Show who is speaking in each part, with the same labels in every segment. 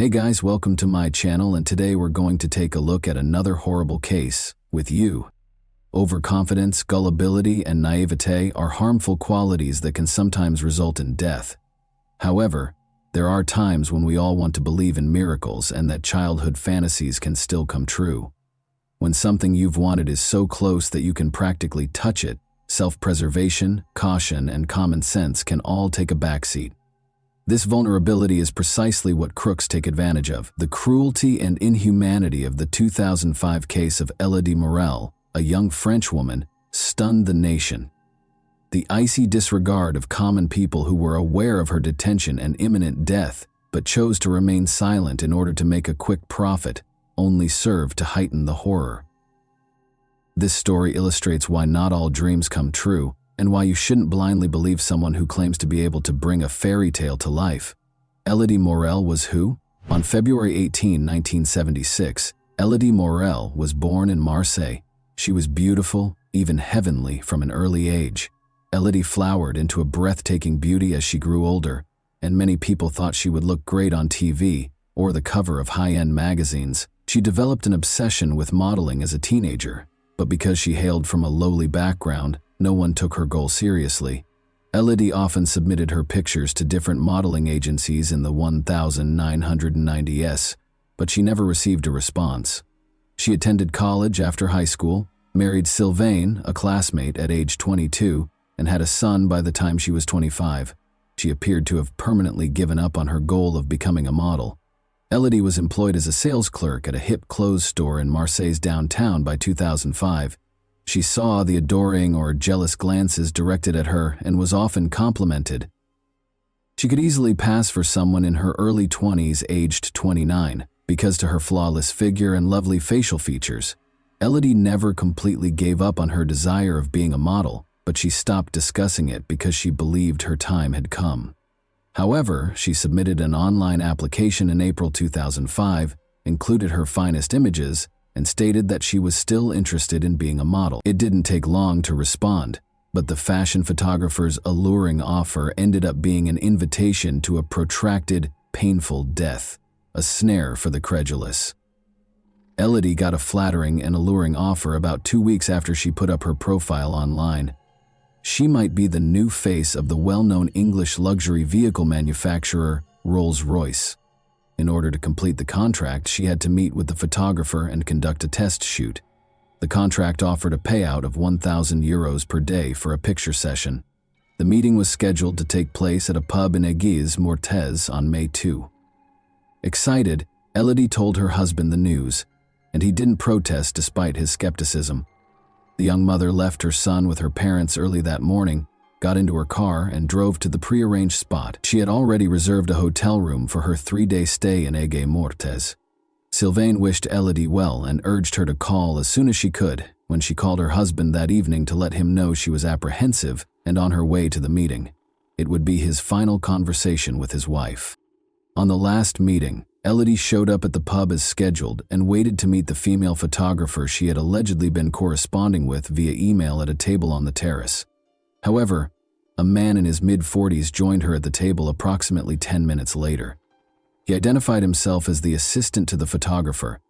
Speaker 1: Hey guys, welcome to my channel, and today we're going to take a look at another horrible case with you. Overconfidence, gullibility, and naivete are harmful qualities that can sometimes result in death. However, there are times when we all want to believe in miracles and that childhood fantasies can still come true. When something you've wanted is so close that you can practically touch it, self-preservation, caution, and common sense can all take a backseat. This vulnerability is precisely what crooks take advantage of. The cruelty and inhumanity of the 2005 case of Elodie Morel, a young French woman, stunned the nation. The icy disregard of common people who were aware of her detention and imminent death, but chose to remain silent in order to make a quick profit, only served to heighten the horror. This story illustrates why not all dreams come true, and why you shouldn't blindly believe someone who claims to be able to bring a fairy tale to life. Elodie Morel was who? On February 18, 1976, Elodie Morel was born in Marseille. She was beautiful, even heavenly, from an early age. Elodie flowered into a breathtaking beauty as she grew older, and many people thought she would look great on TV or the cover of high-end magazines. She developed an obsession with modeling as a teenager, but because she hailed from a lowly background, no one took her goal seriously. Elodie often submitted her pictures to different modeling agencies in the 1990s, but she never received a response. She attended college after high school, married Sylvain, a classmate, at age 22, and had a son by the time she was 25. She appeared to have permanently given up on her goal of becoming a model. Elodie was employed as a sales clerk at a hip clothes store in Marseille's downtown by 2005. She saw the adoring or jealous glances directed at her and was often complimented. She could easily pass for someone in her early 20s, aged 29, because to her flawless figure and lovely facial features. Elodie never completely gave up on her desire of being a model, but she stopped discussing it because she believed her time had come. However, she submitted an online application in April 2005, included her finest images, and stated that she was still interested in being a model. It didn't take long to respond, but the fashion photographer's alluring offer ended up being an invitation to a protracted, painful death, a snare for the credulous. Elodie got a flattering and alluring offer about 2 weeks after she put up her profile online. She might be the new face of the well-known English luxury vehicle manufacturer, Rolls-Royce. In order to complete the contract, she had to meet with the photographer and conduct a test shoot. The contract offered a payout of €1,000 per day for a picture session. The meeting was scheduled to take place at a pub in Aigues-Mortes on May 2. Excited, Elodie told her husband the news, and he didn't protest despite his skepticism. The young mother left her son with her parents early that morning, got into her car, and drove to the prearranged spot. She had already reserved a hotel room for her 3-day stay in Aigues-Mortes. Sylvain wished Elodie well and urged her to call as soon as she could. When she called her husband that evening to let him know she was apprehensive and on her way to the meeting, it would be his final conversation with his wife. On the last meeting, Elodie showed up at the pub as scheduled and waited to meet the female photographer she had allegedly been corresponding with via email at a table on the terrace. However, a man in his mid-40s joined her at the table approximately 10 minutes later. He identified himself as the assistant to the photographer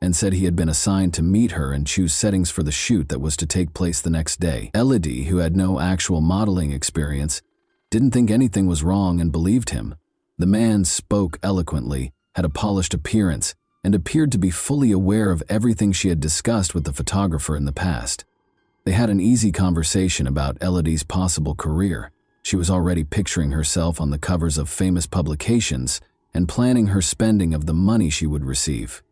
Speaker 1: and said he had been assigned to meet her and choose settings for the shoot that was to take place the next day. Elodie, who had no actual modeling experience, didn't think anything was wrong and believed him. The man spoke eloquently, had a polished appearance, and appeared to be fully aware of everything she had discussed with the photographer in the past. They had an easy conversation about Elodie's possible career. She was already picturing herself on the covers of famous publications and planning her spending of the money she would receive.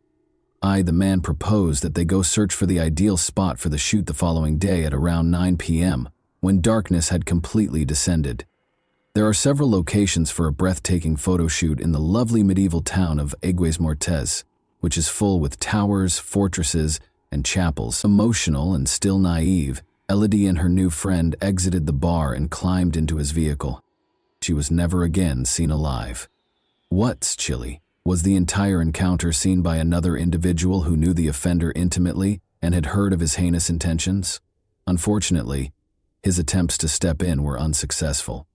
Speaker 1: The man proposed that they go search for the ideal spot for the shoot the following day at around 9 p.m., when darkness had completely descended. There are several locations for a breathtaking photo shoot in the lovely medieval town of Aigues-Mortes, which is full with towers, fortresses, and chapels. Emotional and still naive, Elodie and her new friend exited the bar and climbed into his vehicle. She was never again seen alive. What's chilly was the entire encounter seen by another individual who knew the offender intimately and had heard of his heinous intentions. Unfortunately, his attempts to step in were unsuccessful.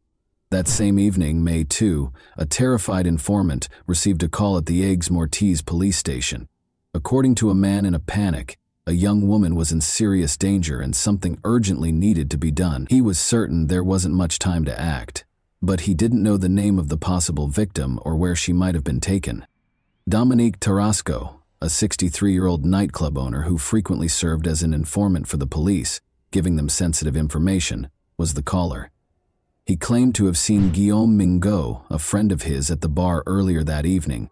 Speaker 1: That same evening, May 2, a terrified informant received a call at the Aigues-Mortes police station. According to a man in a panic, a young woman was in serious danger and something urgently needed to be done. He was certain there wasn't much time to act, but he didn't know the name of the possible victim or where she might have been taken. Dominique Tarasco, a 63-year-old nightclub owner who frequently served as an informant for the police, giving them sensitive information, was the caller. He claimed to have seen Guillaume Mingot, a friend of his, at the bar earlier that evening.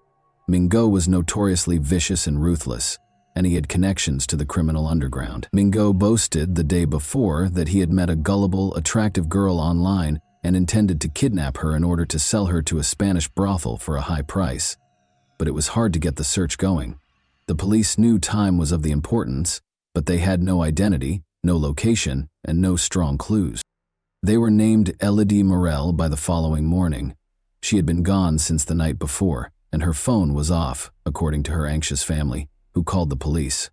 Speaker 1: Mingot was notoriously vicious and ruthless, and he had connections to the criminal underground. Mingot boasted the day before that he had met a gullible, attractive girl online and intended to kidnap her in order to sell her to a Spanish brothel for a high price. But it was hard to get the search going. The police knew time was of the importance, but they had no identity, no location, and no strong clues. They were named Elodie Morel by the following morning. She had been gone since the night before, and her phone was off, according to her anxious family, who called the police.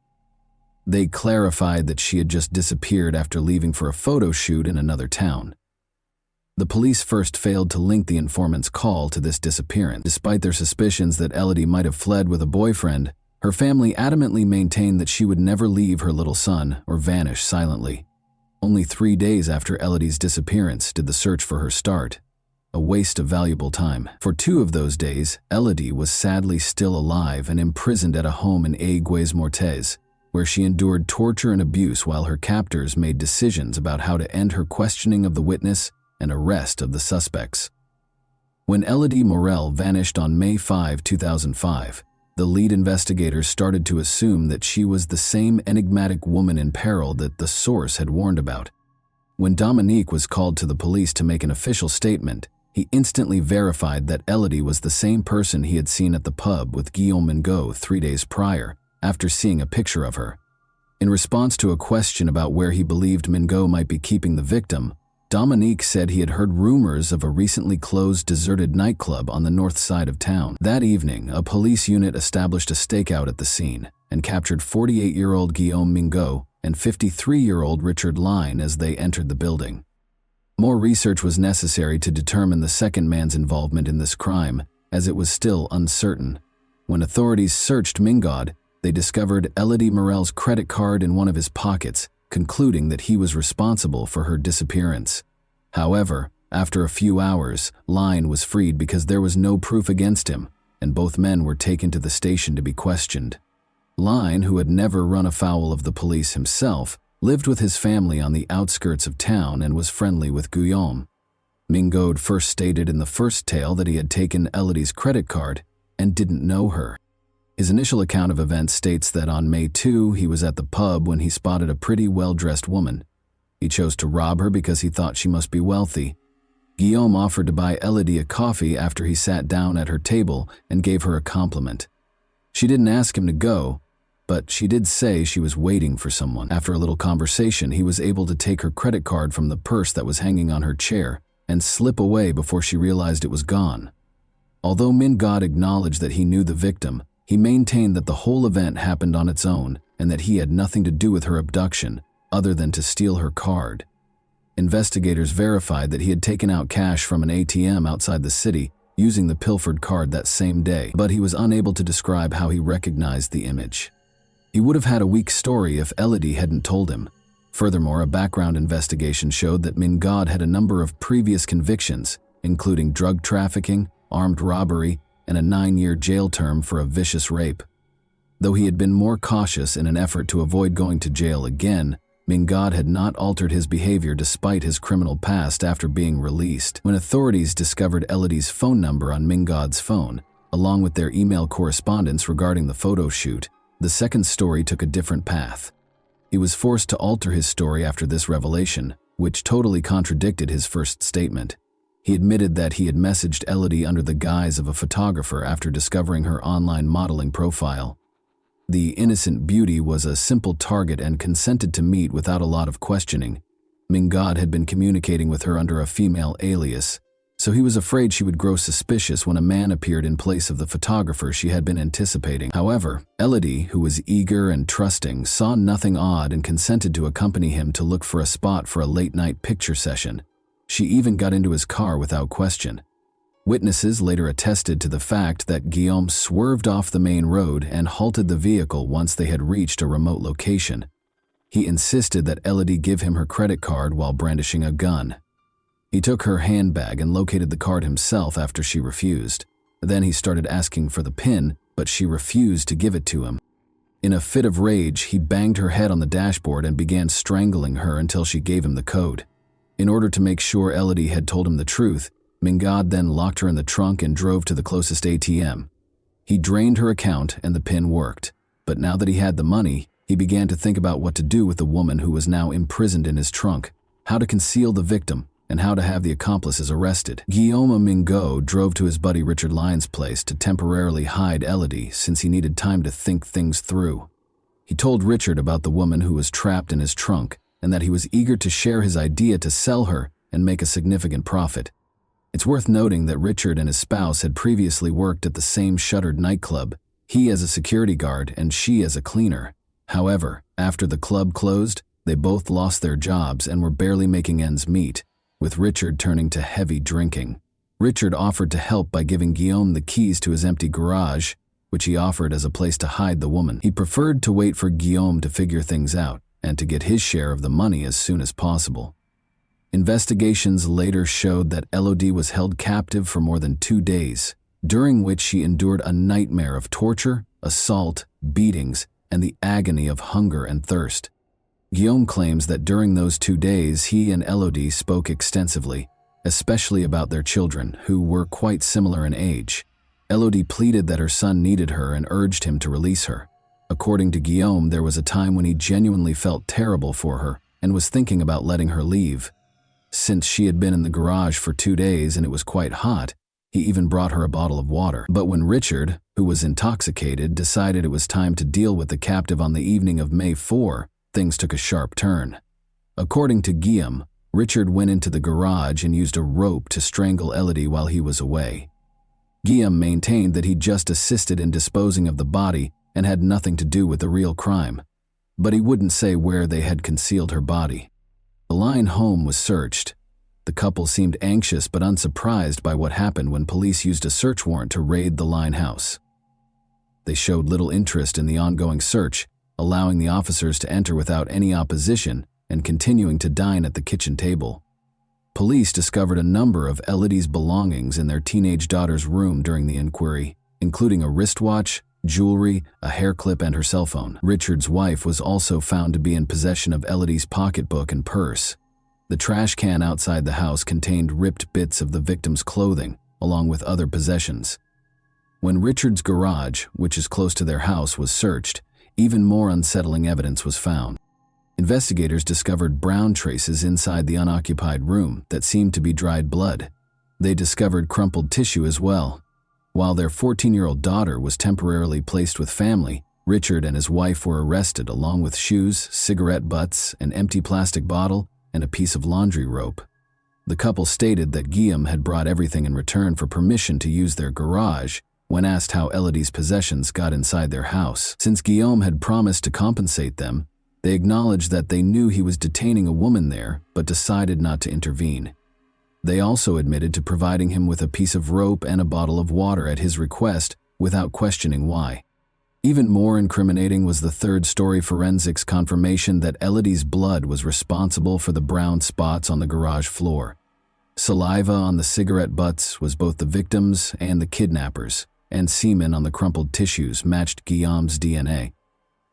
Speaker 1: They clarified that she had just disappeared after leaving for a photo shoot in another town. The police first failed to link the informant's call to this disappearance. Despite their suspicions that Elodie might have fled with a boyfriend, her family adamantly maintained that she would never leave her little son or vanish silently. Only 3 days after Elodie's disappearance did the search for her start, a waste of valuable time. For 2 of those days, Elodie was sadly still alive and imprisoned at a home in Aigues-Mortes, where she endured torture and abuse while her captors made decisions about how to end her questioning of the witness and arrest of the suspects. When Elodie Morel vanished on May 5, 2005, the lead investigators started to assume that she was the same enigmatic woman in peril that the source had warned about. When Dominique was called to the police to make an official statement, he instantly verified that Elodie was the same person he had seen at the pub with Guillaume Mingot 3 days prior, after seeing a picture of her. In response to a question about where he believed Mingot might be keeping the victim, Dominique said he had heard rumors of a recently closed deserted nightclub on the north side of town. That evening, a police unit established a stakeout at the scene and captured 48-year-old Guillaume Mingot and 53-year-old Richard Line as they entered the building. More research was necessary to determine the second man's involvement in this crime, as it was still uncertain. When authorities searched Mingot, they discovered Elodie Morel's credit card in one of his pockets, concluding that he was responsible for her disappearance. However, after a few hours, Line was freed because there was no proof against him, and both men were taken to the station to be questioned. Line, who had never run afoul of the police himself, lived with his family on the outskirts of town and was friendly with Guillaume. Mingot first stated in the first tale that he had taken Elodie's credit card and didn't know her. His initial account of events states that on May 2, he was at the pub when he spotted a pretty well-dressed woman. He chose to rob her because he thought she must be wealthy. Guillaume offered to buy Elodie a coffee after he sat down at her table and gave her a compliment. She didn't ask him to go, but she did say she was waiting for someone. After a little conversation, he was able to take her credit card from the purse that was hanging on her chair and slip away before she realized it was gone. Although Mingot acknowledged that he knew the victim, he maintained that the whole event happened on its own and that he had nothing to do with her abduction other than to steal her card. Investigators verified that he had taken out cash from an ATM outside the city using the pilfered card that same day, but he was unable to describe how he recognized the image. He would have had a weak story if Elodie hadn't told him. Furthermore, a background investigation showed that Mingot had a number of previous convictions, including drug trafficking, armed robbery, and a 9-year jail term for a vicious rape. Though he had been more cautious in an effort to avoid going to jail again, Mingot had not altered his behavior despite his criminal past after being released. When authorities discovered Elodie's phone number on Mingot's phone, along with their email correspondence regarding the photo shoot, the second story took a different path. He was forced to alter his story after this revelation, which totally contradicted his first statement. He admitted that he had messaged Elodie under the guise of a photographer after discovering her online modeling profile. The innocent beauty was a simple target and consented to meet without a lot of questioning. Mingot had been communicating with her under a female alias, so he was afraid she would grow suspicious when a man appeared in place of the photographer she had been anticipating. However, Elodie, who was eager and trusting, saw nothing odd and consented to accompany him to look for a spot for a late-night picture session. She even got into his car without question. Witnesses later attested to the fact that Guillaume swerved off the main road and halted the vehicle once they had reached a remote location. He insisted that Elodie give him her credit card while brandishing a gun. He took her handbag and located the card himself after she refused. Then he started asking for the PIN, but she refused to give it to him. In a fit of rage, he banged her head on the dashboard and began strangling her until she gave him the code. In order to make sure Elodie had told him the truth, Mingad then locked her in the trunk and drove to the closest ATM. He drained her account and the PIN worked, but now that he had the money, he began to think about what to do with the woman who was now imprisoned in his trunk, how to conceal the victim, and how to have the accomplices arrested. Guillaume Mingot drove to his buddy Richard Lyon's place to temporarily hide Elodie since he needed time to think things through. He told Richard about the woman who was trapped in his trunk and that he was eager to share his idea to sell her and make a significant profit. It's worth noting that Richard and his spouse had previously worked at the same shuttered nightclub, he as a security guard and she as a cleaner. However, after the club closed, they both lost their jobs and were barely making ends meet, with Richard turning to heavy drinking. Richard offered to help by giving Guillaume the keys to his empty garage, which he offered as a place to hide the woman. He preferred to wait for Guillaume to figure things out and to get his share of the money as soon as possible. Investigations later showed that Elodie was held captive for more than 2 days, during which she endured a nightmare of torture, assault, beatings, and the agony of hunger and thirst. Guillaume claims that during those 2 days he and Elodie spoke extensively, especially about their children, who were quite similar in age. Elodie pleaded that her son needed her and urged him to release her. According to Guillaume, there was a time when he genuinely felt terrible for her and was thinking about letting her leave. Since she had been in the garage for 2 days and it was quite hot, he even brought her a bottle of water. But when Richard, who was intoxicated, decided it was time to deal with the captive on the evening of May 4, things took a sharp turn. According to Guillaume, Richard went into the garage and used a rope to strangle Elodie while he was away. Guillaume maintained that he just assisted in disposing of the body and had nothing to do with the real crime, but he wouldn't say where they had concealed her body. The Lyon home was searched. The couple seemed anxious but unsurprised by what happened when police used a search warrant to raid the Lyon house. They showed little interest in the ongoing search, allowing the officers to enter without any opposition and continuing to dine at the kitchen table. Police discovered a number of Elodie's belongings in their teenage daughter's room during the inquiry, including a wristwatch, jewelry, a hair clip, and her cell phone. Richard's wife was also found to be in possession of Elodie's pocketbook and purse. The trash can outside the house contained ripped bits of the victim's clothing, along with other possessions. When Richard's garage, which is close to their house, was searched, even more unsettling evidence was found. Investigators discovered brown traces inside the unoccupied room that seemed to be dried blood. They discovered crumpled tissue as well. While their 14-year-old daughter was temporarily placed with family, Richard and his wife were arrested along with shoes, cigarette butts, an empty plastic bottle, and a piece of laundry rope. The couple stated that Guillaume had brought everything in return for permission to use their garage when asked how Elodie's possessions got inside their house. Since Guillaume had promised to compensate them, they acknowledged that they knew he was detaining a woman there, but decided not to intervene. They also admitted to providing him with a piece of rope and a bottle of water at his request without questioning why. Even more incriminating was the third-story forensics confirmation that Elodie's blood was responsible for the brown spots on the garage floor. Saliva on the cigarette butts was both the victim's and the kidnapper's, and semen on the crumpled tissues matched Guillaume's DNA.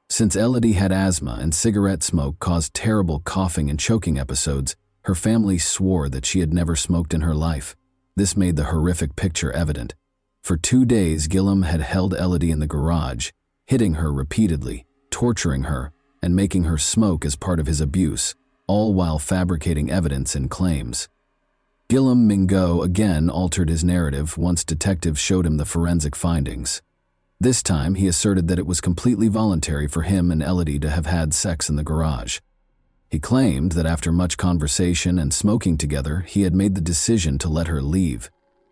Speaker 1: Since Elodie had asthma and cigarette smoke caused terrible coughing and choking episodes, her family swore that she had never smoked in her life. This made the horrific picture evident. For 2 days, Guillaume had held Elodie in the garage, hitting her repeatedly, torturing her, and making her smoke as part of his abuse, all while fabricating evidence and claims. Guillaume Mingot again altered his narrative once detectives showed him the forensic findings. This time, he asserted that it was completely voluntary for him and Elodie to have had sex in the garage. He claimed that after much conversation and smoking together, he had made the decision to let her leave,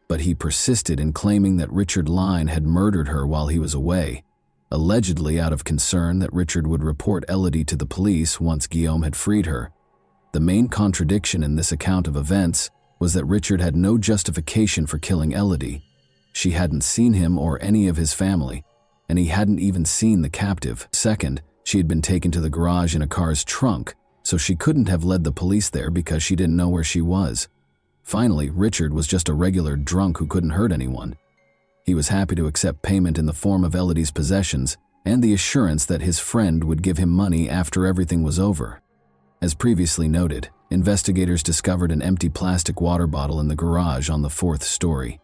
Speaker 1: but he persisted in claiming that Richard Lyon had murdered her while he was away, allegedly out of concern that Richard would report Elodie to the police once Guillaume had freed her. The main contradiction in this account of events was that Richard had no justification for killing Elodie. She hadn't seen him or any of his family, and he hadn't even seen the captive. Second, she had been taken to the garage in a car's trunk, so she couldn't have led the police there because she didn't know where she was. Finally, Richard was just a regular drunk who couldn't hurt anyone. He was happy to accept payment in the form of Elodie's possessions and the assurance that his friend would give him money after everything was over. As previously noted, investigators discovered an empty plastic water bottle in the garage on the 4th story.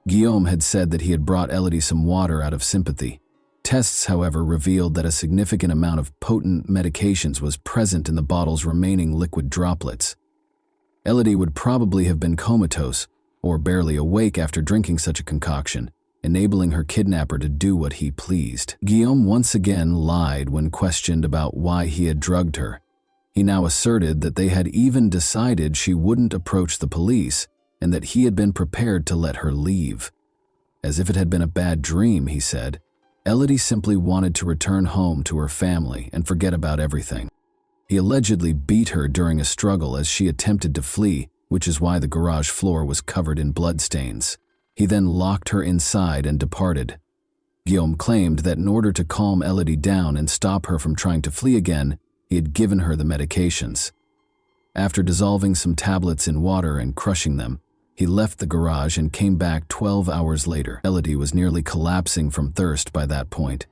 Speaker 1: Guillaume had said that he had brought Elodie some water out of sympathy. Tests, however, revealed that a significant amount of potent medications was present in the bottle's remaining liquid droplets. Elodie would probably have been comatose or barely awake after drinking such a concoction, enabling her kidnapper to do what he pleased. Guillaume once again lied when questioned about why he had drugged her. He now asserted that they had even decided she wouldn't approach the police and that he had been prepared to let her leave. As if it had been a bad dream, he said, Elodie simply wanted to return home to her family and forget about everything. He allegedly beat her during a struggle as she attempted to flee, which is why the garage floor was covered in bloodstains. He then locked her inside and departed. Guillaume claimed that in order to calm Elodie down and stop her from trying to flee again, he had given her the medications. After dissolving some tablets in water and crushing them, he left the garage and came back 12 hours later. Elodie was nearly collapsing from thirst by that point.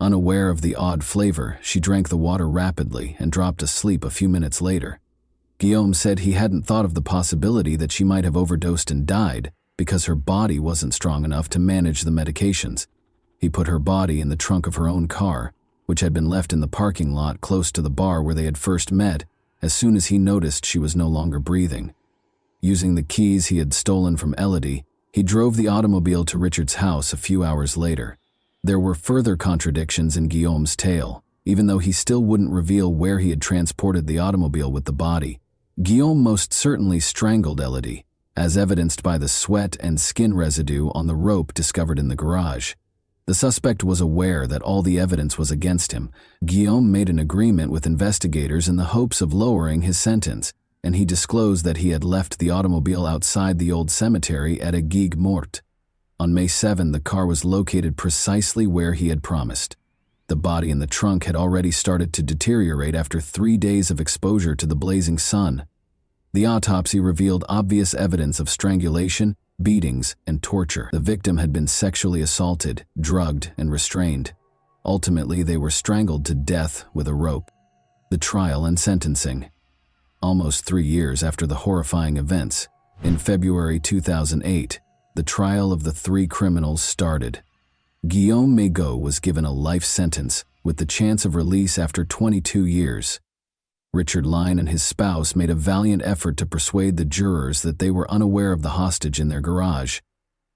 Speaker 1: Unaware of the odd flavor, she drank the water rapidly and dropped asleep a few minutes later. Guillaume said he hadn't thought of the possibility that she might have overdosed and died because her body wasn't strong enough to manage the medications. He put her body in the trunk of her own car, which had been left in the parking lot close to the bar where they had first met, as soon as he noticed she was no longer breathing. Using the keys he had stolen from Elodie, he drove the automobile to Richard's house a few hours later. There were further contradictions in Guillaume's tale, even though he still wouldn't reveal where he had transported the automobile with the body. Guillaume most certainly strangled Elodie, as evidenced by the sweat and skin residue on the rope discovered in the garage. The suspect was aware that all the evidence was against him. Guillaume made an agreement with investigators in the hopes of lowering his sentence, and he disclosed that he had left the automobile outside the old cemetery at Aigues Mortes. On May 7, the car was located precisely where he had promised. The body in the trunk had already started to deteriorate after 3 days of exposure to the blazing sun. The autopsy revealed obvious evidence of strangulation, beatings, and torture. The victim had been sexually assaulted, drugged, and restrained. Ultimately, they were strangled to death with a rope. The trial and sentencing. Almost 3 years after the horrifying events, in February 2008, the trial of the 3 criminals started. Guillaume Mégot was given a life sentence with the chance of release after 22 years. Richard Line and his spouse made a valiant effort to persuade the jurors that they were unaware of the hostage in their garage.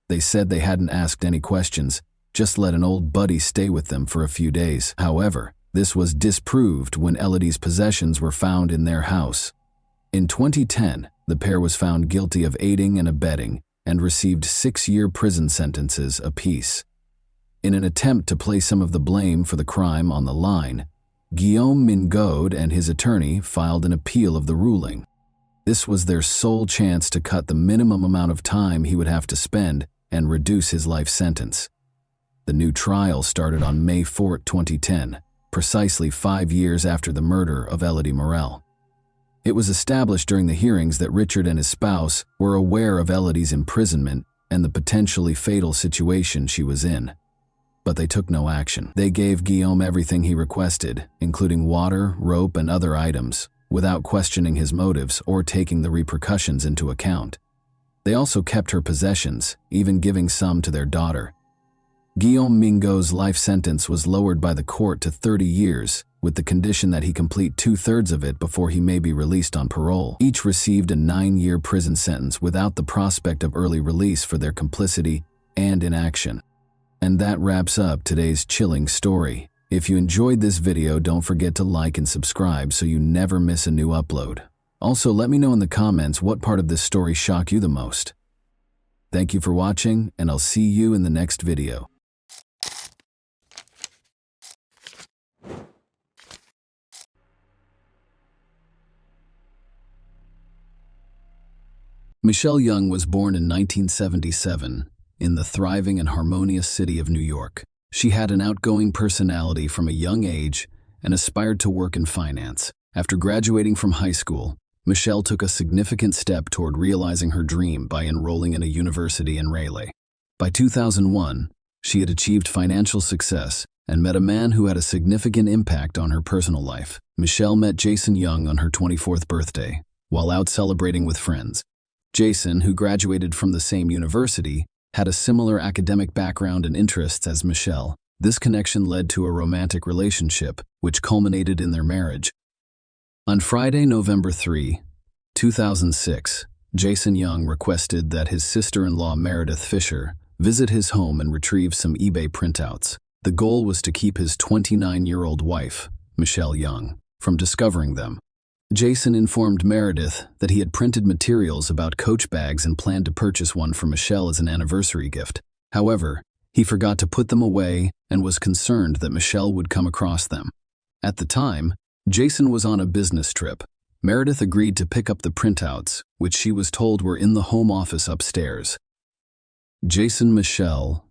Speaker 1: They said they hadn't asked any questions, just let an old buddy stay with them for a few days. However, this was disproved when Elodie's possessions were found in their house. In 2010, the pair was found guilty of aiding and abetting and received 6-year prison sentences apiece. In an attempt to place some of the blame for the crime on the line, Guillaume Mégot and his attorney filed an appeal of the ruling. This was their sole chance to cut the minimum amount of time he would have to spend and reduce his life sentence. The new trial started on May 4, 2010, precisely 5 years after the murder of Elodie Morel. It was established during the hearings that Richard and his spouse were aware of Elodie's imprisonment and the potentially fatal situation she was in. But they took no action. They gave Guillaume everything he requested, including water, rope, and other items, without questioning his motives or taking the repercussions into account. They also kept her possessions, even giving some to their daughter. Guillaume Mégot's life sentence was lowered by the court to 30 years, with the condition that he complete 2/3 of it before he may be released on parole. Each received a 9-year prison sentence without the prospect of early release for their complicity and inaction. And that wraps up today's chilling story. If you enjoyed this video, don't forget to like and subscribe so you never miss a new upload. Also, let me know in the comments what part of this story shocked you the most. Thank you for watching, and I'll see you in the next video. Michelle Young was born in 1977 in the thriving and harmonious city of New York. She had an outgoing personality from a young age and aspired to work in finance. After graduating from high school, Michelle took a significant step toward realizing her dream by enrolling in a university in Raleigh. By 2001, she had achieved financial success and met a man who had a significant impact on her personal life. Michelle met Jason Young on her 24th birthday, while out celebrating with friends. Jason, who graduated from the same university, had a similar academic background and interests as Michelle. This connection led to a romantic relationship, which culminated in their marriage. On Friday, November 3, 2006, Jason Young requested that his sister-in-law Meredith Fisher visit his home and retrieve some eBay printouts. The goal was to keep his 29-year-old wife, Michelle Young, from discovering them. Jason informed Meredith that he had printed materials about Coach bags and planned to purchase one for Michelle as an anniversary gift. However, he forgot to put them away and was concerned that Michelle would come across them. At the time, Jason was on a business trip. Meredith agreed to pick up the printouts, which she was told were in the home office upstairs. Jason, Michelle,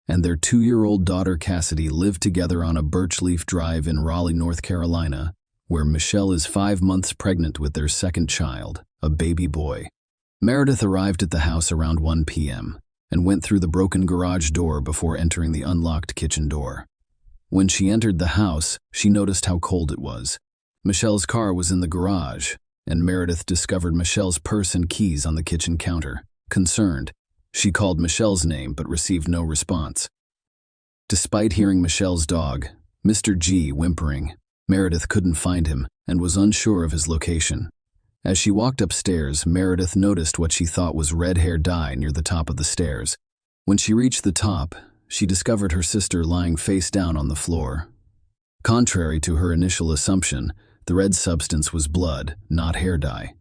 Speaker 1: and their 2-year-old daughter Cassidy lived together on a Birchleaf Drive in Raleigh, North Carolina, where Michelle is 5 months pregnant with their second child, a baby boy. Meredith arrived at the house around 1 p.m. and went through the broken garage door before entering the unlocked kitchen door. When she entered the house, she noticed how cold it was. Michelle's car was in the garage, and Meredith discovered Michelle's purse and keys on the kitchen counter. Concerned, she called Michelle's name but received no response. Despite hearing Michelle's dog, Mr. G, whimpering, Meredith couldn't find him and was unsure of his location. As she walked upstairs, Meredith noticed what she thought was red hair dye near the top of the stairs. When she reached the top, she discovered her sister lying face down on the floor. Contrary to her initial assumption, the red substance was blood, not hair dye.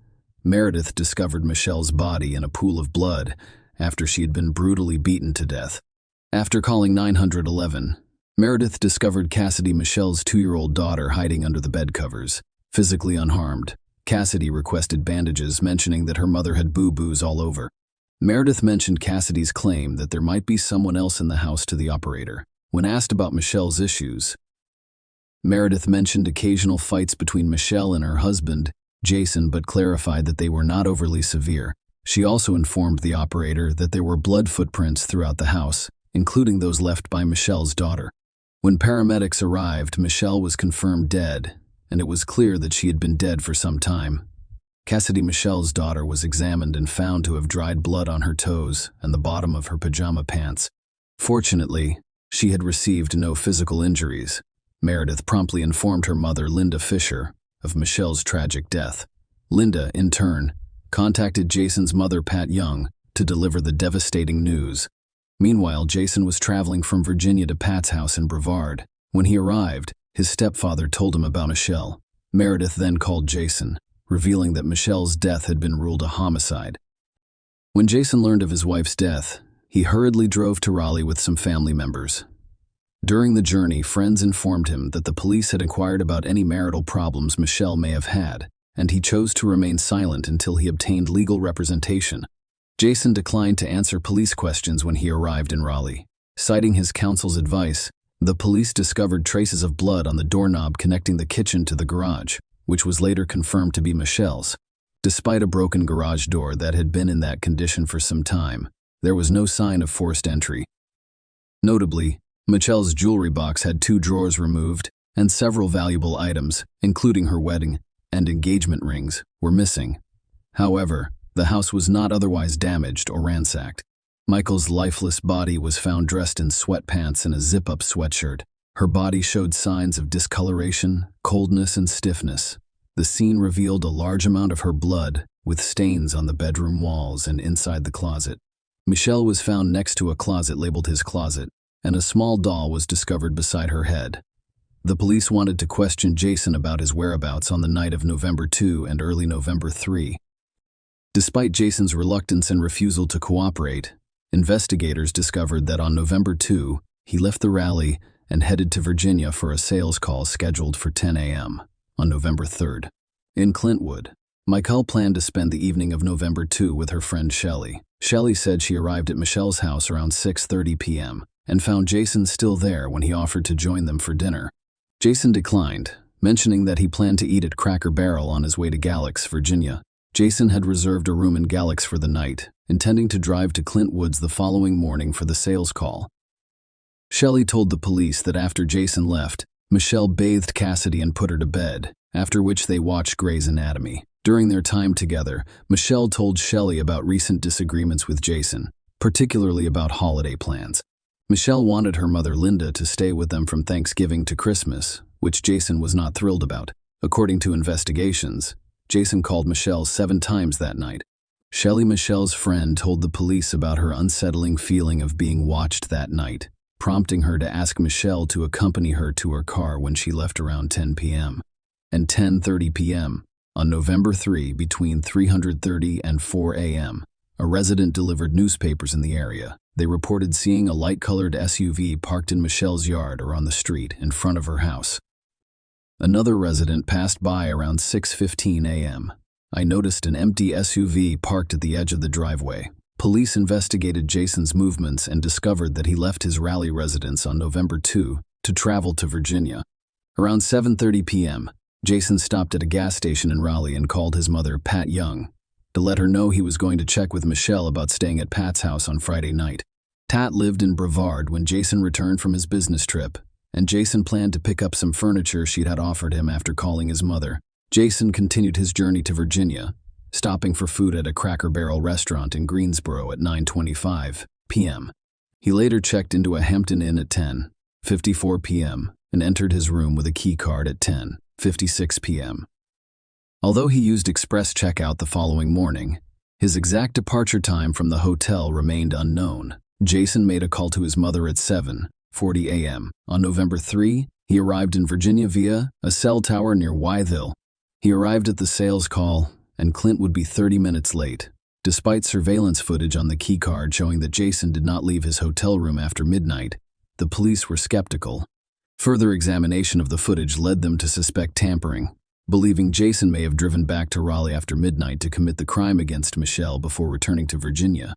Speaker 1: Meredith discovered Michelle's body in a pool of blood after she had been brutally beaten to death. After calling 911, Meredith discovered Cassidy, Michelle's 2-year-old daughter, hiding under the bed covers, physically unharmed. Cassidy requested bandages, mentioning that her mother had boo-boos all over. Meredith mentioned Cassidy's claim that there might be someone else in the house to the operator. When asked about Michelle's issues, Meredith mentioned occasional fights between Michelle and her husband, Jason, but clarified that they were not overly severe. She also informed the operator that there were blood footprints throughout the house, including those left by Michelle's daughter. When paramedics arrived, Michelle was confirmed dead, and it was clear that she had been dead for some time. Cassidy, Michelle's daughter, was examined and found to have dried blood on her toes and the bottom of her pajama pants. Fortunately, she had received no physical injuries. Meredith promptly informed her mother, Linda Fisher, of Michelle's tragic death. Linda, in turn, contacted Jason's mother, Pat Young, to deliver the devastating news. Meanwhile, Jason was traveling from Virginia to Pat's house in Brevard. When he arrived, his stepfather told him about Michelle. Meredith then called Jason, revealing that Michelle's death had been ruled a homicide. When Jason learned of his wife's death, he hurriedly drove to Raleigh with some family members. During the journey, friends informed him that the police had inquired about any marital problems Michelle may have had, and he chose to remain silent until he obtained legal representation. Jason declined to answer police questions when he arrived in Raleigh. Citing his counsel's advice, the police discovered traces of blood on the doorknob connecting the kitchen to the garage, which was later confirmed to be Michelle's. Despite a broken garage door that had been in that condition for some time, there was no sign of forced entry. Notably, Michelle's jewelry box had 2 drawers removed, and several valuable items, including her wedding and engagement rings, were missing. However, the house was not otherwise damaged or ransacked. Michael's lifeless body was found dressed in sweatpants and a zip-up sweatshirt. Her body showed signs of discoloration, coldness, and stiffness. The scene revealed a large amount of her blood, with stains on the bedroom walls and inside the closet. Michelle was found next to a closet labeled his closet, and a small doll was discovered beside her head. The police wanted to question Jason about his whereabouts on the night of November 2 and early November 3. Despite Jason's reluctance and refusal to cooperate, investigators discovered that on November 2, he left the rally and headed to Virginia for a sales call scheduled for 10 a.m. on November 3rd. In Clintwood, Michael planned to spend the evening of November 2 with her friend Shelley. Shelley said she arrived at Michelle's house around 6:30 p.m. and found Jason still there when he offered to join them for dinner. Jason declined, mentioning that he planned to eat at Cracker Barrel on his way to Galax, Virginia. Jason had reserved a room in Galax for the night, intending to drive to Clint Woods the following morning for the sales call. Shelley told the police that after Jason left, Michelle bathed Cassidy and put her to bed, after which they watched Grey's Anatomy. During their time together, Michelle told Shelley about recent disagreements with Jason, particularly about holiday plans. Michelle wanted her mother Linda to stay with them from Thanksgiving to Christmas, which Jason was not thrilled about. According to investigations, Jason called Michelle 7 times that night. Shelley, Michelle's friend, told the police about her unsettling feeling of being watched that night, prompting her to ask Michelle to accompany her to her car when she left around 10 p.m. and 10:30 p.m. On November 3, between 3:30 and 4 a.m., a resident delivered newspapers in the area. They reported seeing a light-colored SUV parked in Michelle's yard or on the street in front of her house. Another resident passed by around 6:15 a.m. I noticed an empty SUV parked at the edge of the driveway. Police investigated Jason's movements and discovered that he left his Raleigh residence on November 2 to travel to Virginia. Around 7:30 p.m., Jason stopped at a gas station in Raleigh and called his mother, Pat Young, to let her know he was going to check with Michelle about staying at Pat's house on Friday night. Pat lived in Brevard when Jason returned from his business trip, and Jason planned to pick up some furniture she'd had offered him after calling his mother. Jason continued his journey to Virginia, stopping for food at a Cracker Barrel restaurant in Greensboro at 9:25 p.m. He later checked into a Hampton Inn at 10:54 p.m. and entered his room with a key card at 10:56 p.m. Although he used express checkout the following morning, his exact departure time from the hotel remained unknown. Jason made a call to his mother at 7:40 a.m. On November 3, he arrived in Virginia via a cell tower near Wytheville. He arrived at the sales call, and Clint would be 30 minutes late, despite surveillance footage on the keycard showing that Jason did not leave his hotel room after midnight. The police were skeptical. Further examination of the footage led them to suspect tampering, believing Jason may have driven back to Raleigh after midnight to commit the crime against Michelle before returning to Virginia.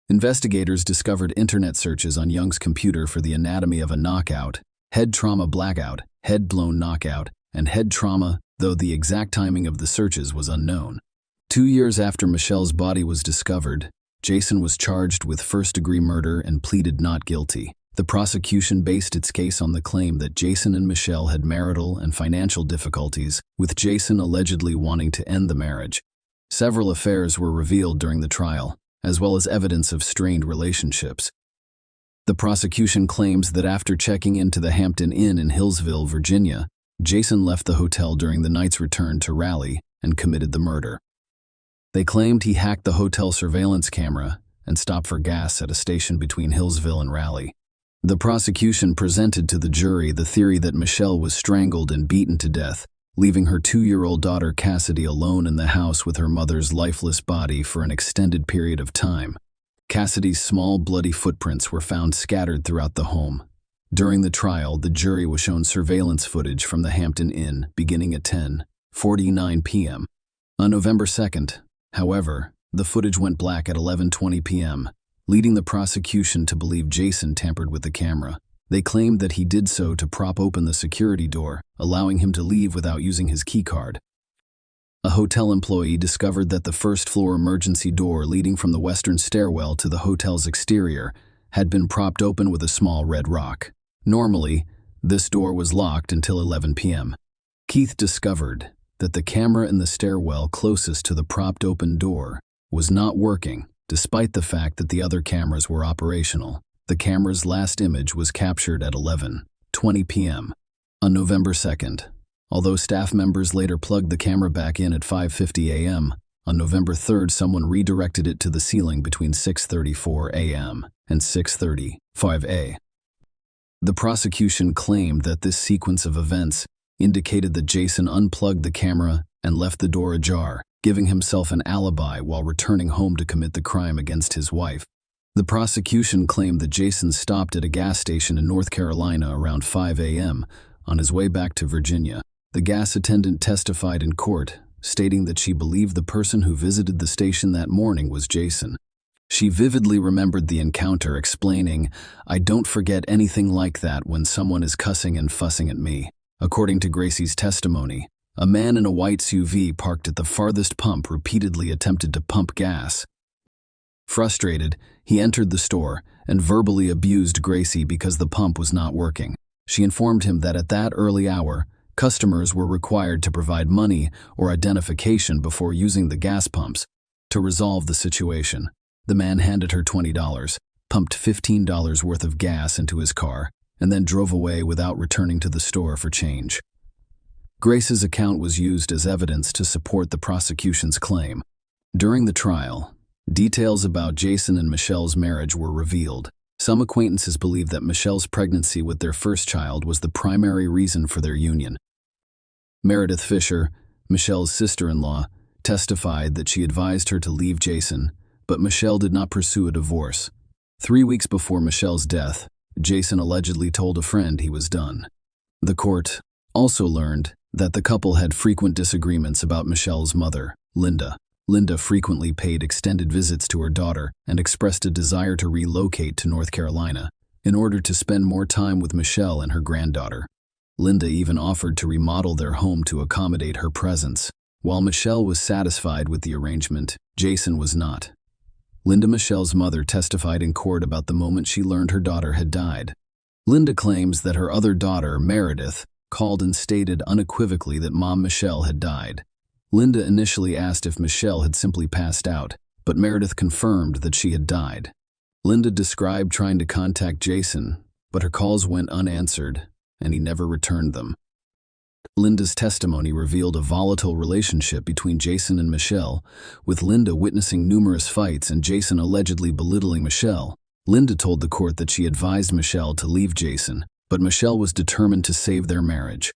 Speaker 1: Investigators discovered internet searches on Young's computer for the anatomy of a knockout, head trauma blackout, head blown knockout, and head trauma, though the exact timing of the searches was unknown. 2 years after Michelle's body was discovered, Jason was charged with first-degree murder and pleaded not guilty. The prosecution based its case on the claim that Jason and Michelle had marital and financial difficulties, with Jason allegedly wanting to end the marriage. Several affairs were revealed during the trial, as well as evidence of strained relationships. The prosecution claims that after checking into the Hampton Inn in Hillsville, Virginia, Jason left the hotel during the night's return to Raleigh and committed the murder. They claimed he hacked the hotel surveillance camera and stopped for gas at a station between Hillsville and Raleigh. The prosecution presented to the jury the theory that Michelle was strangled and beaten to death, leaving her 2-year-old daughter Cassidy alone in the house with her mother's lifeless body for an extended period of time. Cassidy's small, bloody footprints were found scattered throughout the home. During the trial, the jury was shown surveillance footage from the Hampton Inn beginning at 10:49 p.m. On November 2nd, however, the footage went black at 11:20 p.m., leading the prosecution to believe Jason tampered with the camera. They claimed that he did so to prop open the security door, allowing him to leave without using his keycard. A hotel employee discovered that the first-floor emergency door leading from the western stairwell to the hotel's exterior had been propped open with a small red rock. Normally, this door was locked until 11 p.m. Keith discovered that the camera in the stairwell closest to the propped-open door was not working, despite the fact that the other cameras were operational. The camera's last image was captured at 11:20 p.m. on November 2nd. Although staff members later plugged the camera back in at 5:50 a.m., on November 3rd someone redirected it to the ceiling between 6:34 a.m. and 6:35 a.m. The prosecution claimed that this sequence of events indicated that Jason unplugged the camera and left the door ajar, giving himself an alibi while returning home to commit the crime against his wife. The prosecution claimed that Jason stopped at a gas station in North Carolina around 5 a.m. on his way back to Virginia. The gas attendant testified in court, stating that she believed the person who visited the station that morning was Jason. She vividly remembered the encounter, explaining, "I don't forget anything like that when someone is cussing and fussing at me." According to Gracie's testimony, a man in a white SUV parked at the farthest pump repeatedly attempted to pump gas. Frustrated, he entered the store and verbally abused Gracie because the pump was not working. She informed him that at that early hour, customers were required to provide money or identification before using the gas pumps. To resolve the situation, the man handed her $20, pumped $15 worth of gas into his car, and then drove away without returning to the store for change. Grace's account was used as evidence to support the prosecution's claim. During the trial, details about Jason and Michelle's marriage were revealed. Some acquaintances believe that Michelle's pregnancy with their first child was the primary reason for their union. Meredith Fisher, Michelle's sister-in-law, testified that she advised her to leave Jason, but Michelle did not pursue a divorce. 3 weeks before Michelle's death, Jason allegedly told a friend he was done. The court also learned that the couple had frequent disagreements about Michelle's mother, Linda. Linda frequently paid extended visits to her daughter and expressed a desire to relocate to North Carolina in order to spend more time with Michelle and her granddaughter. Linda even offered to remodel their home to accommodate her presence. While Michelle was satisfied with the arrangement, Jason was not. Linda, Michelle's mother, testified in court about the moment she learned her daughter had died. Linda claims that her other daughter, Meredith, called and stated unequivocally that Mom Michelle had died. Linda initially asked if Michelle had simply passed out, but Meredith confirmed that she had died. Linda described trying to contact Jason, but her calls went unanswered, and he never returned them. Linda's testimony revealed a volatile relationship between Jason and Michelle, with Linda witnessing numerous fights and Jason allegedly belittling Michelle. Linda told the court that she advised Michelle to leave Jason, but Michelle was determined to save their marriage.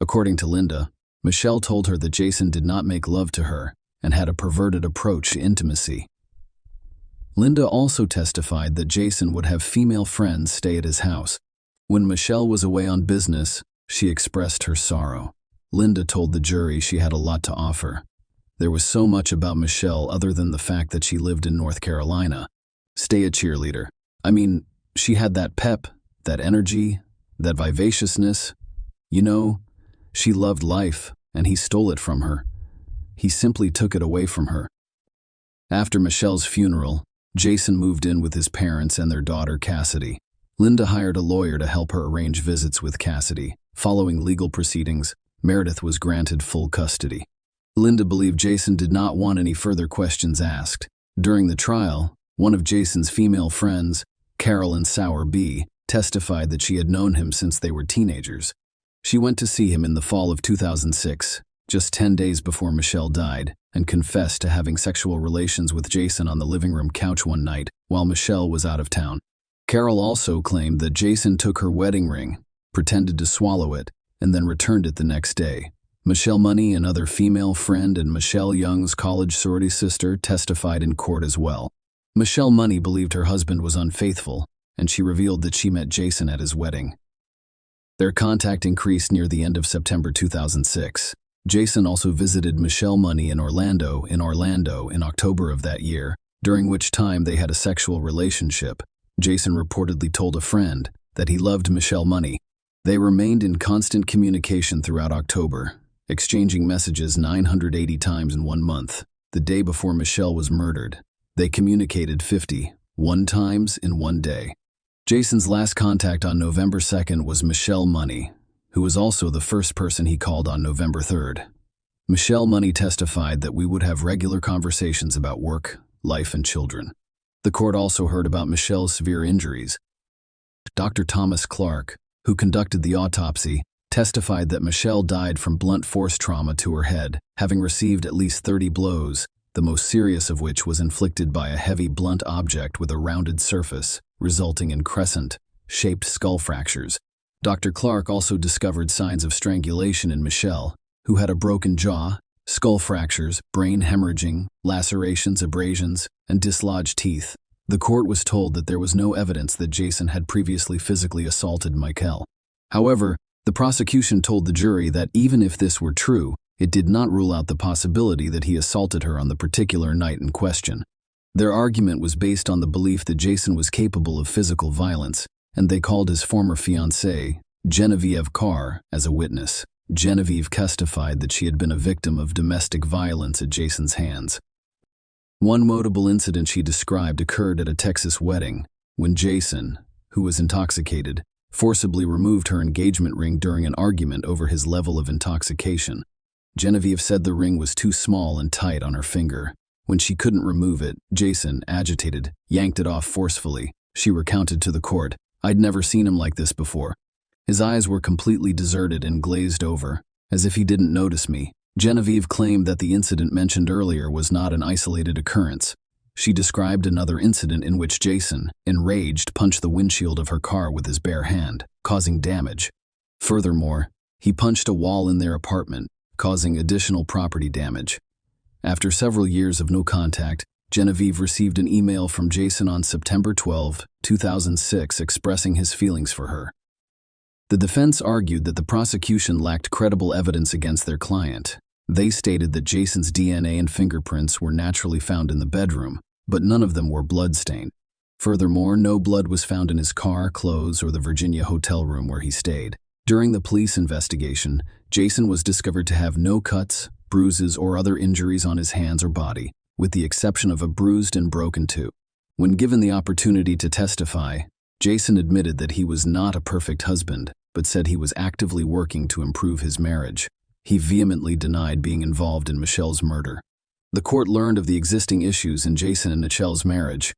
Speaker 1: According to Linda, Michelle told her that Jason did not make love to her and had a perverted approach to intimacy. Linda also testified that Jason would have female friends stay at his house. When Michelle was away on business, she expressed her sorrow. Linda told the jury she had a lot to offer. There was so much about Michelle other than the fact that she lived in North Carolina. Stay a cheerleader. I mean, she had that pep, that energy, that vivaciousness. You know, she loved life, and he stole it from her. He simply took it away from her. After Michelle's funeral, Jason moved in with his parents and their daughter, Cassidy. Linda hired a lawyer to help her arrange visits with Cassidy. Following legal proceedings, Meredith was granted full custody. Linda believed Jason did not want any further questions asked. During the trial, one of Jason's female friends, Carolyn Sauer B., testified that she had known him since they were teenagers. She went to see him in the fall of 2006, just 10 days before Michelle died, and confessed to having sexual relations with Jason on the living room couch one night while Michelle was out of town. Carol also claimed that Jason took her wedding ring, pretended to swallow it, and then returned it the next day. Michelle Money, another female friend and Michelle Young's college sorority sister, testified in court as well. Michelle Money believed her husband was unfaithful, and she revealed that she met Jason at his wedding. Their contact increased near the end of September 2006. Jason also visited Michelle Money in Orlando in October of that year, during which time they had a sexual relationship. Jason reportedly told a friend that he loved Michelle Money. They remained in constant communication throughout October, exchanging messages 980 times in 1 month. The day before Michelle was murdered, they communicated 51 times in 1 day. Jason's last contact on November 2nd was Michelle Money, who was also the first person he called on November 3rd. Michelle Money testified that we would have regular conversations about work, life, and children. The court also heard about Michelle's severe injuries. Dr. Thomas Clark, who conducted the autopsy, testified that Michelle died from blunt force trauma to her head, having received at least 30 blows, the most serious of which was inflicted by a heavy blunt object with a rounded surface, resulting in crescent-shaped skull fractures. Dr. Clark also discovered signs of strangulation in Michelle, who had a broken jaw, skull fractures, brain hemorrhaging, lacerations, abrasions, and dislodged teeth. The court was told that there was no evidence that Jason had previously physically assaulted Michelle. However, the prosecution told the jury that even if this were true, it did not rule out the possibility that he assaulted her on the particular night in question. Their argument was based on the belief that Jason was capable of physical violence, and they called his former fiancée, Genevieve Carr, as a witness. Genevieve testified that she had been a victim of domestic violence at Jason's hands. One notable incident she described occurred at a Texas wedding, when Jason, who was intoxicated, forcibly removed her engagement ring during an argument over his level of intoxication. Genevieve said the ring was too small and tight on her finger. When she couldn't remove it, Jason, agitated, yanked it off forcefully. She recounted to the court, "I'd never seen him like this before. His eyes were completely deserted and glazed over, as if he didn't notice me." Genevieve claimed that the incident mentioned earlier was not an isolated occurrence. She described another incident in which Jason, enraged, punched the windshield of her car with his bare hand, causing damage. Furthermore, he punched a wall in their apartment, causing additional property damage. After several years of no contact, Genevieve received an email from Jason on September 12, 2006 expressing his feelings for her. The defense argued that the prosecution lacked credible evidence against their client. They stated that Jason's DNA and fingerprints were naturally found in the bedroom, but none of them were blood-stained. Furthermore, no blood was found in his car, clothes, or the Virginia hotel room where he stayed. During the police investigation, Jason was discovered to have no cuts, bruises, or other injuries on his hands or body, with the exception of a bruised and broken tooth. When given the opportunity to testify, Jason admitted that he was not a perfect husband, but said he was actively working to improve his marriage. He vehemently denied being involved in Michelle's murder. The court learned of the existing issues in Jason and Michelle's marriage.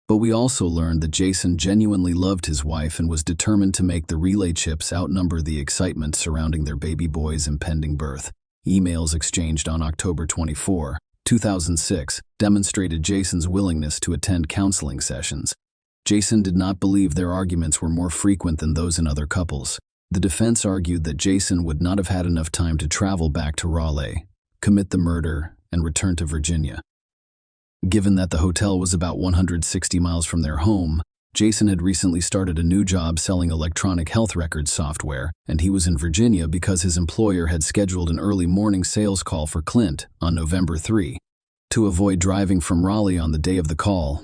Speaker 1: But we also learned that Jason genuinely loved his wife and was determined to make the relay chips outnumber the excitement surrounding their baby boy's impending birth. Emails exchanged on October 24, 2006, demonstrated Jason's willingness to attend counseling sessions. Jason did not believe their arguments were more frequent than those in other couples. The defense argued that Jason would not have had enough time to travel back to Raleigh, commit the murder, and return to Virginia. Given that the hotel was about 160 miles from their home, Jason had recently started a new job selling electronic health records software, and he was in Virginia because his employer had scheduled an early morning sales call for Clint on November 3. To avoid driving from Raleigh on the day of the call,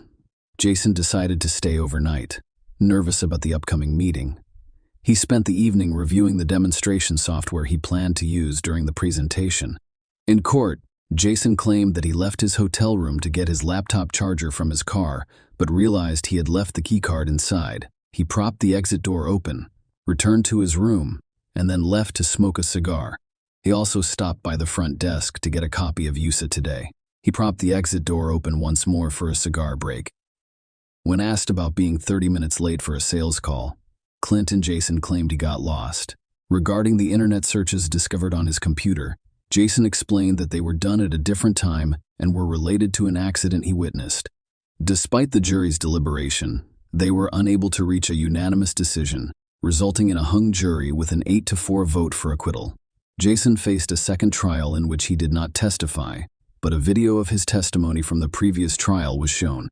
Speaker 1: Jason decided to stay overnight, nervous about the upcoming meeting. He spent the evening reviewing the demonstration software he planned to use during the presentation. In court, Jason claimed that he left his hotel room to get his laptop charger from his car, but realized he had left the keycard inside. He propped the exit door open, returned to his room, and then left to smoke a cigar. He also stopped by the front desk to get a copy of USA Today. He propped the exit door open once more for a cigar break. When asked about being 30 minutes late for a sales call, Clint and Jason claimed he got lost. Regarding the internet searches discovered on his computer, Jason explained that they were done at a different time and were related to an accident he witnessed. Despite the jury's deliberation, they were unable to reach a unanimous decision, resulting in a hung jury with an 8-4 vote for acquittal. Jason faced a second trial in which he did not testify, but a video of his testimony from the previous trial was shown.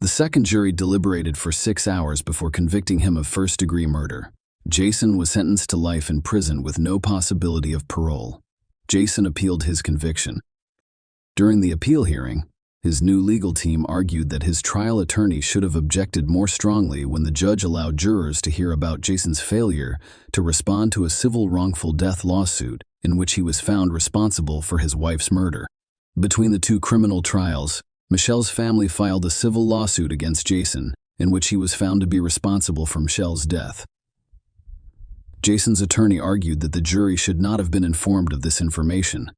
Speaker 1: The second jury deliberated for 6 hours before convicting him of first-degree murder. Jason was sentenced to life in prison with no possibility of parole. Jason appealed his conviction. During the appeal hearing, his new legal team argued that his trial attorney should have objected more strongly when the judge allowed jurors to hear about Jason's failure to respond to a civil wrongful death lawsuit in which he was found responsible for his wife's murder. Between the two criminal trials, Michelle's family filed a civil lawsuit against Jason, in which he was found to be responsible for Michelle's death. Jason's attorney argued that the jury should not have been informed of this information.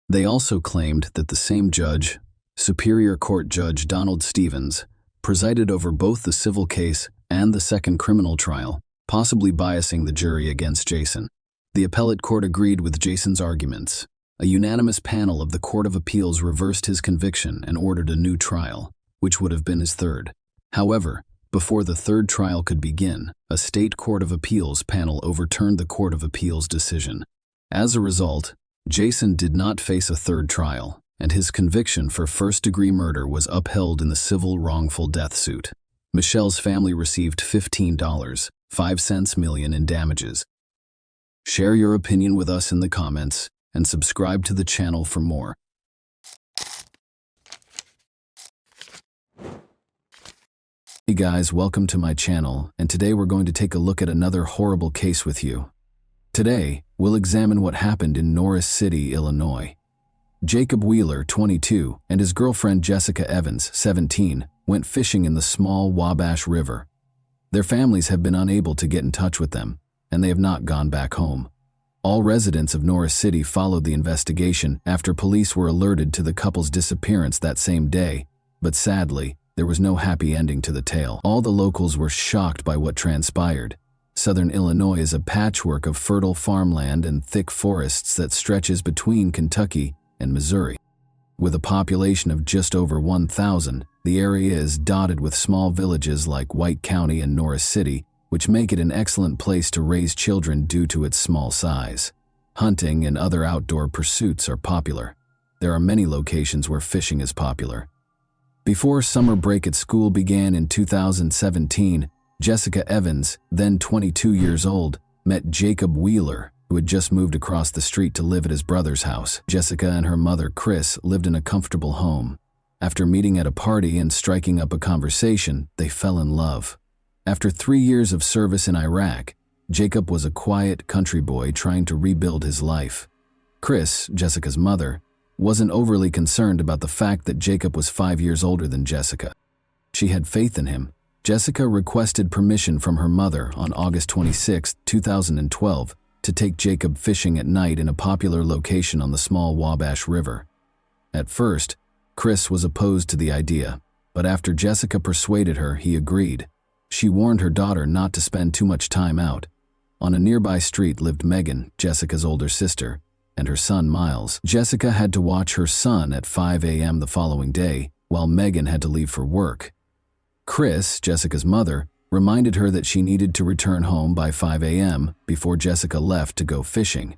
Speaker 1: They also claimed that the same judge, Superior Court Judge Donald Stevens, presided over both the civil case and the second criminal trial, possibly biasing the jury against Jason. The appellate court agreed with Jason's arguments. A unanimous panel of the Court of Appeals reversed his conviction and ordered a new trial, which would have been his third. However, before the third trial could begin, a state Court of Appeals panel overturned the Court of Appeals decision. As a result, Jason did not face a third trial, and his conviction for first-degree murder was upheld in the civil wrongful death suit. Michelle's family received $15.05 million in damages. Share your opinion with us in the comments, and subscribe to the channel for more. Hey guys, welcome to my channel, and today we're going to take a look at another horrible case with you. Today, we'll examine what happened in Norris City, Illinois. Jacob Wheeler, 22, and his girlfriend Jessica Evans, 17, went fishing in the small Wabash River. Their families have been unable to get in touch with them, and they have not gone back home. All residents of Norris City followed the investigation after police were alerted to the couple's disappearance that same day, but sadly, there was no happy ending to the tale. All the locals were shocked by what transpired. Southern Illinois is a patchwork of fertile farmland and thick forests that stretches between Kentucky and Missouri. With a population of just over 1,000, the area is dotted with small villages like White County and Norris City, which make it an excellent place to raise children due to its small size. Hunting and other outdoor pursuits are popular. There are many locations where fishing is popular. Before summer break at school began in 2017, Jessica Evans, then 22 years old, met Jacob Wheeler, who had just moved across the street to live at his brother's house. Jessica and her mother, Chris, lived in a comfortable home. After meeting at a party and striking up a conversation, they fell in love. After 3 years of service in Iraq, Jacob was a quiet country boy trying to rebuild his life. Chris, Jessica's mother, wasn't overly concerned about the fact that Jacob was 5 years older than Jessica. She had faith in him. Jessica requested permission from her mother on August 26, 2012, to take Jacob fishing at night in a popular location on the small Wabash River. At first, Chris was opposed to the idea, but after Jessica persuaded her, he agreed. She warned her daughter not to spend too much time out. On a nearby street lived Megan, Jessica's older sister, and her son Miles. Jessica had to watch her son at 5 a.m. the following day, while Megan had to leave for work. Chris, Jessica's mother, reminded her that she needed to return home by 5 a.m. before Jessica left to go fishing.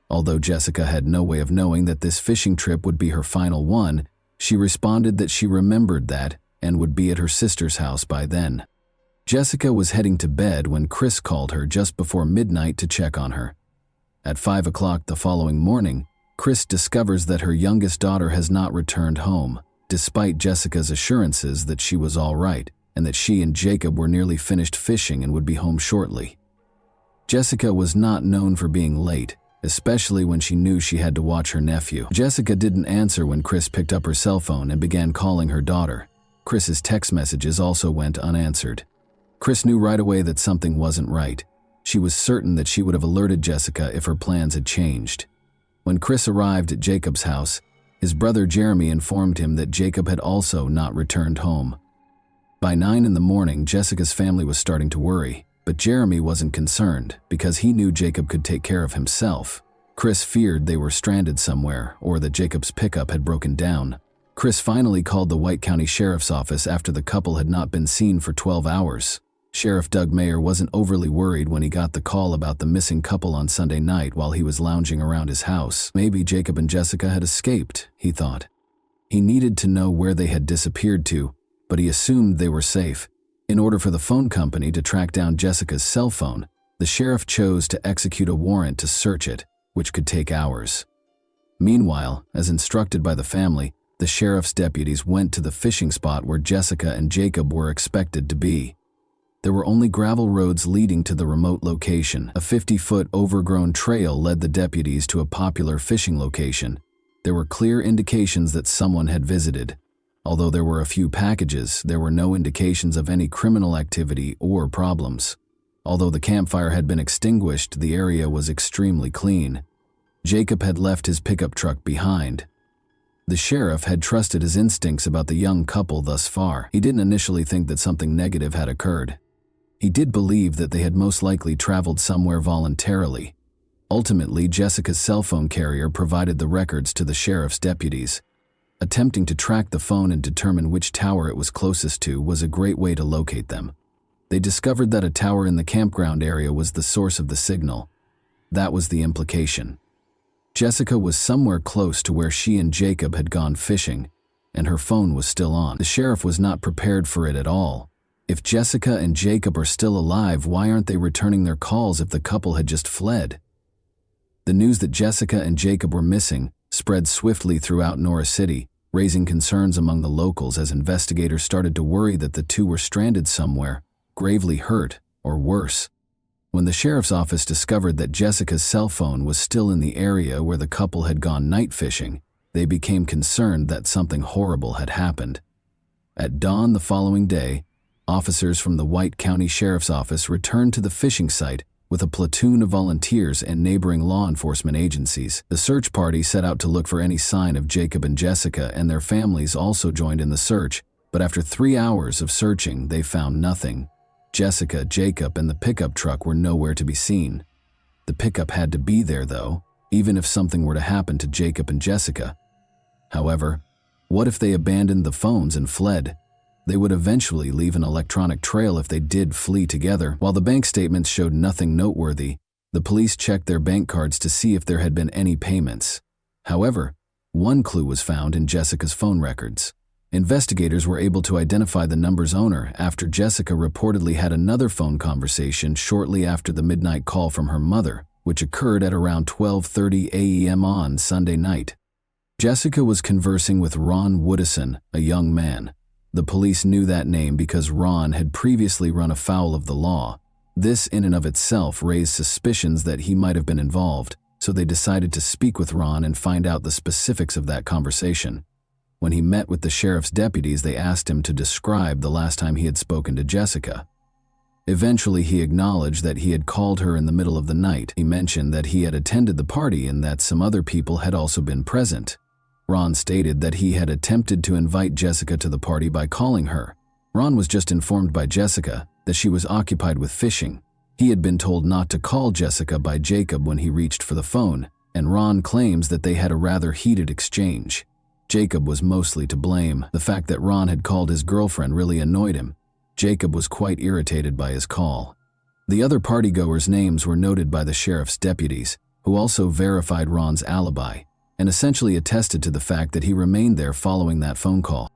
Speaker 1: Although Jessica had no way of knowing that this fishing trip would be her final one, she responded that she remembered that and would be at her sister's house by then. Jessica was heading to bed when Chris called her just before midnight to check on her. At 5 o'clock the following morning, Chris discovers that her youngest daughter has not returned home, despite Jessica's assurances that she was all right and that she and Jacob were nearly finished fishing and would be home shortly. Jessica was not known for being late, especially when she knew she had to watch her nephew. Jessica didn't answer when Chris picked up her cell phone and began calling her daughter. Chris's text messages also went unanswered. Chris knew right away that something wasn't right. She was certain that she would have alerted Jessica if her plans had changed. When Chris arrived at Jacob's house, his brother Jeremy informed him that Jacob had also not returned home. By 9 in the morning, Jessica's family was starting to worry, but Jeremy wasn't concerned because he knew Jacob could take care of himself. Chris feared they were stranded somewhere or that Jacob's pickup had broken down. Chris finally called the White County Sheriff's Office after the couple had not been seen for 12 hours. Sheriff Doug Mayer wasn't overly worried when he got the call about the missing couple on Sunday night while he was lounging around his house. Maybe Jacob and Jessica had escaped, he thought. He needed to know where they had disappeared to, but he assumed they were safe. In order for the phone company to track down Jessica's cell phone, the sheriff chose to execute a warrant to search it, which could take hours. Meanwhile, as instructed by the family, the sheriff's deputies went to the fishing spot where Jessica and Jacob were expected to be. There were only gravel roads leading to the remote location. A 50-foot overgrown trail led the deputies to a popular fishing location. There were clear indications that someone had visited. Although there were a few packages, there were no indications of any criminal activity or problems. Although the campfire had been extinguished, the area was extremely clean. Jacob had left his pickup truck behind. The sheriff had trusted his instincts about the young couple thus far. He didn't initially think that something negative had occurred. He did believe that they had most likely traveled somewhere voluntarily. Ultimately, Jessica's cell phone carrier provided the records to the sheriff's deputies. Attempting to track the phone and determine which tower it was closest to was a great way to locate them. They discovered that a tower in the campground area was the source of the signal. That was the implication. Jessica was somewhere close to where she and Jacob had gone fishing, and her phone was still on. The sheriff was not prepared for it at all. If Jessica and Jacob are still alive, why aren't they returning their calls if the couple had just fled? The news that Jessica and Jacob were missing spread swiftly throughout Norris City, raising concerns among the locals as investigators started to worry that the two were stranded somewhere, gravely hurt, or worse. When the sheriff's office discovered that Jessica's cell phone was still in the area where the couple had gone night fishing, they became concerned that something horrible had happened. At dawn the following day, officers from the White County Sheriff's Office returned to the fishing site with a platoon of volunteers and neighboring law enforcement agencies. The search party set out to look for any sign of Jacob and Jessica, and their families also joined in the search, but after 3 hours of searching, they found nothing. Jessica, Jacob, and the pickup truck were nowhere to be seen. The pickup had to be there, though, even if something were to happen to Jacob and Jessica. However, what if they abandoned the phones and fled? They would eventually leave an electronic trail if they did flee together. While the bank statements showed nothing noteworthy, the police checked their bank cards to see if there had been any payments. However, one clue was found in Jessica's phone records. Investigators were able to identify the number's owner after Jessica reportedly had another phone conversation shortly after the midnight call from her mother, which occurred at around 12:30 a.m. on Sunday night. Jessica was conversing with Ron Woodison, a young man. The police knew that name because Ron had previously run afoul of the law. This in and of itself raised suspicions that he might have been involved, so they decided to speak with Ron and find out the specifics of that conversation. When he met with the sheriff's deputies, they asked him to describe the last time he had spoken to Jessica. Eventually, he acknowledged that he had called her in the middle of the night. He mentioned that he had attended the party and that some other people had also been present. Ron stated that he had attempted to invite Jessica to the party by calling her. Ron was just informed by Jessica that she was occupied with fishing. He had been told not to call Jessica by Jacob when he reached for the phone, and Ron claims that they had a rather heated exchange. Jacob was mostly to blame. The fact that Ron had called his girlfriend really annoyed him. Jacob was quite irritated by his call. The other partygoers' names were noted by the sheriff's deputies, who also verified Ron's alibi and essentially attested to the fact that he remained there following that phone call.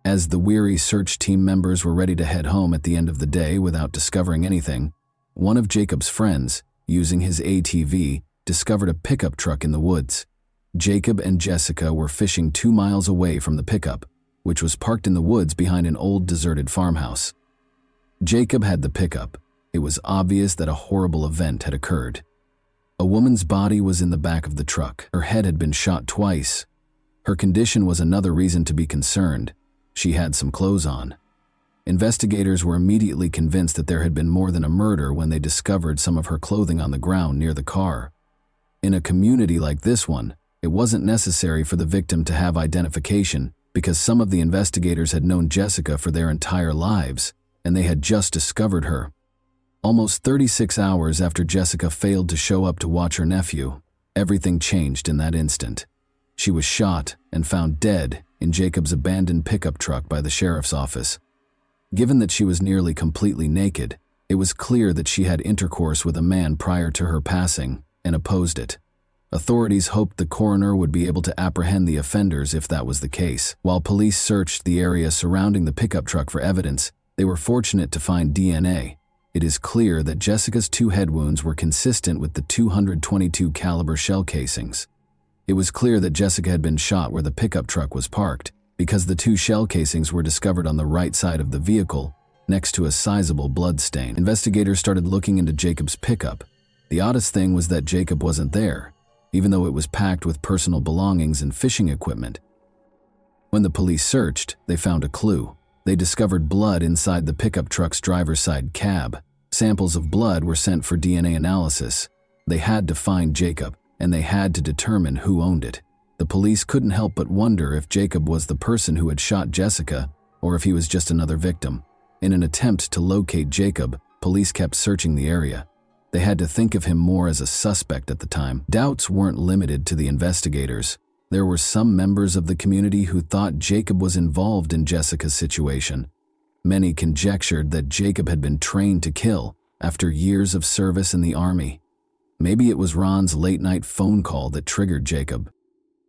Speaker 1: As the weary search team members were ready to head home at the end of the day without discovering anything, one of Jacob's friends, using his ATV, discovered a pickup truck in the woods. Jacob and Jessica were fishing 2 miles away from the pickup, which was parked in the woods behind an old deserted farmhouse. Jacob had the pickup. It was obvious that a horrible event had occurred. A woman's body was in the back of the truck. Her head had been shot twice. Her condition was another reason to be concerned. She had some clothes on. Investigators were immediately convinced that there had been more than a murder when they discovered some of her clothing on the ground near the car. In a community like this one, it wasn't necessary for the victim to have identification because some of the investigators had known Jessica for their entire lives, and they had just discovered her. Almost 36 hours after Jessica failed to show up to watch her nephew, everything changed in that instant. She was shot and found dead in Jacob's abandoned pickup truck by the sheriff's office. Given that she was nearly completely naked, it was clear that she had intercourse with a man prior to her passing and opposed it. Authorities hoped the coroner would be able to apprehend the offenders if that was the case. While police searched the area surrounding the pickup truck for evidence, they were fortunate to find DNA. It is clear that Jessica's 2 head wounds were consistent with the 222 caliber shell casings. It was clear that Jessica had been shot where the pickup truck was parked because the 2 shell casings were discovered on the right side of the vehicle, next to a sizable blood stain. Investigators started looking into Jacob's pickup. The oddest thing was that Jacob wasn't there, even though it was packed with personal belongings and fishing equipment. When the police searched, they found a clue. They discovered blood inside the pickup truck's driver's side cab. Samples of blood were sent for DNA analysis. They had to find Jacob, and they had to determine who owned it. The police couldn't help but wonder if Jacob was the person who had shot Jessica, or if he was just another victim. In an attempt to locate Jacob, police kept searching the area. They had to think of him more as a suspect at the time. Doubts weren't limited to the investigators. There were some members of the community who thought Jacob was involved in Jessica's situation. Many conjectured that Jacob had been trained to kill after years of service in the army. Maybe it was Ron's late-night phone call that triggered Jacob.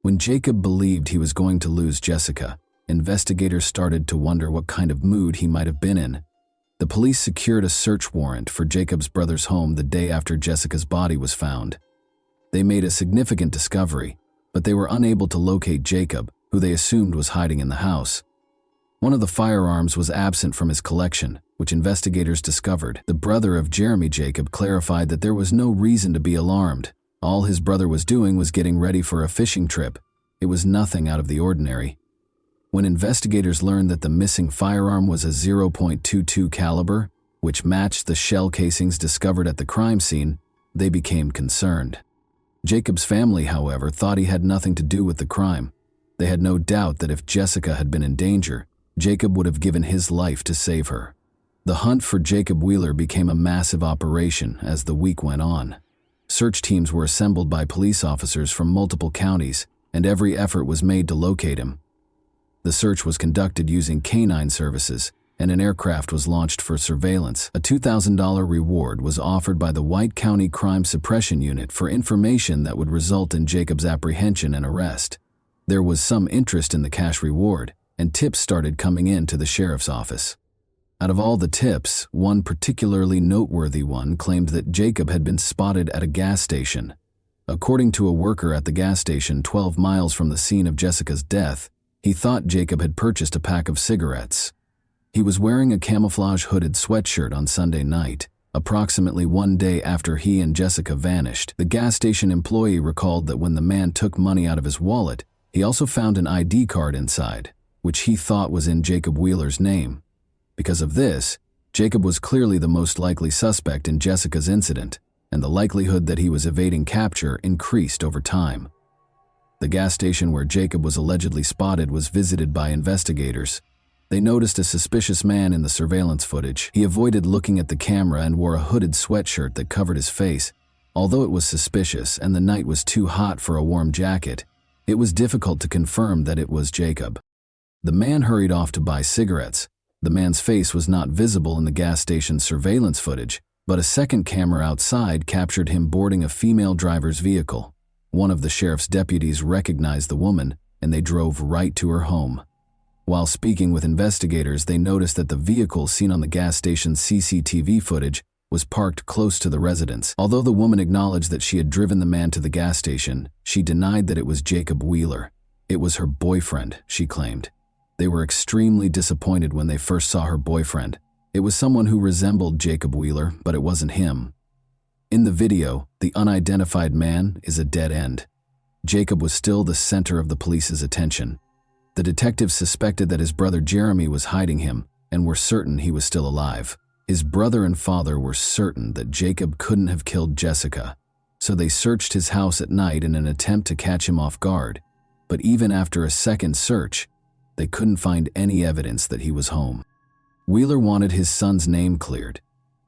Speaker 1: When Jacob believed he was going to lose Jessica, investigators started to wonder what kind of mood he might have been in. The police secured a search warrant for Jacob's brother's home the day after Jessica's body was found. They made a significant discovery, but they were unable to locate Jacob, who they assumed was hiding in the house. One of the firearms was absent from his collection, which investigators discovered. The brother of Jeremy Jacob clarified that there was no reason to be alarmed. All his brother was doing was getting ready for a fishing trip. It was nothing out of the ordinary. When investigators learned that the missing firearm was a .22 caliber, which matched the shell casings discovered at the crime scene, they became concerned. Jacob's family, however, thought he had nothing to do with the crime. They had no doubt that if Jessica had been in danger, Jacob would have given his life to save her. The hunt for Jacob Wheeler became a massive operation as the week went on. Search teams were assembled by police officers from multiple counties, and every effort was made to locate him. The search was conducted using canine services, and an aircraft was launched for surveillance. A $2,000 reward was offered by the White County Crime Suppression Unit for information that would result in Jacob's apprehension and arrest. There was some interest in the cash reward, and tips started coming in to the sheriff's office. Out of all the tips, one particularly noteworthy one claimed that Jacob had been spotted at a gas station. According to a worker at the gas station 12 miles from the scene of Jessica's death, he thought Jacob had purchased a pack of cigarettes. He was wearing a camouflage hooded sweatshirt on Sunday night, approximately one day after he and Jessica vanished. The gas station employee recalled that when the man took money out of his wallet, he also found an ID card inside, which he thought was in Jacob Wheeler's name. Because of this, Jacob was clearly the most likely suspect in Jessica's incident, and the likelihood that he was evading capture increased over time. The gas station where Jacob was allegedly spotted was visited by investigators. They noticed a suspicious man in the surveillance footage. He avoided looking at the camera and wore a hooded sweatshirt that covered his face. Although it was suspicious and the night was too hot for a warm jacket, it was difficult to confirm that it was Jacob. The man hurried off to buy cigarettes. The man's face was not visible in the gas station's surveillance footage, but a second camera outside captured him boarding a female driver's vehicle. One of the sheriff's deputies recognized the woman, and they drove right to her home. While speaking with investigators, they noticed that the vehicle seen on the gas station's CCTV footage was parked close to the residence. Although the woman acknowledged that she had driven the man to the gas station, she denied that it was Jacob Wheeler. It was her boyfriend, she claimed. They were extremely disappointed when they first saw her boyfriend. It was someone who resembled Jacob Wheeler, but it wasn't him. In the video, the unidentified man is a dead end. Jacob was still the center of the police's attention. The detectives suspected that his brother Jeremy was hiding him and were certain he was still alive. His brother and father were certain that Jacob couldn't have killed Jessica, so they searched his house at night in an attempt to catch him off guard. But even after a second search, they couldn't find any evidence that he was home. Wheeler wanted his son's name cleared.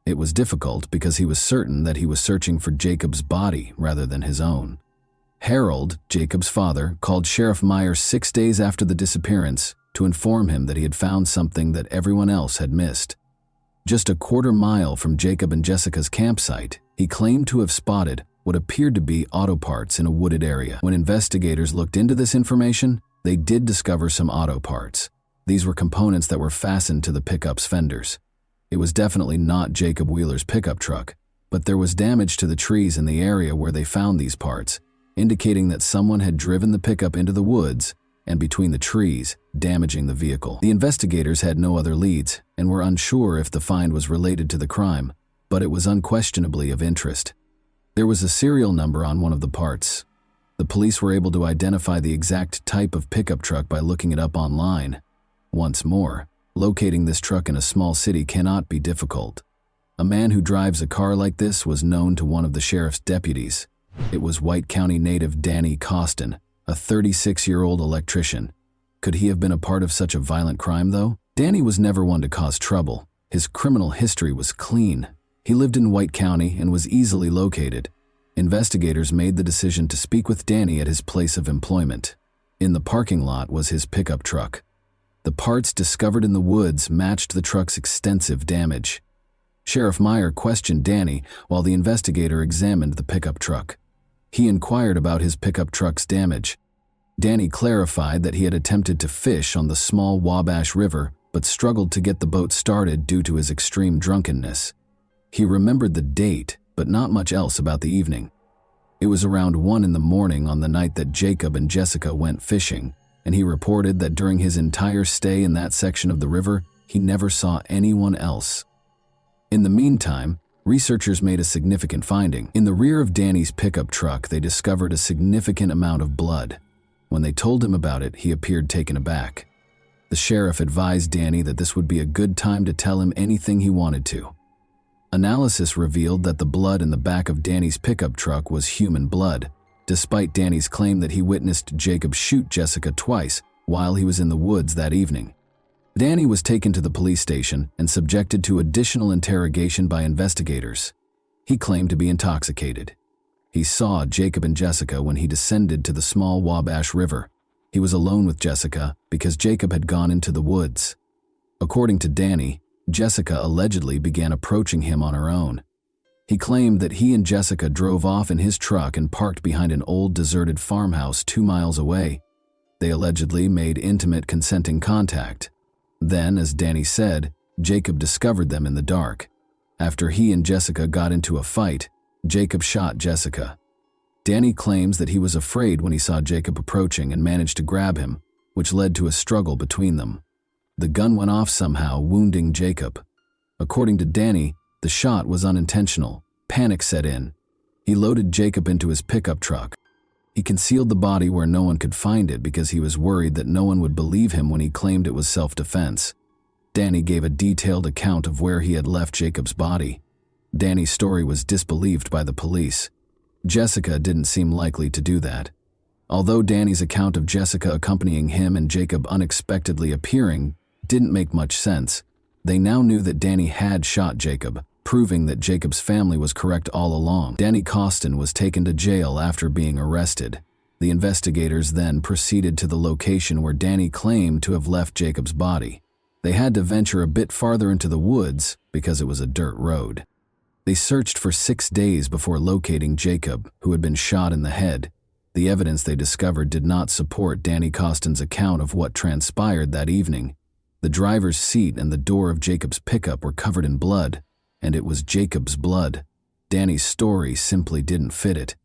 Speaker 1: It was difficult because he was certain that he was searching for Jacob's body rather than his own. Harold, Jacob's father, called Sheriff Meyer 6 days after the disappearance to inform him that he had found something that everyone else had missed. Just a quarter-mile from Jacob and Jessica's campsite, he claimed to have spotted what appeared to be auto parts in a wooded area. When investigators looked into this information, they did discover some auto parts. These were components that were fastened to the pickup's fenders. It was definitely not Jacob Wheeler's pickup truck, but there was damage to the trees in the area where they found these parts, indicating that someone had driven the pickup into the woods and between the trees, damaging the vehicle. The investigators had no other leads and were unsure if the find was related to the crime, but it was unquestionably of interest. There was a serial number on one of the parts. The police were able to identify the exact type of pickup truck by looking it up online. Once more, locating this truck in a small city cannot be difficult. A man who drives a car like this was known to one of the sheriff's deputies. It was White County native Danny Costin, a 36-year-old electrician. Could he have been a part of such a violent crime, though? Danny was never one to cause trouble. His criminal history was clean. He lived in White County and was easily located. Investigators made the decision to speak with Danny at his place of employment. In the parking lot was his pickup truck. The parts discovered in the woods matched the truck's extensive damage. Sheriff Meyer questioned Danny while the investigator examined the pickup truck. He inquired about his pickup truck's damage. Danny clarified that he had attempted to fish on the small Wabash River but struggled to get the boat started due to his extreme drunkenness. He remembered the date, but not much else about the evening. It was around 1 in the morning on the night that Jacob and Jessica went fishing, and he reported that during his entire stay in that section of the river, he never saw anyone else. In the meantime, researchers made a significant finding. In the rear of Danny's pickup truck, they discovered a significant amount of blood. When they told him about it, he appeared taken aback. The sheriff advised Danny that this would be a good time to tell him anything he wanted to. Analysis revealed that the blood in the back of Danny's pickup truck was human blood, despite Danny's claim that he witnessed Jacob shoot Jessica twice while he was in the woods that evening. Danny was taken to the police station and subjected to additional interrogation by investigators. He claimed to be intoxicated. He saw Jacob and Jessica when he descended to the small Wabash River. He was alone with Jessica because Jacob had gone into the woods. According to Danny, Jessica allegedly began approaching him on her own. He claimed that he and Jessica drove off in his truck and parked behind an old deserted farmhouse 2 miles away. They allegedly made intimate consenting contact. Then, as Danny said, Jacob discovered them in the dark. After he and Jessica got into a fight, Jacob shot Jessica. Danny claims that he was afraid when he saw Jacob approaching and managed to grab him, which led to a struggle between them. The gun went off somehow, wounding Jacob. According to Danny, the shot was unintentional. Panic set in. He loaded Jacob into his pickup truck. He concealed the body where no one could find it because he was worried that no one would believe him when he claimed it was self-defense. Danny gave a detailed account of where he had left Jacob's body. Danny's story was disbelieved by the police. Jessica didn't seem likely to do that. Although Danny's account of Jessica accompanying him and Jacob unexpectedly appearing didn't make much sense, they now knew that Danny had shot Jacob, proving that Jacob's family was correct all along. Danny Costin was taken to jail after being arrested. The investigators then proceeded to the location where Danny claimed to have left Jacob's body. They had to venture a bit farther into the woods because it was a dirt road. They searched for 6 days before locating Jacob, who had been shot in the head. The evidence they discovered did not support Danny Costin's account of what transpired that evening. The driver's seat and the door of Jacob's pickup were covered in blood, and it was Jacob's blood. Danny's story simply didn't fit it.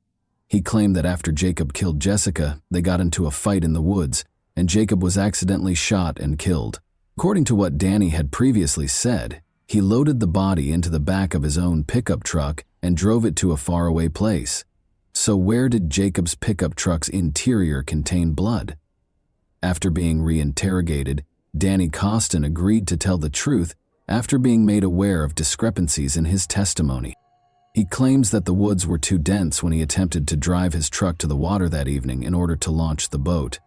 Speaker 1: He claimed that after Jacob killed Jessica, they got into a fight in the woods, and Jacob was accidentally shot and killed. According to what Danny had previously said, he loaded the body into the back of his own pickup truck and drove it to a faraway place. So where did Jacob's pickup truck's interior contain blood? After being reinterrogated, Danny Costin agreed to tell the truth after being made aware of discrepancies in his testimony. He claims that the woods were too dense when he attempted to drive his truck to the water that evening in order to launch the boat.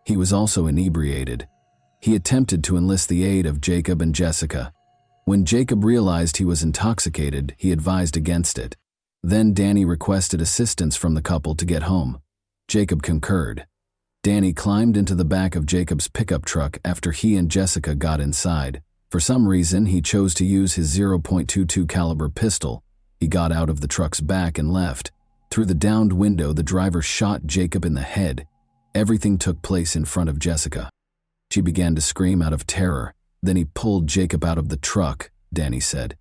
Speaker 1: He was also inebriated. He attempted to enlist the aid of Jacob and Jessica. When Jacob realized he was intoxicated, he advised against it. Then Danny requested assistance from the couple to get home. Jacob concurred. Danny climbed into the back of Jacob's pickup truck after he and Jessica got inside. For some reason, he chose to use his .22 caliber pistol. He got out of the truck's back and left. Through the downed window, the driver shot Jacob in the head. Everything took place in front of Jessica. She began to scream out of terror. Then he pulled Jacob out of the truck, Danny said.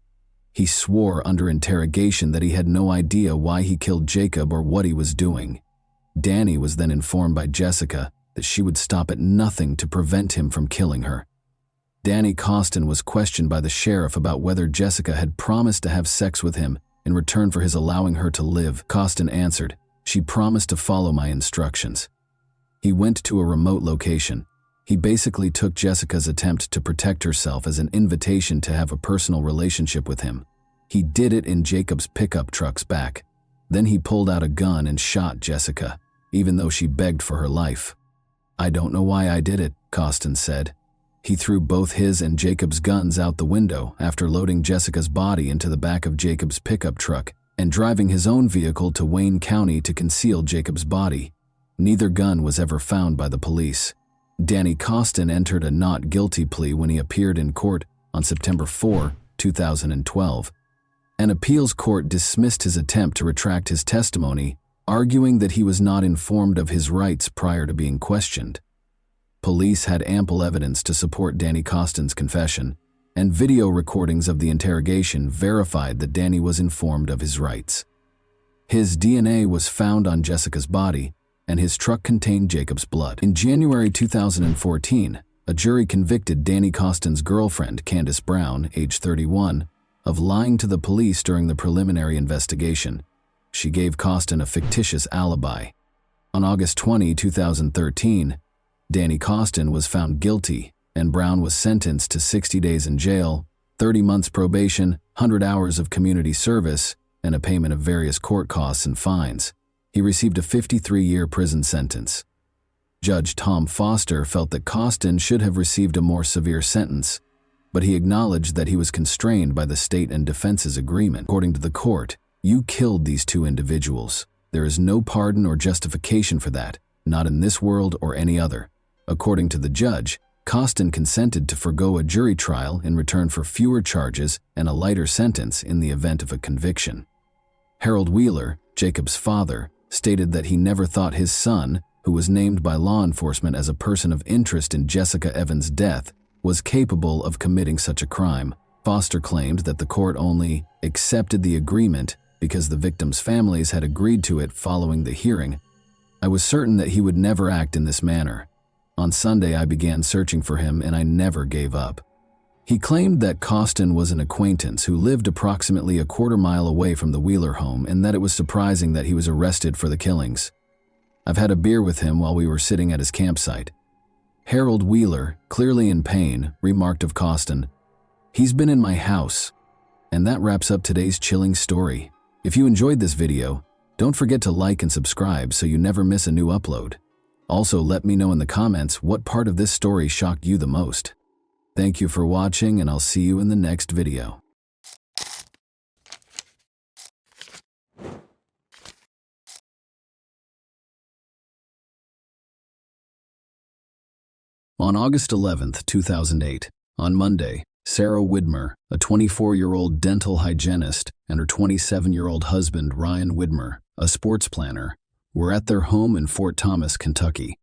Speaker 1: He swore under interrogation that he had no idea why he killed Jacob or what he was doing. Danny was then informed by Jessica that she would stop at nothing to prevent him from killing her. Danny Costin was questioned by the sheriff about whether Jessica had promised to have sex with him in return for his allowing her to live. Costin answered, "She promised to follow my instructions." He went to a remote location. He basically took Jessica's attempt to protect herself as an invitation to have a personal relationship with him. He did it in Jacob's pickup truck's back. Then he pulled out a gun and shot Jessica, even though she begged for her life. "I don't know why I did it," Costin said. He threw both his and Jacob's guns out the window after loading Jessica's body into the back of Jacob's pickup truck and driving his own vehicle to Wayne County to conceal Jacob's body. Neither gun was ever found by the police. Danny Costin entered a not guilty plea when he appeared in court on September 4, 2012. An appeals court dismissed his attempt to retract his testimony, arguing that he was not informed of his rights prior to being questioned. Police had ample evidence to support Danny Costin's confession, and video recordings of the interrogation verified that Danny was informed of his rights. His DNA was found on Jessica's body, and his truck contained Jacob's blood. In January 2014, a jury convicted Danny Costin's girlfriend, Candace Brown, age 31, of lying to the police during the preliminary investigation. She gave Costin a fictitious alibi. On August 20, 2013, Danny Costin was found guilty, and Brown was sentenced to 60 days in jail, 30 months probation, 100 hours of community service, and a payment of various court costs and fines. He received a 53-year prison sentence. Judge Tom Foster felt that Costin should have received a more severe sentence, but he acknowledged that he was constrained by the state and defense's agreement. According to the court, "You killed these two individuals. There is no pardon or justification for that, not in this world or any other." According to the judge, Costin consented to forgo a jury trial in return for fewer charges and a lighter sentence in the event of a conviction. Harold Wheeler, Jacob's father, stated that he never thought his son, who was named by law enforcement as a person of interest in Jessica Evans' death, was capable of committing such a crime. Foster claimed that the court only accepted the agreement because the victims' families had agreed to it following the hearing. "I was certain that he would never act in this manner. On Sunday, I began searching for him and I never gave up." He claimed that Costin was an acquaintance who lived approximately a quarter-mile away from the Wheeler home and that it was surprising that he was arrested for the killings. "I've had a beer with him while we were sitting at his campsite." Harold Wheeler, clearly in pain, remarked of Costin, "He's been in my house." And that wraps up today's chilling story. If you enjoyed this video, don't forget to like and subscribe so you never miss a new upload. Also, let me know in the comments what part of this story shocked you the most. Thank you for watching, and I'll see you in the next video. On August 11, 2008, on Monday, Sarah Widmer, a 24-year-old dental hygienist, and her 27-year-old husband, Ryan Widmer, a sports planner, were at their home in Fort Thomas, Kentucky.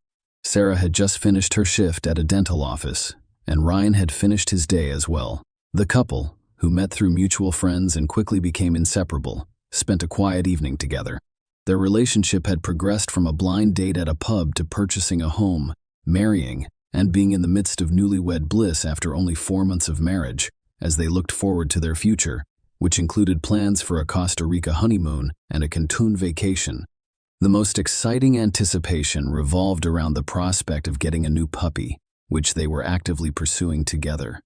Speaker 1: Sarah had just finished her shift at a dental office, and Ryan had finished his day as well. The couple, who met through mutual friends and quickly became inseparable, spent a quiet evening together. Their relationship had progressed from a blind date at a pub to purchasing a home, marrying, and being in the midst of newlywed bliss after only 4 months of marriage, as they looked forward to their future, which included plans for a Costa Rica honeymoon and a Cancun vacation. The most exciting anticipation revolved around the prospect of getting a new puppy, which they were actively pursuing together.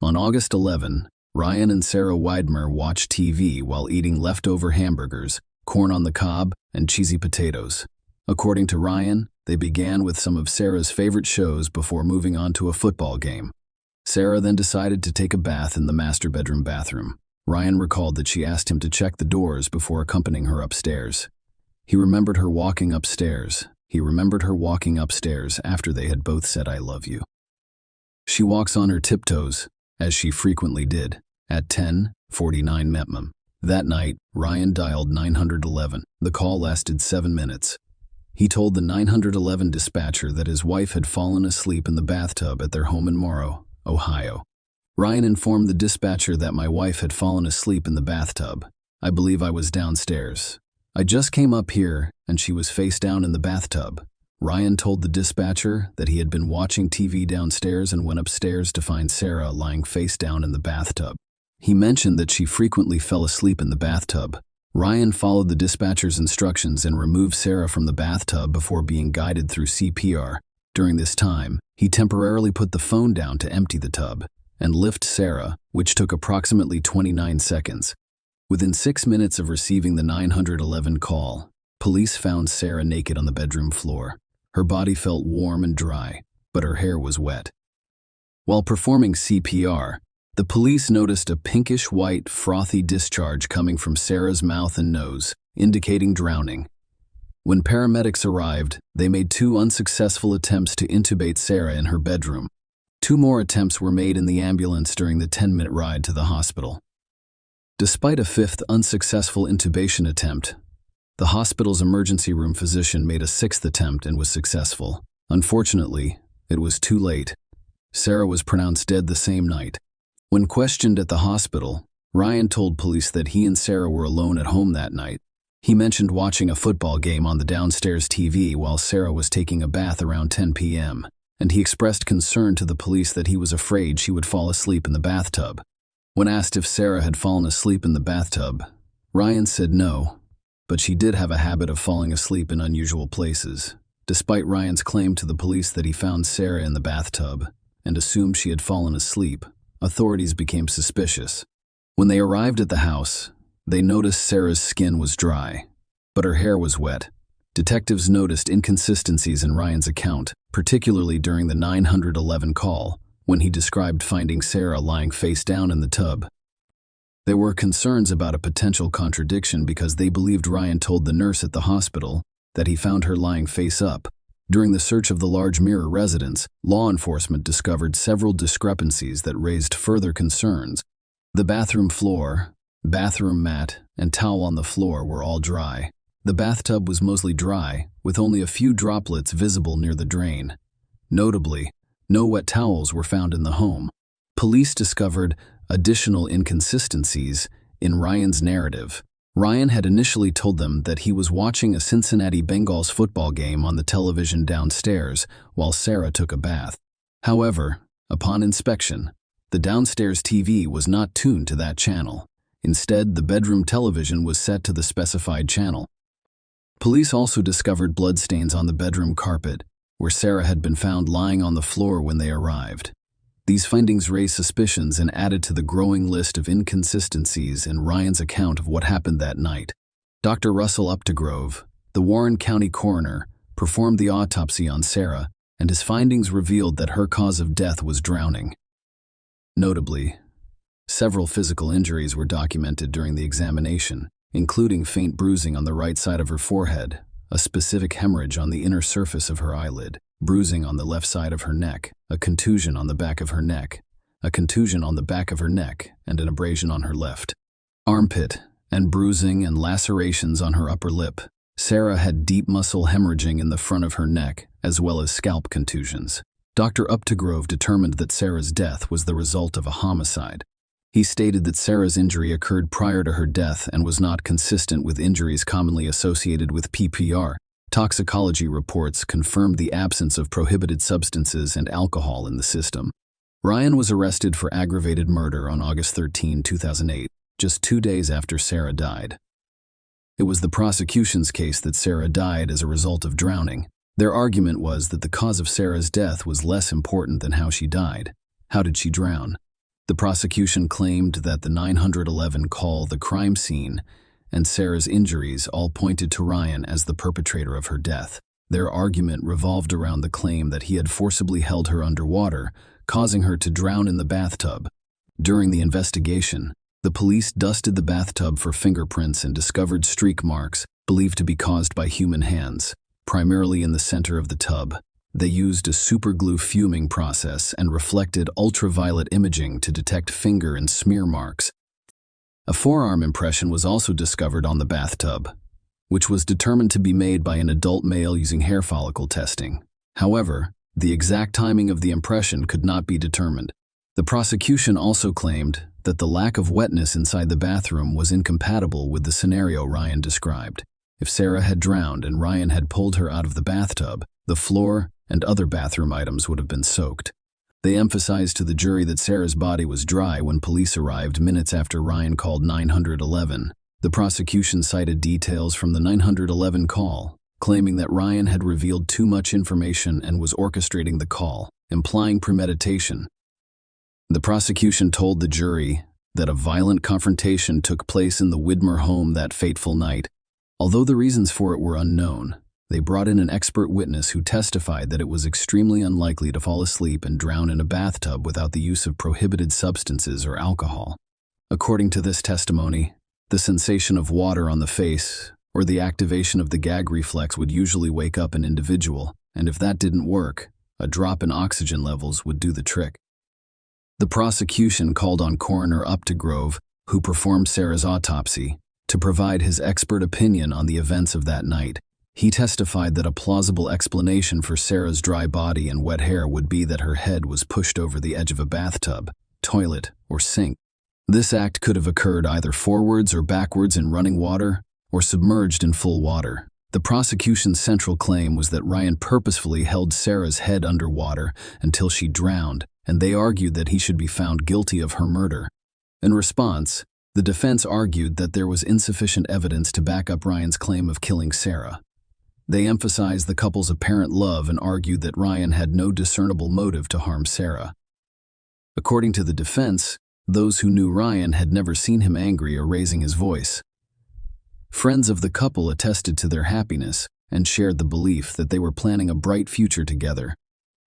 Speaker 1: On August 11, Ryan and Sarah Widmer watched TV while eating leftover hamburgers, corn on the cob, and cheesy potatoes. According to Ryan, they began with some of Sarah's favorite shows before moving on to a football game. Sarah then decided to take a bath in the master bedroom bathroom. Ryan recalled that she asked him to check the doors before accompanying her upstairs. He remembered her walking upstairs. He remembered her walking upstairs after they had both said, "I love you." She walks on her tiptoes, as she frequently did, at 10:49 p.m. That night, Ryan dialed 911. The call lasted 7 minutes. He told the 911 dispatcher that his wife had fallen asleep in the bathtub at their home in Morrow, Ohio. Ryan informed the dispatcher that my wife had fallen asleep in the bathtub. "I believe I was downstairs. I just came up here and she was face down in the bathtub." Ryan told the dispatcher that he had been watching TV downstairs and went upstairs to find Sarah lying face down in the bathtub. He mentioned that she frequently fell asleep in the bathtub. Ryan followed the dispatcher's instructions and removed Sarah from the bathtub before being guided through CPR. During this time, he temporarily put the phone down to empty the tub and lift Sarah, which took approximately 29 seconds. Within 6 minutes of receiving the 911 call, police found Sarah naked on the bedroom floor. Her body felt warm and dry, but her hair was wet. While performing CPR, the police noticed a pinkish-white, frothy discharge coming from Sarah's mouth and nose, indicating drowning. When paramedics arrived, they made 2 unsuccessful attempts to intubate Sarah in her bedroom. 2 more attempts were made in the ambulance during the 10-minute ride to the hospital. Despite a 5th unsuccessful intubation attempt, the hospital's emergency room physician made a 6th attempt and was successful. Unfortunately, it was too late. Sarah was pronounced dead the same night. When questioned at the hospital, Ryan told police that he and Sarah were alone at home that night. He mentioned watching a football game on the downstairs TV while Sarah was taking a bath around 10 p.m., and he expressed concern to the police that he was afraid she would fall asleep in the bathtub. When asked if Sarah had fallen asleep in the bathtub, Ryan said no, but she did have a habit of falling asleep in unusual places. Despite Ryan's claim to the police that he found Sarah in the bathtub and assumed she had fallen asleep, authorities became suspicious. When they arrived at the house, they noticed Sarah's skin was dry, but her hair was wet. Detectives noticed inconsistencies in Ryan's account, particularly during the 911 call, when he described finding Sarah lying face down in the tub. There were concerns about a potential contradiction because they believed Ryan told the nurse at the hospital that he found her lying face up. During the search of the large mirror residence, law enforcement discovered several discrepancies that raised further concerns. The bathroom floor, bathroom mat, and towel on the floor were all dry. The bathtub was mostly dry, with only a few droplets visible near the drain. Notably, no wet towels were found in the home. Police discovered additional inconsistencies in Ryan's narrative. Ryan had initially told them that he was watching a Cincinnati Bengals football game on the television downstairs while Sarah took a bath. However, upon inspection, the downstairs TV was not tuned to that channel. Instead, the bedroom television was set to the specified channel. Police also discovered bloodstains on the bedroom carpet, where Sarah had been found lying on the floor when they arrived. These findings raised suspicions and added to the growing list of inconsistencies in Ryan's account of what happened that night. Dr. Russell Updegrove, the Warren County coroner, performed the autopsy on Sarah, and his findings revealed that her cause of death was drowning. Notably, several physical injuries were documented during the examination, including faint bruising on the right side of her forehead, a specific hemorrhage on the inner surface of her eyelid, bruising on the left side of her neck, a contusion on the back of her neck, a contusion on the back of her neck, and an abrasion on her left armpit, and bruising and lacerations on her upper lip. Sarah had deep muscle hemorrhaging in the front of her neck, as well as scalp contusions. Dr. Updegrove determined that Sarah's death was the result of a homicide. He stated that Sarah's injury occurred prior to her death and was not consistent with injuries commonly associated with PPR. Toxicology reports confirmed the absence of prohibited substances and alcohol in the system. Ryan was arrested for aggravated murder on August 13, 2008, just 2 days after Sarah died. It was the prosecution's case that Sarah died as a result of drowning. Their argument was that the cause of Sarah's death was less important than how she died. How did she drown? The prosecution claimed that the 911 call, the crime scene, and Sarah's injuries all pointed to Ryan as the perpetrator of her death. Their argument revolved around the claim that he had forcibly held her underwater, causing her to drown in the bathtub. During the investigation, the police dusted the bathtub for fingerprints and discovered streak marks believed to be caused by human hands, primarily in the center of the tub. They used a superglue fuming process and reflected ultraviolet imaging to detect finger and smear marks. A forearm impression was also discovered on the bathtub, which was determined to be made by an adult male using hair follicle testing. However, the exact timing of the impression could not be determined. The prosecution also claimed that the lack of wetness inside the bathroom was incompatible with the scenario Ryan described. If Sarah had drowned and Ryan had pulled her out of the bathtub, the floor and other bathroom items would have been soaked. They emphasized to the jury that Sarah's body was dry when police arrived minutes after Ryan called 911. The prosecution cited details from the 911 call, claiming that Ryan had revealed too much information and was orchestrating the call, implying premeditation. The prosecution told the jury that a violent confrontation took place in the Widmer home that fateful night. Although the reasons for it were unknown, they brought in an expert witness who testified that it was extremely unlikely to fall asleep and drown in a bathtub without the use of prohibited substances or alcohol. According to this testimony, the sensation of water on the face or the activation of the gag reflex would usually wake up an individual, and if that didn't work, a drop in oxygen levels would do the trick. The prosecution called on Coroner Updegrove, who performed Sarah's autopsy, to provide his expert opinion on the events of that night. He testified that a plausible explanation for Sarah's dry body and wet hair would be that her head was pushed over the edge of a bathtub, toilet, or sink. This act could have occurred either forwards or backwards in running water, or submerged in full water. The prosecution's central claim was that Ryan purposefully held Sarah's head underwater until she drowned, and they argued that he should be found guilty of her murder. In response, the defense argued that there was insufficient evidence to back up Ryan's claim of killing Sarah. They emphasized the couple's apparent love and argued that Ryan had no discernible motive to harm Sarah. According to the defense, those who knew Ryan had never seen him angry or raising his voice. Friends of the couple attested to their happiness and shared the belief that they were planning a bright future together.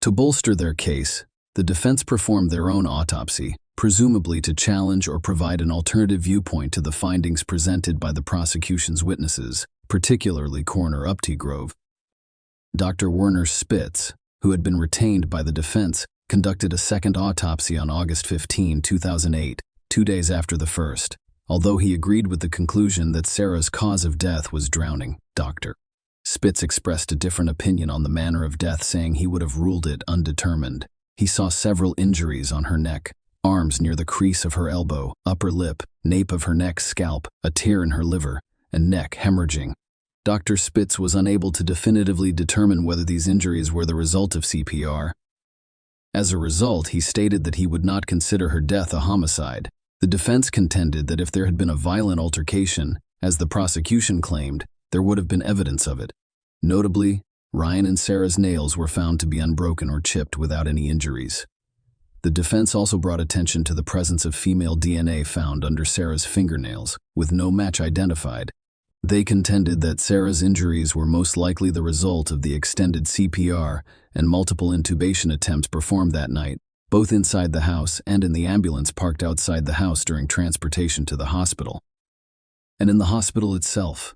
Speaker 1: To bolster their case, the defense performed their own autopsy, presumably to challenge or provide an alternative viewpoint to the findings presented by the prosecution's witnesses, particularly Coroner Uptegrove. Dr. Werner Spitz, who had been retained by the defense, conducted a second autopsy on August 15, 2008, 2 days after the first. Although he agreed with the conclusion that Sarah's cause of death was drowning, Dr. Spitz expressed a different opinion on the manner of death, saying he would have ruled it undetermined. He saw several injuries on her neck, arms near the crease of her elbow, upper lip, nape of her neck, scalp, a tear in her liver, and neck hemorrhaging. Dr. Spitz was unable to definitively determine whether these injuries were the result of CPR. As a result, he stated that he would not consider her death a homicide. The defense contended that if there had been a violent altercation, as the prosecution claimed, there would have been evidence of it. Notably, Ryan and Sarah's nails were found to be unbroken or chipped without any injuries. The defense also brought attention to the presence of female DNA found under Sarah's fingernails, with no match identified. They contended that Sarah's injuries were most likely the result of the extended CPR and multiple intubation attempts performed that night, both inside the house and in the ambulance parked outside the house during transportation to the hospital. And in the hospital itself,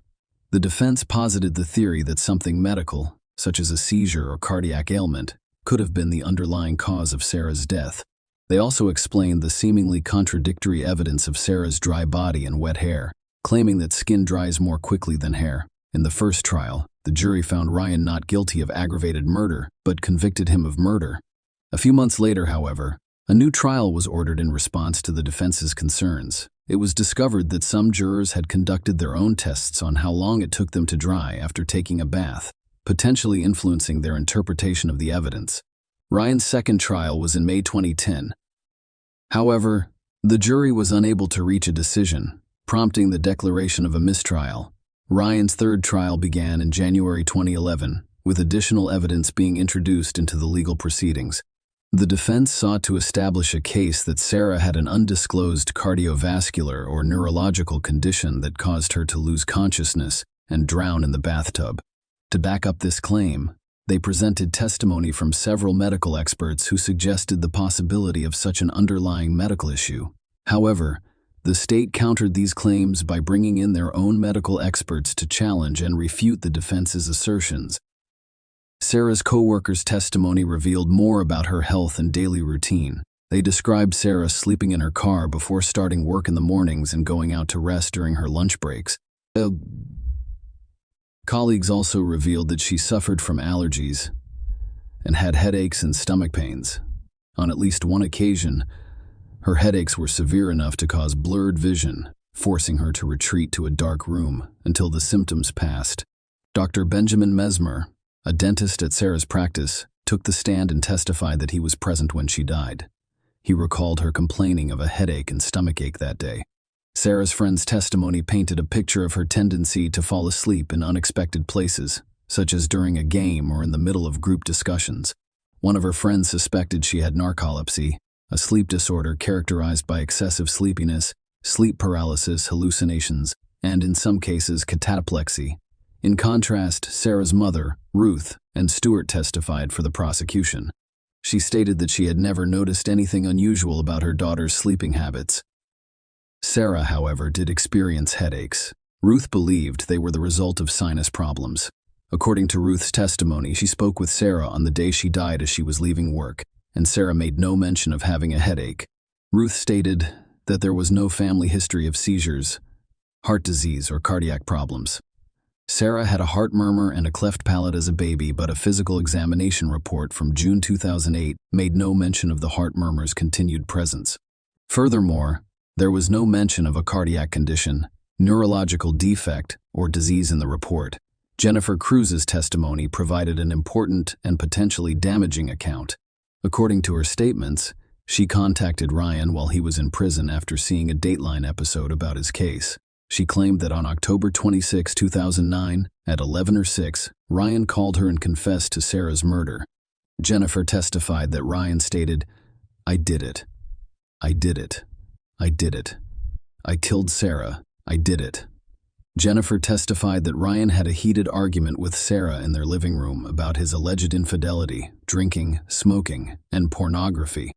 Speaker 1: the defense posited the theory that something medical, such as a seizure or cardiac ailment, could have been the underlying cause of Sarah's death. They also explained the seemingly contradictory evidence of Sarah's dry body and wet hair, claiming that skin dries more quickly than hair. In the first trial, the jury found Ryan not guilty of aggravated murder, but convicted him of murder. A few months later, however, a new trial was ordered in response to the defense's concerns. It was discovered that some jurors had conducted their own tests on how long it took them to dry after taking a bath, potentially influencing their interpretation of the evidence. Ryan's second trial was in May 2010. However, the jury was unable to reach a decision, prompting the declaration of a mistrial. Ryan's third trial began in January 2011, with additional evidence being introduced into the legal proceedings. The defense sought to establish a case that Sarah had an undisclosed cardiovascular or neurological condition that caused her to lose consciousness and drown in the bathtub. To back up this claim, they presented testimony from several medical experts who suggested the possibility of such an underlying medical issue. However, the state countered these claims by bringing in their own medical experts to challenge and refute the defense's assertions. Sarah's co-workers' testimony revealed more about her health and daily routine. They described Sarah sleeping in her car before starting work in the mornings and going out to rest during her lunch breaks. Colleagues also revealed that she suffered from allergies and had headaches and stomach pains. On at least one occasion, her headaches were severe enough to cause blurred vision, forcing her to retreat to a dark room until the symptoms passed. Dr. Benjamin Mesmer, a dentist at Sarah's practice, took the stand and testified that he was present when she died. He recalled her complaining of a headache and stomachache that day. Sarah's friend's testimony painted a picture of her tendency to fall asleep in unexpected places, such as during a game or in the middle of group discussions. One of her friends suspected she had narcolepsy, a sleep disorder characterized by excessive sleepiness, sleep paralysis, hallucinations, and in some cases cataplexy. In contrast, Sarah's mother, Ruth, and Stuart testified for the prosecution. She stated that she had never noticed anything unusual about her daughter's sleeping habits. Sarah, however, did experience headaches. Ruth believed they were the result of sinus problems. According to Ruth's testimony, she spoke with Sarah on the day she died as she was leaving work, and Sarah made no mention of having a headache. Ruth stated that there was no family history of seizures, heart disease, or cardiac problems. Sarah had a heart murmur and a cleft palate as a baby, but a physical examination report from June 2008 made no mention of the heart murmur's continued presence. Furthermore, there was no mention of a cardiac condition, Neurological defect or disease in the report. Jennifer Cruz's testimony provided an important and potentially damaging account. According to her statements, she contacted Ryan while he was in prison after seeing a Dateline episode about his case. She claimed that on October 26, 2009, at 11:06, Ryan called her and confessed to Sarah's murder. Jennifer testified that Ryan stated, "I did it. I did it. I did it. I killed Sarah. I did it." Jennifer testified that Ryan had a heated argument with Sarah in their living room about his alleged infidelity, drinking, smoking, and pornography.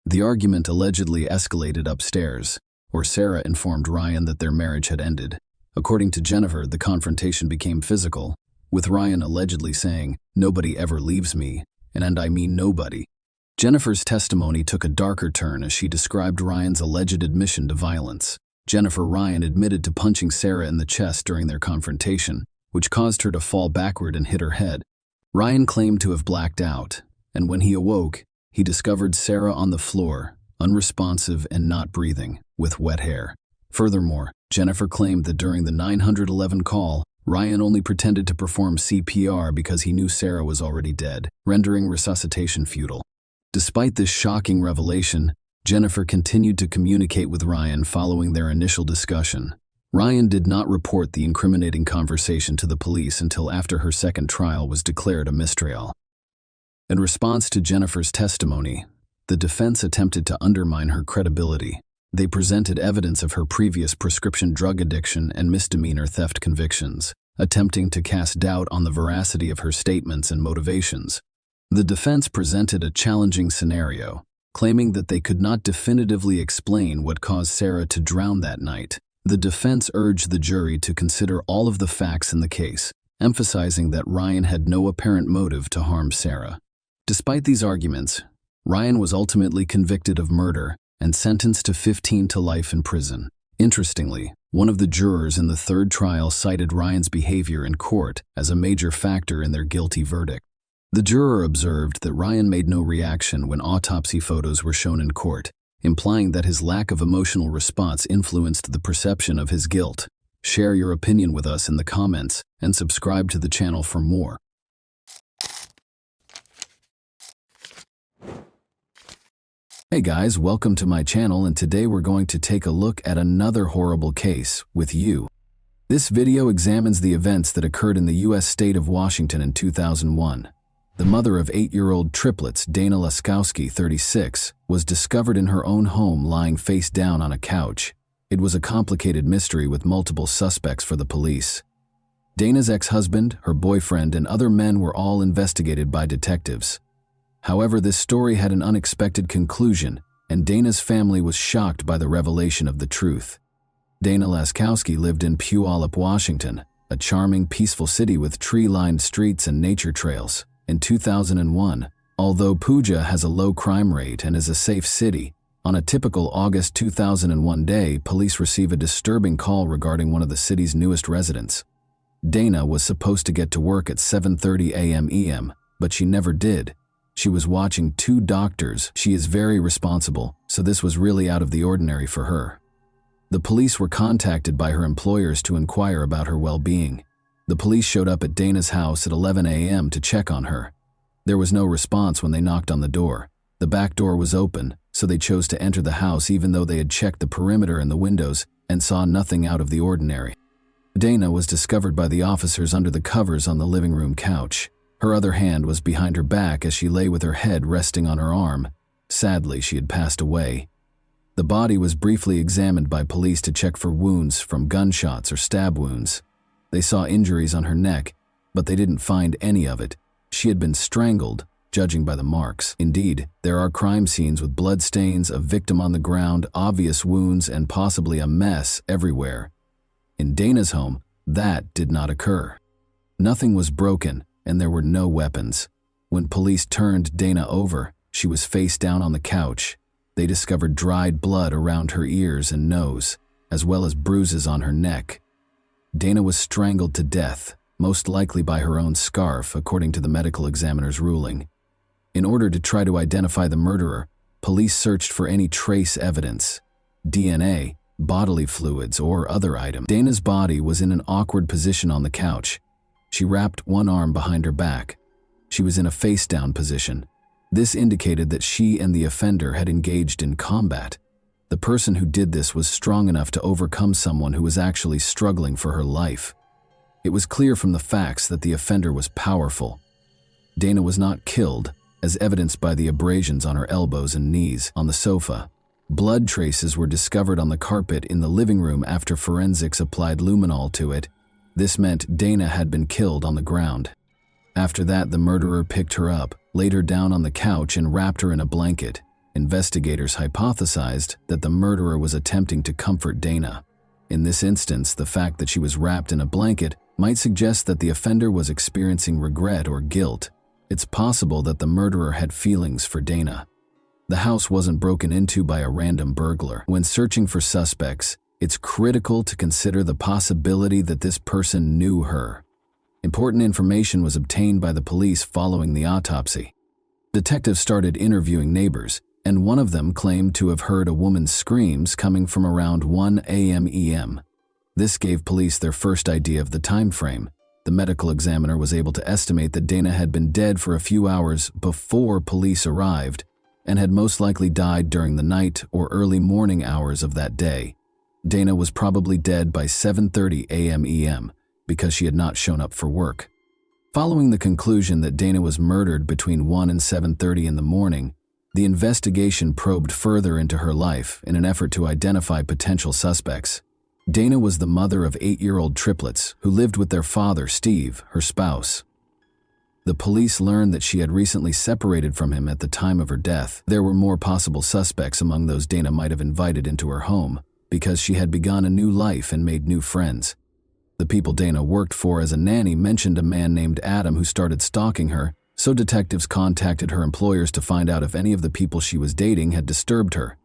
Speaker 1: The argument allegedly escalated upstairs, where Sarah informed Ryan that their marriage had ended. According to Jennifer, the confrontation became physical, with Ryan allegedly saying, "Nobody ever leaves me, and I mean nobody." Jennifer's testimony took a darker turn as she described Ryan's alleged admission to violence. Jennifer Ryan admitted to punching Sarah in the chest during their confrontation, which caused her to fall backward and hit her head. Ryan claimed to have blacked out, and when he awoke, he discovered Sarah on the floor, unresponsive and not breathing, with wet hair. Furthermore, Jennifer claimed that during the 911 call, Ryan only pretended to perform CPR because he knew Sarah was already dead, rendering resuscitation futile. Despite this shocking revelation, Jennifer continued to communicate with Ryan following their initial discussion. Ryan did not report the incriminating conversation to the police until after her second trial was declared a mistrial. In response to Jennifer's testimony, the defense attempted to undermine her credibility. They presented evidence of her previous prescription drug addiction and misdemeanor theft convictions, attempting to cast doubt on the veracity of her statements and motivations. The defense presented a challenging scenario, claiming that they could not definitively explain what caused Sarah to drown that night. The defense urged the jury to consider all of the facts in the case, emphasizing that Ryan had no apparent motive to harm Sarah. Despite these arguments, Ryan was ultimately convicted of murder and sentenced to 15 to life in prison. Interestingly, one of the jurors in the third trial cited Ryan's behavior in court as a major factor in their guilty verdict. The juror observed that Ryan made no reaction when autopsy photos were shown in court, implying that his lack of emotional response influenced the perception of his guilt. Share your opinion with us in the comments and subscribe to the channel for more. Hey guys, welcome to my channel, and today we're going to take a look at another horrible case with you. This video examines the events that occurred in the U.S. state of Washington in 2001. The mother of 8-year-old triplets, Dana Laskowski, 36, was discovered in her own home lying face down on a couch. It was a complicated mystery with multiple suspects for the police. Dana's ex-husband, her boyfriend, and other men were all investigated by detectives. However, this story had an unexpected conclusion, and Dana's family was shocked by the revelation of the truth. Dana Laskowski lived in Puyallup, Washington, a charming, peaceful city with tree-lined streets and nature trails. In 2001, although Puja has a low crime rate and is a safe city, on a typical August 2001 day, police receive a disturbing call regarding one of the city's newest residents. Dana was supposed to get to work at 7:30 a.m. but she never did. She was watching 2 doctors. She is very responsible, so this was really out of the ordinary for her. The police were contacted by her employers to inquire about her well-being. The police showed up at Dana's house at 11 a.m. to check on her. There was no response when they knocked on the door. The back door was open, so they chose to enter the house even though they had checked the perimeter and the windows and saw nothing out of the ordinary. Dana was discovered by the officers under the covers on the living room couch. Her other hand was behind her back as she lay with her head resting on her arm. Sadly, she had passed away. The body was briefly examined by police to check for wounds from gunshots or stab wounds. They saw injuries on her neck, but they didn't find any of it. She had been strangled, judging by the marks. Indeed, there are crime scenes with blood stains, a victim on the ground, obvious wounds, and possibly a mess everywhere. In Dana's home, that did not occur. Nothing was broken, and there were no weapons. When police turned Dana over, she was face down on the couch. They discovered dried blood around her ears and nose, as well as bruises on her neck. Dana was strangled to death, most likely by her own scarf, according to the medical examiner's ruling. In order to try to identify the murderer, police searched for any trace evidence. DNA, bodily fluids, or other items. Dana's body was in an awkward position on the couch. She wrapped one arm behind her back. She was in a face-down position. This indicated that she and the offender had engaged in combat. The person who did this was strong enough to overcome someone who was actually struggling for her life. It was clear from the facts that the offender was powerful. Dana was not killed, as evidenced by the abrasions on her elbows and knees on the sofa. Blood traces were discovered on the carpet in the living room after forensics applied luminol to it. This meant Dana had been killed on the ground. After that, the murderer picked her up, laid her down on the couch, and wrapped her in a blanket. Investigators hypothesized that the murderer was attempting to comfort Dana. In this instance, the fact that she was wrapped in a blanket might suggest that the offender was experiencing regret or guilt. It's possible that the murderer had feelings for Dana. The house wasn't broken into by a random burglar. When searching for suspects, it's critical to consider the possibility that this person knew her. Important information was obtained by the police following the autopsy. Detectives started interviewing neighbors, and one of them claimed to have heard a woman's screams coming from around 1 a.m. This gave police their first idea of the time frame. The medical examiner was able to estimate that Dana had been dead for a few hours before police arrived and had most likely died during the night or early morning hours of that day. Dana was probably dead by 7:30 a.m. because she had not shown up for work. Following the conclusion that Dana was murdered between 1 and 7:30 in the morning, the investigation probed further into her life in an effort to identify potential suspects. Dana was the mother of 8-year-old triplets who lived with their father, Steve, her spouse. The police learned that she had recently separated from him at the time of her death. There were more possible suspects among those Dana might have invited into her home because she had begun a new life and made new friends. The people Dana worked for as a nanny mentioned a man named Adam who started stalking her, so detectives contacted her employers to find out if any of the people she was dating had disturbed her.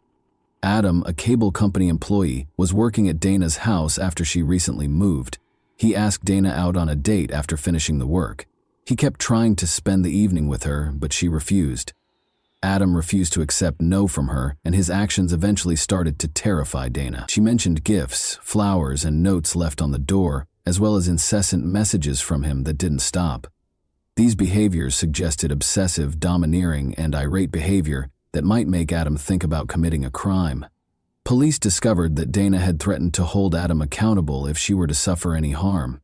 Speaker 1: Adam, a cable company employee, was working at Dana's house after she recently moved. He asked Dana out on a date after finishing the work. He kept trying to spend the evening with her, but she refused. Adam refused to accept no from her, and his actions eventually started to terrify Dana. She mentioned gifts, flowers, and notes left on the door, as well as incessant messages from him that didn't stop. These behaviors suggested obsessive, domineering, and irate behavior that might make Adam think about committing a crime. Police discovered that Dana had threatened to hold Adam accountable if she were to suffer any harm.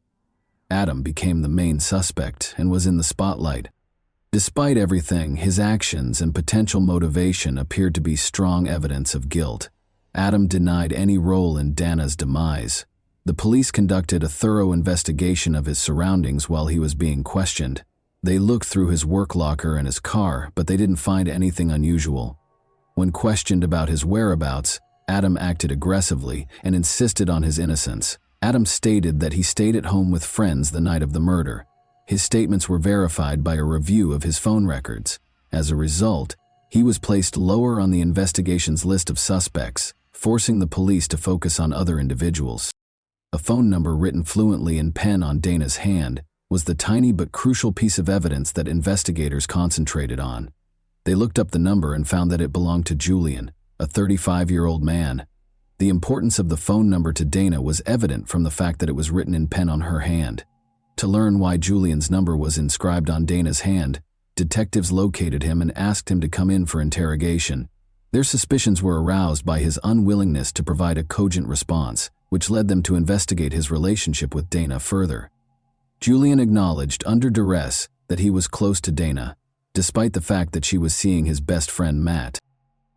Speaker 1: Adam became the main suspect and was in the spotlight. Despite everything, his actions and potential motivation appeared to be strong evidence of guilt. Adam denied any role in Dana's demise. The police conducted a thorough investigation of his surroundings while he was being questioned. They looked through his work locker and his car, but they didn't find anything unusual. When questioned about his whereabouts, Adam acted aggressively and insisted on his innocence. Adam stated that he stayed at home with friends the night of the murder. His statements were verified by a review of his phone records. As a result, he was placed lower on the investigation's list of suspects, forcing the police to focus on other individuals. A phone number written fluently in pen on Dana's hand was the tiny but crucial piece of evidence that investigators concentrated on. They looked up the number and found that it belonged to Julian, a 35-year-old man. The importance of the phone number to Dana was evident from the fact that it was written in pen on her hand. To learn why Julian's number was inscribed on Dana's hand, detectives located him and asked him to come in for interrogation. Their suspicions were aroused by his unwillingness to provide a cogent response, which led them to investigate his relationship with Dana further. Julian acknowledged under duress that he was close to Dana, despite the fact that she was seeing his best friend Matt.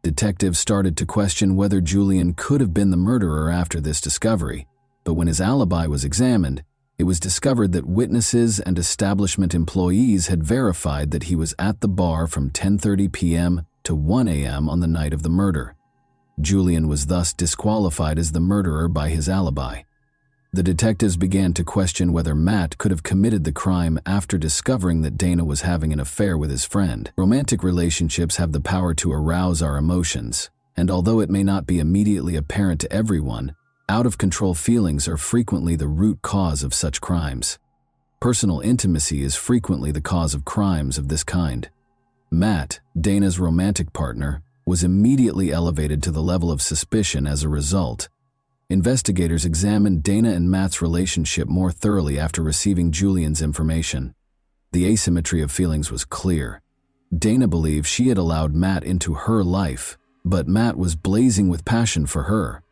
Speaker 1: Detectives started to question whether Julian could have been the murderer after this discovery, but when his alibi was examined, it was discovered that witnesses and establishment employees had verified that he was at the bar from 10:30 p.m. to 1 a.m. on the night of the murder. Julian was thus disqualified as the murderer by his alibi. The detectives began to question whether Matt could have committed the crime after discovering that Dana was having an affair with his friend. Romantic relationships have the power to arouse our emotions, and although it may not be immediately apparent to everyone, out-of-control feelings are frequently the root cause of such crimes. Personal intimacy is frequently the cause of crimes of this kind. Matt, Dana's romantic partner, was immediately elevated to the level of suspicion as a result. Investigators examined Dana and Matt's relationship more thoroughly after receiving Julian's information. The asymmetry of feelings was clear. Dana believed she had allowed Matt into her life, but Matt was blazing with passion for her.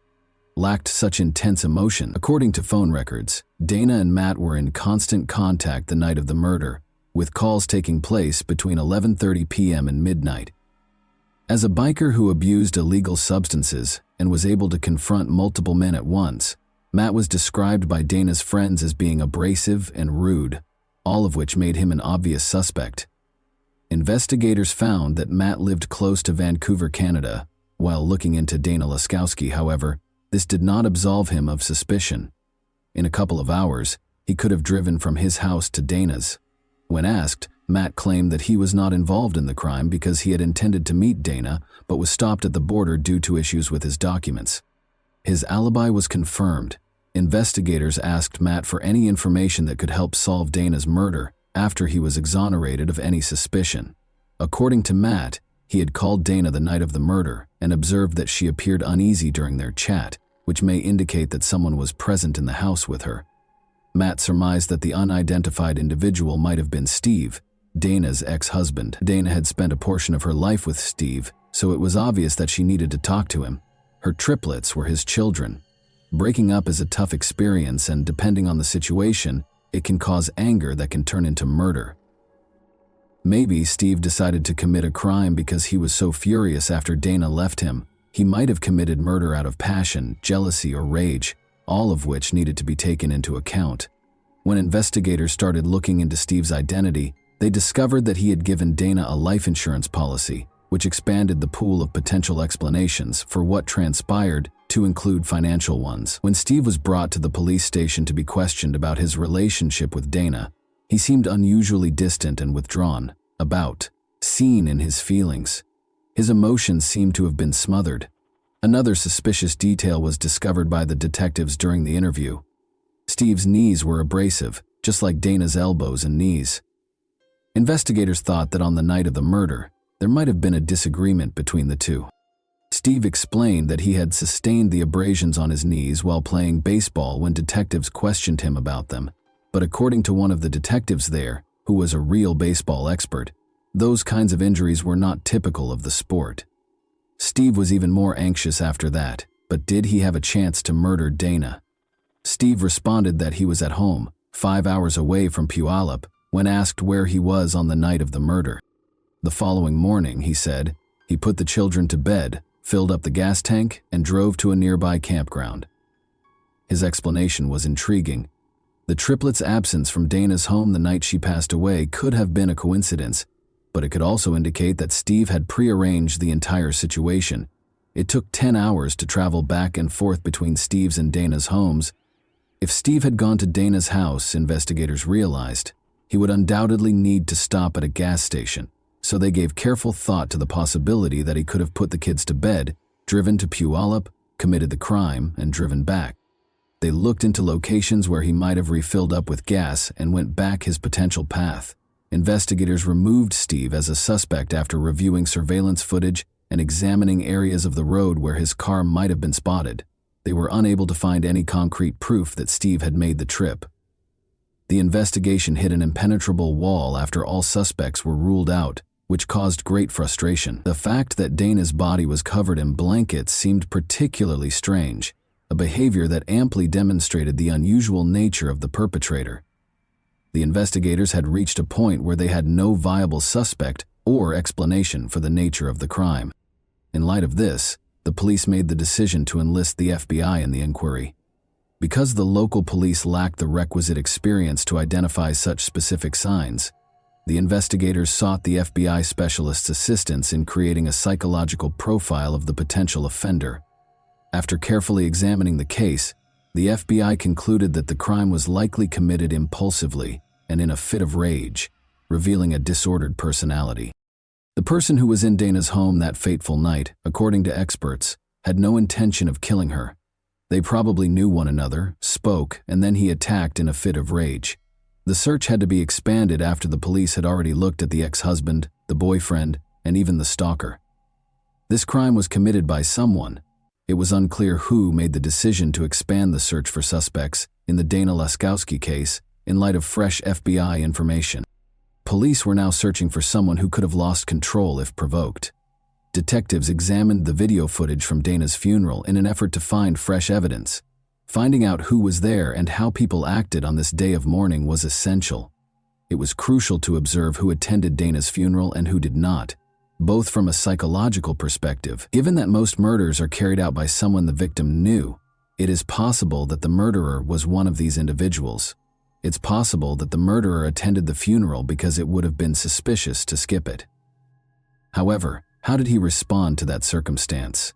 Speaker 1: Lacked such intense emotion. According to phone records, Dana and Matt were in constant contact the night of the murder, with calls taking place between 11:30 p.m. and midnight. As a biker who abused illegal substances and was able to confront multiple men at once, Matt was described by Dana's friends as being abrasive and rude, all of which made him an obvious suspect. Investigators found that Matt lived close to Vancouver, Canada. While looking into Dana Laskowski, however, this did not absolve him of suspicion. In a couple of hours, he could have driven from his house to Dana's. When asked, Matt claimed that he was not involved in the crime because he had intended to meet Dana but was stopped at the border due to issues with his documents. His alibi was confirmed. Investigators asked Matt for any information that could help solve Dana's murder after he was exonerated of any suspicion. According to Matt, he had called Dana the night of the murder and observed that she appeared uneasy during their chat, which may indicate that someone was present in the house with her. Matt surmised that the unidentified individual might have been Steve, Dana's ex-husband. Dana had spent a portion of her life with Steve, so it was obvious that she needed to talk to him. Her triplets were his children. Breaking up is a tough experience, and depending on the situation, it can cause anger that can turn into murder. Maybe Steve decided to commit a crime because he was so furious after Dana left him. He might have committed murder out of passion, jealousy, or rage, all of which needed to be taken into account. When investigators started looking into Steve's identity, they discovered that he had given Dana a life insurance policy, which expanded the pool of potential explanations for what transpired to include financial ones. When Steve was brought to the police station to be questioned about his relationship with Dana, he seemed unusually distant and withdrawn, seen in his feelings. His emotions seemed to have been smothered. Another suspicious detail was discovered by the detectives during the interview. Steve's knees were abrasive, just like Dana's elbows and knees. Investigators thought that on the night of the murder, there might have been a disagreement between the two. Steve explained that he had sustained the abrasions on his knees while playing baseball when detectives questioned him about them, but according to one of the detectives there, who was a real baseball expert, those kinds of injuries were not typical of the sport. Steve was even more anxious after that, but did he have a chance to murder Dana? Steve responded that he was at home, 5 hours away from Puyallup, when asked where he was on the night of the murder. The following morning, he said, he put the children to bed, filled up the gas tank, and drove to a nearby campground. His explanation was intriguing. The triplets' absence from Dana's home the night she passed away could have been a coincidence, but it could also indicate that Steve had prearranged the entire situation. It took 10 hours to travel back and forth between Steve's and Dana's homes. If Steve had gone to Dana's house, investigators realized, he would undoubtedly need to stop at a gas station, so they gave careful thought to the possibility that he could have put the kids to bed, driven to Puyallup, committed the crime, and driven back. They looked into locations where he might have refilled up with gas and went back his potential path. Investigators removed Steve as a suspect after reviewing surveillance footage and examining areas of the road where his car might have been spotted. They were unable to find any concrete proof that Steve had made the trip. The investigation hit an impenetrable wall after all suspects were ruled out, which caused great frustration. The fact that Dana's body was covered in blankets seemed particularly strange, a behavior that amply demonstrated the unusual nature of the perpetrator. The investigators had reached a point where they had no viable suspect or explanation for the nature of the crime. In light of this, the police made the decision to enlist the FBI in the inquiry. Because the local police lacked the requisite experience to identify such specific signs, the investigators sought the FBI specialist's assistance in creating a psychological profile of the potential offender. After carefully examining the case, the FBI concluded that the crime was likely committed impulsively and in a fit of rage, revealing a disordered personality. The person who was in Dana's home that fateful night, according to experts, had no intention of killing her. They probably knew one another, spoke, and then he attacked in a fit of rage. The search had to be expanded after the police had already looked at the ex-husband, the boyfriend, and even the stalker. This crime was committed by someone, It was unclear who made the decision to expand the search for suspects in the Dana Laskowski case in light of fresh FBI information. Police were now searching for someone who could have lost control if provoked. Detectives examined the video footage from Dana's funeral in an effort to find fresh evidence. Finding out who was there and how people acted on this day of mourning was essential. It was crucial to observe who attended Dana's funeral and who did not, both from a psychological perspective. Given that most murders are carried out by someone the victim knew, it is possible that the murderer was one of these individuals. It's possible that the murderer attended the funeral because it would have been suspicious to skip it. However, how did he respond to that circumstance?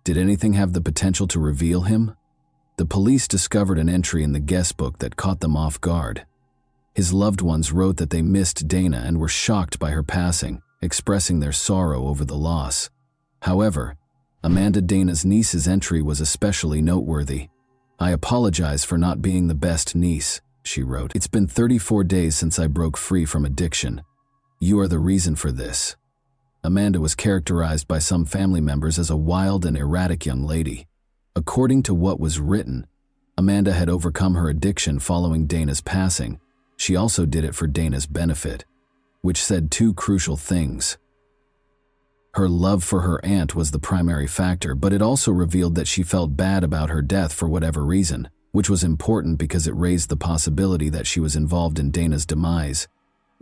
Speaker 1: Did anything have the potential to reveal him? The police discovered an entry in the guest book that caught them off guard. His loved ones wrote that they missed Dana and were shocked by her passing, expressing their sorrow over the loss. However, Amanda, Dana's niece's entry was especially noteworthy. "I apologize for not being the best niece," she wrote. "It's been 34 days since I broke free from addiction. You are the reason for this." Amanda was characterized by some family members as a wild and erratic young lady. According to what was written, Amanda had overcome her addiction following Dana's passing. She also did it for Dana's benefit, which said two crucial things. Her love for her aunt was the primary factor, but it also revealed that she felt bad about her death for whatever reason, which was important because it raised the possibility that she was involved in Dana's demise.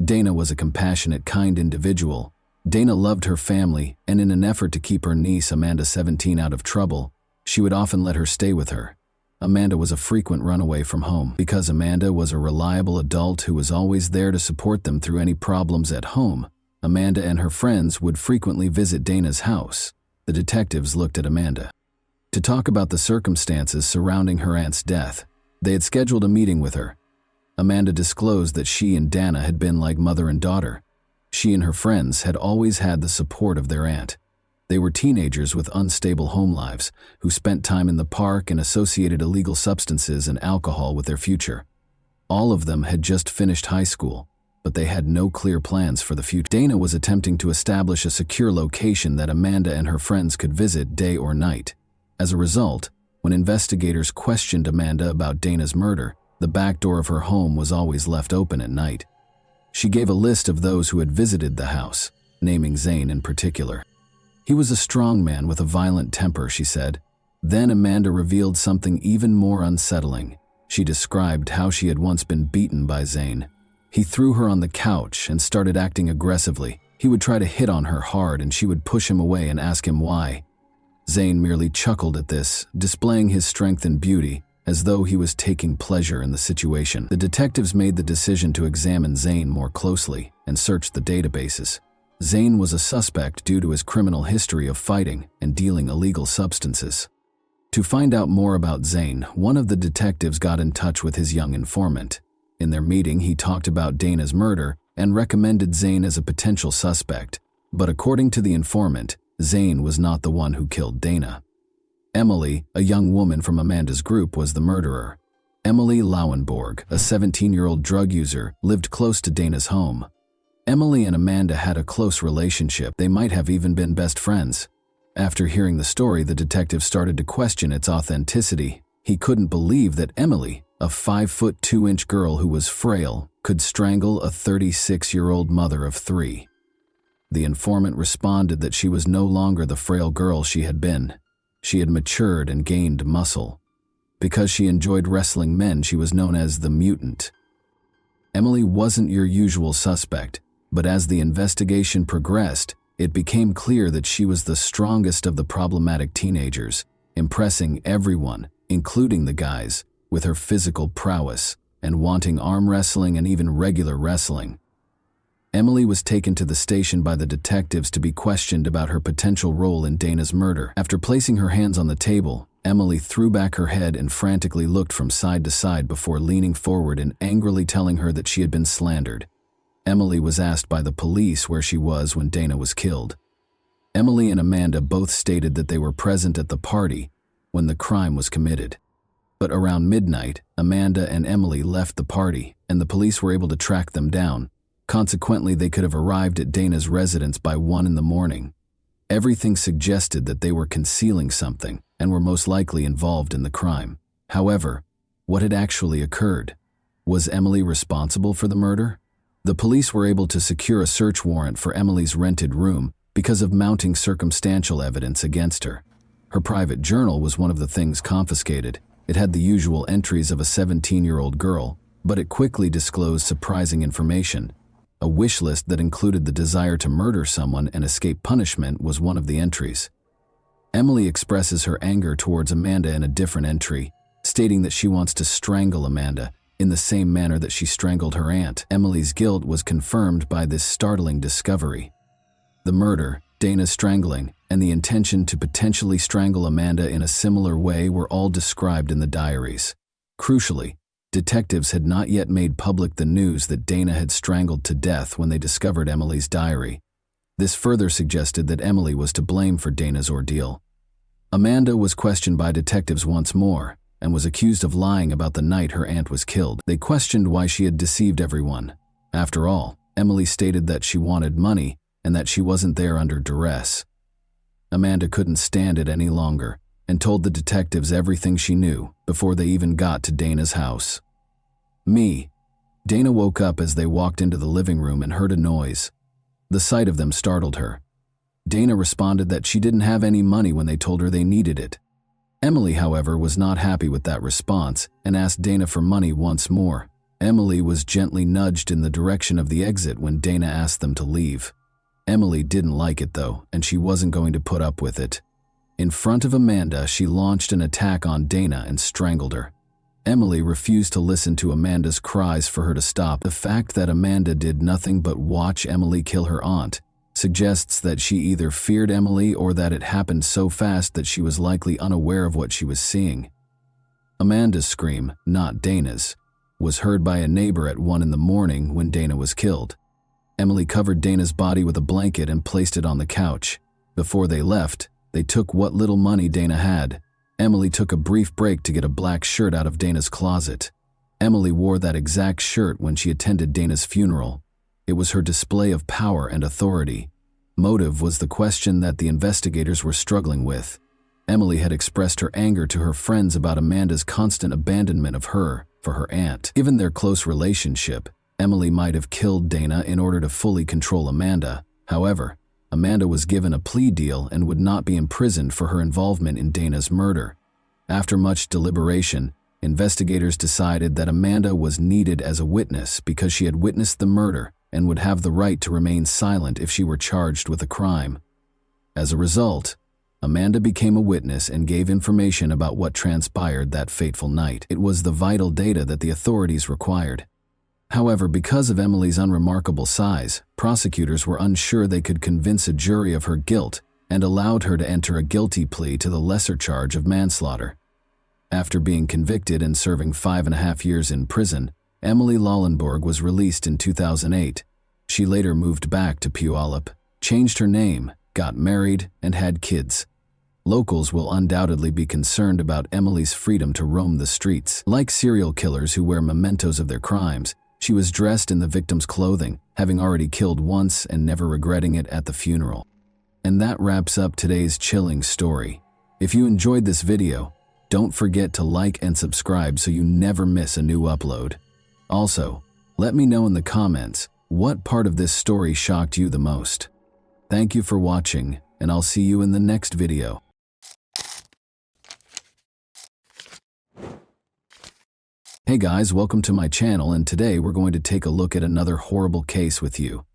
Speaker 1: Dana was a compassionate, kind individual. Dana loved her family, and in an effort to keep her niece, Amanda 17, out of trouble, she would often let her stay with her. Amanda was a frequent runaway from home. Because Amanda was a reliable adult who was always there to support them through any problems at home, Amanda and her friends would frequently visit Dana's house. The detectives looked at Amanda to talk about the circumstances surrounding her aunt's death. They had scheduled a meeting with her. Amanda disclosed that she and Dana had been like mother and daughter. She and her friends had always had the support of their aunt. They were teenagers with unstable home lives who spent time in the park and associated illegal substances and alcohol with their future. All of them had just finished high school, but they had no clear plans for the future. Dana was attempting to establish a secure location that Amanda and her friends could visit day or night. As a result, when investigators questioned Amanda about Dana's murder, the back door of her home was always left open at night. She gave a list of those who had visited the house, naming Zane in particular. "He was a strong man with a violent temper," she said. Then Amanda revealed something even more unsettling. She described how she had once been beaten by Zane. He threw her on the couch and started acting aggressively. He would try to hit on her hard and she would push him away and ask him why. Zane merely chuckled at this, displaying his strength and beauty, as though he was taking pleasure in the situation. The detectives made the decision to examine Zane more closely and search the databases. Zane was a suspect due to his criminal history of fighting and dealing illegal substances. To find out more about Zane, one of the detectives got in touch with his young informant. In their meeting, he talked about Dana's murder and recommended Zane as a potential suspect. But according to the informant, Zane was not the one who killed Dana. Emily, a young woman from Amanda's group, was the murderer. Emily Lauenborg, a 17-year-old drug user, lived close to Dana's home. Emily and Amanda had a close relationship. They might have even been best friends. After hearing the story, the detective started to question its authenticity. He couldn't believe that Emily, a 5'2" girl who was frail, could strangle a 36-year-old mother of 3. The informant responded that she was no longer the frail girl she had been. She had matured and gained muscle. Because she enjoyed wrestling men, she was known as the mutant. Emily wasn't your usual suspect, but as the investigation progressed, it became clear that she was the strongest of the problematic teenagers, impressing everyone, including the guys, with her physical prowess and wanting arm wrestling and even regular wrestling. Emily was taken to the station by the detectives to be questioned about her potential role in Dana's murder. After placing her hands on the table, Emily threw back her head and frantically looked from side to side before leaning forward and angrily telling her that she had been slandered. Emily was asked by the police where she was when Dana was killed. Emily and Amanda both stated that they were present at the party when the crime was committed. But around midnight, Amanda and Emily left the party, and the police were able to track them down. Consequently, they could have arrived at Dana's residence by 1 in the morning. Everything suggested that they were concealing something and were most likely involved in the crime. However, what had actually occurred? Was Emily responsible for the murder? The police were able to secure a search warrant for Emily's rented room because of mounting circumstantial evidence against her. Her private journal was one of the things confiscated. It had the usual entries of a 17-year-old girl, but it quickly disclosed surprising information. A wish list that included the desire to murder someone and escape punishment was one of the entries. Emily expresses her anger towards Amanda in a different entry, stating that she wants to strangle Amanda in the same manner that she strangled her aunt. Emily's guilt was confirmed by this startling discovery. The murder, Dana's strangling, and the intention to potentially strangle Amanda in a similar way were all described in the diaries. Crucially, detectives had not yet made public the news that Dana had strangled to death when they discovered Emily's diary. This further suggested that Emily was to blame for Dana's ordeal. Amanda was questioned by detectives once more and was accused of lying about the night her aunt was killed. They questioned why she had deceived everyone. After all, Emily stated that she wanted money and that she wasn't there under duress. Amanda couldn't stand it any longer and told the detectives everything she knew before they even got to Dana's house. Dana woke up as they walked into the living room and heard a noise. The sight of them startled her. Dana responded that she didn't have any money when they told her they needed it. Emily, however, was not happy with that response and asked Dana for money once more. Emily was gently nudged in the direction of the exit when Dana asked them to leave. Emily didn't like it though, and she wasn't going to put up with it. In front of Amanda, she launched an attack on Dana and strangled her. Emily refused to listen to Amanda's cries for her to stop. The fact that Amanda did nothing but watch Emily kill her aunt suggests that she either feared Emily or that it happened so fast that she was likely unaware of what she was seeing. Amanda's scream, not Dana's, was heard by a neighbor at 1 a.m. when Dana was killed. Emily covered Dana's body with a blanket and placed it on the couch. Before they left, they took what little money Dana had. Emily took a brief break to get a black shirt out of Dana's closet. Emily wore that exact shirt when she attended Dana's funeral. It was her display of power and authority. Motive was the question that the investigators were struggling with. Emily had expressed her anger to her friends about Amanda's constant abandonment of her for her aunt. Given their close relationship, Emily might have killed Dana in order to fully control Amanda. However, Amanda was given a plea deal and would not be imprisoned for her involvement in Dana's murder. After much deliberation, investigators decided that Amanda was needed as a witness because she had witnessed the murder and would have the right to remain silent if she were charged with a crime. As a result, Amanda became a witness and gave information about what transpired that fateful night. It was the vital data that the authorities required. However, because of Emily's unremarkable size, prosecutors were unsure they could convince a jury of her guilt and allowed her to enter a guilty plea to the lesser charge of manslaughter. After being convicted and serving 5.5 years in prison, Emily Lollenborg was released in 2008. She later moved back to Puyallup, changed her name, got married, and had kids. Locals will undoubtedly be concerned about Emily's freedom to roam the streets. Like serial killers who wear mementos of their crimes, she was dressed in the victim's clothing, having already killed once and never regretting it at the funeral. And that wraps up today's chilling story. If you enjoyed this video, don't forget to like and subscribe so you never miss a new upload. Also, let me know in the comments what part of this story shocked you the most. Thank you for watching, and I'll see you in the next video. Hey guys, welcome to my channel, and today we're going to take a look at another horrible case with you.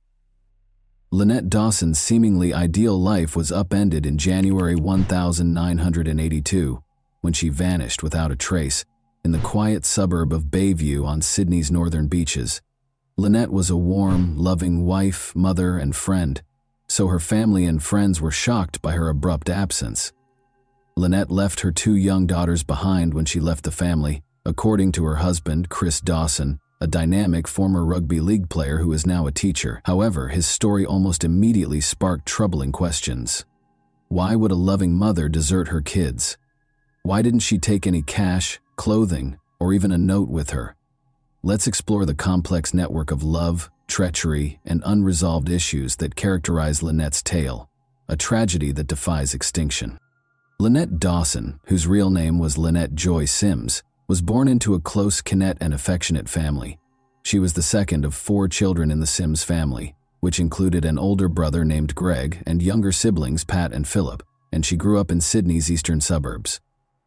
Speaker 1: Lynette Dawson's seemingly ideal life was upended in January 1982 when she vanished without a trace in the quiet suburb of Bayview on Sydney's northern beaches. Lynette was a warm, loving wife, mother, and friend, so her family and friends were shocked by her abrupt absence. Lynette left her 2 young daughters behind when she left the family, according to her husband, Chris Dawson, a dynamic former rugby league player who is now a teacher. However, his story almost immediately sparked troubling questions. Why would a loving mother desert her kids? Why didn't she take any cash, clothing, or even a note with her? Let's explore the complex network of love, treachery, and unresolved issues that characterize Lynette's tale. a tragedy that defies extinction. Lynette Dawson, whose real name was Lynette Joy Sims, was born into a close-knit and affectionate family. She was the second of 4 children in the Sims family, which included an older brother named Greg and younger siblings Pat and Philip, and she grew up in Sydney's eastern suburbs.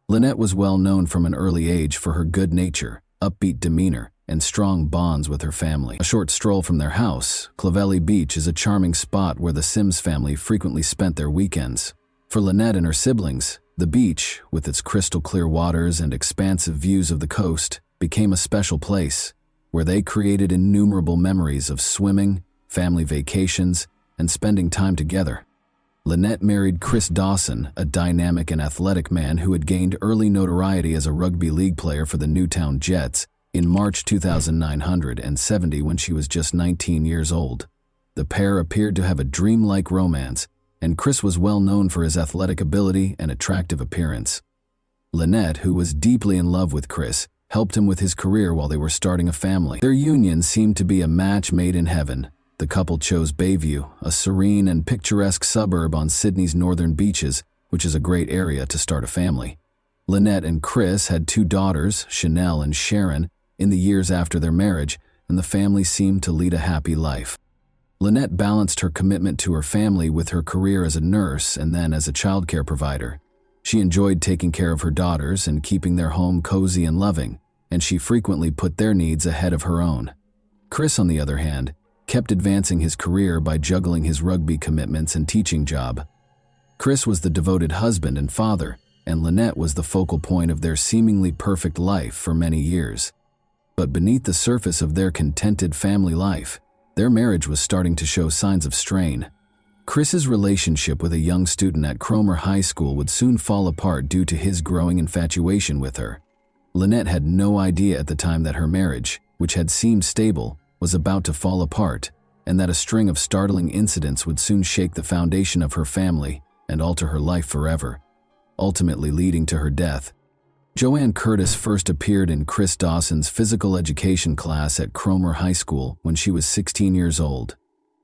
Speaker 1: Lynette was well known from an early age for her good nature, upbeat demeanor, and strong bonds with her family. A short stroll from their house, Clovelly Beach is a charming spot where the Sims family frequently spent their weekends. For Lynette and her siblings, the beach, with its crystal-clear waters and expansive views of the coast, became a special place, where they created innumerable memories of swimming, family vacations, and spending time together. Lynette married Chris Dawson, a dynamic and athletic man who had gained early notoriety as a rugby league player for the Newtown Jets, in March 2970 when she was just 19 years old. The pair appeared to have a dreamlike romance, and Chris was well known for his athletic ability and attractive appearance. Lynette, who was deeply in love with Chris, helped him with his career while they were starting a family. Their union seemed to be a match made in heaven. The couple chose Bayview, a serene and picturesque suburb on Sydney's northern beaches, which is a great area to start a family. Lynette and Chris had 2 daughters, Chanel and Sharon, in the years after their marriage, and the family seemed to lead a happy life. Lynette balanced her commitment to her family with her career as a nurse and then as a childcare provider. She enjoyed taking care of her daughters and keeping their home cozy and loving, and she frequently put their needs ahead of her own. Chris, on the other hand, kept advancing his career by juggling his rugby commitments and teaching job. Chris was the devoted husband and father, and Lynette was the focal point of their seemingly perfect life for many years. But beneath the surface of their contented family life, their marriage was starting to show signs of strain. Chris's relationship with a young student at Cromer High School would soon fall apart due to his growing infatuation with her. Lynette had no idea at the time that her marriage, which had seemed stable, was about to fall apart, and that a string of startling incidents would soon shake the foundation of her family and alter her life forever, ultimately leading to her death. Joanne Curtis first appeared in Chris Dawson's physical education class at Cromer High School when she was 16 years old.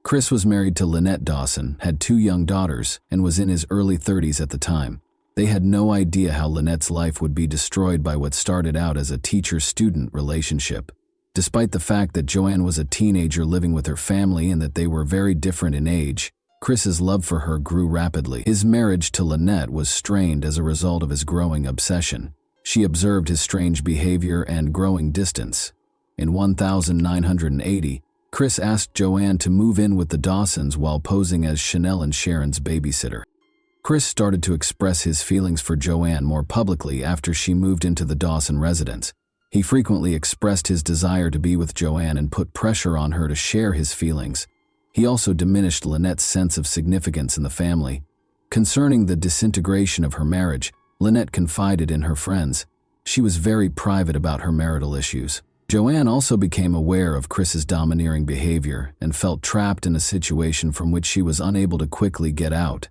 Speaker 1: Chris was married to Lynette Dawson, had 2 young daughters, and was in his early 30s at the time. They had no idea how Lynette's life would be destroyed by what started out as a teacher-student relationship. Despite the fact that Joanne was a teenager living with her family and that they were very different in age, Chris's love for her grew rapidly. His marriage to Lynette was strained as a result of his growing obsession. She observed his strange behavior and growing distance. In 1980, Chris asked Joanne to move in with the Dawsons while posing as Chanel and Sharon's babysitter. Chris started to express his feelings for Joanne more publicly after she moved into the Dawson residence. He frequently expressed his desire to be with Joanne and put pressure on her to share his feelings. He also diminished Lynette's sense of significance in the family. Concerning the disintegration of her marriage, Lynette confided in her friends. She was very private about her marital issues. Joanne also became aware of Chris's domineering behavior and felt trapped in a situation from which she was unable to quickly get out.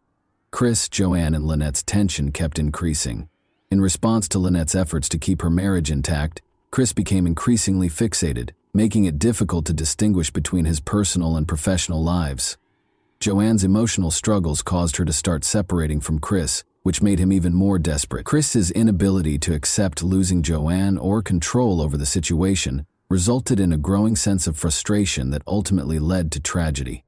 Speaker 1: Chris, Joanne, and Lynette's tension kept increasing. In response to Lynette's efforts to keep her marriage intact, Chris became increasingly fixated, making it difficult to distinguish between his personal and professional lives. Joanne's emotional struggles caused her to start separating from Chris, which made him even more desperate. Chris's inability to accept losing Joanne or control over the situation resulted in a growing sense of frustration that ultimately led to tragedy.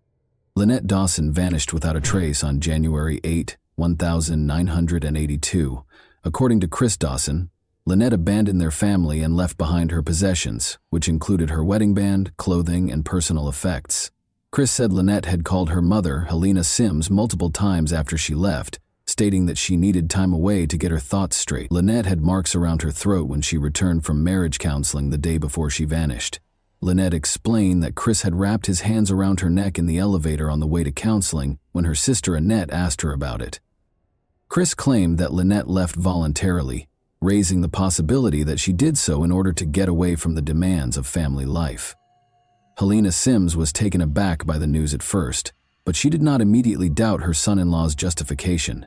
Speaker 1: Lynette Dawson vanished without a trace on January 8, 1982. According to Chris Dawson, Lynette abandoned their family and left behind her possessions, which included her wedding band, clothing, and personal effects. Chris said Lynette had called her mother, Helena Sims, multiple times after she left, stating that she needed time away to get her thoughts straight. Lynette had marks around her throat when she returned from marriage counseling the day before she vanished. Lynette explained that Chris had wrapped his hands around her neck in the elevator on the way to counseling when her sister Annette asked her about it. Chris claimed that Lynette left voluntarily, raising the possibility that she did so in order to get away from the demands of family life. Helena Sims was taken aback by the news at first, but she did not immediately doubt her son-in-law's justification.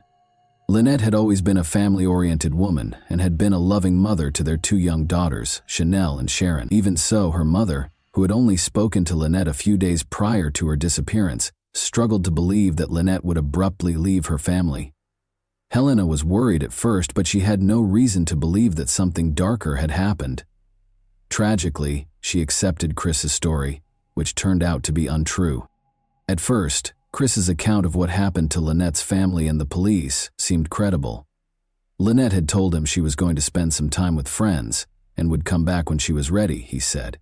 Speaker 1: Lynette had always been a family-oriented woman and had been a loving mother to their 2 young daughters, Chanel and Sharon. Even so, her mother, who had only spoken to Lynette a few days prior to her disappearance, struggled to believe that Lynette would abruptly leave her family. Helena was worried at first, but she had no reason to believe that something darker had happened. Tragically, she accepted Chris's story, which turned out to be untrue. At first, Chris's account of what happened to Lynette's family and the police seemed credible. Lynette had told him she was going to spend some time with friends and would come back when she was ready, he said.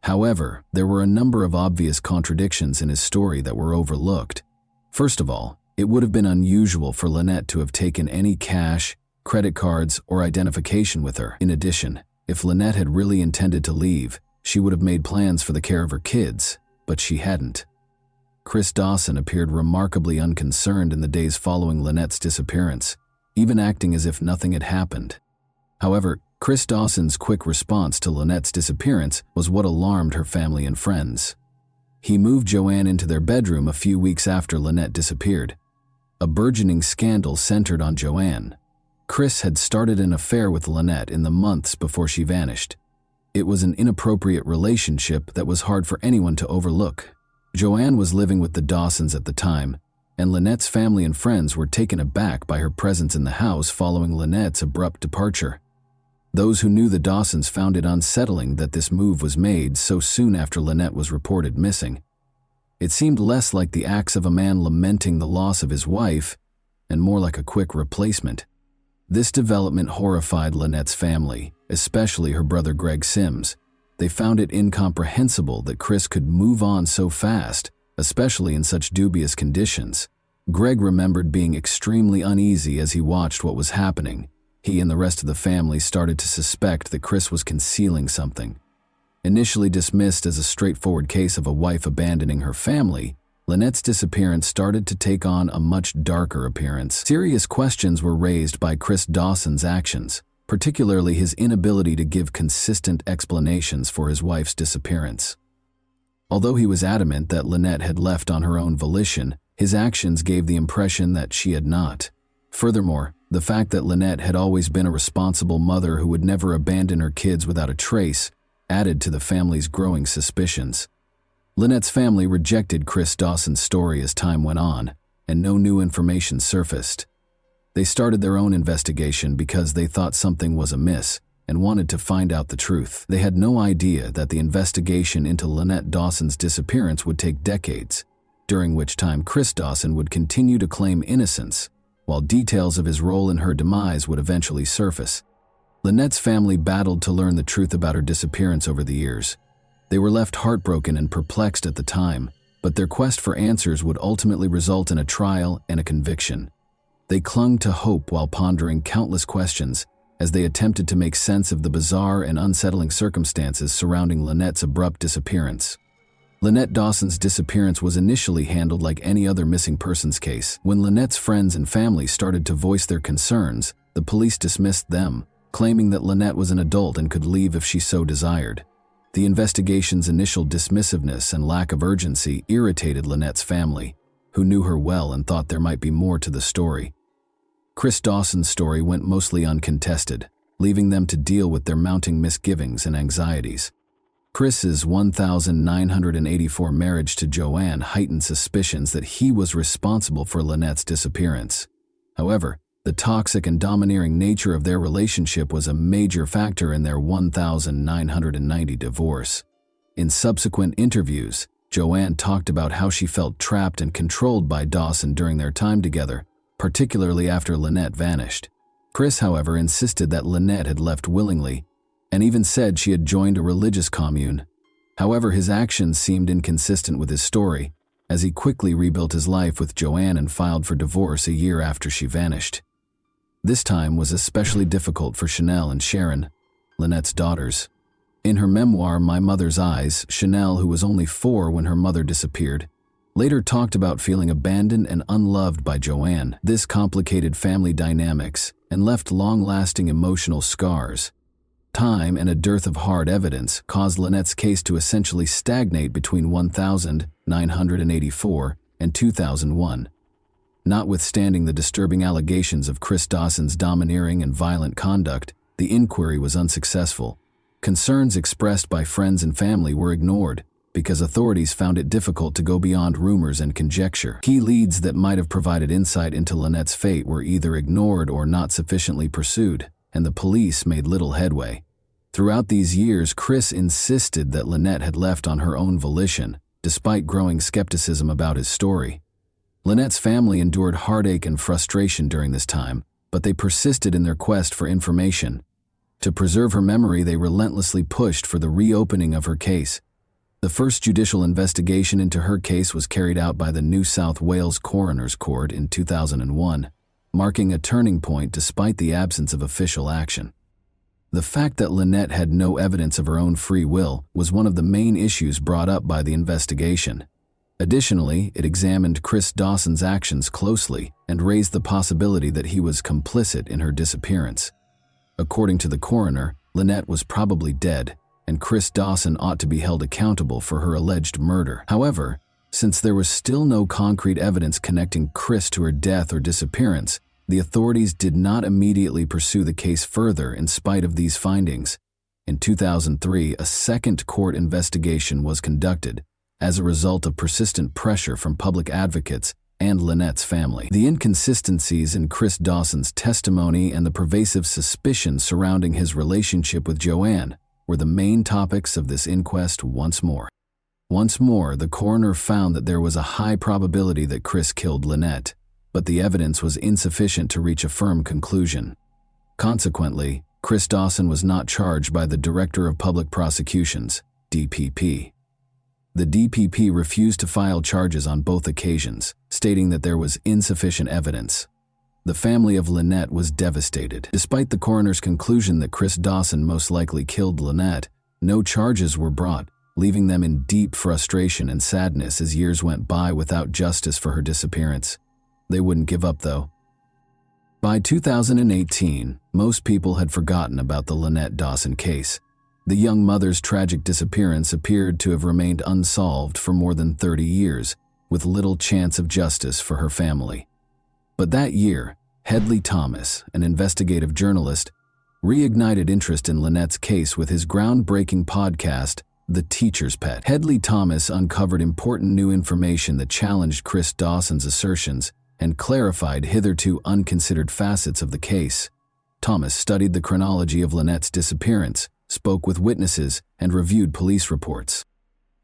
Speaker 1: However, there were a number of obvious contradictions in his story that were overlooked. First of all, it would have been unusual for Lynette to have taken any cash, credit cards, or identification with her. In addition, if Lynette had really intended to leave, she would have made plans for the care of her kids, but she hadn't. Chris Dawson appeared remarkably unconcerned in the days following Lynette's disappearance, even acting as if nothing had happened. However, Chris Dawson's quick response to Lynette's disappearance was what alarmed her family and friends. He moved Joanne into their bedroom a few weeks after Lynette disappeared. A burgeoning scandal centered on Joanne. Chris had started an affair with Lynette in the months before she vanished. It was an inappropriate relationship that was hard for anyone to overlook. Joanne was living with the Dawsons at the time, and Lynette's family and friends were taken aback by her presence in the house following Lynette's abrupt departure. Those who knew the Dawsons found it unsettling that this move was made so soon after Lynette was reported missing. It seemed less like the acts of a man lamenting the loss of his wife and more like a quick replacement. This development horrified Lynette's family, especially her brother Greg Sims. They found it incomprehensible that Chris could move on so fast, especially in such dubious conditions. Greg remembered being extremely uneasy as he watched what was happening. He and the rest of the family started to suspect that Chris was concealing something. Initially dismissed as a straightforward case of a wife abandoning her family, Lynette's disappearance started to take on a much darker appearance. Serious questions were raised by Chris Dawson's actions, particularly his inability to give consistent explanations for his wife's disappearance. Although he was adamant that Lynette had left on her own volition, his actions gave the impression that she had not. Furthermore, the fact that Lynette had always been a responsible mother who would never abandon her kids without a trace added to the family's growing suspicions. Lynette's family rejected Chris Dawson's story as time went on, and no new information surfaced. They started their own investigation because they thought something was amiss and wanted to find out the truth. They had no idea that the investigation into Lynette Dawson's disappearance would take decades, during which time Chris Dawson would continue to claim innocence, while details of his role in her demise would eventually surface. Lynette's family battled to learn the truth about her disappearance over the years. They were left heartbroken and perplexed at the time, but their quest for answers would ultimately result in a trial and a conviction. They clung to hope while pondering countless questions as they attempted to make sense of the bizarre and unsettling circumstances surrounding Lynette's abrupt disappearance. Lynette Dawson's disappearance was initially handled like any other missing persons case. When Lynette's friends and family started to voice their concerns, the police dismissed them, claiming that Lynette was an adult and could leave if she so desired. The investigation's initial dismissiveness and lack of urgency irritated Lynette's family, who knew her well and thought there might be more to the story. Chris Dawson's story went mostly uncontested, leaving them to deal with their mounting misgivings and anxieties. Chris's 1984 marriage to Joanne heightened suspicions that he was responsible for Lynette's disappearance. However, the toxic and domineering nature of their relationship was a major factor in their 1990 divorce. In subsequent interviews, Joanne talked about how she felt trapped and controlled by Dawson during their time together, particularly after Lynette vanished. Chris, however, insisted that Lynette had left willingly, and even said she had joined a religious commune. However, his actions seemed inconsistent with his story, as he quickly rebuilt his life with Joanne and filed for divorce a year after she vanished. This time was especially difficult for Chanel and Sharon, Lynette's daughters. In her memoir, My Mother's Eyes, Chanel, who was only 4 when her mother disappeared, later talked about feeling abandoned and unloved by Joanne. This complicated family dynamics and left long-lasting emotional scars. Time and a dearth of hard evidence caused Lynette's case to essentially stagnate between 1984 and 2001. Notwithstanding the disturbing allegations of Chris Dawson's domineering and violent conduct, the inquiry was unsuccessful. Concerns expressed by friends and family were ignored, because authorities found it difficult to go beyond rumors and conjecture. Key leads that might have provided insight into Lynette's fate were either ignored or not sufficiently pursued, and the police made little headway. Throughout these years, Chris insisted that Lynette had left on her own volition, despite growing skepticism about his story. Lynette's family endured heartache and frustration during this time, but they persisted in their quest for information. To preserve her memory, they relentlessly pushed for the reopening of her case. The first judicial investigation into her case was carried out by the New South Wales Coroner's Court in 2001, marking a turning point despite the absence of official action. The fact that Lynette had no evidence of her own free will was one of the main issues brought up by the investigation. Additionally, it examined Chris Dawson's actions closely and raised the possibility that he was complicit in her disappearance. According to the coroner, Lynette was probably dead, and Chris Dawson ought to be held accountable for her alleged murder. However, since there was still no concrete evidence connecting Chris to her death or disappearance, the authorities did not immediately pursue the case further in spite of these findings. In 2003, a second court investigation was conducted as a result of persistent pressure from public advocates and Lynette's family. The inconsistencies in Chris Dawson's testimony and the pervasive suspicion surrounding his relationship with Joanne were the main topics of this inquest once more. Once more, the coroner found that there was a high probability that Chris killed Lynette, but the evidence was insufficient to reach a firm conclusion. Consequently, Chris Dawson was not charged by the Director of Public Prosecutions, DPP. The DPP refused to file charges on both occasions, stating that there was insufficient evidence. The family of Lynette was devastated. Despite the coroner's conclusion that Chris Dawson most likely killed Lynette, no charges were brought, leaving them in deep frustration and sadness as years went by without justice for her disappearance. They wouldn't give up, though. By 2018, most people had forgotten about the Lynette Dawson case. The young mother's tragic disappearance appeared to have remained unsolved for more than 30 years, with little chance of justice for her family. But that year, Hedley Thomas, an investigative journalist, reignited interest in Lynette's case with his groundbreaking podcast, The Teacher's Pet. Hedley Thomas uncovered important new information that challenged Chris Dawson's assertions and clarified hitherto unconsidered facets of the case. Thomas studied the chronology of Lynette's disappearance, spoke with witnesses, and reviewed police reports.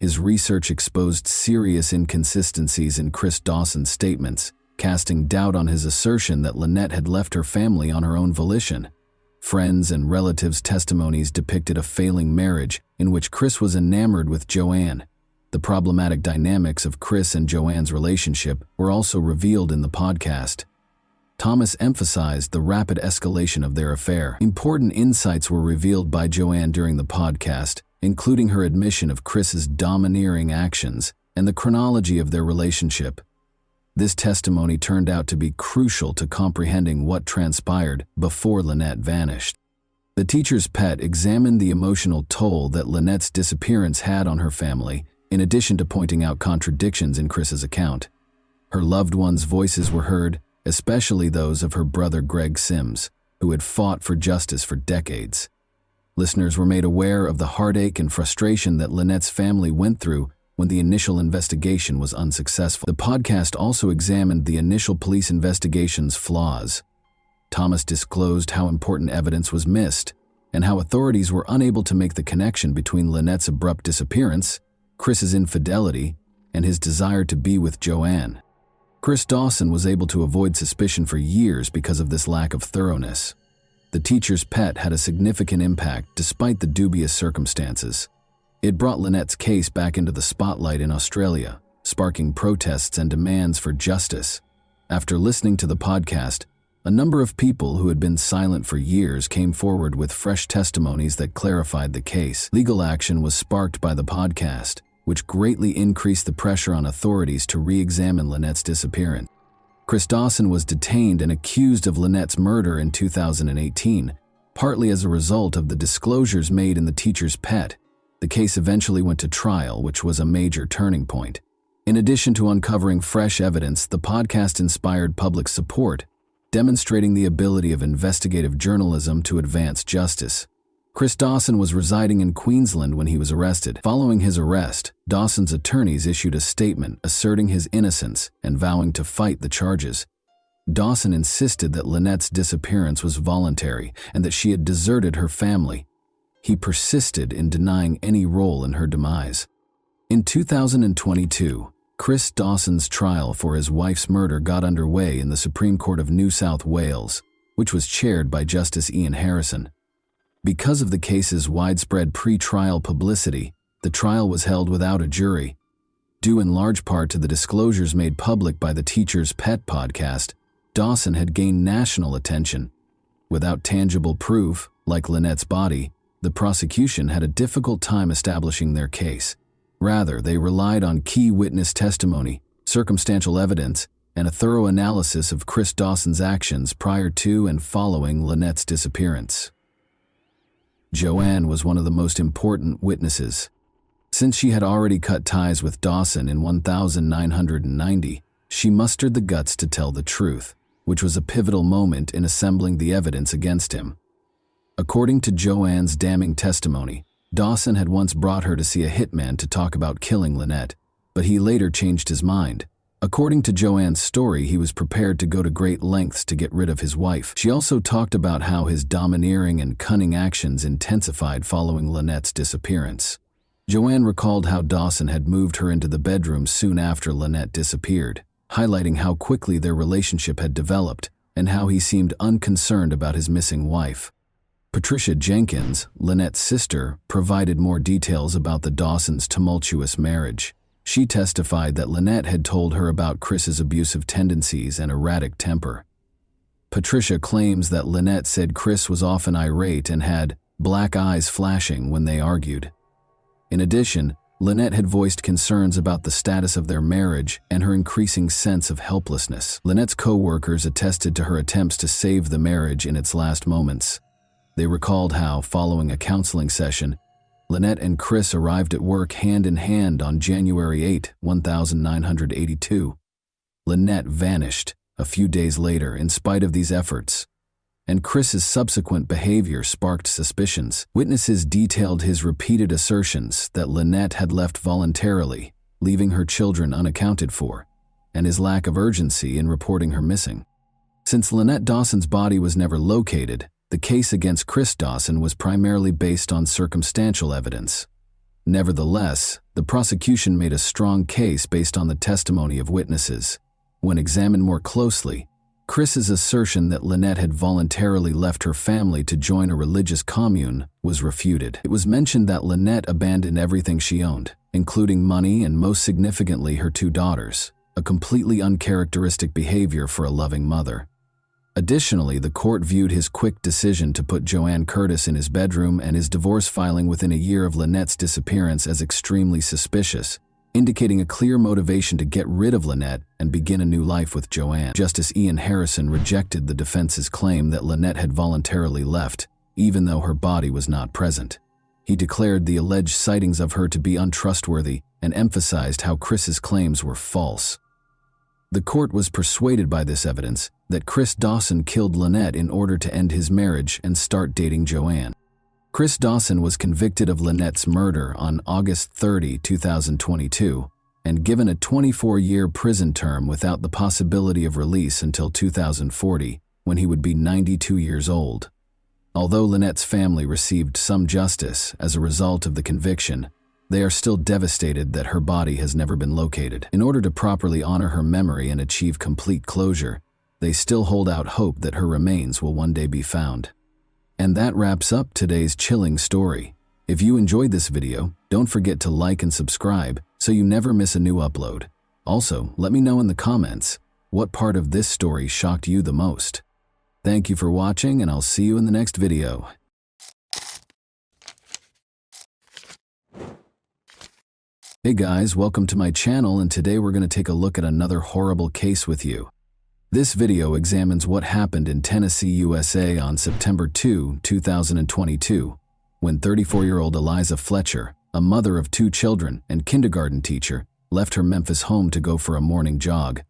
Speaker 1: His research exposed serious inconsistencies in Chris Dawson's statements, casting doubt on his assertion that Lynette had left her family on her own volition. Friends and relatives' testimonies depicted a failing marriage in which Chris was enamored with Joanne. The problematic dynamics of Chris and Joanne's relationship were also revealed in the podcast. Thomas emphasized the rapid escalation of their affair. Important insights were revealed by Joanne during the podcast, including her admission of Chris's domineering actions and the chronology of their relationship. This testimony turned out to be crucial to comprehending what transpired before Lynette vanished. The Teacher's Pet examined the emotional toll that Lynette's disappearance had on her family, in addition to pointing out contradictions in Chris's account. Her loved ones' voices were heard, especially those of her brother Greg Sims, who had fought for justice for decades. Listeners were made aware of the heartache and frustration that Lynette's family went through when the initial investigation was unsuccessful. The podcast also examined the initial police investigation's flaws. Thomas disclosed how important evidence was missed and how authorities were unable to make the connection between Lynette's abrupt disappearance, Chris's infidelity, and his desire to be with Joanne. Chris Dawson was able to avoid suspicion for years because of this lack of thoroughness. The Teacher's Pet had a significant impact despite the dubious circumstances. It brought Lynette's case back into the spotlight in Australia, sparking protests and demands for justice. After listening to the podcast, a number of people who had been silent for years came forward with fresh testimonies that clarified the case. Legal action was sparked by the podcast, which greatly increased the pressure on authorities to re-examine Lynette's disappearance. Chris Dawson was detained and accused of Lynette's murder in 2018, partly as a result of the disclosures made in The Teacher's Pet. The case eventually went to trial, which was a major turning point. In addition to uncovering fresh evidence, the podcast inspired public support, demonstrating the ability of investigative journalism to advance justice. Chris Dawson was residing in Queensland when he was arrested. Following his arrest, Dawson's attorneys issued a statement asserting his innocence and vowing to fight the charges. Dawson insisted that Lynette's disappearance was voluntary and that she had deserted her family. He persisted in denying any role in her demise. In 2022, Chris Dawson's trial for his wife's murder got underway in the Supreme Court of New South Wales, which was chaired by Justice Ian Harrison. Because of the case's widespread pre-trial publicity, the trial was held without a jury. Due in large part to the disclosures made public by the Teacher's Pet podcast, Dawson had gained national attention. Without tangible proof, like Lynette's body, the prosecution had a difficult time establishing their case. Rather, they relied on key witness testimony, circumstantial evidence, and a thorough analysis of Chris Dawson's actions prior to and following Lynette's disappearance. Joanne was one of the most important witnesses. Since she had already cut ties with Dawson in 1990, she mustered the guts to tell the truth, which was a pivotal moment in assembling the evidence against him. According to Joanne's damning testimony, Dawson had once brought her to see a hitman to talk about killing Lynette, but he later changed his mind. According to Joanne's story, he was prepared to go to great lengths to get rid of his wife. She also talked about how his domineering and cunning actions intensified following Lynette's disappearance. Joanne recalled how Dawson had moved her into the bedroom soon after Lynette disappeared, highlighting how quickly their relationship had developed and how he seemed unconcerned about his missing wife. Patricia Jenkins, Lynette's sister, provided more details about the Dawsons' tumultuous marriage. She testified that Lynette had told her about Chris's abusive tendencies and erratic temper. Patricia claims that Lynette said Chris was often irate and had black eyes flashing when they argued. In addition, Lynette had voiced concerns about the status of their marriage and her increasing sense of helplessness. Lynette's co-workers attested to her attempts to save the marriage in its last moments. They recalled how, following a counseling session, Lynette and Chris arrived at work hand in hand on January 8, 1982. Lynette vanished a few days later in spite of these efforts, and Chris's subsequent behavior sparked suspicions. Witnesses detailed his repeated assertions that Lynette had left voluntarily, leaving her children unaccounted for, and his lack of urgency in reporting her missing. Since Lynette Dawson's body was never located, the case against Chris Dawson was primarily based on circumstantial evidence. Nevertheless, the prosecution made a strong case based on the testimony of witnesses. When examined more closely, Chris's assertion that Lynette had voluntarily left her family to join a religious commune was refuted. It was mentioned that Lynette abandoned everything she owned, including money and most significantly her 2 daughters, a completely uncharacteristic behavior for a loving mother. Additionally, the court viewed his quick decision to put Joanne Curtis in his bedroom and his divorce filing within a year of Lynette's disappearance as extremely suspicious, indicating a clear motivation to get rid of Lynette and begin a new life with Joanne. Justice Ian Harrison rejected the defense's claim that Lynette had voluntarily left, even though her body was not present. He declared the alleged sightings of her to be untrustworthy and emphasized how Chris's claims were false. The court was persuaded by this evidence that Chris Dawson killed Lynette in order to end his marriage and start dating Joanne. Chris Dawson was convicted of Lynette's murder on August 30, 2022, and given a 24-year prison term without the possibility of release until 2040, when he would be 92 years old. Although Lynette's family received some justice as a result of the conviction, they are still devastated that her body has never been located. In order to properly honor her memory and achieve complete closure, they still hold out hope that her remains will one day be found. And that wraps up today's chilling story. If you enjoyed this video, don't forget to like and subscribe so you never miss a new upload. Also, let me know in the comments what part of this story shocked you the most. Thank you for watching, and I'll see you in the next video. Hey guys, welcome to my channel, and today we're going to take a look at another horrible case with you. This video examines what happened in Tennessee, USA on September 2, 2022, when 34-year-old Eliza Fletcher, a mother of 2 children and kindergarten teacher, left her Memphis home to go for a morning jog.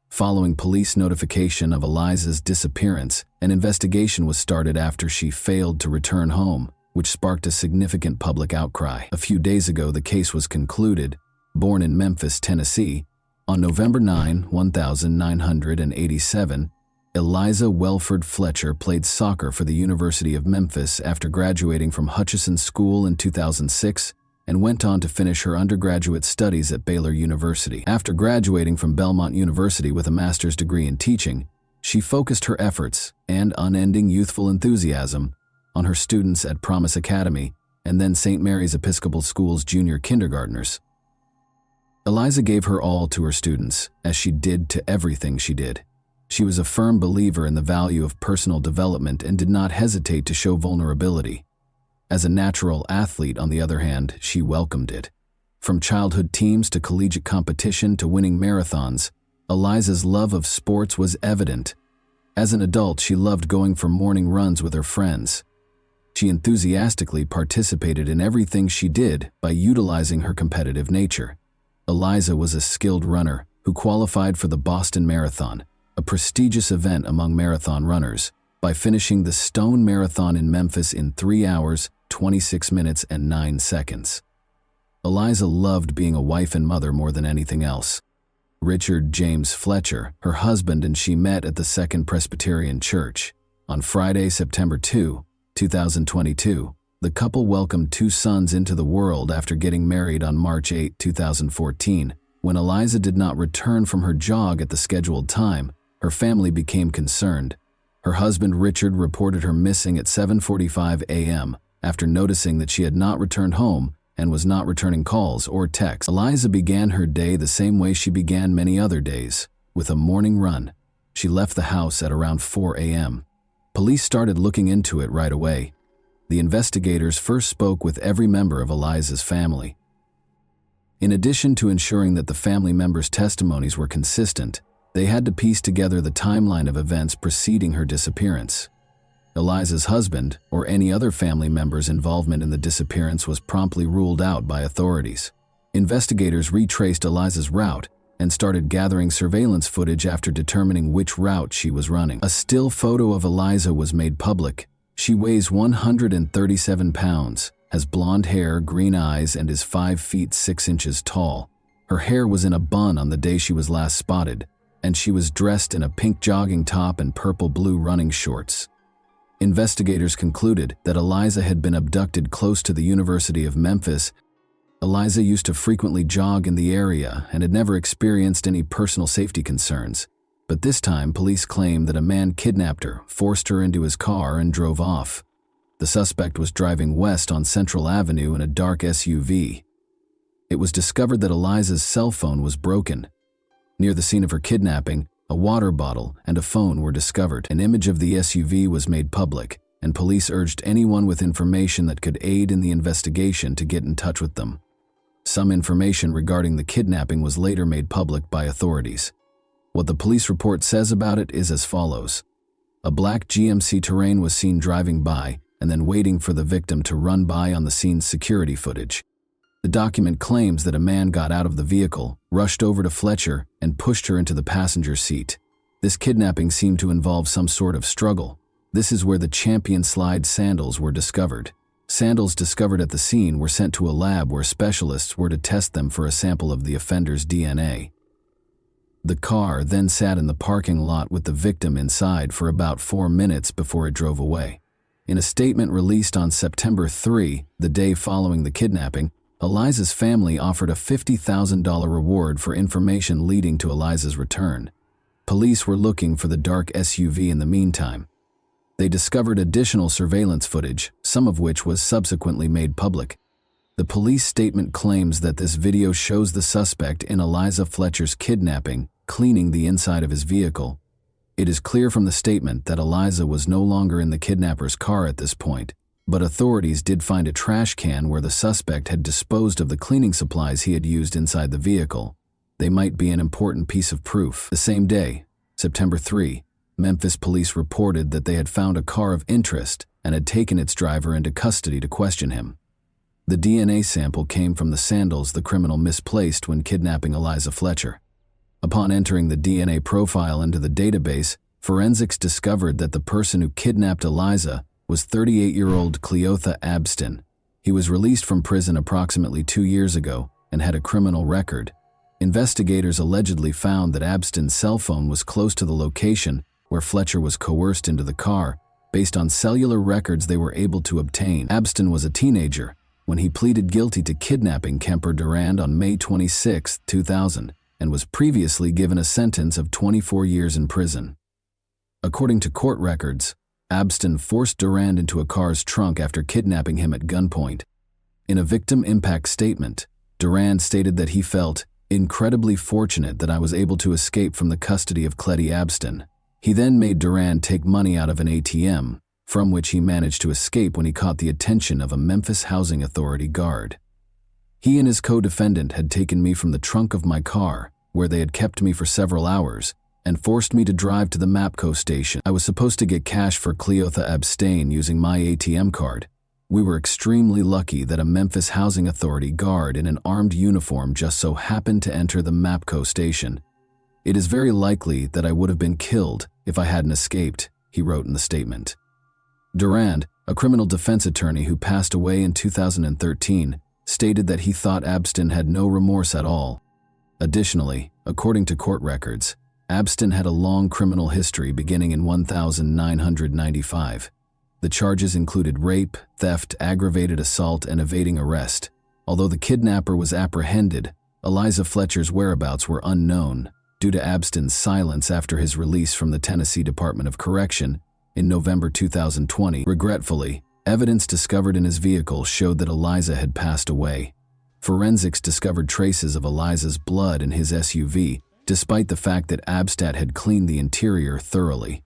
Speaker 1: Following police notification of Eliza's disappearance, an investigation was started after she failed to return home, which sparked a significant public outcry. A few days ago, the case was concluded. Born in Memphis, Tennessee, on November 9, 1987, Eliza Welford Fletcher played soccer for the University of Memphis after graduating from Hutchinson School in 2006 and went on to finish her undergraduate studies at Baylor University. After graduating from Belmont University with a master's degree in teaching, she focused her efforts and unending youthful enthusiasm on her students at Promise Academy and then St. Mary's Episcopal School's junior kindergartners. Eliza gave her all to her students, as she did to everything she did. She was a firm believer in the value of personal development and did not hesitate to show vulnerability. As a natural athlete, on the other hand, she welcomed it. From childhood teams to collegiate competition to winning marathons, Eliza's love of sports was evident. As an adult, she loved going for morning runs with her friends. She enthusiastically participated in everything she did by utilizing her competitive nature. Eliza was a skilled runner who qualified for the Boston Marathon, a prestigious event among marathon runners, by finishing the Stone Marathon in Memphis in 3 hours, 26 minutes, and 9 seconds. Eliza loved being a wife and mother more than anything else. Richard James Fletcher, her husband, and she met at the Second Presbyterian Church. On Friday, September 2, 2022, the couple welcomed 2 sons into the world after getting married on March 8, 2014. When Eliza did not return from her jog at the scheduled time, her family became concerned. Her husband Richard reported her missing at 7:45 a.m. after noticing that she had not returned home and was not returning calls or texts. Eliza began her day the same way she began many other days, with a morning run. She left the house at around 4 a.m. Police started looking into it right away. The investigators first spoke with every member of Eliza's family. In addition to ensuring that the family members' testimonies were consistent, they had to piece together the timeline of events preceding her disappearance. Eliza's husband, or any other family member's involvement in the disappearance, was promptly ruled out by authorities. Investigators retraced Eliza's route and started gathering surveillance footage after determining which route she was running. A still photo of Eliza was made public. She weighs 137 pounds, has blonde hair, green eyes, and is 5 feet 6 inches tall. Her hair was in a bun on the day she was last spotted, and she was dressed in a pink jogging top and purple-blue running shorts. Investigators concluded that Eliza had been abducted close to the University of Memphis. Eliza used to frequently jog in the area and had never experienced any personal safety concerns. But this time, police claimed that a man kidnapped her, forced her into his car, and drove off. The suspect was driving west on Central Avenue in a dark SUV. It was discovered that Eliza's cell phone was broken. Near the scene of her kidnapping, a water bottle and a phone were discovered. An image of the SUV was made public, and police urged anyone with information that could aid in the investigation to get in touch with them. Some information regarding the kidnapping was later made public by authorities. What the police report says about it is as follows. A black GMC Terrain was seen driving by and then waiting for the victim to run by on the scene's security footage. The document claims that a man got out of the vehicle, rushed over to Fletcher, and pushed her into the passenger seat. This kidnapping seemed to involve some sort of struggle. This is where the Champion Slide sandals were discovered. Sandals discovered at the scene were sent to a lab where specialists were to test them for a sample of the offender's DNA. The car then sat in the parking lot with the victim inside for about 4 minutes before it drove away. In a statement released on September 3, the day following the kidnapping, Eliza's family offered a $50,000 reward for information leading to Eliza's return. Police were looking for the dark SUV in the meantime. They discovered additional surveillance footage, some of which was subsequently made public. The police statement claims that this video shows the suspect in Eliza Fletcher's kidnapping cleaning the inside of his vehicle. It is clear from the statement that Eliza was no longer in the kidnapper's car at this point, but authorities did find a trash can where the suspect had disposed of the cleaning supplies he had used inside the vehicle. They might be an important piece of proof. The same day, September 3, Memphis police reported that they had found a car of interest and had taken its driver into custody to question him. The DNA sample came from the sandals the criminal misplaced when kidnapping Eliza Fletcher. Upon entering the DNA profile into the database, forensics discovered that the person who kidnapped Eliza was 38-year-old Cleotha Abstin. He was released from prison approximately 2 years ago and had a criminal record. Investigators allegedly found that Abstin's cell phone was close to the location where Fletcher was coerced into the car. Based on cellular records they were able to obtain, Abstin was a teenager when he pleaded guilty to kidnapping Kemper Durand on May 26, 2000, and was previously given a sentence of 24 years in prison. According to court records, Abstin forced Durand into a car's trunk after kidnapping him at gunpoint. In a victim impact statement, Durand stated that he felt incredibly fortunate that I was able to escape from the custody of Cletty Abstin. He then made Durand take money out of an ATM, from which he managed to escape when he caught the attention of a Memphis Housing Authority guard. He and his co-defendant had taken me from the trunk of my car, where they had kept me for several hours, and forced me to drive to the MAPCO station. I was supposed to get cash for Cleotha Abstain using my ATM card. We were extremely lucky that a Memphis Housing Authority guard in an armed uniform just so happened to enter the MAPCO station. It is very likely that I would have been killed if I hadn't escaped, he wrote in the statement. Durand, a criminal defense attorney who passed away in 2013, stated that he thought Abstin had no remorse at all. Additionally, according to court records, Abstin had a long criminal history beginning in 1995. The charges included rape, theft, aggravated assault, and evading arrest. Although the kidnapper was apprehended, Eliza Fletcher's whereabouts were unknown due to Abstin's silence after his release from the Tennessee Department of Correction in November 2020. Regretfully, evidence discovered in his vehicle showed that Eliza had passed away. Forensics discovered traces of Eliza's blood in his SUV, despite the fact that Abstat had cleaned the interior thoroughly.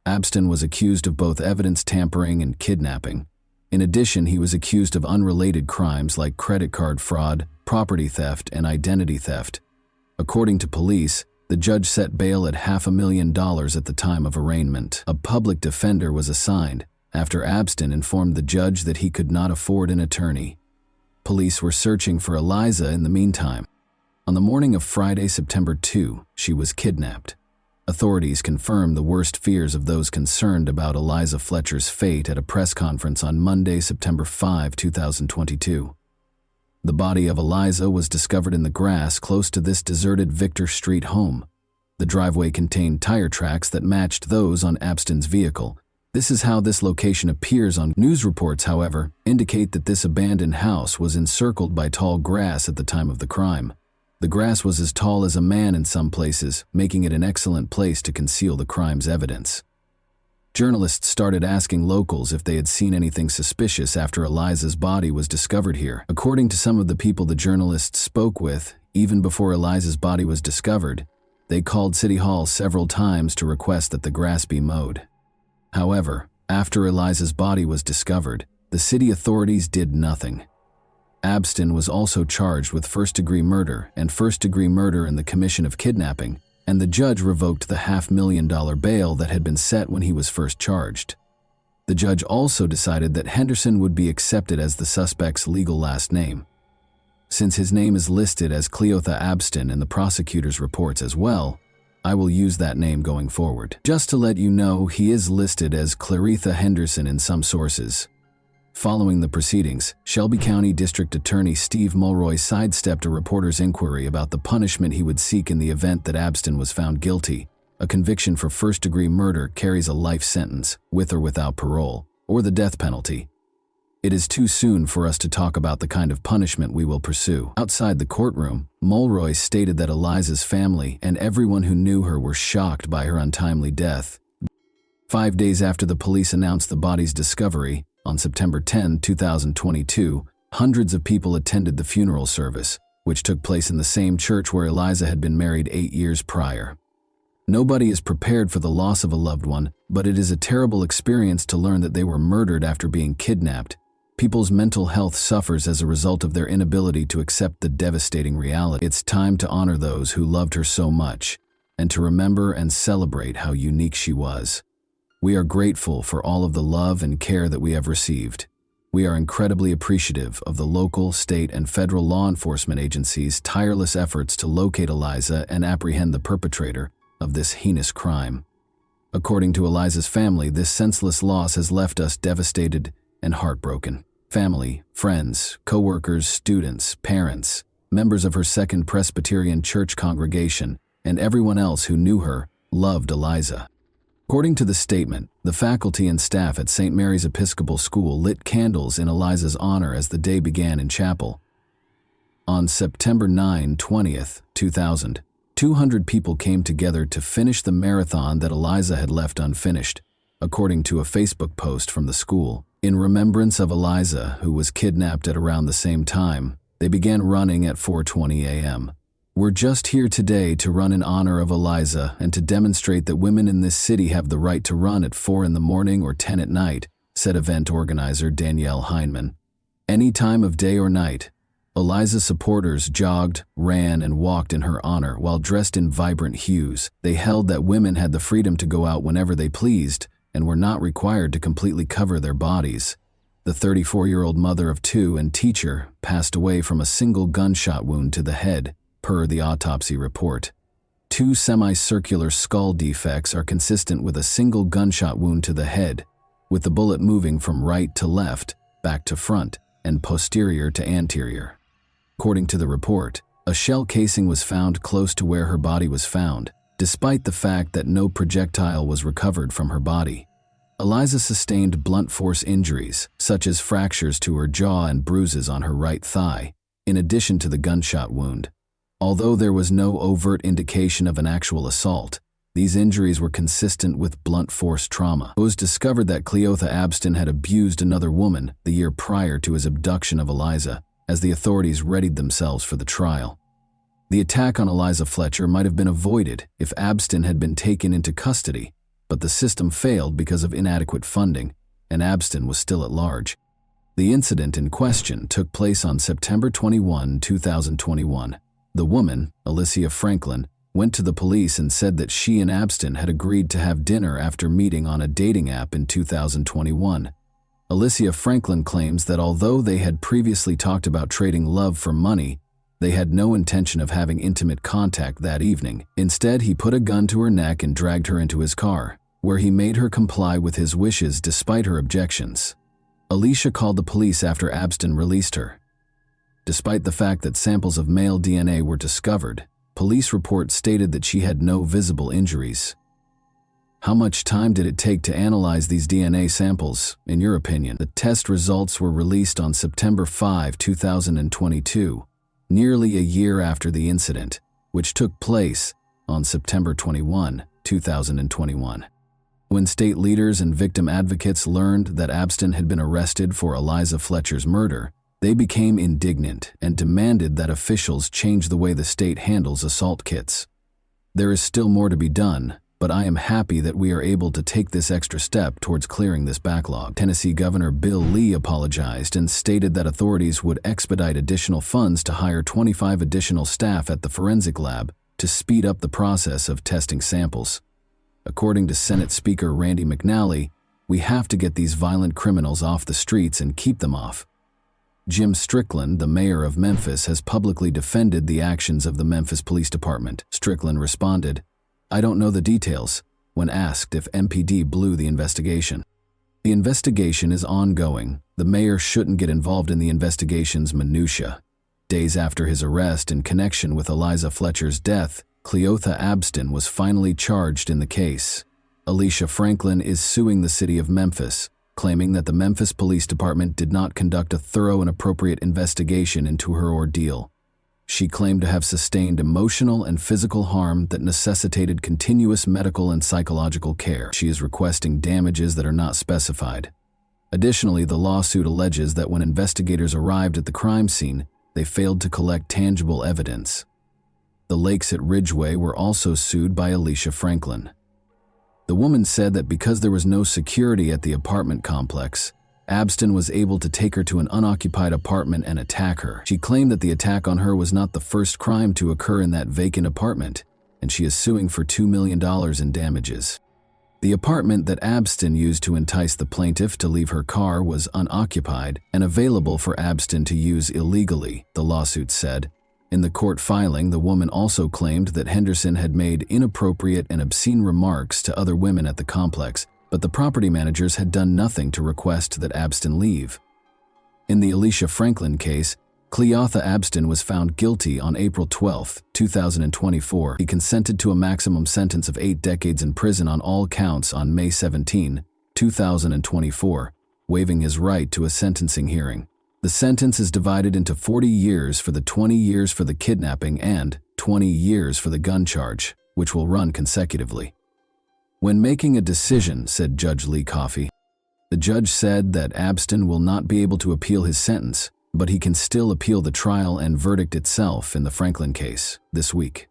Speaker 1: Abstin was accused of both evidence tampering and kidnapping. In addition, he was accused of unrelated crimes like credit card fraud, property theft, and identity theft. According to police, the judge set bail at $500,000 at the time of arraignment. A public defender was assigned after Abstin informed the judge that he could not afford an attorney. Police were searching for Eliza in the meantime. On the morning of Friday, September 2, she was kidnapped. Authorities confirmed the worst fears of those concerned about Eliza Fletcher's fate at a press conference on Monday, September 5, 2022. The body of Eliza was discovered in the grass close to this deserted Victor Street home. The driveway contained tire tracks that matched those on Abstin's vehicle. This is how this location appears on news reports, however, indicate that this abandoned house was encircled by tall grass at the time of the crime. The grass was as tall as a man in some places, making it an excellent place to conceal the crime's evidence. Journalists started asking locals if they had seen anything suspicious after Eliza's body was discovered here. According to some of the people the journalists spoke with, even before Eliza's body was discovered, they called City Hall several times to request that the grass be mowed. However, after Eliza's body was discovered, the city authorities did nothing. Abstin was also charged with first-degree murder and first-degree murder in the commission of kidnapping, and the judge revoked the $500,000 bail that had been set when he was first charged. The judge also decided that Henderson would be accepted as the suspect's legal last name. Since his name is listed as Cleotha Abstin in the prosecutor's reports as well, I will use that name going forward. Just to let you know, he is listed as Claretha Henderson in some sources. Following the proceedings, Shelby County District Attorney Steve Mulroy sidestepped a reporter's inquiry about the punishment he would seek in the event that Abstin was found guilty. A conviction for first-degree murder carries a life sentence, with or without parole, or the death penalty. It is too soon for us to talk about the kind of punishment we will pursue. Outside the courtroom, Mulroy stated that Eliza's family and everyone who knew her were shocked by her untimely death. 5 days after the police announced the body's discovery, on September 10, 2022, hundreds of people attended the funeral service, which took place in the same church where Eliza had been married 8 years prior. Nobody is prepared for the loss of a loved one, but it is a terrible experience to learn that they were murdered after being kidnapped. People's mental health suffers as a result of their inability to accept the devastating reality. It's time to honor those who loved her so much, and to remember and celebrate how unique she was. We are grateful for all of the love and care that we have received. We are incredibly appreciative of the local, state, and federal law enforcement agencies' tireless efforts to locate Eliza and apprehend the perpetrator of this heinous crime. According to Eliza's family, this senseless loss has left us devastated and heartbroken. Family, friends, co-workers, students, parents, members of her Second Presbyterian Church congregation, and everyone else who knew her loved Eliza. According to the statement, the faculty and staff at St. Mary's Episcopal School lit candles in Eliza's honor as the day began in chapel. On September 9, 20th, 2000, 200 people came together to finish the marathon that Eliza had left unfinished, according to a Facebook post from the school. In remembrance of Eliza, who was kidnapped at around the same time, they began running at 4:20 a.m. We're just here today to run in honor of Eliza and to demonstrate that women in this city have the right to run at 4 in the morning or 10 at night, said event organizer Danielle Heineman. Any time of day or night, Eliza's supporters jogged, ran, and walked in her honor while dressed in vibrant hues. They held that women had the freedom to go out whenever they pleased and were not required to completely cover their bodies. The 34-year-old mother of two and teacher passed away from a single gunshot wound to the head, per the autopsy report. 2 semicircular skull defects are consistent with a single gunshot wound to the head, with the bullet moving from right to left, back to front, and posterior to anterior. According to the report, a shell casing was found close to where her body was found, despite the fact that no projectile was recovered from her body. Eliza sustained blunt force injuries, such as fractures to her jaw and bruises on her right thigh, in addition to the gunshot wound. Although there was no overt indication of an actual assault, these injuries were consistent with blunt force trauma. It was discovered that Cleotha Abston had abused another woman the year prior to his abduction of Eliza, as the authorities readied themselves for the trial. The attack on Eliza Fletcher might have been avoided if Abston had been taken into custody, but the system failed because of inadequate funding, and Abston was still at large. The incident in question took place on September 21, 2021. The woman, Alicia Franklin, went to the police and said that she and Abston had agreed to have dinner after meeting on a dating app in 2021. Alicia Franklin claims that although they had previously talked about trading love for money, they had no intention of having intimate contact that evening. Instead, he put a gun to her neck and dragged her into his car, where he made her comply with his wishes despite her objections. Alicia called the police after Abston released her. Despite the fact that samples of male DNA were discovered, police reports stated that she had no visible injuries. How much time did it take to analyze these DNA samples, in your opinion? The test results were released on September 5, 2022, nearly a year after the incident, which took place on September 21, 2021. When state leaders and victim advocates learned that Abston had been arrested for Eliza Fletcher's murder, they became indignant and demanded that officials change the way the state handles assault kits. There is still more to be done, but I am happy that we are able to take this extra step towards clearing this backlog. Tennessee Governor Bill Lee apologized and stated that authorities would expedite additional funds to hire 25 additional staff at the forensic lab to speed up the process of testing samples. According to Senate Speaker Randy McNally, we have to get these violent criminals off the streets and keep them off. Jim Strickland, the mayor of Memphis, has publicly defended the actions of the Memphis Police Department. Strickland responded, "I don't know the details," when asked if MPD blew the investigation. The investigation is ongoing. The mayor shouldn't get involved in the investigation's minutiae. Days after his arrest in connection with Eliza Fletcher's death, Cleotha Abston was finally charged in the case. Alicia Franklin is suing the city of Memphis, claiming that the Memphis Police Department did not conduct a thorough and appropriate investigation into her ordeal. She claimed to have sustained emotional and physical harm that necessitated continuous medical and psychological care. She is requesting damages that are not specified. Additionally, the lawsuit alleges that when investigators arrived at the crime scene, they failed to collect tangible evidence. The Lakes at Ridgeway were also sued by Alicia Franklin. The woman said that because there was no security at the apartment complex, Abston was able to take her to an unoccupied apartment and attack her. She claimed that the attack on her was not the first crime to occur in that vacant apartment, and she is suing for $2 million in damages. The apartment that Abston used to entice the plaintiff to leave her car was unoccupied and available for Abston to use illegally, the lawsuit said. In the court filing, the woman also claimed that Henderson had made inappropriate and obscene remarks to other women at the complex, but the property managers had done nothing to request that Abston leave. In the Alicia Franklin case, Cleotha Abston was found guilty on April 12, 2024. He consented to a maximum sentence of 8 decades in prison on all counts on May 17, 2024, waiving his right to a sentencing hearing. The sentence is divided into 40 years for the 20 years for the kidnapping and 20 years for the gun charge, which will run consecutively. When making a decision, said Judge Lee Coffey, the judge said that Abston will not be able to appeal his sentence, but he can still appeal the trial and verdict itself in the Franklin case this week.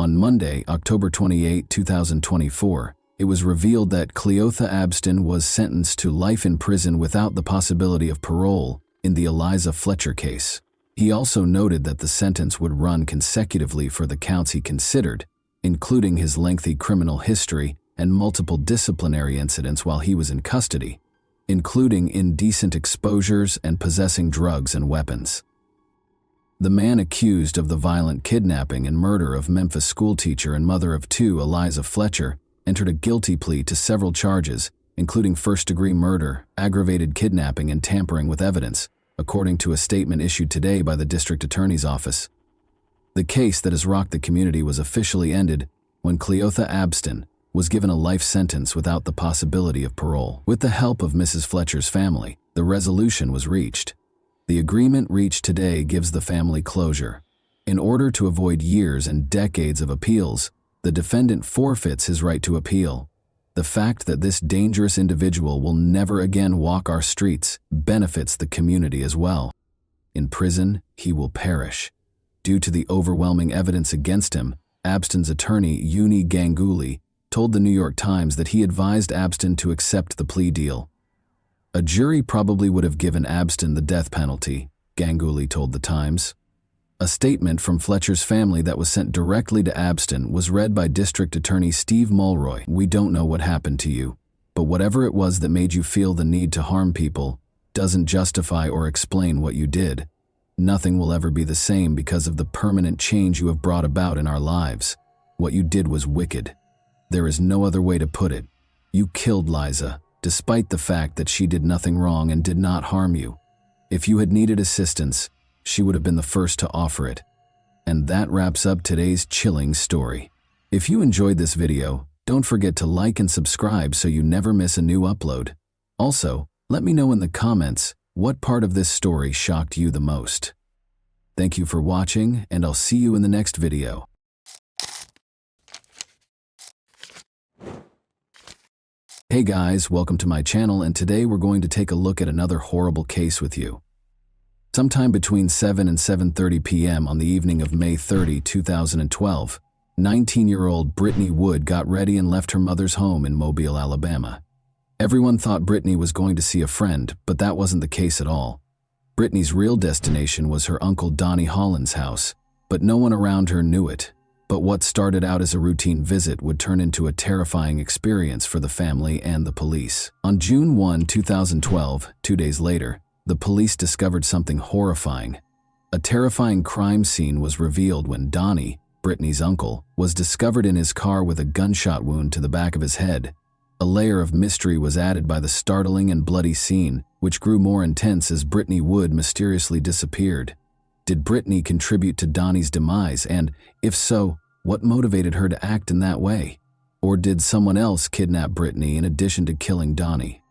Speaker 1: On Monday, October 28, 2024, it was revealed that Cleotha Abston was sentenced to life in prison without the possibility of parole in the Eliza Fletcher case. He also noted that the sentence would run consecutively for the counts he considered, including his lengthy criminal history and multiple disciplinary incidents while he was in custody, including indecent exposures and possessing drugs and weapons. The man accused of the violent kidnapping and murder of Memphis schoolteacher and mother of 2, Eliza Fletcher, entered a guilty plea to several charges, including first-degree murder, aggravated kidnapping, and tampering with evidence, according to a statement issued today by the district attorney's office. The case that has rocked the community was officially ended when Cleotha Abston was given a life sentence without the possibility of parole. With the help of Mrs. Fletcher's family, the resolution was reached. The agreement reached today gives the family closure. In order to avoid years and decades of appeals, the defendant forfeits his right to appeal. The fact that this dangerous individual will never again walk our streets benefits the community as well. In prison, he will perish. Due to the overwhelming evidence against him, Abston's attorney, Uni Ganguly, told the New York Times that he advised Abston to accept the plea deal. A jury probably would have given Abston the death penalty, Ganguly told the Times. A statement from Fletcher's family that was sent directly to Abston was read by District Attorney Steve Mulroy. We don't know what happened to you, but whatever it was that made you feel the need to harm people doesn't justify or explain what you did. Nothing will ever be the same because of the permanent change you have brought about in our lives. What you did was wicked. There is no other way to put it. You killed Liza, despite the fact that she did nothing wrong and did not harm you. If you had needed assistance, she would have been the first to offer it. And that wraps up today's chilling story. If you enjoyed this video, don't forget to like and subscribe so you never miss a new upload. Also, let me know in the comments what part of this story shocked you the most. Thank you for watching, and I'll see you in the next video. Hey guys, welcome to my channel, and today we're going to take a look at another horrible case with you. Sometime between 7 and 7:30 p.m. on the evening of May 30, 2012, 19-year-old Brittany Wood got ready and left her mother's home in Mobile, Alabama. Everyone thought Brittany was going to see a friend, but that wasn't the case at all. Brittany's real destination was her uncle Donnie Holland's house, but no one around her knew it. But what started out as a routine visit would turn into a terrifying experience for the family and the police. On June 1, 2012, 2 days later, the police discovered something horrifying. A terrifying crime scene was revealed when Donnie, Brittany's uncle, was discovered in his car with a gunshot wound to the back of his head. A layer of mystery was added by the startling and bloody scene, which grew more intense as Brittany Wood mysteriously disappeared. Did Brittany contribute to Donnie's demise, and, if so, what motivated her to act in that way? Or did someone else kidnap Brittany in addition to killing Donnie?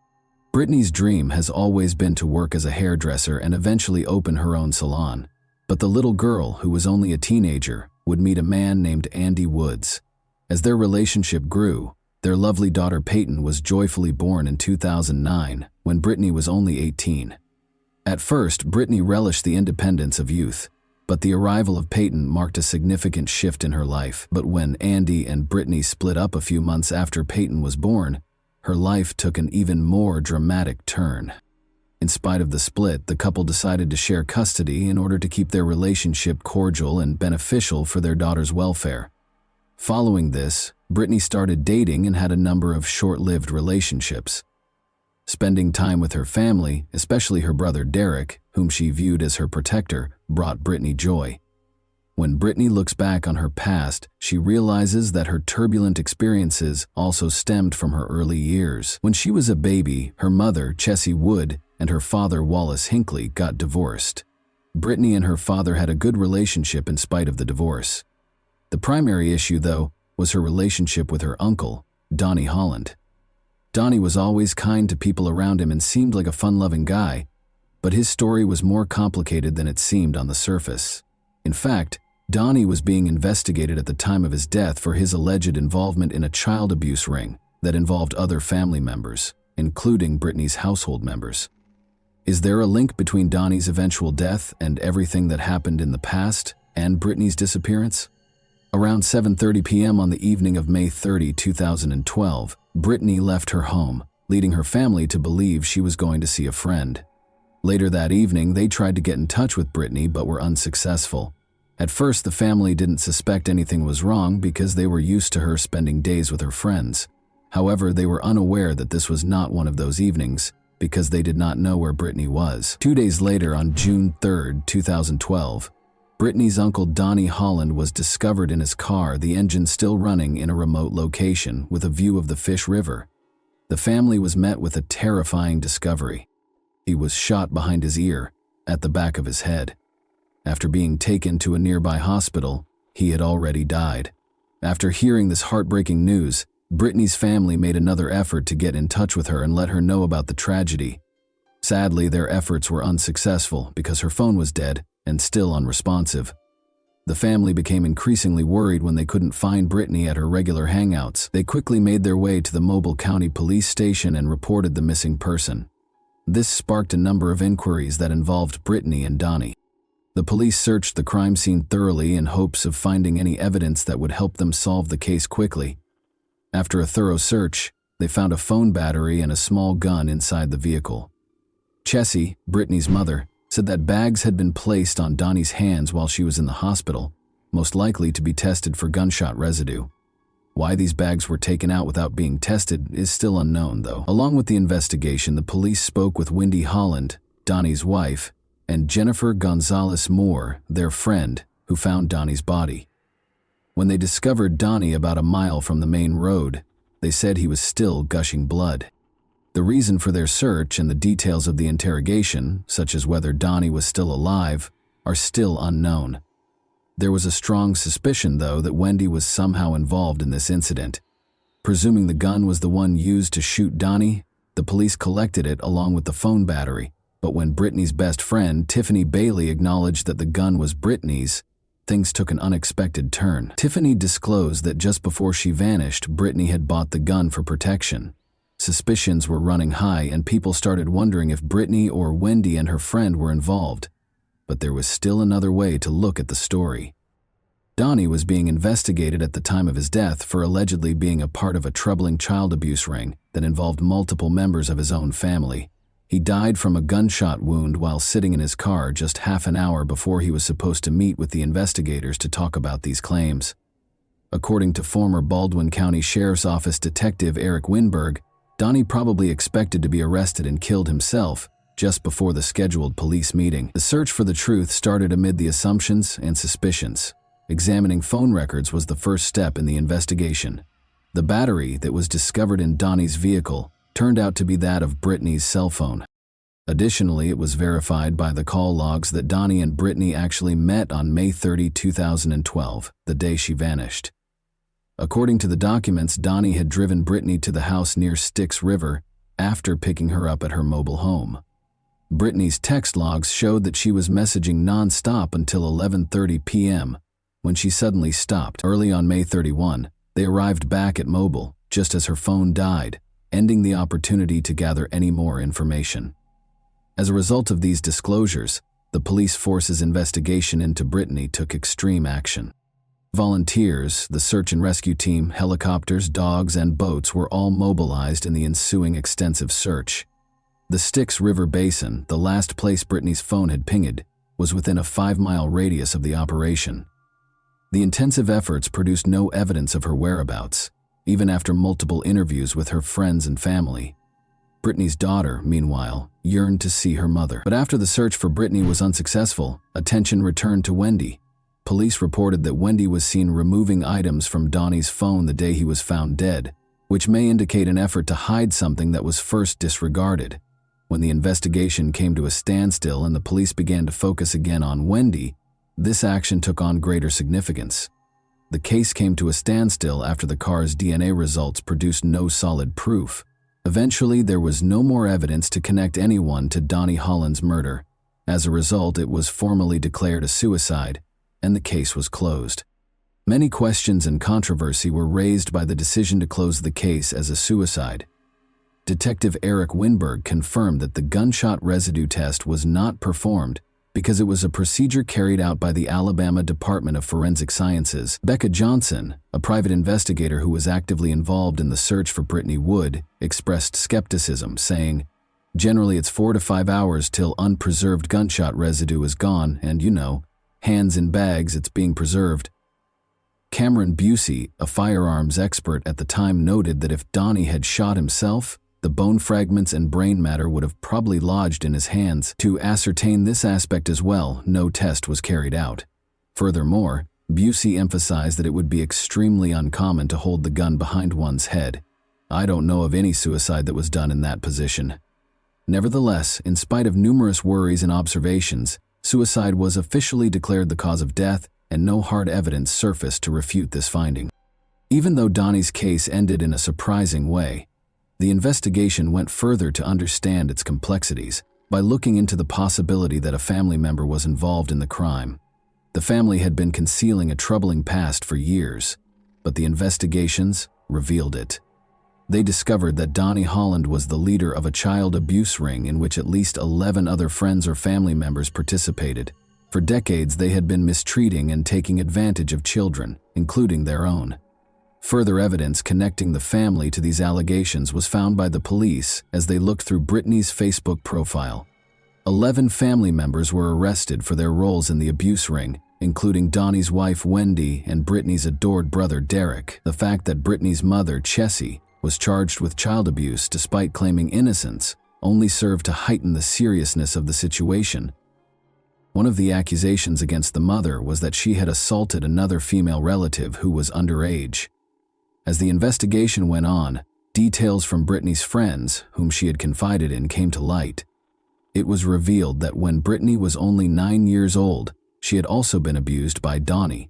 Speaker 1: Brittany's dream has always been to work as a hairdresser and eventually open her own salon. But the little girl, who was only a teenager, would meet a man named Andy Woods. As their relationship grew, their lovely daughter Peyton was joyfully born in 2009, when Brittany was only 18. At first, Brittany relished the independence of youth, but the arrival of Peyton marked a significant shift in her life. But when Andy and Brittany split up a few months after Peyton was born, her life took an even more dramatic turn. In spite of the split, the couple decided to share custody in order to keep their relationship cordial and beneficial for their daughter's welfare. Following this, Brittany started dating and had a number of short-lived relationships. Spending time with her family, especially her brother Derek, whom she viewed as her protector, brought Brittany joy. When Brittany looks back on her past, she realizes that her turbulent experiences also stemmed from her early years. When she was a baby, her mother, Chessie Wood, and her father, Wallace Hinckley, got divorced. Brittany and her father had a good relationship in spite of the divorce. The primary issue, though, was her relationship with her uncle, Donnie Holland. Donnie was always kind to people around him and seemed like a fun-loving guy, but his story was more complicated than it seemed on the surface. In fact, Donnie was being investigated at the time of his death for his alleged involvement in a child abuse ring that involved other family members, including Brittany's household members. Is there a link between Donnie's eventual death and everything that happened in the past and Brittany's disappearance? Around 7:30 p.m. on the evening of May 30, 2012, Brittany left her home, leading her family to believe she was going to see a friend. Later that evening, they tried to get in touch with Brittany but were unsuccessful. At first, the family didn't suspect anything was wrong because they were used to her spending days with her friends. However, they were unaware that this was not one of those evenings because they did not know where Brittany was. 2 days later, on June 3, 2012, Brittany's uncle Donnie Holland was discovered in his car, the engine still running, in a remote location with a view of the Fish River. The family was met with a terrifying discovery. He was shot behind his ear, at the back of his head. After being taken to a nearby hospital, he had already died. After hearing this heartbreaking news, Brittany's family made another effort to get in touch with her and let her know about the tragedy. Sadly, their efforts were unsuccessful because her phone was dead and still unresponsive. The family became increasingly worried when they couldn't find Brittany at her regular hangouts. They quickly made their way to the Mobile County Police Station and reported the missing person. This sparked a number of inquiries that involved Brittany and Donnie. The police searched the crime scene thoroughly in hopes of finding any evidence that would help them solve the case quickly. After a thorough search, they found a phone battery and a small gun inside the vehicle. Chessie, Brittany's mother, said that bags had been placed on Donnie's hands while she was in the hospital, most likely to be tested for gunshot residue. Why these bags were taken out without being tested is still unknown, though. Along with the investigation, the police spoke with Wendy Holland, Donnie's wife, and Jennifer Gonzalez Moore, their friend, who found Donnie's body. When they discovered Donnie about a mile from the main road, they said he was still gushing blood. The reason for their search and the details of the interrogation, such as whether Donnie was still alive, are still unknown. There was a strong suspicion, though, that Wendy was somehow involved in this incident. Presuming the gun was the one used to shoot Donnie, the police collected it along with the phone battery. But when Brittany's best friend, Tiffany Bailey, acknowledged that the gun was Brittany's, things took an unexpected turn. Tiffany disclosed that just before she vanished, Brittany had bought the gun for protection. Suspicions were running high, and people started wondering if Brittany or Wendy and her friend were involved. But there was still another way to look at the story. Donnie was being investigated at the time of his death for allegedly being a part of a troubling child abuse ring that involved multiple members of his own family. He died from a gunshot wound while sitting in his car just half an hour before he was supposed to meet with the investigators to talk about these claims. According to former Baldwin County Sheriff's Office Detective Eric Winberg, Donnie probably expected to be arrested and killed himself just before the scheduled police meeting. The search for the truth started amid the assumptions and suspicions. Examining phone records was the first step in the investigation. The battery that was discovered in Donnie's vehicle turned out to be that of Brittany's cell phone. Additionally, it was verified by the call logs that Donnie and Brittany actually met on May 30, 2012, the day she vanished. According to the documents, Donnie had driven Brittany to the house near Styx River after picking her up at her mobile home. Brittany's text logs showed that she was messaging non-stop until 11:30 p.m., when she suddenly stopped. Early on May 31, they arrived back at Mobile, just as her phone died, ending the opportunity to gather any more information. As a result of these disclosures, the police force's investigation into Brittany took extreme action. Volunteers, the search and rescue team, helicopters, dogs, and boats were all mobilized in the ensuing extensive search. The Styx River Basin, the last place Brittany's phone had pinged, was within a 5-mile radius of the operation. The intensive efforts produced no evidence of her whereabouts, even after multiple interviews with her friends and family. Brittany's daughter, meanwhile, yearned to see her mother. But after the search for Brittany was unsuccessful, attention returned to Wendy. Police reported that Wendy was seen removing items from Donnie's phone the day he was found dead, which may indicate an effort to hide something that was first disregarded. When the investigation came to a standstill and the police began to focus again on Wendy, this action took on greater significance. The case came to a standstill after the car's DNA results produced no solid proof. Eventually, there was no more evidence to connect anyone to Donnie Holland's murder. As a result, it was formally declared a suicide, and the case was closed. Many questions and controversy were raised by the decision to close the case as a suicide. Detective Eric Winberg confirmed that the gunshot residue test was not performed because it was a procedure carried out by the Alabama Department of Forensic Sciences. Becca Johnson, a private investigator who was actively involved in the search for Brittany Wood, expressed skepticism, saying, "Generally, it's 4 to 5 hours till unpreserved gunshot residue is gone, and hands in bags, it's being preserved." Cameron Busey, a firearms expert at the time, noted that if Donnie had shot himself, the bone fragments and brain matter would have probably lodged in his hands. To ascertain this aspect as well, no test was carried out. Furthermore, Busey emphasized that it would be extremely uncommon to hold the gun behind one's head. "I don't know of any suicide that was done in that position." Nevertheless, in spite of numerous worries and observations, suicide was officially declared the cause of death, and no hard evidence surfaced to refute this finding. Even though Donnie's case ended in a surprising way, the investigation went further to understand its complexities by looking into the possibility that a family member was involved in the crime. The family had been concealing a troubling past for years, but the investigations revealed it. They discovered that Donnie Holland was the leader of a child abuse ring in which at least 11 other friends or family members participated. For decades, they had been mistreating and taking advantage of children, including their own. Further evidence connecting the family to these allegations was found by the police as they looked through Brittany's Facebook profile. 11 family members were arrested for their roles in the abuse ring, including Donnie's wife Wendy and Brittany's adored brother Derek. The fact that Brittany's mother, Chessie, was charged with child abuse despite claiming innocence only served to heighten the seriousness of the situation. One of the accusations against the mother was that she had assaulted another female relative who was underage. As the investigation went on, details from Brittany's friends, whom she had confided in, came to light. It was revealed that when Brittany was only 9 years old, she had also been abused by Donnie.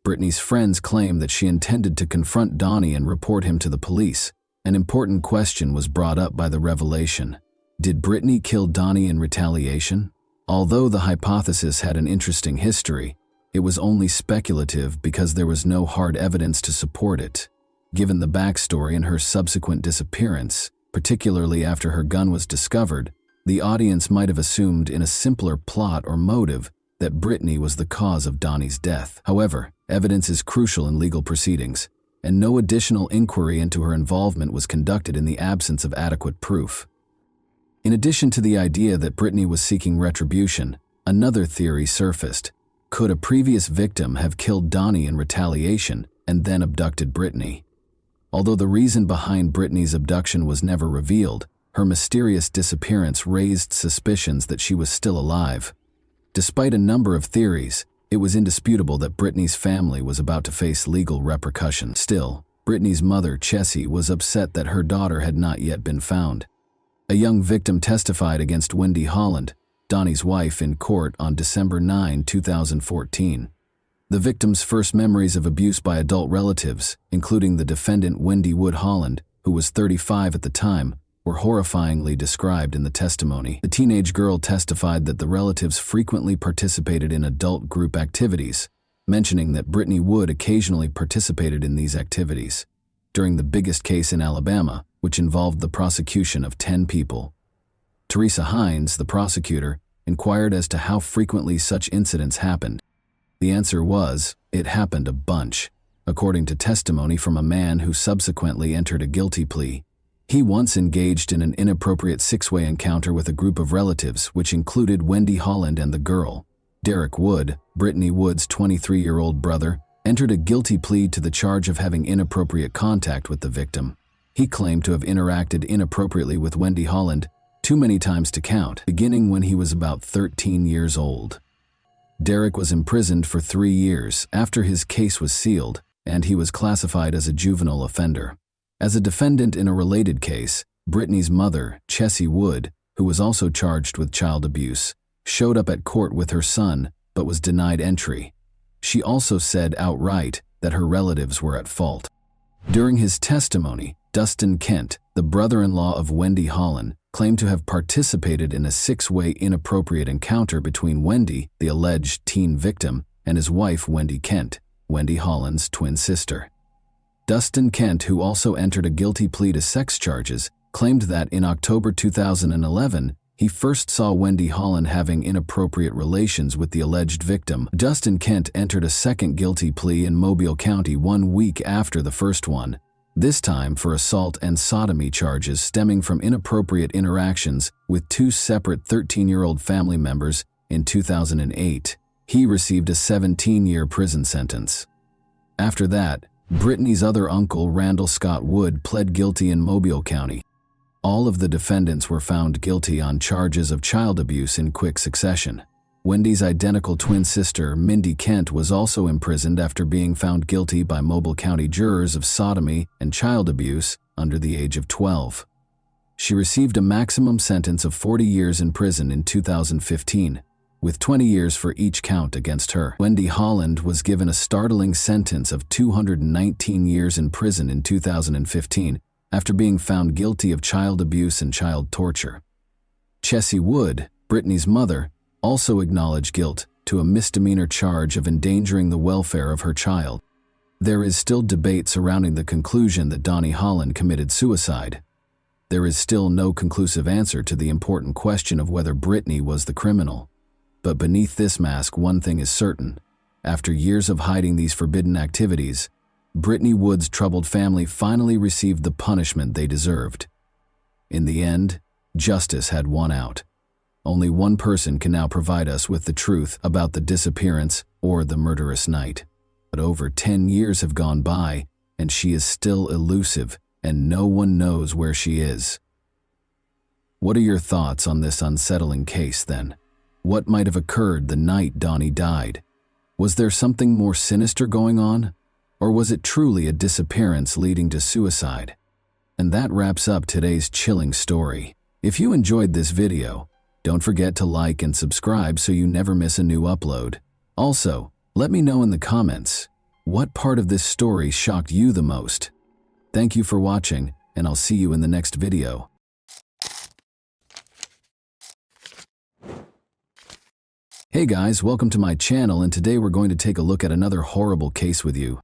Speaker 1: Brittany's friends claimed that she intended to confront Donnie and report him to the police. An important question was brought up by the revelation. Did Brittany kill Donnie in retaliation? Although the hypothesis had an interesting history, it was only speculative because there was no hard evidence to support it. Given the backstory and her subsequent disappearance, particularly after her gun was discovered, the audience might have assumed in a simpler plot or motive that Brittany was the cause of Donnie's death. However, evidence is crucial in legal proceedings, and no additional inquiry into her involvement was conducted in the absence of adequate proof. In addition to the idea that Brittany was seeking retribution, another theory surfaced. Could a previous victim have killed Donnie in retaliation and then abducted Brittany? Although the reason behind Brittany's abduction was never revealed, her mysterious disappearance raised suspicions that she was still alive. Despite a number of theories, it was indisputable that Brittany's family was about to face legal repercussions. Still, Brittany's mother, Chessie, was upset that her daughter had not yet been found. A young victim testified against Wendy Holland, Donnie's wife, in court on December 9, 2014. The victim's first memories of abuse by adult relatives, including the defendant Wendy Wood Holland, who was 35 at the time, were horrifyingly described in the testimony. The teenage girl testified that the relatives frequently participated in adult group activities, mentioning that Brittany Wood occasionally participated in these activities. During the biggest case in Alabama, which involved the prosecution of 10 people. Teresa Hines, the prosecutor, inquired as to how frequently such incidents happened. The answer was, it happened a bunch, according to testimony from a man who subsequently entered a guilty plea. He once engaged in an inappropriate six-way encounter with a group of relatives, which included Wendy Holland and the girl. Derek Wood, Brittany Wood's 23-year-old brother, entered a guilty plea to the charge of having inappropriate contact with the victim. He claimed to have interacted inappropriately with Wendy Holland too many times to count, beginning when he was about 13 years old. Derek was imprisoned for 3 years after his case was sealed, and he was classified as a juvenile offender. As a defendant in a related case, Brittany's mother, Chessie Wood, who was also charged with child abuse, showed up at court with her son but was denied entry. She also said outright that her relatives were at fault. During his testimony, Dustin Kent, the brother-in-law of Wendy Holland, claimed to have participated in a 6-way inappropriate encounter between Wendy, the alleged teen victim, and his wife Wendy Kent, Wendy Holland's twin sister. Dustin Kent, who also entered a guilty plea to sex charges, claimed that in October 2011, he first saw Wendy Holland having inappropriate relations with the alleged victim. Dustin Kent entered a second guilty plea in Mobile County 1 week after the first one, this time for assault and sodomy charges stemming from inappropriate interactions with 2 separate 13-year-old family members in 2008. He received a 17-year prison sentence. After that, Brittany's other uncle, Randall Scott Wood, pled guilty in Mobile County. All of the defendants were found guilty on charges of child abuse in quick succession. Wendy's identical twin sister, Mindy Kent, was also imprisoned after being found guilty by Mobile County jurors of sodomy and child abuse under the age of 12. She received a maximum sentence of 40 years in prison in 2015, with 20 years for each count against her. Wendy Holland was given a startling sentence of 219 years in prison in 2015 after being found guilty of child abuse and child torture. Chessie Wood, Brittany's mother, also acknowledged guilt to a misdemeanor charge of endangering the welfare of her child. There is still debate surrounding the conclusion that Donnie Holland committed suicide. There is still no conclusive answer to the important question of whether Brittany was the criminal. But beneath this mask, one thing is certain. After years of hiding these forbidden activities, Brittany Wood's troubled family finally received the punishment they deserved. In the end, justice had won out. Only one person can now provide us with the truth about the disappearance or the murderous night. But over 10 years have gone by, and she is still elusive, and no one knows where she is. What are your thoughts on this unsettling case, then? What might have occurred the night Donnie died? Was there something more sinister going on? Or was it truly a disappearance leading to suicide? And that wraps up today's chilling story. If you enjoyed this video, don't forget to like and subscribe so you never miss a new upload. Also, let me know in the comments, what part of this story shocked you the most? Thank you for watching, and I'll see you in the next video. Hey guys, welcome to my channel, and today we're going to take a look at another horrible case with you.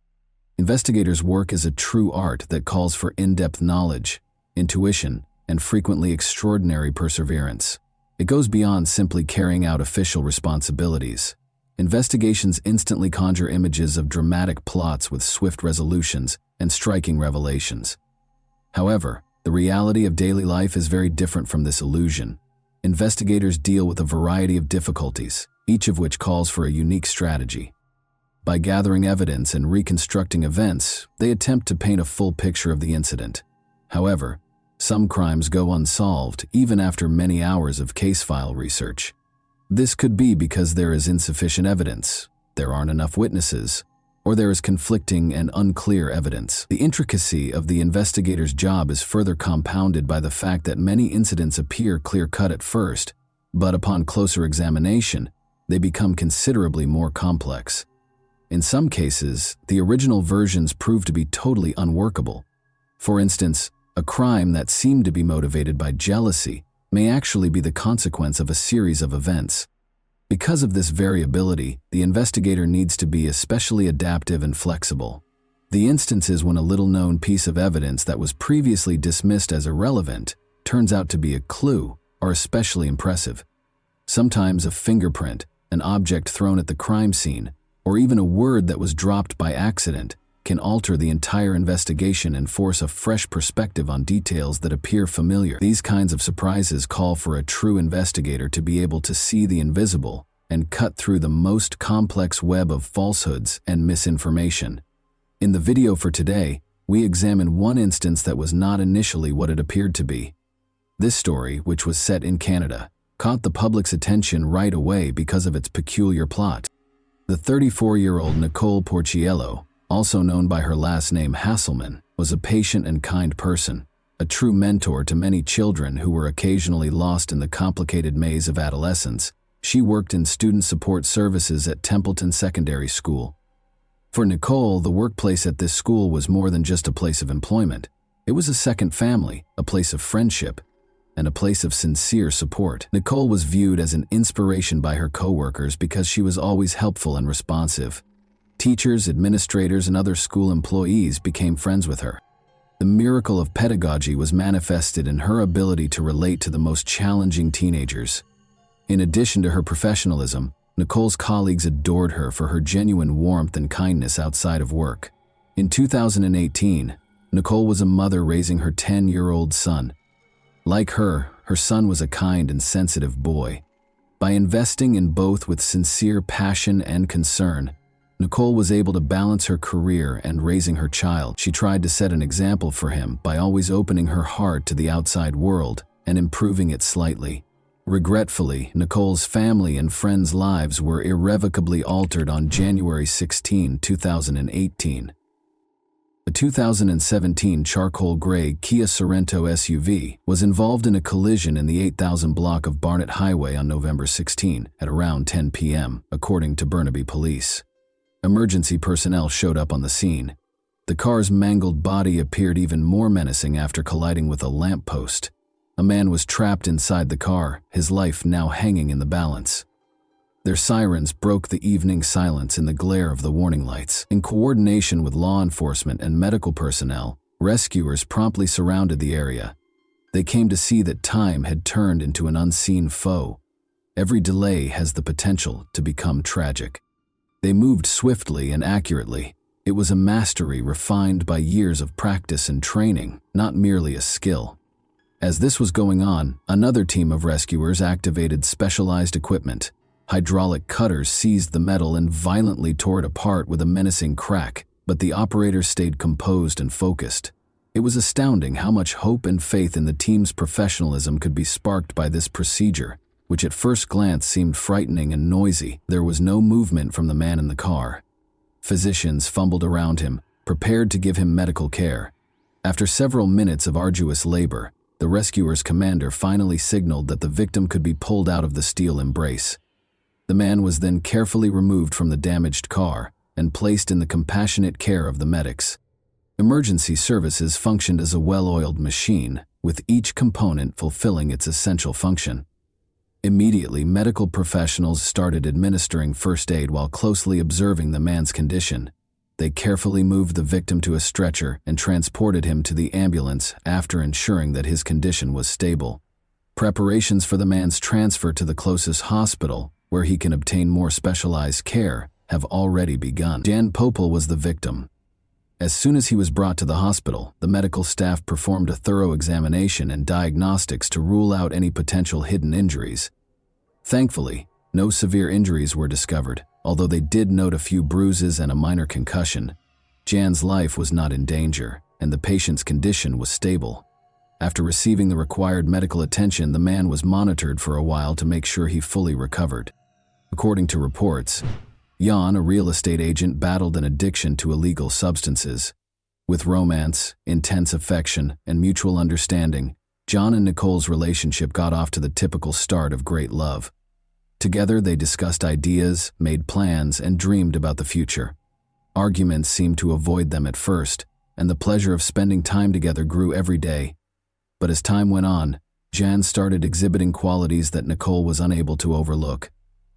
Speaker 1: Investigators' work is a true art that calls for in-depth knowledge, intuition, and frequently extraordinary perseverance. It goes beyond simply carrying out official responsibilities. Investigations instantly conjure images of dramatic plots with swift resolutions and striking revelations. However, the reality of daily life is very different from this illusion. Investigators deal with a variety of difficulties, each of which calls for a unique strategy. By gathering evidence and reconstructing events, they attempt to paint a full picture of the incident. However, some crimes go unsolved even after many hours of case file research. This could be because there is insufficient evidence, there aren't enough witnesses, or there is conflicting and unclear evidence. The intricacy of the investigator's job is further compounded by the fact that many incidents appear clear-cut at first, but upon closer examination, they become considerably more complex. In some cases, the original versions prove to be totally unworkable. For instance, a crime that seemed to be motivated by jealousy may actually be the consequence of a series of events. Because of this variability, the investigator needs to be especially adaptive and flexible. The instances when a little-known piece of evidence that was previously dismissed as irrelevant turns out to be a clue are especially impressive. Sometimes a fingerprint, an object thrown at the crime scene, or even a word that was dropped by accident can alter the entire investigation and force a fresh perspective on details that appear familiar. These kinds of surprises call for a true investigator to be able to see the invisible and cut through the most complex web of falsehoods and misinformation. In the video for today, we examine one instance that was not initially what it appeared to be. This story, which was set in Canada, caught the public's attention right away because of its peculiar plot. The 34-year-old Nicole Porciello, also known by her last name Hasselman, was a patient and kind person, a true mentor to many children who were occasionally lost in the complicated maze of adolescence. She worked in student support services at Templeton Secondary School. For Nicole, the workplace at this school was more than just a place of employment. It was a second family, a place of friendship, and a place of sincere support. Nicole was viewed as an inspiration by her coworkers because she was always helpful and responsive. Teachers, administrators, and other school employees became friends with her. The miracle of pedagogy was manifested in her ability to relate to the most challenging teenagers. In addition to her professionalism, Nicole's colleagues adored her for her genuine warmth and kindness outside of work. In 2018, Nicole was a mother raising her 10-year-old son. Like her son was a kind and sensitive boy. By investing in both with sincere passion and concern, Nicole was able to balance her career and raising her child. She tried to set an example for him by always opening her heart to the outside world and improving it slightly. Regretfully, Nicole's family and friends' lives were irrevocably altered on January 16, 2018. A 2017 charcoal gray Kia Sorento SUV was involved in a collision in the 8000 block of Barnett Highway on November 16 at around 10 p.m., according to Burnaby Police. Emergency personnel showed up on the scene. The car's mangled body appeared even more menacing after colliding with a lamppost. A man was trapped inside the car, his life now hanging in the balance. Their sirens broke the evening silence in the glare of the warning lights. In coordination with law enforcement and medical personnel, rescuers promptly surrounded the area. They came to see that time had turned into an unseen foe. Every delay has the potential to become tragic. They moved swiftly and accurately. It was a mastery refined by years of practice and training, not merely a skill. As this was going on, another team of rescuers activated specialized equipment. Hydraulic cutters seized the metal and violently tore it apart with a menacing crack, but the operators stayed composed and focused. It was astounding how much hope and faith in the team's professionalism could be sparked by this procedure, which at first glance seemed frightening and noisy. There was no movement from the man in the car. Physicians fumbled around him, prepared to give him medical care. After several minutes of arduous labor, the rescuer's commander finally signaled that the victim could be pulled out of the steel embrace. The man was then carefully removed from the damaged car and placed in the compassionate care of the medics. Emergency services functioned as a well-oiled machine, with each component fulfilling its essential function. Immediately, medical professionals started administering first aid while closely observing the man's condition. They carefully moved the victim to a stretcher and transported him to the ambulance after ensuring that his condition was stable. Preparations for the man's transfer to the closest hospital, where he can obtain more specialized care, have already begun. Jan Popel was the victim. As soon as he was brought to the hospital, the medical staff performed a thorough examination and diagnostics to rule out any potential hidden injuries. Thankfully, no severe injuries were discovered, although they did note a few bruises and a minor concussion. Jan's life was not in danger, and the patient's condition was stable. After receiving the required medical attention, the man was monitored for a while to make sure he fully recovered. According to reports, Jan, a real estate agent, battled an addiction to illegal substances. With romance, intense affection, and mutual understanding, John and Nicole's relationship got off to the typical start of great love. Together, they discussed ideas, made plans, and dreamed about the future. Arguments seemed to avoid them at first, and the pleasure of spending time together grew every day. But as time went on, Jan started exhibiting qualities that Nicole was unable to overlook.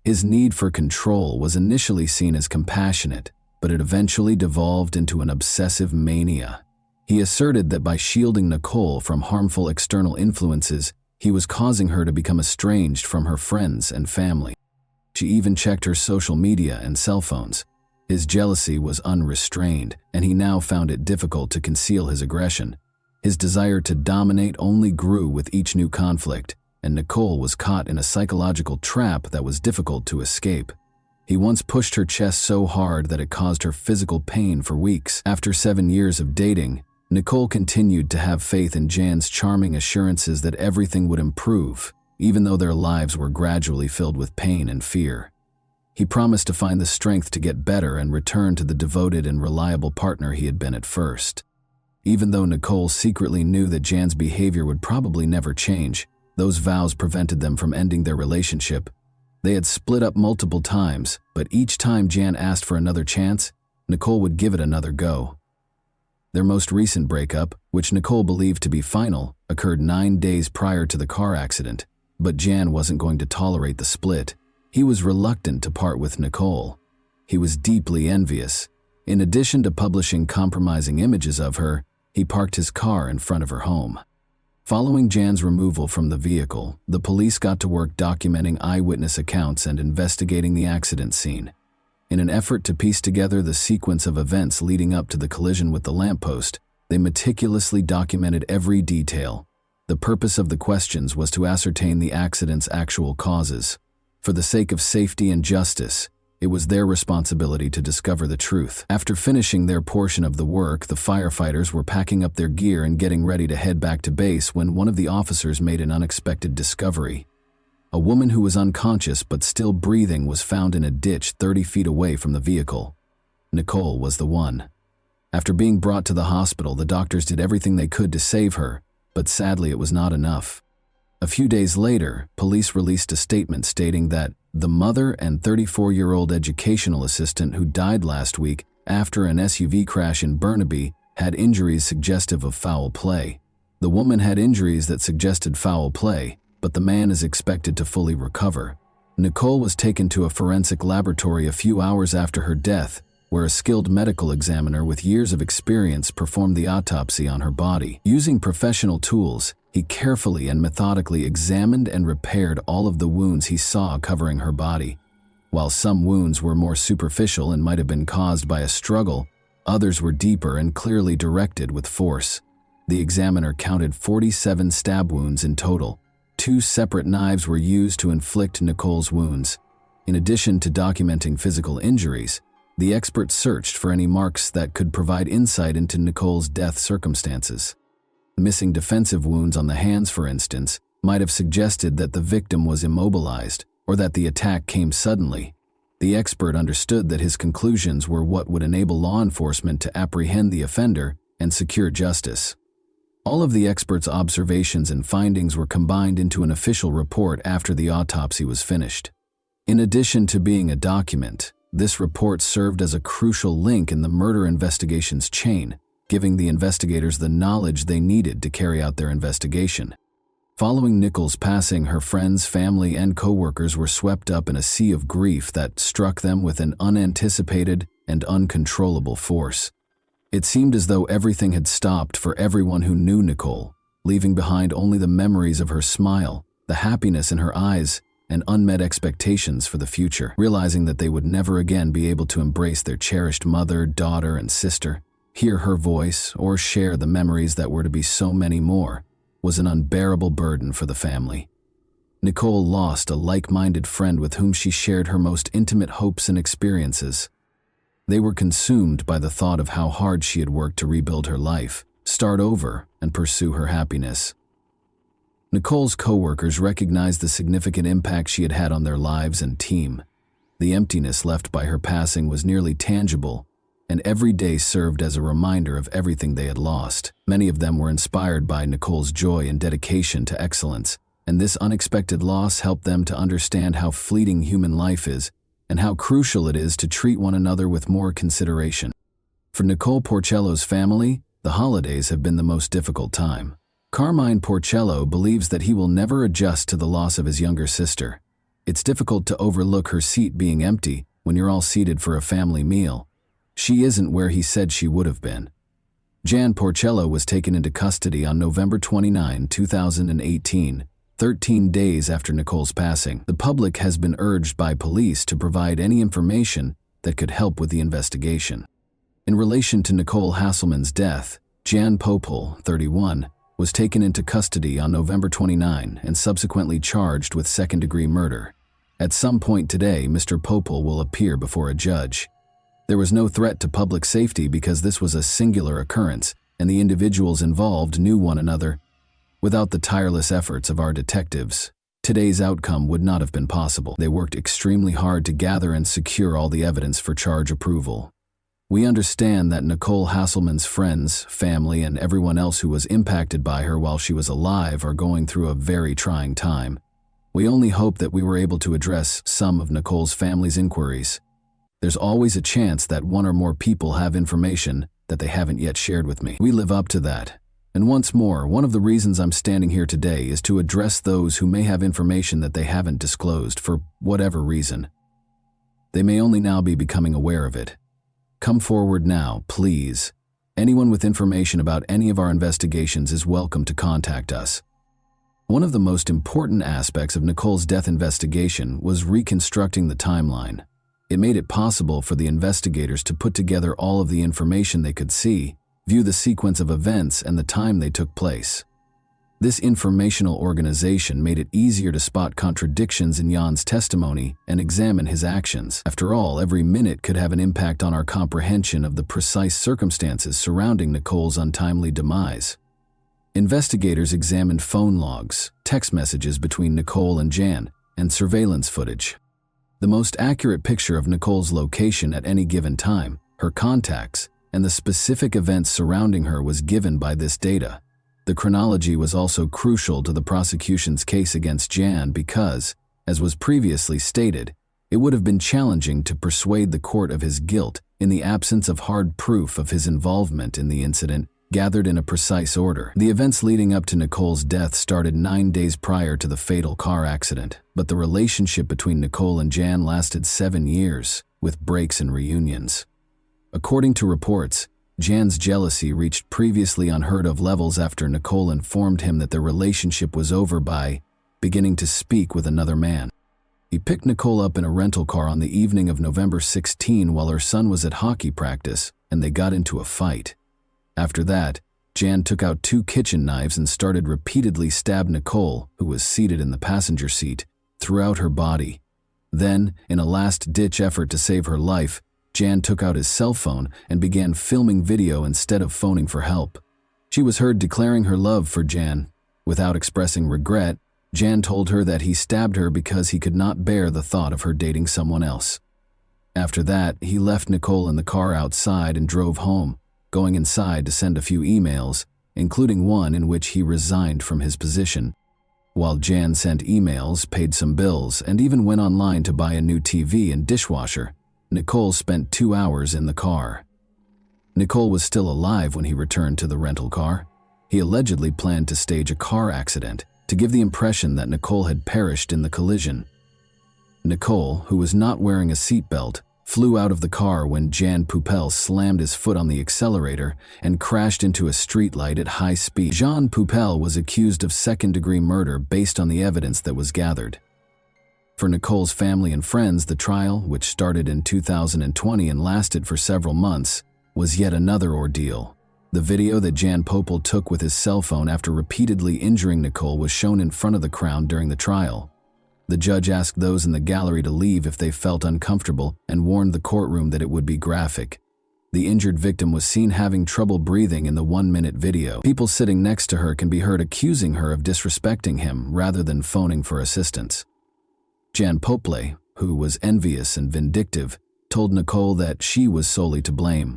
Speaker 1: His need for control was initially seen as compassionate, but it eventually devolved into an obsessive mania. He asserted that by shielding Nicole from harmful external influences, he was causing her to become estranged from her friends and family. She even checked her social media and cell phones. His jealousy was unrestrained, and he now found it difficult to conceal his aggression. His desire to dominate only grew with each new conflict, and Nicole was caught in a psychological trap that was difficult to escape. He once pushed her chest so hard that it caused her physical pain for weeks. After 7 years of dating, Nicole continued to have faith in Jan's charming assurances that everything would improve, even though their lives were gradually filled with pain and fear. He promised to find the strength to get better and return to the devoted and reliable partner he had been at first. Even though Nicole secretly knew that Jan's behavior would probably never change, those vows prevented them from ending their relationship. They had split up multiple times, but each time Jan asked for another chance, Nicole would give it another go. Their most recent breakup, which Nicole believed to be final, occurred 9 days prior to the car accident, but Jan wasn't going to tolerate the split. He was reluctant to part with Nicole. He was deeply envious. In addition to publishing compromising images of her, he parked his car in front of her home. Following Jan's removal from the vehicle, the police got to work documenting eyewitness accounts and investigating the accident scene. In an effort to piece together the sequence of events leading up to the collision with the lamppost, they meticulously documented every detail. The purpose of the questions was to ascertain the accident's actual causes. For the sake of safety and justice, it was their responsibility to discover the truth. After finishing their portion of the work, the firefighters were packing up their gear and getting ready to head back to base when one of the officers made an unexpected discovery. A woman who was unconscious but still breathing was found in a ditch 30 feet away from the vehicle. Nicole was the one. After being brought to the hospital, the doctors did everything they could to save her, but sadly it was not enough. A few days later, police released a statement stating that the mother and 34-year-old educational assistant who died last week after an SUV crash in Burnaby had injuries suggestive of foul play. The woman had injuries that suggested foul play, but the man is expected to fully recover. Nicole was taken to a forensic laboratory a few hours after her death, where a skilled medical examiner with years of experience performed the autopsy on her body. Using professional tools, he carefully and methodically examined and repaired all of the wounds he saw covering her body. While some wounds were more superficial and might have been caused by a struggle, others were deeper and clearly directed with force. The examiner counted 47 stab wounds in total. 2 separate knives were used to inflict Nicole's wounds. In addition to documenting physical injuries, the expert searched for any marks that could provide insight into Nicole's death circumstances. Missing defensive wounds on the hands, for instance, might have suggested that the victim was immobilized or that the attack came suddenly. The expert understood that his conclusions were what would enable law enforcement to apprehend the offender and secure justice. All of the expert's observations and findings were combined into an official report after the autopsy was finished. In addition to being a document, this report served as a crucial link in the murder investigation's chain, giving the investigators the knowledge they needed to carry out their investigation. Following Nicole's passing, her friends, family, and co-workers were swept up in a sea of grief that struck them with an unanticipated and uncontrollable force. It seemed as though everything had stopped for everyone who knew Nicole, leaving behind only the memories of her smile, the happiness in her eyes, and unmet expectations for the future. Realizing that they would never again be able to embrace their cherished mother, daughter, and sister, hear her voice, or share the memories that were to be so many more, was an unbearable burden for the family. Nicole lost a like-minded friend with whom she shared her most intimate hopes and experiences. They were consumed by the thought of how hard she had worked to rebuild her life, start over, and pursue her happiness. Nicole's co-workers recognized the significant impact she had had on their lives and team. The emptiness left by her passing was nearly tangible, and every day served as a reminder of everything they had lost. Many of them were inspired by Nicole's joy and dedication to excellence, and this unexpected loss helped them to understand how fleeting human life is and how crucial it is to treat one another with more consideration. For Nicole Porcello's family, the holidays have been the most difficult time. Carmine Porcello believes that he will never adjust to the loss of his younger sister. It's difficult to overlook her seat being empty when you're all seated for a family meal. She isn't where he said she would have been. Jan Porcello was taken into custody on November 29, 2018, 13 days after Nicole's passing. The public has been urged by police to provide any information that could help with the investigation. In relation to Nicole Hasselman's death, Jan Popel, 31, was taken into custody on November 29 and subsequently charged with second-degree murder. At some point today, Mr. Popel will appear before a judge. There was no threat to public safety because this was a singular occurrence and the individuals involved knew one another. Without the tireless efforts of our detectives, today's outcome would not have been possible. They worked extremely hard to gather and secure all the evidence for charge approval. We understand that Nicole Hasselman's friends, family, and everyone else who was impacted by her while she was alive are going through a very trying time. We only hope that we were able to address some of Nicole's family's inquiries. There's always a chance that one or more people have information that they haven't yet shared with me. We live up to that. And once more, one of the reasons I'm standing here today is to address those who may have information that they haven't disclosed for whatever reason. They may only now be becoming aware of it. Come forward now, please. Anyone with information about any of our investigations is welcome to contact us. One of the most important aspects of Nicole's death investigation was reconstructing the timeline. It made it possible for the investigators to put together all of the information they could see, view the sequence of events and the time they took place. This informational organization made it easier to spot contradictions in Jan's testimony and examine his actions. After all, every minute could have an impact on our comprehension of the precise circumstances surrounding Nicole's untimely demise. Investigators examined phone logs, text messages between Nicole and Jan, and surveillance footage. The most accurate picture of Nicole's location at any given time, her contacts, and the specific events surrounding her was given by this data. The chronology was also crucial to the prosecution's case against Jan because, as was previously stated, it would have been challenging to persuade the court of his guilt in the absence of hard proof of his involvement in the incident gathered in a precise order. The events leading up to Nicole's death started 9 days prior to the fatal car accident, but the relationship between Nicole and Jan lasted 7 years, with breaks and reunions. According to reports, Jan's jealousy reached previously unheard of levels after Nicole informed him that their relationship was over by beginning to speak with another man. He picked Nicole up in a rental car on the evening of November 16 while her son was at hockey practice, and they got into a fight. After that, Jan took out 2 kitchen knives and started repeatedly stab Nicole, who was seated in the passenger seat, throughout her body. Then, in a last-ditch effort to save her life, Jan took out his cell phone and began filming video instead of phoning for help. She was heard declaring her love for Jan. Without expressing regret, Jan told her that he stabbed her because he could not bear the thought of her dating someone else. After that, he left Nicole in the car outside and drove home, going inside to send a few emails, including one in which he resigned from his position. While Jan sent emails, paid some bills, and even went online to buy a new TV and dishwasher, Nicole spent 2 hours in the car. Nicole was still alive when he returned to the rental car. He allegedly planned to stage a car accident to give the impression that Nicole had perished in the collision. Nicole, who was not wearing a seatbelt, flew out of the car when Jan Poupel slammed his foot on the accelerator and crashed into a streetlight at high speed. Jan Poupel was accused of second-degree murder based on the evidence that was gathered. For Nicole's family and friends, the trial, which started in 2020 and lasted for several months, was yet another ordeal. The video that Jan Poupel took with his cell phone after repeatedly injuring Nicole was shown in front of the crowd during the trial. The judge asked those in the gallery to leave if they felt uncomfortable and warned the courtroom that it would be graphic. The injured victim was seen having trouble breathing in the 1-minute video. People sitting next to her can be heard accusing her of disrespecting him rather than phoning for assistance. Jan Poupel, who was envious and vindictive, told Nicole that she was solely to blame.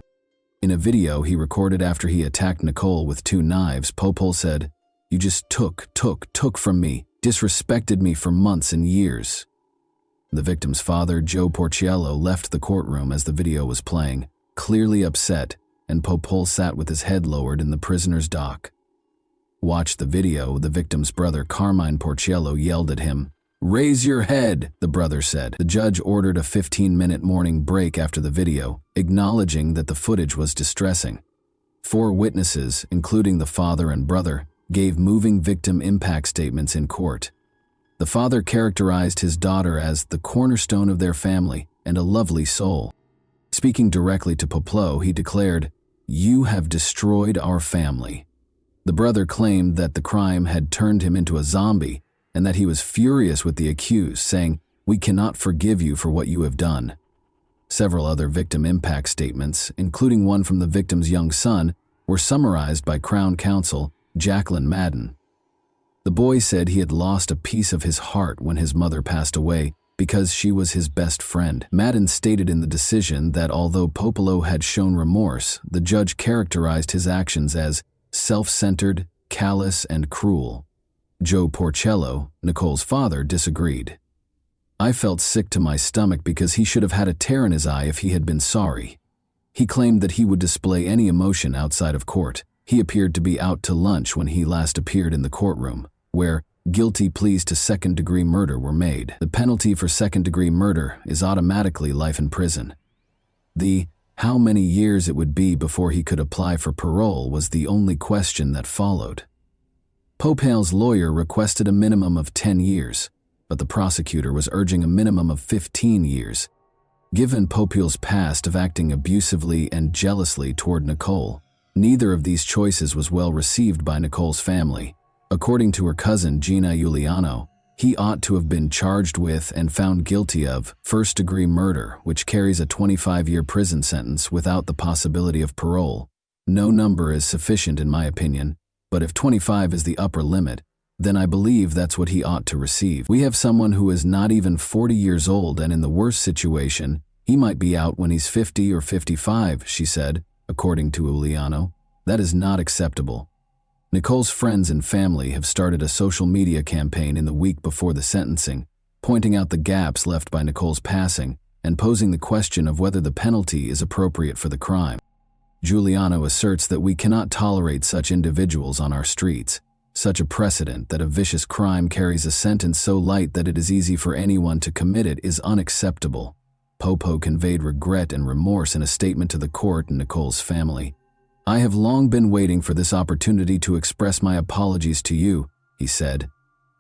Speaker 1: In a video he recorded after he attacked Nicole with 2 knives, Poupel said, "You just took from me, disrespected me for months and years." The victim's father, Joe Porciello, left the courtroom as the video was playing, clearly upset, and Poupel sat with his head lowered in the prisoner's dock. Watch the video. The victim's brother, Carmine Porciello, yelled at him. "Raise your head," the brother said. The judge ordered a 15-minute morning break after the video, acknowledging that the footage was distressing. 4 witnesses, including the father and brother, gave moving victim impact statements in court. The father characterized his daughter as the cornerstone of their family and a lovely soul. Speaking directly to Poupel, he declared, "You have destroyed our family." The brother claimed that the crime had turned him into a zombie and that he was furious with the accused, saying, "We cannot forgive you for what you have done." Several other victim impact statements, including one from the victim's young son, were summarized by Crown Counsel Jacqueline Madden. The boy said he had lost a piece of his heart when his mother passed away because she was his best friend. Madden stated in the decision that although Popolo had shown remorse, the judge characterized his actions as self-centered, callous, and cruel. Joe Porcello, Nicole's father, disagreed. I felt sick to my stomach because he should have had a tear in his eye if he had been sorry. He claimed that he would display any emotion outside of court. He appeared to be out to lunch when he last appeared in the courtroom, where guilty pleas to second-degree murder were made. The penalty for second-degree murder is automatically life in prison. The how many years it would be before he could apply for parole was the only question that followed. Popale's lawyer requested a minimum of 10 years, but the prosecutor was urging a minimum of 15 years. Given Popale's past of acting abusively and jealously toward Nicole, neither of these choices was well received by Nicole's family. According to her cousin Gina Giuliano, he ought to have been charged with and found guilty of first-degree murder, which carries a 25-year prison sentence without the possibility of parole. No number is sufficient in my opinion, but if 25 is the upper limit, then I believe that's what he ought to receive. We have someone who is not even 40 years old, and in the worst situation, he might be out when he's 50 or 55, she said, according to Giuliano. That is not acceptable. Nicole's friends and family have started a social media campaign in the week before the sentencing, pointing out the gaps left by Nicole's passing and posing the question of whether the penalty is appropriate for the crime. Giuliano asserts that we cannot tolerate such individuals on our streets, such a precedent that a vicious crime carries a sentence so light that it is easy for anyone to commit it is unacceptable. Popo conveyed regret and remorse in a statement to the court and Nicole's family. I have long been waiting for this opportunity to express my apologies to you, he said.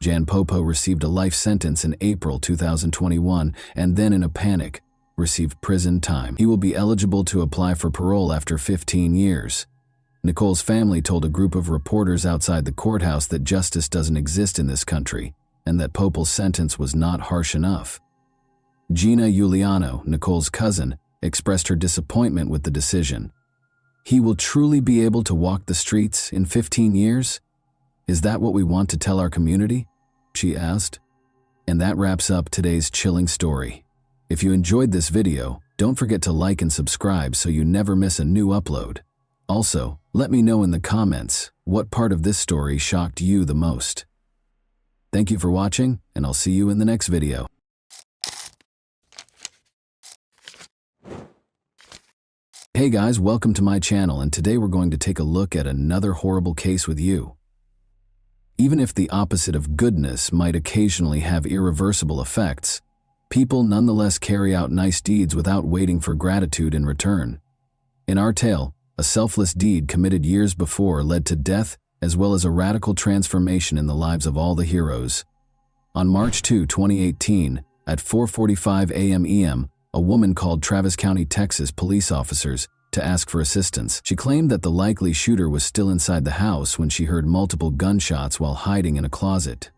Speaker 1: Jan Popo received a life sentence in April 2021 and then in a panic, received prison time. He will be eligible to apply for parole after 15 years. Nicole's family told a group of reporters outside the courthouse that justice doesn't exist in this country and that Popo's sentence was not harsh enough. Gina Giuliano, Nicole's cousin, expressed her disappointment with the decision. He will truly be able to walk the streets in 15 years? Is that what we want to tell our community? She asked. And that wraps up today's chilling story. If you enjoyed this video, don't forget to like and subscribe so you never miss a new upload. Also, let me know in the comments what part of this story shocked you the most. Thank you for watching, and I'll see you in the next video. Hey guys, welcome to my channel, and today we're going to take a look at another horrible case with you. Even if the opposite of goodness might occasionally have irreversible effects, people nonetheless carry out nice deeds without waiting for gratitude in return. In our tale, a selfless deed committed years before led to death as well as a radical transformation in the lives of all the heroes. On March 2, 2018, at 4:45 a.m. EM, a woman called Travis County, Texas police officers to ask for assistance. She claimed that the likely shooter was still inside the house when she heard multiple gunshots while hiding in a closet.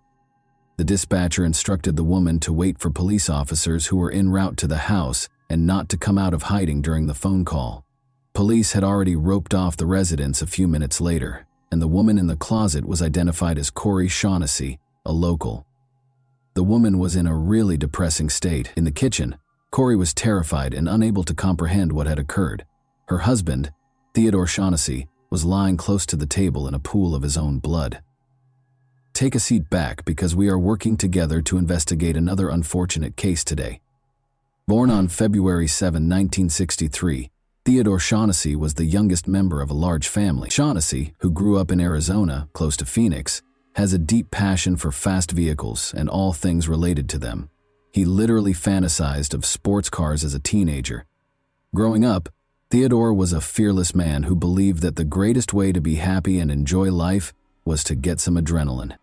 Speaker 1: The dispatcher instructed the woman to wait for police officers who were en route to the house and not to come out of hiding during the phone call. Police had already roped off the residence a few minutes later, and the woman in the closet was identified as Corey Shaughnessy, a local. The woman was in a really depressing state. In the kitchen, Corey was terrified and unable to comprehend what had occurred. Her husband, Theodore Shaughnessy, was lying close to the table in a pool of his own blood. Take a seat back because we are working together to investigate another unfortunate case today. Born on February 7, 1963, Theodore Shaughnessy was the youngest member of a large family. Shaughnessy, who grew up in Arizona, close to Phoenix, has a deep passion for fast vehicles and all things related to them. He literally fantasized of sports cars as a teenager. Growing up, Theodore was a fearless man who believed that the greatest way to be happy and enjoy life was to get some adrenaline.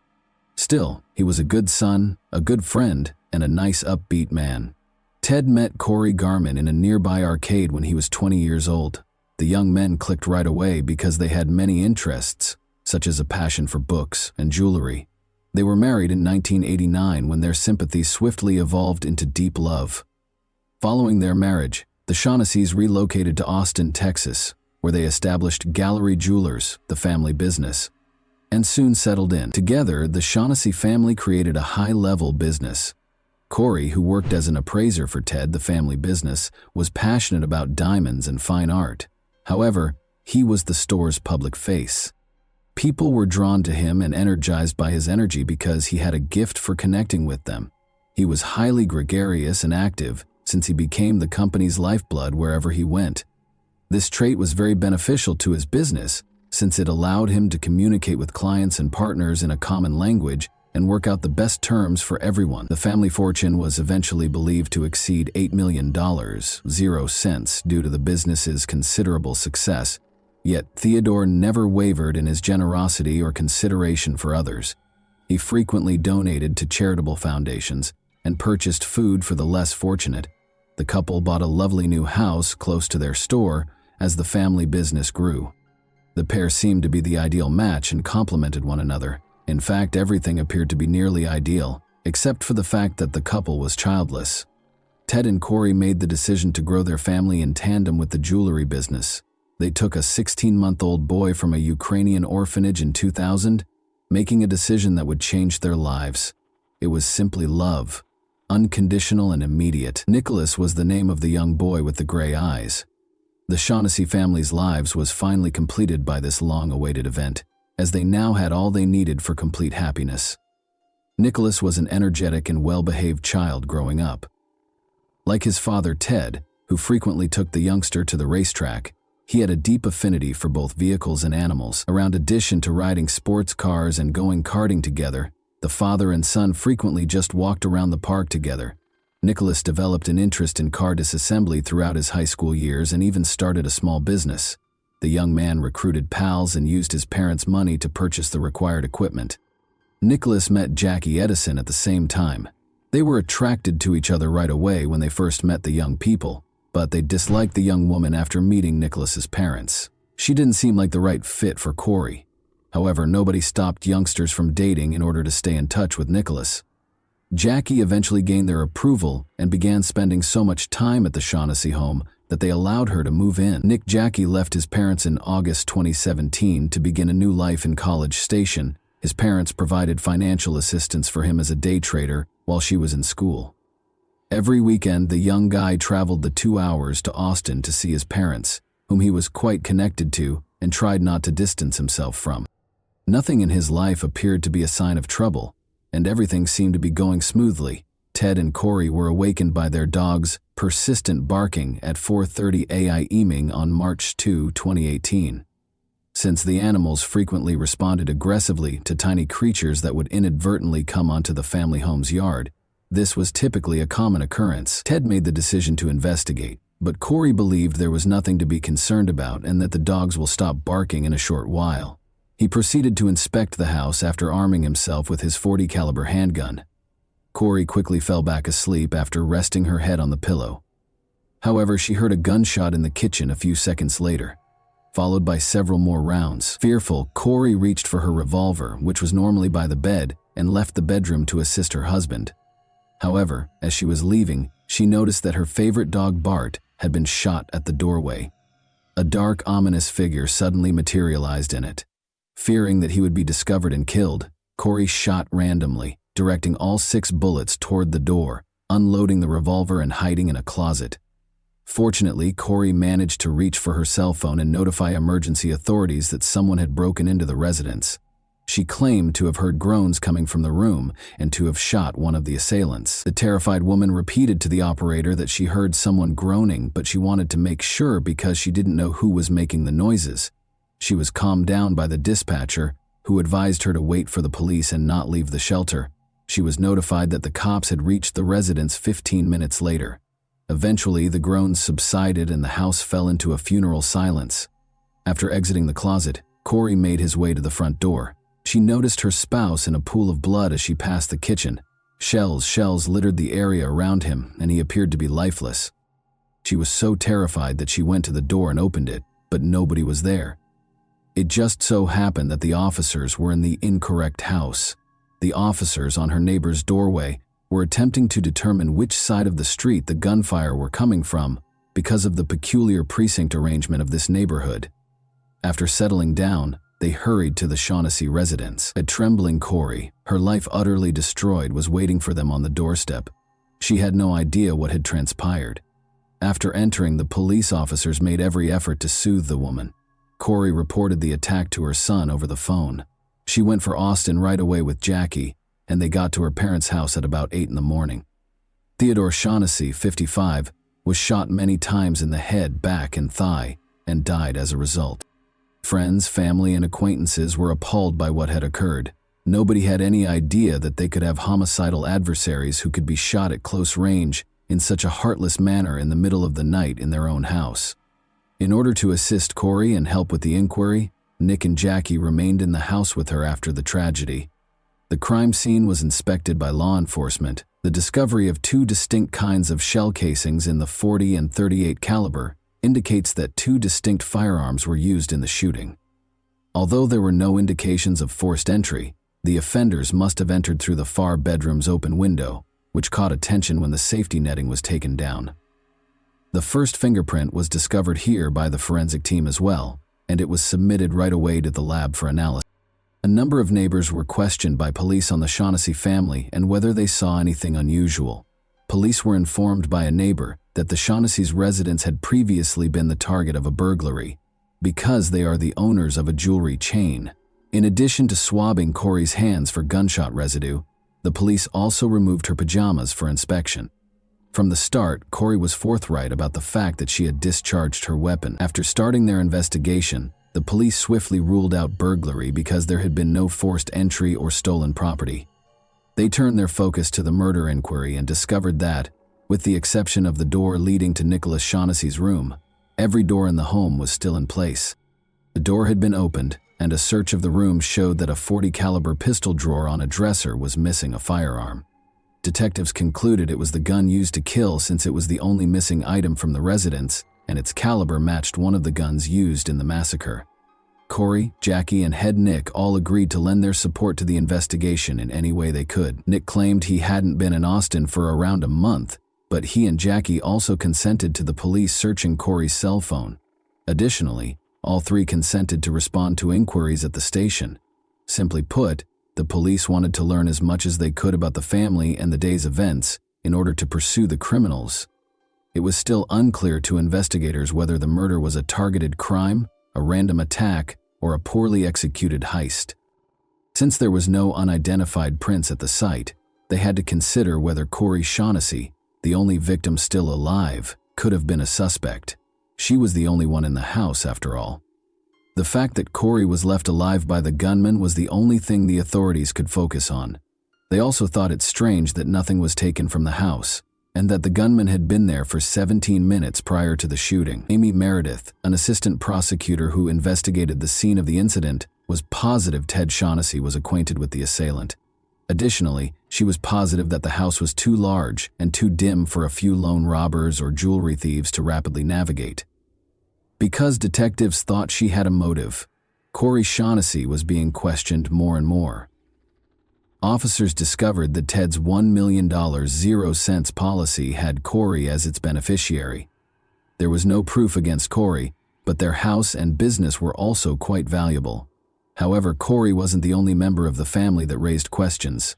Speaker 1: Still, he was a good son, a good friend, and a nice upbeat man. Ted met Corey Garman in a nearby arcade when he was 20 years old. The young men clicked right away because they had many interests, such as a passion for books and jewelry. They were married in 1989 when their sympathies swiftly evolved into deep love. Following their marriage, the Shaughnesseys relocated to Austin, Texas, where they established Gallery Jewelers, the family business. and soon settled in. Together, the Shaughnessy family created a high-level business. Corey, who worked as an appraiser for Ted, the family business, was passionate about diamonds and fine art. However, he was the store's public face. People were drawn to him and energized by his energy because he had a gift for connecting with them. He was highly gregarious and active, since he became the company's lifeblood wherever he went. This trait was very beneficial to his business, since it allowed him to communicate with clients and partners in a common language and work out the best terms for everyone. The family fortune was eventually believed to exceed $8 million, 0 cents, due to the business's considerable success. Yet Theodore never wavered in his generosity or consideration for others. He frequently donated to charitable foundations and purchased food for the less fortunate. The couple bought a lovely new house close to their store as the family business grew. The pair seemed to be the ideal match and complemented one another. In fact, everything appeared to be nearly ideal, except for the fact that the couple was childless. Ted and Corey made the decision to grow their family in tandem with the jewelry business. They took a 16-month-old boy from a Ukrainian orphanage in 2000, making a decision that would change their lives. It was simply love, unconditional and immediate. Nicholas was the name of the young boy with the gray eyes. The Shaughnessy family's lives was finally completed by this long-awaited event, as they now had all they needed for complete happiness. Nicholas was an energetic and well-behaved child growing up. Like his father Ted, who frequently took the youngster to the racetrack, he had a deep affinity for both vehicles and animals. Around addition to riding sports cars and going karting together, the father and son frequently just walked around the park together. Nicholas developed an interest in car disassembly throughout his high school years and even started a small business. The young man recruited pals and used his parents' money to purchase the required equipment. Nicholas met Jackie Edison at the same time. They were attracted to each other right away when they first met the young people, but they disliked the young woman after meeting Nicholas's parents. She didn't seem like the right fit for Corey. However, nobody stopped youngsters from dating in order to stay in touch with Nicholas. Jackie eventually gained their approval and began spending so much time at the Shaughnessy home that they allowed her to move in. Jackie left his parents in August 2017 to begin a new life in College Station. His parents provided financial assistance for him as a day trader while she was in school. Every weekend, the young guy traveled the 2 hours to Austin to see his parents, whom he was quite connected to and tried not to distance himself from. Nothing in his life appeared to be a sign of trouble, and everything seemed to be going smoothly. Ted and Corey were awakened by their dog's persistent barking at 4:30 a.m. on March 2, 2018. Since the animals frequently responded aggressively to tiny creatures that would inadvertently come onto the family home's yard, this was typically a common occurrence. Ted made the decision to investigate, but Corey believed there was nothing to be concerned about and that the dogs will stop barking in a short while. He proceeded to inspect the house after arming himself with his .40 caliber handgun. Corey quickly fell back asleep after resting her head on the pillow. However, she heard a gunshot in the kitchen a few seconds later, followed by several more rounds. Fearful, Corey reached for her revolver, which was normally by the bed, and left the bedroom to assist her husband. However, as she was leaving, she noticed that her favorite dog Bart had been shot at the doorway. A dark, ominous figure suddenly materialized in it. Fearing that he would be discovered and killed, Corey shot randomly, directing all 6 bullets toward the door, unloading the revolver and hiding in a closet. Fortunately, Corey managed to reach for her cell phone and notify emergency authorities that someone had broken into the residence. She claimed to have heard groans coming from the room and to have shot one of the assailants. The terrified woman repeated to the operator that she heard someone groaning, but she wanted to make sure because she didn't know who was making the noises. She was calmed down by the dispatcher, who advised her to wait for the police and not leave the shelter. She was notified that the cops had reached the residence 15 minutes later. Eventually, the groans subsided and the house fell into a funeral silence. After exiting the closet, Corey made his way to the front door. She noticed her spouse in a pool of blood as she passed the kitchen. Shells littered the area around him, and he appeared to be lifeless. She was so terrified that she went to the door and opened it, but nobody was there. It just so happened that the officers were in the incorrect house. The officers on her neighbor's doorway were attempting to determine which side of the street the gunfire were coming from because of the peculiar precinct arrangement of this neighborhood. After settling down, They hurried to the Shaughnessy residence. A trembling Corey, her life utterly destroyed, was waiting for them on the doorstep. She had no idea what had transpired. After entering, the police officers made every effort to soothe the woman. Corey reported the attack to her son over the phone. She went for Austin right away with Jackie, and they got to her parents' house at about 8 in the morning. Theodore Shaughnessy, 55, was shot many times in the head, back, and thigh, and died as a result. Friends, family, and acquaintances were appalled by what had occurred. Nobody had any idea that they could have homicidal adversaries who could be shot at close range in such a heartless manner in the middle of the night in their own house. In order to assist Corey and help with the inquiry, Nick and Jackie remained in the house with her after the tragedy. The crime scene was inspected by law enforcement. The discovery of 2 distinct kinds of shell casings in the .40 and .38 caliber indicates that 2 distinct firearms were used in the shooting. Although there were no indications of forced entry, the offenders must have entered through the far bedroom's open window, which caught attention when the safety netting was taken down. The first fingerprint was discovered here by the forensic team as well, and it was submitted right away to the lab for analysis. A number of neighbors were questioned by police on the Shaughnessy family and whether they saw anything unusual. Police were informed by a neighbor that the Shaughnessy's residence had previously been the target of a burglary, because they are the owners of a jewelry chain. In addition to swabbing Corey's hands for gunshot residue, the police also removed her pajamas for inspection. From the start, Corey was forthright about the fact that she had discharged her weapon. After starting their investigation, the police swiftly ruled out burglary because there had been no forced entry or stolen property. They turned their focus to the murder inquiry and discovered that, with the exception of the door leading to Nicholas Shaughnessy's room, every door in the home was still in place. The door had been opened, and a search of the room showed that a .40 caliber pistol drawer on a dresser was missing a firearm. Detectives concluded it was the gun used to kill since it was the only missing item from the residence, and its caliber matched one of the guns used in the massacre. Corey, Jackie, and head Nick all agreed to lend their support to the investigation in any way they could. Nick claimed he hadn't been in Austin for around a month, but he and Jackie also consented to the police searching Corey's cell phone. Additionally, all 3 consented to respond to inquiries at the station. Simply put, the police wanted to learn as much as they could about the family and the day's events in order to pursue the criminals. It was still unclear to investigators whether the murder was a targeted crime, a random attack, or a poorly executed heist. Since there was no unidentified prints at the site, they had to consider whether Corey Shaughnessy, the only victim still alive, could have been a suspect. She was the only one in the house, after all. The fact that Corey was left alive by the gunman was the only thing the authorities could focus on. They also thought it strange that nothing was taken from the house, and that the gunman had been there for 17 minutes prior to the shooting. Amy Meredith, an assistant prosecutor who investigated the scene of the incident, was positive Ted Shaughnessy was acquainted with the assailant. Additionally, she was positive that the house was too large and too dim for a few lone robbers or jewelry thieves to rapidly navigate. Because detectives thought she had a motive, Corey Shaughnessy was being questioned more and more. Officers discovered that Ted's $1 million 0-cents policy had Corey as its beneficiary. There was no proof against Corey, but their house and business were also quite valuable. However, Corey wasn't the only member of the family that raised questions.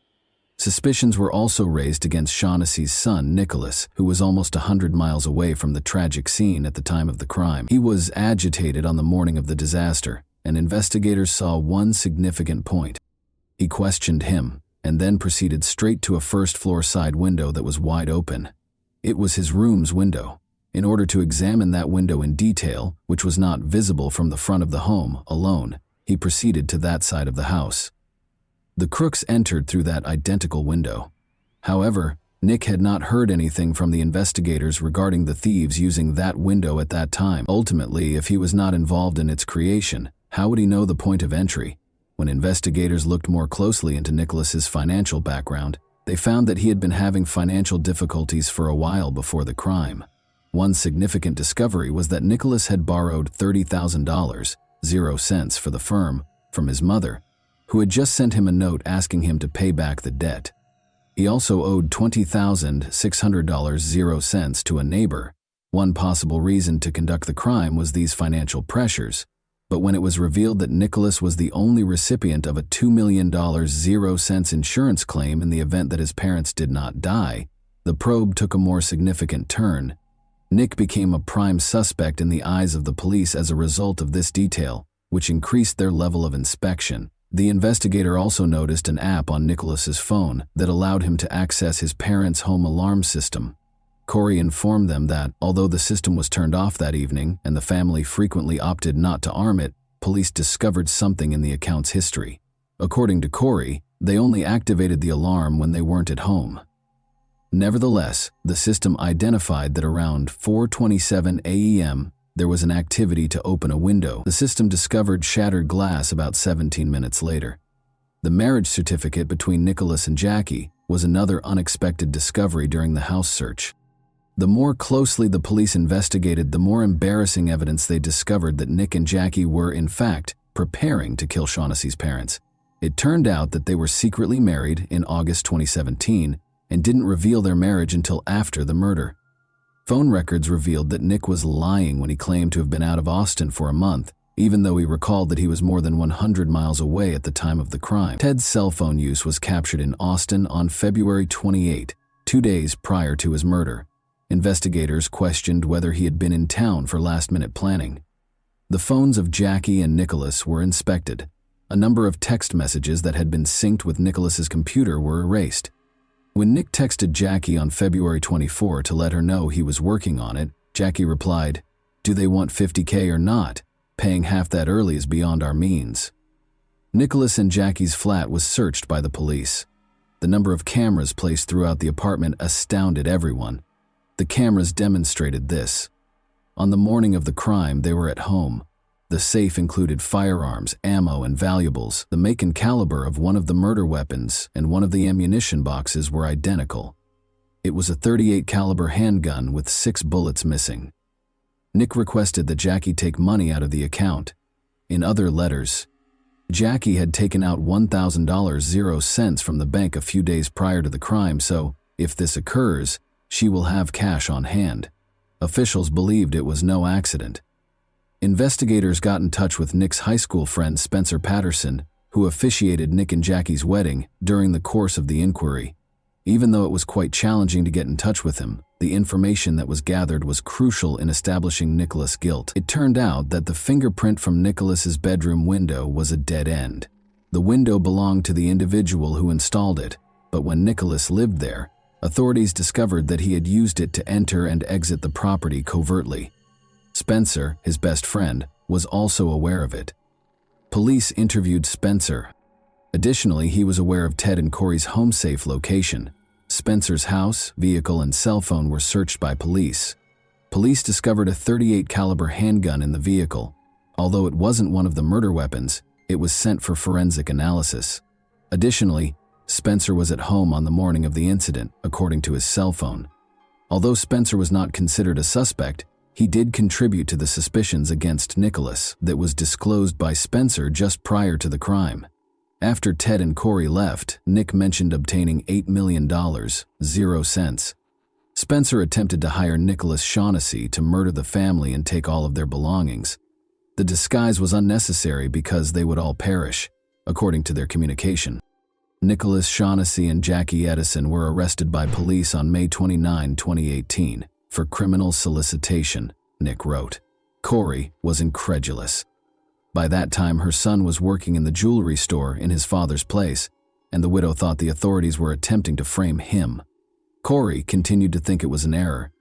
Speaker 1: Suspicions were also raised against Shaughnessy's son, Nicholas, who was almost 100 miles away from the tragic scene at the time of the crime. He was agitated on the morning of the disaster, and investigators saw one significant point. He questioned him, and then proceeded straight to a first-floor side window that was wide open. It was his room's window. In order to examine that window in detail, which was not visible from the front of the home alone, he proceeded to that side of the house. The crooks entered through that identical window. However, Nick had not heard anything from the investigators regarding the thieves using that window at that time. Ultimately, if he was not involved in its creation, how would he know the point of entry? When investigators looked more closely into Nicholas's financial background, they found that he had been having financial difficulties for a while before the crime. One significant discovery was that Nicholas had borrowed $30,000, 0 cents for the firm, from his mother, who had just sent him a note asking him to pay back the debt. He also owed $20,600, 0 cents to a neighbor. One possible reason to conduct the crime was these financial pressures. But when it was revealed that Nicholas was the only recipient of a $2 million 0-cents insurance claim in the event that his parents did not die, the probe took a more significant turn. Nick became a prime suspect in the eyes of the police as a result of this detail, which increased their level of inspection. The investigator also noticed an app on Nicholas's phone that allowed him to access his parents' home alarm system. Corey informed them that, although the system was turned off that evening and the family frequently opted not to arm it, police discovered something in the account's history. According to Corey, they only activated the alarm when they weren't at home. Nevertheless, the system identified that around 4:27 a.m., there was an activity to open a window. The system discovered shattered glass about 17 minutes later. The marriage certificate between Nicholas and Jackie was another unexpected discovery during the house search. The more closely the police investigated, the more embarrassing evidence they discovered that Nick and Jackie were, in fact, preparing to kill Shaughnessy's parents. It turned out that they were secretly married in August 2017 and didn't reveal their marriage until after the murder. Phone records revealed that Nick was lying when he claimed to have been out of Austin for a month, even though he recalled that he was more than 100 miles away at the time of the crime. Ted's cell phone use was captured in Austin on February 28, 2 days prior to his murder. Investigators questioned whether he had been in town for last-minute planning. The phones of Jackie and Nicholas were inspected. A number of text messages that had been synced with Nicholas's computer were erased. When Nick texted Jackie on February 24 to let her know he was working on it, Jackie replied, "Do they want $50K or not? Paying half that early is beyond our means." Nicholas and Jackie's flat was searched by the police. The number of cameras placed throughout the apartment astounded everyone. The cameras demonstrated this. On the morning of the crime, they were at home. The safe included firearms, ammo, and valuables. The make and caliber of one of the murder weapons and one of the ammunition boxes were identical. It was a .38 caliber handgun with 6 bullets missing. Nick requested that Jackie take money out of the account. In other letters, Jackie had taken out $1,000 0 cents from the bank a few days prior to the crime, so if this occurs, she will have cash on hand. Officials believed it was no accident. Investigators got in touch with Nick's high school friend Spencer Patterson, who officiated Nick and Jackie's wedding during the course of the inquiry. Even though it was quite challenging to get in touch with him, the information that was gathered was crucial in establishing Nicholas' guilt. It turned out that the fingerprint from Nicholas's bedroom window was a dead end. The window belonged to the individual who installed it, but when Nicholas lived there, authorities discovered that he had used it to enter and exit the property covertly. Spencer, his best friend, was also aware of it. Police interviewed Spencer. Additionally, he was aware of Ted and Corey's home safe location. Spencer's house, vehicle, and cell phone were searched by police. Police discovered a .38 caliber handgun in the vehicle. Although it wasn't one of the murder weapons, it was sent for forensic analysis. Additionally, Spencer was at home on the morning of the incident, according to his cell phone. Although Spencer was not considered a suspect, he did contribute to the suspicions against Nicholas that was disclosed by Spencer just prior to the crime. After Ted and Corey left, Nick mentioned obtaining $8 million, 0 cents. Spencer attempted to hire Nicholas Shaughnessy to murder the family and take all of their belongings. The disguise was unnecessary because they would all perish, according to their communication. Nicholas Shaughnessy and Jackie Edison were arrested by police on May 29, 2018, for criminal solicitation, Nick wrote. Corey was incredulous. By that time, her son was working in the jewelry store in his father's place, and the widow thought the authorities were attempting to frame him. Corey continued to think it was an error.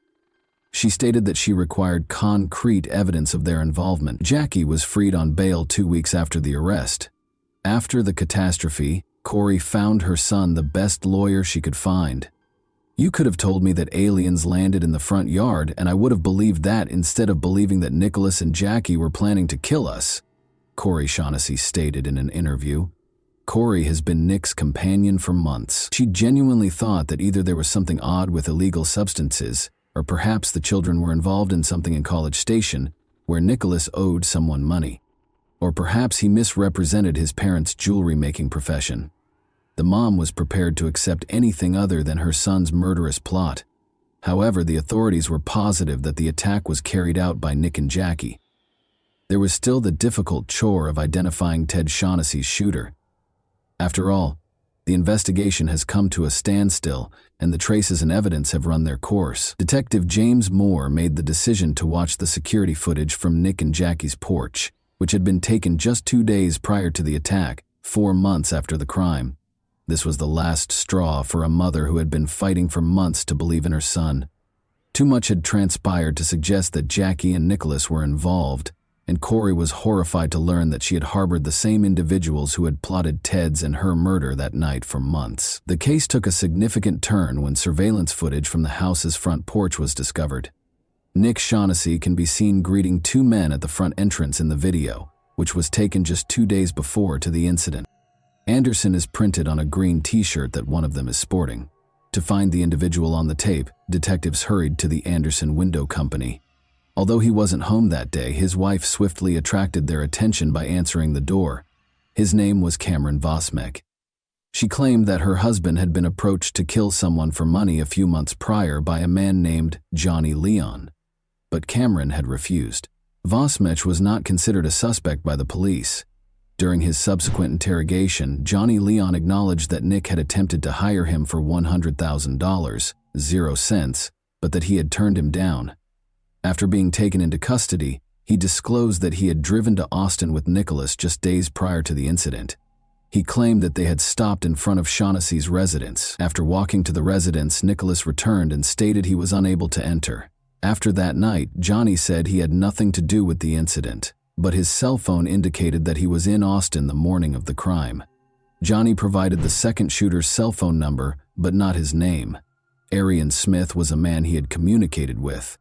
Speaker 1: She stated that she required concrete evidence of their involvement. Jackie was freed on bail 2 weeks after the arrest. After the catastrophe, Corey found her son the best lawyer she could find. "You could have told me that aliens landed in the front yard, and I would have believed that instead of believing that Nicholas and Jackie were planning to kill us," Corey Shaughnessy stated in an interview. Corey has been Nick's companion for months. She genuinely thought that either there was something odd with illegal substances, or perhaps the children were involved in something in College Station, where Nicholas owed someone money. Or perhaps he misrepresented his parents' jewelry-making profession. The mom was prepared to accept anything other than her son's murderous plot. However, the authorities were positive that the attack was carried out by Nick and Jackie. there was still the difficult chore of identifying Ted Shaughnessy's shooter. After all, the investigation has come to a standstill, and the traces and evidence have run their course. Detective James Moore made the decision to watch the security footage from Nick and Jackie's porch, which had been taken just 2 days prior to the attack, 4 months after the crime. This was the last straw for a mother who had been fighting for months to believe in her son. Too much had transpired to suggest that Jackie and Nicholas were involved, and Corey was horrified to learn that she had harbored the same individuals who had plotted Ted's and her murder that night for months. The case took a significant turn when surveillance footage from the house's front porch was discovered. Nick Shaughnessy can be seen greeting 2 men at the front entrance in the video, which was taken just 2 days before to the incident. Anderson is printed on a green t-shirt that one of them is sporting. To find the individual on the tape, detectives hurried to the Anderson Window Company. Although he wasn't home that day, his wife swiftly attracted their attention by answering the door. His name was Cameron Vosmek. She claimed that her husband had been approached to kill someone for money a few months prior by a man named Johnny Leon. But Cameron had refused. Vosmek was not considered a suspect by the police. During his subsequent interrogation, Johnny Leon acknowledged that Nick had attempted to hire him for $100,000, 0 cents, but that he had turned him down. After being taken into custody, he disclosed that he had driven to Austin with Nicholas just days prior to the incident. He claimed that they had stopped in front of Shaughnessy's residence. After walking to the residence, Nicholas returned and stated he was unable to enter. After that night, Johnny said he had nothing to do with the incident, but his cell phone indicated that he was in Austin the morning of the crime. Johnny provided the second shooter's cell phone number, but not his name. Arian Smith was a man he had communicated with.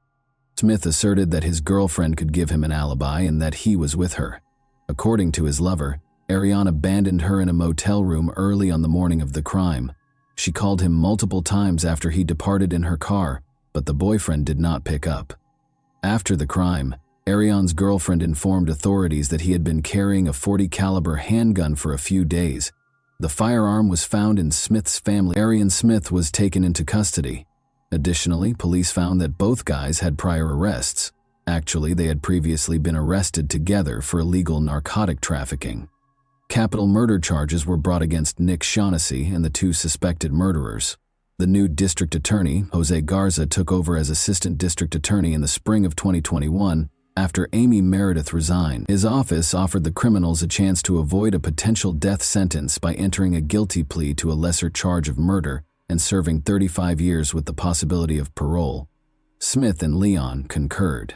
Speaker 1: Smith asserted that his girlfriend could give him an alibi and that he was with her. According to his lover, Arian abandoned her in a motel room early on the morning of the crime. She called him multiple times after he departed in her car, but the boyfriend did not pick up. After the crime, Arian's girlfriend informed authorities that he had been carrying a .40 caliber handgun for a few days. The firearm was found in Smith's family. Arian Smith was taken into custody. Additionally, police found that both guys had prior arrests. Actually, they had previously been arrested together for illegal narcotic trafficking. Capital murder charges were brought against Nick Shaughnessy and the 2 suspected murderers. The new district attorney, Jose Garza, took over as assistant district attorney in the spring of 2021 after Amy Meredith resigned. His office offered the criminals a chance to avoid a potential death sentence by entering a guilty plea to a lesser charge of murder and serving 35 years with the possibility of parole. Smith and Leon concurred.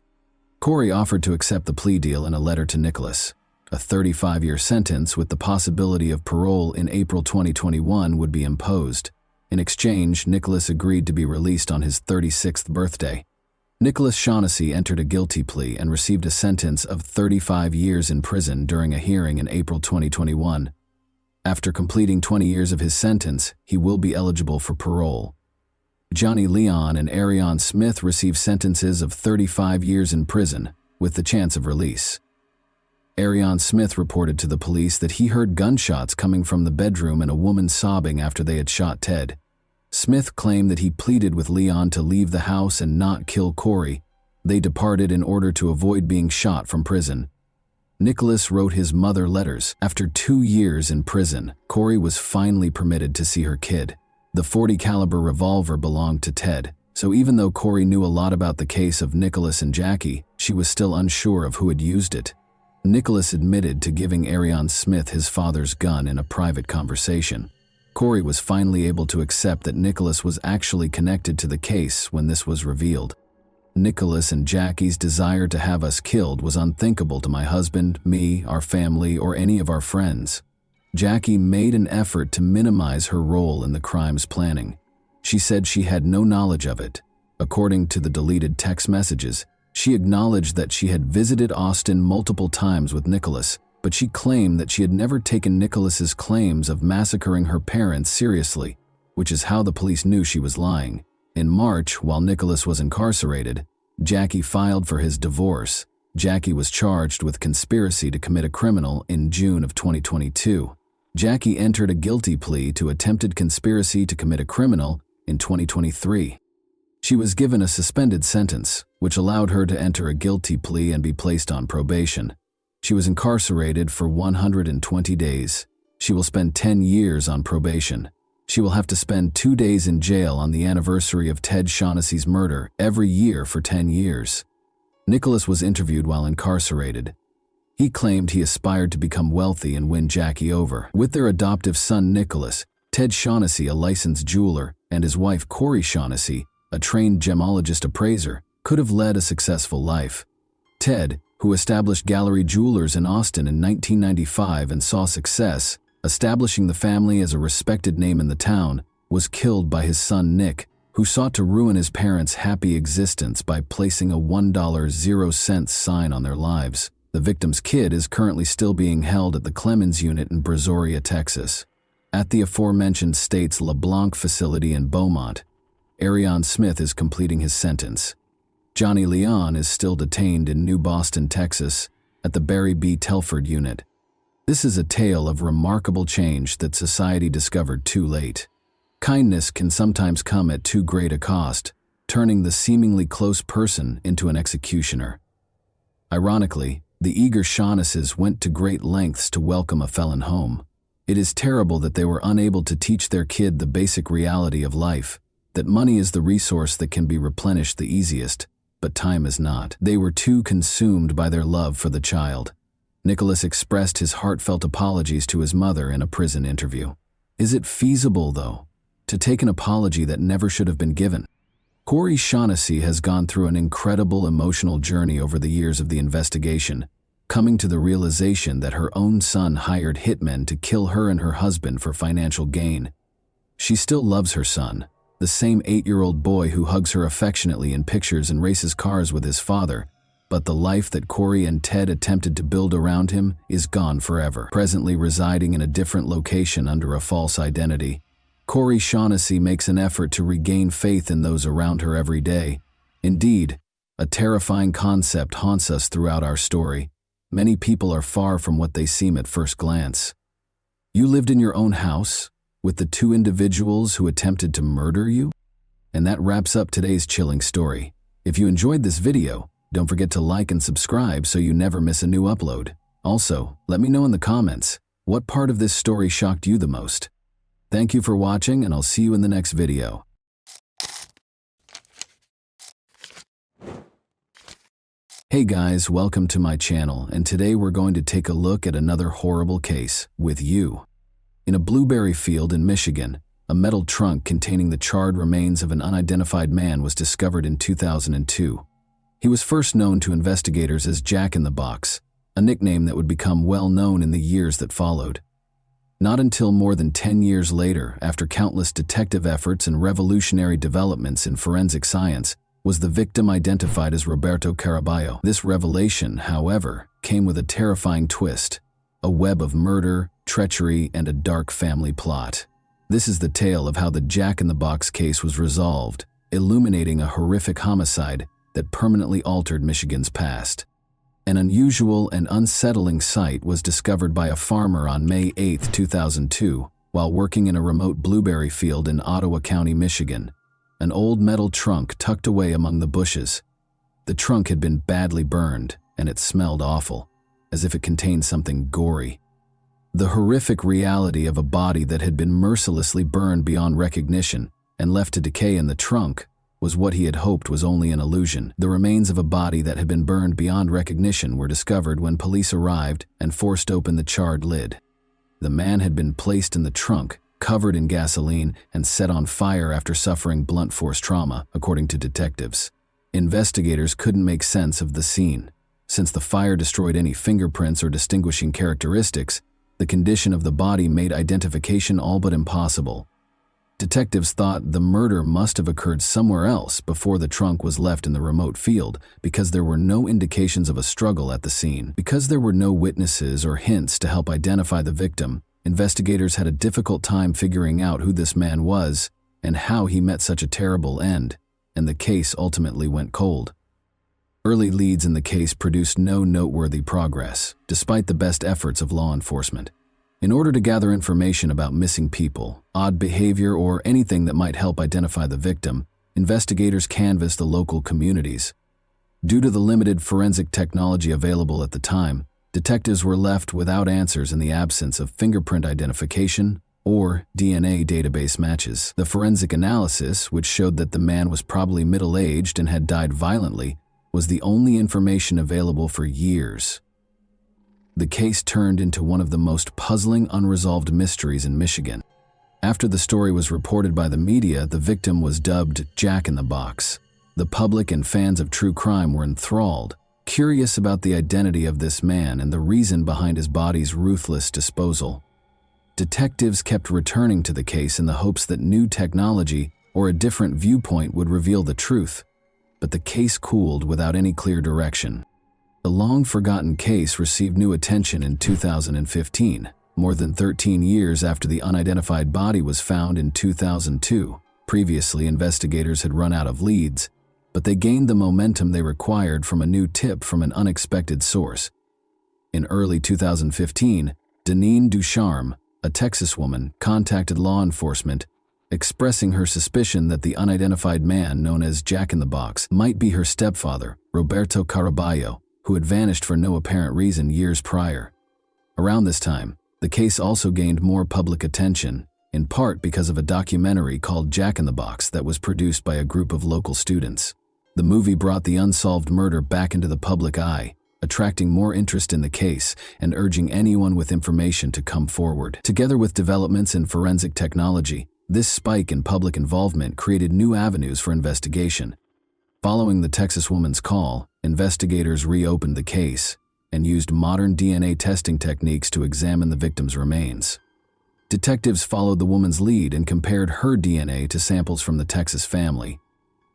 Speaker 1: Corey offered to accept the plea deal in a letter to Nicholas. A 35-year sentence with the possibility of parole in April 2021 would be imposed. In exchange, Nicholas agreed to be released on his 36th birthday. Nicholas Shaughnessy entered a guilty plea and received a sentence of 35 years in prison during a hearing in April 2021. After completing 20 years of his sentence, he will be eligible for parole. Johnny Leon and Arian Smith received sentences of 35 years in prison, with the chance of release. Arian Smith reported to the police that he heard gunshots coming from the bedroom and a woman sobbing after they had shot Ted. Smith claimed that he pleaded with Leon to leave the house and not kill Corey. They departed in order to avoid being shot from prison. Nicholas wrote his mother letters. After 2 years in prison, Corey was finally permitted to see her kid. The .40 caliber revolver belonged to Ted, so even though Corey knew a lot about the case of Nicholas and Jackie, she was still unsure of who had used it. Nicholas admitted to giving Arian Smith his father's gun in a private conversation. Corey was finally able to accept that Nicholas was actually connected to the case when this was revealed. Nicholas and Jackie's desire to have us killed was unthinkable to my husband, me, our family, or any of our friends. Jackie made an effort to minimize her role in the crime's planning. She said she had no knowledge of it. According to the deleted text messages, she acknowledged that she had visited Austin multiple times with Nicholas, but she claimed that she had never taken Nicholas's claims of massacring her parents seriously, which is how the police knew she was lying. In March, while Nicholas was incarcerated, Jackie filed for his divorce. Jackie was charged with conspiracy to commit a criminal in June of 2022. Jackie entered a guilty plea to attempted conspiracy to commit a criminal in 2023. She was given a suspended sentence, which allowed her to enter a guilty plea and be placed on probation. She was incarcerated for 120 days. She will spend 10 years on probation. She will have to spend 2 days in jail on the anniversary of Ted Shaughnessy's murder every year for 10 years. Nicholas was interviewed while incarcerated. He claimed he aspired to become wealthy and win Jackie over. With their adoptive son Nicholas, Ted Shaughnessy, a licensed jeweler, and his wife Corey Shaughnessy, a trained gemologist appraiser, could have led a successful life. Ted, who established Gallery Jewelers in Austin in 1995 and saw success, establishing the family as a respected name in the town, was killed by his son Nick, who sought to ruin his parents' happy existence by placing a $1.00 sign on their lives. The victim's kid is currently still being held at the Clemens unit in Brazoria, Texas. At the aforementioned state's LeBlanc facility in Beaumont, Arion Smith is completing his sentence. Johnny Leon is still detained in New Boston, Texas, at the Barry B. Telford unit. This is a tale of remarkable change that society discovered too late. Kindness can sometimes come at too great a cost, turning the seemingly close person into an executioner. Ironically, the eager Shaughnesses went to great lengths to welcome a felon home. It is terrible that they were unable to teach their kid the basic reality of life, that money is the resource that can be replenished the easiest, but time is not. They were too consumed by their love for the child. Nicholas expressed his heartfelt apologies to his mother in a prison interview. Is it feasible, though, to take an apology that never should have been given? Corey Shaughnessy has gone through an incredible emotional journey over the years of the investigation, coming to the realization that her own son hired hitmen to kill her and her husband for financial gain. She still loves her son, the same 8-year-old boy who hugs her affectionately in pictures and races cars with his father, but the life that Corey and Ted attempted to build around him is gone forever. Presently residing in a different location under a false identity, Corey Shaughnessy makes an effort to regain faith in those around her every day. Indeed, a terrifying concept haunts us throughout our story. Many people are far from what they seem at first glance. You lived in your own house with the 2 individuals who attempted to murder you? And that wraps up today's chilling story. If you enjoyed this video, don't forget to like and subscribe so you never miss a new upload. Also, let me know in the comments, what part of this story shocked you the most? Thank you for watching, and I'll see you in the next video. Hey guys, welcome to my channel, and today we're going to take a look at another horrible case with you. In a blueberry field in Michigan, a metal trunk containing the charred remains of an unidentified man was discovered in 2002. He was first known to investigators as Jack in the Box, a nickname that would become well known in the years that followed. Not until more than 10 years later, after countless detective efforts and revolutionary developments in forensic science, was the victim identified as Roberto Caraballo. This revelation, however, came with a terrifying twist: a web of murder, treachery, and a dark family plot. This is the tale of how the Jack in the Box case was resolved, illuminating a horrific homicide that permanently altered Michigan's past. An unusual and unsettling sight was discovered by a farmer on May 8, 2002, while working in a remote blueberry field in Ottawa County, Michigan. An old metal trunk tucked away among the bushes. The trunk had been badly burned, and it smelled awful, as if it contained something gory. The horrific reality of a body that had been mercilessly burned beyond recognition and left to decay in the trunk was what he had hoped was only an illusion. The remains of a body that had been burned beyond recognition were discovered when police arrived and forced open the charred lid. The man had been placed in the trunk, covered in gasoline, and set on fire after suffering blunt force trauma, according to detectives. Investigators couldn't make sense of the scene. Since the fire destroyed any fingerprints or distinguishing characteristics, the condition of the body made identification all but impossible. Detectives thought the murder must have occurred somewhere else before the trunk was left in the remote field, because there were no indications of a struggle at the scene. Because there were no witnesses or hints to help identify the victim, investigators had a difficult time figuring out who this man was and how he met such a terrible end, and the case ultimately went cold. Early leads in the case produced no noteworthy progress, despite the best efforts of law enforcement. In order to gather information about missing people, odd behavior, or anything that might help identify the victim, investigators canvassed the local communities. Due to the limited forensic technology available at the time, detectives were left without answers in the absence of fingerprint identification or DNA database matches. The forensic analysis, which showed that the man was probably middle-aged and had died violently, was the only information available for years. The case turned into one of the most puzzling unresolved mysteries in Michigan. After the story was reported by the media, the victim was dubbed Jack in the Box. The public and fans of true crime were enthralled, curious about the identity of this man and the reason behind his body's ruthless disposal. Detectives kept returning to the case in the hopes that new technology or a different viewpoint would reveal the truth, but the case cooled without any clear direction. The long-forgotten case received new attention in 2015, more than 13 years after the unidentified body was found in 2002. Previously, investigators had run out of leads, but they gained the momentum they required from a new tip from an unexpected source. In early 2015, Deneen Ducharme, a Texas woman, contacted law enforcement, expressing her suspicion that the unidentified man known as Jack in the Box might be her stepfather, Roberto Caraballo, who had vanished for no apparent reason years prior. Around this time, the case also gained more public attention, in part because of a documentary called Jack in the Box that was produced by a group of local students. The movie brought the unsolved murder back into the public eye, attracting more interest in the case and urging anyone with information to come forward. Together with developments in forensic technology, this spike in public involvement created new avenues for investigation. Following the Texas woman's call, investigators reopened the case and used modern DNA testing techniques to examine the victim's remains. Detectives followed the woman's lead and compared her DNA to samples from the Texas family.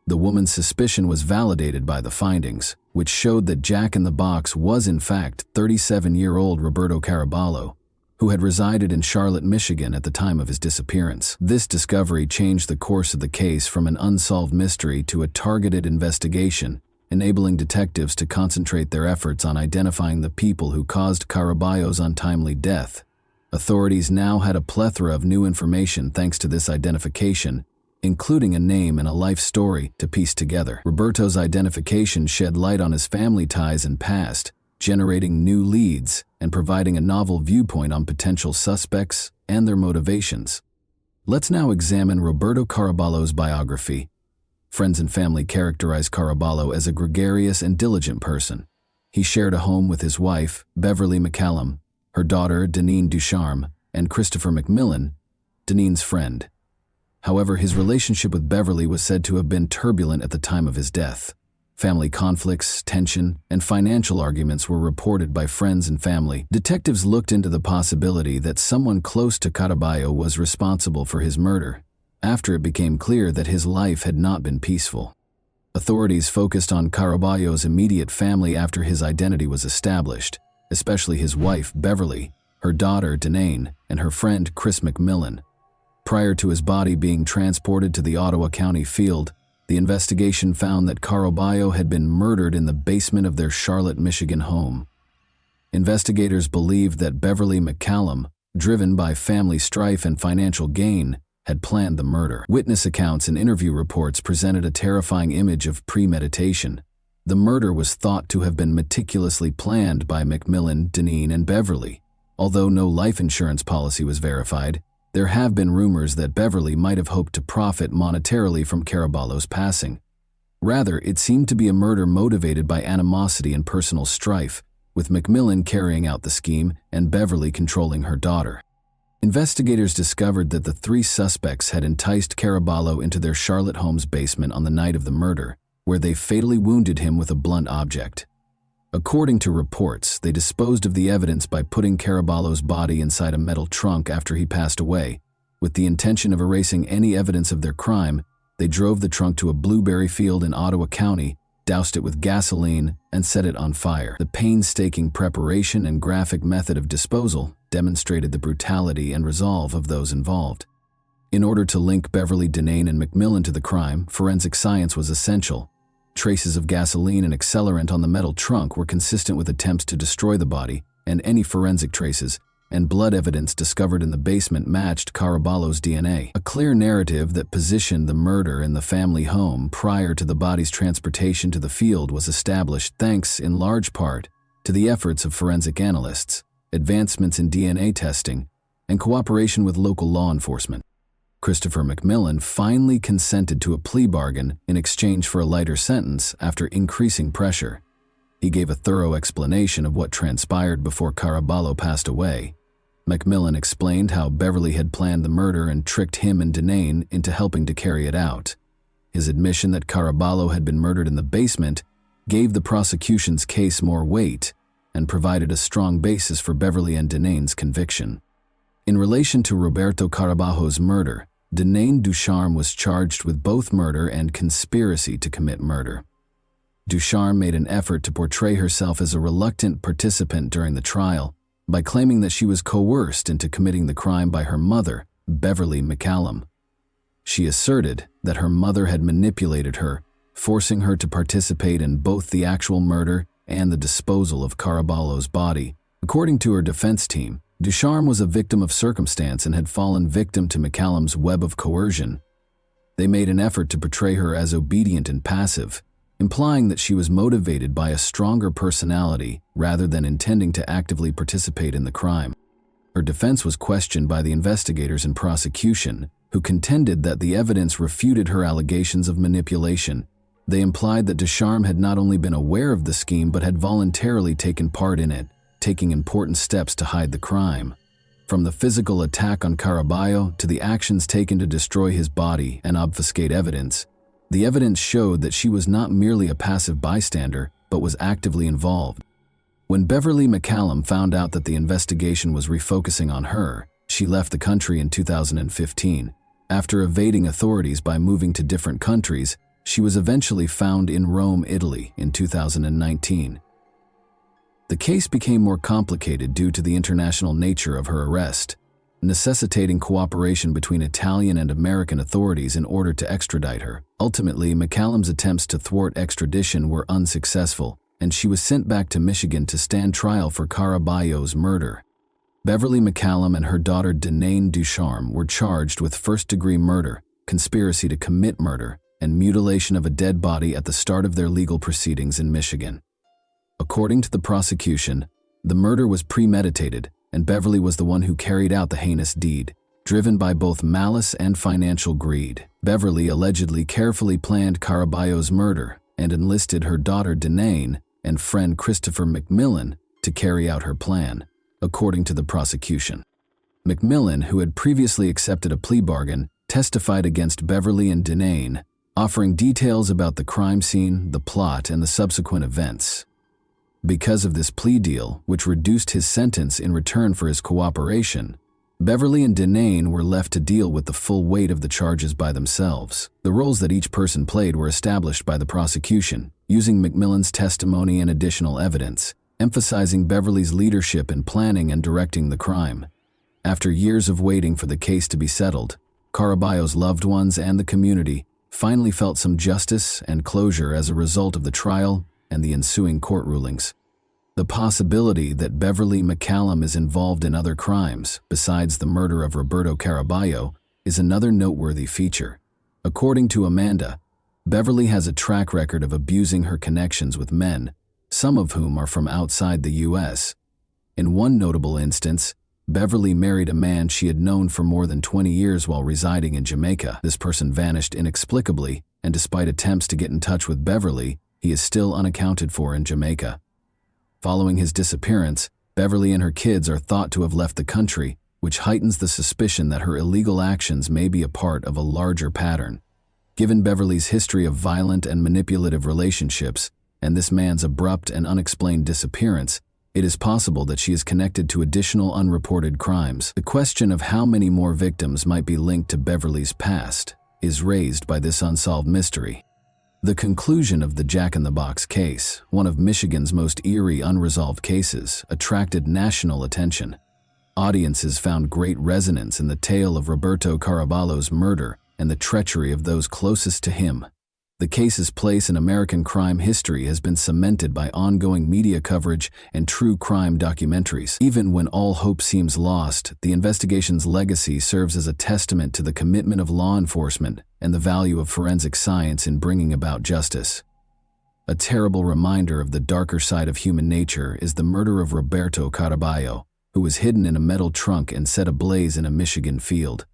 Speaker 1: The woman's suspicion was validated by the findings, which showed that Jack in the Box was in fact 37-year-old Roberto Caraballo, who had resided in Charlotte, Michigan at the time of his disappearance. This discovery changed the course of the case from an unsolved mystery to a targeted investigation, enabling detectives to concentrate their efforts on identifying the people who caused Caraballo's untimely death. Authorities now had a plethora of new information thanks to this identification, including a name and a life story to piece together. Roberto's identification shed light on his family ties and past, generating new leads and providing a novel viewpoint on potential suspects and their motivations. Let's now examine Roberto Caraballo's biography. Friends and family characterize Caraballo as a gregarious and diligent person. He shared a home with his wife, Beverly McCallum, her daughter, Deneen Ducharme, and Christopher McMillan, Deneen's friend. However, his relationship with Beverly was said to have been turbulent at the time of his death. Family conflicts, tension, and financial arguments were reported by friends and family. Detectives looked into the possibility that someone close to Caraballo was responsible for his murder, after it became clear that his life had not been peaceful. Authorities focused on Caraballo's immediate family after his identity was established, especially his wife, Beverly, her daughter, Deneen, and her friend, Chris McMillan. Prior to his body being transported to the Ottawa County field, the investigation found that Caraballo had been murdered in the basement of their Charlotte, Michigan home. Investigators believed that Beverly McCallum, driven by family strife and financial gain, had planned the murder. Witness accounts and interview reports presented a terrifying image of premeditation. The murder was thought to have been meticulously planned by McMillan, Deneen, and Beverly. Although no life insurance policy was verified, there have been rumors that Beverly might have hoped to profit monetarily from Caraballo's passing. Rather, it seemed to be a murder motivated by animosity and personal strife, with McMillan carrying out the scheme and Beverly controlling her daughter. Investigators discovered that the three suspects had enticed Caraballo into their Charlotte home's basement on the night of the murder, where they fatally wounded him with a blunt object. According to reports, they disposed of the evidence by putting Caraballo's body inside a metal trunk after he passed away. With the intention of erasing any evidence of their crime, they drove the trunk to a blueberry field in Ottawa County, doused it with gasoline, and set it on fire. The painstaking preparation and graphic method of disposal demonstrated the brutality and resolve of those involved. In order to link Beverly, Deneen, and McMillan to the crime, forensic science was essential. Traces of gasoline and accelerant on the metal trunk were consistent with attempts to destroy the body, and any forensic traces, and blood evidence discovered in the basement matched Caraballo's DNA. A clear narrative that positioned the murder in the family home prior to the body's transportation to the field was established thanks, in large part, to the efforts of forensic analysts, advancements in DNA testing, and cooperation with local law enforcement. Christopher McMillan finally consented to a plea bargain in exchange for a lighter sentence after increasing pressure. He gave a thorough explanation of what transpired before Caraballo passed away. McMillan explained how Beverly had planned the murder and tricked him and Denane into helping to carry it out. His admission that Caraballo had been murdered in the basement gave the prosecution's case more weight and provided a strong basis for Beverly and Denane's conviction. In relation to Roberto Caraballo's murder, Denane Ducharme was charged with both murder and conspiracy to commit murder. Ducharme made an effort to portray herself as a reluctant participant during the trial by claiming that she was coerced into committing the crime by her mother, Beverly McCallum. She asserted that her mother had manipulated her, forcing her to participate in both the actual murder and the disposal of Caraballo's body. According to her defense team, Ducharme was a victim of circumstance and had fallen victim to McCallum's web of coercion. They made an effort to portray her as obedient and passive, implying that she was motivated by a stronger personality rather than intending to actively participate in the crime. Her defense was questioned by the investigators and prosecution, who contended that the evidence refuted her allegations of manipulation. They implied that Ducharme had not only been aware of the scheme but had voluntarily taken part in it, taking important steps to hide the crime. From the physical attack on Caraballo to the actions taken to destroy his body and obfuscate evidence, the evidence showed that she was not merely a passive bystander, but was actively involved. When Beverly McCallum found out that the investigation was refocusing on her, she left the country in 2015. After evading authorities by moving to different countries, she was eventually found in Rome, Italy in 2019. The case became more complicated due to the international nature of her arrest, necessitating cooperation between Italian and American authorities in order to extradite her. Ultimately, McCallum's attempts to thwart extradition were unsuccessful, and she was sent back to Michigan to stand trial for Caraballo's murder. Beverly McCallum and her daughter Denane Ducharme were charged with first-degree murder, conspiracy to commit murder, and mutilation of a dead body at the start of their legal proceedings in Michigan. According to the prosecution, the murder was premeditated, and Beverly was the one who carried out the heinous deed, driven by both malice and financial greed. Beverly allegedly carefully planned Caraballo's murder and enlisted her daughter Denane and friend Christopher McMillan to carry out her plan, according to the prosecution. McMillan, who had previously accepted a plea bargain, testified against Beverly and Denane, offering details about the crime scene, the plot, and the subsequent events. Because of this plea deal, which reduced his sentence in return for his cooperation, Beverly and Denane were left to deal with the full weight of the charges by themselves. The roles that each person played were established by the prosecution, using McMillan's testimony and additional evidence, emphasizing Beverly's leadership in planning and directing the crime. After years of waiting for the case to be settled, Caraballo's loved ones and the community finally felt some justice and closure as a result of the trial and the ensuing court rulings. The possibility that Beverly McCallum is involved in other crimes besides the murder of Roberto Caraballo is another noteworthy feature. According to Amanda, Beverly has a track record of abusing her connections with men, some of whom are from outside the U.S. In one notable instance, Beverly married a man she had known for more than 20 years while residing in Jamaica. This person vanished inexplicably, and despite attempts to get in touch with Beverly, he is still unaccounted for in Jamaica. Following his disappearance, Beverly and her kids are thought to have left the country, which heightens the suspicion that her illegal actions may be a part of a larger pattern. Given Beverly's history of violent and manipulative relationships, and this man's abrupt and unexplained disappearance, it is possible that she is connected to additional unreported crimes. The question of how many more victims might be linked to Beverly's past is raised by this unsolved mystery. The conclusion of the Jack-in-the-Box case, one of Michigan's most eerie unresolved cases, attracted national attention. Audiences found great resonance in the tale of Roberto Caraballo's murder and the treachery of those closest to him. The The case's place in American crime history has been cemented by ongoing media coverage and true crime documentaries. Even when all hope seems lost, the investigation's legacy serves as a testament to the commitment of law enforcement and the value of forensic science in bringing about justice. A terrible reminder of the darker side of human nature is the murder of Roberto Caraballo, who was hidden in a metal trunk and set ablaze in a Michigan field.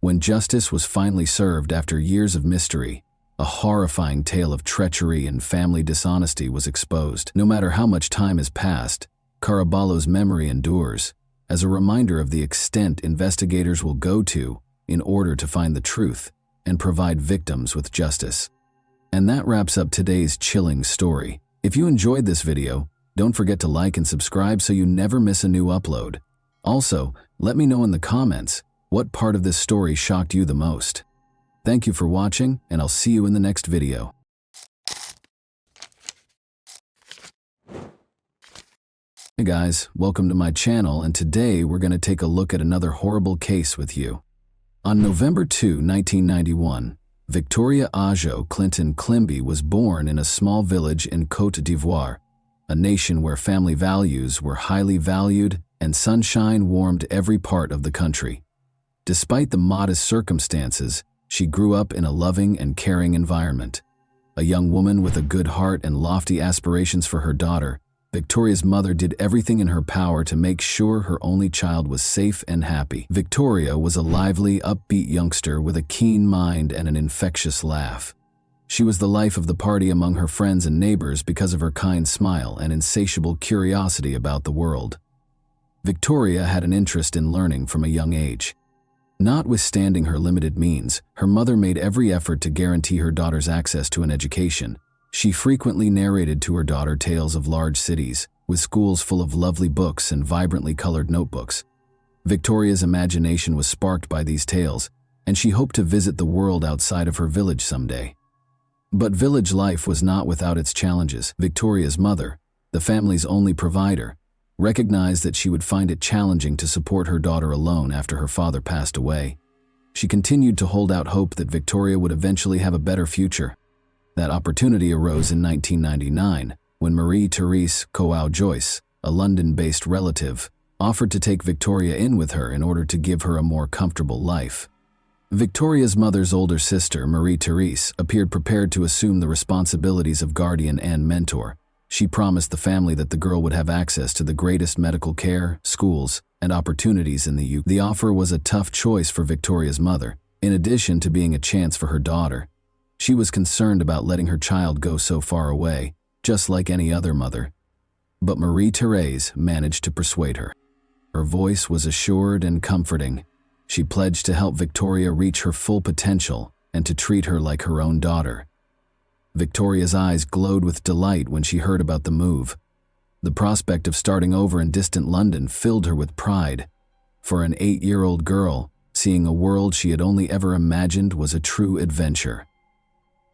Speaker 1: When justice was finally served after years of mystery, a horrifying tale of treachery and family dishonesty was exposed. No matter how much time has passed, Caraballo's memory endures as a reminder of the extent investigators will go to in order to find the truth and provide victims with justice. And that wraps up today's chilling story. If you enjoyed this video, don't forget to like and subscribe so you never miss a new upload. Also, let me know in the comments what part of this story shocked you the most. Thank you for watching, and I'll see you in the next video. Hey guys, welcome to my channel, and today we're going to take a look at another horrible case with you. On November 2, 1991, Victoria Ajo Clinton Climby was born in a small village in Côte d'Ivoire, a nation where family values were highly valued and sunshine warmed every part of the country. Despite the modest circumstances, she grew up in a loving and caring environment. A young woman with a good heart and lofty aspirations for her daughter, Victoria's mother did everything in her power to make sure her only child was safe and happy. Victoria was a lively, upbeat youngster with a keen mind and an infectious laugh. She was the life of the party among her friends and neighbors because of her kind smile and insatiable curiosity about the world. Victoria had an interest in learning from a young age. Notwithstanding her limited means, her mother made every effort to guarantee her daughter's access to an education. She frequently narrated to her daughter tales of large cities, with schools full of lovely books and vibrantly colored notebooks. Victoria's imagination was sparked by these tales, and she hoped to visit the world outside of her village someday. But village life was not without its challenges. Victoria's mother, the family's only provider, recognized that she would find it challenging to support her daughter alone after her father passed away. She continued to hold out hope that Victoria would eventually have a better future. That opportunity arose in 1999 when Marie-Therese Coau-Joyce, a London-based relative, offered to take Victoria in with her in order to give her a more comfortable life. Victoria's mother's older sister, Marie-Therese, appeared prepared to assume the responsibilities of guardian and mentor. She promised the family that the girl would have access to the greatest medical care, schools, and opportunities in the UK. The offer was a tough choice for Victoria's mother, in addition to being a chance for her daughter. She was concerned about letting her child go so far away, just like any other mother. But Marie-Therese managed to persuade her. Her voice was assured and comforting. She pledged to help Victoria reach her full potential and to treat her like her own daughter. Victoria's eyes glowed with delight when she heard about the move. The prospect of starting over in distant London filled her with pride. For an 8-year-old girl, seeing a world she had only ever imagined was a true adventure.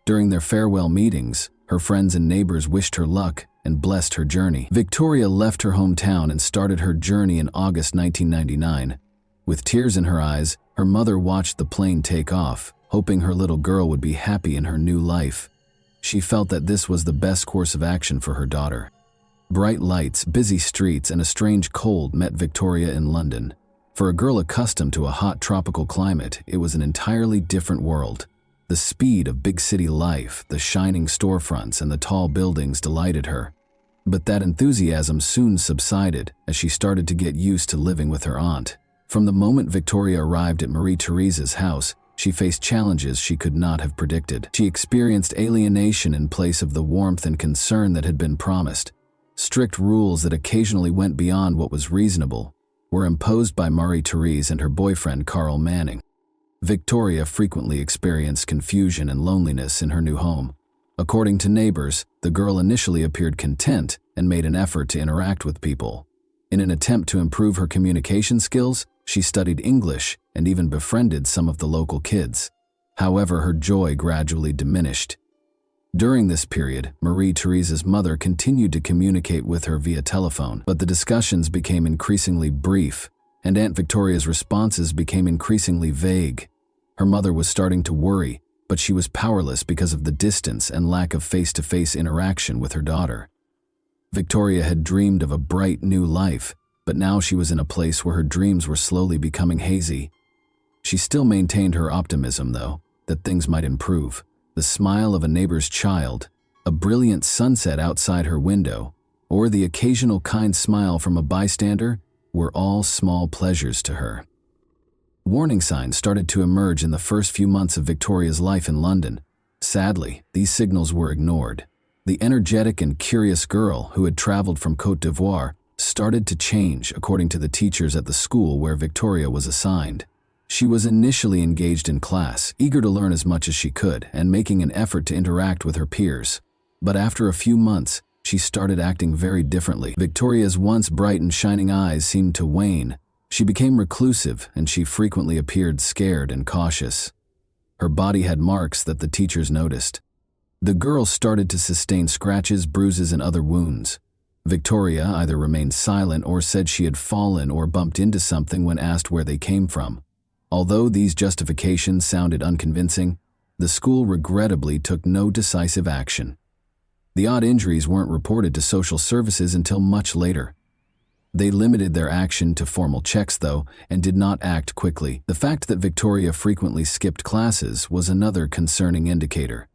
Speaker 1: During their farewell meetings, her friends and neighbors wished her luck and blessed her journey. Victoria left her hometown and started her journey in August 1999. With tears in her eyes, her mother watched the plane take off, hoping her little girl would be happy in her new life. She felt that this was the best course of action for her daughter. Bright lights, busy streets, and a strange cold met Victoria in London. For a girl accustomed to a hot tropical climate, it was an entirely different world. The speed of big city life, the shining storefronts, and the tall buildings delighted her. But that enthusiasm soon subsided as she started to get used to living with her aunt. From the moment Victoria arrived at Marie-Therese's house, she faced challenges she could not have predicted. She experienced alienation in place of the warmth and concern that had been promised. Strict rules that occasionally went beyond what was reasonable were imposed by Marie-Therese and her boyfriend Carl Manning. Victoria frequently experienced confusion and loneliness in her new home. According to neighbors, the girl initially appeared content and made an effort to interact with people. In an attempt to improve her communication skills, she studied English and even befriended some of the local kids. However, her joy gradually diminished. During this period, Marie-Therese's mother continued to communicate with her via telephone, but the discussions became increasingly brief, and Aunt Victoria's responses became increasingly vague. Her mother was starting to worry, but she was powerless because of the distance and lack of face-to-face interaction with her daughter. Victoria had dreamed of a bright new life, but now she was in a place where her dreams were slowly becoming hazy. She still maintained her optimism, though, that things might improve. The smile of a neighbor's child, a brilliant sunset outside her window, or the occasional kind smile from a bystander were all small pleasures to her. Warning signs started to emerge in the first few months of Victoria's life in London. Sadly, these signals were ignored. The energetic and curious girl who had traveled from Côte d'Ivoire started to change, according to the teachers at the school where Victoria was assigned. She was initially engaged in class, eager to learn as much as she could and making an effort to interact with her peers. But after a few months, she started acting very differently. Victoria's once bright and shining eyes seemed to wane. She became reclusive, and she frequently appeared scared and cautious. Her body had marks that the teachers noticed. The girl started to sustain scratches, bruises, and other wounds. Victoria either remained silent or said she had fallen or bumped into something when asked where they came from. Although these justifications sounded unconvincing, the school regrettably took no decisive action. The odd injuries weren't reported to social services until much later. They limited their action to formal checks, though, and did not act quickly. The fact that Victoria frequently skipped classes was another concerning indicator.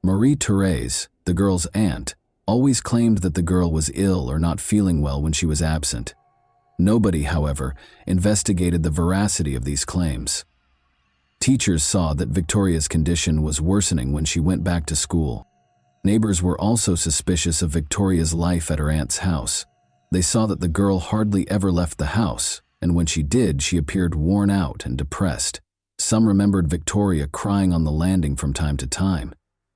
Speaker 1: Marie-Thérèse, the girl's aunt, always claimed that the girl was ill or not feeling well when she was absent. Nobody, however, investigated the veracity of these claims. Teachers saw that Victoria's condition was worsening when she went back to school. Neighbors were also suspicious of Victoria's life at her aunt's house. They saw that the girl hardly ever left the house, and when she did, she appeared worn out and depressed. Some remembered Victoria crying on the landing from time to time.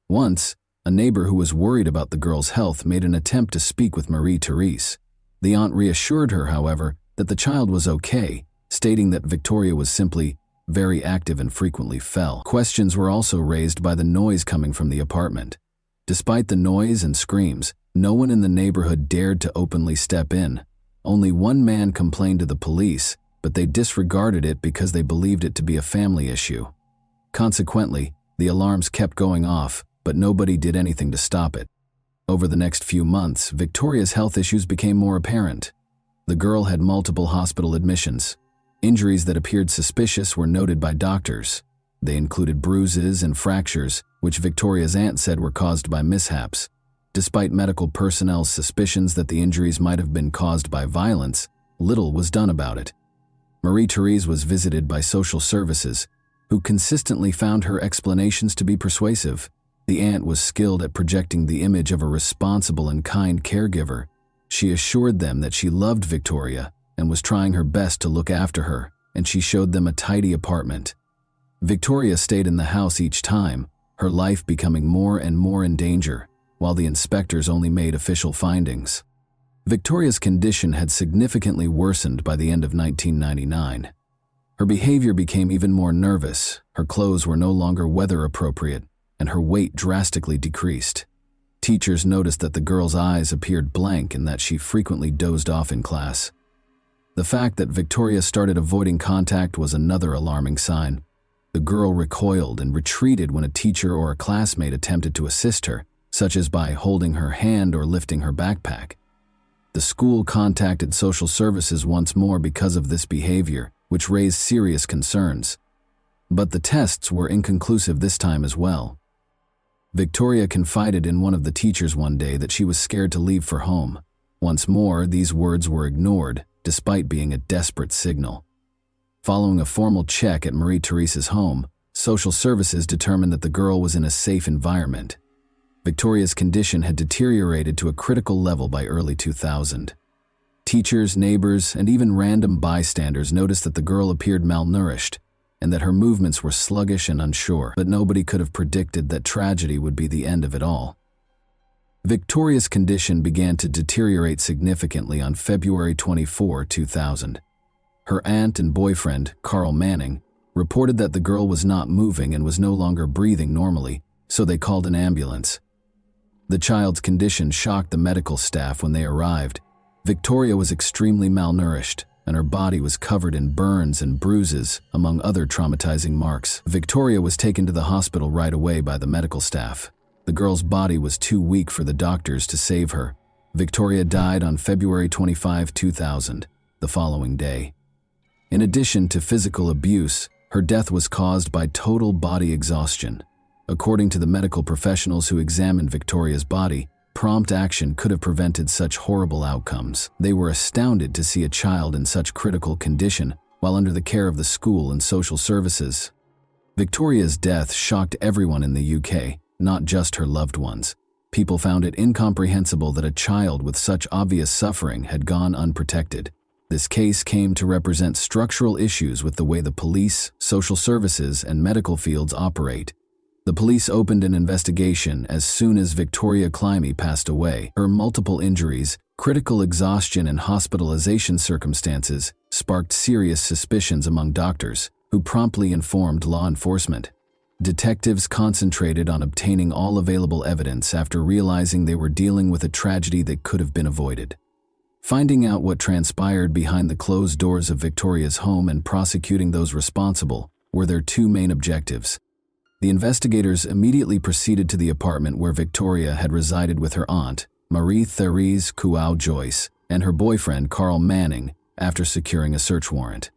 Speaker 1: Once, a neighbor who was worried about the girl's health made an attempt to speak with Marie-Thérèse. The aunt reassured her, however, that the child was okay, stating that Victoria was simply very active and frequently fell. Questions were also raised by the noise coming from the apartment. Despite the noise and screams, no one in the neighborhood dared to openly step in. Only one man complained to the police, but they disregarded it because they believed it to be a family issue. Consequently, the alarms kept going off, but nobody did anything to stop it. Over the next few months, Victoria's health issues became more apparent. The girl had multiple hospital admissions. Injuries that appeared suspicious were noted by doctors. They included bruises and fractures, which Victoria's aunt said were caused by mishaps. Despite medical personnel's suspicions that the injuries might have been caused by violence, little was done about it. Marie-Thérèse was visited by social services, who consistently found her explanations to be persuasive. The aunt was skilled at projecting the image of a responsible and kind caregiver. She assured them that she loved Victoria and was trying her best to look after her, and she showed them a tidy apartment. Victoria stayed in the house each time, her life becoming more and more in danger, while the inspectors only made official findings. Victoria's condition had significantly worsened by the end of 1999. Her behavior became even more nervous, her clothes were no longer weather appropriate, and her weight drastically decreased. Teachers noticed that the girl's eyes appeared blank and that she frequently dozed off in class. The fact that Victoria started avoiding contact was another alarming sign. The girl recoiled and retreated when a teacher or a classmate attempted to assist her, such as by holding her hand or lifting her backpack. The school contacted social services once more because of this behavior, which raised serious concerns. But the tests were inconclusive this time as well. Victoria confided in one of the teachers one day that she was scared to leave for home. Once more, these words were ignored, despite being a desperate signal. Following a formal check at Marie-Thérèse's home, social services determined that the girl was in a safe environment. Victoria's condition had deteriorated to a critical level by early 2000. Teachers, neighbors, and even random bystanders noticed that the girl appeared malnourished and that her movements were sluggish and unsure, but nobody could have predicted that tragedy would be the end of it all. Victoria's condition began to deteriorate significantly on February 24, 2000. Her aunt and boyfriend, Carl Manning, reported that the girl was not moving and was no longer breathing normally, so they called an ambulance. The child's condition shocked the medical staff when they arrived. Victoria was extremely malnourished, and her body was covered in burns and bruises, among other traumatizing marks. Victoria was taken to the hospital right away by the medical staff. The girl's body was too weak for the doctors to save her. Victoria died on February 25, 2000, the following day. In addition to physical abuse, her death was caused by total body exhaustion. According to the medical professionals who examined Victoria's body, prompt action could have prevented such horrible outcomes. They were astounded to see a child in such critical condition while under the care of the school and social services. Victoria's death shocked everyone in the UK, not just her loved ones. People found it incomprehensible that a child with such obvious suffering had gone unprotected. This case came to represent structural issues with the way the police, social services, and medical fields operate. The police opened an investigation as soon as Victoria Climie passed away. Her multiple injuries, critical exhaustion, and hospitalization circumstances sparked serious suspicions among doctors, who promptly informed law enforcement. Detectives concentrated on obtaining all available evidence after realizing they were dealing with a tragedy that could have been avoided. Finding out what transpired behind the closed doors of Victoria's home and prosecuting those responsible were their two main objectives. The investigators immediately proceeded to the apartment where Victoria had resided with her aunt, Marie-Therese Kouao-Joyce, and her boyfriend, Carl Manning, after securing a search warrant.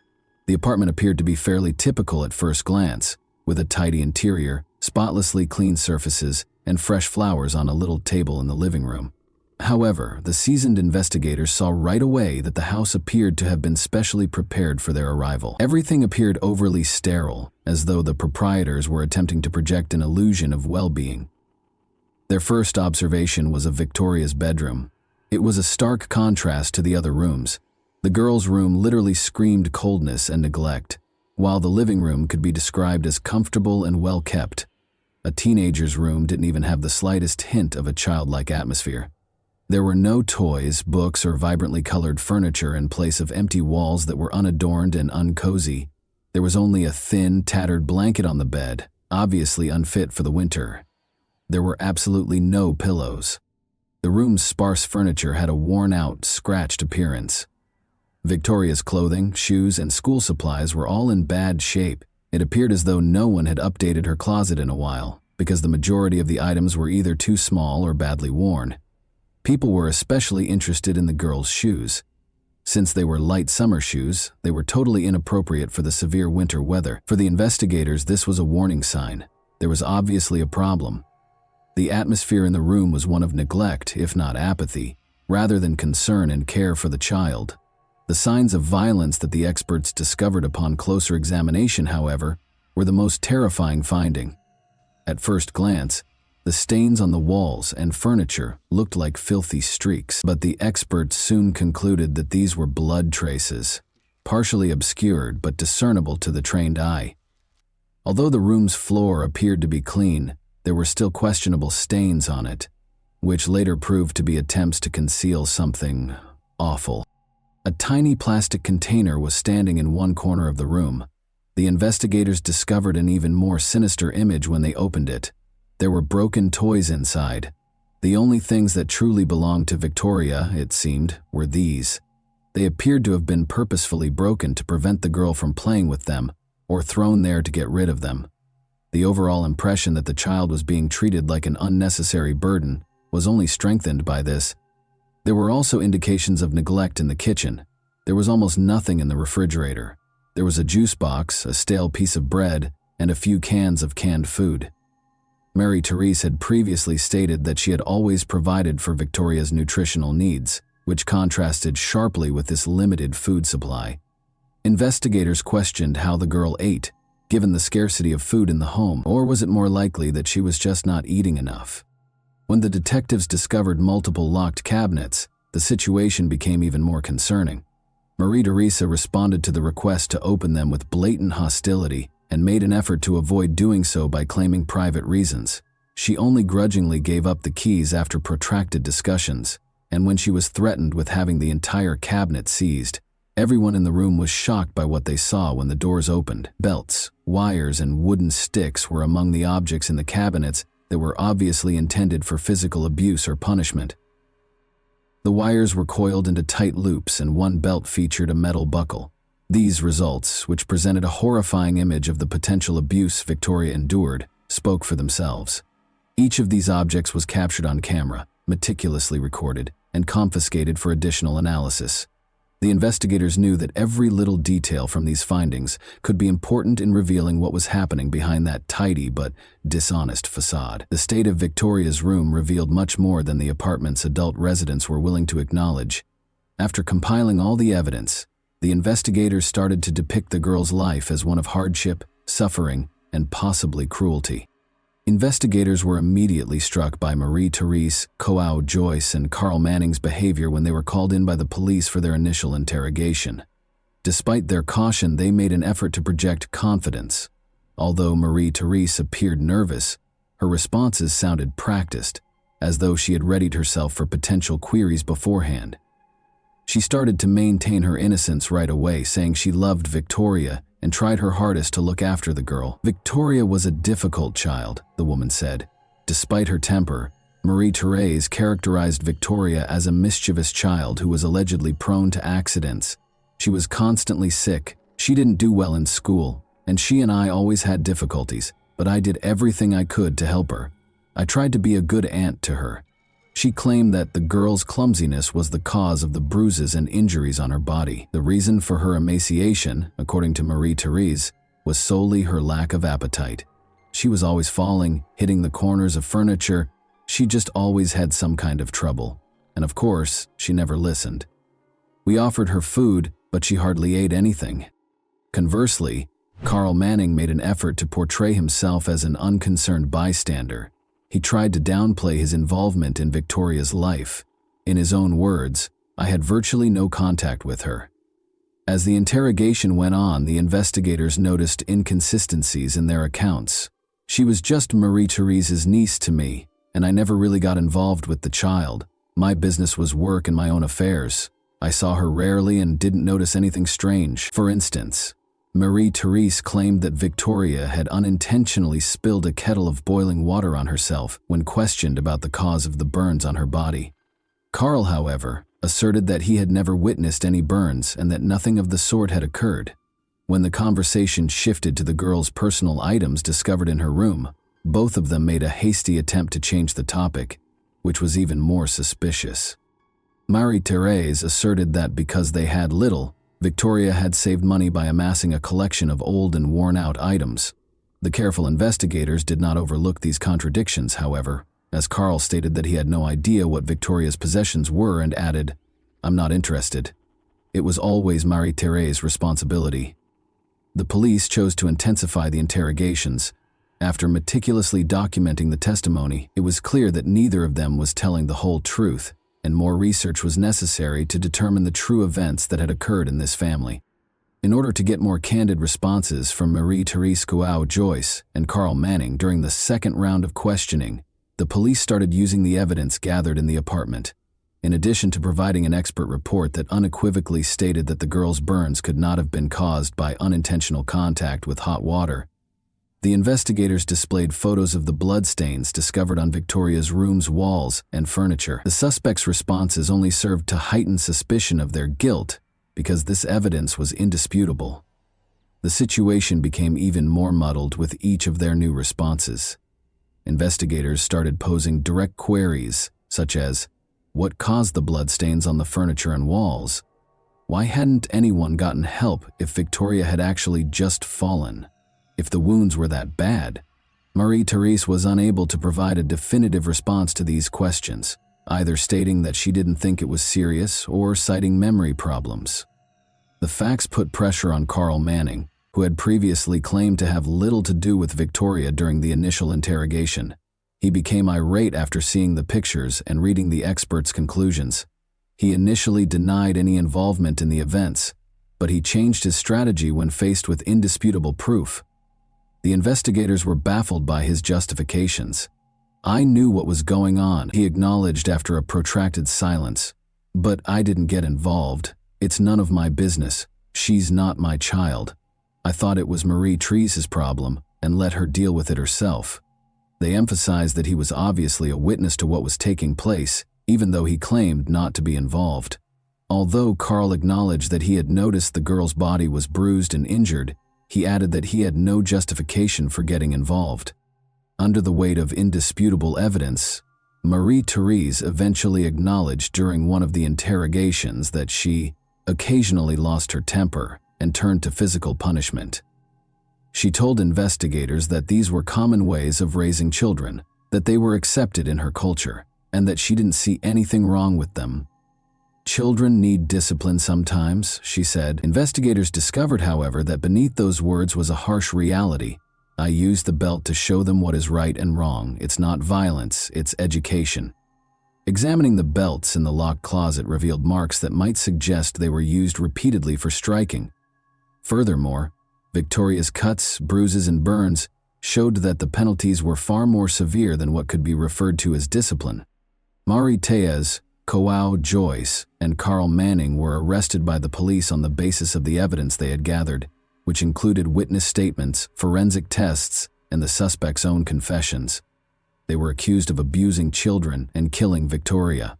Speaker 1: The apartment appeared to be fairly typical at first glance, with a tidy interior, spotlessly clean surfaces, and fresh flowers on a little table in the living room. However, the seasoned investigators saw right away that the house appeared to have been specially prepared for their arrival. Everything appeared overly sterile, as though the proprietors were attempting to project an illusion of well-being. Their first observation was of Victoria's bedroom. It was a stark contrast to the other rooms. The girl's room literally screamed coldness and neglect, while the living room could be described as comfortable and well-kept. A teenager's room didn't even have the slightest hint of a childlike atmosphere. There were no toys, books, or vibrantly colored furniture in place of empty walls that were unadorned and uncozy. There was only a thin, tattered blanket on the bed, obviously unfit for the winter. There were absolutely no pillows. The room's sparse furniture had a worn-out, scratched appearance. Victoria's clothing, shoes, and school supplies were all in bad shape. It appeared as though no one had updated her closet in a while, because the majority of the items were either too small or badly worn. People were especially interested in the girl's shoes. Since they were light summer shoes, they were totally inappropriate for the severe winter weather. For the investigators, this was a warning sign. There was obviously a problem. The atmosphere in the room was one of neglect, if not apathy, rather than concern and care for the child. The signs of violence that the experts discovered upon closer examination, however, were the most terrifying finding. At first glance, the stains on the walls and furniture looked like filthy streaks, but the experts soon concluded that these were blood traces, partially obscured but discernible to the trained eye. Although the room's floor appeared to be clean, there were still questionable stains on it, which later proved to be attempts to conceal something awful. A tiny plastic container was standing in one corner of the room. The investigators discovered an even more sinister image when they opened it. There were broken toys inside. The only things that truly belonged to Victoria, it seemed, were these. They appeared to have been purposefully broken to prevent the girl from playing with them, or thrown there to get rid of them. The overall impression that the child was being treated like an unnecessary burden was only strengthened by this. There were also indications of neglect in the kitchen. There was almost nothing in the refrigerator. There was a juice box, a stale piece of bread, and a few cans of canned food. Marie-Therese had previously stated that she had always provided for Victoria's nutritional needs, which contrasted sharply with this limited food supply. Investigators questioned how the girl ate, given the scarcity of food in the home, or was it more likely that she was just not eating enough? When the detectives discovered multiple locked cabinets, the situation became even more concerning. Marie-Therese responded to the request to open them with blatant hostility and made an effort to avoid doing so by claiming private reasons. She only grudgingly gave up the keys after protracted discussions, and when she was threatened with having the entire cabinet seized, everyone in the room was shocked by what they saw when the doors opened. Belts, wires, and wooden sticks were among the objects in the cabinets that were obviously intended for physical abuse or punishment. The wires were coiled into tight loops and one belt featured a metal buckle. These results, which presented a horrifying image of the potential abuse Victoria endured, spoke for themselves. Each of these objects was captured on camera, meticulously recorded, and confiscated for additional analysis. The investigators knew that every little detail from these findings could be important in revealing what was happening behind that tidy but dishonest facade. The state of Victoria's room revealed much more than the apartment's adult residents were willing to acknowledge. After compiling all the evidence, the investigators started to depict the girl's life as one of hardship, suffering, and possibly cruelty. Investigators were immediately struck by Marie-Therese Joyce and Carl Manning's behavior when they were called in by the police for their initial interrogation. Despite their caution, they made an effort to project confidence. Although Marie-Therese appeared nervous, her responses sounded practiced, as though she had readied herself for potential queries beforehand. She started to maintain her innocence right away, saying she loved Victoria and tried her hardest to look after the girl. Victoria was a difficult child, the woman said. Despite her temper, Marie-Therese characterized Victoria as a mischievous child who was allegedly prone to accidents. She was constantly sick, she didn't do well in school, and she and I always had difficulties, but I did everything I could to help her. I tried to be a good aunt to her. She claimed that the girl's clumsiness was the cause of the bruises and injuries on her body. The reason for her emaciation, according to Marie-Therese, was solely her lack of appetite. She was always falling, hitting the corners of furniture. She just always had some kind of trouble. And of course, she never listened. We offered her food, but she hardly ate anything. Conversely, Carl Manning made an effort to portray himself as an unconcerned bystander. He tried to downplay his involvement in Victoria's life. In his own words, "I had virtually no contact with her." As the interrogation went on, the investigators noticed inconsistencies in their accounts. "She was just Marie-Therese's niece to me, and I never really got involved with the child. My business was work and my own affairs. I saw her rarely and didn't notice anything strange." For instance, Marie-Therese claimed that Victoria had unintentionally spilled a kettle of boiling water on herself when questioned about the cause of the burns on her body. Carl, however, asserted that he had never witnessed any burns and that nothing of the sort had occurred. When the conversation shifted to the girl's personal items discovered in her room, both of them made a hasty attempt to change the topic, which was even more suspicious. Marie-Therese asserted that because they had little, Victoria had saved money by amassing a collection of old and worn-out items. The careful investigators did not overlook these contradictions, however, as Carl stated that he had no idea what Victoria's possessions were and added, "I'm not interested." It was always Marie-Therese's responsibility. The police chose to intensify the interrogations. After meticulously documenting the testimony, it was clear that neither of them was telling the whole truth, and more research was necessary to determine the true events that had occurred in this family. In order to get more candid responses from Marie-Therese Joyce and Carl Manning during the second round of questioning, the police started using the evidence gathered in the apartment. In addition to providing an expert report that unequivocally stated that the girl's burns could not have been caused by unintentional contact with hot water, the investigators displayed photos of the bloodstains discovered on Victoria's room's walls and furniture. The suspects' responses only served to heighten suspicion of their guilt because this evidence was indisputable. The situation became even more muddled with each of their new responses. Investigators started posing direct queries, such as, what caused the bloodstains on the furniture and walls? Why hadn't anyone gotten help if Victoria had actually just fallen? If the wounds were that bad? Marie-Therese was unable to provide a definitive response to these questions, either stating that she didn't think it was serious or citing memory problems. The facts put pressure on Carl Manning, who had previously claimed to have little to do with Victoria during the initial interrogation. He became irate after seeing the pictures and reading the experts' conclusions. He initially denied any involvement in the events, but he changed his strategy when faced with indisputable proof. The investigators were baffled by his justifications. "I knew what was going on," he acknowledged after a protracted silence. "But I didn't get involved. It's none of my business. She's not my child. I thought it was Marie-Therese's problem and let her deal with it herself." They emphasized that he was obviously a witness to what was taking place, even though he claimed not to be involved. Although Carl acknowledged that he had noticed the girl's body was bruised and injured, he added that he had no justification for getting involved. Under the weight of indisputable evidence, Marie-Therese eventually acknowledged during one of the interrogations that she occasionally lost her temper and turned to physical punishment. She told investigators that these were common ways of raising children, that they were accepted in her culture, and that she didn't see anything wrong with them. "Children need discipline sometimes," she said. Investigators discovered, however, that beneath those words was a harsh reality. "I used the belt to show them what is right and wrong. It's not violence, it's education." Examining the belts in the locked closet revealed marks that might suggest they were used repeatedly for striking. Furthermore, Victoria's cuts, bruises, and burns showed that the penalties were far more severe than what could be referred to as discipline. Marie-Therese, Joao Joyce, and Carl Manning were arrested by the police on the basis of the evidence they had gathered, which included witness statements, forensic tests, and the suspect's own confessions. They were accused of abusing children and killing Victoria.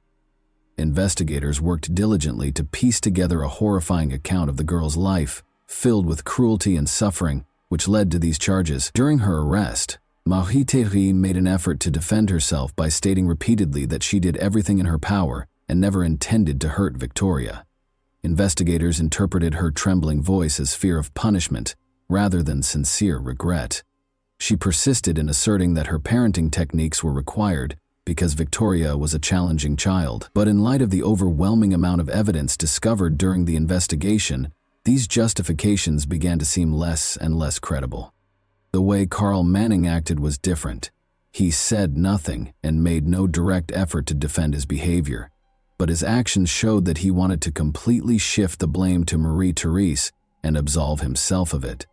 Speaker 1: Investigators worked diligently to piece together a horrifying account of the girl's life, filled with cruelty and suffering, which led to these charges. During her arrest, Marie-Therese made an effort to defend herself by stating repeatedly that she did everything in her power and never intended to hurt Victoria. Investigators interpreted her trembling voice as fear of punishment rather than sincere regret. She persisted in asserting that her parenting techniques were required because Victoria was a challenging child. But in light of the overwhelming amount of evidence discovered during the investigation, these justifications began to seem less and less credible. The way Carl Manning acted was different. He said nothing and made no direct effort to defend his behavior, but his actions showed that he wanted to completely shift the blame to Marie-Therese and absolve himself of it.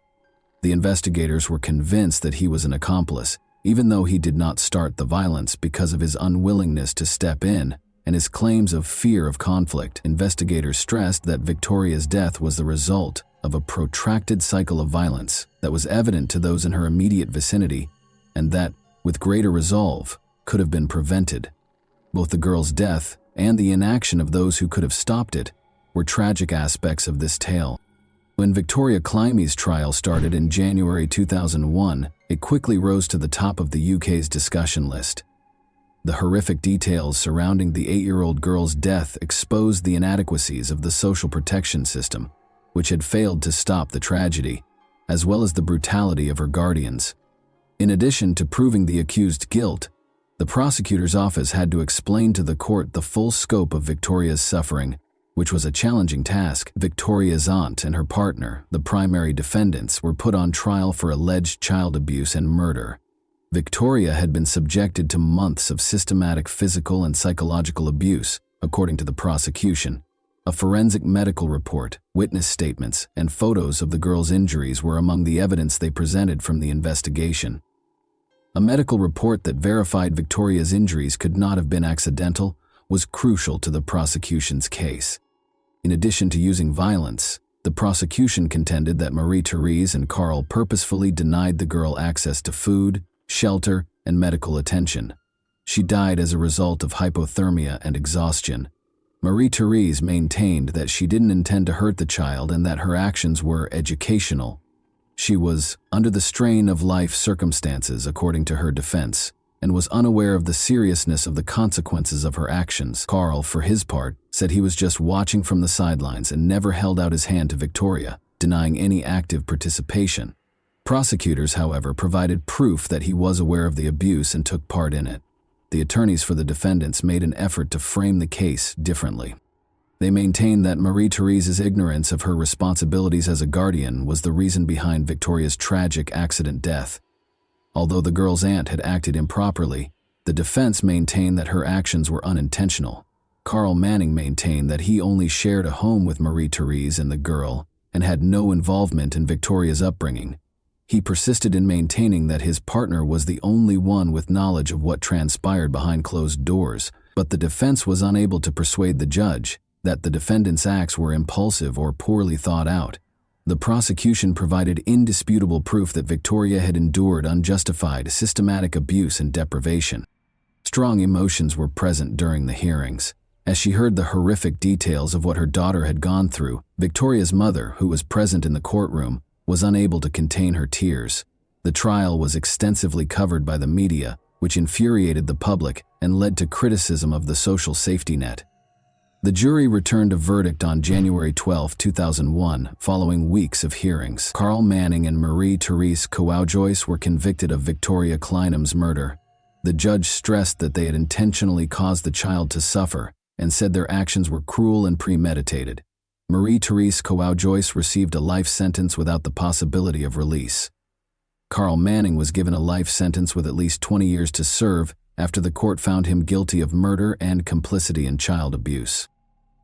Speaker 1: The investigators were convinced that he was an accomplice, even though he did not start the violence, because of his unwillingness to step in and his claims of fear of conflict. Investigators stressed that Victoria's death was the result of a protracted cycle of violence that was evident to those in her immediate vicinity, and that, with greater resolve, could have been prevented. Both the girl's death and the inaction of those who could have stopped it were tragic aspects of this tale. When Victoria Climie's trial started in January 2001, it quickly rose to the top of the UK's discussion list. The horrific details surrounding the 8-year-old girl's death exposed the inadequacies of the social protection system, which had failed to stop the tragedy, as well as the brutality of her guardians. In addition to proving the accused guilt, the prosecutor's office had to explain to the court the full scope of Victoria's suffering, which was a challenging task. Victoria's aunt and her partner, the primary defendants, were put on trial for alleged child abuse and murder. Victoria had been subjected to months of systematic physical and psychological abuse, according to the prosecution. A forensic medical report, witness statements, and photos of the girl's injuries were among the evidence they presented from the investigation. A medical report that verified Victoria's injuries could not have been accidental was crucial to the prosecution's case. In addition to using violence, the prosecution contended that Marie-Therese and Carl purposefully denied the girl access to food, shelter, and medical attention. She died as a result of hypothermia and exhaustion. Marie-Therese maintained that she didn't intend to hurt the child and that her actions were educational. She was under the strain of life circumstances, according to her defense, and was unaware of the seriousness of the consequences of her actions. Carl, for his part, said he was just watching from the sidelines and never held out his hand to Victoria, denying any active participation. Prosecutors, however, provided proof that he was aware of the abuse and took part in it. The attorneys for the defendants made an effort to frame the case differently. They maintained that Marie-Therese's ignorance of her responsibilities as a guardian was the reason behind Victoria's tragic accident death. Although the girl's aunt had acted improperly, the defense maintained that her actions were unintentional. Carl Manning maintained that he only shared a home with Marie-Therese and the girl and had no involvement in Victoria's upbringing. He persisted in maintaining that his partner was the only one with knowledge of what transpired behind closed doors, but the defense was unable to persuade the judge that the defendant's acts were impulsive or poorly thought out. The prosecution provided indisputable proof that Victoria had endured unjustified, systematic abuse and deprivation. Strong emotions were present during the hearings. As she heard the horrific details of what her daughter had gone through, Victoria's mother, who was present in the courtroom, was unable to contain her tears. The trial was extensively covered by the media, which infuriated the public and led to criticism of the social safety net. The jury returned a verdict on January 12, 2001, following weeks of hearings. Carl Manning and Marie-Therese Kouajoyce were convicted of Victoria Kleinham's murder. The judge stressed that they had intentionally caused the child to suffer and said their actions were cruel and premeditated. Marie-Therese Kouajoyce received a life sentence without the possibility of release. Carl Manning was given a life sentence with at least 20 years to serve after the court found him guilty of murder and complicity in child abuse.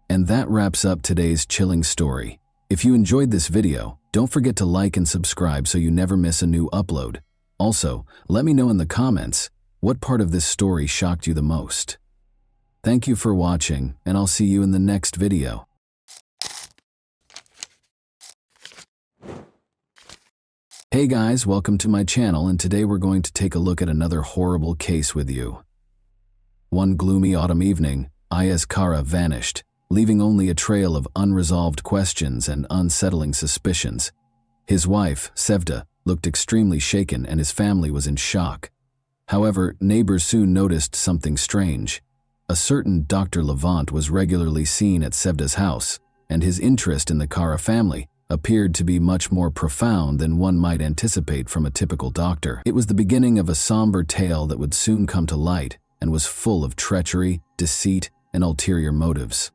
Speaker 1: And that wraps up today's chilling story. If you enjoyed this video, don't forget to like and subscribe so you never miss a new upload. Also, let me know in the comments what part of this story shocked you the most. Thank you for watching, and I'll see you in the next video. Hey guys, welcome to my channel, and today we're going to take a look at another horrible case with you. One gloomy autumn evening, Ayaz Kara vanished, leaving only a trail of unresolved questions and unsettling suspicions. His wife, Sevda, looked extremely shaken and his family was in shock. However, neighbors soon noticed something strange. A certain Dr. Levant was regularly seen at Sevda's house, and his interest in the Kara family appeared to be much more profound than one might anticipate from a typical doctor. It was the beginning of a somber tale that would soon come to light and was full of treachery, deceit, and ulterior motives.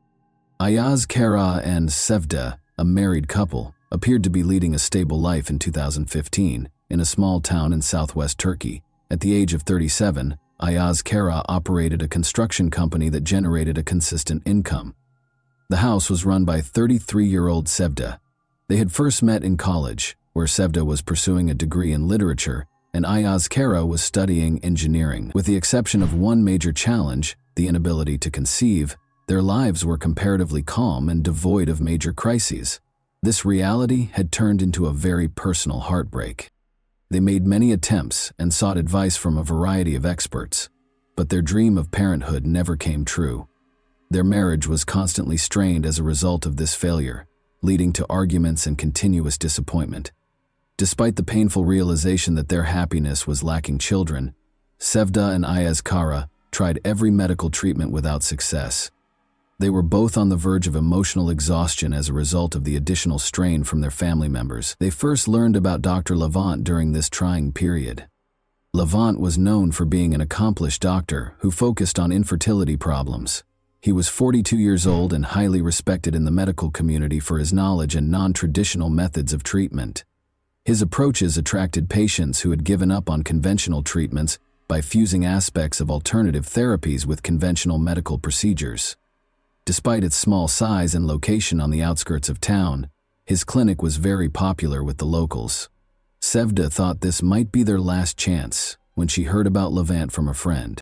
Speaker 1: Ayaz Kara and Sevda, a married couple, appeared to be leading a stable life in 2015 in a small town in southwest Turkey. At the age of 37, Ayaz Kara operated a construction company that generated a consistent income. The house was run by 33-year-old Sevda. They had first met in college, where Sevda was pursuing a degree in literature and Ayaz Kara was studying engineering. With the exception of one major challenge, the inability to conceive, their lives were comparatively calm and devoid of major crises. This reality had turned into a very personal heartbreak. They made many attempts and sought advice from a variety of experts, but their dream of parenthood never came true. Their marriage was constantly strained as a result of this failure, leading to arguments and continuous disappointment. Despite the painful realization that their happiness was lacking children, Sevda and Ayaz Kara tried every medical treatment without success. They were both on the verge of emotional exhaustion as a result of the additional strain from their family members. They first learned about Dr. Levant during this trying period. Levant was known for being an accomplished doctor who focused on infertility problems. He was 42 years old and highly respected in the medical community for his knowledge and non-traditional methods of treatment. His approaches attracted patients who had given up on conventional treatments by fusing aspects of alternative therapies with conventional medical procedures. Despite its small size and location on the outskirts of town, his clinic was very popular with the locals. Sevda thought this might be their last chance when she heard about Levant from a friend.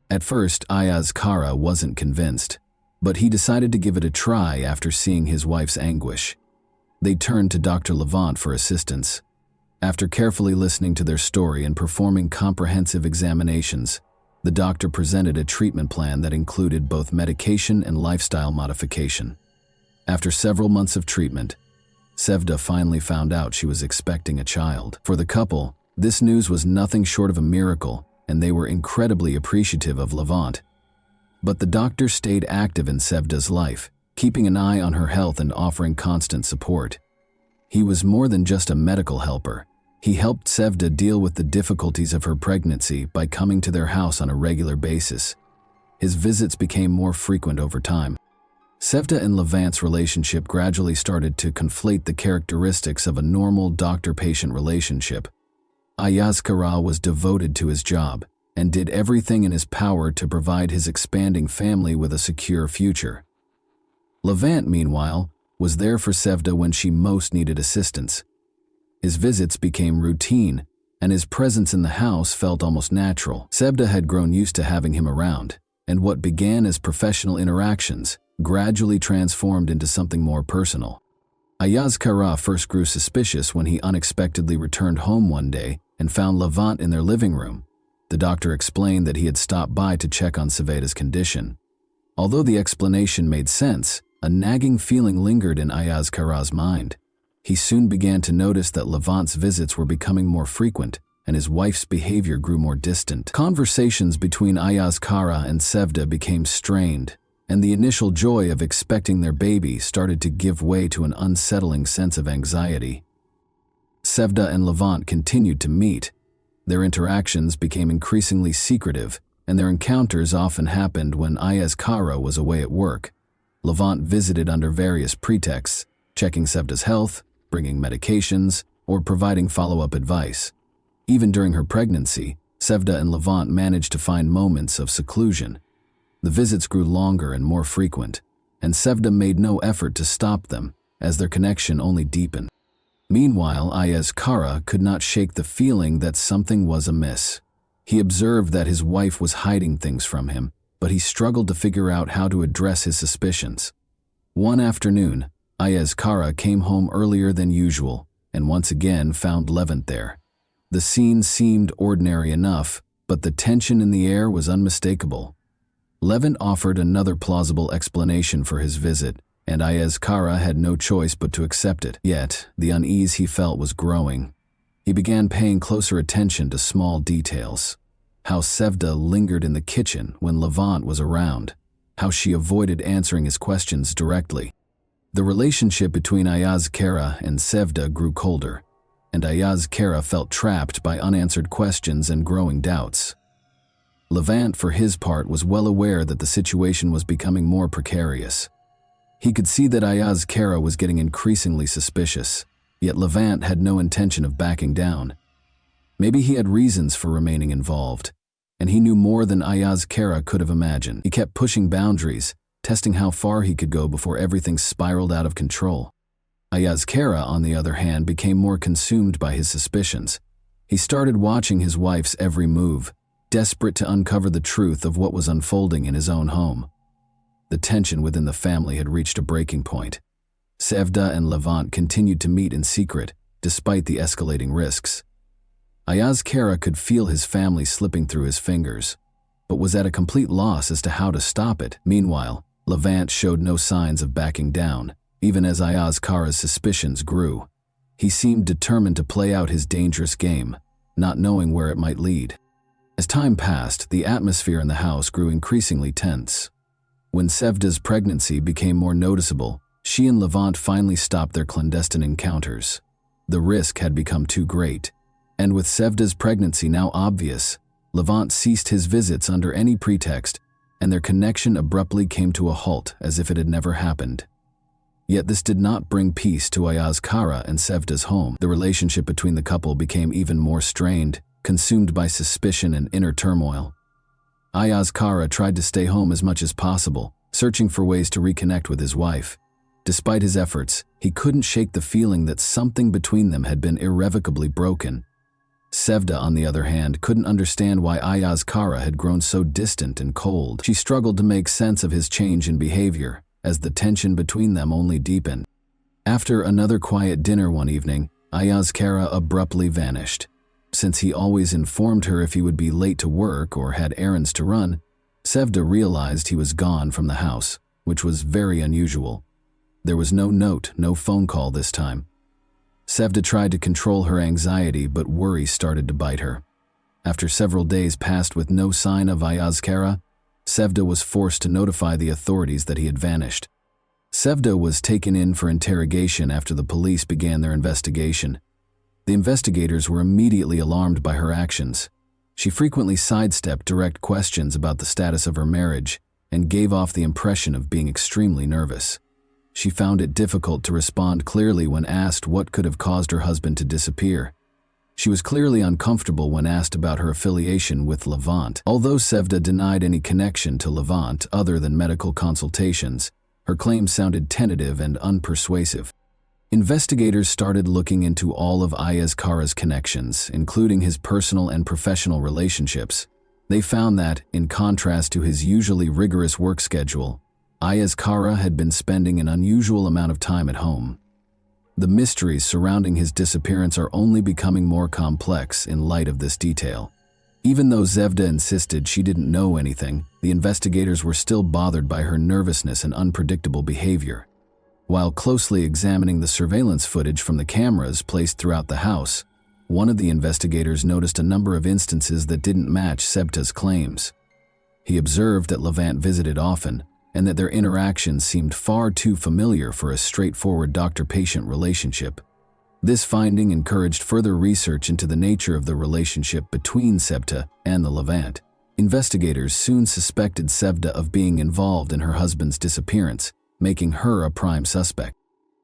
Speaker 1: At first, Ayaz Kara wasn't convinced, but he decided to give it a try after seeing his wife's anguish. They turned to Dr. Levant for assistance. After carefully listening to their story and performing comprehensive examinations, the doctor presented a treatment plan that included both medication and lifestyle modification. After several months of treatment, Sevda finally found out she was expecting a child. For the couple, this news was nothing short of a miracle, and they were incredibly appreciative of Levant. But the doctor stayed active in Sevda's life, keeping an eye on her health and offering constant support. He was more than just a medical helper. He helped Sevda deal with the difficulties of her pregnancy by coming to their house on a regular basis. His visits became more frequent over time. Sevda and Levant's relationship gradually started to conflate the characteristics of a normal doctor-patient relationship. Ayaz Kara was devoted to his job and did everything in his power to provide his expanding family with a secure future. Levant, meanwhile, was there for Sevda when she most needed assistance. His visits became routine, and his presence in the house felt almost natural. Sevda had grown used to having him around, and what began as professional interactions gradually transformed into something more personal. Ayaz Kara first grew suspicious when he unexpectedly returned home one day and found Levant in their living room. The doctor explained that he had stopped by to check on Saveda's condition. Although the explanation made sense, a nagging feeling lingered in Ayaz Kara's mind. He soon began to notice that Levant's visits were becoming more frequent, and his wife's behavior grew more distant. Conversations between Ayaz Kara and Sevda became strained, and the initial joy of expecting their baby started to give way to an unsettling sense of anxiety. Sevda and Levant continued to meet. Their interactions became increasingly secretive, and their encounters often happened when Ayaz Kara was away at work. Levant visited under various pretexts, checking Sevda's health, bringing medications, or providing follow-up advice. Even during her pregnancy, Sevda and Levant managed to find moments of seclusion. The visits grew longer and more frequent, and Sevda made no effort to stop them, as their connection only deepened. Meanwhile, Ayaz Kara could not shake the feeling that something was amiss. He observed that his wife was hiding things from him, but he struggled to figure out how to address his suspicions. One afternoon, Ayaz Kara came home earlier than usual, and once again found Levant there. The scene seemed ordinary enough, but the tension in the air was unmistakable. Levant offered another plausible explanation for his visit, and Ayaz Kara had no choice but to accept it. Yet, the unease he felt was growing. He began paying closer attention to small details. How Sevda lingered in the kitchen when Levant was around. How she avoided answering his questions directly. The relationship between Ayaz Kara and Sevda grew colder, and Ayaz Kara felt trapped by unanswered questions and growing doubts. Levant, for his part, was well aware that the situation was becoming more precarious. He could see that Ayaz Kara was getting increasingly suspicious, yet Levant had no intention of backing down. Maybe he had reasons for remaining involved, and he knew more than Ayaz Kara could have imagined. He kept pushing boundaries, testing how far he could go before everything spiraled out of control. Ayaz Kara, on the other hand, became more consumed by his suspicions. He started watching his wife's every move, desperate to uncover the truth of what was unfolding in his own home. The tension within the family had reached a breaking point. Sevda and Levant continued to meet in secret, despite the escalating risks. Ayaz Kara could feel his family slipping through his fingers, but was at a complete loss as to how to stop it. Meanwhile, Levant showed no signs of backing down, even as Ayaz Kara's suspicions grew. He seemed determined to play out his dangerous game, not knowing where it might lead. As time passed, the atmosphere in the house grew increasingly tense. When Sevda's pregnancy became more noticeable, she and Levant finally stopped their clandestine encounters. The risk had become too great, and with Sevda's pregnancy now obvious, Levant ceased his visits under any pretext, and their connection abruptly came to a halt as if it had never happened. Yet this did not bring peace to Ayaz Kara and Sevda's home. The relationship between the couple became even more strained, consumed by suspicion and inner turmoil. Ayaz Kara tried to stay home as much as possible, searching for ways to reconnect with his wife. Despite his efforts, he couldn't shake the feeling that something between them had been irrevocably broken. Sevda, on the other hand, couldn't understand why Ayaz Kara had grown so distant and cold. She struggled to make sense of his change in behavior, as the tension between them only deepened. After another quiet dinner one evening, Ayaz Kara abruptly vanished. Since he always informed her if he would be late to work or had errands to run, Sevda realized he was gone from the house, which was very unusual. There was no note, no phone call this time. Sevda tried to control her anxiety, but worry started to bite her. After several days passed with no sign of Ayaz Kara, Sevda was forced to notify the authorities that he had vanished. Sevda was taken in for interrogation after the police began their investigation. The investigators were immediately alarmed by her actions. She frequently sidestepped direct questions about the status of her marriage and gave off the impression of being extremely nervous. She found it difficult to respond clearly when asked what could have caused her husband to disappear. She was clearly uncomfortable when asked about her affiliation with Levant. Although Sevda denied any connection to Levant other than medical consultations, her claims sounded tentative and unpersuasive. Investigators started looking into all of Ayaz Kara's connections, including his personal and professional relationships. They found that, in contrast to his usually rigorous work schedule, Ayaz Kara had been spending an unusual amount of time at home. The mysteries surrounding his disappearance are only becoming more complex in light of this detail. Even though Zevda insisted she didn't know anything, the investigators were still bothered by her nervousness and unpredictable behavior. While closely examining the surveillance footage from the cameras placed throughout the house, one of the investigators noticed a number of instances that didn't match Zevda's claims. He observed that Levant visited often, and that their interactions seemed far too familiar for a straightforward doctor-patient relationship. This finding encouraged further research into the nature of the relationship between Zevda and the Levant. Investigators soon suspected Zevda of being involved in her husband's disappearance, making her a prime suspect.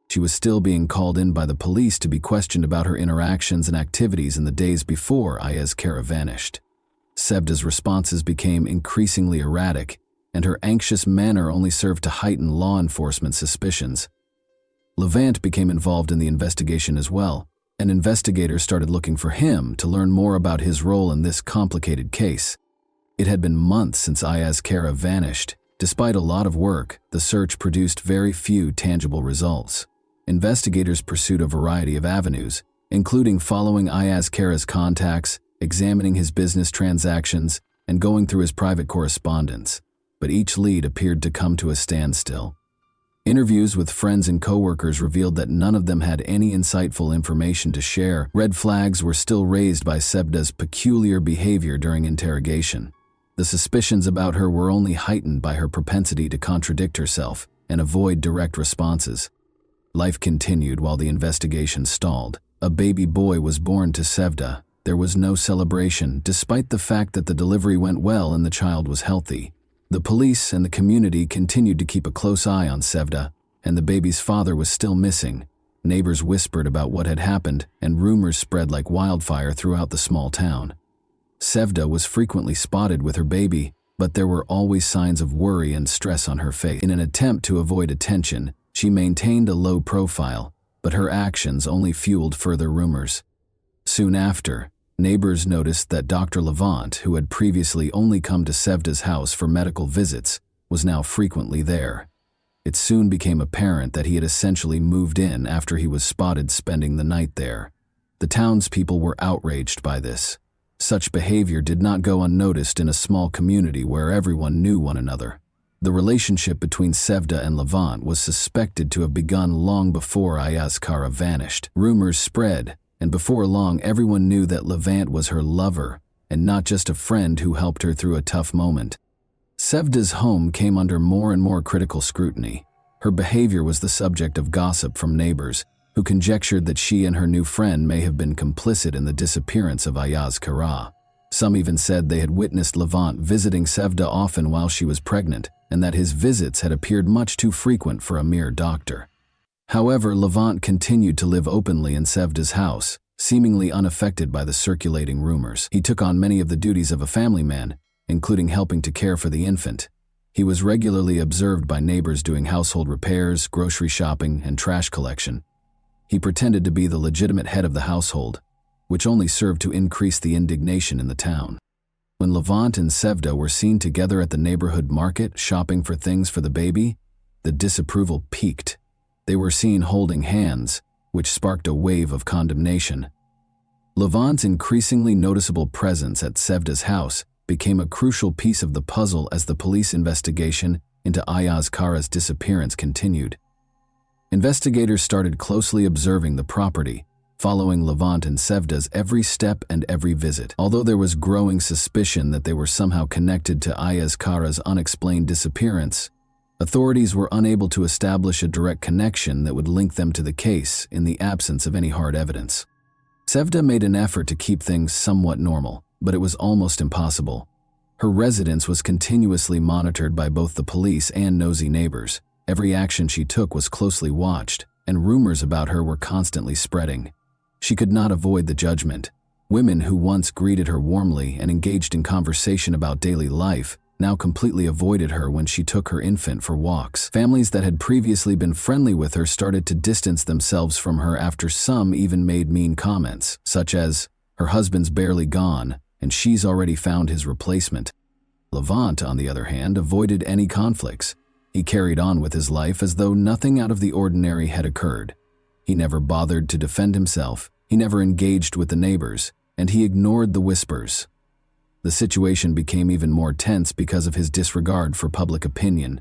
Speaker 1: She was still being called in by the police to be questioned about her interactions and activities in the days before Ayaz Kara vanished. Zevda's responses became increasingly erratic, and her anxious manner only served to heighten law enforcement suspicions. Levant became involved in the investigation as well, and investigators started looking for him to learn more about his role in this complicated case. It had been months since Ayaz Kara vanished. Despite a lot of work, the search produced very few tangible results. Investigators pursued a variety of avenues, including following Ayaz Kara's contacts, examining his business transactions, and going through his private correspondence, but each lead appeared to come to a standstill. Interviews with friends and coworkers revealed that none of them had any insightful information to share. Red flags were still raised by Zevda's peculiar behavior during interrogation. The suspicions about her were only heightened by her propensity to contradict herself and avoid direct responses. Life continued while the investigation stalled. A baby boy was born to Zevda. There was no celebration, despite the fact that the delivery went well and the child was healthy. The police and the community continued to keep a close eye on Zevda, and the baby's father was still missing. Neighbors whispered about what had happened, and rumors spread like wildfire throughout the small town. Zevda was frequently spotted with her baby, but there were always signs of worry and stress on her face. In an attempt to avoid attention, she maintained a low profile, but her actions only fueled further rumors. Soon after, neighbors noticed that Dr. Levant, who had previously only come to Zevda's house for medical visits, was now frequently there. It soon became apparent that he had essentially moved in after he was spotted spending the night there. The townspeople were outraged by this. Such behavior did not go unnoticed in a small community where everyone knew one another. The relationship between Zevda and Levant was suspected to have begun long before Ayaz Kara vanished. Rumors spread, and before long everyone knew that Levant was her lover, and not just a friend who helped her through a tough moment. Zevda's home came under more and more critical scrutiny. Her behavior was the subject of gossip from neighbors, who conjectured that she and her new friend may have been complicit in the disappearance of Ayaz Kara. Some even said they had witnessed Levant visiting Zevda often while she was pregnant, and that his visits had appeared much too frequent for a mere doctor. However, Levant continued to live openly in Zevda's house, seemingly unaffected by the circulating rumors. He took on many of the duties of a family man, including helping to care for the infant. He was regularly observed by neighbors doing household repairs, grocery shopping, and trash collection. He pretended to be the legitimate head of the household, which only served to increase the indignation in the town. When Levant and Zevda were seen together at the neighborhood market shopping for things for the baby, the disapproval peaked. They were seen holding hands, which sparked a wave of condemnation. Levant's increasingly noticeable presence at Zevda's house became a crucial piece of the puzzle as the police investigation into Ayaz Kara's disappearance continued. Investigators started closely observing the property, following Levant and Zevda's every step and every visit. Although there was growing suspicion that they were somehow connected to Ayaz Kara's unexplained disappearance, authorities were unable to establish a direct connection that would link them to the case in the absence of any hard evidence. Zevda made an effort to keep things somewhat normal, but it was almost impossible. Her residence was continuously monitored by both the police and nosy neighbors. Every action she took was closely watched, and rumors about her were constantly spreading. She could not avoid the judgment. Women who once greeted her warmly and engaged in conversation about daily life now completely avoided her when she took her infant for walks. Families that had previously been friendly with her started to distance themselves from her after some even made mean comments, such as, "Her husband's barely gone, and she's already found his replacement." Levant, on the other hand, avoided any conflicts. He carried on with his life as though nothing out of the ordinary had occurred. He never bothered to defend himself, he never engaged with the neighbors, and he ignored the whispers. The situation became even more tense because of his disregard for public opinion.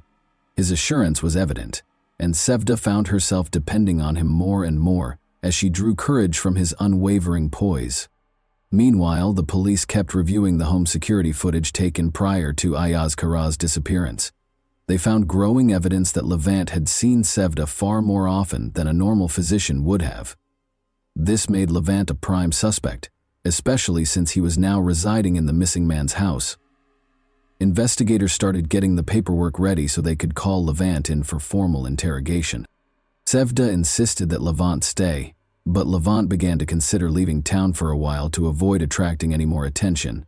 Speaker 1: His assurance was evident, and Sevda found herself depending on him more and more as she drew courage from his unwavering poise. Meanwhile, the police kept reviewing the home security footage taken prior to Ayaz Kara's disappearance. They found growing evidence that Levant had seen Sevda far more often than a normal physician would have. This made Levant a prime suspect, especially since he was now residing in the missing man's house. Investigators started getting the paperwork ready so they could call Levant in for formal interrogation. Sevda insisted that Levant stay, but Levant began to consider leaving town for a while to avoid attracting any more attention.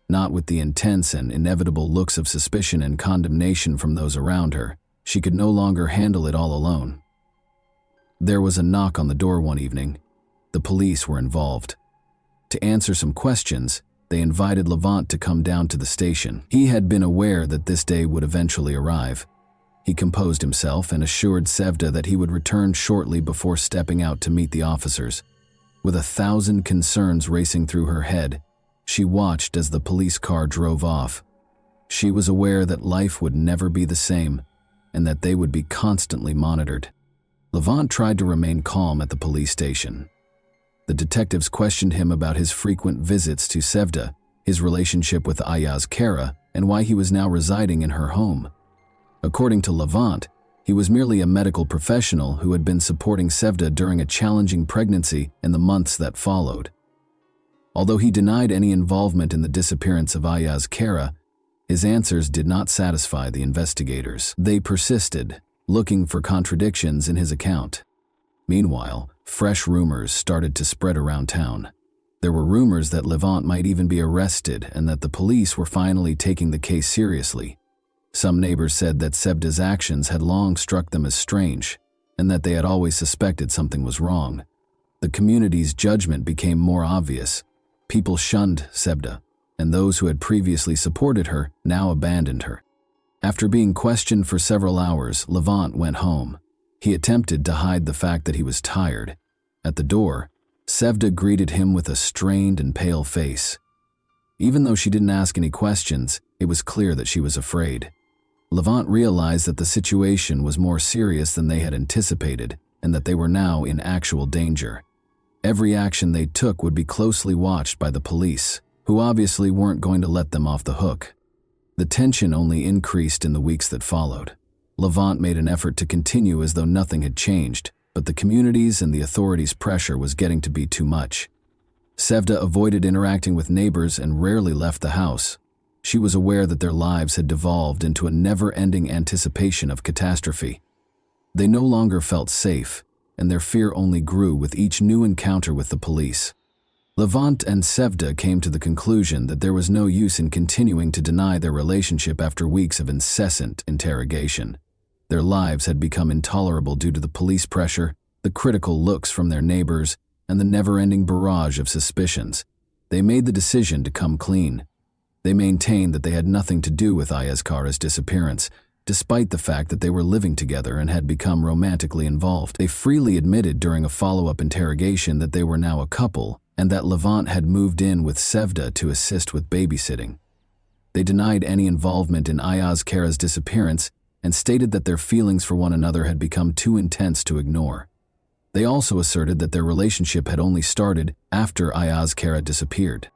Speaker 1: Not with the intense and inevitable looks of suspicion and condemnation from those around her. She could no longer handle it all alone. There was a knock on the door one evening. The police were involved. To answer some questions, they invited Levant to come down to the station. He had been aware that this day would eventually arrive. He composed himself and assured Sevda that he would return shortly before stepping out to meet the officers. With 1,000 concerns racing through her head, she watched as the police car drove off. She was aware that life would never be the same and that they would be constantly monitored. Levant tried to remain calm at the police station. The detectives questioned him about his frequent visits to Sevda, his relationship with Ayaz Kara, and why he was now residing in her home. According to Levant, he was merely a medical professional who had been supporting Sevda during a challenging pregnancy and the months that followed. Although he denied any involvement in the disappearance of Ayaz Kara, his answers did not satisfy the investigators. They persisted, looking for contradictions in his account. Meanwhile, fresh rumors started to spread around town. There were rumors that Levant might even be arrested and that the police were finally taking the case seriously. Some neighbors said that Sevda's actions had long struck them as strange, and that they had always suspected something was wrong. The community's judgment became more obvious. People shunned Sevda, and those who had previously supported her now abandoned her. After being questioned for several hours, Levant went home. He attempted to hide the fact that he was tired. At the door, Sevda greeted him with a strained and pale face. Even though she didn't ask any questions, it was clear that she was afraid. Levant realized that the situation was more serious than they had anticipated and that they were now in actual danger. Every action they took would be closely watched by the police, who obviously weren't going to let them off the hook. The tension only increased in the weeks that followed. Levant made an effort to continue as though nothing had changed, but the community's and the authorities' pressure was getting to be too much. Sevda avoided interacting with neighbors and rarely left the house. She was aware that their lives had devolved into a never-ending anticipation of catastrophe. They no longer felt safe, and their fear only grew with each new encounter with the police. Levant and Sevda came to the conclusion that there was no use in continuing to deny their relationship after weeks of incessant interrogation. Their lives had become intolerable due to the police pressure, the critical looks from their neighbors, and the never-ending barrage of suspicions. They made the decision to come clean. They maintained that they had nothing to do with Ayaz Kara's disappearance, despite the fact that they were living together and had become romantically involved. They freely admitted during a follow-up interrogation that they were now a couple and that Levant had moved in with Sevda to assist with babysitting. They denied any involvement in Ayaz Kara's disappearance and stated that their feelings for one another had become too intense to ignore. They also asserted that their relationship had only started after Ayaz Kara disappeared.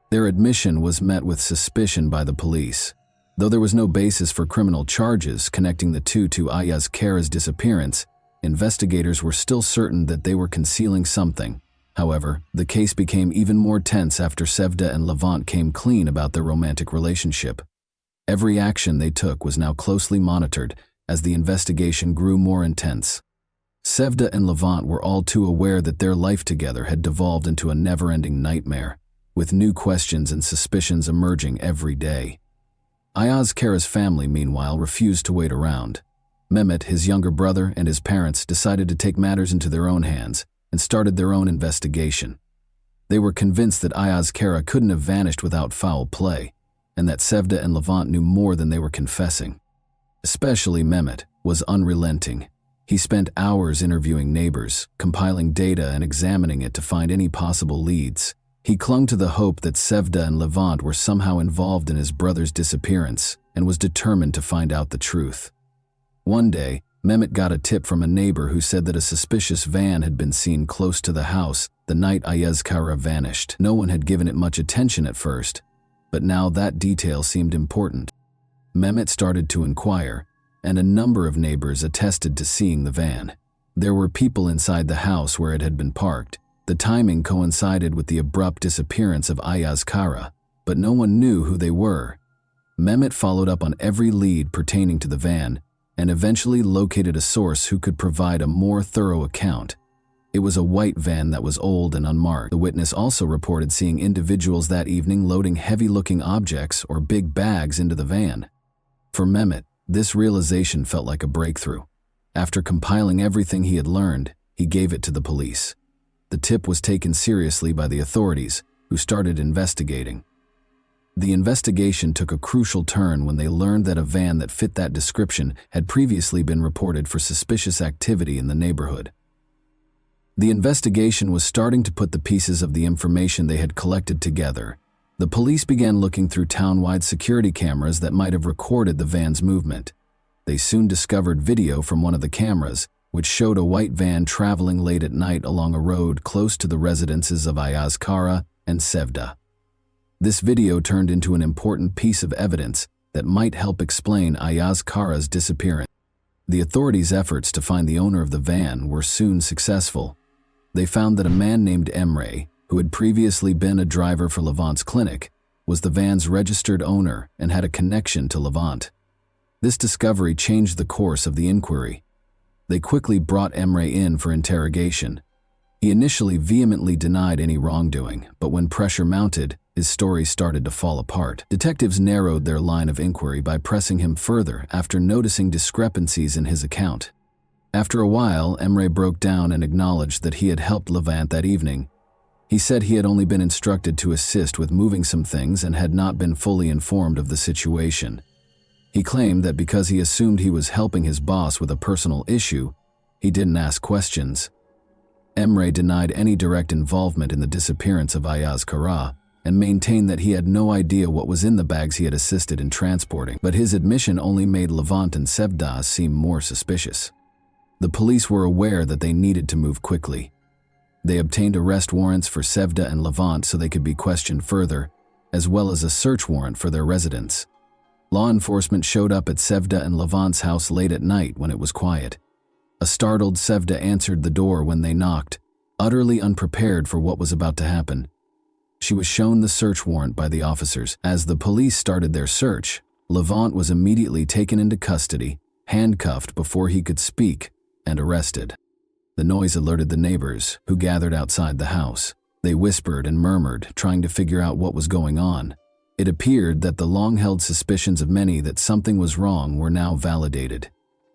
Speaker 1: Their admission was met with suspicion by the police. Though there was no basis for criminal charges connecting the two to Ayaz Kara's disappearance, investigators were still certain that they were concealing something. However, the case became even more tense after Sevda and Levant came clean about their romantic relationship. Every action they took was now closely monitored as the investigation grew more intense. Sevda and Levant were all too aware that their life together had devolved into a never-ending nightmare, with new questions and suspicions emerging every day. Ayaz Kara's family, meanwhile, refused to wait around. Mehmet, his younger brother, and his parents decided to take matters into their own hands and started their own investigation. They were convinced that Ayaz Kara couldn't have vanished without foul play, and that Sevda and Levant knew more than they were confessing. Especially Mehmet was unrelenting. He spent hours interviewing neighbors, compiling data and examining it to find any possible leads. He clung to the hope that Sevda and Levant were somehow involved in his brother's disappearance and was determined to find out the truth. One day, Mehmet got a tip from a neighbor who said that a suspicious van had been seen close to the house the night Ayaz Kara vanished. No one had given it much attention at first, but now that detail seemed important. Mehmet started to inquire, and a number of neighbors attested to seeing the van. There were people inside the house where it had been parked. The timing coincided with the abrupt disappearance of Ayaz Kara, but no one knew who they were. Mehmet followed up on every lead pertaining to the van and eventually located a source who could provide a more thorough account. It was a white van that was old and unmarked. The witness also reported seeing individuals that evening loading heavy-looking objects or big bags into the van. For Mehmet, this realization felt like a breakthrough. After compiling everything he had learned, he gave it to the police. The tip was taken seriously by the authorities, who started investigating. The investigation took a crucial turn when they learned that a van that fit that description had previously been reported for suspicious activity in the neighborhood. The investigation was starting to put the pieces of the information they had collected together. The police began looking through town-wide security cameras that might have recorded the van's movement. They soon discovered video from one of the cameras, which showed a white van traveling late at night along a road close to the residences of Ayaz Kara and Sevda. This video turned into an important piece of evidence that might help explain Ayaz Kara's disappearance. The authorities' efforts to find the owner of the van were soon successful. They found that a man named Emre, who had previously been a driver for Levant's clinic, was the van's registered owner and had a connection to Levant. This discovery changed the course of the inquiry. They quickly brought Emre in for interrogation. He initially vehemently denied any wrongdoing, but when pressure mounted, his story started to fall apart. Detectives narrowed their line of inquiry by pressing him further after noticing discrepancies in his account. After a while, Emre broke down and acknowledged that he had helped Levant that evening. He said he had only been instructed to assist with moving some things and had not been fully informed of the situation. He claimed that because he assumed he was helping his boss with a personal issue, he didn't ask questions. Emre denied any direct involvement in the disappearance of Ayaz Kara and maintained that he had no idea what was in the bags he had assisted in transporting, but his admission only made Levant and Sevda seem more suspicious. The police were aware that they needed to move quickly. They obtained arrest warrants for Sevda and Levant so they could be questioned further, as well as a search warrant for their residence. Law enforcement showed up at Sevda and Levant's house late at night when it was quiet. A startled Sevda answered the door when they knocked, utterly unprepared for what was about to happen. She was shown the search warrant by the officers. As the police started their search, Levant was immediately taken into custody, handcuffed before he could speak, and arrested. The noise alerted the neighbors, who gathered outside the house. They whispered and murmured, trying to figure out what was going on. It appeared that the long-held suspicions of many that something was wrong were now validated.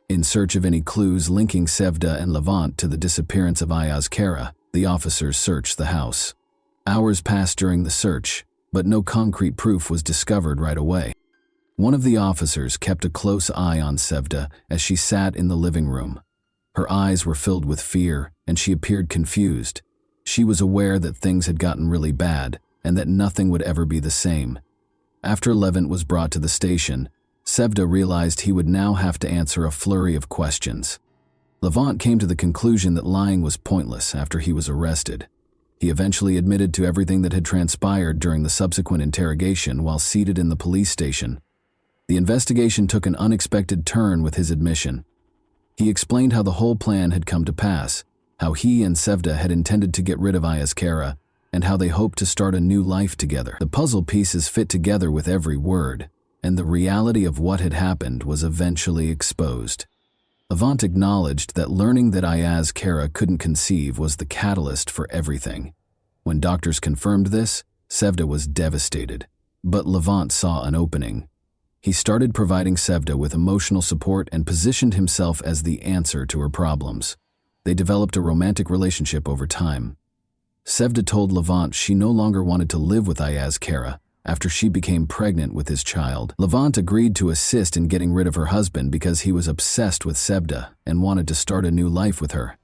Speaker 1: In search of any clues linking Sevda and Levant to the disappearance of Ayaz Kara, the officers searched the house. Hours passed during the search, but no concrete proof was discovered right away. One of the officers kept a close eye on Sevda as she sat in the living room. Her eyes were filled with fear, and she appeared confused. She was aware that things had gotten really bad, and that nothing would ever be the same. After Levant was brought to the station, Sevda realized he would now have to answer a flurry of questions. Levant came to the conclusion that lying was pointless after he was arrested. He eventually admitted to everything that had transpired during the subsequent interrogation while seated in the police station. The investigation took an unexpected turn with his admission. He explained how the whole plan had come to pass, how he and Sevda had intended to get rid of Ayaz Kara, and how they hoped to start a new life together. The puzzle pieces fit together with every word, and the reality of what had happened was eventually exposed. Levant acknowledged that learning that Ayaz Kara couldn't conceive was the catalyst for everything. When doctors confirmed this, Sevda was devastated, but Levant saw an opening. He started providing Sevda with emotional support and positioned himself as the answer to her problems. They developed a romantic relationship over time. Sevda told Levant she no longer wanted to live with Ayaz Kara after she became pregnant with his child. Levant agreed to assist in getting rid of her husband because he was obsessed with Sevda and wanted to start a new life with her.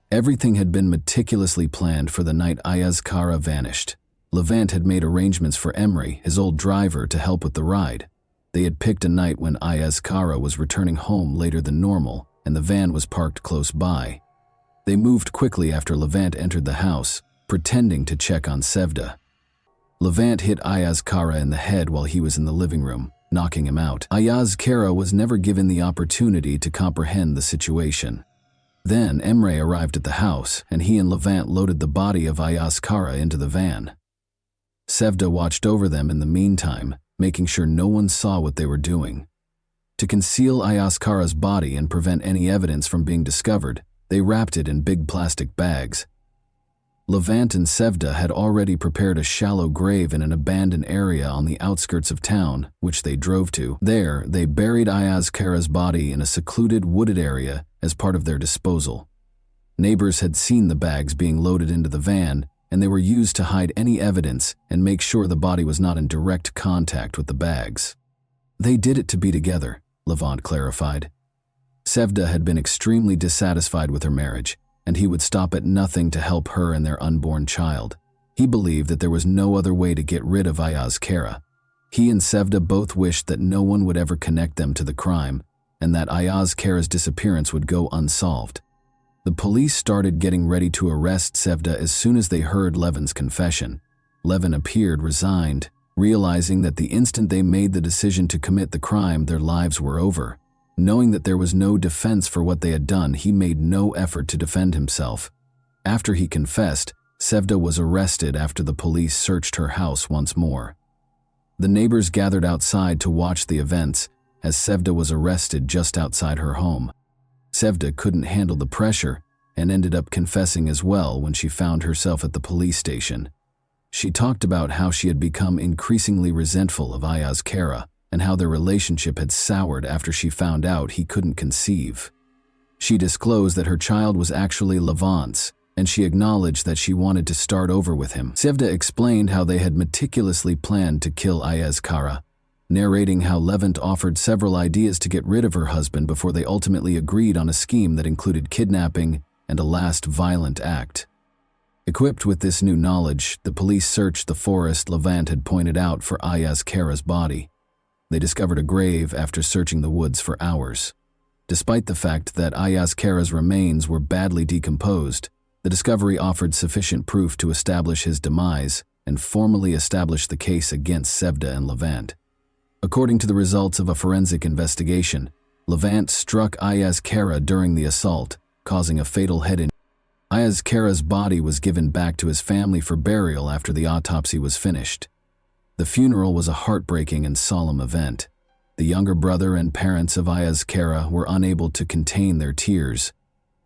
Speaker 1: Everything had been meticulously planned for the night Ayaz Kara vanished. Levant had made arrangements for Emre, his old driver, to help with the ride. They had picked a night when Ayaz Kara was returning home later than normal, and the van was parked close by. They moved quickly after Levant entered the house, pretending to check on Sevda. Levant hit Ayaz Kara in the head while he was in the living room, knocking him out. Ayaz Kara was never given the opportunity to comprehend the situation. Then Emre arrived at the house, and he and Levant loaded the body of Ayaz Kara into the van. Sevda watched over them in the meantime, making sure no one saw what they were doing. To conceal Ayaz Kara's body and prevent any evidence from being discovered, they wrapped it in big plastic bags. Levant and Sevda had already prepared a shallow grave in an abandoned area on the outskirts of town, which they drove to. There, they buried Ayaz Kara's body in a secluded wooded area as part of their disposal. Neighbors had seen the bags being loaded into the van, and they were used to hide any evidence and make sure the body was not in direct contact with the bags. They did it to be together, Levant clarified. Sevda had been extremely dissatisfied with her marriage, and he would stop at nothing to help her and their unborn child. He believed that there was no other way to get rid of Ayaz Kara. He and Sevda both wished that no one would ever connect them to the crime, and that Ayaz Kara's disappearance would go unsolved. The police started getting ready to arrest Sevda as soon as they heard Levin's confession. Levin appeared resigned, realizing that the instant they made the decision to commit the crime, their lives were over. Knowing that there was no defense for what they had done, he made no effort to defend himself. After he confessed, Sevda was arrested after the police searched her house once more. The neighbors gathered outside to watch the events as Sevda was arrested just outside her home. Sevda couldn't handle the pressure and ended up confessing as well when she found herself at the police station. She talked about how she had become increasingly resentful of Ayaz Kara and how their relationship had soured after she found out he couldn't conceive. She disclosed that her child was actually Levant's, and she acknowledged that she wanted to start over with him. Sevda explained how they had meticulously planned to kill Ayaz Kara, narrating how Levant offered several ideas to get rid of her husband before they ultimately agreed on a scheme that included kidnapping and a last violent act. Equipped with this new knowledge, the police searched the forest Levant had pointed out for Ayaz Kara's body. They discovered a grave after searching the woods for hours. Despite the fact that Ayaz Kara's remains were badly decomposed, the discovery offered sufficient proof to establish his demise and formally establish the case against Sevda and Levant. According to the results of a forensic investigation, Levant struck Ayaz Kara during the assault, causing a fatal head injury. Ayaz Kara's body was given back to his family for burial after the autopsy was finished. The funeral was a heartbreaking and solemn event. The younger brother and parents of Ayaz Kara were unable to contain their tears.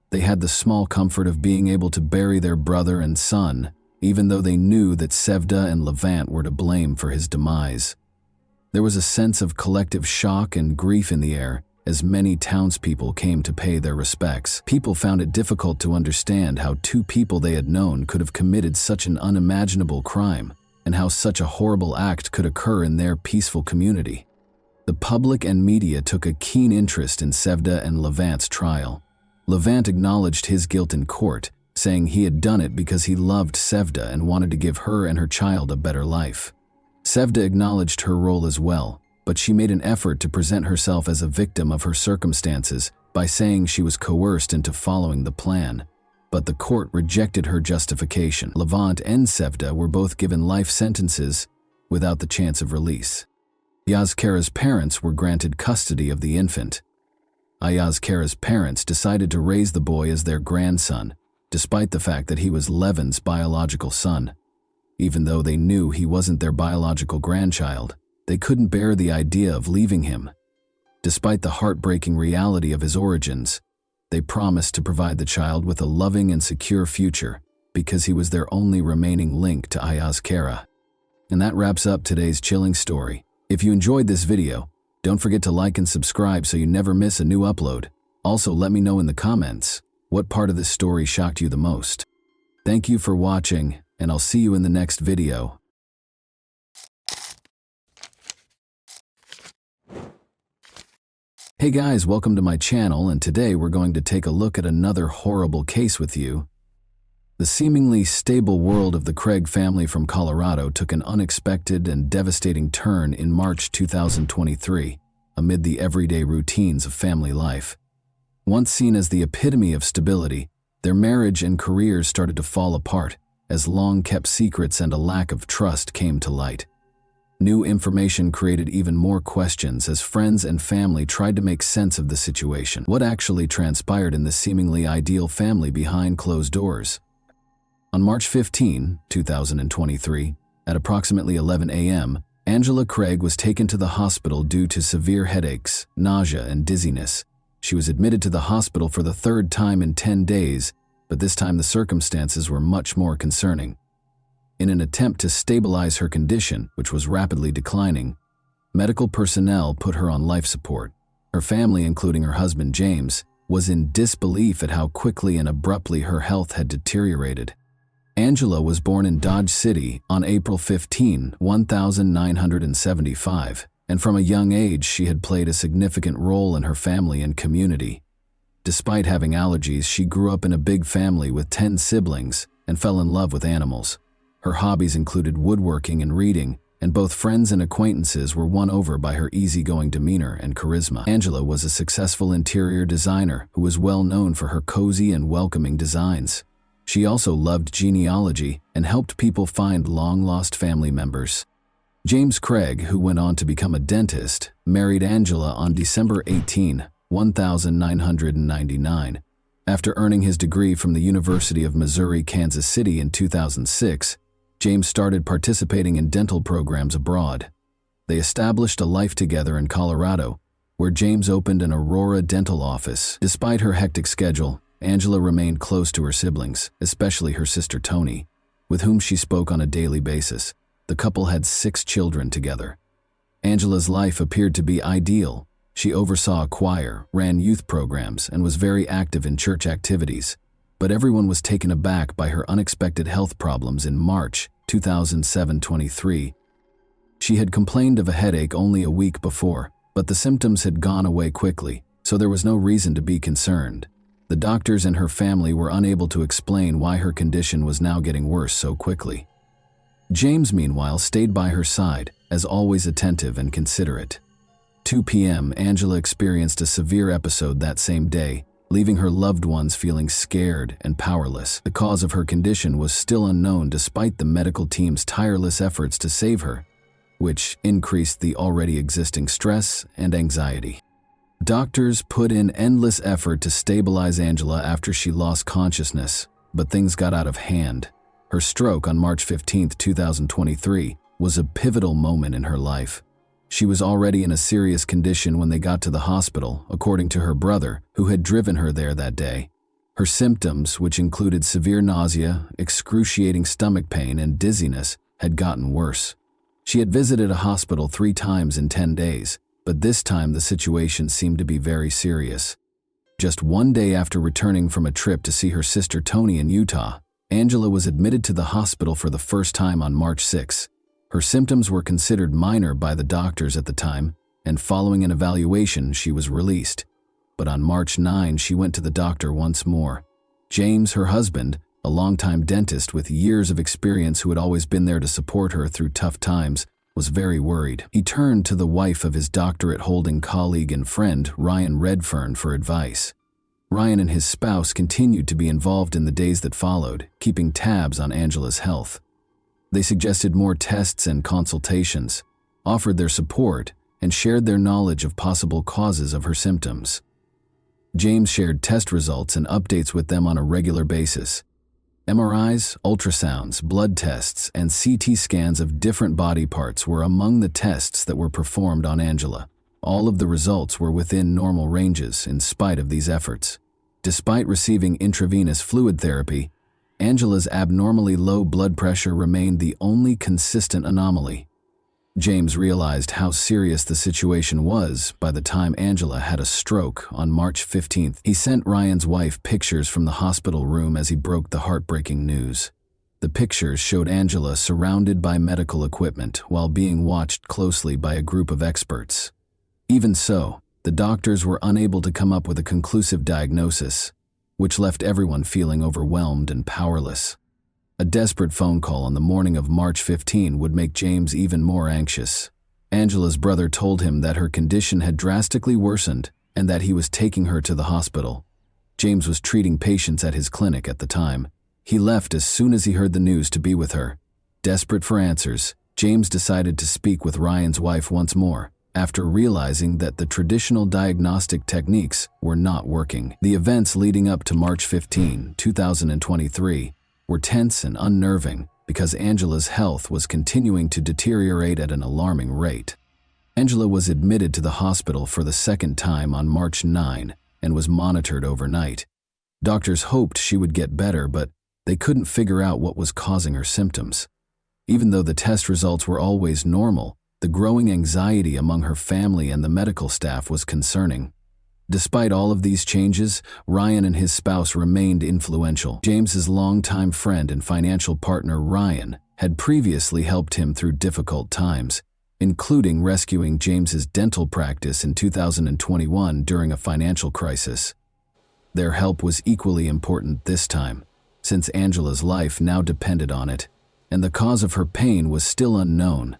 Speaker 1: They had the small comfort of being able to bury their brother and son, even though they knew that Sevda and Levant were to blame for his demise. There was a sense of collective shock and grief in the air as many townspeople came to pay their respects. People found it difficult to understand how two people they had known could have committed such an unimaginable crime, and how such a horrible act could occur in their peaceful community. The public and media took a keen interest in Sevda and Levant's trial. Levant acknowledged his guilt in court, saying he had done it because he loved Sevda and wanted to give her and her child a better life. Sevda acknowledged her role as well, but she made an effort to present herself as a victim of her circumstances by saying she was coerced into following the plan. But the court rejected her justification. Levant and Sevda were both given life sentences without the chance of release. Ayaz Kara's parents were granted custody of the infant. Ayaz Kara's parents decided to raise the boy as their grandson, despite the fact that he was Levin's biological son. Even though they knew he wasn't their biological grandchild, they couldn't bear the idea of leaving him. Despite the heartbreaking reality of his origins, they promised to provide the child with a loving and secure future because he was their only remaining link to Ayaz Kara. And that wraps up today's chilling story. If you enjoyed this video, don't forget to like and subscribe so you never miss a new upload. Also, let me know in the comments what part of this story shocked you the most. Thank you for watching, and I'll see you in the next video. Hey guys, welcome to my channel, and today we're going to take a look at another horrible case with you. The seemingly stable world of the Craig family from Colorado took an unexpected and devastating turn in March 2023, amid the everyday routines of family life. Once seen as the epitome of stability, their marriage and careers started to fall apart as long-kept secrets and a lack of trust came to light. New information created even more questions as friends and family tried to make sense of the situation. What actually transpired in this seemingly ideal family behind closed doors? On March 15, 2023, at approximately 11 a.m., Angela Craig was taken to the hospital due to severe headaches, nausea, and dizziness. She was admitted to the hospital for the third time in 10 days, but this time the circumstances were much more concerning. In an attempt to stabilize her condition, which was rapidly declining, medical personnel put her on life support. Her family, including her husband James, was in disbelief at how quickly and abruptly her health had deteriorated. Angela was born in Dodge City on April 15, 1975, and from a young age she had played a significant role in her family and community. Despite having allergies, she grew up in a big family with 10 siblings and fell in love with animals. Her hobbies included woodworking and reading, and both friends and acquaintances were won over by her easygoing demeanor and charisma. Angela was a successful interior designer who was well known for her cozy and welcoming designs. She also loved genealogy and helped people find long-lost family members. James Craig, who went on to become a dentist, married Angela on December 18, 1999. After earning his degree from the University of Missouri-Kansas City in 2006, James started participating in dental programs abroad. They established a life together in Colorado, where James opened an Aurora dental office. Despite her hectic schedule, Angela remained close to her siblings, especially her sister Toni, with whom she spoke on a daily basis. The couple had 6 children together. Angela's life appeared to be ideal. She oversaw a choir, ran youth programs, and was very active in church activities. But everyone was taken aback by her unexpected health problems in March 2023. She had complained of a headache only a week before, but the symptoms had gone away quickly, so there was no reason to be concerned. The doctors and her family were unable to explain why her condition was now getting worse so quickly. James, meanwhile, stayed by her side, as always attentive and considerate. 2 p.m., Angela experienced a severe episode that same day, leaving her loved ones feeling scared and powerless. The cause of her condition was still unknown despite the medical team's tireless efforts to save her, which increased the already existing stress and anxiety. Doctors put in endless effort to stabilize Angela after she lost consciousness, but things got out of hand. Her stroke on March 15, 2023, was a pivotal moment in her life. She was already in a serious condition when they got to the hospital, according to her brother, who had driven her there that day. Her symptoms, which included severe nausea, excruciating stomach pain, and dizziness, had gotten worse. She had visited a hospital 3 times in 10 days, but this time the situation seemed to be very serious. Just 1 day after returning from a trip to see her sister Toni in Utah, Angela was admitted to the hospital for the first time on March 6. Her symptoms were considered minor by the doctors at the time, and following an evaluation, she was released. But on March 9, she went to the doctor once more. James, her husband, a longtime dentist with years of experience who had always been there to support her through tough times, was very worried. He turned to the wife of his doctorate-holding colleague and friend, Ryan Redfern, for advice. Ryan and his spouse continued to be involved in the days that followed, keeping tabs on Angela's health. They suggested more tests and consultations, offered their support, and shared their knowledge of possible causes of her symptoms. James shared test results and updates with them on a regular basis. MRIs, ultrasounds, blood tests, and CT scans of different body parts were among the tests that were performed on Angela. All of the results were within normal ranges in spite of these efforts. Despite receiving intravenous fluid therapy, Angela's abnormally low blood pressure remained the only consistent anomaly. James realized how serious the situation was by the time Angela had a stroke on March 15th. He sent Ryan's wife pictures from the hospital room as he broke the heartbreaking news. The pictures showed Angela surrounded by medical equipment while being watched closely by a group of experts. Even so, the doctors were unable to come up with a conclusive diagnosis. which left everyone feeling overwhelmed and powerless. A desperate phone call on the morning of March 15 would make James even more anxious. Angela's brother told him that her condition had drastically worsened and that he was taking her to the hospital. James was treating patients at his clinic at the time. He left as soon as he heard the news to be with her. Desperate for answers, James decided to speak with Ryan's wife once more, after realizing that the traditional diagnostic techniques were not working. The events leading up to March 15, 2023, were tense and unnerving because Angela's health was continuing to deteriorate at an alarming rate. Angela was admitted to the hospital for the second time on March 9 and was monitored overnight. Doctors hoped she would get better, but they couldn't figure out what was causing her symptoms. Even though the test results were always normal, the growing anxiety among her family and the medical staff was concerning. Despite all of these changes, Ryan and his spouse remained influential. James's longtime friend and financial partner Ryan had previously helped him through difficult times, including rescuing James's dental practice in 2021 during a financial crisis. Their help was equally important this time, since Angela's life now depended on it, and the cause of her pain was still unknown.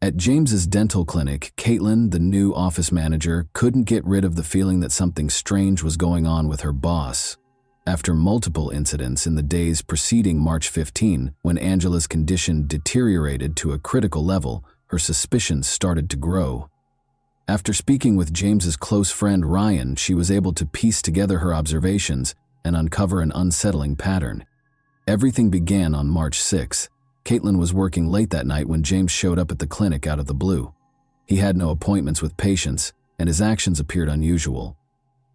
Speaker 1: At James's dental clinic, Caitlin, the new office manager, couldn't get rid of the feeling that something strange was going on with her boss. After multiple incidents in the days preceding March 15, when Angela's condition deteriorated to a critical level, her suspicions started to grow. After speaking with James's close friend Ryan, she was able to piece together her observations and uncover an unsettling pattern. Everything began on March 6. Caitlin was working late that night when James showed up at the clinic out of the blue. He had no appointments with patients, and his actions appeared unusual.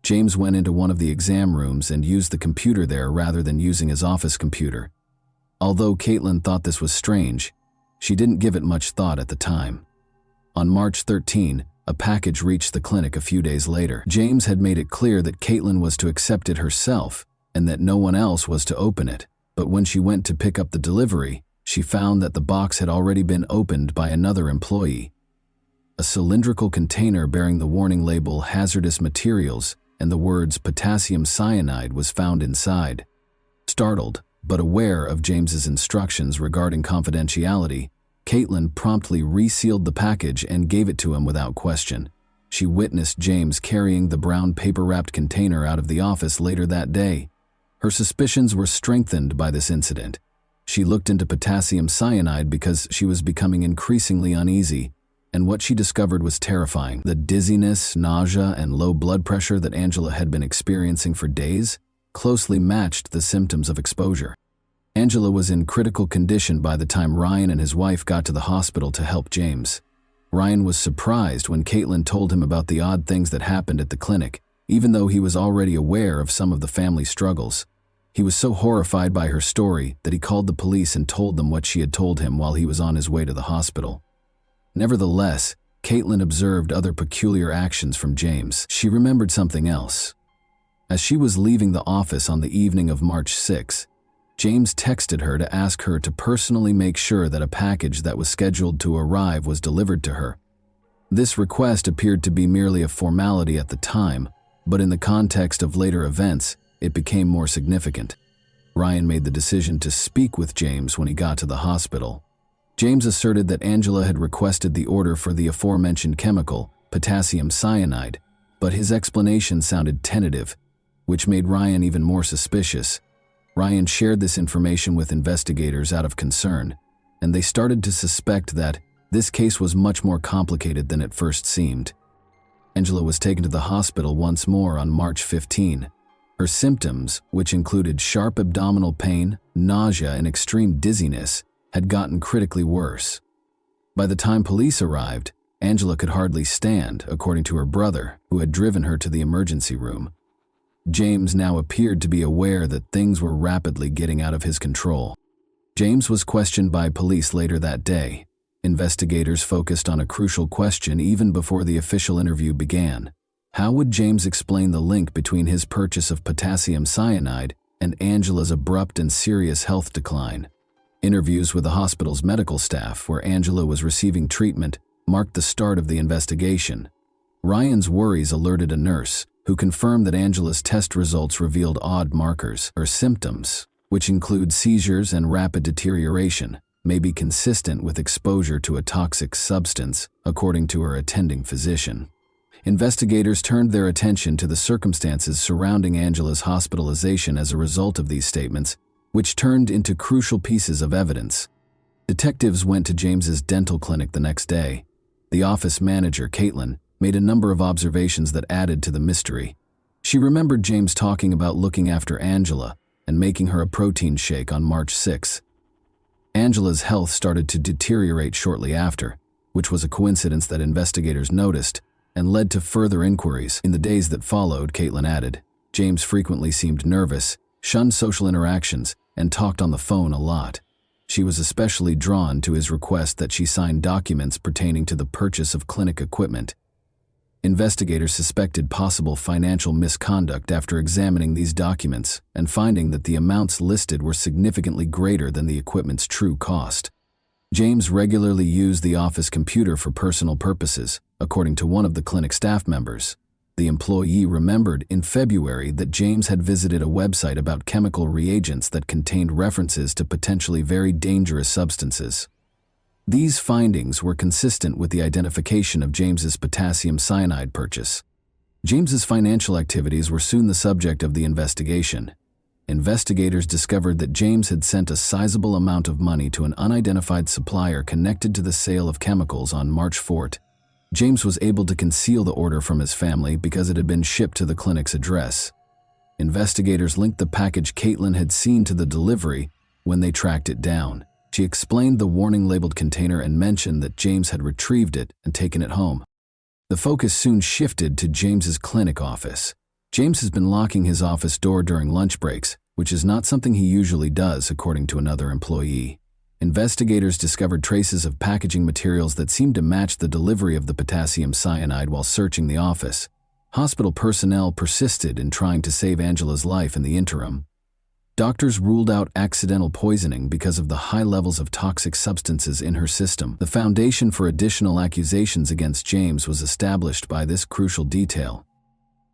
Speaker 1: James went into one of the exam rooms and used the computer there rather than using his office computer. Although Caitlin thought this was strange, she didn't give it much thought at the time. On March 13, a package reached the clinic a few days later. James had made it clear that Caitlin was to accept it herself and that no one else was to open it, but when she went to pick up the delivery, she found that the box had already been opened by another employee. A cylindrical container bearing the warning label "hazardous materials" and the words "potassium cyanide" was found inside. Startled, but aware of James's instructions regarding confidentiality, Caitlin promptly resealed the package and gave it to him without question. She witnessed James carrying the brown paper-wrapped container out of the office later that day. Her suspicions were strengthened by this incident. She looked into potassium cyanide because she was becoming increasingly uneasy, and what she discovered was terrifying. The dizziness, nausea, and low blood pressure that Angela had been experiencing for days closely matched the symptoms of exposure. Angela was in critical condition by the time Ryan and his wife got to the hospital to help James. Ryan was surprised when Caitlin told him about the odd things that happened at the clinic, even though he was already aware of some of the family struggles. He was so horrified by her story that he called the police and told them what she had told him while he was on his way to the hospital. Nevertheless, Caitlin observed other peculiar actions from James. She remembered something else. As she was leaving the office on the evening of March 6, James texted her to ask her to personally make sure that a package that was scheduled to arrive was delivered to her. This request appeared to be merely a formality at the time, but in the context of later events, it became more significant. Ryan made the decision to speak with James when he got to the hospital. James asserted that Angela had requested the order for the aforementioned chemical, potassium cyanide, but his explanation sounded tentative, which made Ryan even more suspicious. Ryan shared this information with investigators out of concern, and they started to suspect that this case was much more complicated than it first seemed. Angela was taken to the hospital once more on March 15. Her symptoms, which included sharp abdominal pain, nausea, and extreme dizziness, had gotten critically worse. By the time police arrived, Angela could hardly stand, according to her brother, who had driven her to the emergency room. James now appeared to be aware that things were rapidly getting out of his control. James was questioned by police later that day. Investigators focused on a crucial question even before the official interview began. How would James explain the link between his purchase of potassium cyanide and Angela's abrupt and serious health decline? Interviews with the hospital's medical staff, where Angela was receiving treatment, marked the start of the investigation. Ryan's worries alerted a nurse, who confirmed that Angela's test results revealed odd markers or symptoms, which include seizures and rapid deterioration, may be consistent with exposure to a toxic substance, according to her attending physician. Investigators turned their attention to the circumstances surrounding Angela's hospitalization as a result of these statements, which turned into crucial pieces of evidence. Detectives went to James's dental clinic the next day. The office manager, Caitlin, made a number of observations that added to the mystery. She remembered James talking about looking after Angela and making her a protein shake on March 6. Angela's health started to deteriorate shortly after, which was a coincidence that investigators noticed and led to further inquiries. In the days that followed, Caitlin added, James frequently seemed nervous, shunned social interactions, and talked on the phone a lot. She was especially drawn to his request that she sign documents pertaining to the purchase of clinic equipment. Investigators suspected possible financial misconduct after examining these documents and finding that the amounts listed were significantly greater than the equipment's true cost. James regularly used the office computer for personal purposes, according to one of the clinic staff members. The employee remembered in February that James had visited a website about chemical reagents that contained references to potentially very dangerous substances. These findings were consistent with the identification of James's potassium cyanide purchase. James's financial activities were soon the subject of the investigation. Investigators discovered that James had sent a sizable amount of money to an unidentified supplier connected to the sale of chemicals on March 4. James was able to conceal the order from his family because it had been shipped to the clinic's address. Investigators linked the package Caitlin had seen to the delivery when they tracked it down. She explained the warning-labeled container and mentioned that James had retrieved it and taken it home. The focus soon shifted to James's clinic office. James has been locking his office door during lunch breaks, which is not something he usually does, according to another employee. Investigators discovered traces of packaging materials that seemed to match the delivery of the potassium cyanide while searching the office. Hospital personnel persisted in trying to save Angela's life in the interim. Doctors ruled out accidental poisoning because of the high levels of toxic substances in her system. The foundation for additional accusations against James was established by this crucial detail.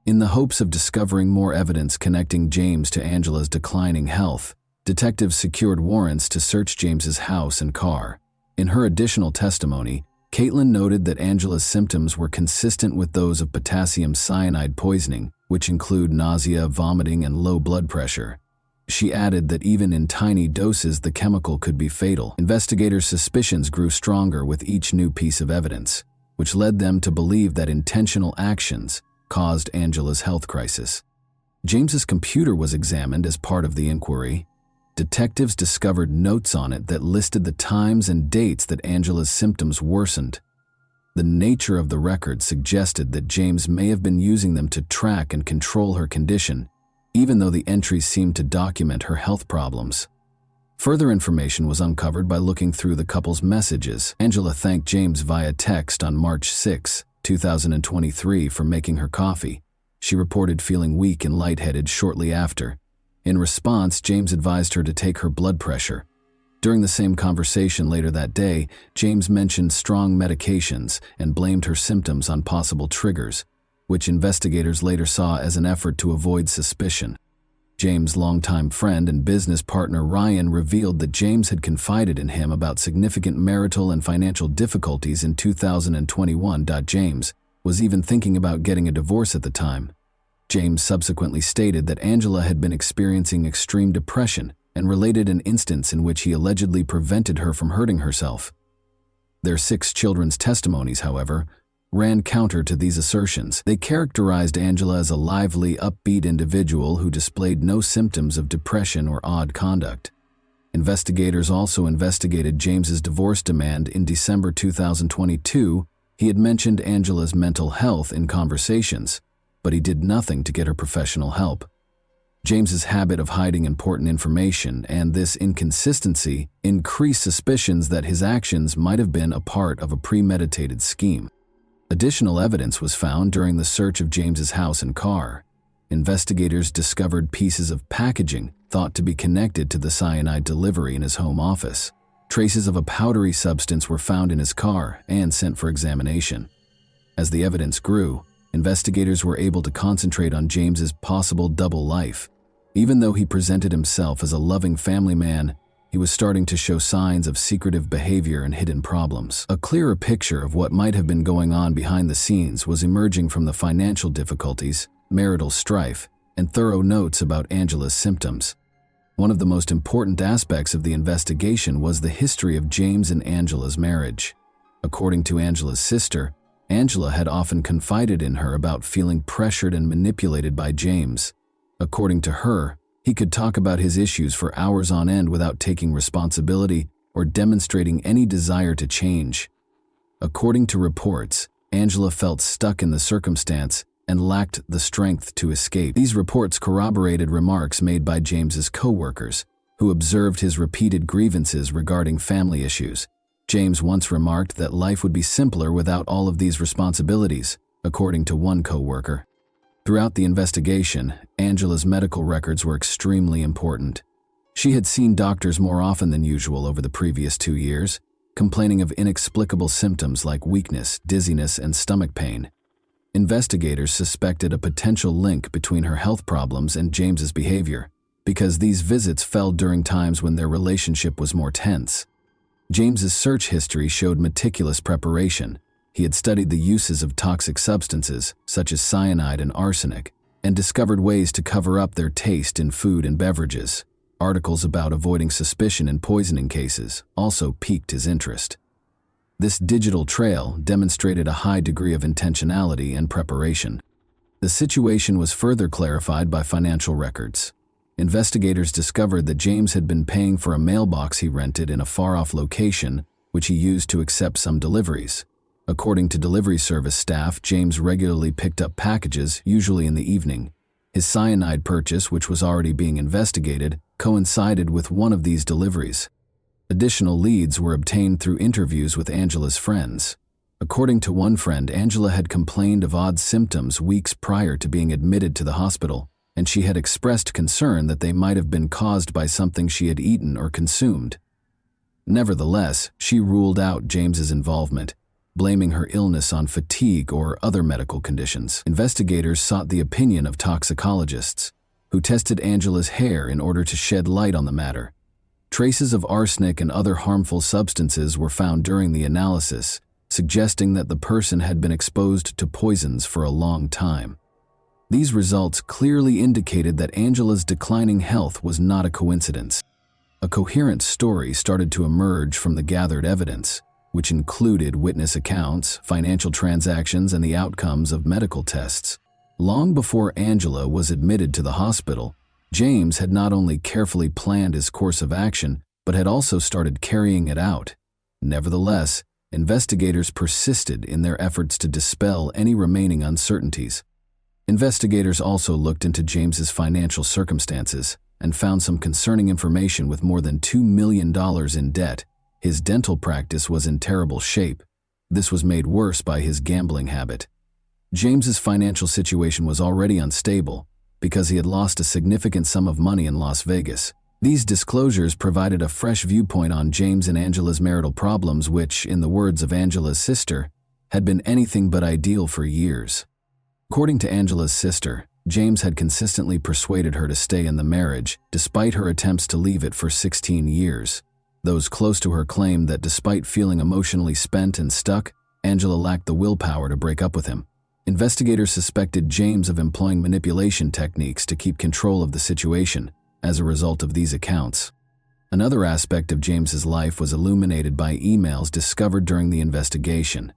Speaker 1: In the hopes of discovering more evidence connecting James to Angela's declining health, detectives secured warrants to search James's house and car. In her additional testimony, Caitlin noted that Angela's symptoms were consistent with those of potassium cyanide poisoning, which include nausea, vomiting, and low blood pressure. She added that even in tiny doses the chemical could be fatal. Investigators' suspicions grew stronger with each new piece of evidence, which led them to believe that intentional actions caused Angela's health crisis. James's computer was examined as part of the inquiry. Detectives discovered notes on it that listed the times and dates that Angela's symptoms worsened. The nature of the record suggested that James may have been using them to track and control her condition, even though the entries seemed to document her health problems. Further information was uncovered by looking through the couple's messages. Angela thanked James via text on March 6, 2023 for making her coffee. She reported feeling weak and lightheaded shortly after. In response, James advised her to take her blood pressure. During the same conversation later that day, James mentioned strong medications and blamed her symptoms on possible triggers, which investigators later saw as an effort to avoid suspicion. James' longtime friend and business partner Ryan revealed that James had confided in him about significant marital and financial difficulties in 2021. James was even thinking about getting a divorce at the time. James subsequently stated that Angela had been experiencing extreme depression and related an instance in which he allegedly prevented her from hurting herself. Their 6 children's testimonies, however, ran counter to these assertions. They characterized Angela as a lively, upbeat individual who displayed no symptoms of depression or odd conduct. Investigators also investigated James's divorce demand. In December 2022, he had mentioned Angela's mental health in conversations, but he did nothing to get her professional help. James's habit of hiding important information and this inconsistency increased suspicions that his actions might have been a part of a premeditated scheme. Additional evidence was found during the search of James's house and car. Investigators discovered pieces of packaging thought to be connected to the cyanide delivery in his home office. Traces of a powdery substance were found in his car and sent for examination. As the evidence grew, investigators were able to concentrate on James's possible double life. Even though he presented himself as a loving family man, he was starting to show signs of secretive behavior and hidden problems. A clearer picture of what might have been going on behind the scenes was emerging from the financial difficulties, marital strife, and thorough notes about Angela's symptoms. One of the most important aspects of the investigation was the history of James and Angela's marriage. According to Angela's sister, Angela had often confided in her about feeling pressured and manipulated by James. According to her, he could talk about his issues for hours on end without taking responsibility or demonstrating any desire to change. According to reports, Angela felt stuck in the circumstance and lacked the strength to escape. These reports corroborated remarks made by James's co-workers, who observed his repeated grievances regarding family issues. James once remarked that life would be simpler without all of these responsibilities, according to one co-worker. Throughout the investigation, Angela's medical records were extremely important. She had seen doctors more often than usual over the previous 2 years, complaining of inexplicable symptoms like weakness, dizziness, and stomach pain. Investigators suspected a potential link between her health problems and James's behavior, because these visits fell during times when their relationship was more tense. James's search history showed meticulous preparation. He had studied the uses of toxic substances, such as cyanide and arsenic, and discovered ways to cover up their taste in food and beverages. Articles about avoiding suspicion in poisoning cases also piqued his interest. This digital trail demonstrated a high degree of intentionality and preparation. The situation was further clarified by financial records. Investigators discovered that James had been paying for a mailbox he rented in a far-off location, which he used to accept some deliveries. According to delivery service staff, James regularly picked up packages, usually in the evening. His cyanide purchase, which was already being investigated, coincided with one of these deliveries. Additional leads were obtained through interviews with Angela's friends. According to one friend, Angela had complained of odd symptoms weeks prior to being admitted to the hospital, and she had expressed concern that they might have been caused by something she had eaten or consumed. Nevertheless, she ruled out James's involvement, blaming her illness on fatigue or other medical conditions. Investigators sought the opinion of toxicologists, who tested Angela's hair in order to shed light on the matter. Traces of arsenic and other harmful substances were found during the analysis, suggesting that the person had been exposed to poisons for a long time. These results clearly indicated that Angela's declining health was not a coincidence. A coherent story started to emerge from the gathered evidence, which included witness accounts, financial transactions, and the outcomes of medical tests. Long before Angela was admitted to the hospital, James had not only carefully planned his course of action, but had also started carrying it out. Nevertheless, investigators persisted in their efforts to dispel any remaining uncertainties. Investigators also looked into James's financial circumstances and found some concerning information. With more than $2 million in debt, his dental practice was in terrible shape. This was made worse by his gambling habit. James's financial situation was already unstable because he had lost a significant sum of money in Las Vegas. These disclosures provided a fresh viewpoint on James and Angela's marital problems, which, in the words of Angela's sister, had been anything but ideal for years. According to Angela's sister, James had consistently persuaded her to stay in the marriage, despite her attempts to leave it for 16 years. Those close to her claimed that despite feeling emotionally spent and stuck, Angela lacked the willpower to break up with him. Investigators suspected James of employing manipulation techniques to keep control of the situation as a result of these accounts. Another aspect of James's life was illuminated by emails discovered during the investigation.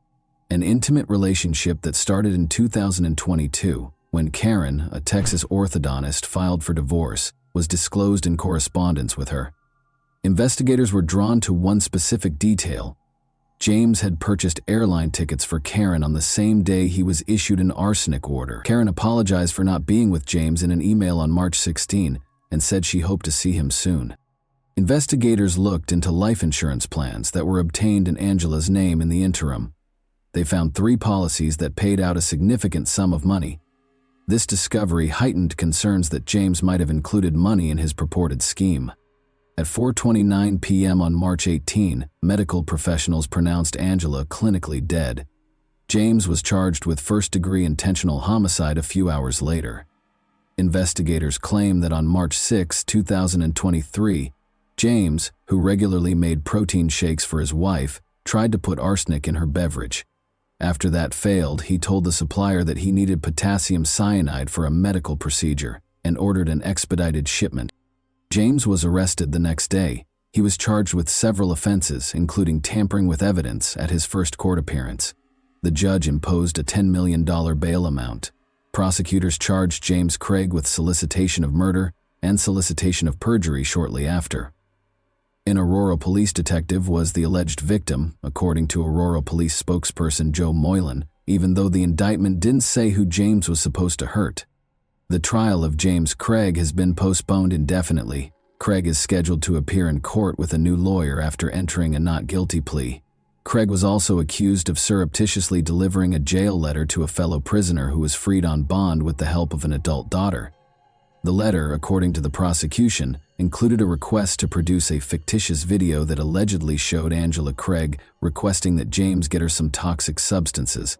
Speaker 1: An intimate relationship that started in 2022, when Karen, a Texas orthodontist, filed for divorce, was disclosed in correspondence with her. Investigators were drawn to one specific detail. James had purchased airline tickets for Karen on the same day he was issued an arsenic order. Karen apologized for not being with James in an email on March 16 and said she hoped to see him soon. Investigators looked into life insurance plans that were obtained in Angela's name in the interim. They found 3 policies that paid out a significant sum of money. This discovery heightened concerns that James might have included money in his purported scheme. At 4:29 p.m. on March 18, medical professionals pronounced Angela clinically dead. James was charged with first-degree intentional homicide a few hours later. Investigators claim that on March 6, 2023, James, who regularly made protein shakes for his wife, tried to put arsenic in her beverage. After that failed, he told the supplier that he needed potassium cyanide for a medical procedure and ordered an expedited shipment. James was arrested the next day. He was charged with several offenses, including tampering with evidence, at his first court appearance. The judge imposed a $10 million bail amount. Prosecutors charged James Craig with solicitation of murder and solicitation of perjury shortly after. An Aurora police detective was the alleged victim, according to Aurora police spokesperson Joe Moylan, even though the indictment didn't say who James was supposed to hurt. The trial of James Craig has been postponed indefinitely. Craig is scheduled to appear in court with a new lawyer after entering a not guilty plea. Craig was also accused of surreptitiously delivering a jail letter to a fellow prisoner who was freed on bond with the help of an adult daughter. The letter, according to the prosecution, included a request to produce a fictitious video that allegedly showed Angela Craig requesting that James get her some toxic substances.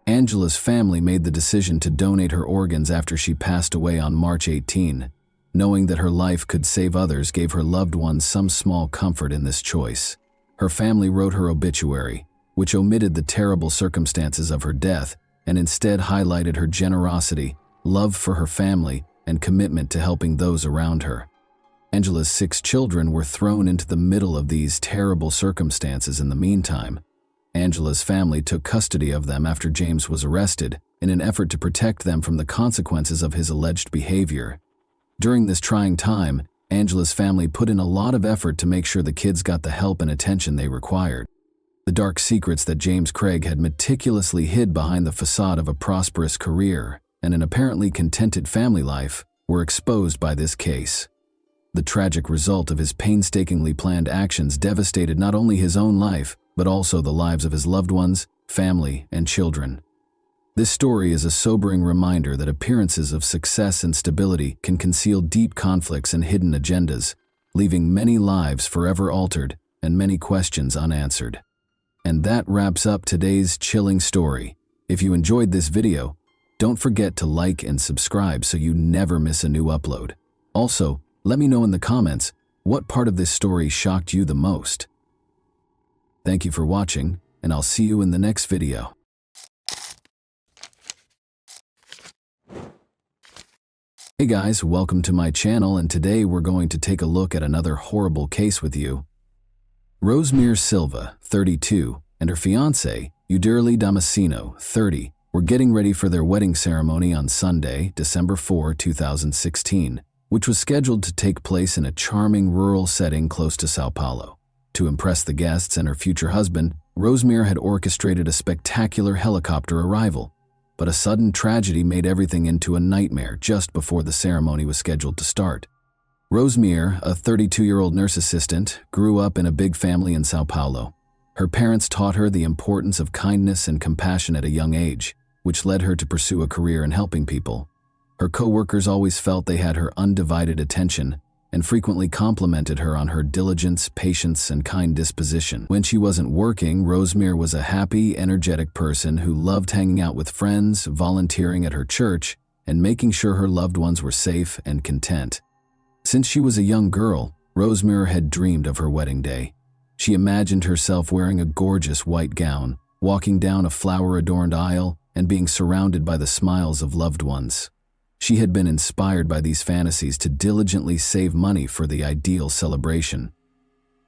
Speaker 1: Angela's family made the decision to donate her organs after she passed away on March 18. Knowing that her life could save others gave her loved ones some small comfort in this choice. Her family wrote her obituary, which omitted the terrible circumstances of her death and instead highlighted her generosity, love for her family, and commitment to helping those around her. Angela's 6 children were thrown into the middle of these terrible circumstances in the meantime. Angela's family took custody of them after James was arrested in an effort to protect them from the consequences of his alleged behavior. During this trying time, Angela's family put in a lot of effort to make sure the kids got the help and attention they required. The dark secrets that James Craig had meticulously hid behind the facade of a prosperous career and an apparently contented family life were exposed by this case. The tragic result of his painstakingly planned actions devastated not only his own life, but also the lives of his loved ones, family, and children. This story is a sobering reminder that appearances of success and stability can conceal deep conflicts and hidden agendas, leaving many lives forever altered and many questions unanswered. And that wraps up today's chilling story. If you enjoyed this video, don't forget to like and subscribe so you never miss a new upload. Also, let me know in the comments what part of this story shocked you the most. Thank you for watching, and I'll see you in the next video. Hey guys, welcome to my channel, and today we're going to take a look at another horrible case with you. Rosemary Silva, 32, and her fiancé, Uderli Damasceno, 30, were getting ready for their wedding ceremony on Sunday, December 4, 2016, which was scheduled to take place in a charming rural setting close to Sao Paulo. To impress the guests and her future husband, Rosemary had orchestrated a spectacular helicopter arrival. But a sudden tragedy made everything into a nightmare just before the ceremony was scheduled to start. Rosemary, a 32-year-old nurse assistant, grew up in a big family in Sao Paulo. Her parents taught her the importance of kindness and compassion at a young age, which led her to pursue a career in helping people. Her co-workers always felt they had her undivided attention and frequently complimented her on her diligence, patience, and kind disposition. When she wasn't working, Rosemary was a happy, energetic person who loved hanging out with friends, volunteering at her church, and making sure her loved ones were safe and content. Since she was a young girl, Rosemary had dreamed of her wedding day. She imagined herself wearing a gorgeous white gown, walking down a flower-adorned aisle, and being surrounded by the smiles of loved ones. She had been inspired by these fantasies to diligently save money for the ideal celebration.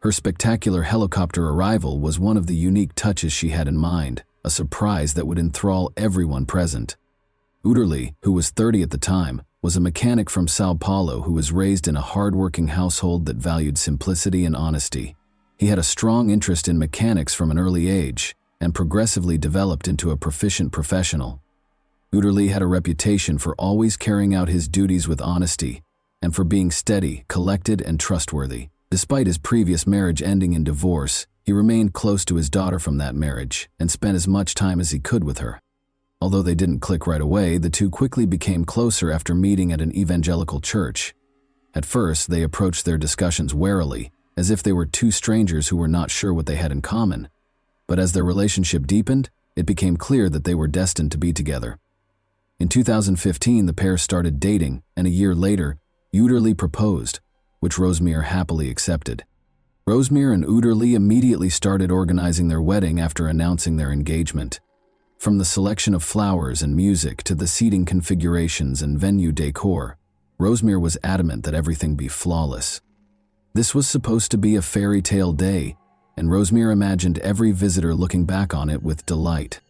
Speaker 1: Her spectacular helicopter arrival was one of the unique touches she had in mind, a surprise that would enthrall everyone present. Uderli, who was 30 at the time, was a mechanic from Sao Paulo who was raised in a hard-working household that valued simplicity and honesty. He had a strong interest in mechanics from an early age and progressively developed into a proficient professional. Uderli had a reputation for always carrying out his duties with honesty and for being steady, collected, and trustworthy. Despite his previous marriage ending in divorce, he remained close to his daughter from that marriage and spent as much time as he could with her. Although they didn't click right away, the two quickly became closer after meeting at an evangelical church. At first, they approached their discussions warily, as if they were two strangers who were not sure what they had in common. But as their relationship deepened, It became clear that they were destined to be together. In 2015, the pair started dating, and a year later, Uderli proposed, which Rosemere happily accepted. Rosemere and Uderli immediately started organizing their wedding after announcing their engagement. From the selection of flowers and music to the seating configurations and venue decor, Rosemere was adamant that everything be flawless. This was supposed to be a fairy tale day, and Rosemere imagined every visitor looking back on it with delight.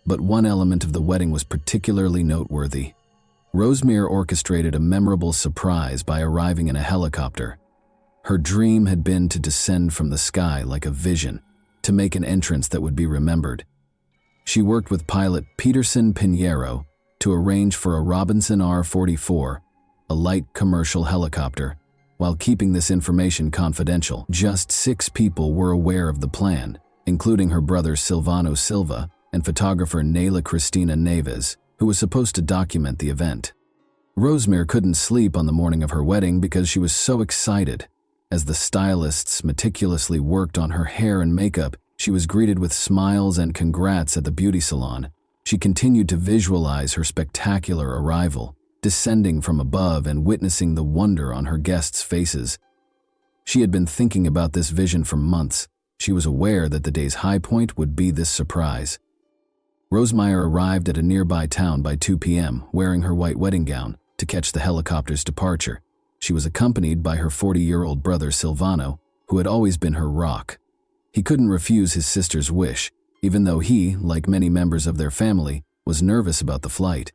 Speaker 1: But one element of the wedding was particularly noteworthy. Rosemere orchestrated a memorable surprise by arriving in a helicopter. Her dream had been to descend from the sky like a vision, to make an entrance that would be remembered. She worked with pilot Peterson Pinheiro to arrange for a Robinson R-44, a light commercial helicopter. While keeping this information confidential, just 6 people were aware of the plan, including her brother Silvano Silva and photographer Nayla Cristina Neves, who was supposed to document the event. Rosemere couldn't sleep on the morning of her wedding because she was so excited. As the stylists meticulously worked on her hair and makeup, she was greeted with smiles and congrats at the beauty salon. She continued to visualize her spectacular arrival, descending from above and witnessing the wonder on her guests' faces. She had been thinking about this vision for months. She was aware that the day's high point would be this surprise. Rosemere arrived at a nearby town by 2 p.m., wearing her white wedding gown, to catch the helicopter's departure. She was accompanied by her 40-year-old brother Silvano, who had always been her rock. He couldn't refuse his sister's wish, even though he, like many members of their family, was nervous about the flight.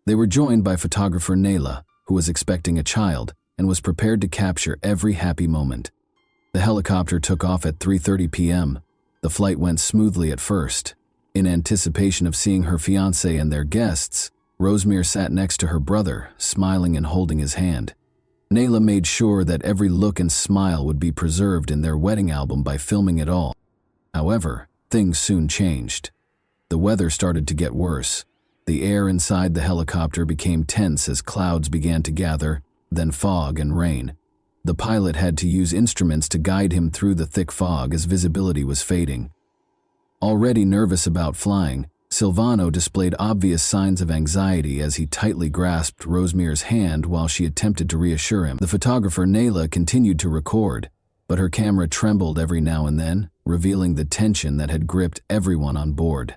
Speaker 1: They were joined by photographer Nayla, who was expecting a child and was prepared to capture every happy moment. The helicopter took off at 3:30 p.m. The flight went smoothly at first. In anticipation of seeing her fiancé and their guests, Rosemere sat next to her brother, smiling and holding his hand. Nayla made sure that every look and smile would be preserved in their wedding album by filming it all. However, things soon changed. The weather started to get worse. The air inside the helicopter became tense as clouds began to gather, then fog and rain. The pilot had to use instruments to guide him through the thick fog as visibility was fading. Already nervous about flying, Silvano displayed obvious signs of anxiety as he tightly grasped Rosemere's hand while she attempted to reassure him. The photographer Nayla continued to record, but her camera trembled every now and then, revealing the tension that had gripped everyone on board.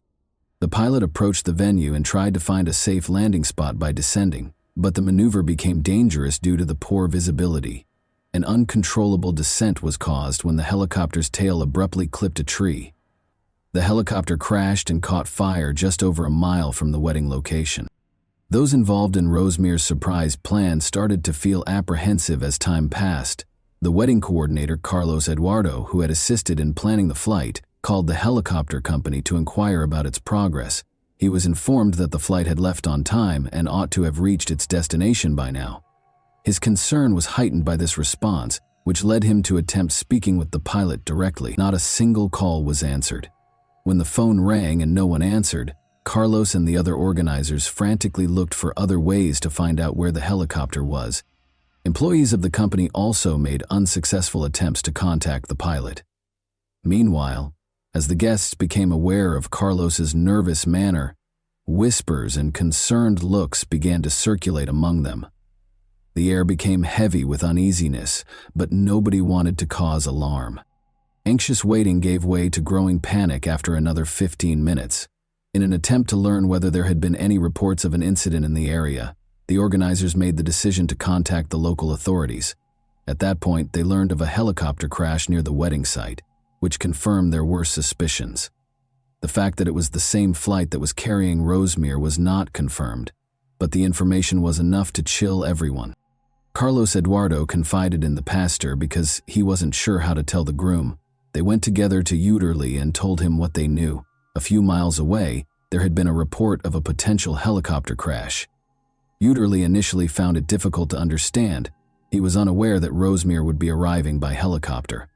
Speaker 1: The pilot approached the venue and tried to find a safe landing spot by descending, but the maneuver became dangerous due to the poor visibility. An uncontrollable descent was caused when the helicopter's tail abruptly clipped a tree. The helicopter crashed and caught fire just over a mile from the wedding location. Those involved in Rosemere's surprise plan started to feel apprehensive as time passed. The wedding coordinator, Carlos Eduardo, who had assisted in planning the flight, called the helicopter company to inquire about its progress. He was informed that the flight had left on time and ought to have reached its destination by now. His concern was heightened by this response, which led him to attempt speaking with the pilot directly. Not a single call was answered. When the phone rang and no one answered, Carlos and the other organizers frantically looked for other ways to find out where the helicopter was. Employees of the company also made unsuccessful attempts to contact the pilot. Meanwhile, as the guests became aware of Carlos's nervous manner, whispers and concerned looks began to circulate among them. The air became heavy with uneasiness, but nobody wanted to cause alarm. Anxious waiting gave way to growing panic after another 15 minutes. In an attempt to learn whether there had been any reports of an incident in the area, the organizers made the decision to contact the local authorities. At that point, they learned of a helicopter crash near the wedding site, which confirmed their worst suspicions. The fact that it was the same flight that was carrying Rosemere was not confirmed, but the information was enough to chill everyone. Carlos Eduardo confided in the pastor because he wasn't sure how to tell the groom. They went together to Uderli and told him what they knew. A few miles away, there had been a report of a potential helicopter crash. Uderli initially found it difficult to understand. He was unaware that Rosemere would be arriving by helicopter.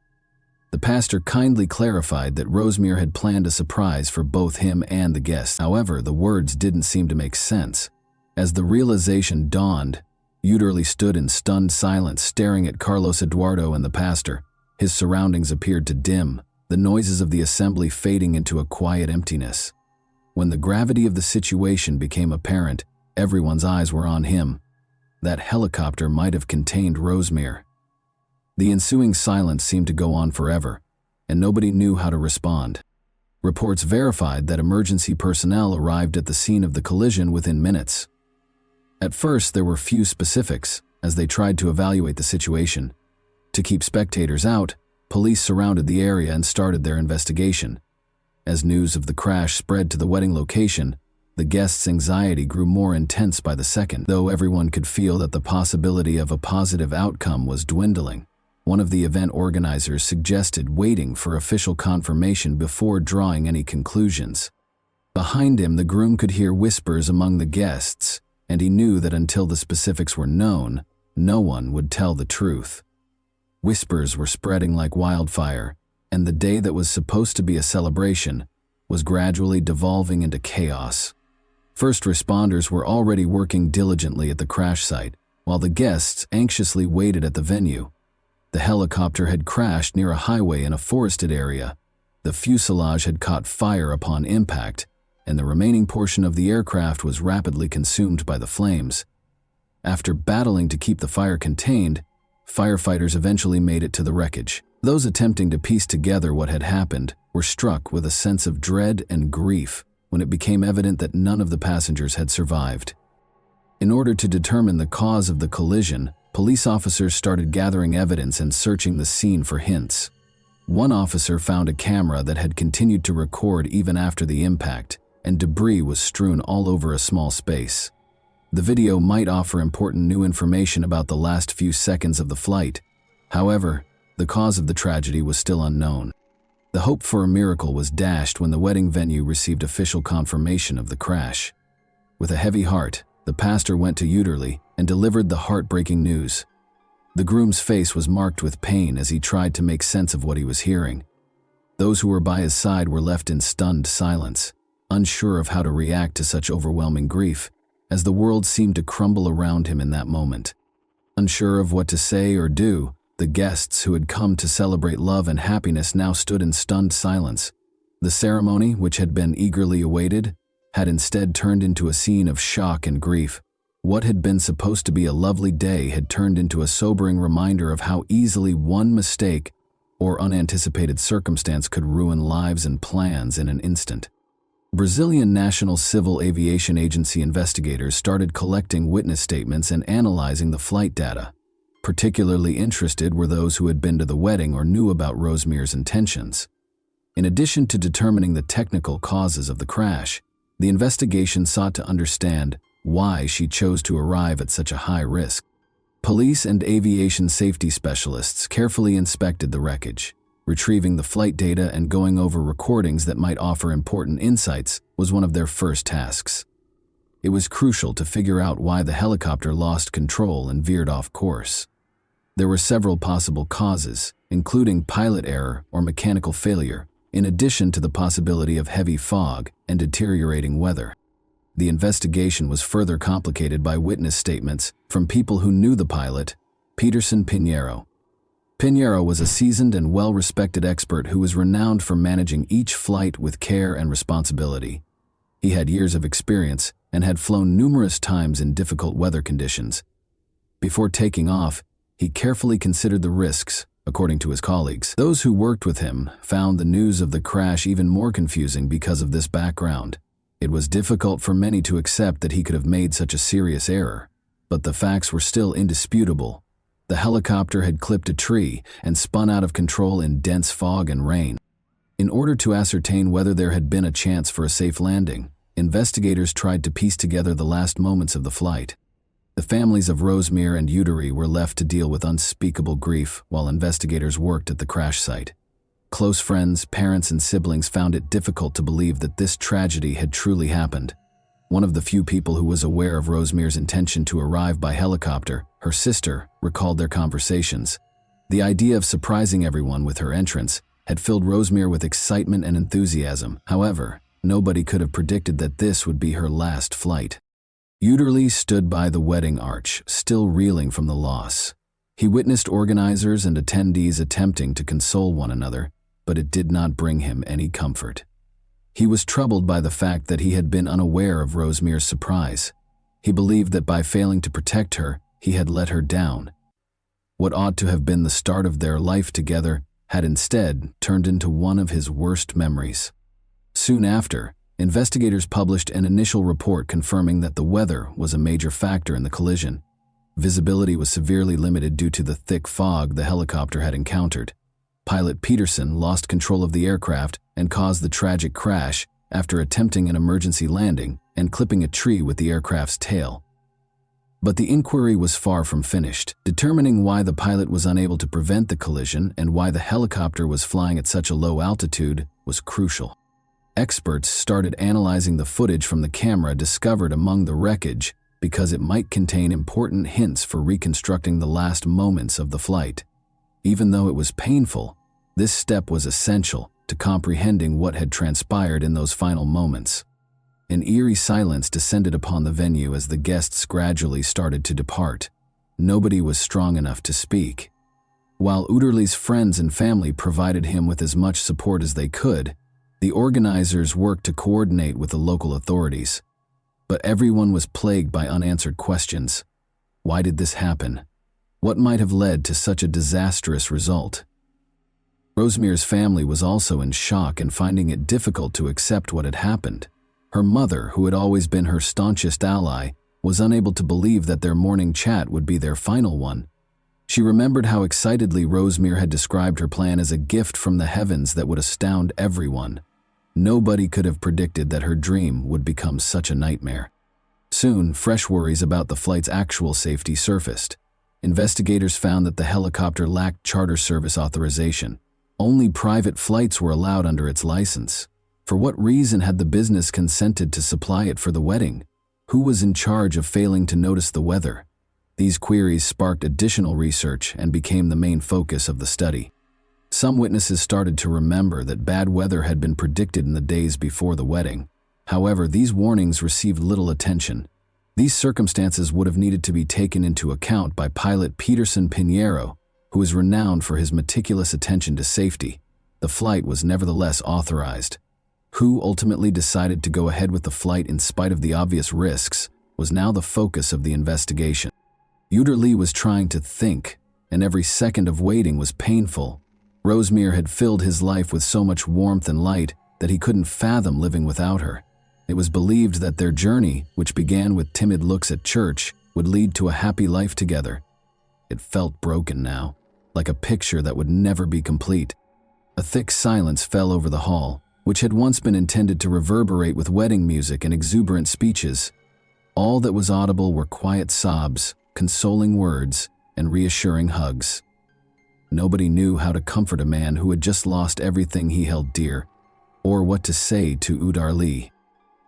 Speaker 1: The pastor kindly clarified that Rosemere had planned a surprise for both him and the guests. However, the words didn't seem to make sense. As the realization dawned, Uderli stood in stunned silence, staring at Carlos Eduardo and the pastor. His surroundings appeared to dim, the noises of the assembly fading into a quiet emptiness. When the gravity of the situation became apparent, everyone's eyes were on him. That helicopter might have contained Rosemere. The ensuing silence seemed to go on forever, and nobody knew how to respond. Reports verified that emergency personnel arrived at the scene of the collision within minutes. At first, there were few specifics as they tried to evaluate the situation. To keep spectators out, police surrounded the area and started their investigation. As news of the crash spread to the wedding location, the guests' anxiety grew more intense by the second, though everyone could feel that the possibility of a positive outcome was dwindling. One of the event organizers suggested waiting for official confirmation before drawing any conclusions. Behind him, the groom could hear whispers among the guests, and he knew that until the specifics were known, no one would tell the truth. Whispers were spreading like wildfire, and the day that was supposed to be a celebration was gradually devolving into chaos. First responders were already working diligently at the crash site, while the guests anxiously waited at the venue. The helicopter had crashed near a highway in a forested area. The fuselage had caught fire upon impact, and the remaining portion of the aircraft was rapidly consumed by the flames. After battling to keep the fire contained, firefighters eventually made it to the wreckage. Those attempting to piece together what had happened were struck with a sense of dread and grief when it became evident that none of the passengers had survived. In order to determine the cause of the collision, police officers started gathering evidence and searching the scene for hints. One officer found a camera that had continued to record even after the impact, and debris was strewn all over a small space. The video might offer important new information about the last few seconds of the flight. However, the cause of the tragedy was still unknown. The hope for a miracle was dashed when the wedding venue received official confirmation of the crash. With a heavy heart, the pastor went to Uterly and delivered the heartbreaking news. The groom's face was marked with pain as he tried to make sense of what he was hearing. Those who were by his side were left in stunned silence, unsure of how to react to such overwhelming grief, as the world seemed to crumble around him in that moment. Unsure of what to say or do, the guests who had come to celebrate love and happiness now stood in stunned silence. The ceremony, which had been eagerly awaited, had instead turned into a scene of shock and grief. What had been supposed to be a lovely day had turned into a sobering reminder of how easily one mistake or unanticipated circumstance could ruin lives and plans in an instant. Brazilian National Civil Aviation Agency investigators started collecting witness statements and analyzing the flight data. Particularly interested were those who had been to the wedding or knew about Rosemere's intentions. In addition to determining the technical causes of the crash, the investigation sought to understand why she chose to arrive at such a high risk. Police and aviation safety specialists carefully inspected the wreckage. Retrieving the flight data and going over recordings that might offer important insights was one of their first tasks. It was crucial to figure out why the helicopter lost control and veered off course. There were several possible causes, including pilot error or mechanical failure, in addition to the possibility of heavy fog and deteriorating weather. The investigation was further complicated by witness statements from people who knew the pilot, Peterson Pinheiro. Pinheiro was a seasoned and well-respected expert who was renowned for managing each flight with care and responsibility. He had years of experience and had flown numerous times in difficult weather conditions. Before taking off, he carefully considered the risks, according to his colleagues. Those who worked with him found the news of the crash even more confusing because of this background. It was difficult for many to accept that he could have made such a serious error, but the facts were still indisputable. The helicopter had clipped a tree and spun out of control in dense fog and rain. In order to ascertain whether there had been a chance for a safe landing, investigators tried to piece together the last moments of the flight. The families of Rosemere and Utery were left to deal with unspeakable grief while investigators worked at the crash site. Close friends, parents, and siblings found it difficult to believe that this tragedy had truly happened. One of the few people who was aware of Rosemere's intention to arrive by helicopter, her sister, recalled their conversations. The idea of surprising everyone with her entrance had filled Rosemere with excitement and enthusiasm. However, nobody could have predicted that this would be her last flight. Uterly stood by the wedding arch, still reeling from the loss. He witnessed organizers and attendees attempting to console one another, but it did not bring him any comfort. He was troubled by the fact that he had been unaware of Rosemary's surprise. He believed that by failing to protect her, he had let her down. What ought to have been the start of their life together had instead turned into one of his worst memories. Soon after, investigators published an initial report confirming that the weather was a major factor in the collision. Visibility was severely limited due to the thick fog the helicopter had encountered. Pilot Peterson lost control of the aircraft and caused the tragic crash after attempting an emergency landing and clipping a tree with the aircraft's tail. But the inquiry was far from finished. Determining why the pilot was unable to prevent the collision and why the helicopter was flying at such a low altitude was crucial. Experts started analyzing the footage from the camera discovered among the wreckage because it might contain important hints for reconstructing the last moments of the flight. Even though it was painful, this step was essential to comprehending what had transpired in those final moments. An eerie silence descended upon the venue as the guests gradually started to depart. Nobody was strong enough to speak. While Uderli's friends and family provided him with as much support as they could, the organizers worked to coordinate with the local authorities. But everyone was plagued by unanswered questions. Why did this happen? What might have led to such a disastrous result? Rosemary's family was also in shock and finding it difficult to accept what had happened. Her mother, who had always been her staunchest ally, was unable to believe that their morning chat would be their final one. She remembered how excitedly Rosemary had described her plan as a gift from the heavens that would astound everyone. Nobody could have predicted that her dream would become such a nightmare. Soon, fresh worries about the flight's actual safety surfaced. Investigators found that the helicopter lacked charter service authorization. Only private flights were allowed under its license. For what reason had the business consented to supply it for the wedding? Who was in charge of failing to notice the weather? These queries sparked additional research and became the main focus of the study. Some witnesses started to remember that bad weather had been predicted in the days before the wedding. However, these warnings received little attention. These circumstances would have needed to be taken into account by pilot Peterson Pinheiro, who is renowned for his meticulous attention to safety. The flight was nevertheless authorized. Who ultimately decided to go ahead with the flight in spite of the obvious risks was now the focus of the investigation. Uderli was trying to think, and every second of waiting was painful. Rosemary had filled his life with so much warmth and light that he couldn't fathom living without her. It was believed that their journey, which began with timid looks at church, would lead to a happy life together. It felt broken now, like a picture that would never be complete. A thick silence fell over the hall, which had once been intended to reverberate with wedding music and exuberant speeches. All that was audible were quiet sobs, consoling words, and reassuring hugs. Nobody knew how to comfort a man who had just lost everything he held dear, or what to say to Udarli.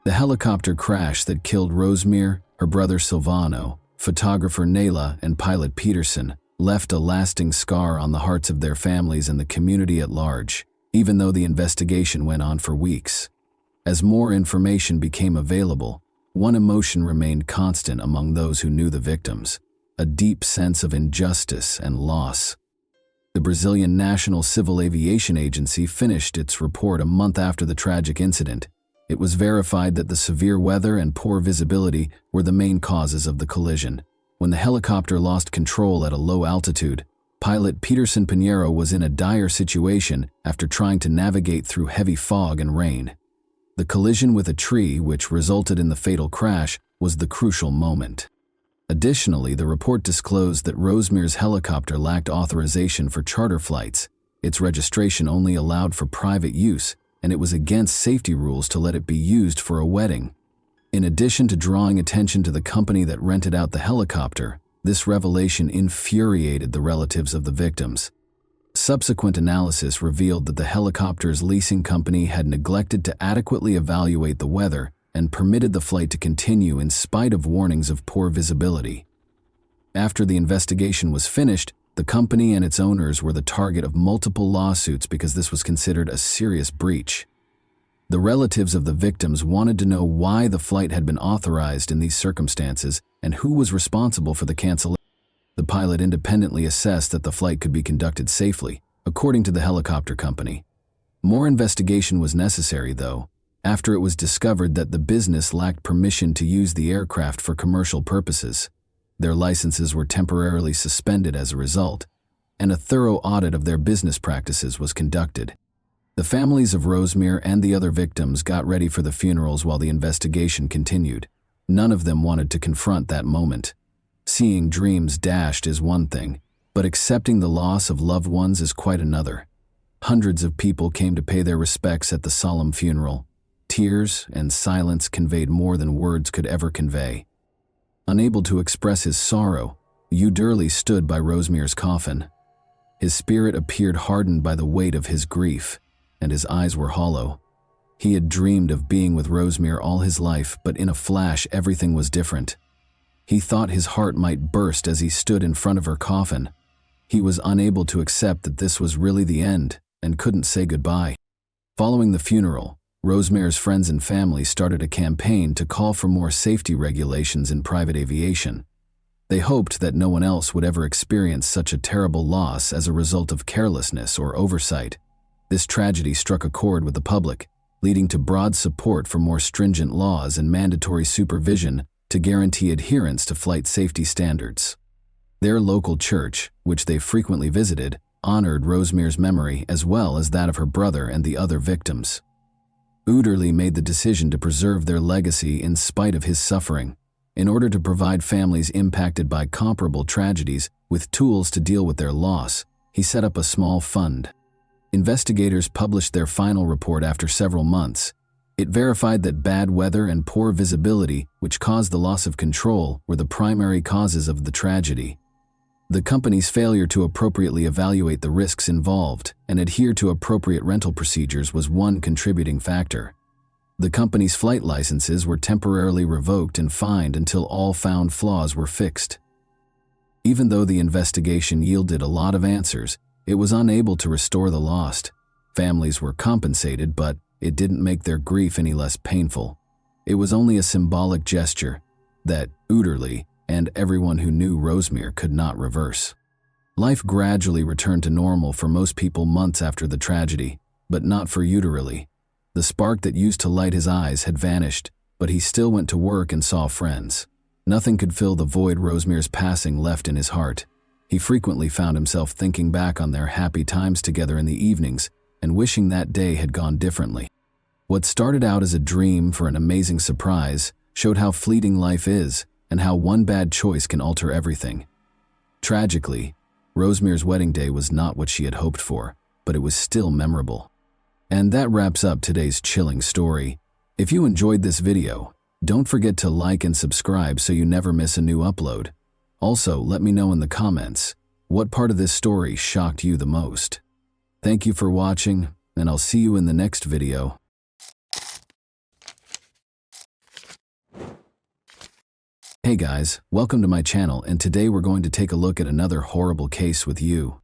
Speaker 1: The helicopter crash that killed Rosemary, her brother Silvano, photographer Nayla, and pilot Peterson left a lasting scar on the hearts of their families and the community at large, even though the investigation went on for weeks. As more information became available, one emotion remained constant among those who knew the victims: a deep sense of injustice and loss. The Brazilian National Civil Aviation Agency finished its report a month after the tragic incident. It was verified that the severe weather and poor visibility were the main causes of the collision. When the helicopter lost control at a low altitude, pilot Peterson Pinheiro was in a dire situation after trying to navigate through heavy fog and rain. The collision with a tree, which resulted in the fatal crash, was the crucial moment. Additionally, the report disclosed that Rosemary's helicopter lacked authorization for charter flights. Its registration only allowed for private use, and it was against safety rules to let it be used for a wedding. In addition to drawing attention to the company that rented out the helicopter, this revelation infuriated the relatives of the victims. Subsequent analysis revealed that the helicopter's leasing company had neglected to adequately evaluate the weather and permitted the flight to continue in spite of warnings of poor visibility. After the investigation was finished, the company and its owners were the target of multiple lawsuits because this was considered a serious breach. The relatives of the victims wanted to know why the flight had been authorized in these circumstances and who was responsible for the cancellation. The pilot independently assessed that the flight could be conducted safely, according to the helicopter company. More investigation was necessary, though. after it was discovered that the business lacked permission to use the aircraft for commercial purposes. Their licenses were temporarily suspended as a result, and a thorough audit of their business practices was conducted. The families of Rosemere and the other victims got ready for the funerals while the investigation continued. None of them wanted to confront that moment. Seeing dreams dashed is one thing, but accepting the loss of loved ones is quite another. Hundreds of people came to pay their respects at the solemn funeral. Tears and silence conveyed more than words could ever convey. Unable to express his sorrow, Uderly stood by Rosemere's coffin. His spirit appeared hardened by the weight of his grief, and his eyes were hollow. He had dreamed of being with Rosemere all his life, but in a flash everything was different. He thought his heart might burst as he stood in front of her coffin. He was unable to accept that this was really the end, and couldn't say goodbye. Following the funeral, Rosemere's friends and family started a campaign to call for more safety regulations in private aviation. They hoped that no one else would ever experience such a terrible loss as a result of carelessness or oversight. This tragedy struck a chord with the public, leading to broad support for more stringent laws and mandatory supervision to guarantee adherence to flight safety standards. Their local church, which they frequently visited, honored Rosemere's memory as well as that of her brother and the other victims. Uderly made the decision to preserve their legacy in spite of his suffering, in order to provide families impacted by comparable tragedies with tools to deal with their loss. He set up a small fund. Investigators published their final report after several months. It verified that bad weather and poor visibility, which caused the loss of control, were the primary causes of the tragedy. The company's failure to appropriately evaluate the risks involved and adhere to appropriate rental procedures was one contributing factor. The company's flight licenses were temporarily revoked and fined until all found flaws were fixed. Even though the investigation yielded a lot of answers, it was unable to restore the lost. Families were compensated, but it didn't make their grief any less painful. It was only a symbolic gesture that Uderly and everyone who knew Rosemere could not reverse. Life gradually returned to normal for most people months after the tragedy, but not for Uderly. The spark that used to light his eyes had vanished, but he still went to work and saw friends. Nothing could fill the void Rosemere's passing left in his heart. He frequently found himself thinking back on their happy times together in the evenings and wishing that day had gone differently. What started out as a dream for an amazing surprise showed how fleeting life is and how one bad choice can alter everything. Tragically, Rosemere's wedding day was not what she had hoped for, but it was still memorable. And that wraps up today's chilling story. If you enjoyed this video, don't forget to like and subscribe so you never miss a new upload. Also, let me know in the comments, what part of this story shocked you the most? Thank you for watching, and I'll see you in the next video. Hey guys, welcome to my channel, and today we're going to take a look at another horrible case with you.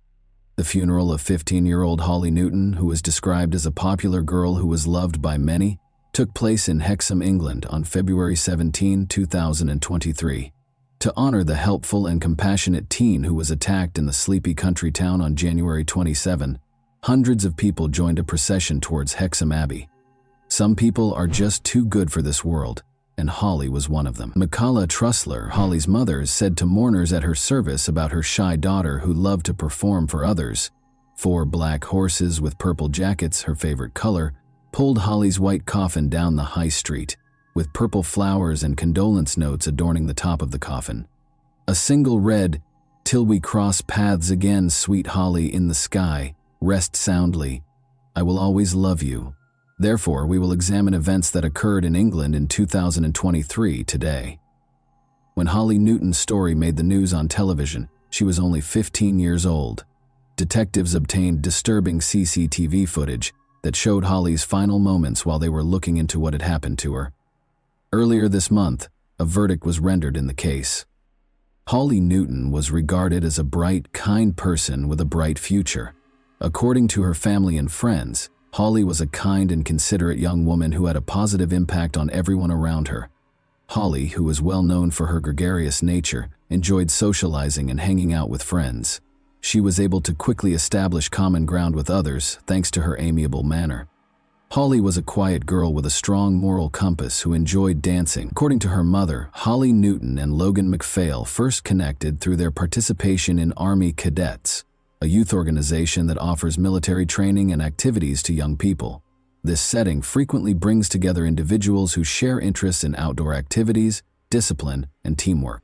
Speaker 1: The funeral of 15-year-old Holly Newton, who was described as a popular girl who was loved by many, took place in Hexham, England on February 17, 2023. To honor the helpful and compassionate teen who was attacked in the sleepy country town on January 27, hundreds of people joined a procession towards Hexham Abbey. Some people are just too good for this world, and Holly was one of them. Michaela Trussler, Holly's mother, said to mourners at her service about her shy daughter who loved to perform for others. 4 black horses with purple jackets, her favorite color, pulled Holly's white coffin down the high street, with purple flowers and condolence notes adorning the top of the coffin. A single read, "Till we cross paths again, sweet Holly, in the sky, rest soundly. I will always love you." Therefore, we will examine events that occurred in England in 2023 today. When Holly Newton's story made the news on television, she was only 15 years old. Detectives obtained disturbing CCTV footage that showed Holly's final moments while they were looking into what had happened to her. Earlier this month, a verdict was rendered in the case. Holly Newton was regarded as a bright, kind person with a bright future. According to her family and friends, Holly was a kind and considerate young woman who had a positive impact on everyone around her. Holly, who was well known for her gregarious nature, enjoyed socializing and hanging out with friends. She was able to quickly establish common ground with others thanks to her amiable manner. Holly was a quiet girl with a strong moral compass who enjoyed dancing. According to her mother, Holly Newton and Logan McPhail first connected through their participation in Army Cadets, a youth organization that offers military training and activities to young people. This setting frequently brings together individuals who share interests in outdoor activities, discipline, and teamwork.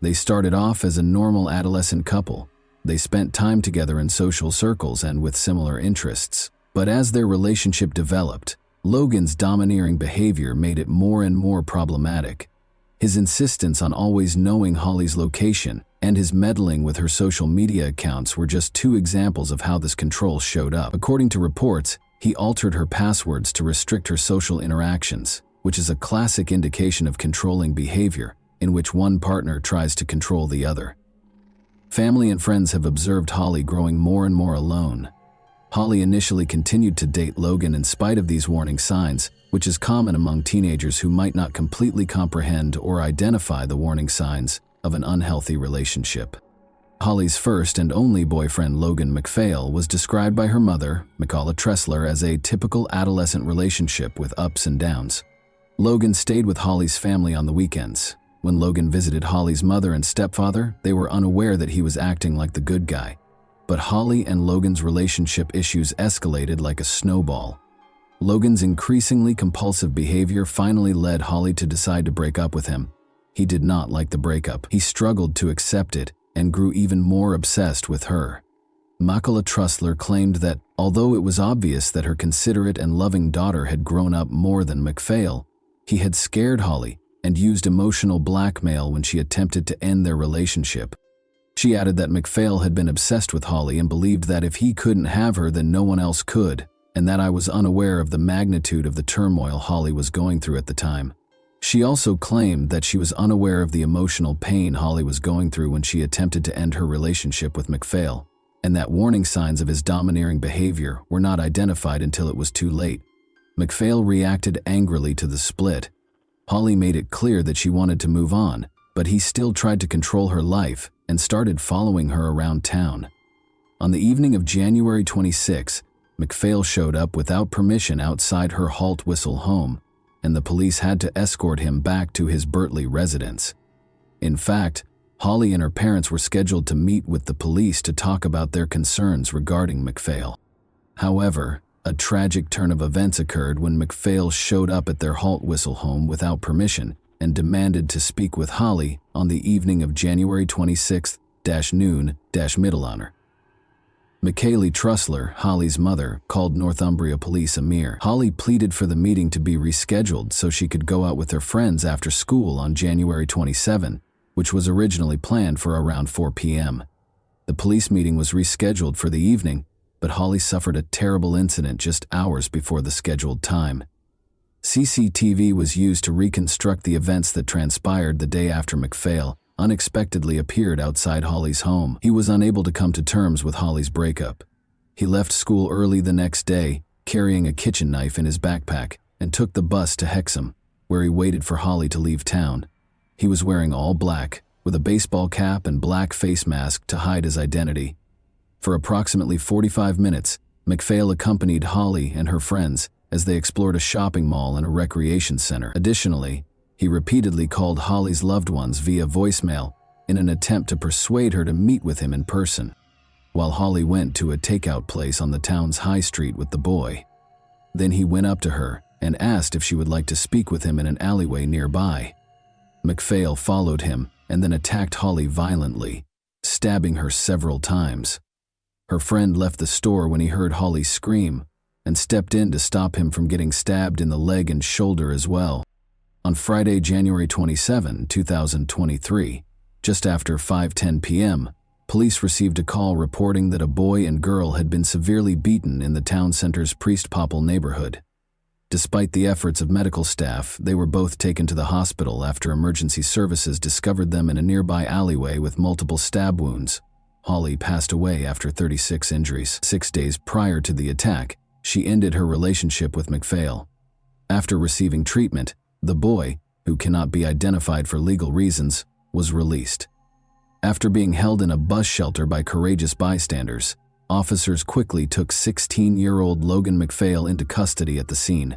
Speaker 1: They started off as a normal adolescent couple. They spent time together in social circles and with similar interests. But as their relationship developed, Logan's domineering behavior made it more and more problematic. His insistence on always knowing Holly's location and his meddling with her social media accounts were just two examples of how this control showed up. According to reports, he altered her passwords to restrict her social interactions, which is a classic indication of controlling behavior in which one partner tries to control the other. Family and friends have observed Holly growing more and more alone. Holly initially continued to date Logan in spite of these warning signs, which is common among teenagers who might not completely comprehend or identify the warning signs of an unhealthy relationship. Holly's first and only boyfriend, Logan McPhail, was described by her mother, Michaela Tressler, as a typical adolescent relationship with ups and downs. Logan stayed with Holly's family on the weekends. When Logan visited Holly's mother and stepfather, they were unaware that he was acting like the good guy. But Holly and Logan's relationship issues escalated like a snowball. Logan's increasingly compulsive behavior finally led Holly to decide to break up with him. He did not like the breakup. He struggled to accept it and grew even more obsessed with her. Michaela Tressler claimed that, although it was obvious that her considerate and loving daughter had grown up more than McPhail, he had scared Holly and used emotional blackmail when she attempted to end their relationship. She added that McPhail had been obsessed with Holly and believed that if he couldn't have her, then no one else could, and that I was unaware of the magnitude of the turmoil Holly was going through at the time. She also claimed that she was unaware of the emotional pain Holly was going through when she attempted to end her relationship with McPhail, and that warning signs of his domineering behavior were not identified until it was too late. McPhail reacted angrily to the split. Holly made it clear that she wanted to move on, but he still tried to control her life and started following her around town. On the evening of January 26, McPhail showed up without permission outside her Halt Whistle home, and the police had to escort him back to his Bertley residence. In fact, Holly and her parents were scheduled to meet with the police to talk about their concerns regarding McPhail. However, a tragic turn of events occurred when McPhail showed up at their Halt Whistle home without permission and demanded to speak with Holly on the evening of January 26th-noon-middle hour. Michaela Tressler, Holly's mother, called Northumbria police a mere. Holly pleaded for the meeting to be rescheduled so she could go out with her friends after school on January 27, which was originally planned for around 4 p.m. The police meeting was rescheduled for the evening, but Holly suffered a terrible incident just hours before the scheduled time. CCTV was used to reconstruct the events that transpired the day after McPhail unexpectedly appeared outside Holly's home. He was unable to come to terms with Holly's breakup. He left school early the next day, carrying a kitchen knife in his backpack, and took the bus to Hexham, where he waited for Holly to leave town. He was wearing all black, with a baseball cap and black face mask to hide his identity. For approximately 45 minutes, McPhail accompanied Holly and her friends as they explored a shopping mall and a recreation center. Additionally, he repeatedly called Holly's loved ones via voicemail in an attempt to persuade her to meet with him in person, while Holly went to a takeout place on the town's high street with the boy. Then he went up to her and asked if she would like to speak with him in an alleyway nearby. McPhail followed him and then attacked Holly violently, stabbing her several times. Her friend left the store when he heard Holly scream and stepped in to stop him from getting stabbed in the leg and shoulder as well. On Friday, January 27, 2023, just after 5:10 p.m., police received a call reporting that a boy and girl had been severely beaten in the town center's Priest Popple neighborhood. Despite the efforts of medical staff, they were both taken to the hospital after emergency services discovered them in a nearby alleyway with multiple stab wounds. Holly passed away after 36 injuries. 6 days prior to the attack, she ended her relationship with McPhail. After receiving treatment, the boy, who cannot be identified for legal reasons, was released. After being held in a bus shelter by courageous bystanders, officers quickly took 16-year-old Logan McPhail into custody at the scene.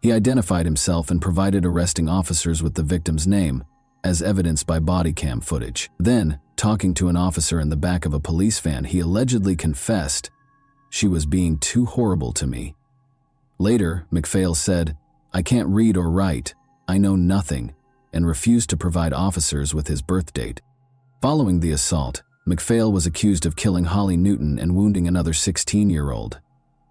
Speaker 1: He identified himself and provided arresting officers with the victim's name, as evidenced by body cam footage. Then, talking to an officer in the back of a police van, he allegedly confessed, "She was being too horrible to me." Later, McPhail said, "I can't read or write, I know nothing," and refused to provide officers with his birth date. Following the assault, McPhail was accused of killing Holly Newton and wounding another 16-year-old.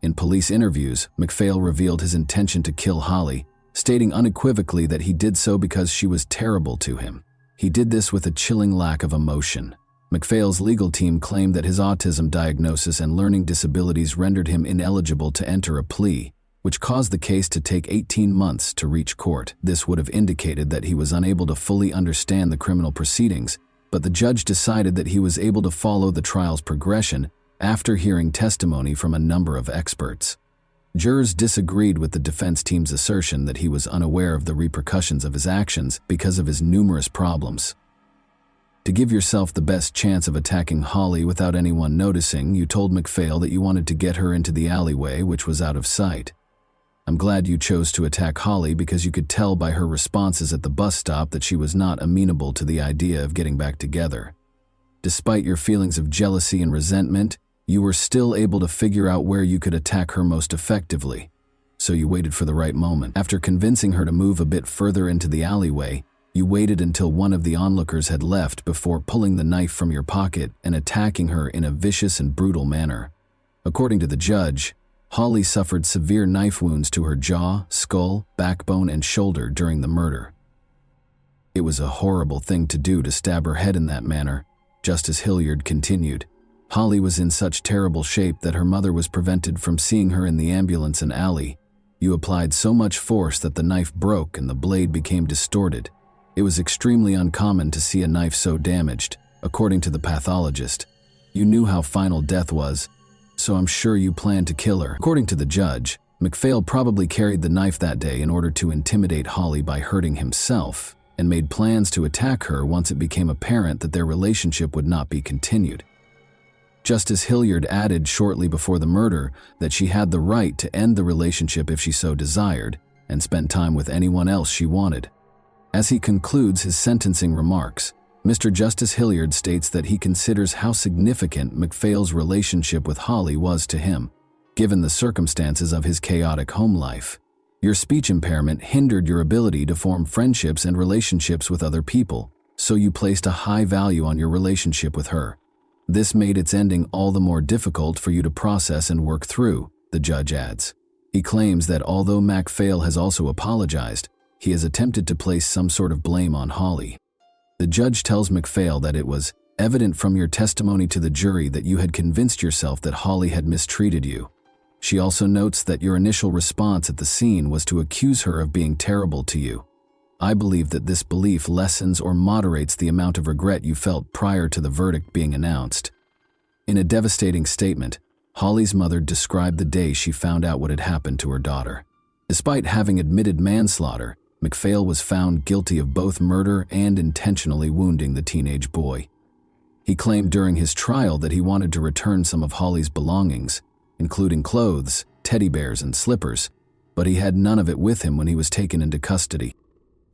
Speaker 1: In police interviews, McPhail revealed his intention to kill Holly, stating unequivocally that he did so because she was terrible to him. He did this with a chilling lack of emotion. McPhail's legal team claimed that his autism diagnosis and learning disabilities rendered him ineligible to enter a plea, which caused the case to take 18 months to reach court. This would have indicated that he was unable to fully understand the criminal proceedings, but the judge decided that he was able to follow the trial's progression after hearing testimony from a number of experts. Jurors disagreed with the defense team's assertion that he was unaware of the repercussions of his actions because of his numerous problems. To give yourself the best chance of attacking Holly without anyone noticing, you told McPhail that you wanted to get her into the alleyway, which was out of sight. I'm glad you chose to attack Holly because you could tell by her responses at the bus stop that she was not amenable to the idea of getting back together. Despite your feelings of jealousy and resentment, you were still able to figure out where you could attack her most effectively. So you waited for the right moment. After convincing her to move a bit further into the alleyway, you waited until one of the onlookers had left before pulling the knife from your pocket and attacking her in a vicious and brutal manner. According to the judge, Holly suffered severe knife wounds to her jaw, skull, backbone, and shoulder during the murder. It was a horrible thing to do to stab her head in that manner, Justice Hilliard continued. Holly was in such terrible shape that her mother was prevented from seeing her in the ambulance and alley. You applied so much force that the knife broke and the blade became distorted. It was extremely uncommon to see a knife so damaged, according to the pathologist. You knew how final death was, so I'm sure you planned to kill her. According to the judge, McPhail probably carried the knife that day in order to intimidate Holly by hurting himself, and made plans to attack her once it became apparent that their relationship would not be continued. Justice Hilliard added shortly before the murder that she had the right to end the relationship if she so desired, and spend time with anyone else she wanted. As he concludes his sentencing remarks, Mr. Justice Hilliard states that he considers how significant McPhail's relationship with Holly was to him, given the circumstances of his chaotic home life. Your speech impairment hindered your ability to form friendships and relationships with other people, so you placed a high value on your relationship with her. This made its ending all the more difficult for you to process and work through, the judge adds. He claims that although McPhail has also apologized, he has attempted to place some sort of blame on Holly. The judge tells McPhail that it was evident from your testimony to the jury that you had convinced yourself that Holly had mistreated you. She also notes that your initial response at the scene was to accuse her of being terrible to you. I believe that this belief lessens or moderates the amount of regret you felt prior to the verdict being announced. In a devastating statement, Holly's mother described the day she found out what had happened to her daughter. Despite having admitted manslaughter, McPhail was found guilty of both murder and intentionally wounding the teenage boy. He claimed during his trial that he wanted to return some of Holly's belongings, including clothes, teddy bears, and slippers, but he had none of it with him when he was taken into custody.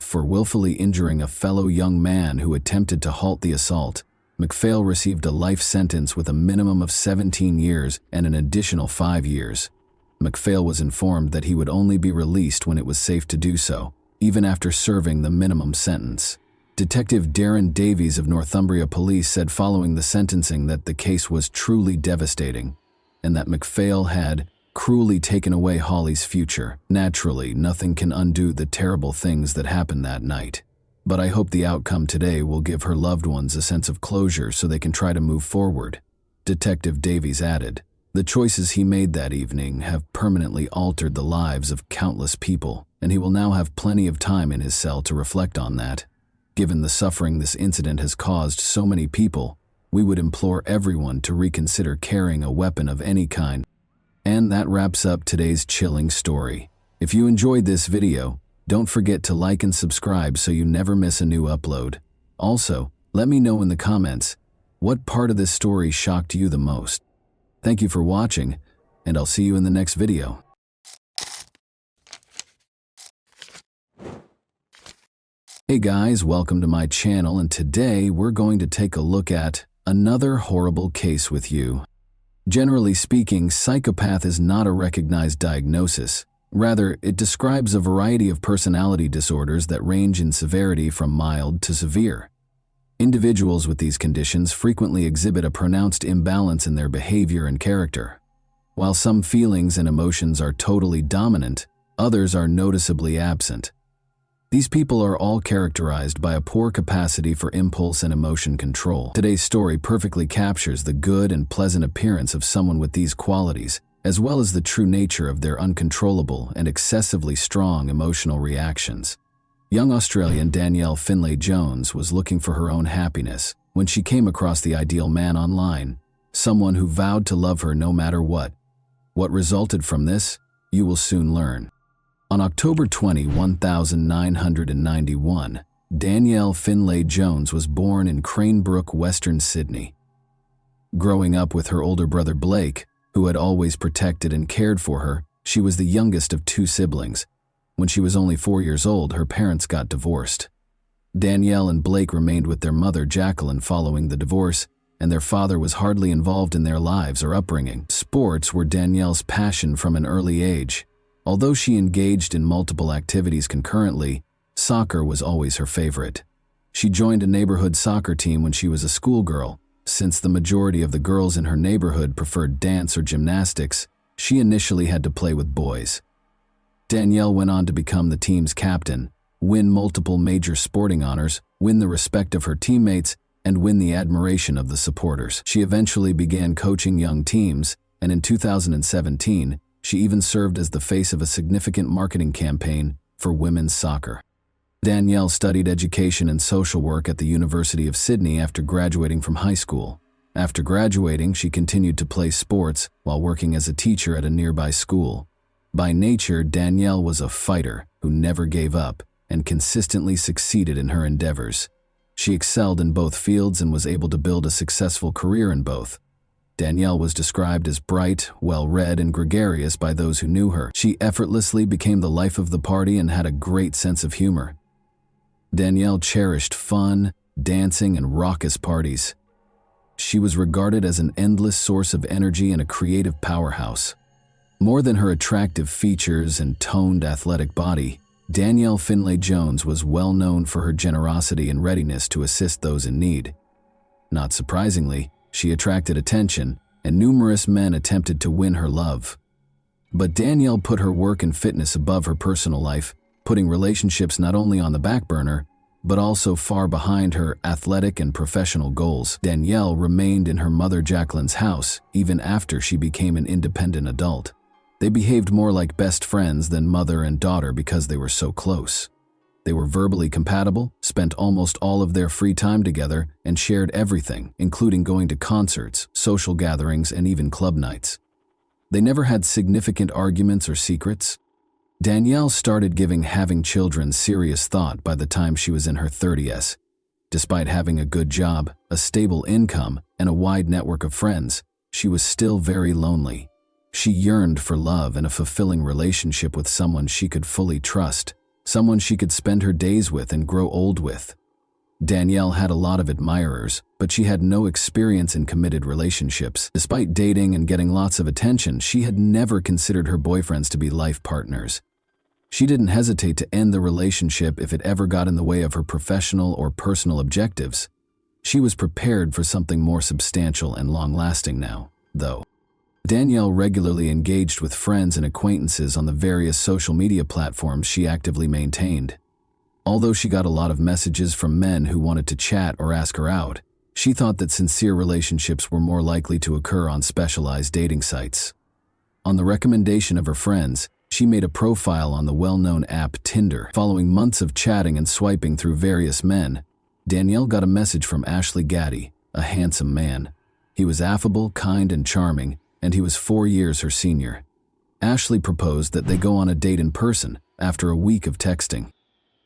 Speaker 1: For willfully injuring a fellow young man who attempted to halt the assault, McPhail received a life sentence with a minimum of 17 years and an additional 5 years. McPhail was informed that he would only be released when it was safe to do so, even after serving the minimum sentence. Detective Darren Davies of Northumbria Police said following the sentencing that the case was truly devastating, and that McPhail had cruelly taken away Holly's future. Naturally, nothing can undo the terrible things that happened that night. But I hope the outcome today will give her loved ones a sense of closure so they can try to move forward. Detective Davies added, the choices he made that evening have permanently altered the lives of countless people, and he will now have plenty of time in his cell to reflect on that. Given the suffering this incident has caused so many people, we would implore everyone to reconsider carrying a weapon of any kind. And that wraps up today's chilling story. If you enjoyed this video, don't forget to like and subscribe so you never miss a new upload. Also, let me know in the comments, what part of this story shocked you the most? Thank you for watching, and I'll see you in the next video. Hey guys, welcome to my channel, and today we're going to take a look at another horrible case with you. Generally speaking, psychopath is not a recognized diagnosis. Rather, it describes a variety of personality disorders that range in severity from mild to severe. Individuals with these conditions frequently exhibit a pronounced imbalance in their behavior and character. While some feelings and emotions are totally dominant, others are noticeably absent. These people are all characterized by a poor capacity for impulse and emotion control. Today's story perfectly captures the good and pleasant appearance of someone with these qualities, as well as the true nature of their uncontrollable and excessively strong emotional reactions. Young Australian Danielle Finlay Jones was looking for her own happiness when she came across the ideal man online, someone who vowed to love her no matter what. What resulted from this, you will soon learn. On October 20, 1991, Danielle Finlay Jones was born in Cranebrook, Western Sydney. Growing up with her older brother Blake, who had always protected and cared for her, she was the youngest of two siblings. When she was only 4 years old, her parents got divorced. Danielle and Blake remained with their mother, Jacqueline, following the divorce, and their father was hardly involved in their lives or upbringing. Sports were Danielle's passion from an early age. Although she engaged in multiple activities concurrently, soccer was always her favorite. She joined a neighborhood soccer team when she was a schoolgirl. Since the majority of the girls in her neighborhood preferred dance or gymnastics, she initially had to play with boys. Danielle went on to become the team's captain, win multiple major sporting honors, win the respect of her teammates, and win the admiration of the supporters. She eventually began coaching young teams, and in 2017, she even served as the face of a significant marketing campaign for women's soccer. Danielle studied education and social work at the University of Sydney after graduating from high school. After graduating, she continued to play sports while working as a teacher at a nearby school. By nature, Danielle was a fighter who never gave up and consistently succeeded in her endeavors. She excelled in both fields and was able to build a successful career in both. Danielle was described as bright, well-read, and gregarious by those who knew her. She effortlessly became the life of the party and had a great sense of humor. Danielle cherished fun, dancing, and raucous parties. She was regarded as an endless source of energy and a creative powerhouse. More than her attractive features and toned athletic body, Danielle Finlay Jones was well known for her generosity and readiness to assist those in need. Not surprisingly, she attracted attention, and numerous men attempted to win her love. But Danielle put her work and fitness above her personal life, putting relationships not only on the back burner, but also far behind her athletic and professional goals. Danielle remained in her mother Jacqueline's house even after she became an independent adult. They behaved more like best friends than mother and daughter because they were so close. They were verbally compatible, spent almost all of their free time together, and shared everything, including going to concerts, social gatherings, and even club nights. They never had significant arguments or secrets. Danielle started giving having children serious thought by the time she was in her 30s. Despite having a good job, a stable income, and a wide network of friends, she was still very lonely. She yearned for love and a fulfilling relationship with someone she could fully trust, someone she could spend her days with and grow old with. Danielle had a lot of admirers, but she had no experience in committed relationships. Despite dating and getting lots of attention, she had never considered her boyfriends to be life partners. She didn't hesitate to end the relationship if it ever got in the way of her professional or personal objectives. She was prepared for something more substantial and long-lasting now, though. Danielle regularly engaged with friends and acquaintances on the various social media platforms she actively maintained. Although she got a lot of messages from men who wanted to chat or ask her out, she thought that sincere relationships were more likely to occur on specialized dating sites. On the recommendation of her friends, she made a profile on the well-known app Tinder. Following months of chatting and swiping through various men, Danielle got a message from Ashley Gaddy, a handsome man. He was affable, kind, and charming, and he was 4 years her senior. Ashley proposed that they go on a date in person after a week of texting.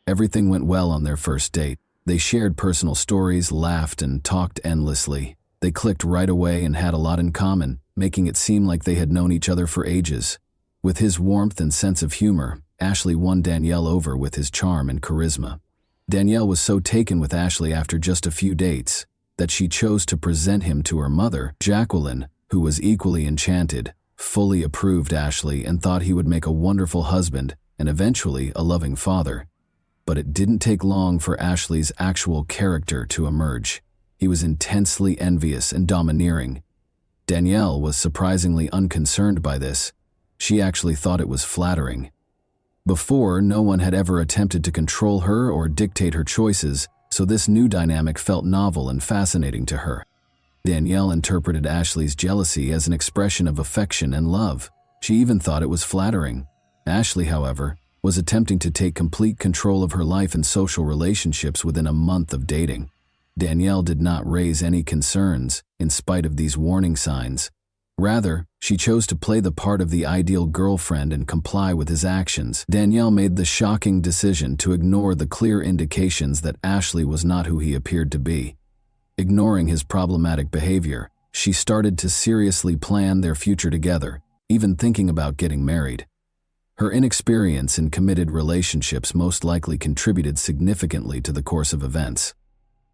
Speaker 1: Everything went well on their first date. They shared personal stories, laughed, and talked endlessly. They clicked right away and had a lot in common, making it seem like they had known each other for ages. With his warmth and sense of humor, Ashley won Danielle over with his charm and charisma. Danielle was so taken with Ashley after just a few dates that she chose to present him to her mother, Jacqueline, who was equally enchanted, fully approved Ashley, and thought he would make a wonderful husband and eventually a loving father. But it didn't take long for Ashley's actual character to emerge. He was intensely envious and domineering. Danielle was surprisingly unconcerned by this. She actually thought it was flattering. Before, no one had ever attempted to control her or dictate her choices, so this new dynamic felt novel and fascinating to her. Danielle interpreted Ashley's jealousy as an expression of affection and love. She even thought it was flattering. Ashley, however, was attempting to take complete control of her life and social relationships within a month of dating. Danielle did not raise any concerns, in spite of these warning signs. Rather, she chose to play the part of the ideal girlfriend and comply with his actions. Danielle made the shocking decision to ignore the clear indications that Ashley was not who he appeared to be. Ignoring his problematic behavior, she started to seriously plan their future together, even thinking about getting married. Her inexperience in committed relationships most likely contributed significantly to the course of events.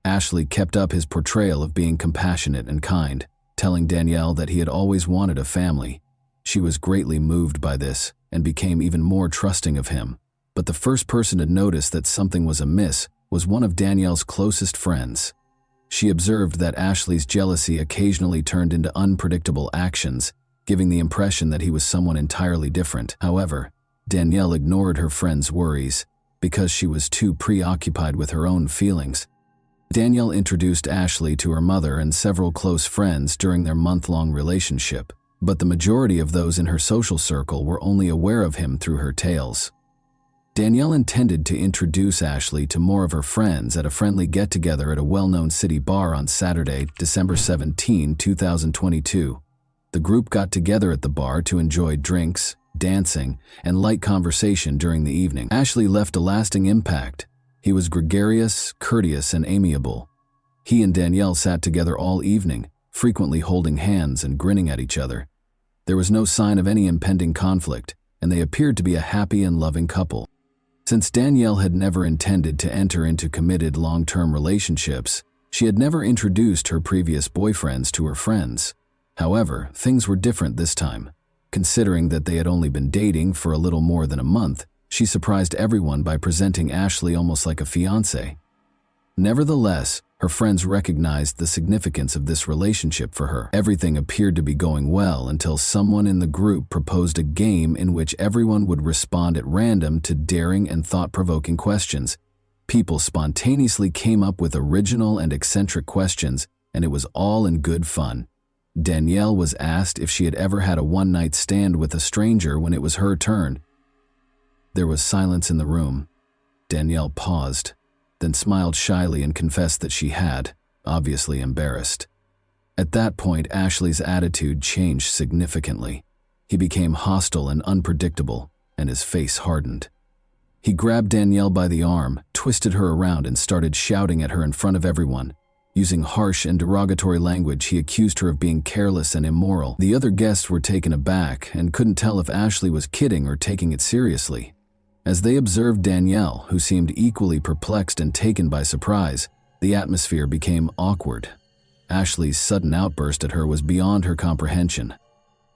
Speaker 1: Ashley kept up his portrayal of being compassionate and kind, telling Danielle that he had always wanted a family. She was greatly moved by this and became even more trusting of him. But the first person to notice that something was amiss was one of Danielle's closest friends. She observed that Ashley's jealousy occasionally turned into unpredictable actions, giving the impression that he was someone entirely different. However, Danielle ignored her friend's worries because she was too preoccupied with her own feelings. Danielle introduced Ashley to her mother and several close friends during their month-long relationship, but the majority of those in her social circle were only aware of him through her tales. Danielle intended to introduce Ashley to more of her friends at a friendly get-together at a well-known city bar on Saturday, December 17, 2022. The group got together at the bar to enjoy drinks, dancing, and light conversation during the evening. Ashley left a lasting impact. He was gregarious, courteous, and amiable. He and Danielle sat together all evening, frequently holding hands and grinning at each other. There was no sign of any impending conflict, and they appeared to be a happy and loving couple. Since Danielle had never intended to enter into committed long-term relationships, she had never introduced her previous boyfriends to her friends. However, things were different this time. Considering that they had only been dating for a little more than a month, she surprised everyone by presenting Ashley almost like a fiancé. Nevertheless, her friends recognized the significance of this relationship for her. Everything appeared to be going well until someone in the group proposed a game in which everyone would respond at random to daring and thought-provoking questions. People spontaneously came up with original and eccentric questions, and it was all in good fun. Danielle was asked if she had ever had a one-night stand with a stranger when it was her turn. There was silence in the room. Danielle paused, then smiled shyly and confessed that she had, obviously embarrassed. At that point, Ashley's attitude changed significantly. He became hostile and unpredictable, and his face hardened. He grabbed Danielle by the arm, twisted her around, and started shouting at her in front of everyone. Using harsh and derogatory language, he accused her of being careless and immoral. The other guests were taken aback and couldn't tell if Ashley was kidding or taking it seriously. As they observed Danielle, who seemed equally perplexed and taken by surprise, the atmosphere became awkward. Ashley's sudden outburst at her was beyond her comprehension.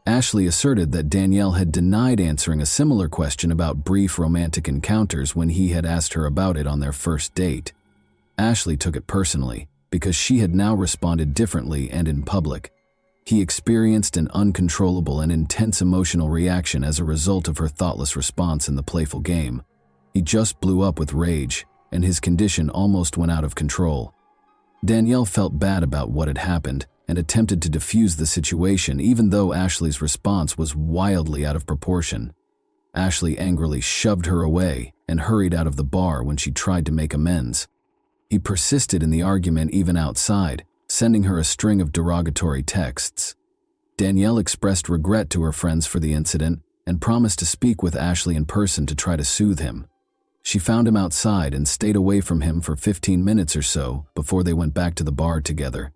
Speaker 1: Ashley asserted that Danielle had denied answering a similar question about brief romantic encounters when he had asked her about it on their first date. Ashley took it personally, because she had now responded differently and in public. He experienced an uncontrollable and intense emotional reaction as a result of her thoughtless response in the playful game. He just blew up with rage, and his condition almost went out of control. Danielle felt bad about what had happened and attempted to defuse the situation, even though Ashley's response was wildly out of proportion. Ashley angrily shoved her away and hurried out of the bar when she tried to make amends. He persisted in the argument even outside, sending her a string of derogatory texts. Danielle expressed regret to her friends for the incident and promised to speak with Ashley in person to try to soothe him. She found him outside and stayed away from him for 15 minutes or so before they went back to the bar together.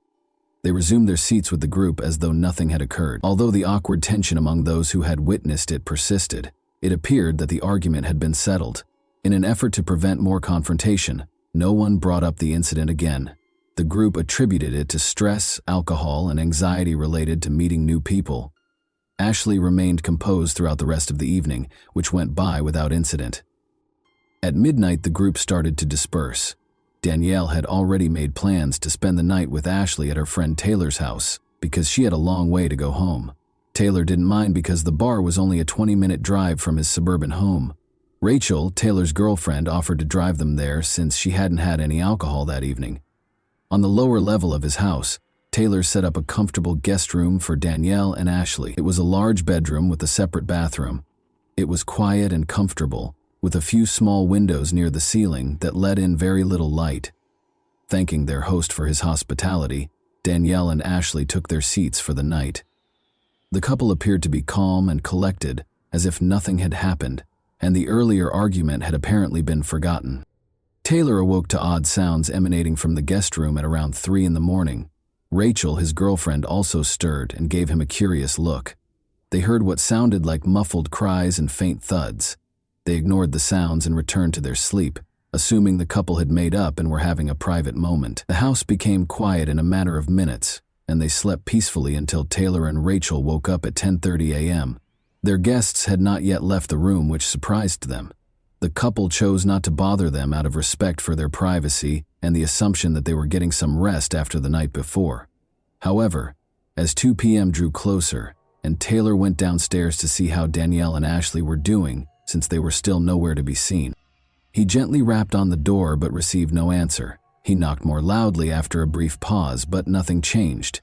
Speaker 1: They resumed their seats with the group as though nothing had occurred. Although the awkward tension among those who had witnessed it persisted, it appeared that the argument had been settled. In an effort to prevent more confrontation, no one brought up the incident again. The group attributed it to stress, alcohol, and anxiety related to meeting new people. Ashley remained composed throughout the rest of the evening, which went by without incident. At midnight, the group started to disperse. Danielle had already made plans to spend the night with Ashley at her friend Taylor's house because she had a long way to go home. Taylor didn't mind because the bar was only a 20-minute drive from his suburban home. Rachel, Taylor's girlfriend, offered to drive them there since she hadn't had any alcohol that evening. On the lower level of his house, Taylor set up a comfortable guest room for Danielle and Ashley. It was a large bedroom with a separate bathroom. It was quiet and comfortable, with a few small windows near the ceiling that let in very little light. Thanking their host for his hospitality, Danielle and Ashley took their seats for the night. The couple appeared to be calm and collected, as if nothing had happened, and the earlier argument had apparently been forgotten. Taylor awoke to odd sounds emanating from the guest room at around 3 a.m. Rachel, his girlfriend, also stirred and gave him a curious look. They heard what sounded like muffled cries and faint thuds. They ignored the sounds and returned to their sleep, assuming the couple had made up and were having a private moment. The house became quiet in a matter of minutes, and they slept peacefully until Taylor and Rachel woke up at 10:30 a.m. Their guests had not yet left the room, which surprised them. The couple chose not to bother them out of respect for their privacy and the assumption that they were getting some rest after the night before. However, as 2 p.m. drew closer, and Taylor went downstairs to see how Danielle and Ashley were doing, since they were still nowhere to be seen. He gently rapped on the door but received no answer. He knocked more loudly after a brief pause, but nothing changed.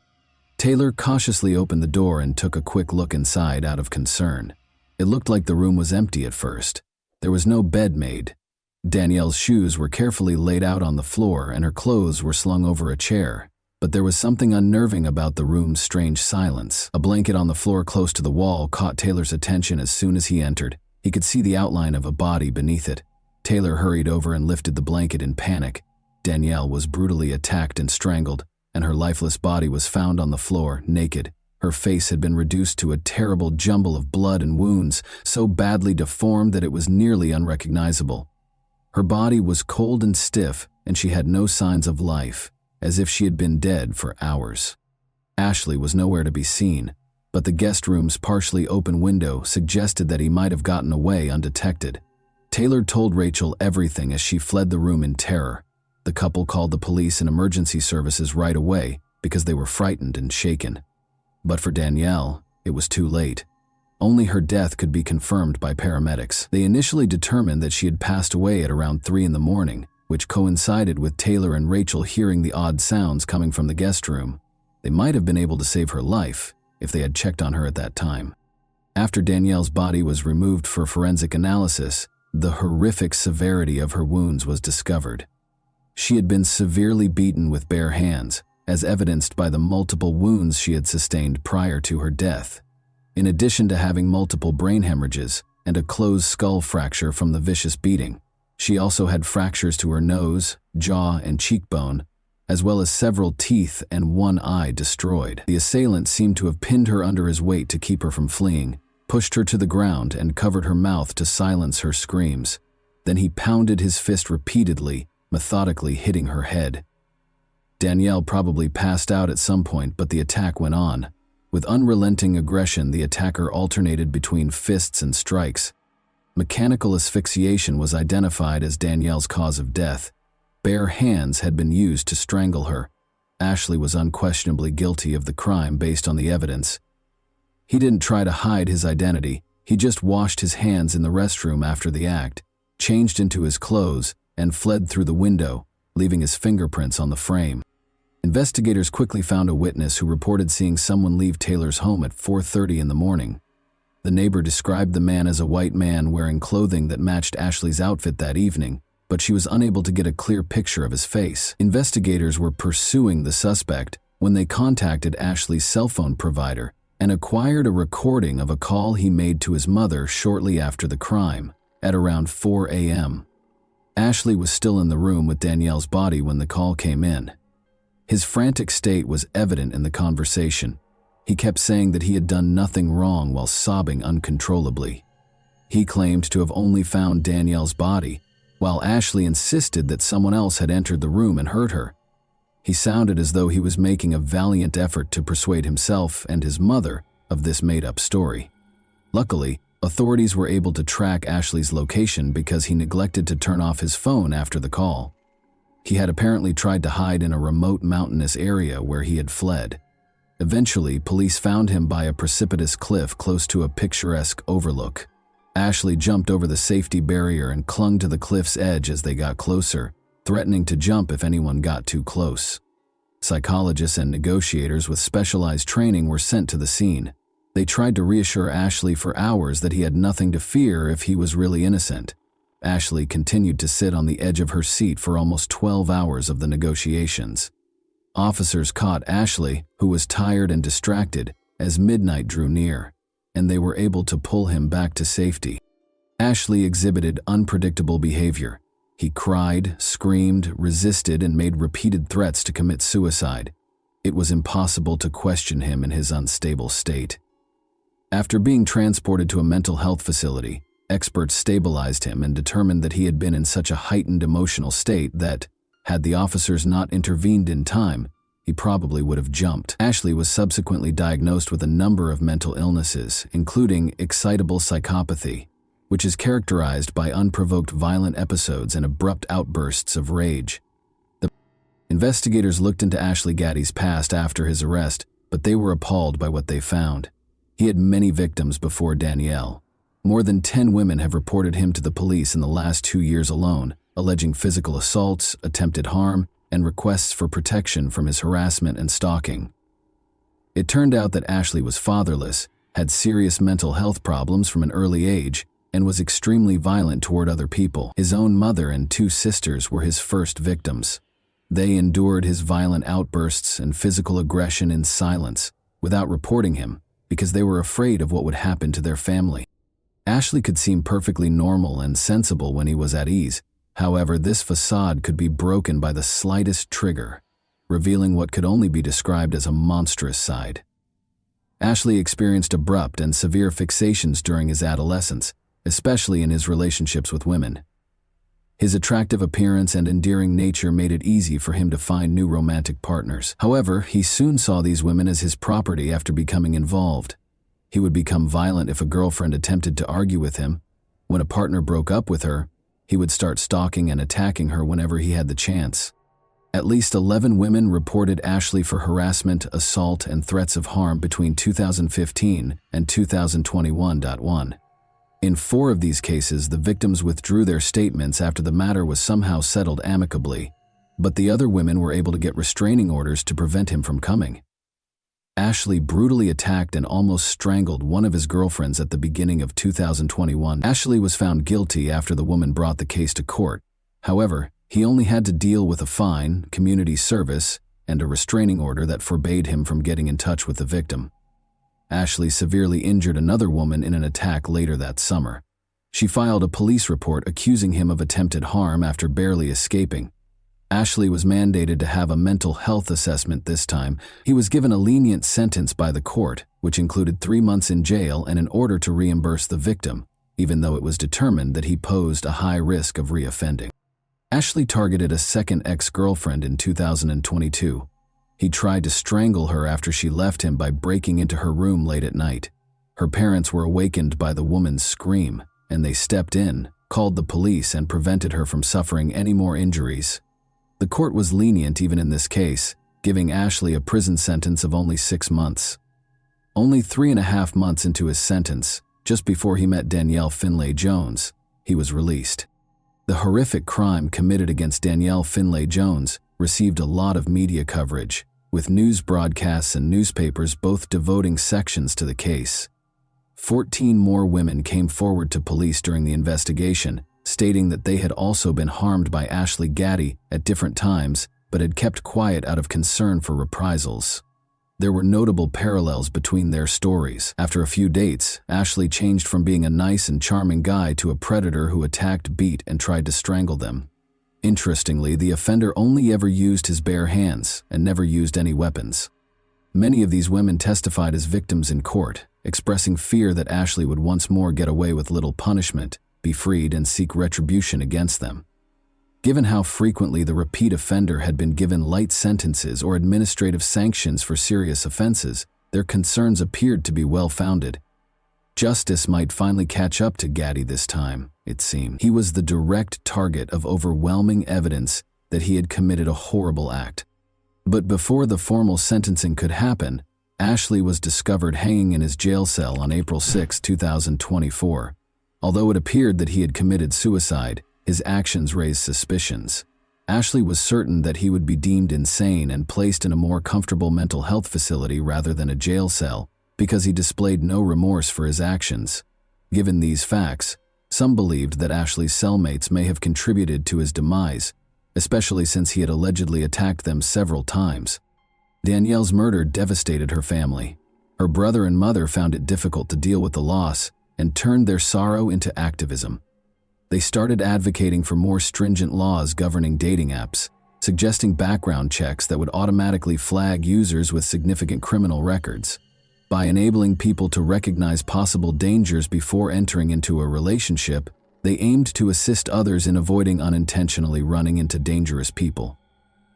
Speaker 1: Taylor cautiously opened the door and took a quick look inside out of concern. It looked like the room was empty at first. There was no bed made. Danielle's shoes were carefully laid out on the floor and her clothes were slung over a chair. But there was something unnerving about the room's strange silence. A blanket on the floor close to the wall caught Taylor's attention as soon as he entered. He could see the outline of a body beneath it. Taylor hurried over and lifted the blanket in panic. Danielle was brutally attacked and strangled, and her lifeless body was found on the floor, naked. Her face had been reduced to a terrible jumble of blood and wounds, so badly deformed that it was nearly unrecognizable. Her body was cold and stiff, and she had no signs of life, as if she had been dead for hours. Ashley was nowhere to be seen, but the guest room's partially open window suggested that he might have gotten away undetected. Taylor told Rachel everything as she fled the room in terror. The couple called the police and emergency services right away because they were frightened and shaken. But for Danielle, it was too late. Only her death could be confirmed by paramedics. They initially determined that she had passed away at around 3 a.m, which coincided with Taylor and Rachel hearing the odd sounds coming from the guest room. They might have been able to save her life if they had checked on her at that time. After Danielle's body was removed for forensic analysis, the horrific severity of her wounds was discovered. She had been severely beaten with bare hands, as evidenced by the multiple wounds she had sustained prior to her death. In addition to having multiple brain hemorrhages and a closed skull fracture from the vicious beating, she also had fractures to her nose, jaw, and cheekbone, as well as several teeth and one eye destroyed. The assailant seemed to have pinned her under his weight to keep her from fleeing, pushed her to the ground, and covered her mouth to silence her screams. Then he pounded his fist repeatedly, methodically hitting her head. Danielle probably passed out at some point, but the attack went on. With unrelenting aggression, the attacker alternated between fists and strikes. Mechanical asphyxiation was identified as Danielle's cause of death. Bare hands had been used to strangle her. Ashley was unquestionably guilty of the crime based on the evidence. He didn't try to hide his identity. He just washed his hands in the restroom after the act, changed into his clothes, and fled through the window, leaving his fingerprints on the frame. Investigators quickly found a witness who reported seeing someone leave Taylor's home at 4:30 in the morning. The neighbor described the man as a white man wearing clothing that matched Ashley's outfit that evening, but she was unable to get a clear picture of his face. Investigators were pursuing the suspect when they contacted Ashley's cell phone provider and acquired a recording of a call he made to his mother shortly after the crime, at around 4 a.m. Ashley was still in the room with Danielle's body when the call came in. His frantic state was evident in the conversation. He kept saying that he had done nothing wrong while sobbing uncontrollably. He claimed to have only found Danielle's body, while Ashley insisted that someone else had entered the room and hurt her. He sounded as though he was making a valiant effort to persuade himself and his mother of this made-up story. Luckily, authorities were able to track Ashley's location because he neglected to turn off his phone after the call. He had apparently tried to hide in a remote mountainous area where he had fled. Eventually, police found him by a precipitous cliff close to a picturesque overlook. Ashley jumped over the safety barrier and clung to the cliff's edge as they got closer, threatening to jump if anyone got too close. Psychologists and negotiators with specialized training were sent to the scene. They tried to reassure Ashley for hours that he had nothing to fear if he was really innocent. Ashley continued to sit on the edge of her seat for almost 12 hours of the negotiations. Officers caught Ashley, who was tired and distracted, as midnight drew near, and they were able to pull him back to safety. Ashley exhibited unpredictable behavior. He cried, screamed, resisted, and made repeated threats to commit suicide. It was impossible to question him in his unstable state. After being transported to a mental health facility, experts stabilized him and determined that he had been in such a heightened emotional state that, had the officers not intervened in time, he probably would have jumped. Ashley was subsequently diagnosed with a number of mental illnesses, including excitable psychopathy, which is characterized by unprovoked violent episodes and abrupt outbursts of rage. The investigators looked into Ashley Gaddy's past after his arrest, but they were appalled by what they found. He had many victims before Danielle. More than 10 women have reported him to the police in the last 2 years alone, alleging physical assaults, attempted harm, and requests for protection from his harassment and stalking. It turned out that Ashley was fatherless, had serious mental health problems from an early age, and was extremely violent toward other people. His own mother and 2 sisters were his first victims. They endured his violent outbursts and physical aggression in silence, without reporting him, because they were afraid of what would happen to their family. Ashley could seem perfectly normal and sensible when he was at ease. However, this facade could be broken by the slightest trigger, revealing what could only be described as a monstrous side. Ashley experienced abrupt and severe fixations during his adolescence, especially in his relationships with women. His attractive appearance and endearing nature made it easy for him to find new romantic partners. However, he soon saw these women as his property after becoming involved. He would become violent if a girlfriend attempted to argue with him. When a partner broke up with her, he would start stalking and attacking her whenever he had the chance. At least 11 women reported Ashley for harassment, assault, and threats of harm between 2015 and 2021. In 4 of these cases, the victims withdrew their statements after the matter was somehow settled amicably, but the other women were able to get restraining orders to prevent him from coming. Ashley brutally attacked and almost strangled one of his girlfriends at the beginning of 2021. Ashley was found guilty after the woman brought the case to court. However, he only had to deal with a fine, community service, and a restraining order that forbade him from getting in touch with the victim. Ashley severely injured another woman in an attack later that summer. She filed a police report accusing him of attempted harm after barely escaping. Ashley was mandated to have a mental health assessment this time. He was given a lenient sentence by the court, which included 3 months in jail and an order to reimburse the victim, even though it was determined that he posed a high risk of reoffending. Ashley targeted a second ex-girlfriend in 2022. He tried to strangle her after she left him by breaking into her room late at night. Her parents were awakened by the woman's scream, and they stepped in, called the police, and prevented her from suffering any more injuries. The court was lenient even in this case, giving Ashley a prison sentence of only 6 months. Only 3.5 months into his sentence, just before he met Danielle Finlay Jones, he was released. The horrific crime committed against Danielle Finlay Jones received a lot of media coverage, with news broadcasts and newspapers both devoting sections to the case. 14 more women came forward to police during the investigation, stating that they had also been harmed by Ashley Gaddy at different times, but had kept quiet out of concern for reprisals. There were notable parallels between their stories. After a few dates, Ashley changed from being a nice and charming guy to a predator who attacked, beat, and tried to strangle them. Interestingly, the offender only ever used his bare hands and never used any weapons. Many of these women testified as victims in court, expressing fear that Ashley would once more get away with little punishment, be freed, and seek retribution against them. Given how frequently the repeat offender had been given light sentences or administrative sanctions for serious offenses, their concerns appeared to be well-founded. Justice might finally catch up to Gaddy this time, it seemed. He was the direct target of overwhelming evidence that he had committed a horrible act. But before the formal sentencing could happen, Ashley was discovered hanging in his jail cell on April 6, 2024. Although it appeared that he had committed suicide, his actions raised suspicions. Ashley was certain that he would be deemed insane and placed in a more comfortable mental health facility rather than a jail cell, because he displayed no remorse for his actions. Given these facts, some believed that Ashley's cellmates may have contributed to his demise, especially since he had allegedly attacked them several times. Danielle's murder devastated her family. Her brother and mother found it difficult to deal with the loss and turned their sorrow into activism. They started advocating for more stringent laws governing dating apps, suggesting background checks that would automatically flag users with significant criminal records. By enabling people to recognize possible dangers before entering into a relationship, they aimed to assist others in avoiding unintentionally running into dangerous people.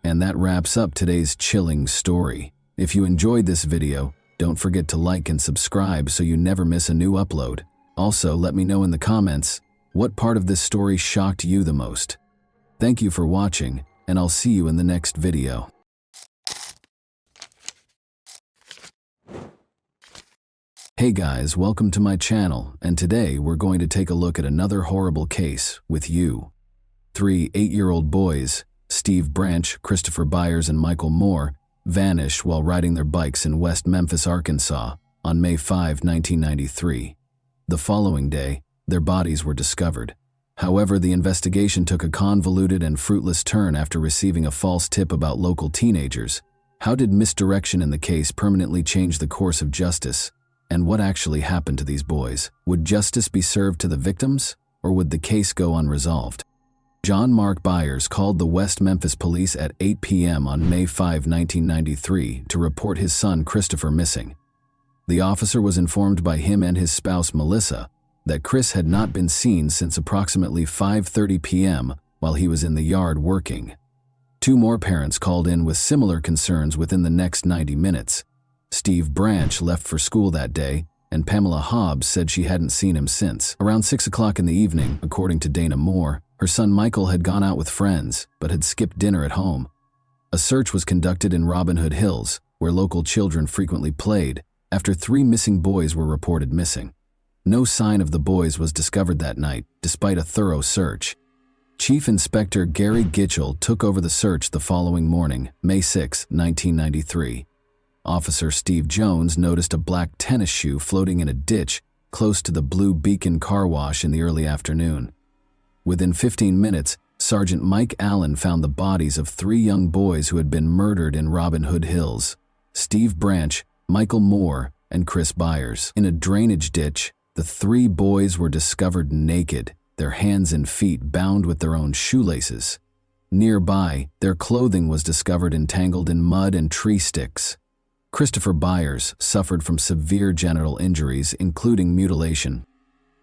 Speaker 1: And that wraps up today's chilling story. If you enjoyed this video, don't forget to like and subscribe so you never miss a new upload. Also, let me know in the comments, what part of this story shocked you the most? Thank you for watching, and I'll see you in the next video. Hey guys, welcome to my channel, and today we're going to take a look at another horrible case with you. 3 8-year-old boys, Steve Branch, Christopher Byers, and Michael Moore, vanished while riding their bikes in West Memphis, Arkansas, on May 5, 1993. The following day, their bodies were discovered. However, the investigation took a convoluted and fruitless turn after receiving a false tip about local teenagers. How did misdirection in the case permanently change the course of justice? And what actually happened to these boys? Would justice be served to the victims, or would the case go unresolved? John Mark Byers called the West Memphis police at 8 p.m. on May 5, 1993 to report his son Christopher missing. The officer was informed by him and his spouse Melissa that Chris had not been seen since approximately 5:30 p.m. while he was in the yard working. 2 more parents called in with similar concerns within the next 90 minutes. Steve Branch left for school that day, and Pamela Hobbs said she hadn't seen him since. Around 6 o'clock in the evening, according to Dana Moore, her son Michael had gone out with friends, but had skipped dinner at home. A search was conducted in Robin Hood Hills, where local children frequently played, after 3 missing boys were reported missing. No sign of the boys was discovered that night, despite a thorough search. Chief Inspector Gary Gitchell took over the search the following morning, May 6, 1993. Officer Steve Jones noticed a black tennis shoe floating in a ditch close to the Blue Beacon car wash in the early afternoon. Within 15 minutes, Sergeant Mike Allen found the bodies of 3 young boys who had been murdered in Robin Hood Hills: Steve Branch, Michael Moore, and Chris Byers. In a drainage ditch, the 3 boys were discovered naked, their hands and feet bound with their own shoelaces. Nearby, their clothing was discovered entangled in mud and tree sticks. Christopher Byers suffered from severe genital injuries, including mutilation.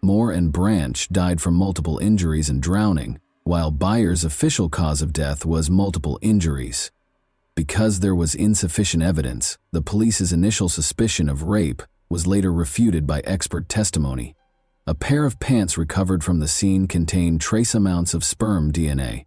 Speaker 1: Moore and Branch died from multiple injuries and drowning, while Byers' official cause of death was multiple injuries. Because there was insufficient evidence, the police's initial suspicion of rape was later refuted by expert testimony. A pair of pants recovered from the scene contained trace amounts of sperm DNA.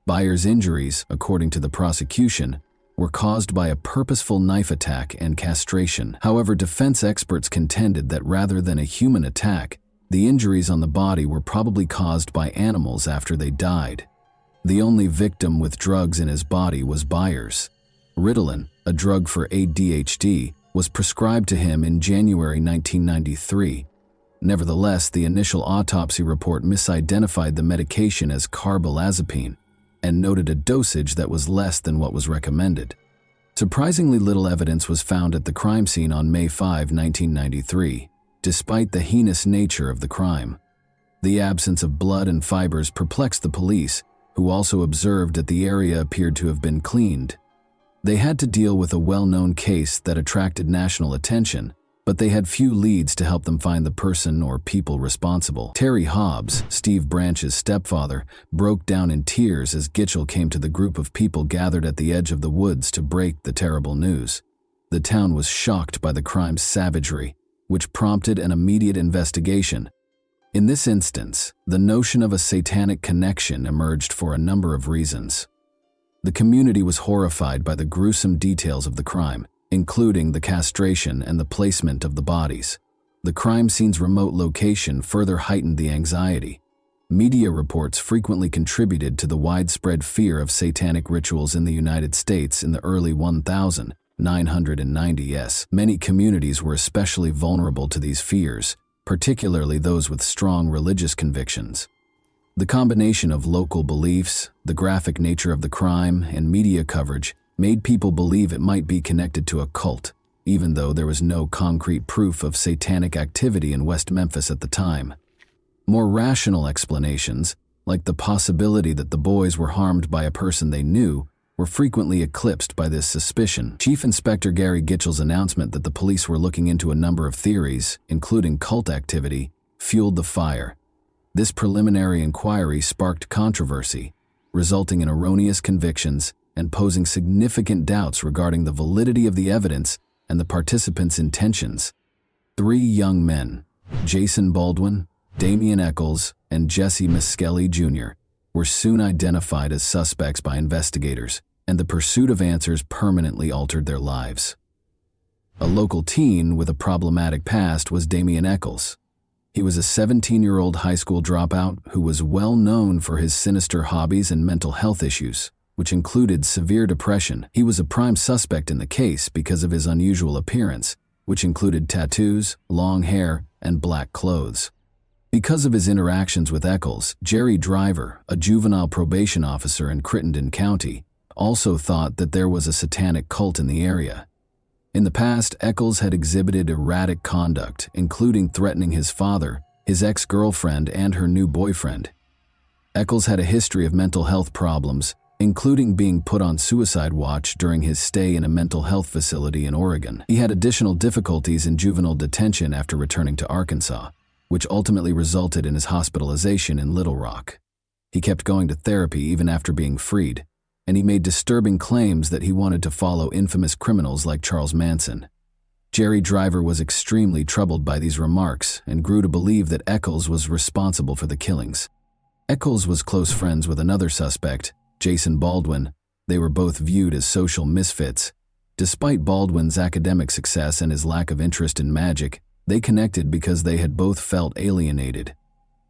Speaker 1: Byers' injuries, according to the prosecution, were caused by a purposeful knife attack and castration. However, defense experts contended that rather than a human attack, the injuries on the body were probably caused by animals after they died. The only victim with drugs in his body was Byers. Ritalin, a drug for ADHD, was prescribed to him in January 1993. Nevertheless, the initial autopsy report misidentified the medication as carbamazepine and noted a dosage that was less than what was recommended. Surprisingly little evidence was found at the crime scene on May 5, 1993, despite the heinous nature of the crime. The absence of blood and fibers perplexed the police, who also observed that the area appeared to have been cleaned. They had to deal with a well-known case that attracted national attention, but they had few leads to help them find the person or people responsible. Terry Hobbs, Steve Branch's stepfather, broke down in tears as Gitchell came to the group of people gathered at the edge of the woods to break the terrible news. The town was shocked by the crime's savagery, which prompted an immediate investigation. In this instance, the notion of a satanic connection emerged for a number of reasons. The community was horrified by the gruesome details of the crime, including the castration and the placement of the bodies. The crime scene's remote location further heightened the anxiety. Media reports frequently contributed to the widespread fear of satanic rituals in the United States in the early 1990s. Many communities were especially vulnerable to these fears, particularly those with strong religious convictions. The combination of local beliefs, the graphic nature of the crime, and media coverage made people believe it might be connected to a cult, even though there was no concrete proof of satanic activity in West Memphis at the time. More rational explanations, like the possibility that the boys were harmed by a person they knew, were frequently eclipsed by this suspicion. Chief Inspector Gary Gitchell's announcement that the police were looking into a number of theories, including cult activity, fueled the fire. This preliminary inquiry sparked controversy, resulting in erroneous convictions and posing significant doubts regarding the validity of the evidence and the participants' intentions. 3 young men, Jason Baldwin, Damian Eccles, and Jesse Miskelly Jr., were soon identified as suspects by investigators, and the pursuit of answers permanently altered their lives. A local teen with a problematic past was Damian Eccles. He was a 17-year-old high school dropout who was well known for his sinister hobbies and mental health issues, which included severe depression. He was a prime suspect in the case because of his unusual appearance, which included tattoos, long hair, and black clothes. Because of his interactions with Eccles, Jerry Driver, a juvenile probation officer in Crittenden County, also thought that there was a satanic cult in the area. In the past, Eccles had exhibited erratic conduct, including threatening his father, his ex-girlfriend, and her new boyfriend. Eccles had a history of mental health problems, including being put on suicide watch during his stay in a mental health facility in Oregon. He had additional difficulties in juvenile detention after returning to Arkansas, which ultimately resulted in his hospitalization in Little Rock. He kept going to therapy even after being freed, and he made disturbing claims that he wanted to follow infamous criminals like Charles Manson. Jerry Driver was extremely troubled by these remarks and grew to believe that Eccles was responsible for the killings. Eccles was close friends with another suspect, Jason Baldwin. They were both viewed as social misfits. Despite Baldwin's academic success and his lack of interest in magic, they connected because they had both felt alienated.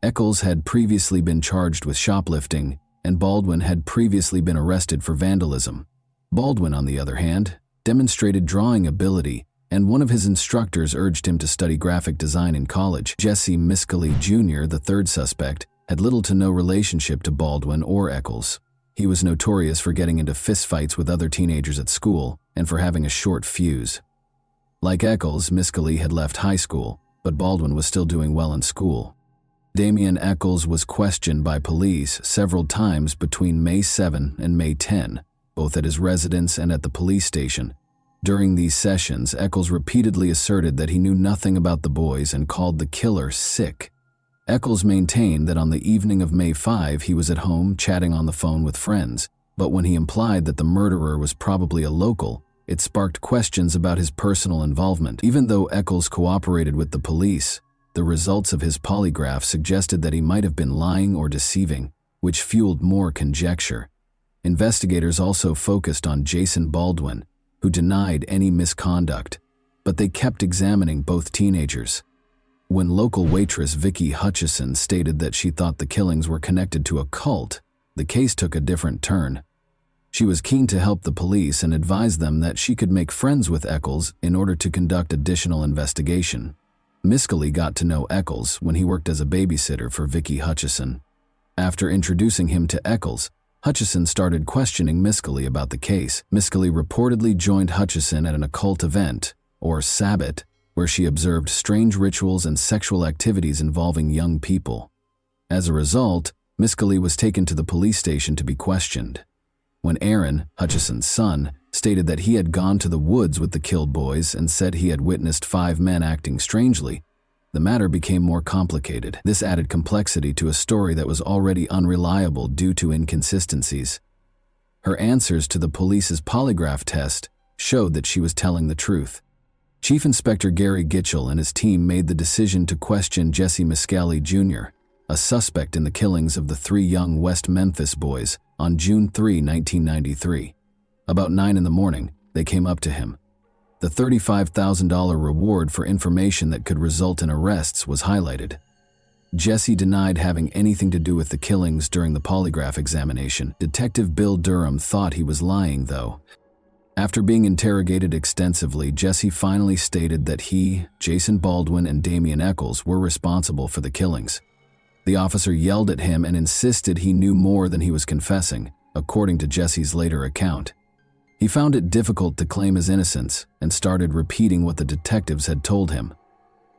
Speaker 1: Eccles had previously been charged with shoplifting, and Baldwin had previously been arrested for vandalism. Baldwin, on the other hand, demonstrated drawing ability, and one of his instructors urged him to study graphic design in college. Jesse Miskelly Jr., the third suspect, had little to no relationship to Baldwin or Eccles. He was notorious for getting into fistfights with other teenagers at school and for having a short fuse. Like Eccles, Miskelly had left high school, but Baldwin was still doing well in school. Damian Eccles was questioned by police several times between May 7 and May 10, both at his residence and at the police station. During these sessions, Eccles repeatedly asserted that he knew nothing about the boys and called the killer sick. Eccles maintained that on the evening of May 5 he was at home chatting on the phone with friends, but when he implied that the murderer was probably a local, it sparked questions about his personal involvement. Even though Eccles cooperated with the police, the results of his polygraph suggested that he might have been lying or deceiving, which fueled more conjecture. Investigators also focused on Jason Baldwin, who denied any misconduct, but they kept examining both teenagers. When local waitress Vicki Hutchison stated that she thought the killings were connected to a cult, the case took a different turn. She was keen to help the police and advised them that she could make friends with Eccles in order to conduct additional investigation. Miskelly got to know Eccles when he worked as a babysitter for Vicki Hutchison. After introducing him to Eccles, Hutchison started questioning Miskelly about the case. Miskelly reportedly joined Hutchison at an occult event, or Sabbat, where she observed strange rituals and sexual activities involving young people. As a result, Miscali was taken to the police station to be questioned. When Aaron, Hutchison's son, stated that he had gone to the woods with the killed boys and said he had witnessed 5 men acting strangely, the matter became more complicated. This added complexity to a story that was already unreliable due to inconsistencies. Her answers to the police's polygraph test showed that she was telling the truth. Chief Inspector Gary Gitchell and his team made the decision to question Jesse Miscali Jr., a suspect in the killings of the 3 young West Memphis boys, on June 3, 1993. About 9 in the morning, they came up to him. The $35,000 reward for information that could result in arrests was highlighted. Jesse denied having anything to do with the killings during the polygraph examination. Detective Bill Durham thought he was lying, though. After being interrogated extensively, Jesse finally stated that he, Jason Baldwin, and Damian Eccles were responsible for the killings. The officer yelled at him and insisted he knew more than he was confessing, according to Jesse's later account. He found it difficult to claim his innocence and started repeating what the detectives had told him.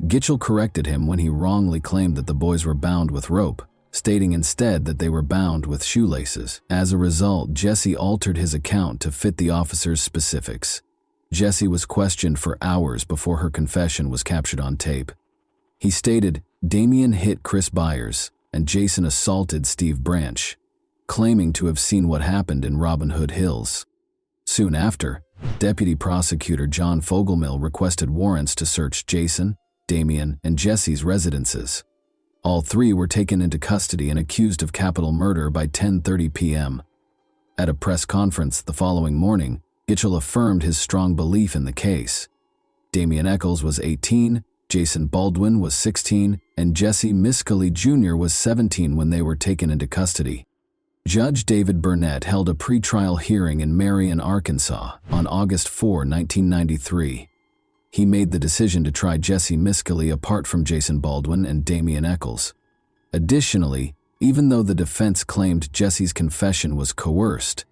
Speaker 1: Gitchell corrected him when he wrongly claimed that the boys were bound with rope, stating instead that they were bound with shoelaces. As a result, Jesse altered his account to fit the officer's specifics. Jesse was questioned for hours before her confession was captured on tape. He stated, "Damian hit Chris Byers and Jason assaulted Steve Branch," claiming to have seen what happened in Robin Hood Hills. Soon after, Deputy Prosecutor John Fogelmill requested warrants to search Jason, Damian, and Jesse's residences. All 3 were taken into custody and accused of capital murder by 10:30 p.m. At a press conference the following morning, Gitchell affirmed his strong belief in the case. Damian Eccles was 18, Jason Baldwin was 16, and Jesse Miscali Jr. was 17 when they were taken into custody. Judge David Burnett held a pretrial hearing in Marion, Arkansas, on August 4, 1993. He made the decision to try Jesse Miscali apart from Jason Baldwin and Damian Eccles. Additionally, even though the defense claimed Jesse's confession was coerced,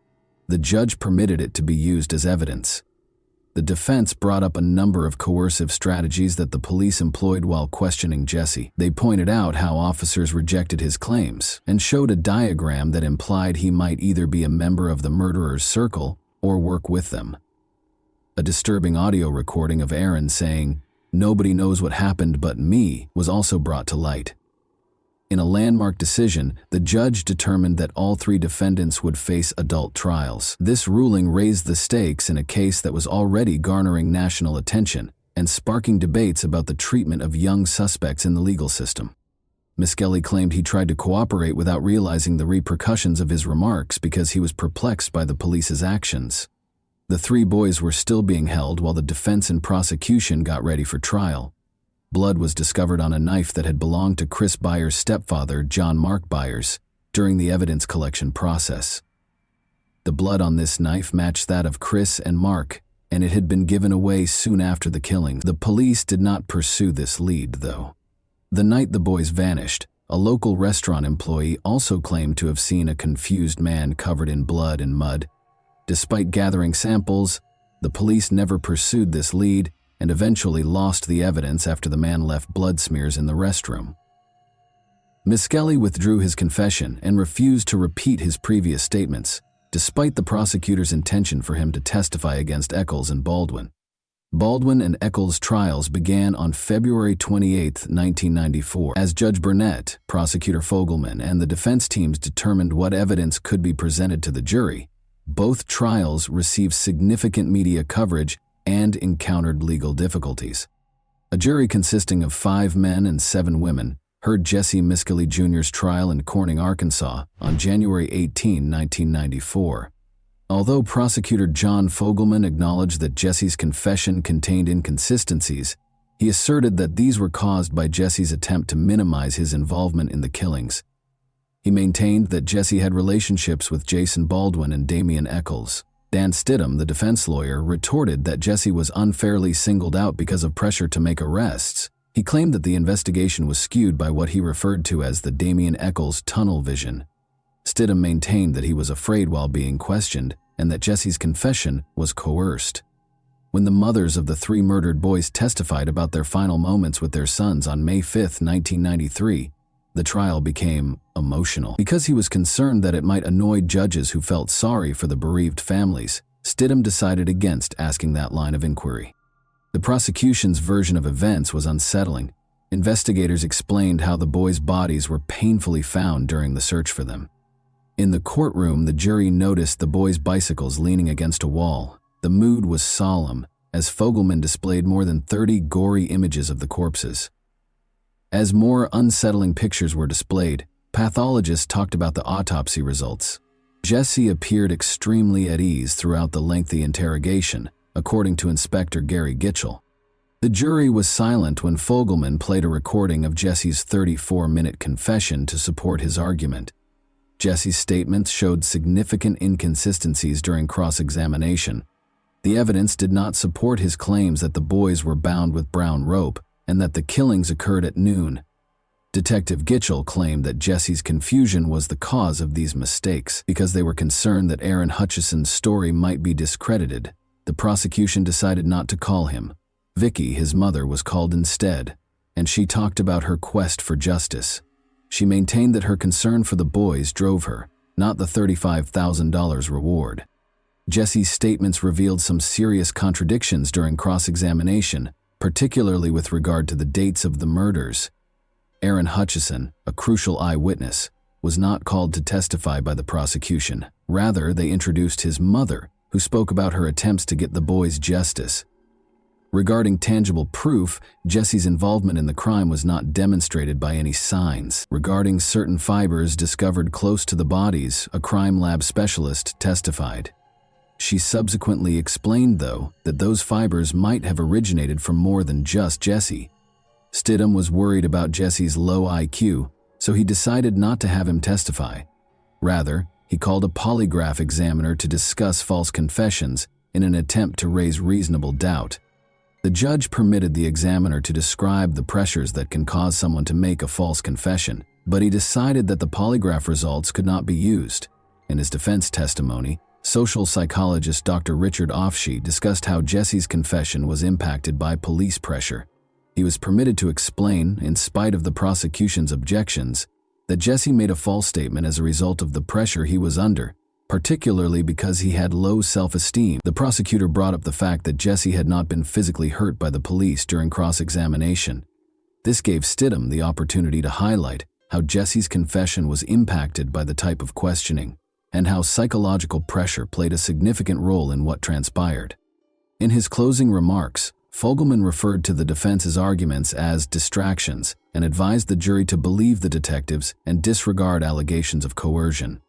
Speaker 1: the judge permitted it to be used as evidence. The defense brought up a number of coercive strategies that the police employed while questioning Jesse. They pointed out how officers rejected his claims and showed a diagram that implied he might either be a member of the murderer's circle or work with them. A disturbing audio recording of Aaron saying, "Nobody knows what happened but me," was also brought to light. In a landmark decision, the judge determined that all 3 defendants would face adult trials. This ruling raised the stakes in a case that was already garnering national attention and sparking debates about the treatment of young suspects in the legal system. Miscali claimed he tried to cooperate without realizing the repercussions of his remarks because he was perplexed by the police's actions. The 3 boys were still being held while the defense and prosecution got ready for trial. Blood was discovered on a knife that had belonged to Chris Byers' stepfather, John Mark Byers, during the evidence collection process. The blood on this knife matched that of Chris and Mark, and it had been given away soon after the killing. The police did not pursue this lead, though. The night the boys vanished, a local restaurant employee also claimed to have seen a confused man covered in blood and mud. Despite gathering samples, the police never pursued this lead and eventually lost the evidence after the man left blood smears in the restroom. Miscali withdrew his confession and refused to repeat his previous statements, despite the prosecutor's intention for him to testify against Eccles and Baldwin. Baldwin and Eccles' trials began on February 28, 1994. As Judge Burnett, Prosecutor Fogelman, and the defense teams determined what evidence could be presented to the jury, both trials received significant media coverage and encountered legal difficulties. A jury consisting of 5 men and 7 women heard Jesse Miscali Jr.'s trial in Corning, Arkansas on January 18, 1994. Although Prosecutor John Fogelman acknowledged that Jesse's confession contained inconsistencies, he asserted that these were caused by Jesse's attempt to minimize his involvement in the killings. He maintained that Jesse had relationships with Jason Baldwin and Damian Eccles. Dan Stidham, the defense lawyer, retorted that Jesse was unfairly singled out because of pressure to make arrests. He claimed that the investigation was skewed by what he referred to as the Damian Eccles tunnel vision. Stidham maintained that he was afraid while being questioned and that Jesse's confession was coerced. When the mothers of the 3 murdered boys testified about their final moments with their sons on May 5, 1993, The trial became emotional. Because he was concerned that it might annoy judges who felt sorry for the bereaved families, Stidham decided against asking that line of inquiry. The prosecution's version of events was unsettling. Investigators explained how the boys' bodies were painfully found during the search for them. In the courtroom, the jury noticed the boys' bicycles leaning against a wall. The mood was solemn, as Fogelman displayed more than 30 gory images of the corpses. As more unsettling pictures were displayed, pathologists talked about the autopsy results. Jesse appeared extremely at ease throughout the lengthy interrogation, according to Inspector Gary Gitchell. The jury was silent when Fogelman played a recording of Jesse's 34-minute confession to support his argument. Jesse's statements showed significant inconsistencies during cross-examination. The evidence did not support his claims that the boys were bound with brown rope and that the killings occurred at noon. Detective Gitchell claimed that Jesse's confusion was the cause of these mistakes. Because they were concerned that Aaron Hutchison's story might be discredited, the prosecution decided not to call him. Vicky, his mother, was called instead, and she talked about her quest for justice. She maintained that her concern for the boys drove her, not the $35,000 reward. Jesse's statements revealed some serious contradictions during cross-examination, particularly with regard to the dates of the murders. Aaron Hutchison, a crucial eyewitness, was not called to testify by the prosecution. Rather, they introduced his mother, who spoke about her attempts to get the boys justice. Regarding tangible proof, Jesse's involvement in the crime was not demonstrated by any signs. Regarding certain fibers discovered close to the bodies, a crime lab specialist testified. She subsequently explained, though, that those fibers might have originated from more than just Jesse. Stidham was worried about Jesse's low IQ, so he decided not to have him testify. Rather, he called a polygraph examiner to discuss false confessions in an attempt to raise reasonable doubt. The judge permitted the examiner to describe the pressures that can cause someone to make a false confession, but he decided that the polygraph results could not be used. In his defense testimony, social psychologist Dr. Richard Offshee discussed how Jesse's confession was impacted by police pressure. He was permitted to explain, in spite of the prosecution's objections, that Jesse made a false statement as a result of the pressure he was under, particularly because he had low self-esteem. The prosecutor brought up the fact that Jesse had not been physically hurt by the police during cross-examination. This gave Stidham the opportunity to highlight how Jesse's confession was impacted by the type of questioning, and how psychological pressure played a significant role in what transpired. In his closing remarks, Fogelman referred to the defense's arguments as distractions and advised the jury to believe the detectives and disregard allegations of coercion.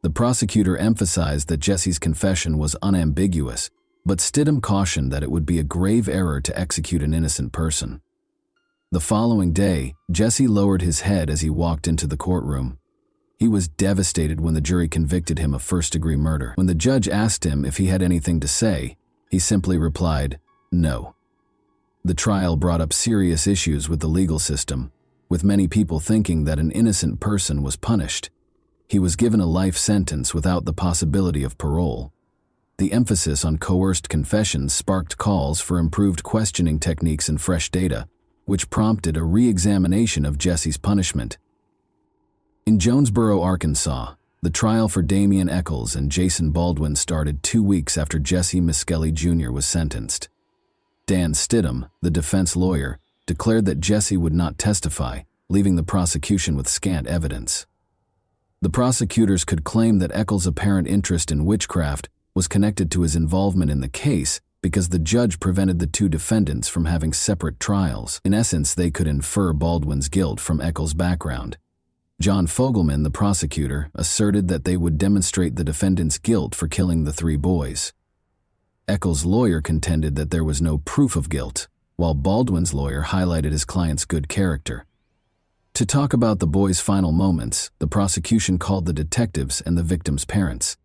Speaker 1: The prosecutor emphasized that Jesse's confession was unambiguous, but Stidham cautioned that it would be a grave error to execute an innocent person. The following day, Jesse lowered his head as he walked into the courtroom. He was devastated when the jury convicted him of first-degree murder. When the judge asked him if he had anything to say, he simply replied, "No." The trial brought up serious issues with the legal system, with many people thinking that an innocent person was punished. He was given a life sentence without the possibility of parole. The emphasis on coerced confessions sparked calls for improved questioning techniques and fresh data, which prompted a re-examination of Jesse's punishment. In Jonesboro, Arkansas, the trial for Damian Eccles and Jason Baldwin started 2 weeks after Jesse Miskelly Jr. was sentenced. Dan Stidham, the defense lawyer, declared that Jesse would not testify, leaving the prosecution with scant evidence. The prosecutors could claim that Eccles' apparent interest in witchcraft was connected to his involvement in the case because the judge prevented the two defendants from having separate trials. In essence, they could infer Baldwin's guilt from Eccles' background. John Fogelman, the prosecutor, asserted that they would demonstrate the defendant's guilt for killing the 3 boys. Eccles' lawyer contended that there was no proof of guilt, while Baldwin's lawyer highlighted his client's good character. To talk about the boys' final moments, the prosecution called the detectives and the victims' parents.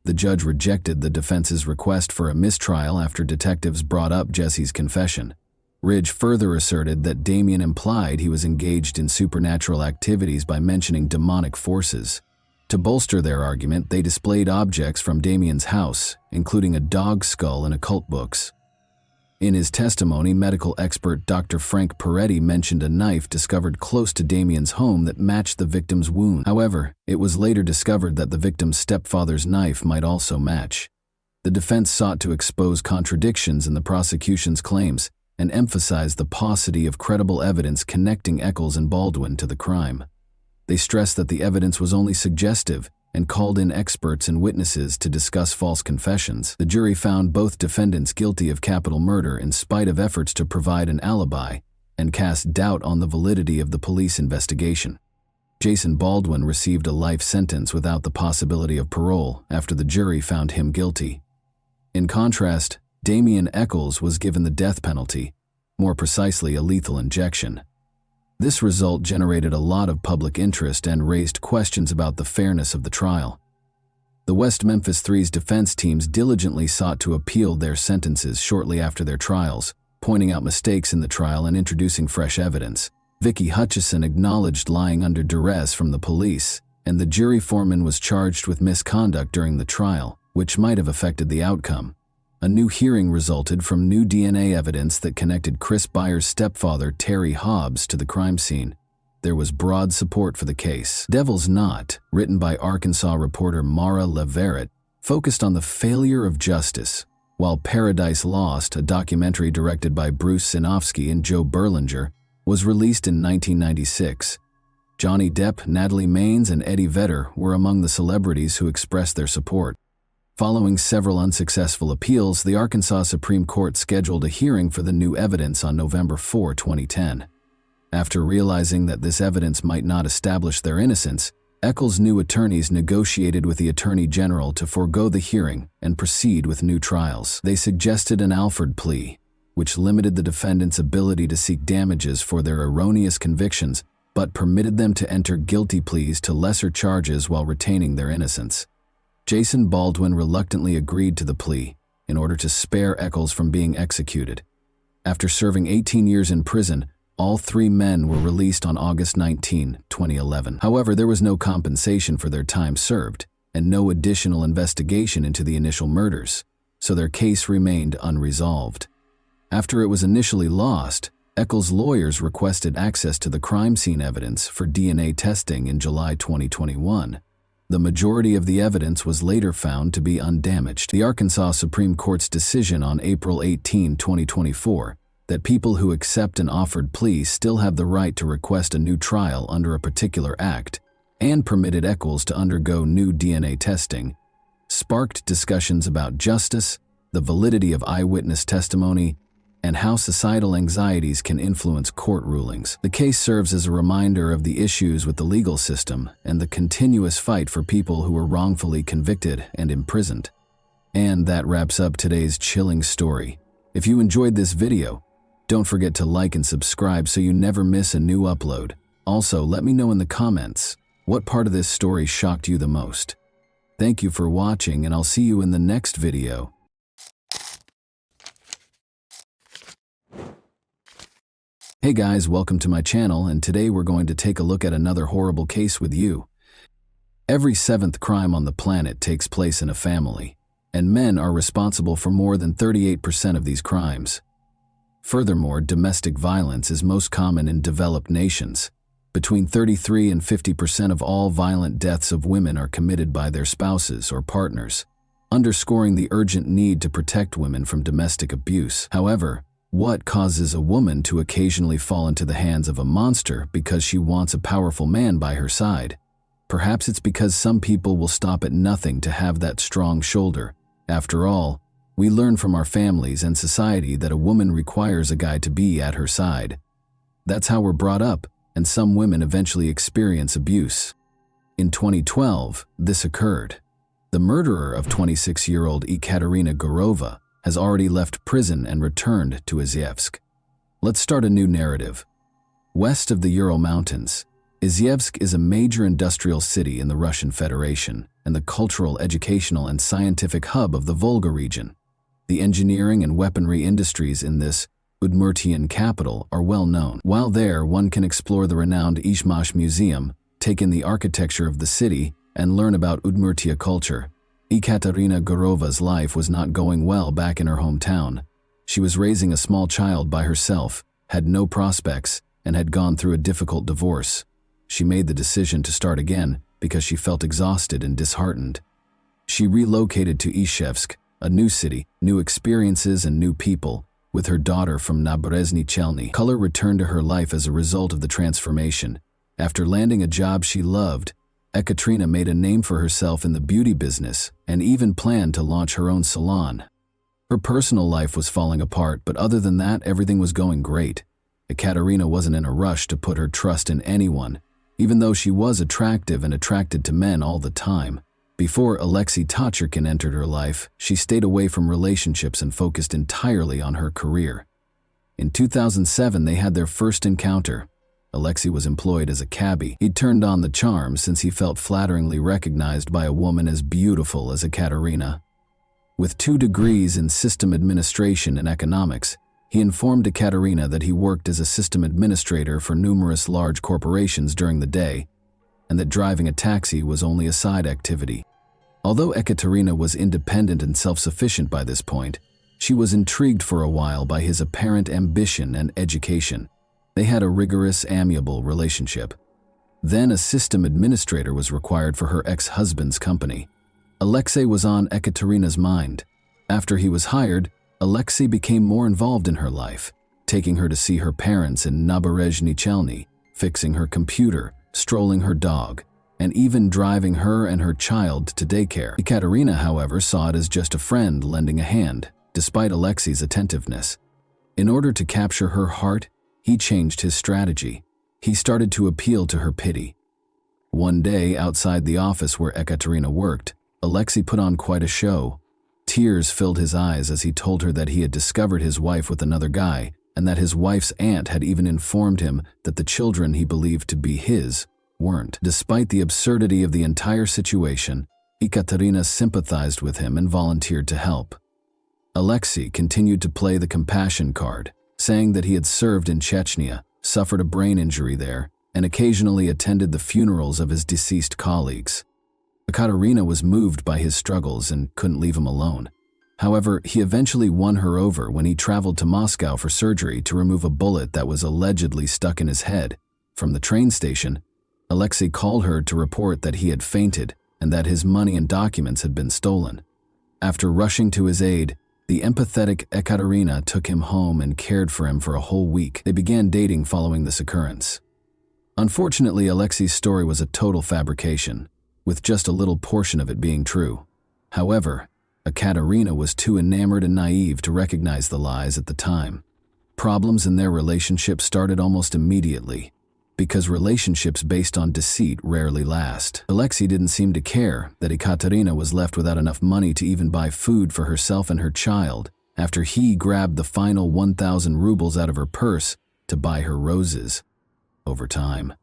Speaker 1: The judge rejected the defense's request for a mistrial after detectives brought up Jesse's confession. Ridge further asserted that Damian implied he was engaged in supernatural activities by mentioning demonic forces. To bolster their argument, they displayed objects from Damian's house, including a dog skull and occult books. In his testimony, medical expert Dr. Frank Peretti mentioned a knife discovered close to Damien's home that matched the victim's wound. However, it was later discovered that the victim's stepfather's knife might also match. The defense sought to expose contradictions in the prosecution's claims and emphasize the paucity of credible evidence connecting Eccles and Baldwin to the crime. They stressed that the evidence was only suggestive and called in experts and witnesses to discuss false confessions. The jury found both defendants guilty of capital murder in spite of efforts to provide an alibi and cast doubt on the validity of the police investigation. Jason Baldwin received a life sentence without the possibility of parole after the jury found him guilty. In contrast, Damien Eccles was given the death penalty, more precisely a lethal injection. This result generated a lot of public interest and raised questions about the fairness of the trial. The West Memphis Three's defense teams diligently sought to appeal their sentences shortly after their trials, pointing out mistakes in the trial and introducing fresh evidence. Vicky Hutchison acknowledged lying under duress from the police, and the jury foreman was charged with misconduct during the trial, which might have affected the outcome. A new hearing resulted from new DNA evidence that connected Chris Byers' stepfather, Terry Hobbs, to the crime scene. There was broad support for the case. Devil's Knot, written by Arkansas reporter Mara Leverett, focused on the failure of justice, while Paradise Lost, a documentary directed by Bruce Sinofsky and Joe Berlinger, was released in 1996. Johnny Depp, Natalie Maines, and Eddie Vedder were among the celebrities who expressed their support. Following several unsuccessful appeals, the Arkansas Supreme Court scheduled a hearing for the new evidence on November 4, 2010. After realizing that this evidence might not establish their innocence, Eccles' new attorneys negotiated with the Attorney General to forego the hearing and proceed with new trials. They suggested an Alford plea, which limited the defendants' ability to seek damages for their erroneous convictions, but permitted them to enter guilty pleas to lesser charges while retaining their innocence. Jason Baldwin reluctantly agreed to the plea in order to spare Eccles from being executed. After serving 18 years in prison, all three men were released on August 19, 2011. However, there was no compensation for their time served and no additional investigation into the initial murders, so their case remained unresolved. After it was initially lost, Eccles' lawyers requested access to the crime scene evidence for DNA testing in July 2021. The majority of the evidence was later found to be undamaged. The Arkansas Supreme Court's decision on April 18, 2024, that people who accept an offered plea still have the right to request a new trial under a particular act, and permitted Eccles to undergo new DNA testing, sparked discussions about justice, the validity of eyewitness testimony, and how societal anxieties can influence court rulings. The case serves as a reminder of the issues with the legal system and the continuous fight for people who were wrongfully convicted and imprisoned. And that wraps up today's chilling story. If you enjoyed this video, don't forget to like and subscribe so you never miss a new upload. Also, let me know in the comments what part of this story shocked you the most. Thank you for watching, and I'll see you in the next video. Hey guys, welcome to my channel, and today we're going to take a look at another horrible case with you. Every seventh crime on the planet takes place in a family, and men are responsible for more than 38% of these crimes. Furthermore, domestic violence is most common in developed nations. Between 33 and 50% of all violent deaths of women are committed by their spouses or partners, underscoring the urgent need to protect women from domestic abuse. However, what causes a woman to occasionally fall into the hands of a monster because she wants a powerful man by her side? Perhaps it's because some people will stop at nothing to have that strong shoulder. After all, we learn from our families and society that a woman requires a guy to be at her side. That's how we're brought up, and some women eventually experience abuse. In 2012, this occurred. The murderer of 26-year-old Ekaterina Gurova has already left prison and returned to Izhevsk. Let's start a new narrative. West of the Ural Mountains, Izhevsk is a major industrial city in the Russian Federation and the cultural, educational, and scientific hub of the Volga region. The engineering and weaponry industries in this Udmurtian capital are well known. While there, one can explore the renowned Izhmash Museum, take in the architecture of the city, and learn about Udmurtia culture. Ekaterina Gurova's life was not going well back in her hometown. She was raising a small child by herself, had no prospects, and had gone through a difficult divorce. She made the decision to start again because she felt exhausted and disheartened. She relocated to Izhevsk, a new city, new experiences and new people, with her daughter from Naberezhny Chelny. Color returned to her life as a result of the transformation. After landing a job she loved, Ekaterina made a name for herself in the beauty business and even planned to launch her own salon. Her personal life was falling apart, but other than that, everything was going great. Ekaterina wasn't in a rush to put her trust in anyone, even though she was attractive and attracted to men all the time. Before Alexei Tachurkin entered her life, she stayed away from relationships and focused entirely on her career. In 2007, they had their first encounter. Alexei was employed as a cabbie. He'd turned on the charm since he felt flatteringly recognized by a woman as beautiful as Ekaterina. With 2 degrees in system administration and economics, he informed Ekaterina that he worked as a system administrator for numerous large corporations during the day, and that driving a taxi was only a side activity. Although Ekaterina was independent and self-sufficient by this point, she was intrigued for a while by his apparent ambition and education. They had a rigorous, amiable relationship. Then a system administrator was required for her ex-husband's company. Alexei was on Ekaterina's mind. After he was hired, Alexei became more involved in her life, taking her to see her parents in Naberezhny Chelny, fixing her computer, strolling her dog, and even driving her and her child to daycare. Ekaterina, however, saw it as just a friend lending a hand, despite Alexei's attentiveness. In order to capture her heart, he changed his strategy. He started to appeal to her pity. One day, outside the office where Ekaterina worked, Alexei put on quite a show. Tears filled his eyes as he told her that he had discovered his wife with another guy, and that his wife's aunt had even informed him that the children he believed to be his weren't. Despite the absurdity of the entire situation, Ekaterina sympathized with him and volunteered to help. Alexei continued to play the compassion card, saying that he had served in Chechnya, suffered a brain injury there, and occasionally attended the funerals of his deceased colleagues. Ekaterina was moved by his struggles and couldn't leave him alone. However, he eventually won her over when he traveled to Moscow for surgery to remove a bullet that was allegedly stuck in his head. From the train station, Alexei called her to report that he had fainted and that his money and documents had been stolen. After rushing to his aid, the empathetic Ekaterina took him home and cared for him for a whole week. They began dating following this occurrence. Unfortunately, Alexei's story was a total fabrication, with just a little portion of it being true. However, Ekaterina was too enamored and naive to recognize the lies at the time. Problems in their relationship started almost immediately, because relationships based on deceit rarely last. Alexei didn't seem to care that Ekaterina was left without enough money to even buy food for herself and her child after he grabbed the final 1,000 rubles out of her purse to buy her roses. Over time,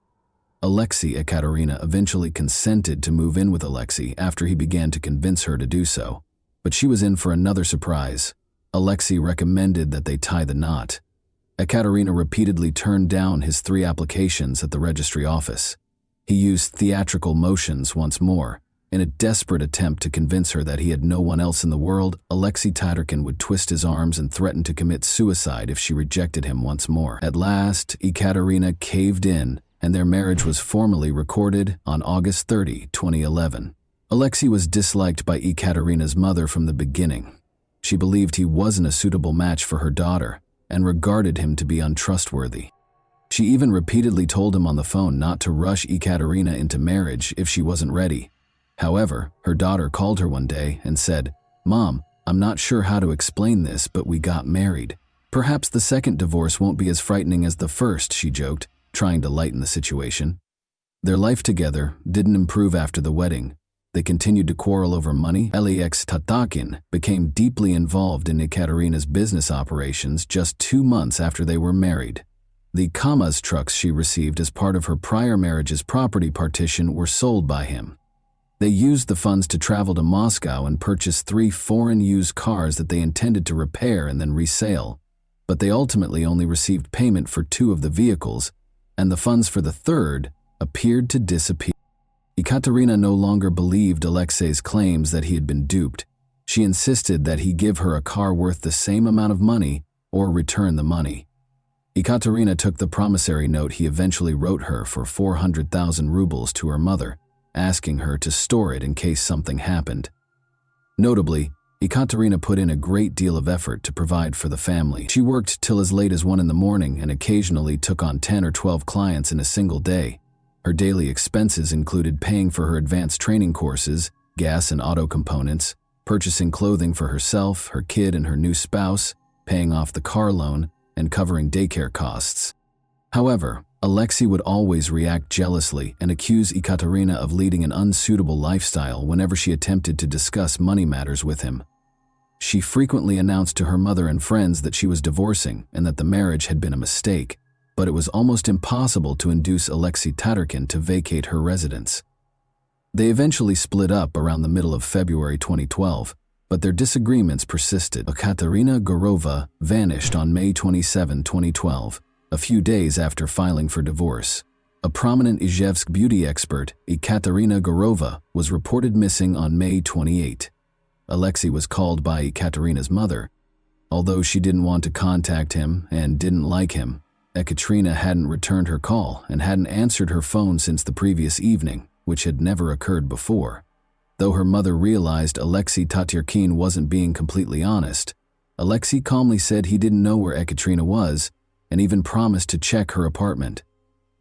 Speaker 1: Alexei Ekaterina eventually consented to move in with Alexei after he began to convince her to do so. But she was in for another surprise. Alexei recommended that they tie the knot. Ekaterina repeatedly turned down his 3 applications at the registry office. He used theatrical motions once more. In a desperate attempt to convince her that he had no one else in the world, Alexei Tachurkin would twist his arms and threaten to commit suicide if she rejected him once more. At last, Ekaterina caved in, and their marriage was formally recorded on August 30, 2011. Alexei was disliked by Ekaterina's mother from the beginning. She believed he wasn't a suitable match for her daughter and regarded him to be untrustworthy. She even repeatedly told him on the phone not to rush Ekaterina into marriage if she wasn't ready. However, her daughter called her one day and said, "Mom, I'm not sure how to explain this, but we got married. Perhaps the second divorce won't be as frightening as the first," she joked, trying to lighten the situation. Their life together didn't improve after the wedding. They continued to quarrel over money. Alexei Tachurkin became deeply involved in Ekaterina's business operations just 2 months after they were married. The Kamaz trucks she received as part of her prior marriage's property partition were sold by him. They used the funds to travel to Moscow and purchase 3 foreign used cars that they intended to repair and then resale, but they ultimately only received payment for 2 of the vehicles, and the funds for the third appeared to disappear. Ekaterina no longer believed Alexei's claims that he had been duped. She insisted that he give her a car worth the same amount of money or return the money. Ekaterina took the promissory note he eventually wrote her for 400,000 rubles to her mother, asking her to store it in case something happened. Notably, Ekaterina put in a great deal of effort to provide for the family. She worked till as late as 1 in the morning and occasionally took on 10 or 12 clients in a single day. Her daily expenses included paying for her advanced training courses, gas and auto components, purchasing clothing for herself, her kid, and her new spouse, paying off the car loan, and covering daycare costs. However, Alexei would always react jealously and accuse Ekaterina of leading an unsuitable lifestyle whenever she attempted to discuss money matters with him. She frequently announced to her mother and friends that she was divorcing and that the marriage had been a mistake, but it was almost impossible to induce Alexei Tatarkin to vacate her residence. They eventually split up around the middle of February 2012, but their disagreements persisted. Ekaterina Gurova vanished on May 27, 2012, a few days after filing for divorce. A prominent Izhevsk beauty expert, Ekaterina Gurova, was reported missing on May 28. Alexei was called by Ekaterina's mother. Although she didn't want to contact him and didn't like him, Ekaterina hadn't returned her call and hadn't answered her phone since the previous evening, which had never occurred before. Though her mother realized Alexei Tatarkin wasn't being completely honest, Alexei calmly said he didn't know where Ekaterina was and even promised to check her apartment.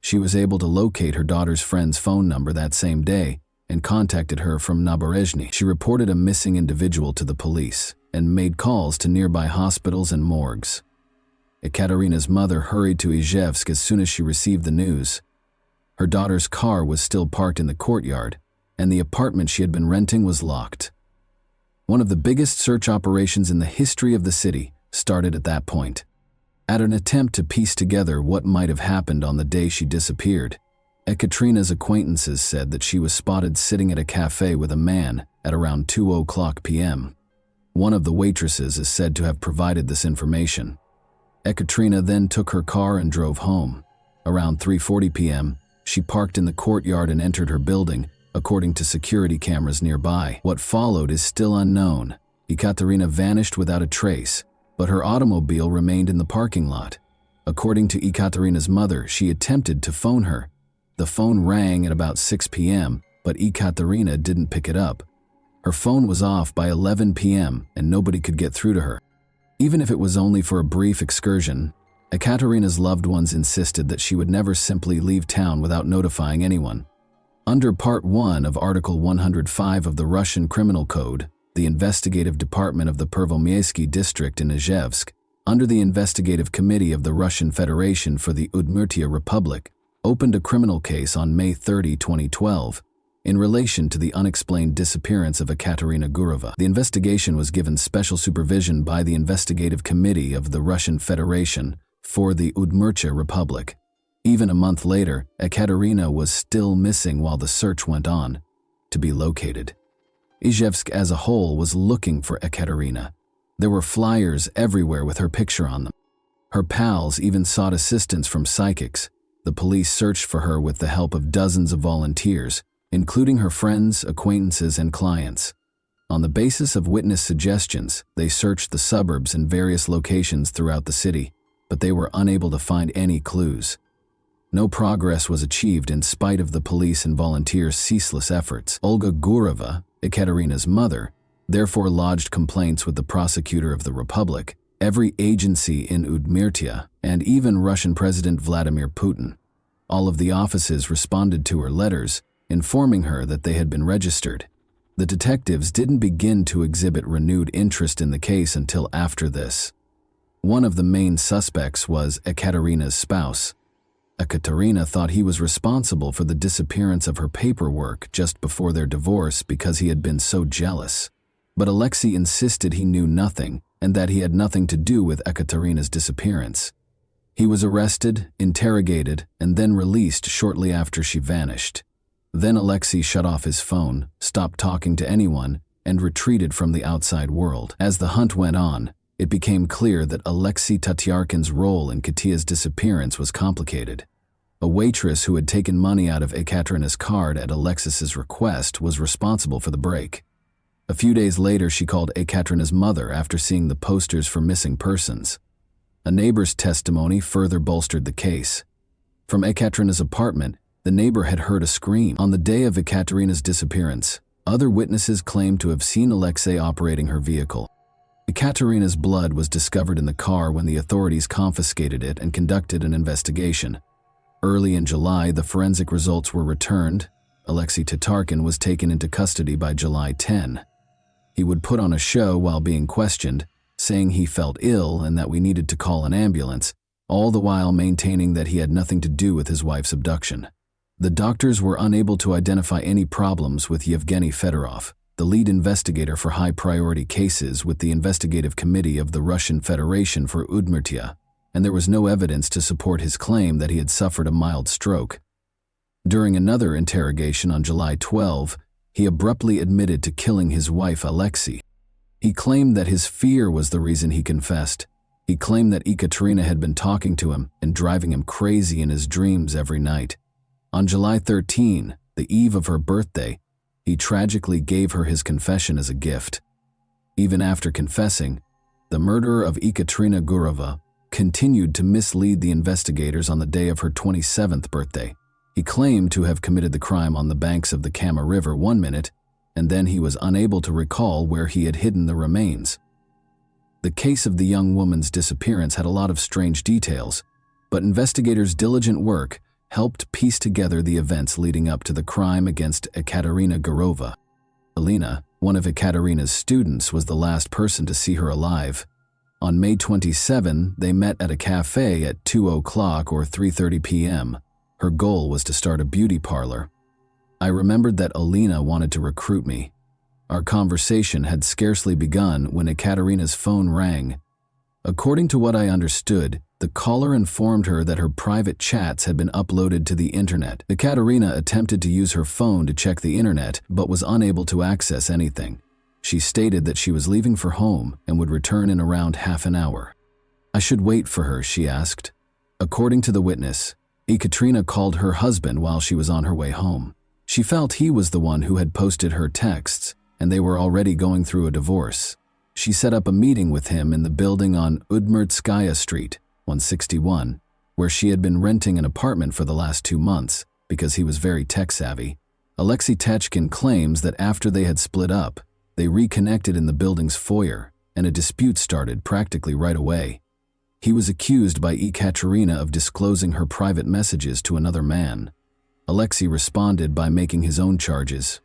Speaker 1: She was able to locate her daughter's friend's phone number that same day and contacted her from Naberezhny. She reported a missing individual to the police and made calls to nearby hospitals and morgues. Ekaterina's mother hurried to Izhevsk as soon as she received the news. Her daughter's car was still parked in the courtyard, and the apartment she had been renting was locked. One of the biggest search operations in the history of the city started at that point. At an attempt to piece together what might have happened on the day she disappeared, Ekaterina's acquaintances said that she was spotted sitting at a cafe with a man at around 2:00 p.m. One of the waitresses is said to have provided this information. Ekaterina then took her car and drove home. Around 3:40 p.m., she parked in the courtyard and entered her building, according to security cameras nearby. What followed is still unknown. Ekaterina vanished without a trace, but her automobile remained in the parking lot. According to Ekaterina's mother, she attempted to phone her. The phone rang at about 6 p.m., but Ekaterina didn't pick it up. Her phone was off by 11 p.m., and nobody could get through to her. Even if it was only for a brief excursion, Ekaterina's loved ones insisted that she would never simply leave town without notifying anyone. Under Part 1 of Article 105 of the Russian Criminal Code, the investigative department of the Pervomiaysky district in Izhevsk, under the investigative committee of the Russian Federation for the Udmurtia Republic, opened a criminal case on May 30, 2012, in relation to the unexplained disappearance of Ekaterina Gurova. The investigation was given special supervision by the investigative committee of the Russian Federation for the Udmurtia Republic. Even a month later, Ekaterina was still missing while the search went on to be located. Izhevsk as a whole was looking for Ekaterina. There were flyers everywhere with her picture on them. Her pals even sought assistance from psychics. The police searched for her with the help of dozens of volunteers, including her friends, acquaintances, and clients. On the basis of witness suggestions, they searched the suburbs and various locations throughout the city, but they were unable to find any clues. No progress was achieved in spite of the police and volunteers' ceaseless efforts. Olga Gurova, Ekaterina's mother, therefore lodged complaints with the prosecutor of the Republic, every agency in Udmurtia, and even Russian President Vladimir Putin. All of the offices responded to her letters, informing her that they had been registered. The detectives didn't begin to exhibit renewed interest in the case until after this. One of the main suspects was Ekaterina's spouse. Ekaterina thought he was responsible for the disappearance of her paperwork just before their divorce because he had been so jealous. But Alexei insisted he knew nothing and that he had nothing to do with Ekaterina's disappearance. He was arrested, interrogated, and then released shortly after she vanished. Then Alexei shut off his phone, stopped talking to anyone, and retreated from the outside world. As the hunt went on, it became clear that Alexei Tatarkin's role in Katia's disappearance was complicated. A waitress who had taken money out of Ekaterina's card at Alexis's request was responsible for the break. A few days later, she called Ekaterina's mother after seeing the posters for missing persons. A neighbor's testimony further bolstered the case. From Ekaterina's apartment, the neighbor had heard a scream. On the day of Ekaterina's disappearance, other witnesses claimed to have seen Alexei operating her vehicle. Ekaterina's blood was discovered in the car when the authorities confiscated it and conducted an investigation. Early in July, the forensic results were returned. Alexei Tatarkin was taken into custody by July 10. He would put on a show while being questioned, saying he felt ill and that we needed to call an ambulance, all the while maintaining that he had nothing to do with his wife's abduction. The doctors were unable to identify any problems with Yevgeny Fedorov, the lead investigator for high-priority cases with the Investigative Committee of the Russian Federation for Udmurtia, and there was no evidence to support his claim that he had suffered a mild stroke. During another interrogation on July 12, he abruptly admitted to killing his wife Alexei. He claimed that his fear was the reason he confessed. He claimed that Ekaterina had been talking to him and driving him crazy in his dreams every night. On July 13, the eve of her birthday, he tragically gave her his confession as a gift. Even after confessing, the murderer of Ekaterina Gurova continued to mislead the investigators on the day of her 27th birthday. He claimed to have committed the crime on the banks of the Kama River 1 minute, and then he was unable to recall where he had hidden the remains. The case of the young woman's disappearance had a lot of strange details, but investigators' diligent work helped piece together the events leading up to the crime against Ekaterina Gurova. Alina, one of Ekaterina's students, was the last person to see her alive. On May 27, they met at a cafe at 2 o'clock or 3:30 p.m. Her goal was to start a beauty parlor. I remembered that Alina wanted to recruit me. Our conversation had scarcely begun when Ekaterina's phone rang. According to what I understood, the caller informed her that her private chats had been uploaded to the internet. Ekaterina attempted to use her phone to check the internet, but was unable to access anything. She stated that she was leaving for home and would return in around half an hour. I should wait for her, she asked. According to the witness, Ekaterina called her husband while she was on her way home. She felt he was the one who had posted her texts, and they were already going through a divorce. She set up a meeting with him in the building on Udmurtskaya Street, 161, where she had been renting an apartment for the last 2 months because he was very tech-savvy. Alexei Tachkin claims that after they had split up, they reconnected in the building's foyer, and a dispute started practically right away. He was accused by Ekaterina of disclosing her private messages to another man. Alexei responded by making his own charges.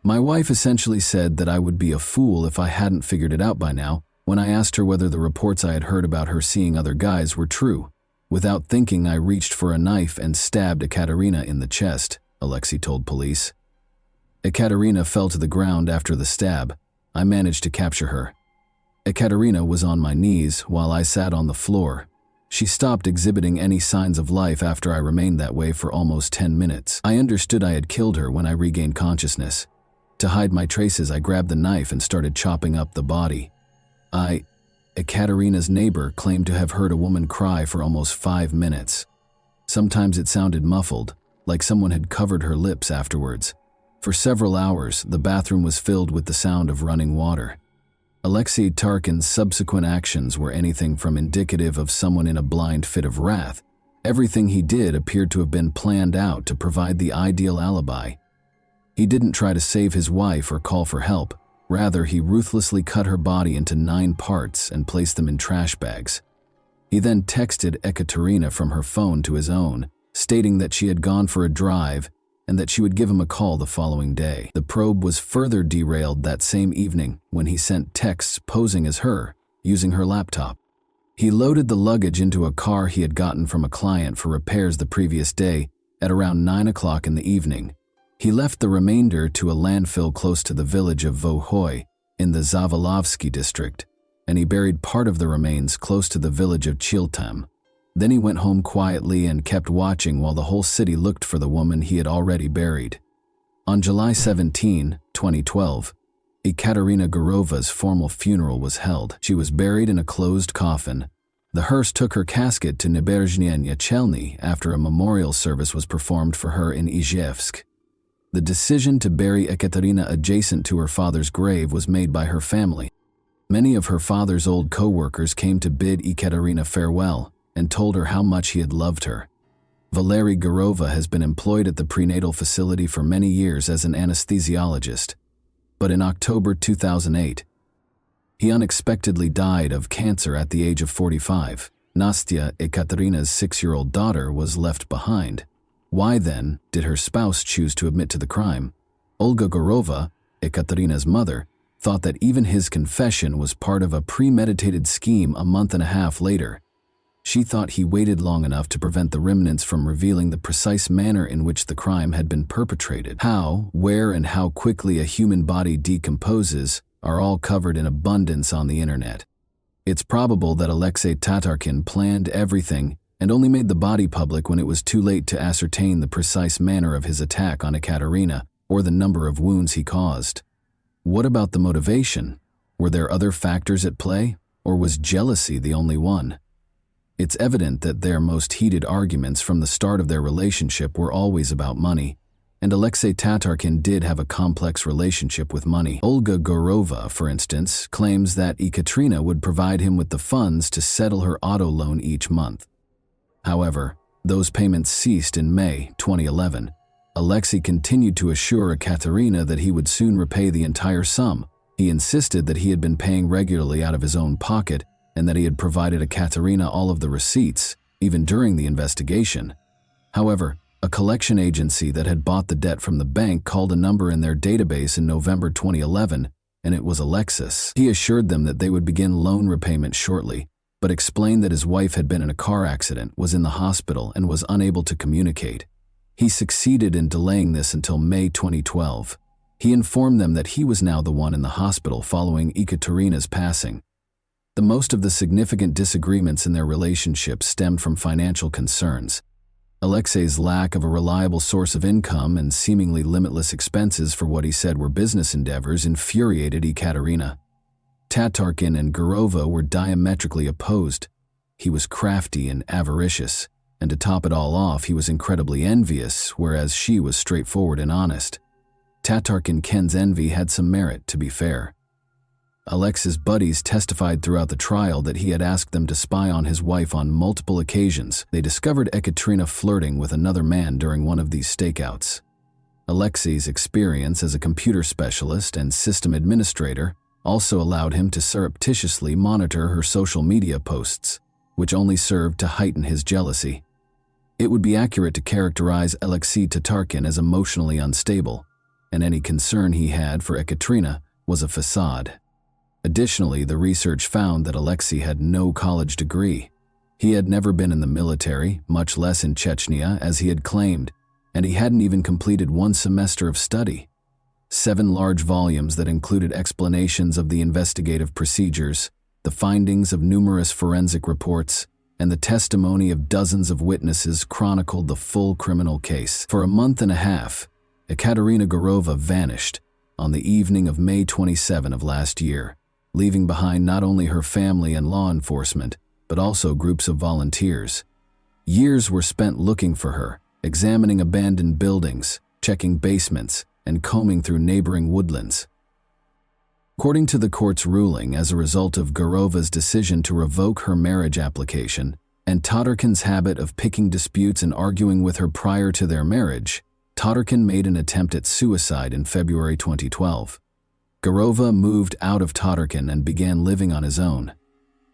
Speaker 1: My wife essentially said that I would be a fool if I hadn't figured it out by now when I asked her whether the reports I had heard about her seeing other guys were true. Without thinking, I reached for a knife and stabbed Ekaterina in the chest, Alexei told police. Ekaterina fell to the ground after the stab. I managed to capture her. Ekaterina was on my knees while I sat on the floor. She stopped exhibiting any signs of life after I remained that way for almost 10 minutes. I understood I had killed her when I regained consciousness. To hide my traces, I grabbed the knife and started chopping up the body. Ekaterina's neighbor claimed to have heard a woman cry for almost 5 minutes. Sometimes it sounded muffled, like someone had covered her lips afterwards. For several hours, the bathroom was filled with the sound of running water. Alexei Tarkin's subsequent actions were anything from indicative of someone in a blind fit of wrath. Everything he did appeared to have been planned out to provide the ideal alibi. He didn't try to save his wife or call for help. Rather, he ruthlessly cut her body into 9 parts and placed them in trash bags. He then texted Ekaterina from her phone to his own, stating that she had gone for a drive and that she would give him a call the following day. The probe was further derailed that same evening when he sent texts posing as her, using her laptop. He loaded the luggage into a car he had gotten from a client for repairs the previous day at around 9 o'clock in the evening. He left the remainder to a landfill close to the village of Vohoy in the Zavolovsky district, and he buried part of the remains close to the village of Chiltam. Then he went home quietly and kept watching while the whole city looked for the woman he had already buried. On July 17, 2012, Ekaterina Gurova's formal funeral was held. She was buried in a closed coffin. The hearse took her casket to Naberezhnye Chelny after a memorial service was performed for her in Izhevsk. The decision to bury Ekaterina adjacent to her father's grave was made by her family. Many of her father's old co-workers came to bid Ekaterina farewell and told her how much he had loved her. Valery Gurova has been employed at the prenatal facility for many years as an anesthesiologist. But in October 2008, he unexpectedly died of cancer at the age of 45. Nastya, Ekaterina's 6-year-old daughter, was left behind. Why then did her spouse choose to admit to the crime? Olga Gurova, Ekaterina's mother, thought that even his confession was part of a premeditated scheme a month and a half later. She thought he waited long enough to prevent the remnants from revealing the precise manner in which the crime had been perpetrated. How, where, and how quickly a human body decomposes are all covered in abundance on the internet. It's probable that Alexei Tatarkin planned everything and only made the body public when it was too late to ascertain the precise manner of his attack on Ekaterina or the number of wounds he caused. What about the motivation? Were there other factors at play, or was jealousy the only one? It's evident that their most heated arguments from the start of their relationship were always about money, and Alexei Tatarkin did have a complex relationship with money. Olga Gurova, for instance, claims that Ekaterina would provide him with the funds to settle her auto loan each month. However, those payments ceased in May 2011. Alexei continued to assure Ekaterina that he would soon repay the entire sum. He insisted that he had been paying regularly out of his own pocket and that he had provided Ekaterina all of the receipts, even during the investigation. However, a collection agency that had bought the debt from the bank called a number in their database in November 2011, and it was Alexis. He assured them that they would begin loan repayment shortly, but explained that his wife had been in a car accident, was in the hospital, and was unable to communicate. He succeeded in delaying this until May 2012. He informed them that he was now the one in the hospital following Ekaterina's passing. The most of the significant disagreements in their relationship stemmed from financial concerns. Alexei's lack of a reliable source of income and seemingly limitless expenses for what he said were business endeavors infuriated Ekaterina. Tatarkin and Gurova were diametrically opposed. He was crafty and avaricious, and to top it all off, he was incredibly envious, whereas she was straightforward and honest. Tatarkin Ken's envy had some merit, to be fair. Alexei's buddies testified throughout the trial that he had asked them to spy on his wife on multiple occasions. They discovered Ekaterina flirting with another man during one of these stakeouts. Alexei's experience as a computer specialist and system administrator also allowed him to surreptitiously monitor her social media posts, which only served to heighten his jealousy. It would be accurate to characterize Alexei Tatarkin as emotionally unstable, and any concern he had for Ekaterina was a facade. Additionally, the research found that Alexei had no college degree. He had never been in the military, much less in Chechnya, as he had claimed, and he hadn't even completed one semester of study. 7 large volumes that included explanations of the investigative procedures, the findings of numerous forensic reports, and the testimony of dozens of witnesses chronicled the full criminal case. For a month and a half, Ekaterina Gurova vanished on the evening of May 27 of last year, leaving behind not only her family and law enforcement, but also groups of volunteers. Years were spent looking for her, examining abandoned buildings, checking basements, and combing through neighboring woodlands. According to the court's ruling, as a result of Gurova's decision to revoke her marriage application and Tatarkin's habit of picking disputes and arguing with her prior to their marriage, Tatarkin made an attempt at suicide in February 2012. Gurova moved out of Tatarkin and began living on his own.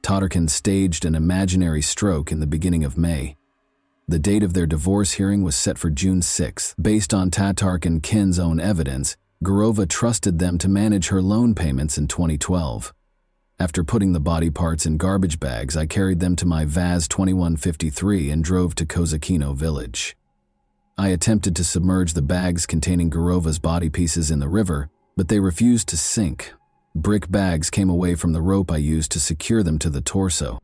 Speaker 1: Tatarkin staged an imaginary stroke in the beginning of May. The date of their divorce hearing was set for June 6. Based on Tatarkin Kin's own evidence, Gurova trusted them to manage her loan payments in 2012. After putting the body parts in garbage bags, I carried them to my Vaz 2153 and drove to Kozakino village. I attempted to submerge the bags containing Gurova's body pieces in the river, but they refused to sink. Brick bags came away from the rope I used to secure them to the torso.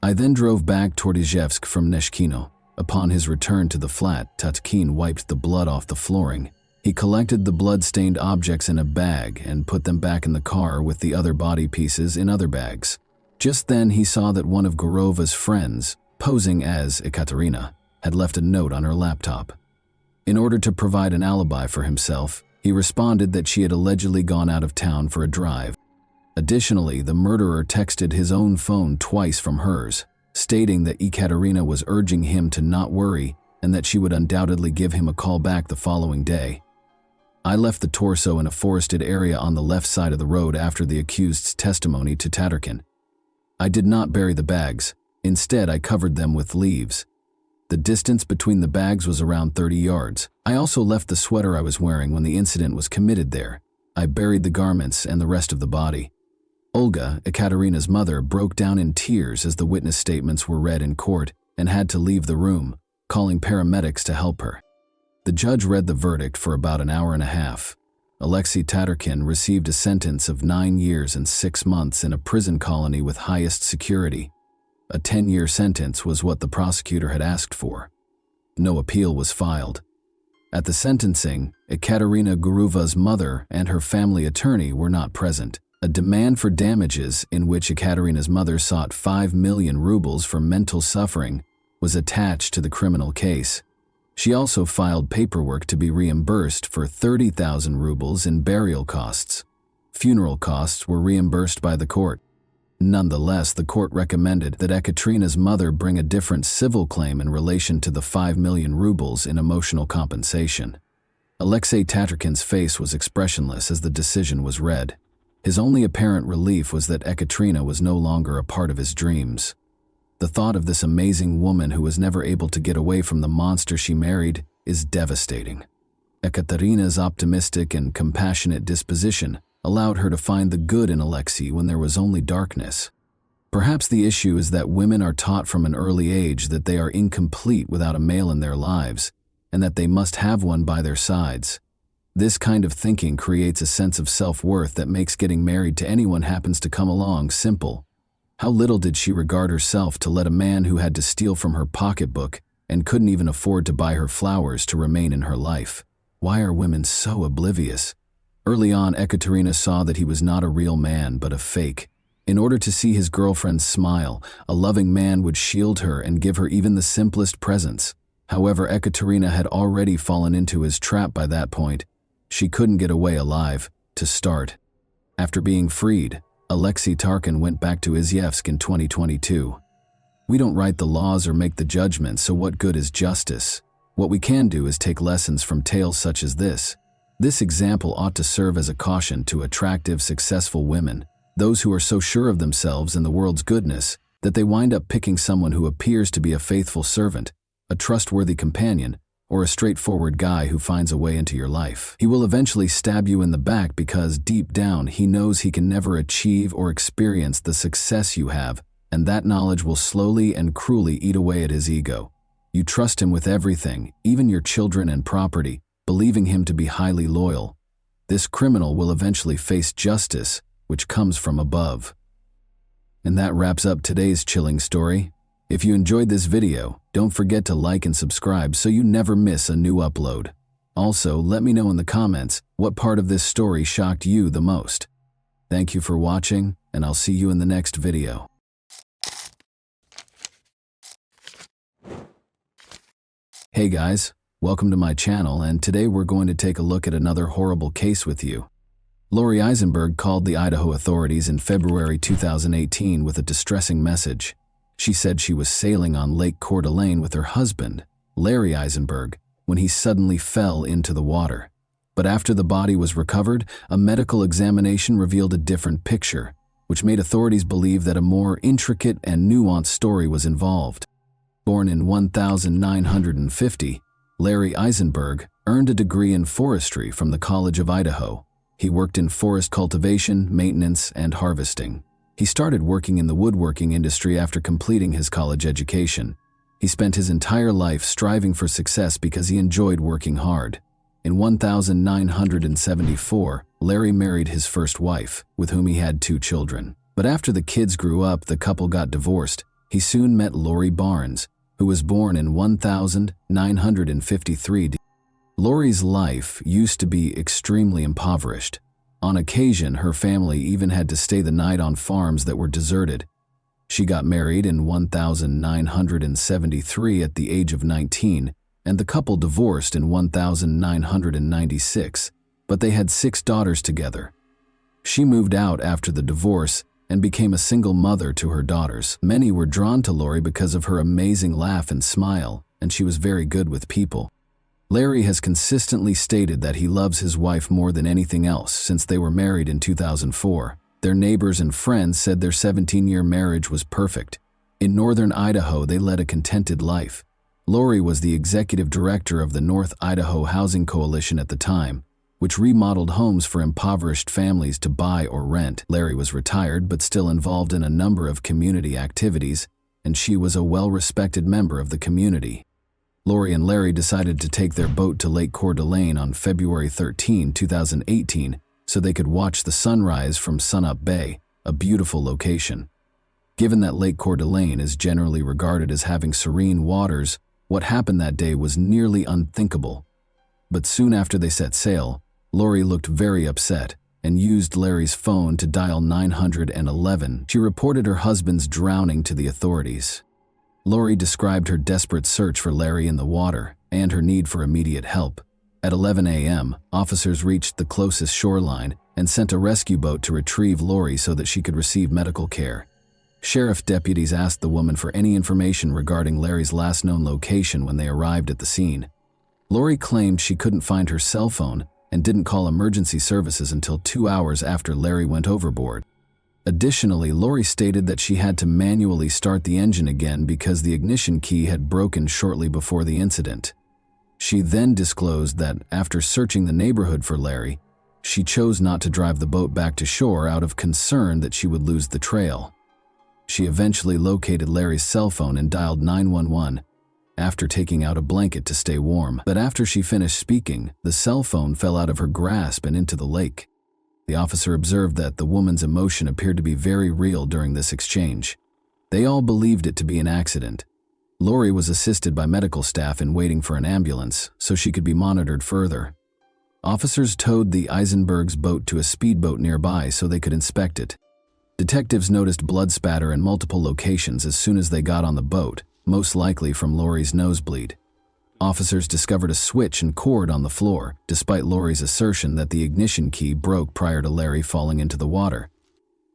Speaker 1: I then drove back toward Izhevsk from Neshkino. Upon his return to the flat, Tatkin wiped the blood off the flooring. He collected the blood-stained objects in a bag and put them back in the car with the other body pieces in other bags. Just then he saw that one of Gurova's friends, posing as Ekaterina, had left a note on her laptop. In order to provide an alibi for himself, he responded that she had allegedly gone out of town for a drive. Additionally, the murderer texted his own phone twice from hers, stating that Ekaterina was urging him to not worry and that she would undoubtedly give him a call back the following day. I left the torso in a forested area on the left side of the road after the accused's testimony to Tatarkin. I did not bury the bags. Instead, I covered them with leaves. The distance between the bags was around 30 yards. I also left the sweater I was wearing when the incident was committed there. I buried the garments and the rest of the body. Olga, Ekaterina's mother, broke down in tears as the witness statements were read in court and had to leave the room, calling paramedics to help her. The judge read the verdict for about an hour and a half. Alexei Tatarkin received a sentence of 9 years and 6 months in a prison colony with highest security. A 10-year sentence was what the prosecutor had asked for. No appeal was filed. At the sentencing, Ekaterina Guruva's mother and her family attorney were not present. A demand for damages, in which Ekaterina's mother sought 5 million rubles for mental suffering, was attached to the criminal case. She also filed paperwork to be reimbursed for 30,000 rubles in burial costs. Funeral costs were reimbursed by the court. Nonetheless, the court recommended that Ekaterina's mother bring a different civil claim in relation to the 5 million rubles in emotional compensation. Alexei Tatarkin's face was expressionless as the decision was read. His only apparent relief was that Ekaterina was no longer a part of his dreams. The thought of this amazing woman who was never able to get away from the monster she married is devastating. Ekaterina's optimistic and compassionate disposition allowed her to find the good in Alexei when there was only darkness. Perhaps the issue is that women are taught from an early age that they are incomplete without a male in their lives, and that they must have one by their sides. This kind of thinking creates a sense of self-worth that makes getting married to anyone happens to come along simple. How little did she regard herself to let a man who had to steal from her pocketbook and couldn't even afford to buy her flowers to remain in her life? Why are women so oblivious? Early on, Ekaterina saw that he was not a real man, but a fake. In order to see his girlfriend smile, a loving man would shield her and give her even the simplest presents. However, Ekaterina had already fallen into his trap by that point. She couldn't get away alive, to start. After being freed, Alexei Tarkin went back to Izyevsk in 2022. We don't write the laws or make the judgments, so what good is justice? What we can do is take lessons from tales such as this. This example ought to serve as a caution to attractive, successful women, those who are so sure of themselves and the world's goodness that they wind up picking someone who appears to be a faithful servant, a trustworthy companion, or a straightforward guy who finds a way into your life. He will eventually stab you in the back because deep down he knows he can never achieve or experience the success you have, and that knowledge will slowly and cruelly eat away at his ego. You trust him with everything, even your children and property, believing him to be highly loyal. This criminal will eventually face justice, which comes from above. And that wraps up today's chilling story. If you enjoyed this video, don't forget to like and subscribe so you never miss a new upload. Also, let me know in the comments what part of this story shocked you the most. Thank you for watching, and I'll see you in the next video. Hey guys, welcome to my channel, and today we're going to take a look at another horrible case with you. Lori Eisenberg called the Idaho authorities in February 2018 with a distressing message. She said she was sailing on Lake Coeur d'Alene with her husband, Larry Eisenberg, when he suddenly fell into the water. But after the body was recovered, a medical examination revealed a different picture, which made authorities believe that a more intricate and nuanced story was involved. Born in 1950, Larry Eisenberg earned a degree in forestry from the College of Idaho. He worked in forest cultivation, maintenance, and harvesting. He started working in the woodworking industry after completing his college education. He spent his entire life striving for success because he enjoyed working hard. In 1974, Larry married his first wife, with whom he had 2 children. But after the kids grew up, the couple got divorced. He soon met Lori Barnes, who was born in 1953. Lori's life used to be extremely impoverished. On occasion, her family even had to stay the night on farms that were deserted. She got married in 1973 at the age of 19 and the couple divorced in 1996, but they had 6 daughters together. She moved out after the divorce and became a single mother to her daughters. Many were drawn to Lori because of her amazing laugh and smile, and she was very good with people. Larry has consistently stated that he loves his wife more than anything else since they were married in 2004. Their neighbors and friends said their 17-year marriage was perfect. In northern Idaho, they led a contented life. Lori was the executive director of the North Idaho Housing Coalition at the time, which remodeled homes for impoverished families to buy or rent. Larry was retired but still involved in a number of community activities, and she was a well-respected member of the community. Lori and Larry decided to take their boat to Lake Coeur d'Alene on February 13, 2018, so they could watch the sunrise from Sunup Bay, a beautiful location. Given that Lake Coeur d'Alene is generally regarded as having serene waters, what happened that day was nearly unthinkable. But soon after they set sail, Lori looked very upset and used Larry's phone to dial 911. She reported her husband's drowning to the authorities. Lori described her desperate search for Larry in the water and her need for immediate help. At 11 a.m., officers reached the closest shoreline and sent a rescue boat to retrieve Lori so that she could receive medical care. Sheriff deputies asked the woman for any information regarding Larry's last known location when they arrived at the scene. Lori claimed she couldn't find her cell phone and didn't call emergency services until 2 hours after Larry went overboard. Additionally, Lori stated that she had to manually start the engine again because the ignition key had broken shortly before the incident. She then disclosed that after searching the neighborhood for Larry, she chose not to drive the boat back to shore out of concern that she would lose the trail. She eventually located Larry's cell phone and dialed 911 after taking out a blanket to stay warm. But after she finished speaking, the cell phone fell out of her grasp and into the lake. The officer observed that the woman's emotion appeared to be very real during this exchange. They all believed it to be an accident. Lori was assisted by medical staff in waiting for an ambulance so she could be monitored further. Officers towed the Eisenbergs' boat to a speedboat nearby so they could inspect it. Detectives noticed blood spatter in multiple locations as soon as they got on the boat, most likely from Lori's nosebleed. Officers discovered a switch and cord on the floor, despite Lori's assertion that the ignition key broke prior to Larry falling into the water.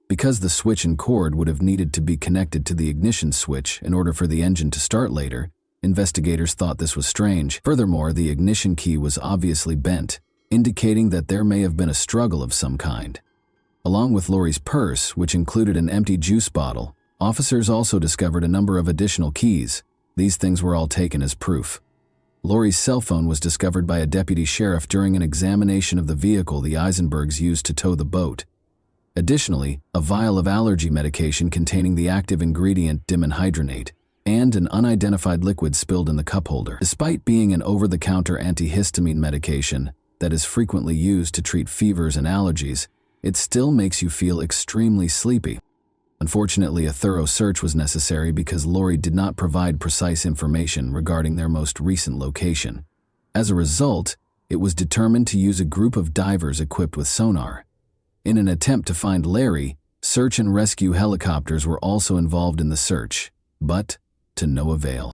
Speaker 1: Because the switch and cord would have needed to be connected to the ignition switch in order for the engine to start later, investigators thought this was strange. Furthermore, the ignition key was obviously bent, indicating that there may have been a struggle of some kind. Along with Lori's purse, which included an empty juice bottle, officers also discovered a number of additional keys. These things were all taken as proof. Lori's cell phone was discovered by a deputy sheriff during an examination of the vehicle the Eisenbergs used to tow the boat. Additionally, a vial of allergy medication containing the active ingredient dimenhydrinate and an unidentified liquid spilled in the cup holder. Despite being an over-the-counter antihistamine medication that is frequently used to treat fevers and allergies, it still makes you feel extremely sleepy. Unfortunately, a thorough search was necessary because Lori did not provide precise information regarding their most recent location. As a result, it was determined to use a group of divers equipped with sonar. In an attempt to find Larry, search and rescue helicopters were also involved in the search, but to no avail.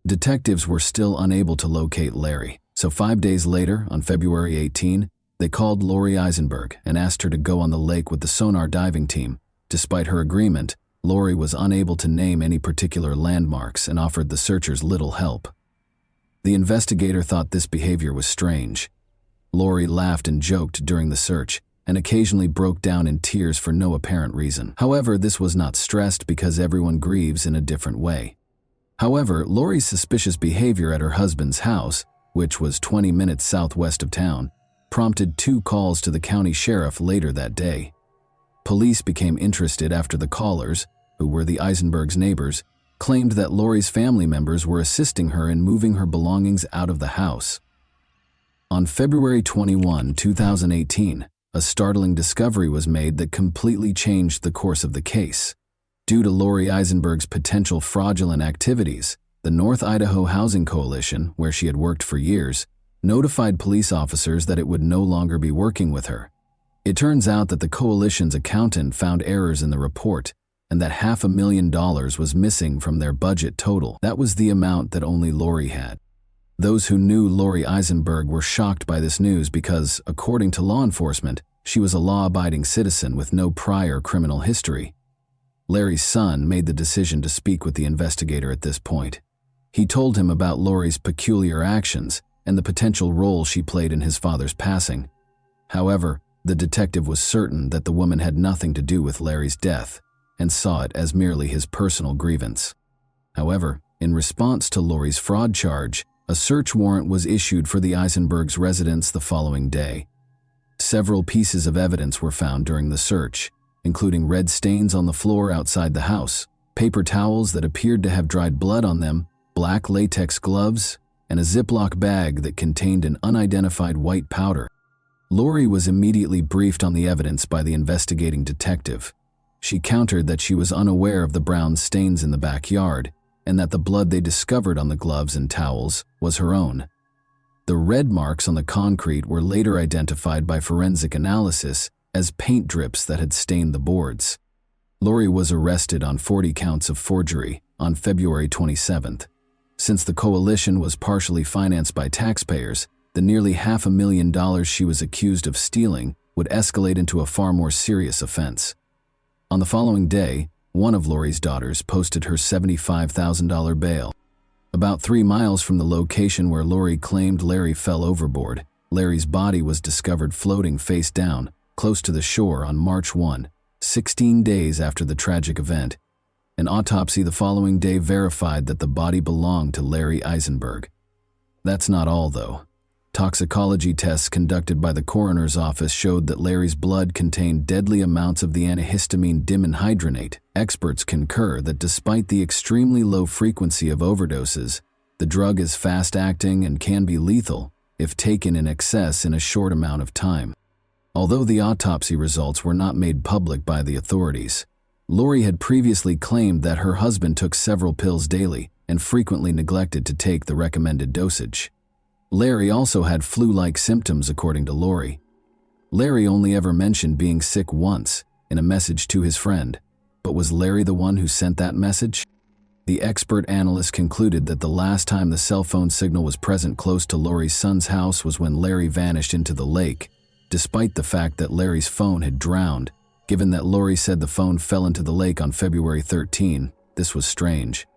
Speaker 1: Detectives were still unable to locate Larry, so 5 days later, on February 18, they called Lori Eisenberg and asked her to go on the lake with the sonar diving team. Despite her agreement, Lori was unable to name any particular landmarks and offered the searchers little help. The investigator thought this behavior was strange. Lori laughed and joked during the search and occasionally broke down in tears for no apparent reason. However, this was not stressed because everyone grieves in a different way. However, Lori's suspicious behavior at her husband's house, which was 20 minutes southwest of town, prompted 2 calls to the county sheriff later that day. Police became interested after the callers, who were the Eisenbergs' neighbors, claimed that Lori's family members were assisting her in moving her belongings out of the house. On February 21, 2018, a startling discovery was made that completely changed the course of the case. Due to Lori Eisenberg's potential fraudulent activities, the North Idaho Housing Coalition, where she had worked for years, notified police officers that it would no longer be working with her. It turns out that the coalition's accountant found errors in the report and that $500,000 was missing from their budget total. That was the amount that only Lori had. Those who knew Lori Eisenberg were shocked by this news because, according to law enforcement, she was a law-abiding citizen with no prior criminal history. Larry's son made the decision to speak with the investigator at this point. He told him about Lori's peculiar actions and the potential role she played in his father's passing. However, the detective was certain that the woman had nothing to do with Larry's death and saw it as merely his personal grievance. However, in response to Lori's fraud charge, a search warrant was issued for the Eisenbergs' residence the following day. Several pieces of evidence were found during the search, including red stains on the floor outside the house, paper towels that appeared to have dried blood on them, black latex gloves, and a Ziploc bag that contained an unidentified white powder. Lori was immediately briefed on the evidence by the investigating detective. She countered that she was unaware of the brown stains in the backyard and that the blood they discovered on the gloves and towels was her own. The red marks on the concrete were later identified by forensic analysis as paint drips that had stained the boards. Lori was arrested on 40 counts of forgery on February 27th. Since the coalition was partially financed by taxpayers, the nearly $500,000 she was accused of stealing would escalate into a far more serious offense. On the following day, one of Lori's daughters posted her $75,000 bail. About 3 miles from the location where Lori claimed Larry fell overboard, Larry's body was discovered floating face down, close to the shore on March 1, 16 days after the tragic event. An autopsy the following day verified that the body belonged to Larry Eisenberg. That's not all, though. Toxicology tests conducted by the coroner's office showed that Larry's blood contained deadly amounts of the antihistamine dimenhydrinate. Experts concur that despite the extremely low frequency of overdoses, the drug is fast-acting and can be lethal if taken in excess in a short amount of time. Although the autopsy results were not made public by the authorities, Lori had previously claimed that her husband took several pills daily and frequently neglected to take the recommended dosage. Larry also had flu-like symptoms, according to Lori. Larry only ever mentioned being sick once, in a message to his friend. But was Larry the one who sent that message? The expert analyst concluded that the last time the cell phone signal was present close to Lori's son's house was when Larry vanished into the lake, despite the fact that Larry's phone had drowned. Given that Lori said the phone fell into the lake on February 13, this was strange.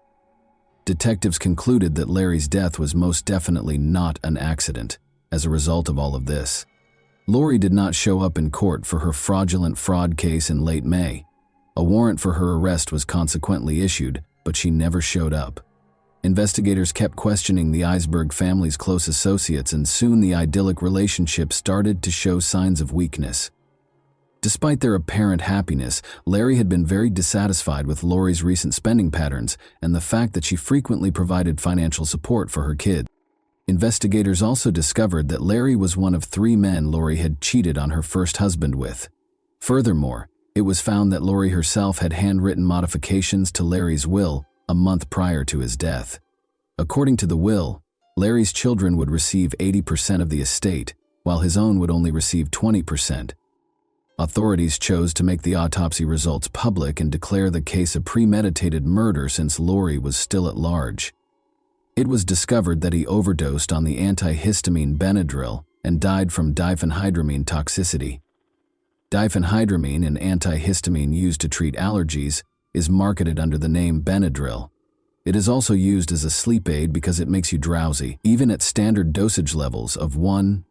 Speaker 1: Detectives concluded that Larry's death was most definitely not an accident. As a result of all of this, Lori did not show up in court for her fraudulent fraud case in late May. A warrant for her arrest was consequently issued, but she never showed up. Investigators kept questioning the Eisenberg family's close associates, and soon the idyllic relationship started to show signs of weakness. Despite their apparent happiness, Larry had been very dissatisfied with Lori's recent spending patterns and the fact that she frequently provided financial support for her kids. Investigators also discovered that Larry was one of 3 men Lori had cheated on her first husband with. Furthermore, it was found that Lori herself had handwritten modifications to Larry's will a month prior to his death. According to the will, Larry's children would receive 80% of the estate, while his own would only receive 20%. Authorities chose to make the autopsy results public and declare the case a premeditated murder since Lori was still at large. It was discovered that he overdosed on the antihistamine Benadryl and died from diphenhydramine toxicity. Diphenhydramine, an antihistamine used to treat allergies, is marketed under the name Benadryl. It is also used as a sleep aid because it makes you drowsy, even at standard dosage levels of 1,0,100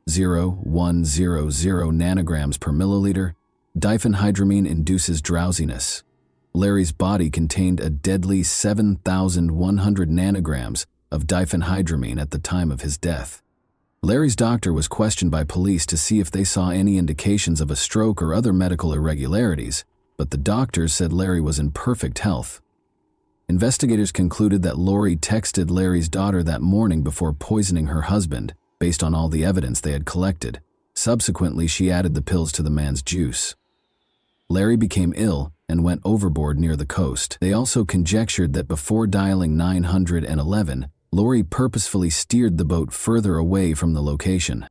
Speaker 1: nanograms per milliliter. Diphenhydramine induces drowsiness. Larry's body contained a deadly 7,100 nanograms of diphenhydramine at the time of his death. Larry's doctor was questioned by police to see if they saw any indications of a stroke or other medical irregularities, but the doctors said Larry was in perfect health. Investigators concluded that Lori texted Larry's daughter that morning before poisoning her husband, based on all the evidence they had collected. Subsequently, she added the pills to the man's juice. Larry became ill and went overboard near the coast. They also conjectured that before dialing 911, Lori purposefully steered the boat further away from the location.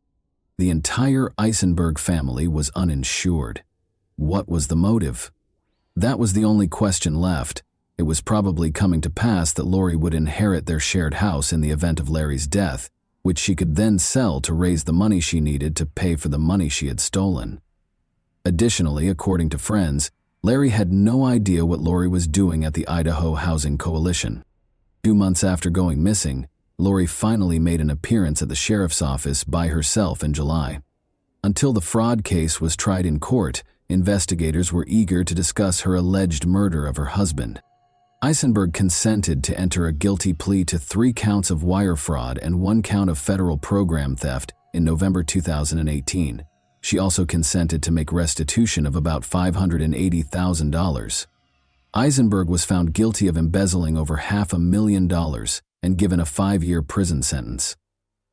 Speaker 1: The entire Eisenberg family was uninsured. What was the motive? That was the only question left. It was probably coming to pass that Lori would inherit their shared house in the event of Larry's death, which she could then sell to raise the money she needed to pay for the money she had stolen. Additionally, according to friends, Larry had no idea what Lori was doing at the Idaho Housing Coalition. 2 months after going missing, Lori finally made an appearance at the sheriff's office by herself in July. Until the fraud case was tried in court, investigators were eager to discuss her alleged murder of her husband. Eisenberg consented to enter a guilty plea to 3 counts of wire fraud and 1 count of federal program theft in November 2018. She also consented to make restitution of about $580,000. Eisenberg was found guilty of embezzling over $500,000 and given a 5-year prison sentence.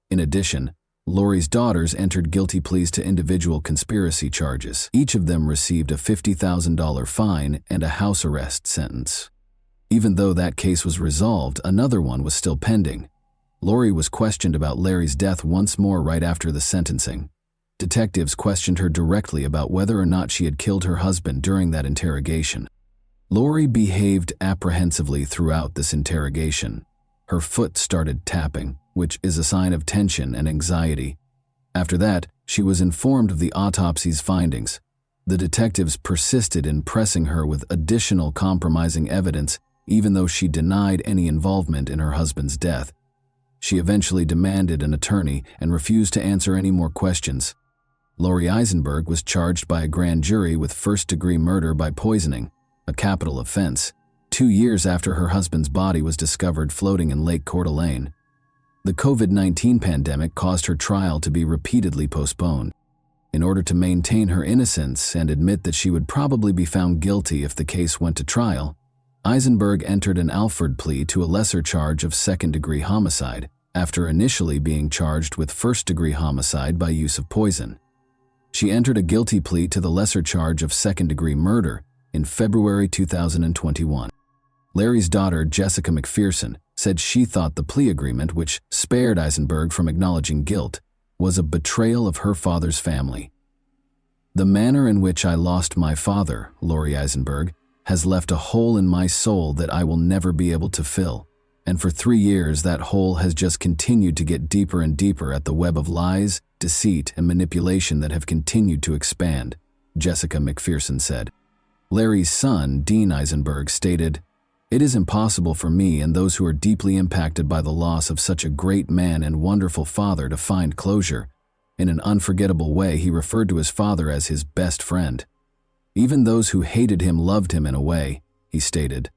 Speaker 1: In addition, Lori's daughters entered guilty pleas to individual conspiracy charges. Each of them received a $50,000 fine and a house arrest sentence. Even though that case was resolved, another one was still pending. Lori was questioned about Larry's death once more right after the sentencing. Detectives questioned her directly about whether or not she had killed her husband during that interrogation. Lori behaved apprehensively throughout this interrogation. Her foot started tapping, which is a sign of tension and anxiety. After that, she was informed of the autopsy's findings. The detectives persisted in pressing her with additional compromising evidence, even though she denied any involvement in her husband's death. She eventually demanded an attorney and refused to answer any more questions. Lori Eisenberg was charged by a grand jury with first-degree murder by poisoning, a capital offense, 2 years after her husband's body was discovered floating in Lake Coeur d'Alene. The COVID-19 pandemic caused her trial to be repeatedly postponed. In order to maintain her innocence and admit that she would probably be found guilty if the case went to trial, Eisenberg entered an Alford plea to a lesser charge of second-degree homicide, after initially being charged with first-degree homicide by use of poison. She entered a guilty plea to the lesser charge of second-degree murder in February 2021. Larry's daughter, Jessica McPherson, said she thought the plea agreement, which spared Eisenberg from acknowledging guilt, was a betrayal of her father's family. "The manner in which I lost my father," Lori Eisenberg, "has left a hole in my soul that I will never be able to fill. And for 3 years, that hole has just continued to get deeper and deeper at the web of lies, deceit, and manipulation that have continued to expand," Jessica McPherson said. Larry's son, Dean Eisenberg, stated, "It is impossible for me and those who are deeply impacted by the loss of such a great man and wonderful father to find closure." In an unforgettable way, he referred to his father as his best friend. "Even those who hated him loved him in a way," he stated.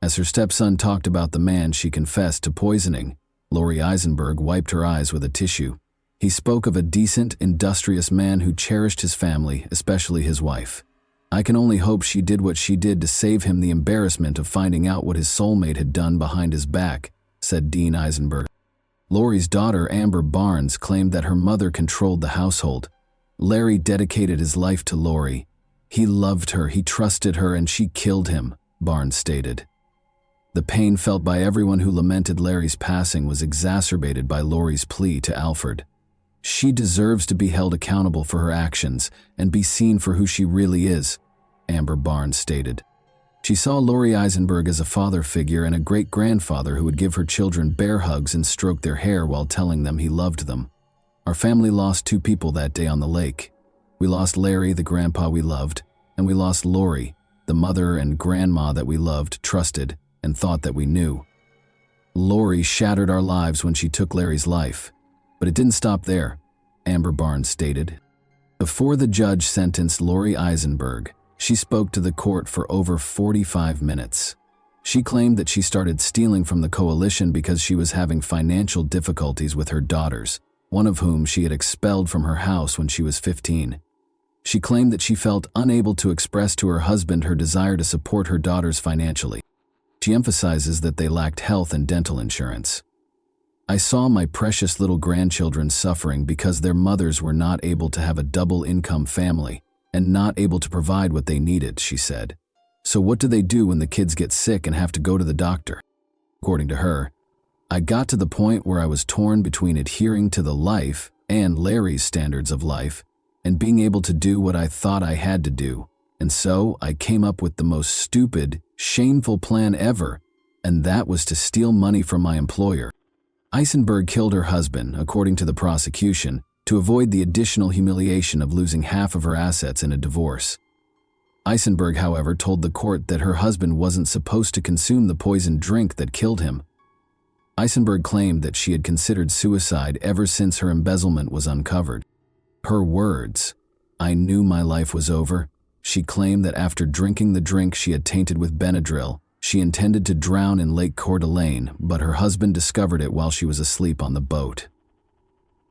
Speaker 1: As her stepson talked about the man she confessed to poisoning, Lori Eisenberg wiped her eyes with a tissue. He spoke of a decent, industrious man who cherished his family, especially his wife. "I can only hope she did what she did to save him the embarrassment of finding out what his soulmate had done behind his back," said Dean Eisenberg. Lori's daughter, Amber Barnes, claimed that her mother controlled the household. "Larry dedicated his life to Lori. He loved her, he trusted her, and she killed him," Barnes stated. The pain felt by everyone who lamented Larry's passing was exacerbated by Lori's plea to Alford. "She deserves to be held accountable for her actions and be seen for who she really is," Amber Barnes stated. She saw Lori Eisenberg as a father figure and a great-grandfather who would give her children bear hugs and stroke their hair while telling them he loved them. "Our family lost 2 people that day on the lake. We lost Larry, the grandpa we loved, and we lost Lori, the mother and grandma that we loved, trusted, and thought that we knew. Lori shattered our lives when she took Larry's life. But it didn't stop there," Amber Barnes stated. Before the judge sentenced Lori Eisenberg, she spoke to the court for over 45 minutes. She claimed that she started stealing from the coalition because she was having financial difficulties with her daughters, one of whom she had expelled from her house when she was 15. She claimed that she felt unable to express to her husband her desire to support her daughters financially. She emphasizes that they lacked health and dental insurance. "I saw my precious little grandchildren suffering because their mothers were not able to have a double-income family and not able to provide what they needed," she said. "So what do they do when the kids get sick and have to go to the doctor?" According to her, "I got to the point where I was torn between adhering to the life and Larry's standards of life and being able to do what I thought I had to do. And so I came up with the most stupid, shameful plan ever, and that was to steal money from my employer." Eisenberg killed her husband, according to the prosecution, to avoid the additional humiliation of losing half of her assets in a divorce. Eisenberg, however, told the court that her husband wasn't supposed to consume the poisoned drink that killed him. Eisenberg claimed that she had considered suicide ever since her embezzlement was uncovered. Her words, "I knew my life was over." She claimed that after drinking the drink she had tainted with Benadryl, she intended to drown in Lake Coeur d'Alene, but her husband discovered it while she was asleep on the boat.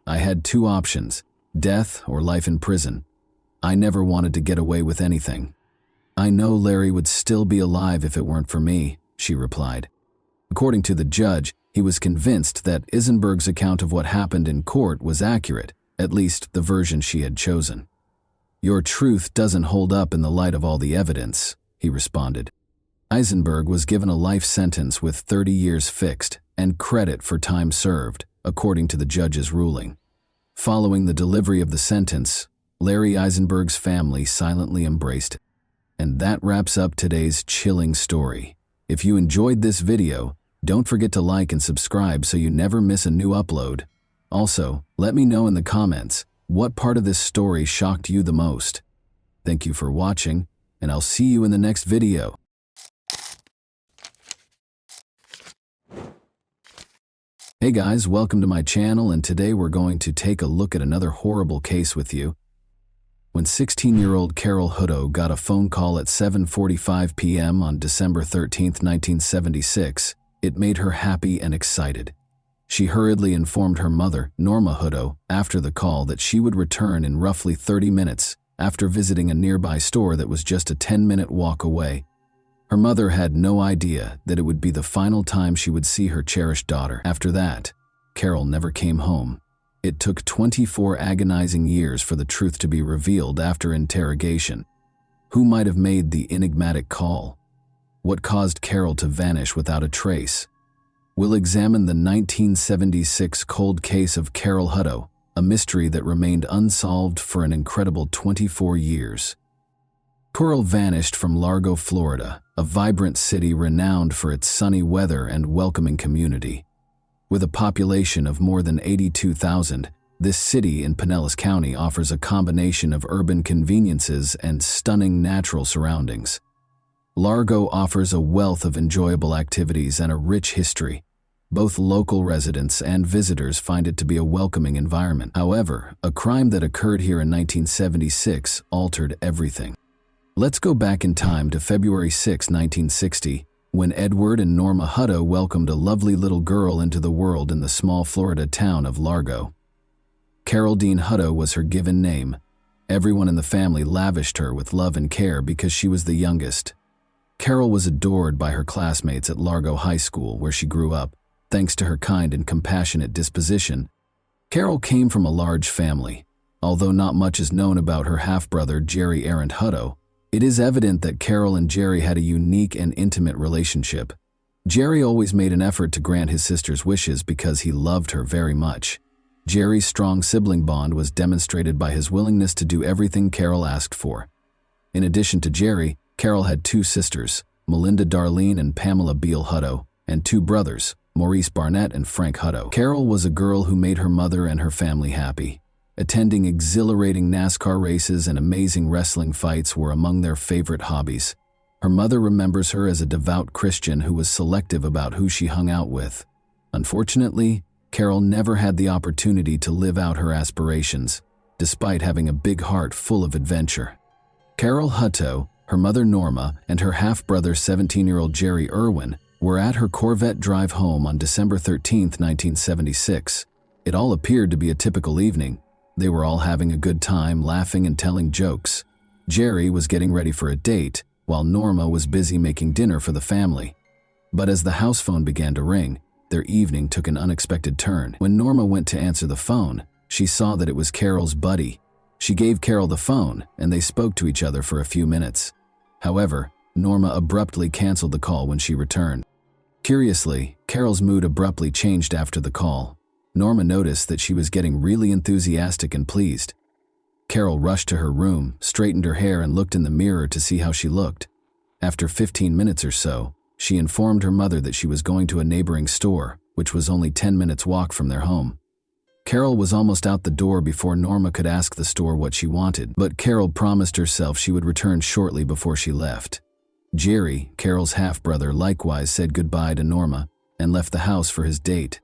Speaker 1: "I had two options, death or life in prison. I never wanted to get away with anything. I know Larry would still be alive if it weren't for me," she replied. According to the judge, he was convinced that Eisenberg's account of what happened in court was accurate, at least the version she had chosen. "Your truth doesn't hold up in the light of all the evidence," he responded. Eisenberg was given a life sentence with 30 years fixed and credit for time served, according to the judge's ruling. Following the delivery of the sentence, Larry Eisenberg's family silently embraced it. And that wraps up today's chilling story. If you enjoyed this video, don't forget to like and subscribe so you never miss a new upload. Also, let me know in the comments what part of this story shocked you the most. Thank you for watching, and I'll see you in the next video. Hey guys, welcome to my channel, and today we're going to take a look at another horrible case with you. When 16-year-old Carol Hutto got a phone call at 7:45 p.m. on December 13, 1976, it made her happy and excited. She hurriedly informed her mother, Norma Hutto, after the call that she would return in roughly 30 minutes after visiting a nearby store that was just a 10-minute walk away. Her mother had no idea that it would be the final time she would see her cherished daughter. After that, Carol never came home. It took 24 agonizing years for the truth to be revealed after interrogation. Who might have made the enigmatic call? What caused Carol to vanish without a trace? We'll examine the 1976 cold case of Carol Hutto, a mystery that remained unsolved for an incredible 24 years. Carol vanished from Largo, Florida, a vibrant city renowned for its sunny weather and welcoming community. With a population of more than 82,000, this city in Pinellas County offers a combination of urban conveniences and stunning natural surroundings. Largo offers a wealth of enjoyable activities and a rich history. Both local residents and visitors find it to be a welcoming environment. However, a crime that occurred here in 1976 altered everything. Let's go back in time to February 6, 1960, when Edward and Norma Hutto welcomed a lovely little girl into the world in the small Florida town of Largo. Carol Dean Hutto was her given name. Everyone in the family lavished her with love and care because she was the youngest. Carol was adored by her classmates at Largo High School, where she grew up, thanks to her kind and compassionate disposition. Carol came from a large family. Although not much is known about her half-brother Jerry Arent Hutto, it is evident that Carol and Jerry had a unique and intimate relationship. Jerry always made an effort to grant his sister's wishes because he loved her very much. Jerry's strong sibling bond was demonstrated by his willingness to do everything Carol asked for. In addition to Jerry, Carol had two sisters, Melinda Darlene and Pamela Beal Hutto, and two brothers, Maurice Barnett and Frank Hutto. Carol was a girl who made her mother and her family happy. Attending exhilarating NASCAR races and amazing wrestling fights were among their favorite hobbies. Her mother remembers her as a devout Christian who was selective about who she hung out with. Unfortunately, Carol never had the opportunity to live out her aspirations, despite having a big heart full of adventure. Carol Hutto, her mother Norma, and her half-brother 17-year-old Jerry Irwin were at her Corvette drive home on December 13, 1976. It all appeared to be a typical evening. They were all having a good time, laughing and telling jokes. Jerry was getting ready for a date, while Norma was busy making dinner for the family. But as the house phone began to ring, their evening took an unexpected turn. When Norma went to answer the phone, she saw that it was Carol's buddy. She gave Carol the phone, and they spoke to each other for a few minutes. However, Norma abruptly canceled the call when she returned. Curiously, Carol's mood abruptly changed after the call. Norma noticed that she was getting really enthusiastic and pleased. Carol rushed to her room, straightened her hair, and looked in the mirror to see how she looked. After 15 minutes or so, she informed her mother that she was going to a neighboring store, which was only 10 minutes walk from their home. Carol was almost out the door before Norma could ask the store what she wanted, but Carol promised herself she would return shortly before she left. Jerry, Carol's half-brother, likewise said goodbye to Norma and left the house for his date.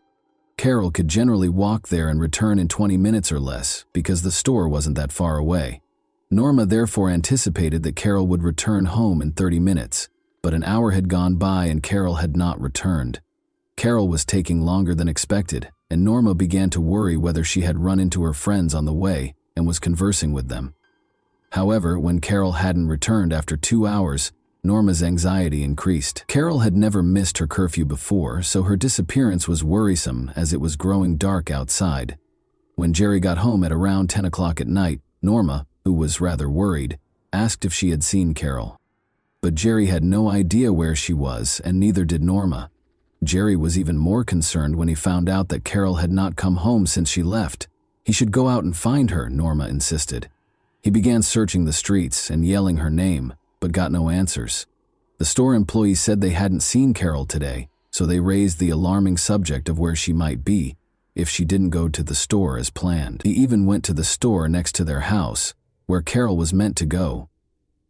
Speaker 1: Carol could generally walk there and return in 20 minutes or less because the store wasn't that far away. Norma therefore anticipated that Carol would return home in 30 minutes, but an hour had gone by and Carol had not returned. Carol was taking longer than expected, and Norma began to worry whether she had run into her friends on the way and was conversing with them. However, when Carol hadn't returned after 2 hours, Norma's anxiety increased. Carol had never missed her curfew before, so her disappearance was worrisome as it was growing dark outside. When Jerry got home at around 10 o'clock at night, Norma, who was rather worried, asked if she had seen Carol. But Jerry had no idea where she was, and neither did Norma. Jerry was even more concerned when he found out that Carol had not come home since she left. He should go out and find her, Norma insisted. He began searching the streets and yelling her name, but got no answers. The store employees said they hadn't seen Carol today, so they raised the alarming subject of where she might be if she didn't go to the store as planned. He even went to the store next to their house, where Carol was meant to go.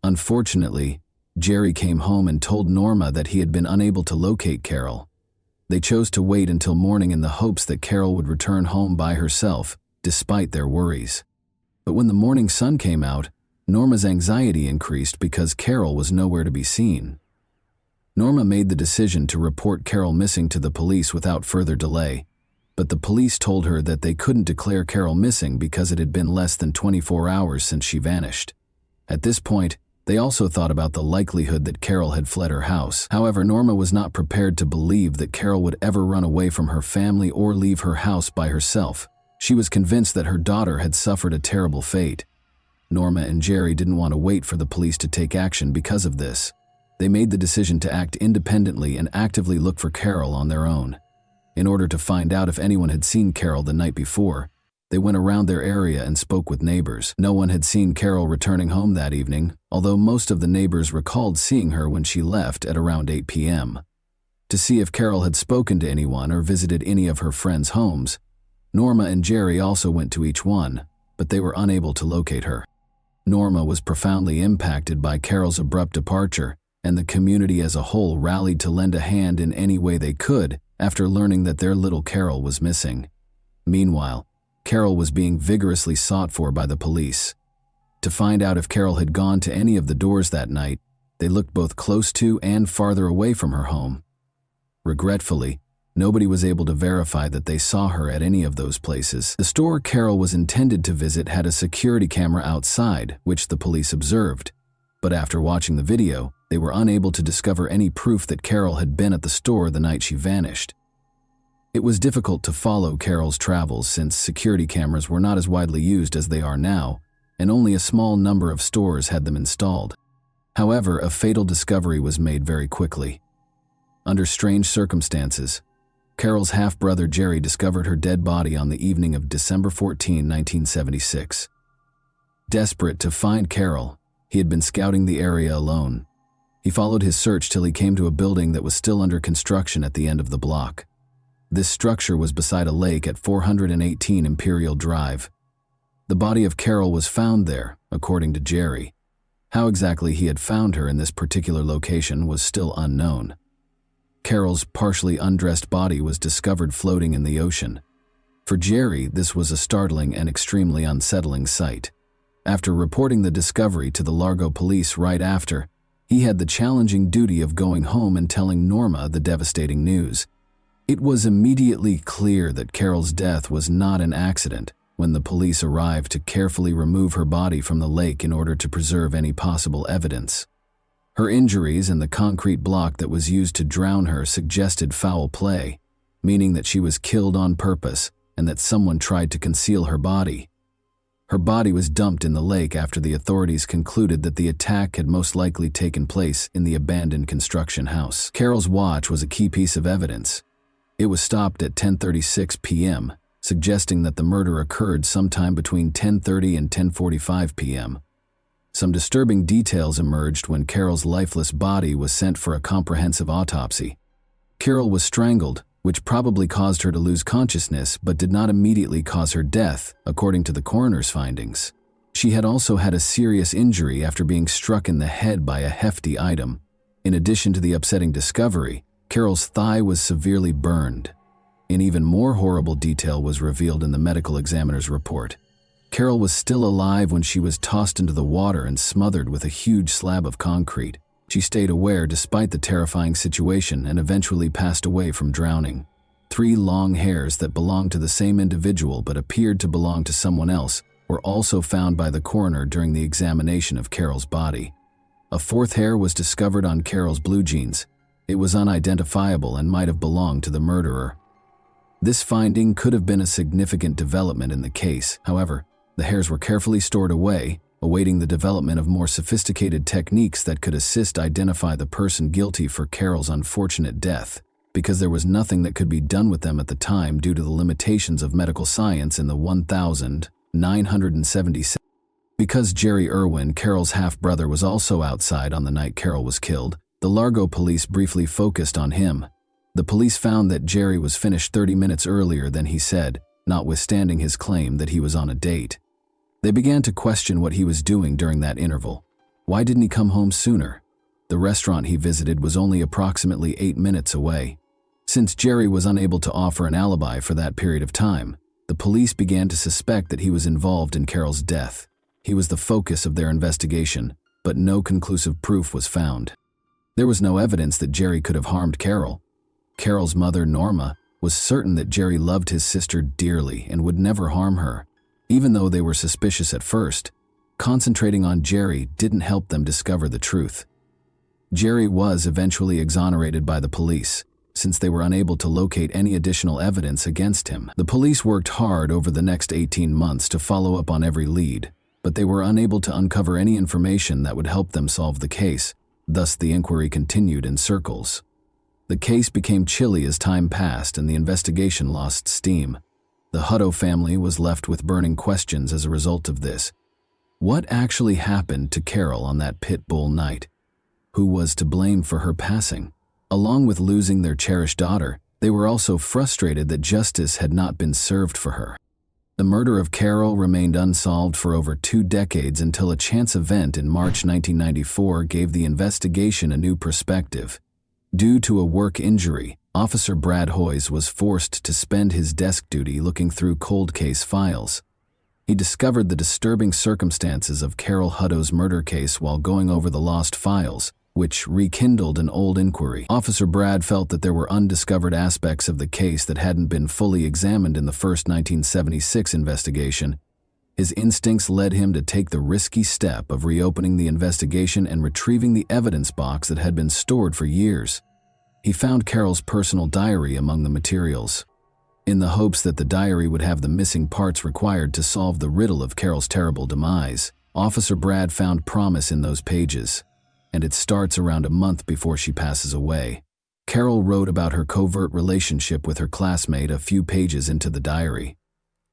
Speaker 1: Unfortunately, Jerry came home and told Norma that he had been unable to locate Carol. They chose to wait until morning in the hopes that Carol would return home by herself, despite their worries. But when the morning sun came out, Norma's anxiety increased because Carol was nowhere to be seen. Norma made the decision to report Carol missing to the police without further delay, but the police told her that they couldn't declare Carol missing because it had been less than 24 hours since she vanished. At this point, they also thought about the likelihood that Carol had fled her house. However, Norma was not prepared to believe that Carol would ever run away from her family or leave her house by herself. She was convinced that her daughter had suffered a terrible fate. Norma and Jerry didn't want to wait for the police to take action because of this. They made the decision to act independently and actively look for Carol on their own. In order to find out if anyone had seen Carol the night before, they went around their area and spoke with neighbors. No one had seen Carol returning home that evening, although most of the neighbors recalled seeing her when she left at around 8 p.m. To see if Carol had spoken to anyone or visited any of her friends' homes, Norma and Jerry also went to each one, but they were unable to locate her. Norma was profoundly impacted by Carol's abrupt departure, and the community as a whole rallied to lend a hand in any way they could after learning that their little Carol was missing. Meanwhile, Carol was being vigorously sought for by the police. To find out if Carol had gone to any of the doors that night, they looked both close to and farther away from her home. Regretfully, nobody was able to verify that they saw her at any of those places. The store Carol was intended to visit had a security camera outside, which the police observed. But after watching the video, they were unable to discover any proof that Carol had been at the store the night she vanished. It was difficult to follow Carol's travels since security cameras were not as widely used as they are now, and only a small number of stores had them installed. However, a fatal discovery was made very quickly. Under strange circumstances, Carol's half-brother Jerry discovered her dead body on the evening of December 14, 1976. Desperate to find Carol, he had been scouting the area alone. He followed his search till he came to a building that was still under construction at the end of the block. This structure was beside a lake at 418 Imperial Drive. The body of Carol was found there, according to Jerry. How exactly he had found her in this particular location was still unknown. Carol's partially undressed body was discovered floating in the ocean. For Jerry, this was a startling and extremely unsettling sight. After reporting the discovery to the Largo police right after, he had the challenging duty of going home and telling Norma the devastating news. It was immediately clear that Carol's death was not an accident when the police arrived to carefully remove her body from the lake in order to preserve any possible evidence. Her injuries and the concrete block that was used to drown her suggested foul play, meaning that she was killed on purpose and that someone tried to conceal her body. Her body was dumped in the lake after the authorities concluded that the attack had most likely taken place in the abandoned construction house. Carol's watch was a key piece of evidence. It was stopped at 10:36 p.m., suggesting that the murder occurred sometime between 10:30 and 10:45 p.m. Some disturbing details emerged when Carol's lifeless body was sent for a comprehensive autopsy. Carol was strangled, which probably caused her to lose consciousness but did not immediately cause her death, according to the coroner's findings. She had also had a serious injury after being struck in the head by a hefty item. In addition to the upsetting discovery, Carol's thigh was severely burned. An even more horrible detail was revealed in the medical examiner's report. Carol was still alive when she was tossed into the water and smothered with a huge slab of concrete. She stayed aware despite the terrifying situation and eventually passed away from drowning. 3 long hairs that belonged to the same individual but appeared to belong to someone else were also found by the coroner during the examination of Carol's body. A 4th hair was discovered on Carol's blue jeans. It was unidentifiable and might have belonged to the murderer. This finding could have been a significant development in the case. However, the hairs were carefully stored away, awaiting the development of more sophisticated techniques that could assist identify the person guilty for Carol's unfortunate death, because there was nothing that could be done with them at the time due to the limitations of medical science in the 1977. Because Jerry Irwin, Carol's half-brother, was also outside on the night Carol was killed, the Largo police briefly focused on him. The police found that Jerry was finished 30 minutes earlier than he said, notwithstanding his claim that he was on a date. They began to question what he was doing during that interval. Why didn't he come home sooner? The restaurant he visited was only approximately 8 minutes away. Since Jerry was unable to offer an alibi for that period of time, the police began to suspect that he was involved in Carol's death. He was the focus of their investigation, but no conclusive proof was found. There was no evidence that Jerry could have harmed Carol. Carol's mother, Norma, was certain that Jerry loved his sister dearly and would never harm her. Even though they were suspicious at first, concentrating on Jerry didn't help them discover the truth. Jerry was eventually exonerated by the police, since they were unable to locate any additional evidence against him. The police worked hard over the next 18 months to follow up on every lead, but they were unable to uncover any information that would help them solve the case. Thus, the inquiry continued in circles. The case became chilly as time passed and the investigation lost steam. The Hutto family was left with burning questions as a result of this. What actually happened to Carol on that pit bull night? Who was to blame for her passing? Along with losing their cherished daughter, they were also frustrated that justice had not been served for her. The murder of Carol remained unsolved for over 2 decades until a chance event in March 1994 gave the investigation a new perspective. Due to a work injury, Officer Brad Hoyes was forced to spend his desk duty looking through cold case files. He discovered the disturbing circumstances of Carol Hutto's murder case while going over the lost files, which rekindled an old inquiry. Officer Brad felt that there were undiscovered aspects of the case that hadn't been fully examined in the first 1976 investigation. His instincts led him to take the risky step of reopening the investigation and retrieving the evidence box that had been stored for years. He found Carol's personal diary among the materials. In the hopes that the diary would have the missing parts required to solve the riddle of Carol's terrible demise, Officer Brad found promise in those pages. And it starts around a month before she passes away. Carol wrote about her covert relationship with her classmate a few pages into the diary.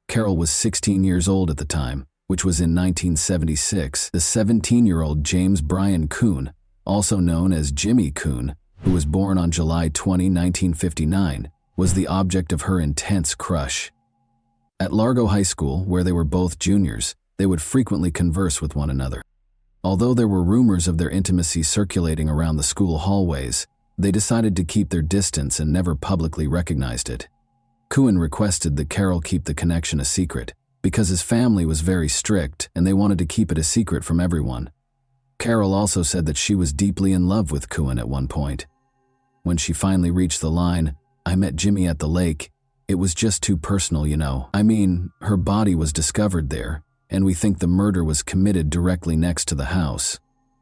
Speaker 1: Carol was 16 years old at the time, which was in 1976. The 17-year-old James Brian Kuhn, also known as Jimmy Kuhn, who was born on July 20, 1959, was the object of her intense crush. At Largo High School, where they were both juniors, they would frequently converse with one another. Although there were rumors of their intimacy circulating around the school hallways, they decided to keep their distance and never publicly recognized it. Kuhn requested that Carol keep the connection a secret, because his family was very strict and they wanted to keep it a secret from everyone. Carol also said that she was deeply in love with Kuhn at one point. When she finally reached the line, "I met Jimmy at the lake," it was just too personal, you know. I mean, her body was discovered there, and we think the murder was committed directly next to the house.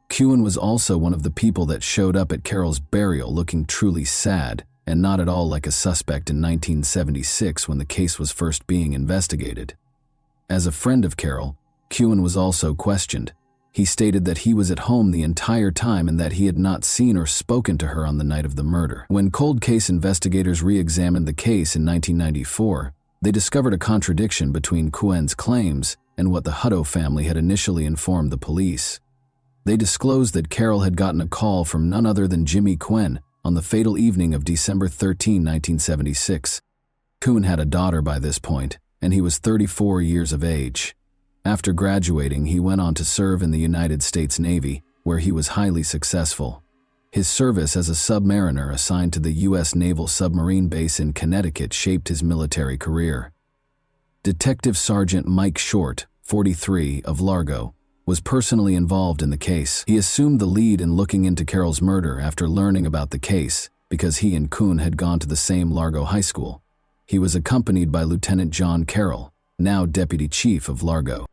Speaker 1: Kuhn was also one of the people that showed up at Carol's burial looking truly sad and not at all like a suspect in 1976 when the case was first being investigated. As a friend of Carol, Kuhn was also questioned. He stated that he was at home the entire time and that he had not seen or spoken to her on the night of the murder. When cold case investigators re-examined the case in 1994, they discovered a contradiction between Kuhn's claims and what the Hutto family had initially informed the police. They disclosed that Carol had gotten a call from none other than Jimmy Quinn, On the fatal evening of December 13, 1976, Kuhn had a daughter by this point, and he was 34 years of age. After graduating, he went on to serve in the United States Navy, where he was highly successful. His service as a submariner assigned to the U.S. Naval Submarine Base in Connecticut shaped his military career. Detective Sergeant Mike Short, 43, of Largo, was personally involved in the case. He assumed the lead in looking into Carol's murder after learning about the case because he and Kuhn had gone to the same Largo high school. He was accompanied by Lieutenant John Carroll, now Deputy Chief of Largo.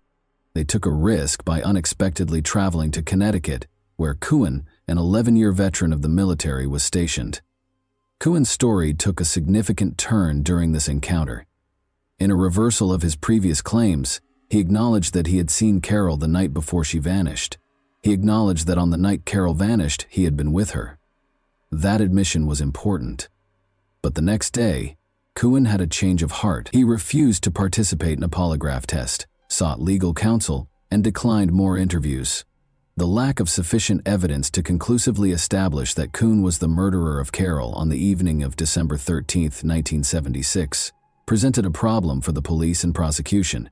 Speaker 1: They took a risk by unexpectedly traveling to Connecticut, where Kuhn, an 11-year veteran of the military, was stationed. Kuhn's story took a significant turn during this encounter. In a reversal of his previous claims, he acknowledged that he had seen Carol the night before she vanished. He acknowledged that on the night Carol vanished, he had been with her. That admission was important. But the next day, Kuhn had a change of heart. He refused to participate in a polygraph test, sought legal counsel, and declined more interviews. The lack of sufficient evidence to conclusively establish that Kuhn was the murderer of Carol on the evening of December 13, 1976, presented a problem for the police and prosecution.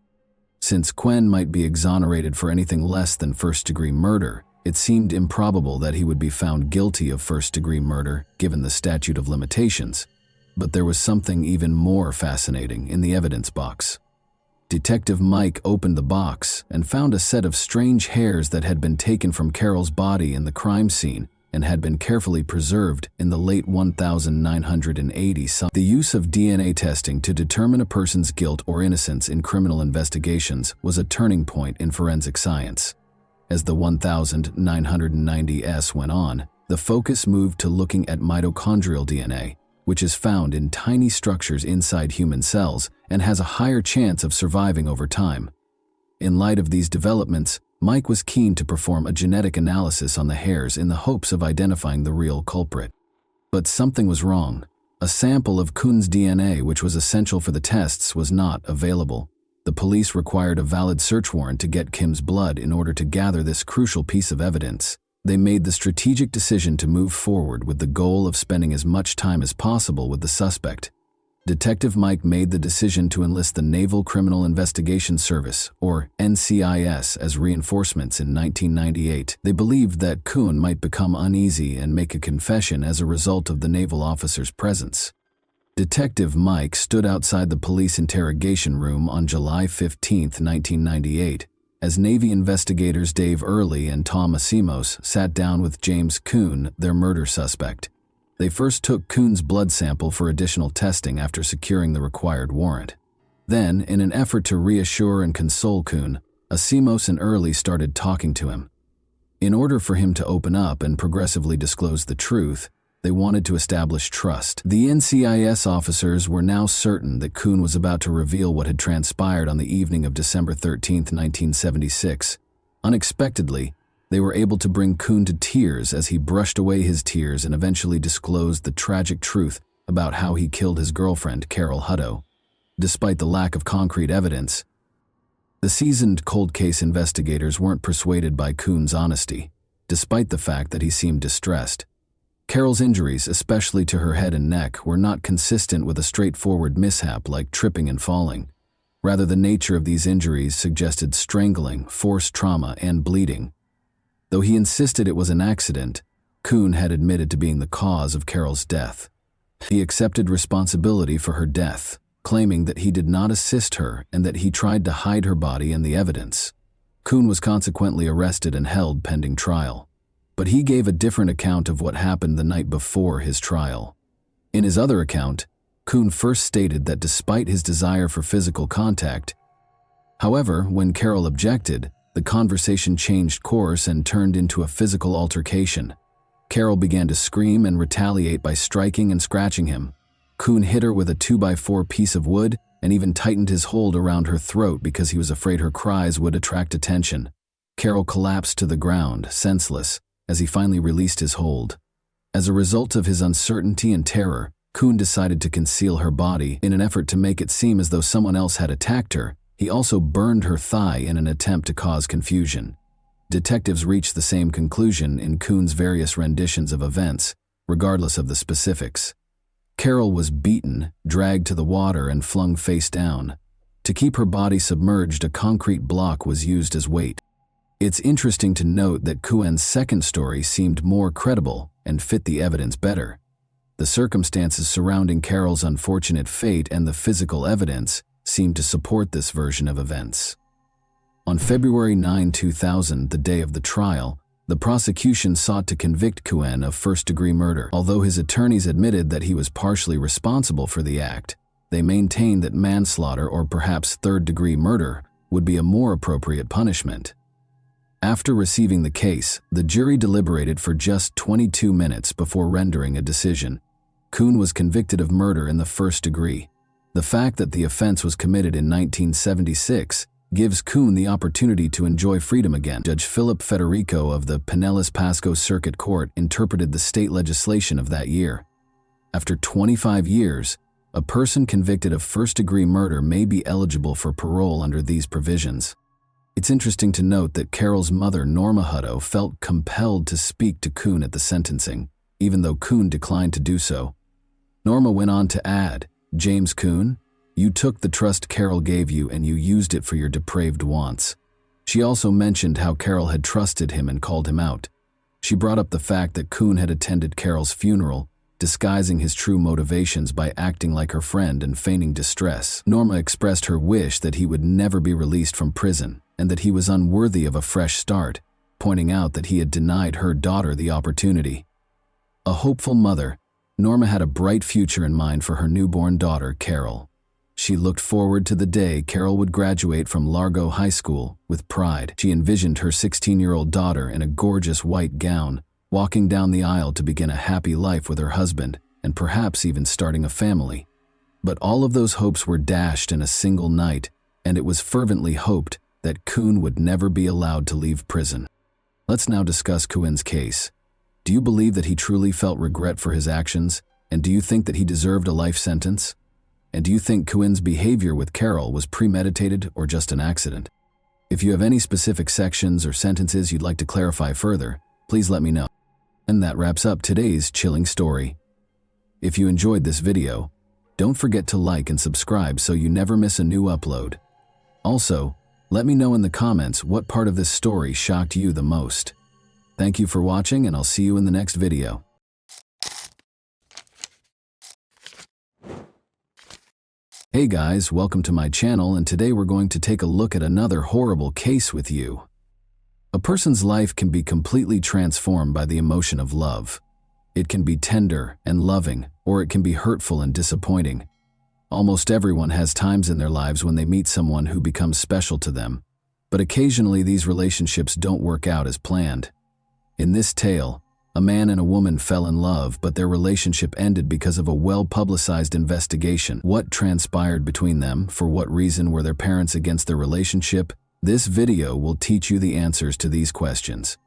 Speaker 1: Since Kuhn might be exonerated for anything less than first-degree murder, it seemed improbable that he would be found guilty of first-degree murder, given the statute of limitations. But there was something even more fascinating in the evidence box. Detective Mike opened the box and found a set of strange hairs that had been taken from Carol's body in the crime scene and had been carefully preserved in the late 1980s. The use of DNA testing to determine a person's guilt or innocence in criminal investigations was a turning point in forensic science. As the 1990s went on, the focus moved to looking at mitochondrial DNA, which is found in tiny structures inside human cells and has a higher chance of surviving over time. In light of these developments, Mike was keen to perform a genetic analysis on the hairs in the hopes of identifying the real culprit. But something was wrong. A sample of Kuhn's DNA, which was essential for the tests, was not available. The police required a valid search warrant to get Kim's blood in order to gather this crucial piece of evidence. They made the strategic decision to move forward with the goal of spending as much time as possible with the suspect. Detective Mike made the decision to enlist the Naval Criminal Investigation Service, or NCIS, as reinforcements in 1998. They believed that Kuhn might become uneasy and make a confession as a result of the naval officer's presence. Detective Mike stood outside the police interrogation room on July 15, 1998, as Navy investigators Dave Early and Tom Asimos sat down with James Kuhn, their murder suspect. They first took Kuhn's blood sample for additional testing after securing the required warrant. Then, in an effort to reassure and console Kuhn, Asimos and Early started talking to him. In order for him to open up and progressively disclose the truth, they wanted to establish trust. The NCIS officers were now certain that Kuhn was about to reveal what had transpired on the evening of December 13, 1976. Unexpectedly, they were able to bring Kuhn to tears as he brushed away his tears and eventually disclosed the tragic truth about how he killed his girlfriend, Carol Hutto. Despite the lack of concrete evidence, the seasoned cold case investigators weren't persuaded by Kuhn's honesty, despite the fact that he seemed distressed. Carol's injuries, especially to her head and neck, were not consistent with a straightforward mishap like tripping and falling. Rather, the nature of these injuries suggested strangling, forced trauma, and bleeding. Though he insisted it was an accident, Kuhn had admitted to being the cause of Carol's death. He accepted responsibility for her death, claiming that he did not assist her and that he tried to hide her body and the evidence. Kuhn was consequently arrested and held pending trial. But he gave a different account of what happened the night before his trial. In his other account, Kuhn first stated that despite his desire for physical contact, however, when Carol objected, the conversation changed course and turned into a physical altercation. Carol began to scream and retaliate by striking and scratching him. Kuhn hit her with a 2x4 piece of wood and even tightened his hold around her throat because he was afraid her cries would attract attention. Carol collapsed to the ground, senseless, as he finally released his hold. As a result of his uncertainty and terror, Kuhn decided to conceal her body in an effort to make it seem as though someone else had attacked her. He also burned her thigh in an attempt to cause confusion. Detectives reached the same conclusion in Kuhn's various renditions of events. regardless of the specifics. Carol was beaten, dragged to the water, and flung face down. To keep her body submerged, a concrete block was used as weight. It's interesting to note that Kuen's second story seemed more credible and fit the evidence better. The circumstances surrounding Carol's unfortunate fate and the physical evidence seemed to support this version of events. On February 9, 2000, the day of the trial, the prosecution sought to convict Kuen of first-degree murder. Although his attorneys admitted that he was partially responsible for the act, they maintained that manslaughter or perhaps third-degree murder would be a more appropriate punishment. After receiving the case, the jury deliberated for just 22 minutes before rendering a decision. Kuen was convicted of murder in the first degree. The fact that the offense was committed in 1976 gives Kuen the opportunity to enjoy freedom again. Judge Philip Federico of the Pinellas Pasco Circuit Court interpreted the state legislation of that year. After 25 years, a person convicted of first-degree murder may be eligible for parole under these provisions. It's interesting to note that Carol's mother, Norma Hutto, felt compelled to speak to Kuen at the sentencing, even though Kuen declined to do so. Norma went on to add, "James Kuen, you took the trust Carol gave you and you used it for your depraved wants." She also mentioned how Carol had trusted him and called him out. She brought up the fact that Kuen had attended Carol's funeral, disguising his true motivations by acting like her friend and feigning distress. Norma expressed her wish that he would never be released from prison and that he was unworthy of a fresh start, pointing out that he had denied her daughter the opportunity. A hopeful mother, Norma had a bright future in mind for her newborn daughter, Carol. She looked forward to the day Carol would graduate from Largo High School with pride. She envisioned her 16-year-old daughter in a gorgeous white gown, walking down the aisle to begin a happy life with her husband, and perhaps even starting a family. But all of those hopes were dashed in a single night, and it was fervently hoped that Kuen would never be allowed to leave prison. Let's now discuss Kuen's case. Do you believe that he truly felt regret for his actions, and do you think that he deserved a life sentence? And do you think Kuen's behavior with Carol was premeditated or just an accident? If you have any specific sections or sentences you'd like to clarify further, please let me know. And that wraps up today's chilling story. If you enjoyed this video, don't forget to like and subscribe so you never miss a new upload. Also, let me know in the comments what part of this story shocked you the most. Thank you for watching, and I'll see you in the next video. Hey guys, welcome to my channel, and today we're going to take a look at another horrible case with you. A person's life can be completely transformed by the emotion of love. It can be tender and loving, or it can be hurtful and disappointing. Almost everyone has times in their lives when they meet someone who becomes special to them, but occasionally these relationships don't work out as planned. In this tale, a man and a woman fell in love, but their relationship ended because of a well-publicized investigation. What transpired between them? For what reason were their parents against their relationship? This video will teach you the answers to these questions.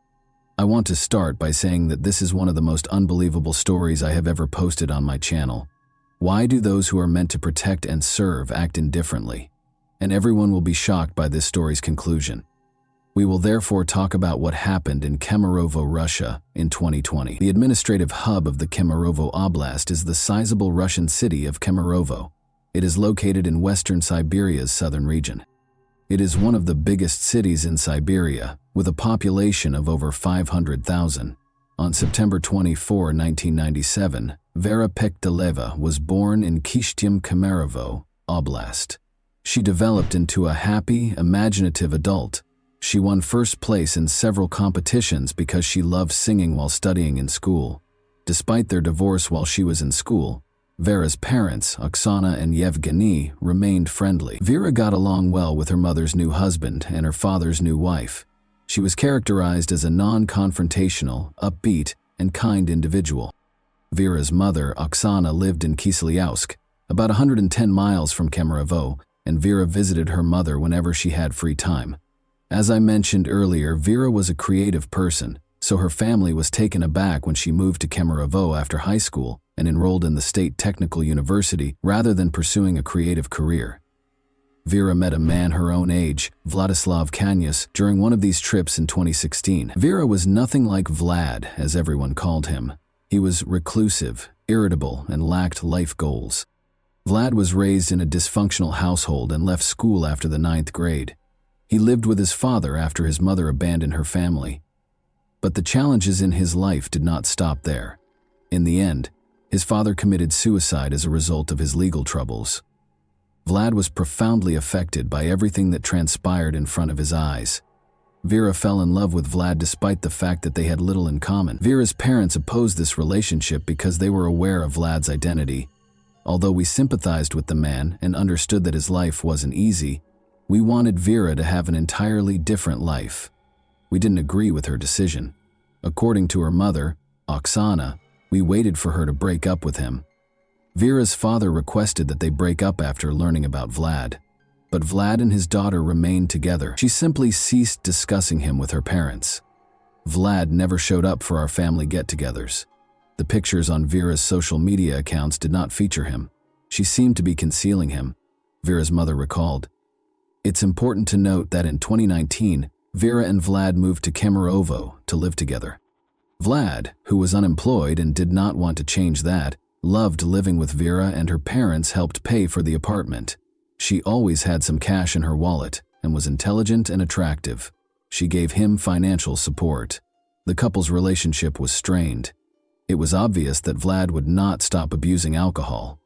Speaker 1: I want to start by saying that this is one of the most unbelievable stories I have ever posted on my channel. Why do those who are meant to protect and serve act indifferently? And everyone will be shocked by this story's conclusion. We will therefore talk about what happened in Kemerovo, Russia, in 2020. The administrative hub of the Kemerovo Oblast is the sizable Russian city of Kemerovo. It is located in western Siberia's southern region. It is one of the biggest cities in Siberia, with a population of over 500,000. On September 24, 1997, Vera Pekdeleva was born in Kishtym, Kemerovo Oblast. She developed into a happy, imaginative adult. She won first place in several competitions because she loved singing while studying in school. Despite their divorce while she was in school, Vera's parents, Oksana and Yevgeny, remained friendly. Vera got along well with her mother's new husband and her father's new wife. She was characterized as a non-confrontational, upbeat, and kind individual. Vera's mother, Oksana, lived in Kiselyovsk, about 110 miles from Kemerovo, and Vera visited her mother whenever she had free time. As I mentioned earlier, Vera was a creative person, so her family was taken aback when she moved to Kemerovo after high school and enrolled in the State Technical University rather than pursuing a creative career. Vera met a man her own age, Vladislav Kanyas, during one of these trips in 2016. Vera was nothing like Vlad, as everyone called him. He was reclusive, irritable, and lacked life goals. Vlad was raised in a dysfunctional household and left school after the 9th grade. He lived with his father after his mother abandoned her family. But the challenges in his life did not stop there. In the end, his father committed suicide as a result of his legal troubles. Vlad was profoundly affected by everything that transpired in front of his eyes. Vera fell in love with Vlad despite the fact that they had little in common. Vera's parents opposed this relationship because they were aware of Vlad's identity. Although we sympathized with the man and understood that his life wasn't easy, we wanted Vera to have an entirely different life. We didn't agree with her decision. According to her mother, Oksana, we waited for her to break up with him. Vera's father requested that they break up after learning about Vlad. But Vlad and his daughter remained together. She simply ceased discussing him with her parents. Vlad never showed up for our family get-togethers. The pictures on Vera's social media accounts did not feature him. She seemed to be concealing him, Vera's mother recalled. It's important to note that in 2019, Vera and Vlad moved to Kemerovo to live together. Vlad, who was unemployed and did not want to change that, loved living with Vera, and her parents helped pay for the apartment. She always had some cash in her wallet and was intelligent and attractive. She gave him financial support. The couple's relationship was strained. It was obvious that Vlad would not stop abusing alcohol.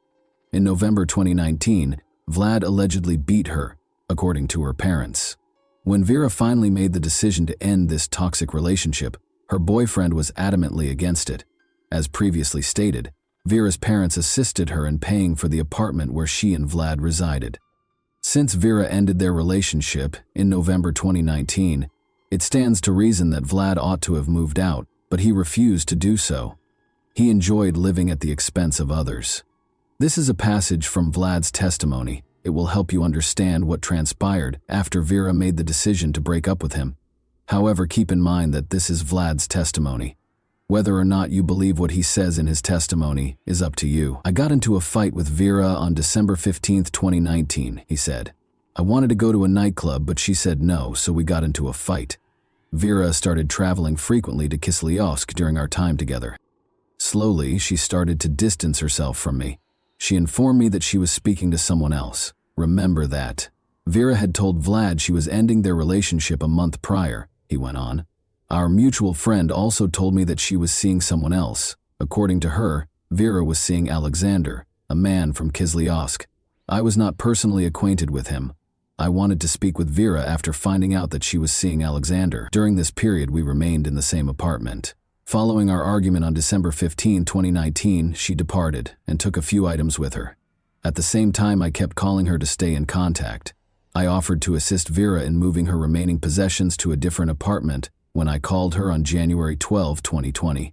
Speaker 1: In November 2019, Vlad allegedly beat her, according to her parents. When Vera finally made the decision to end this toxic relationship, her boyfriend was adamantly against it. As previously stated, Vera's parents assisted her in paying for the apartment where she and Vlad resided. Since Vera ended their relationship in November 2019, it stands to reason that Vlad ought to have moved out, but he refused to do so. He enjoyed living at the expense of others. This is a passage from Vlad's testimony. It will help you understand what transpired after Vera made the decision to break up with him. However, keep in mind that this is Vlad's testimony. Whether or not you believe what he says in his testimony is up to you. I got into a fight with Vera on December 15, 2019, he said. I wanted to go to a nightclub, but she said no, so we got into a fight. Vera started traveling frequently to Kislyovsk during our time together. Slowly, she started to distance herself from me. She informed me that she was speaking to someone else. Remember that. Vera had told Vlad she was ending their relationship a month prior, he went on. Our mutual friend also told me that she was seeing someone else. According to her, Vera was seeing Alexander, a man from Kislyovsk. I was not personally acquainted with him. I wanted to speak with Vera after finding out that she was seeing Alexander. During this period, we remained in the same apartment. Following our argument on December 15, 2019, she departed and took a few items with her. At the same time, I kept calling her to stay in contact. I offered to assist Vera in moving her remaining possessions to a different apartment when I called her on January 12, 2020.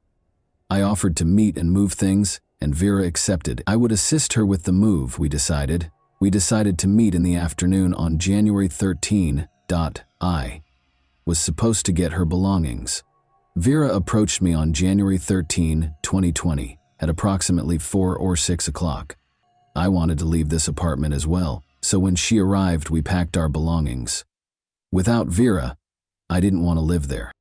Speaker 1: I offered to meet and move things, and Vera accepted. I would assist her with the move, we decided. We decided to meet in the afternoon on January 13. I was supposed to get her belongings. Vera approached me on January 13, 2020, at approximately 4 or 6 o'clock. I wanted to leave this apartment as well, so when she arrived, we packed our belongings. Without Vera, I didn't want to live there.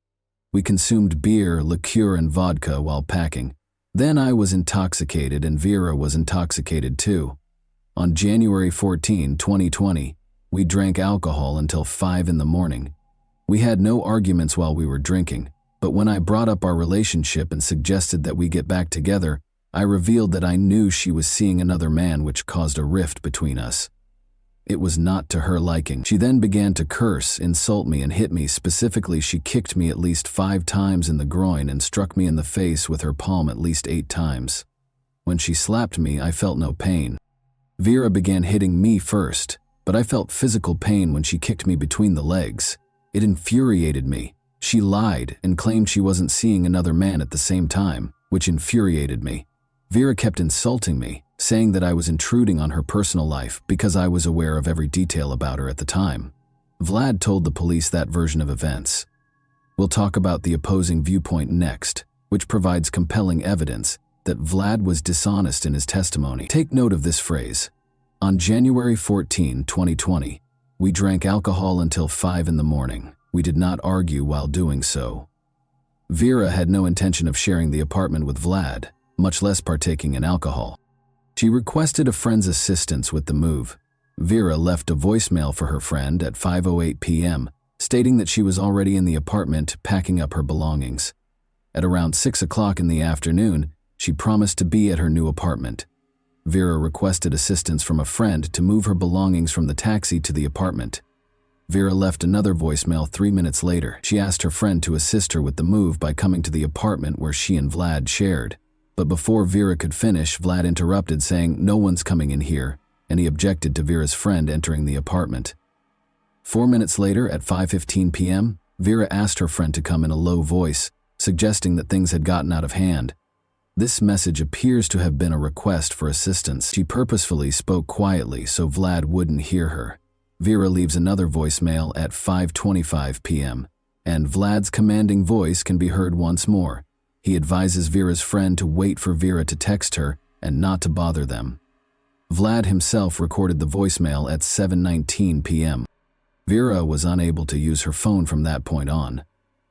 Speaker 1: We consumed beer, liqueur, and vodka while packing. Then I was intoxicated and Vera was intoxicated too. On January 14, 2020, we drank alcohol until 5 in the morning. We had no arguments while we were drinking, but when I brought up our relationship and suggested that we get back together, I revealed that I knew she was seeing another man, which caused a rift between us. It was not to her liking. She then began to curse, insult me, and hit me. Specifically, she kicked me at least 5 times in the groin and struck me in the face with her palm at least 8 times. When she slapped me, I felt no pain. Vera began hitting me first, but I felt physical pain when she kicked me between the legs. It infuriated me. She lied and claimed she wasn't seeing another man at the same time, which infuriated me. Vera kept insulting me, saying that I was intruding on her personal life because I was aware of every detail about her at the time. Vlad told the police that version of events. We'll talk about the opposing viewpoint next, which provides compelling evidence that Vlad was dishonest in his testimony. Take note of this phrase. On January 14, 2020, we drank alcohol until 5 in the morning. We did not argue while doing so. Vera had no intention of sharing the apartment with Vlad, much less partaking in alcohol. She requested a friend's assistance with the move. Vera left a voicemail for her friend at 5:08 p.m., stating that she was already in the apartment packing up her belongings. At around 6 o'clock in the afternoon, she promised to be at her new apartment. Vera requested assistance from a friend to move her belongings from the taxi to the apartment. Vera left another voicemail 3 minutes later. She asked her friend to assist her with the move by coming to the apartment where she and Vlad shared. But before Vera could finish, Vlad interrupted, saying, "No one's coming in here," and he objected to Vera's friend entering the apartment. 4 minutes later, at 5:15 p.m., Vera asked her friend to come in a low voice, suggesting that things had gotten out of hand. This message appears to have been a request for assistance. She purposefully spoke quietly so Vlad wouldn't hear her. Vera leaves another voicemail at 5:25 p.m., and Vlad's commanding voice can be heard once more. He advises Vera's friend to wait for Vera to text her and not to bother them. Vlad himself recorded the voicemail at 7:19 p.m. Vera was unable to use her phone from that point on.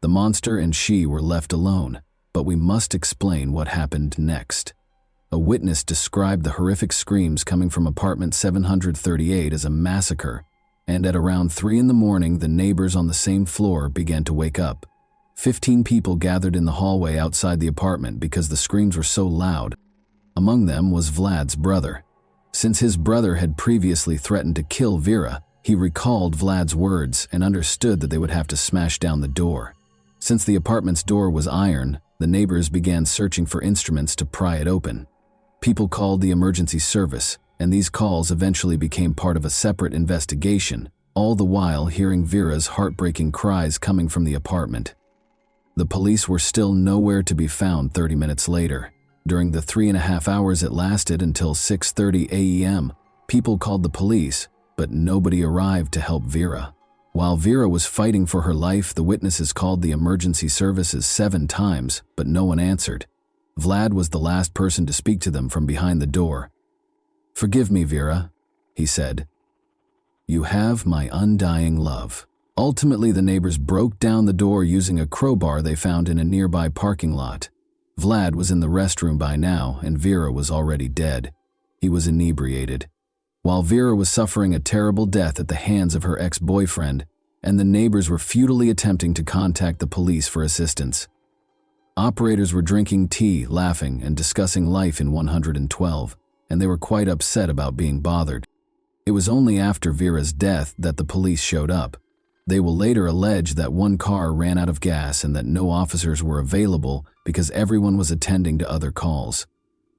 Speaker 1: The monster and she were left alone, but we must explain what happened next. A witness described the horrific screams coming from apartment 738 as a massacre, and at around 3 in the morning, the neighbors on the same floor began to wake up. 15 people gathered in the hallway outside the apartment because the screams were so loud. Among them was Vlad's brother. Since his brother had previously threatened to kill Vera, he recalled Vlad's words and understood that they would have to smash down the door. Since the apartment's door was iron, the neighbors began searching for instruments to pry it open. People called the emergency service, and these calls eventually became part of a separate investigation, all the while hearing Vera's heartbreaking cries coming from the apartment. The police were still nowhere to be found 30 minutes later. During the 3.5 hours it lasted until 6:30 a.m., people called the police, but nobody arrived to help Vera. While Vera was fighting for her life, the witnesses called the emergency services 7 times, but no one answered. Vlad was the last person to speak to them from behind the door. "Forgive me, Vera," he said. "You have my undying love." Ultimately, the neighbors broke down the door using a crowbar they found in a nearby parking lot. Vlad was in the restroom by now, and Vera was already dead. He was inebriated. While Vera was suffering a terrible death at the hands of her ex-boyfriend, and the neighbors were futilely attempting to contact the police for assistance. Operators were drinking tea, laughing, and discussing life in 112, and they were quite upset about being bothered. It was only after Vera's death that the police showed up. They will later allege that one car ran out of gas and that no officers were available because everyone was attending to other calls.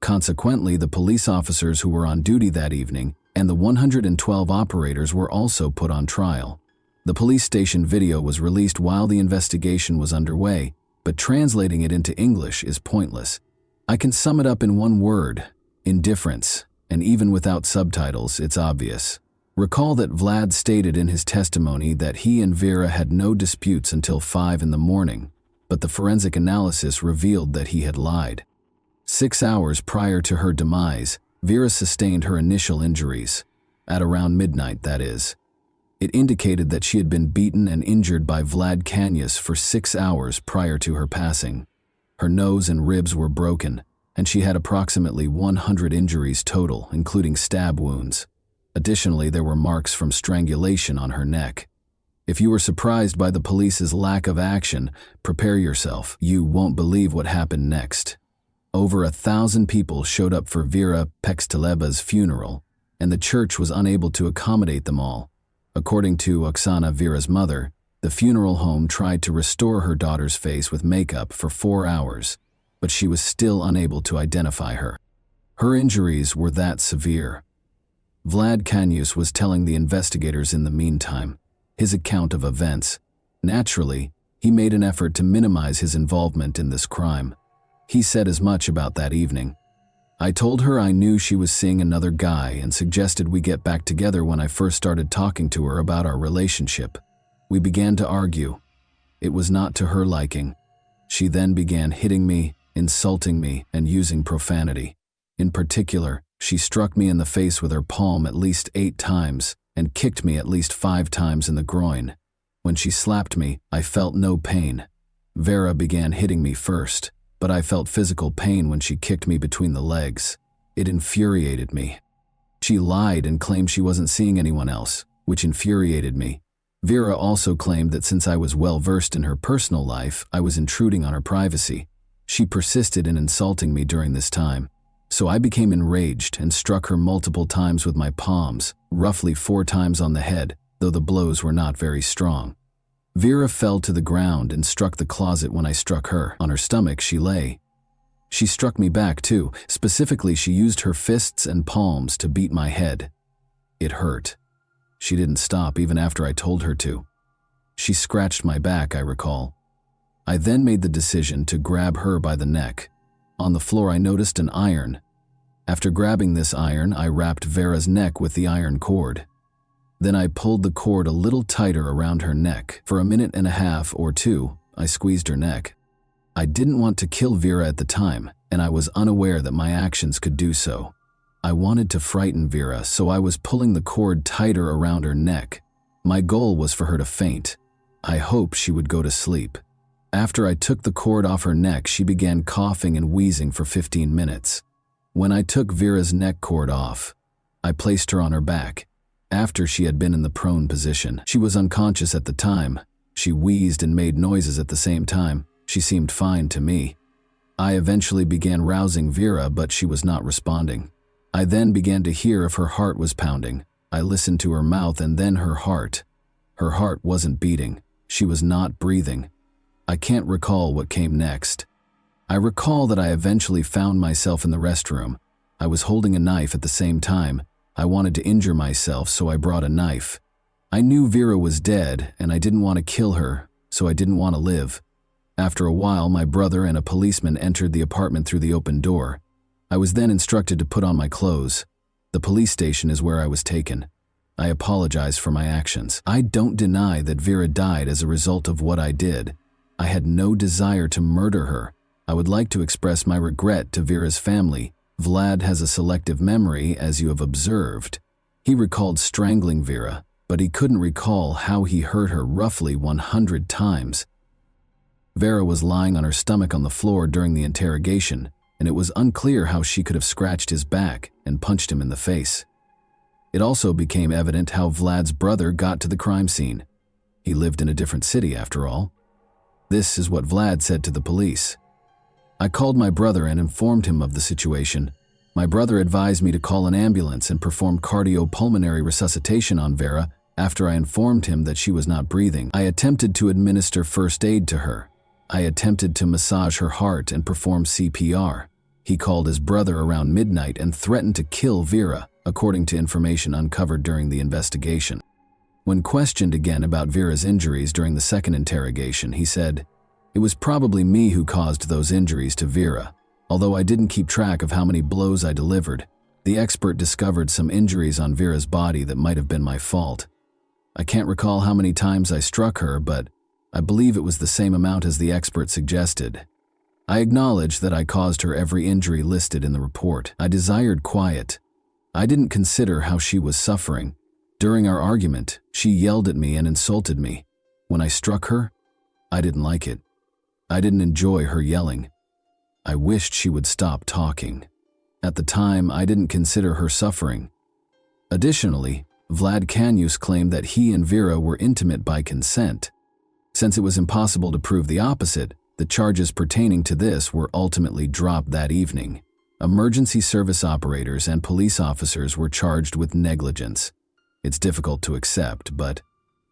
Speaker 1: Consequently, the police officers who were on duty that evening and the 112 operators were also put on trial. The police station video was released while the investigation was underway, but translating it into English is pointless. I can sum it up in one word: indifference, and even without subtitles, it's obvious. Recall that Vlad stated in his testimony that he and Vera had no disputes until 5 in the morning, but the forensic analysis revealed that he had lied. 6 hours prior to her demise, Vera sustained her initial injuries. At around midnight, that is. It indicated that she had been beaten and injured by Vlad Kanyas for 6 hours prior to her passing. Her nose and ribs were broken, and she had approximately 100 injuries total, including stab wounds. Additionally, there were marks from strangulation on her neck. If you were surprised by the police's lack of action, prepare yourself. You won't believe what happened next. Over 1,000 people showed up for Vera Pexteleba's funeral, and the church was unable to accommodate them all. According to Oksana, Vera's mother, the funeral home tried to restore her daughter's face with makeup for 4 hours, but she was still unable to identify her. Her injuries were that severe. Vlad Kanyus was telling the investigators in the meantime his account of events. Naturally, he made an effort to minimize his involvement in this crime. He said as much about that evening. "I told her I knew she was seeing another guy and suggested we get back together when I first started talking to her about our relationship. We began to argue. It was not to her liking. She then began hitting me, insulting me, and using profanity. In particular, she struck me in the face with her palm at least 8 times and kicked me at least 5 times in the groin. When she slapped me, I felt no pain. Vera began hitting me first, but I felt physical pain when she kicked me between the legs. It infuriated me. She lied and claimed she wasn't seeing anyone else, which infuriated me. Vera also claimed that since I was well versed in her personal life, I was intruding on her privacy. She persisted in insulting me during this time, so I became enraged and struck her multiple times with my palms, roughly 4 times on the head, though the blows were not very strong. Vera fell to the ground and struck the closet when I struck her. On her stomach, she lay. She struck me back too. Specifically, she used her fists and palms to beat my head. It hurt. She didn't stop even after I told her to. She scratched my back, I recall. I then made the decision to grab her by the neck. On the floor, I noticed an iron. After grabbing this iron, I wrapped Vera's neck with the iron cord. Then I pulled the cord a little tighter around her neck. For a minute and a half or 2, I squeezed her neck. I didn't want to kill Vera at the time, and I was unaware that my actions could do so. I wanted to frighten Vera, so I was pulling the cord tighter around her neck. My goal was for her to faint. I hoped she would go to sleep. After I took the cord off her neck, she began coughing and wheezing for 15 minutes. When I took Vera's neck cord off, I placed her on her back. After she had been in the prone position, she was unconscious at the time. She wheezed and made noises at the same time. She seemed fine to me. I eventually began rousing Vera, but she was not responding. I then began to hear if her heart was pounding. I listened to her mouth and then her heart. Her heart wasn't beating. She was not breathing. I can't recall what came next. I recall that I eventually found myself in the restroom. I was holding a knife at the same time. I wanted to injure myself, so I brought a knife. I knew Vera was dead, and I didn't want to kill her, so I didn't want to live. After a while, my brother and a policeman entered the apartment through the open door. I was then instructed to put on my clothes. The police station is where I was taken. I apologize for my actions. I don't deny that Vera died as a result of what I did. I had no desire to murder her. I would like to express my regret to Vera's family. Vlad has a selective memory, as you have observed. He recalled strangling Vera, but he couldn't recall how he hurt her roughly 100 times. Vera was lying on her stomach on the floor during the interrogation, and it was unclear how she could have scratched his back and punched him in the face. It also became evident how Vlad's brother got to the crime scene. He lived in a different city, after all. This is what Vlad said to the police. I called my brother and informed him of the situation. My brother advised me to call an ambulance and perform cardiopulmonary resuscitation on Vera. After I informed him that she was not breathing, I attempted to administer first aid to her. I attempted to massage her heart and perform CPR. He called his brother around midnight and threatened to kill Vera, according to information uncovered during the investigation. When questioned again about Vera's injuries during the second interrogation, he said, "It was probably me who caused those injuries to Vera. Although I didn't keep track of how many blows I delivered, the expert discovered some injuries on Vera's body that might have been my fault. I can't recall how many times I struck her, but I believe it was the same amount as the expert suggested. I acknowledge that I caused her every injury listed in the report. I desired quiet. I didn't consider how she was suffering. During our argument, she yelled at me and insulted me. When I struck her, I didn't like it. I didn't enjoy her yelling. I wished she would stop talking. At the time, I didn't consider her suffering." Additionally, Vlad Kanyus claimed that he and Vera were intimate by consent. Since it was impossible to prove the opposite, the charges pertaining to this were ultimately dropped that evening. Emergency service operators and police officers were charged with negligence. It's difficult to accept, but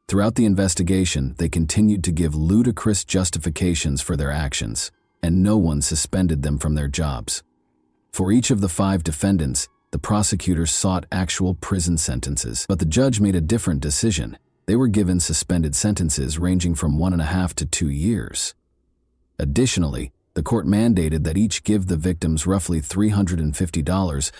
Speaker 1: throughout the investigation, they continued to give ludicrous justifications for their actions, and no one suspended them from their jobs. For each of the 5 defendants, the prosecutors sought actual prison sentences, but the judge made a different decision. They were given suspended sentences ranging from 1.5 to 2 years. Additionally, the court mandated that each give the victims roughly $350.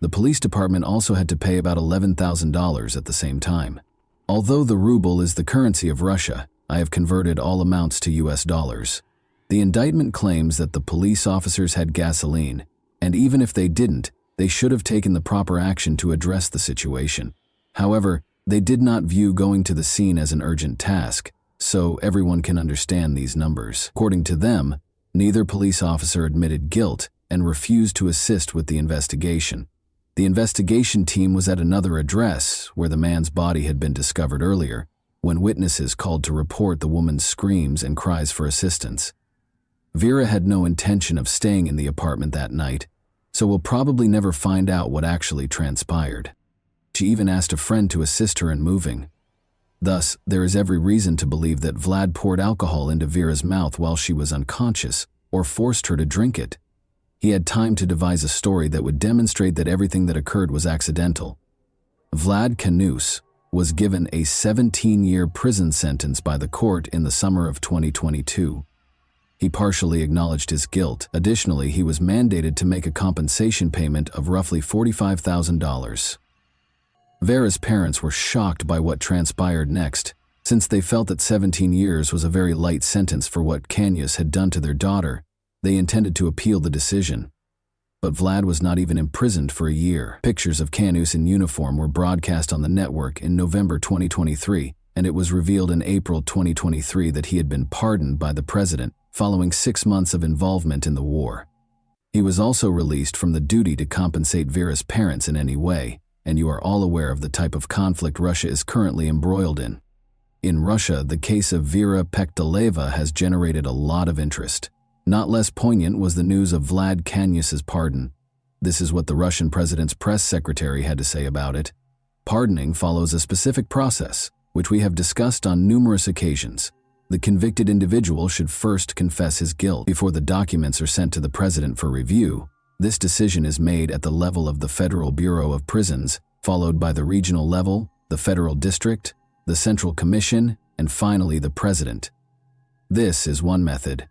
Speaker 1: The police department also had to pay about $11,000 at the same time. Although the ruble is the currency of Russia, I have converted all amounts to US dollars. The indictment claims that the police officers had gasoline, and even if they didn't, they should have taken the proper action to address the situation. However, they did not view going to the scene as an urgent task, so everyone can understand these numbers. According to them, neither police officer admitted guilt and refused to assist with the investigation. The investigation team was at another address where the man's body had been discovered earlier, when witnesses called to report the woman's screams and cries for assistance. Vera had no intention of staying in the apartment that night, so we'll probably never find out what actually transpired. She even asked a friend to assist her in moving. Thus, there is every reason to believe that Vlad poured alcohol into Vera's mouth while she was unconscious, or forced her to drink it. He had time to devise a story that would demonstrate that everything that occurred was accidental. Vlad Canus was given a 17-year prison sentence by the court in the summer of 2022. He partially acknowledged his guilt. Additionally, he was mandated to make a compensation payment of roughly $45,000. Vera's parents were shocked by what transpired next, since they felt that 17 years was a very light sentence for what Canus had done to their daughter. They intended to appeal the decision. But Vlad was not even imprisoned for a year. Pictures of Canus in uniform were broadcast on the network in November 2023, and it was revealed in April 2023 that he had been pardoned by the president following 6 months of involvement in the war. He was also released from the duty to compensate Vera's parents in any way, and you are all aware of the type of conflict Russia is currently embroiled in. In Russia, the case of Vera Pekteleva has generated a lot of interest. Not less poignant was the news of Vlad Canus's pardon. This is what the Russian president's press secretary had to say about it. Pardoning follows a specific process, which we have discussed on numerous occasions. The convicted individual should first confess his guilt before the documents are sent to the president for review. This decision is made at the level of the Federal Bureau of Prisons, followed by the regional level, the federal district, the Central Commission, and finally the president. This is one method.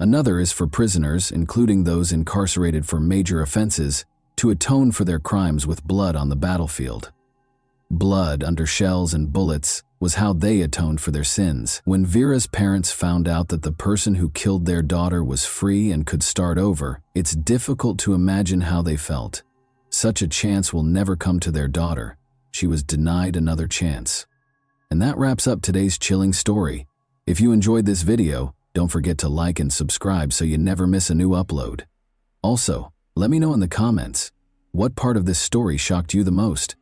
Speaker 1: Another is for prisoners, including those incarcerated for major offenses, to atone for their crimes with blood on the battlefield. Blood under shells and bullets was how they atoned for their sins. When Vera's parents found out that the person who killed their daughter was free and could start over, it's difficult to imagine how they felt. Such a chance will never come to their daughter. She was denied another chance. And that wraps up today's chilling story. If you enjoyed this video, don't forget to like and subscribe so you never miss a new upload. Also, let me know in the comments, what part of this story shocked you the most?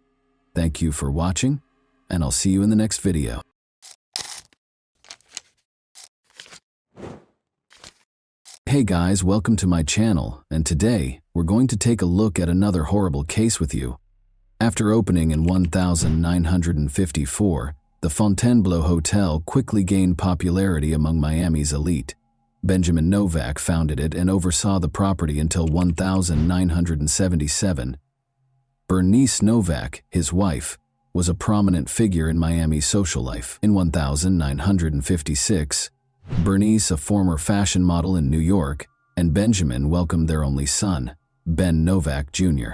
Speaker 1: Thank you for watching, and I'll see you in the next video. Hey guys, welcome to my channel, and today we're going to take a look at another horrible case with you. After opening in 1954, the Fontainebleau Hotel quickly gained popularity among Miami's elite. Benjamin Novak founded it and oversaw the property until 1977. Bernice Novak, his wife, was a prominent figure in Miami's social life. In 1956, Bernice, a former fashion model in New York, and Benjamin welcomed their only son, Ben Novak Jr.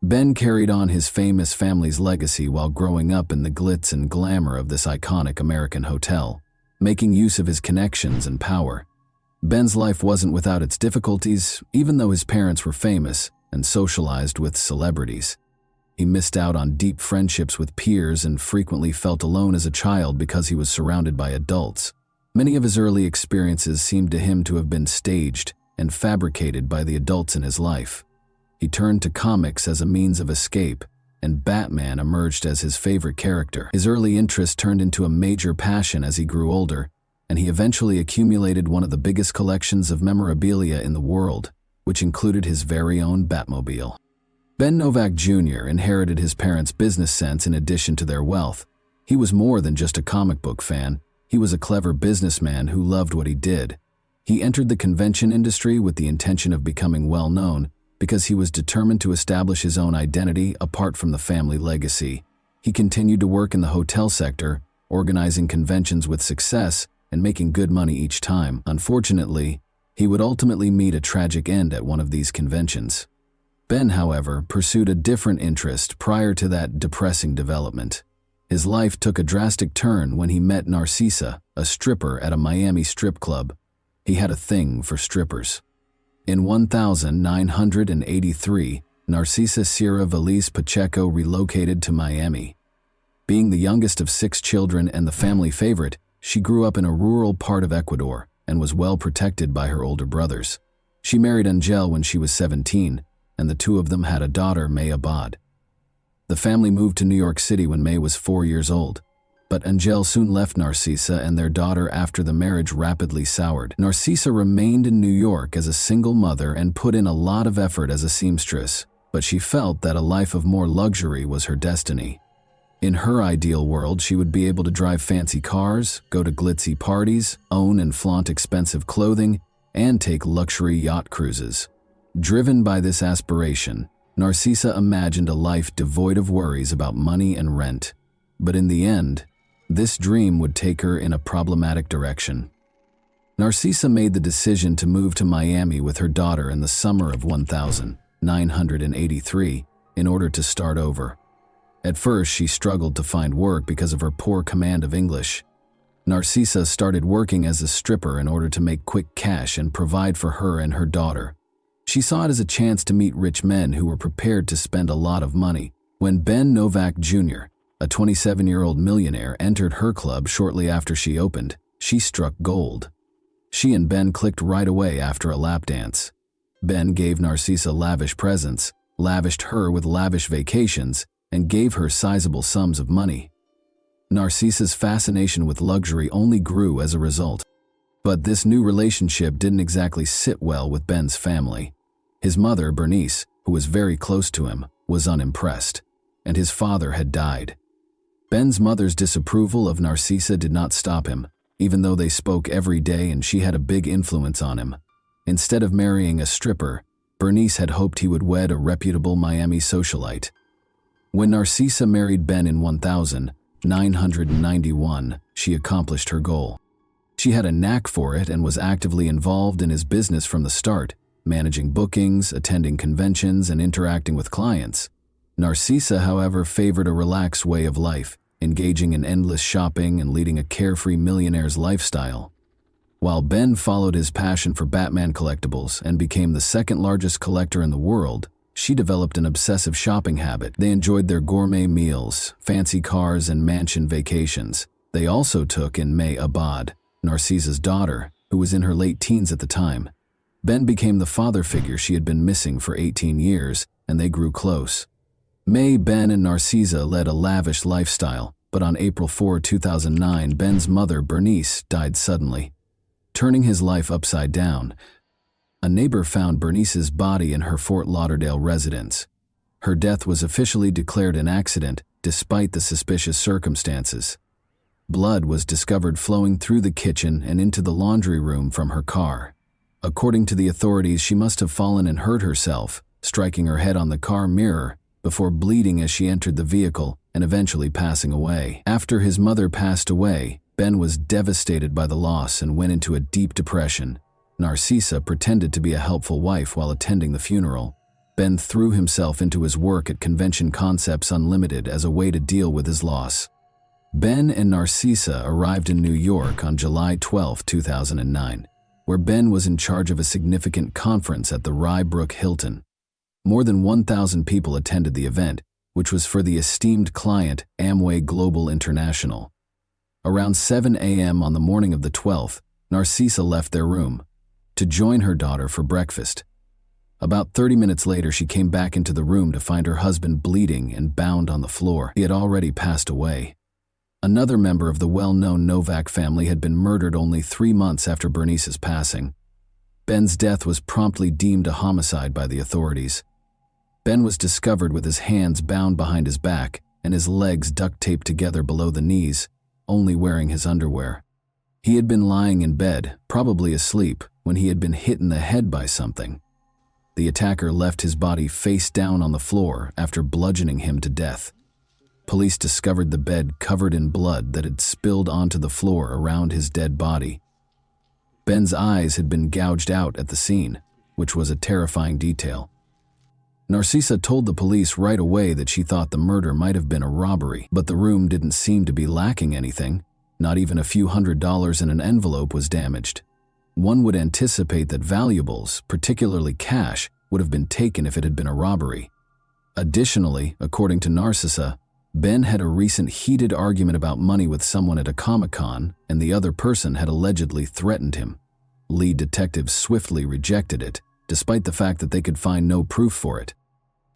Speaker 1: Ben carried on his famous family's legacy while growing up in the glitz and glamour of this iconic American hotel, making use of his connections and power. Ben's life wasn't without its difficulties, even though his parents were famous and socialized with celebrities. He missed out on deep friendships with peers and frequently felt alone as a child because he was surrounded by adults. Many of his early experiences seemed to him to have been staged and fabricated by the adults in his life. He turned to comics as a means of escape, and Batman emerged as his favorite character. His early interest turned into a major passion as he grew older, and he eventually accumulated one of the biggest collections of memorabilia in the world, which included his very own Batmobile. Ben Novak Jr. inherited his parents' business sense in addition to their wealth. He was more than just a comic book fan. He was a clever businessman who loved what he did. He entered the convention industry with the intention of becoming well-known, because he was determined to establish his own identity apart from the family legacy. He continued to work in the hotel sector, organizing conventions with success and making good money each time. Unfortunately, he would ultimately meet a tragic end at one of these conventions. Ben, however, pursued a different interest prior to that depressing development. His life took a drastic turn when he met Narcisa, a stripper at a Miami strip club. He had a thing for strippers. In 1983, Narcisa Sierra Valise Pacheco relocated to Miami. Being the youngest of 6 children and the family favorite, She grew up in a rural part of Ecuador and was well protected by her older brothers. She married Angel when she was 17, and the two of them had a daughter, May Abad. The family moved to New York City when May was 4 years old, but Angel soon left Narcisa and their daughter after the marriage rapidly soured. Narcisa remained in New York as a single mother and put in a lot of effort as a seamstress, but she felt that a life of more luxury was her destiny. In her ideal world, she would be able to drive fancy cars, go to glitzy parties, own and flaunt expensive clothing, and take luxury yacht cruises. Driven by this aspiration, Narcisa imagined a life devoid of worries about money and rent. But in the end, this dream would take her in a problematic direction. Narcisa made the decision to move to Miami with her daughter in the summer of 1983 in order to start over. At first, she struggled to find work because of her poor command of English. Narcisa started working as a stripper in order to make quick cash and provide for her and her daughter. She saw it as a chance to meet rich men who were prepared to spend a lot of money. When Ben Novak Jr., a 27-year-old millionaire, entered her club shortly after she opened, she struck gold. She and Ben clicked right away after a lap dance. Ben gave Narcisa lavish presents, lavished her with lavish vacations, and gave her sizable sums of money. Narcisa's fascination with luxury only grew as a result. But this new relationship didn't exactly sit well with Ben's family. His mother, Bernice, who was very close to him, was unimpressed, and his father had died. Ben's mother's disapproval of Narcisa did not stop him, even though they spoke every day and she had a big influence on him. Instead of marrying a stripper, Bernice had hoped he would wed a reputable Miami socialite. When Narcisa married Ben in 1991, she accomplished her goal. She had a knack for it and was actively involved in his business from the start, managing bookings, attending conventions, and interacting with clients. Narcisa, however, favored a relaxed way of life, engaging in endless shopping and leading a carefree millionaire's lifestyle. While Ben followed his passion for Batman collectibles and became the second largest collector in the world, she developed an obsessive shopping habit. They enjoyed their gourmet meals, fancy cars, and mansion vacations. They also took in May Abad, Narcisa's daughter, who was in her late teens at the time. Ben became the father figure she had been missing for 18 years, and they grew close. May, Ben, and Narcisa led a lavish lifestyle, but on April 4, 2009, Ben's mother, Bernice, died suddenly, turning his life upside down. A neighbor found Bernice's body in her Fort Lauderdale residence. Her death was officially declared an accident, despite the suspicious circumstances. Blood was discovered flowing through the kitchen and into the laundry room from her car. According to the authorities, she must have fallen and hurt herself, striking her head on the car mirror, before bleeding as she entered the vehicle and eventually passing away. After his mother passed away, Ben was devastated by the loss and went into a deep depression. Narcisa pretended to be a helpful wife while attending the funeral. Ben threw himself into his work at Convention Concepts Unlimited as a way to deal with his loss. Ben and Narcisa arrived in New York on July 12, 2009, where Ben was in charge of a significant conference at the Rye Brook Hilton. More than 1,000 people attended the event, which was for the esteemed client Amway Global International. Around 7 a.m. on the morning of the 12th, Narcisa left their room to join her daughter for breakfast. About 30 minutes later, she came back into the room to find her husband bleeding and bound on the floor. He had already passed away. Another member of the well-known Novak family had been murdered only 3 months after Bernice's passing. Ben's death was promptly deemed a homicide by the authorities. Ben was discovered with his hands bound behind his back and his legs duct-taped together below the knees, only wearing his underwear. He had been lying in bed, probably asleep, when he had been hit in the head by something. The attacker left his body face down on the floor after bludgeoning him to death. Police discovered the bed covered in blood that had spilled onto the floor around his dead body. Ben's eyes had been gouged out at the scene, which was a terrifying detail. Narcisa told the police right away that she thought the murder might have been a robbery, but the room didn't seem to be lacking anything. Not even a few $100s in an envelope was damaged. One would anticipate that valuables, particularly cash, would have been taken if it had been a robbery. Additionally, according to Narcisa, Ben had a recent heated argument about money with someone at a Comic-Con, and the other person had allegedly threatened him. Lead detectives swiftly rejected it, despite the fact that they could find no proof for it.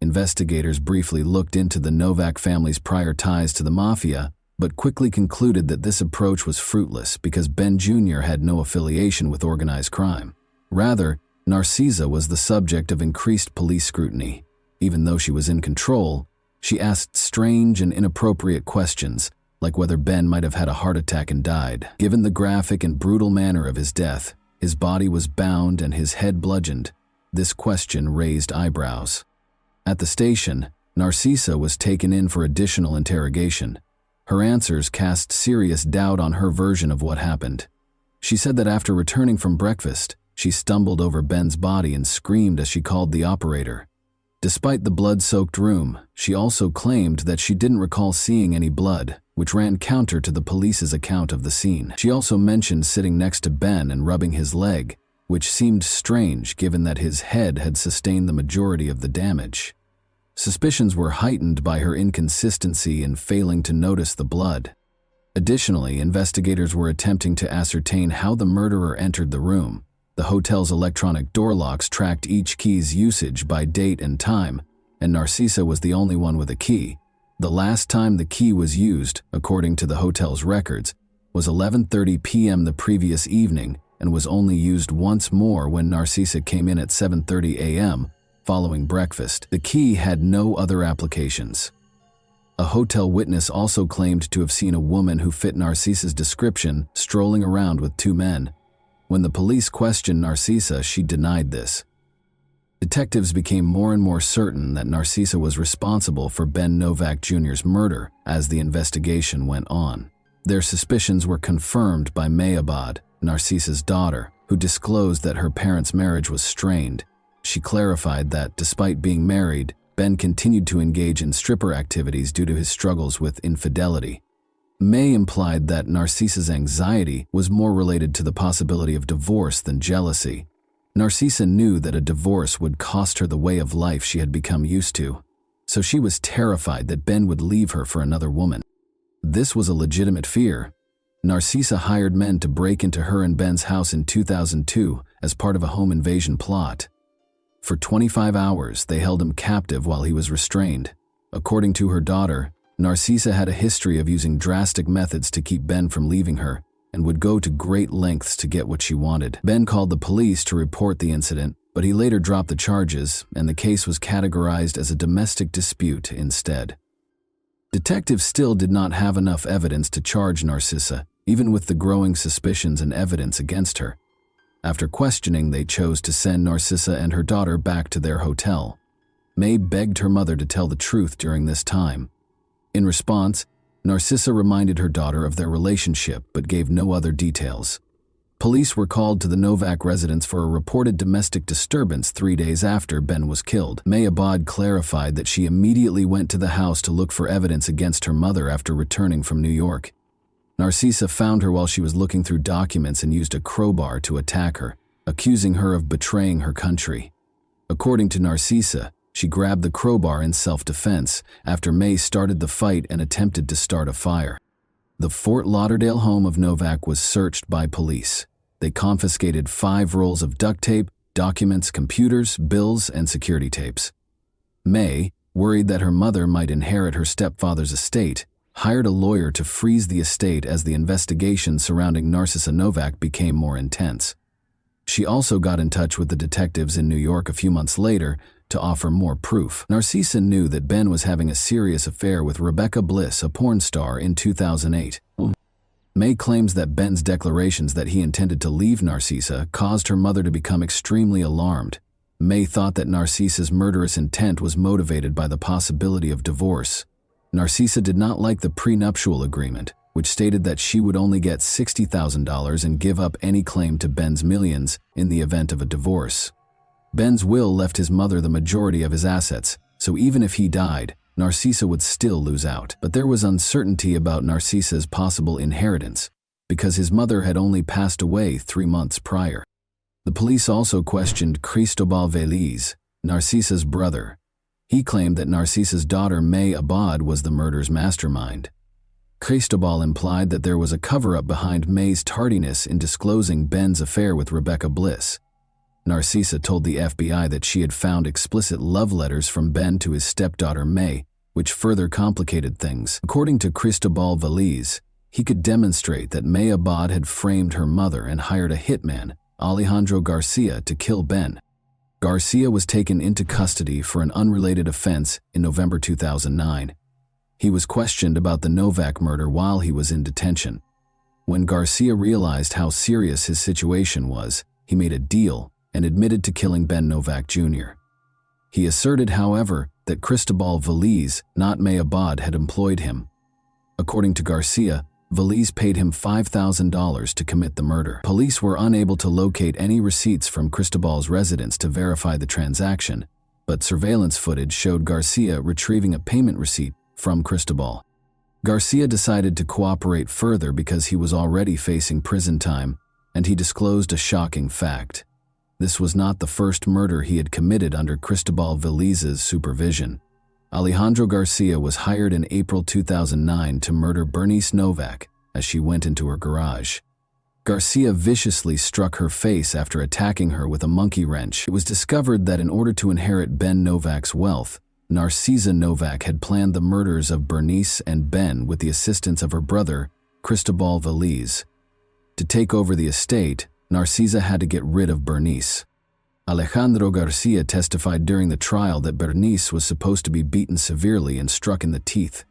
Speaker 1: Investigators briefly looked into the Novak family's prior ties to the mafia, but quickly concluded that this approach was fruitless because Ben Jr. had no affiliation with organized crime. Rather, Narcisa was the subject of increased police scrutiny. Even though she was in control, she asked strange and inappropriate questions, like whether Ben might have had a heart attack and died. Given the graphic and brutal manner of his death, his body was bound and his head bludgeoned. This question raised eyebrows. At the station, Narcisa was taken in for additional interrogation. Her answers cast serious doubt on her version of what happened. She said that after returning from breakfast, she stumbled over Ben's body and screamed as she called the operator. Despite the blood-soaked room, she also claimed that she didn't recall seeing any blood, which ran counter to the police's account of the scene. She also mentioned sitting next to Ben and rubbing his leg, which seemed strange given that his head had sustained the majority of the damage. Suspicions were heightened by her inconsistency in failing to notice the blood. Additionally, investigators were attempting to ascertain how the murderer entered the room. The hotel's electronic door locks tracked each key's usage by date and time, and Narcisa was the only one with a key. The last time the key was used, according to the hotel's records, was 11:30 p.m. the previous evening and was only used once more when Narcisa came in at 7:30 a.m. following breakfast. The key had no other applications. A hotel witness also claimed to have seen a woman who fit Narcisa's description strolling around with two men. When the police questioned Narcisa, she denied this. Detectives became more and more certain that Narcisa was responsible for Ben Novak Jr.'s murder as the investigation went on. Their suspicions were confirmed by May Abad, Narcisa's daughter, who disclosed that her parents' marriage was strained. She clarified that, despite being married, Ben continued to engage in stripper activities due to his struggles with infidelity. May implied that Narcisa's anxiety was more related to the possibility of divorce than jealousy. Narcisa knew that a divorce would cost her the way of life she had become used to, so she was terrified that Ben would leave her for another woman. This was a legitimate fear. Narcisa hired men to break into her and Ben's house in 2002 as part of a home invasion plot. For 25 hours, they held him captive while he was restrained. According to her daughter, Narcisa had a history of using drastic methods to keep Ben from leaving her and would go to great lengths to get what she wanted. Ben called the police to report the incident, but he later dropped the charges and the case was categorized as a domestic dispute instead. Detectives still did not have enough evidence to charge Narcisa, even with the growing suspicions and evidence against her. After questioning, they chose to send Narcisa and her daughter back to their hotel. May begged her mother to tell the truth during this time. In response, Narcisa reminded her daughter of their relationship but gave no other details. Police were called to the Novak residence for a reported domestic disturbance 3 days after Ben was killed. May Abad clarified that she immediately went to the house to look for evidence against her mother after returning from New York. Narcisa found her while she was looking through documents and used a crowbar to attack her, accusing her of betraying her country. According to Narcisa, she grabbed the crowbar in self-defense after May started the fight and attempted to start a fire. The Fort Lauderdale home of Novak was searched by police. They confiscated 5 rolls of duct tape, documents, computers, bills, and security tapes. May, worried that her mother might inherit her stepfather's estate, hired a lawyer to freeze the estate as the investigation surrounding Narcisa Novak became more intense. She also got in touch with the detectives in New York a few months later to offer more proof. Narcisa knew that Ben was having a serious affair with Rebecca Bliss, a porn star, in 2008. May claims that Ben's declarations that he intended to leave Narcisa caused her mother to become extremely alarmed. May thought that Narcisa's murderous intent was motivated by the possibility of divorce. Narcisa did not like the prenuptial agreement, which stated that she would only get $60,000 and give up any claim to Ben's millions in the event of a divorce. Ben's will left his mother the majority of his assets, so even if he died, Narcisa would still lose out. But there was uncertainty about Narcisa's possible inheritance, because his mother had only passed away 3 months prior. The police also questioned Cristobal Veliz, Narcisa's brother. He claimed that Narcisa's daughter May Abad was the murder's mastermind. Cristobal implied that there was a cover-up behind May's tardiness in disclosing Ben's affair with Rebecca Bliss. Narcisa told the FBI that she had found explicit love letters from Ben to his stepdaughter May, which further complicated things. According to Cristobal Veliz, he could demonstrate that May Abad had framed her mother and hired a hitman, Alejandro Garcia, to kill Ben. Garcia was taken into custody for an unrelated offense in November 2009. He was questioned about the Novak murder while he was in detention. When Garcia realized how serious his situation was, he made a deal and admitted to killing Ben Novak Jr. He asserted, however, that Cristobal Veliz, not May Abad, had employed him. According to Garcia, Veliz paid him $5,000 to commit the murder. Police were unable to locate any receipts from Cristobal's residence to verify the transaction, but surveillance footage showed Garcia retrieving a payment receipt from Cristobal. Garcia decided to cooperate further because he was already facing prison time, and he disclosed a shocking fact. This was not the first murder he had committed under Cristobal Veliz's supervision. Alejandro Garcia was hired in April 2009 to murder Bernice Novak as she went into her garage. Garcia viciously struck her face after attacking her with a monkey wrench. It was discovered that in order to inherit Ben Novak's wealth, Narcisa Novak had planned the murders of Bernice and Ben with the assistance of her brother, Cristobal Veliz. To take over the estate, Narcisa had to get rid of Bernice. Alejandro Garcia testified during the trial that Bernice was supposed to be beaten severely and struck in the teeth.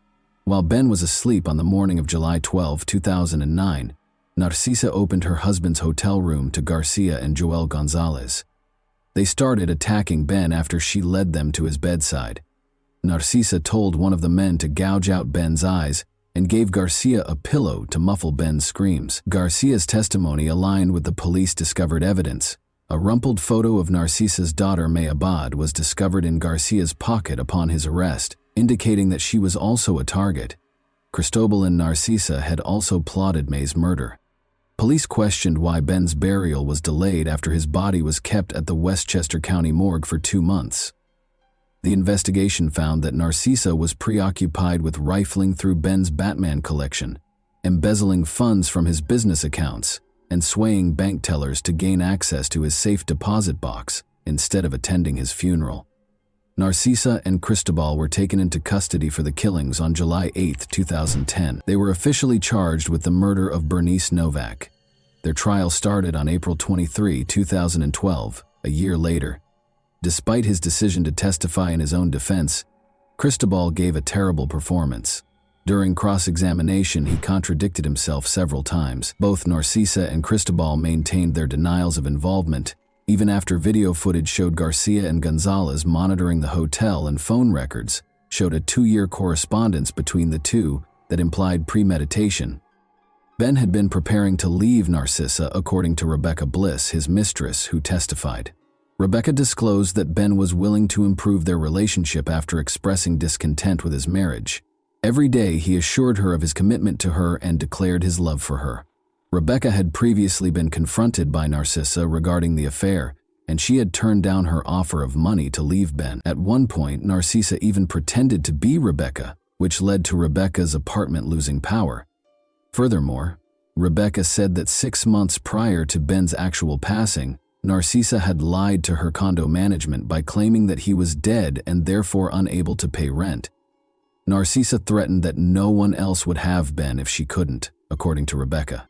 Speaker 1: While Ben was asleep on the morning of July 12, 2009, Narcisa opened her husband's hotel room to Garcia and Joel Gonzalez. They started attacking Ben after she led them to his bedside. Narcisa told one of the men to gouge out Ben's eyes and gave Garcia a pillow to muffle Ben's screams. Garcia's testimony aligned with the police-discovered evidence. A rumpled photo of Narcisa's daughter May Abad was discovered in Garcia's pocket upon his arrest, indicating that she was also a target. Cristobal and Narcisa had also plotted May's murder. Police questioned why Ben's burial was delayed after his body was kept at the Westchester County morgue for 2 months. The investigation found that Narcisa was preoccupied with rifling through Ben's Batman collection, embezzling funds from his business accounts, and swaying bank tellers to gain access to his safe deposit box instead of attending his funeral. Narcisa and Cristobal were taken into custody for the killings on July 8, 2010. They were officially charged with the murder of Bernice Novak. Their trial started on April 23, 2012, a year later. Despite his decision to testify in his own defense, Cristobal gave a terrible performance. During cross-examination, he contradicted himself several times. Both Narcisa and Cristobal maintained their denials of involvement, even after video footage showed Garcia and Gonzalez monitoring the hotel, and phone records showed a 2-year correspondence between the two that implied premeditation. Ben had been preparing to leave Narcisa, according to Rebecca Bliss, his mistress, who testified. Rebecca disclosed that Ben was willing to improve their relationship after expressing discontent with his marriage. Every day he assured her of his commitment to her and declared his love for her. Rebecca had previously been confronted by Narcisa regarding the affair, and she had turned down her offer of money to leave Ben. At one point, Narcisa even pretended to be Rebecca, which led to Rebecca's apartment losing power. Furthermore, Rebecca said that 6 months prior to Ben's actual passing, Narcisa had lied to her condo management by claiming that he was dead and therefore unable to pay rent. Narcisa threatened that no one else would have Ben if she couldn't, according to Rebecca.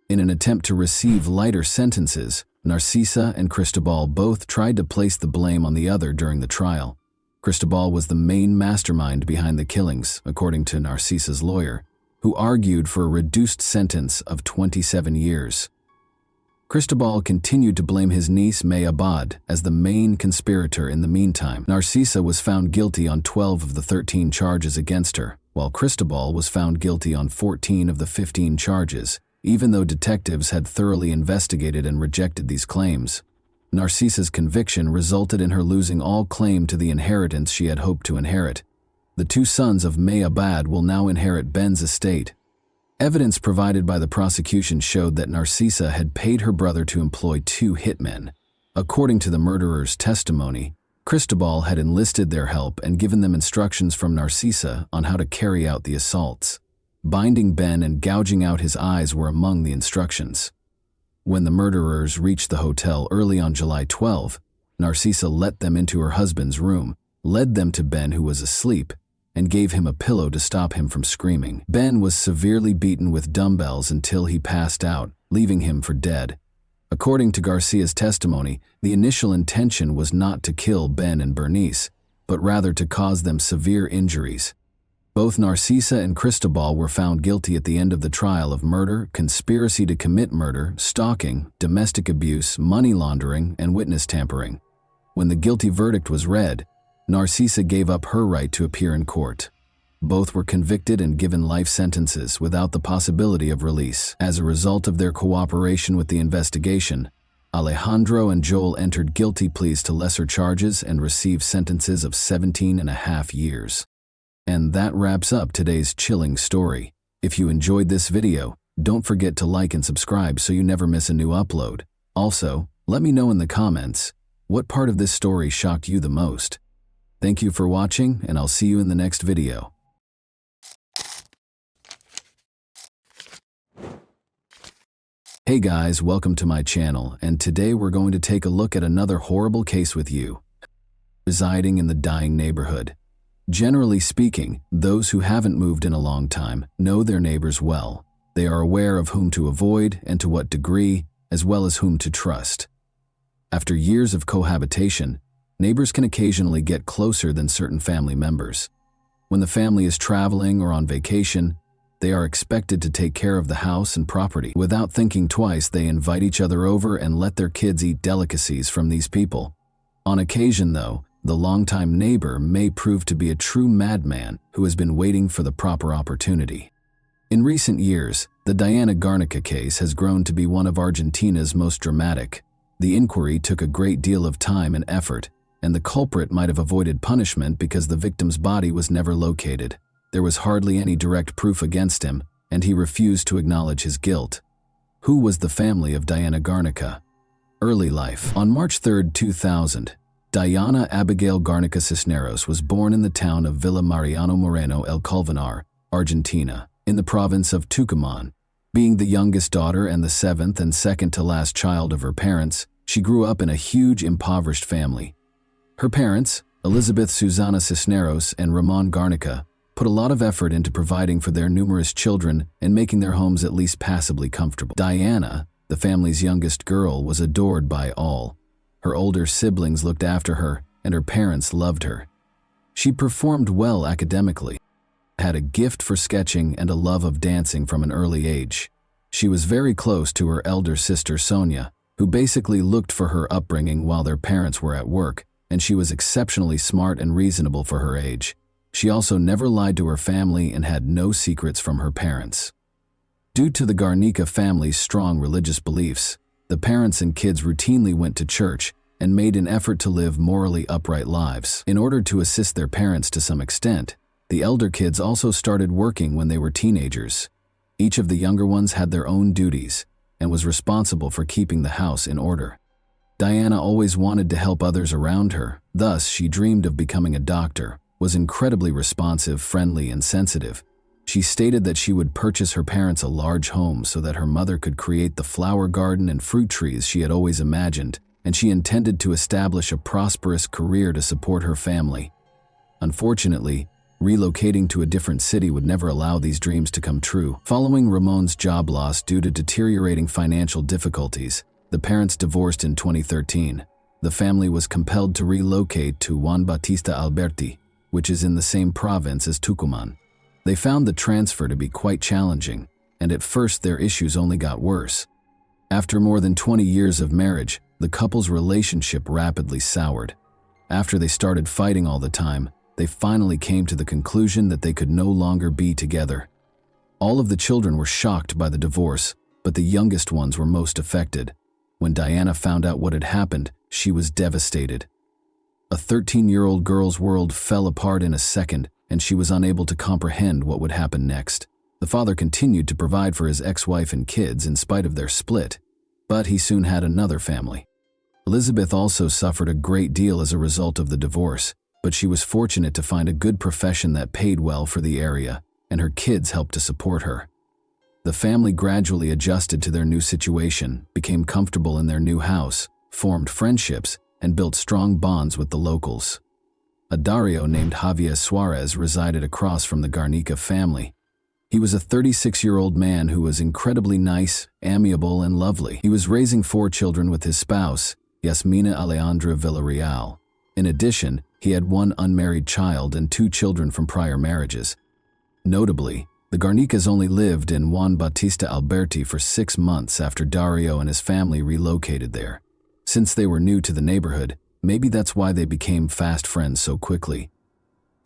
Speaker 1: In an attempt to receive lighter sentences, Narcisa and Cristobal both tried to place the blame on the other during the trial. Cristobal was the main mastermind behind the killings, according to Narcisa's lawyer, who argued for a reduced sentence of 27 years. Cristobal continued to blame his niece May Abad as the main conspirator in the meantime. Narcisa was found guilty on 12 of the 13 charges against her, while Cristobal was found guilty on 14 of the 15 charges, even though detectives had thoroughly investigated and rejected these claims. Narcisa's conviction resulted in her losing all claim to the inheritance she had hoped to inherit. The 2 sons of May Abad will now inherit Ben's estate. Evidence provided by the prosecution showed that Narcisa had paid her brother to employ 2 hitmen. According to the murderer's testimony, Cristobal had enlisted their help and given them instructions from Narcisa on how to carry out the assaults. Binding Ben and gouging out his eyes were among the instructions. When the murderers reached the hotel early on July 12, Narcisa let them into her husband's room, led them to Ben, who was asleep, and gave him a pillow to stop him from screaming. Ben was severely beaten with dumbbells until he passed out, leaving him for dead. According to Garcia's testimony, the initial intention was not to kill Ben and Bernice, but rather to cause them severe injuries. Both Narcisa and Cristobal were found guilty at the end of the trial of murder, conspiracy to commit murder, stalking, domestic abuse, money laundering, and witness tampering. When the guilty verdict was read, Narcisa gave up her right to appear in court. Both were convicted and given life sentences without the possibility of release. As a result of their cooperation with the investigation, Alejandro and Joel entered guilty pleas to lesser charges and received sentences of 17.5 years. And that wraps up today's chilling story. If you enjoyed this video, don't forget to like and subscribe so you never miss a new upload. Also, let me know in the comments, what part of this story shocked you the most? Thank you for watching, and I'll see you in the next video. Hey guys, welcome to my channel, and today we're going to take a look at another horrible case with you. Residing in the dying neighborhood. Generally speaking, those who haven't moved in a long time know their neighbors well. They are aware of whom to avoid and to what degree, as well as whom to trust. After years of cohabitation, neighbors can occasionally get closer than certain family members. When the family is traveling or on vacation, they are expected to take care of the house and property. Without thinking twice, they invite each other over and let their kids eat delicacies from these people. On occasion, though, the longtime neighbor may prove to be a true madman who has been waiting for the proper opportunity. In recent years, the Diana Garnica case has grown to be one of Argentina's most dramatic. The inquiry took a great deal of time and effort, and the culprit might have avoided punishment because the victim's body was never located. There was hardly any direct proof against him, and he refused to acknowledge his guilt. Who was the family of Diana Garnica? Early life. On March 3, 2000, Diana Abigail Garnica Cisneros was born in the town of Villa Mariano Moreno El Colmenar, Argentina, in the province of Tucumán. Being the youngest daughter and the seventh and second to last child of her parents, she grew up in a huge impoverished family. Her parents, Elizabeth Susana Cisneros and Ramon Garnica, put a lot of effort into providing for their numerous children and making their homes at least passably comfortable. Diana, the family's youngest girl, was adored by all. Her older siblings looked after her, and her parents loved her. She performed well academically, had a gift for sketching and a love of dancing from an early age. She was very close to her elder sister Sonia, who basically looked for her upbringing while their parents were at work, and she was exceptionally smart and reasonable for her age. She also never lied to her family and had no secrets from her parents. Due to the Garnica family's strong religious beliefs, the parents and kids routinely went to church and made an effort to live morally upright lives. In order to assist their parents to some extent, the elder kids also started working when they were teenagers. Each of the younger ones had their own duties and was responsible for keeping the house in order. Diana always wanted to help others around her, thus she dreamed of becoming a doctor, was incredibly responsive, friendly, and sensitive. She stated that she would purchase her parents a large home so that her mother could create the flower garden and fruit trees she had always imagined, and she intended to establish a prosperous career to support her family. Unfortunately, relocating to a different city would never allow these dreams to come true. Following Ramon's job loss due to deteriorating financial difficulties, the parents divorced in 2013. The family was compelled to relocate to Juan Bautista Alberti, which is in the same province as Tucumán. They found the transfer to be quite challenging, and at first their issues only got worse. After more than 20 years of marriage, the couple's relationship rapidly soured. After they started fighting all the time, they finally came to the conclusion that they could no longer be together. All of the children were shocked by the divorce, but the youngest ones were most affected. When Diana found out what had happened, she was devastated. A 13-year-old girl's world fell apart in a second, and she was unable to comprehend what would happen next. The father continued to provide for his ex-wife and kids in spite of their split, but he soon had another family. Elizabeth also suffered a great deal as a result of the divorce, but she was fortunate to find a good profession that paid well for the area, and her kids helped to support her. The family gradually adjusted to their new situation, became comfortable in their new house, formed friendships, and built strong bonds with the locals. A Dario named Javier Suarez resided across from the Garnica family. He was a 36-year-old man who was incredibly nice, amiable, and lovely. He was raising 4 children with his spouse, Yasmina Alejandra Villarreal. In addition, he had 1 unmarried child and 2 children from prior marriages. Notably, the Garnicas only lived in Juan Bautista Alberti for 6 months after Dario and his family relocated there. Since they were new to the neighborhood, maybe that's why they became fast friends so quickly.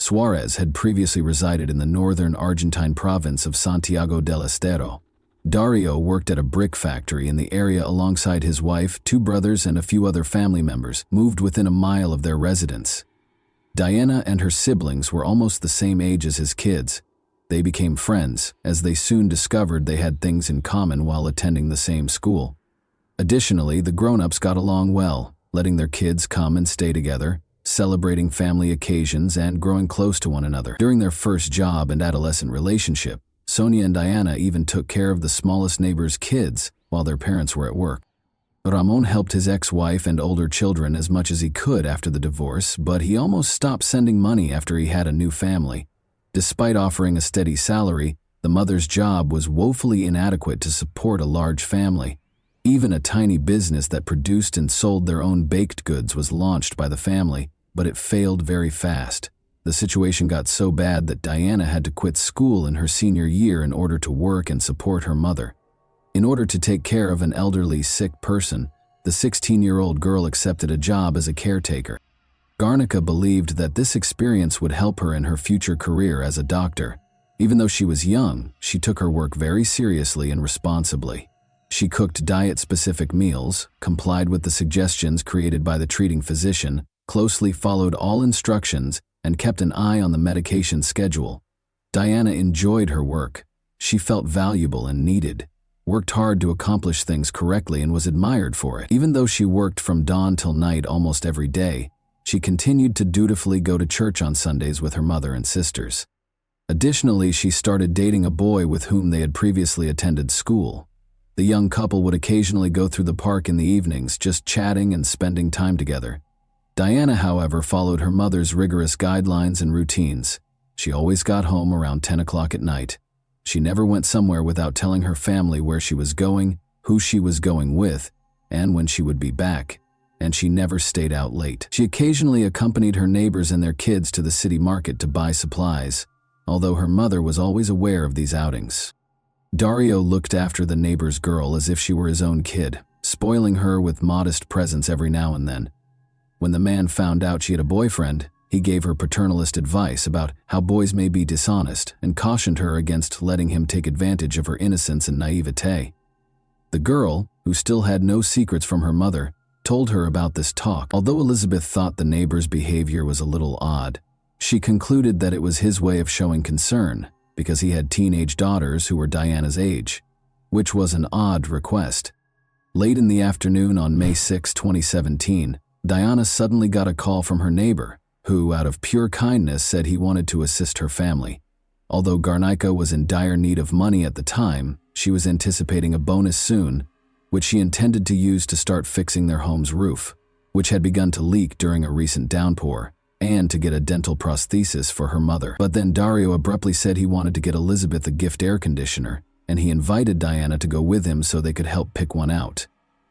Speaker 1: Suarez had previously resided in the northern Argentine province of Santiago del Estero. Dario worked at a brick factory in the area alongside his wife, 2 brothers, and a few other family members, moved within a mile of their residence. Diana and her siblings were almost the same age as his kids. They became friends, as they soon discovered they had things in common while attending the same school. Additionally, the grown-ups got along well, letting their kids come and stay together, celebrating family occasions and growing close to one another. During their first job and adolescent relationship, Sonia and Diana even took care of the smallest neighbor's kids while their parents were at work. Ramon helped his ex-wife and older children as much as he could after the divorce, but he almost stopped sending money after he had a new family. Despite offering a steady salary, the mother's job was woefully inadequate to support a large family. Even a tiny business that produced and sold their own baked goods was launched by the family, but it failed very fast. The situation got so bad that Diana had to quit school in her senior year in order to work and support her mother. In order to take care of an elderly, sick person, the 16-year-old girl accepted a job as a caretaker. Garnica believed that this experience would help her in her future career as a doctor. Even though she was young, she took her work very seriously and responsibly. She cooked diet-specific meals, complied with the suggestions created by the treating physician, closely followed all instructions, and kept an eye on the medication schedule. Diana enjoyed her work. She felt valuable and needed, worked hard to accomplish things correctly, and was admired for it. Even though she worked from dawn till night almost every day, she continued to dutifully go to church on Sundays with her mother and sisters. Additionally, she started dating a boy with whom they had previously attended school. The young couple would occasionally go through the park in the evenings, just chatting and spending time together. Diana, however, followed her mother's rigorous guidelines and routines. She always got home around 10 o'clock at night. She never went somewhere without telling her family where she was going, who she was going with, and when she would be back. And she never stayed out late. She occasionally accompanied her neighbors and their kids to the city market to buy supplies, although her mother was always aware of these outings. Dario looked after the neighbor's girl as if she were his own kid, spoiling her with modest presents every now and then. When the man found out she had a boyfriend, he gave her paternalist advice about how boys may be dishonest and cautioned her against letting him take advantage of her innocence and naivete. The girl, who still had no secrets from her mother, told her about this talk. Although Elizabeth thought the neighbor's behavior was a little odd, she concluded that it was his way of showing concern because he had teenage daughters who were Diana's age, which was an odd request. Late in the afternoon on May 6, 2017, Diana suddenly got a call from her neighbor, who, out of pure kindness, said he wanted to assist her family. Although Garnica was in dire need of money at the time, she was anticipating a bonus soon, which she intended to use to start fixing their home's roof, which had begun to leak during a recent downpour, and to get a dental prosthesis for her mother. But then Dario abruptly said he wanted to get Elizabeth a gift air conditioner, and he invited Diana to go with him so they could help pick one out.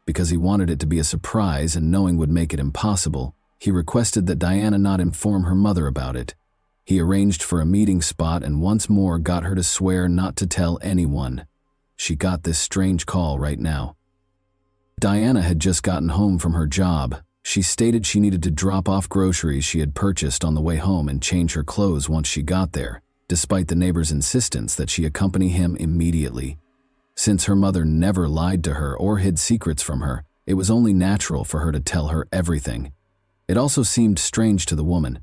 Speaker 1: Because he wanted it to be a surprise and knowing would make it impossible, he requested that Diana not inform her mother about it. He arranged for a meeting spot and once more got her to swear not to tell anyone. She got this strange call right now. Diana had just gotten home from her job. She stated she needed to drop off groceries she had purchased on the way home and change her clothes once she got there, despite the neighbor's insistence that she accompany him immediately. Since her mother never lied to her or hid secrets from her, it was only natural for her to tell her everything. It also seemed strange to the woman.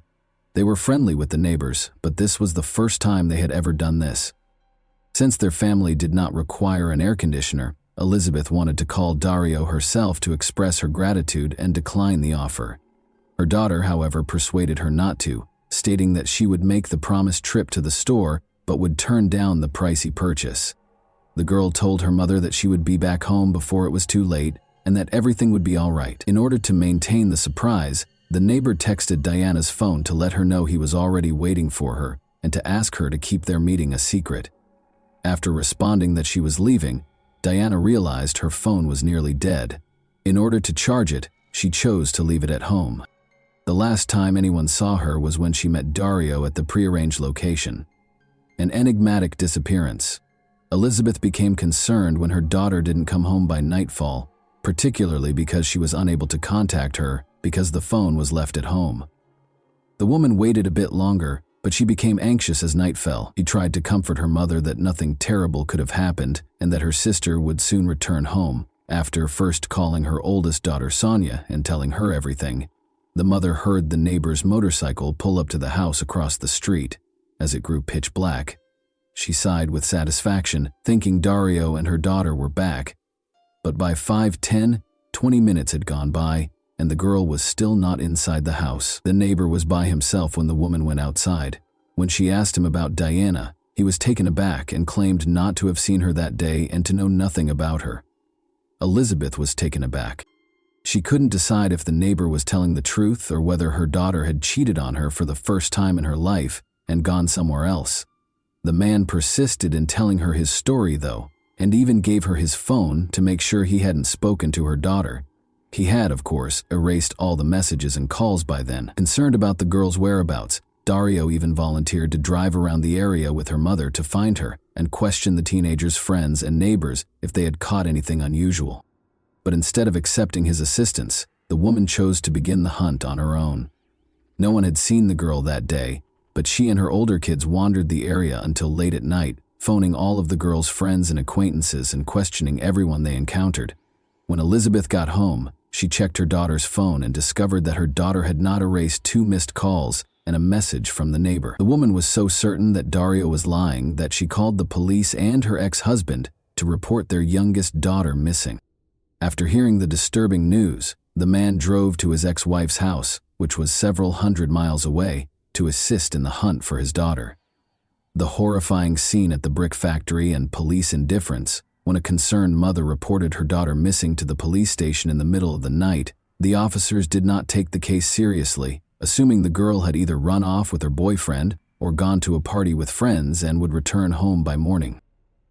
Speaker 1: They were friendly with the neighbors, but this was the first time they had ever done this. Since their family did not require an air conditioner, Elizabeth wanted to call Dario herself to express her gratitude and decline the offer. Her daughter, however, persuaded her not to, stating that she would make the promised trip to the store but would turn down the pricey purchase. The girl told her mother that she would be back home before it was too late and that everything would be all right. In order to maintain the surprise, the neighbor texted Diana's phone to let her know he was already waiting for her and to ask her to keep their meeting a secret. After responding that she was leaving, Diana realized her phone was nearly dead. In order to charge it, she chose to leave it at home. The last time anyone saw her was when she met Dario at the prearranged location. An enigmatic disappearance. Elizabeth became concerned when her daughter didn't come home by nightfall, particularly because she was unable to contact her because the phone was left at home. The woman waited a bit longer, but she became anxious as night fell. She tried to comfort her mother that nothing terrible could have happened and that her sister would soon return home. After first calling her oldest daughter Sonia and telling her everything, the mother heard the neighbor's motorcycle pull up to the house across the street. As it grew pitch black, she sighed with satisfaction, thinking Dario and her daughter were back. But by 5:10, 20 minutes had gone by, and the girl was still not inside the house. The neighbor was by himself when the woman went outside. When she asked him about Diana, he was taken aback and claimed not to have seen her that day and to know nothing about her. Elizabeth was taken aback. She couldn't decide if the neighbor was telling the truth or whether her daughter had cheated on her for the first time in her life and gone somewhere else. The man persisted in telling her his story, though, and even gave her his phone to make sure he hadn't spoken to her daughter. He had, of course, erased all the messages and calls by then. Concerned about the girl's whereabouts, Dario even volunteered to drive around the area with her mother to find her and question the teenager's friends and neighbors if they had caught anything unusual. But instead of accepting his assistance, the woman chose to begin the hunt on her own. No one had seen the girl that day, but she and her older kids wandered the area until late at night, phoning all of the girl's friends and acquaintances and questioning everyone they encountered. When Elizabeth got home, she checked her daughter's phone and discovered that her daughter had not erased 2 missed calls and a message from the neighbor. The woman was so certain that Dario was lying that she called the police and her ex-husband to report their youngest daughter missing. After hearing the disturbing news, the man drove to his ex-wife's house, which was several hundred miles away, to assist in the hunt for his daughter. The horrifying scene at the brick factory and police indifference, when a concerned mother reported her daughter missing to the police station in the middle of the night, the officers did not take the case seriously, assuming the girl had either run off with her boyfriend or gone to a party with friends and would return home by morning.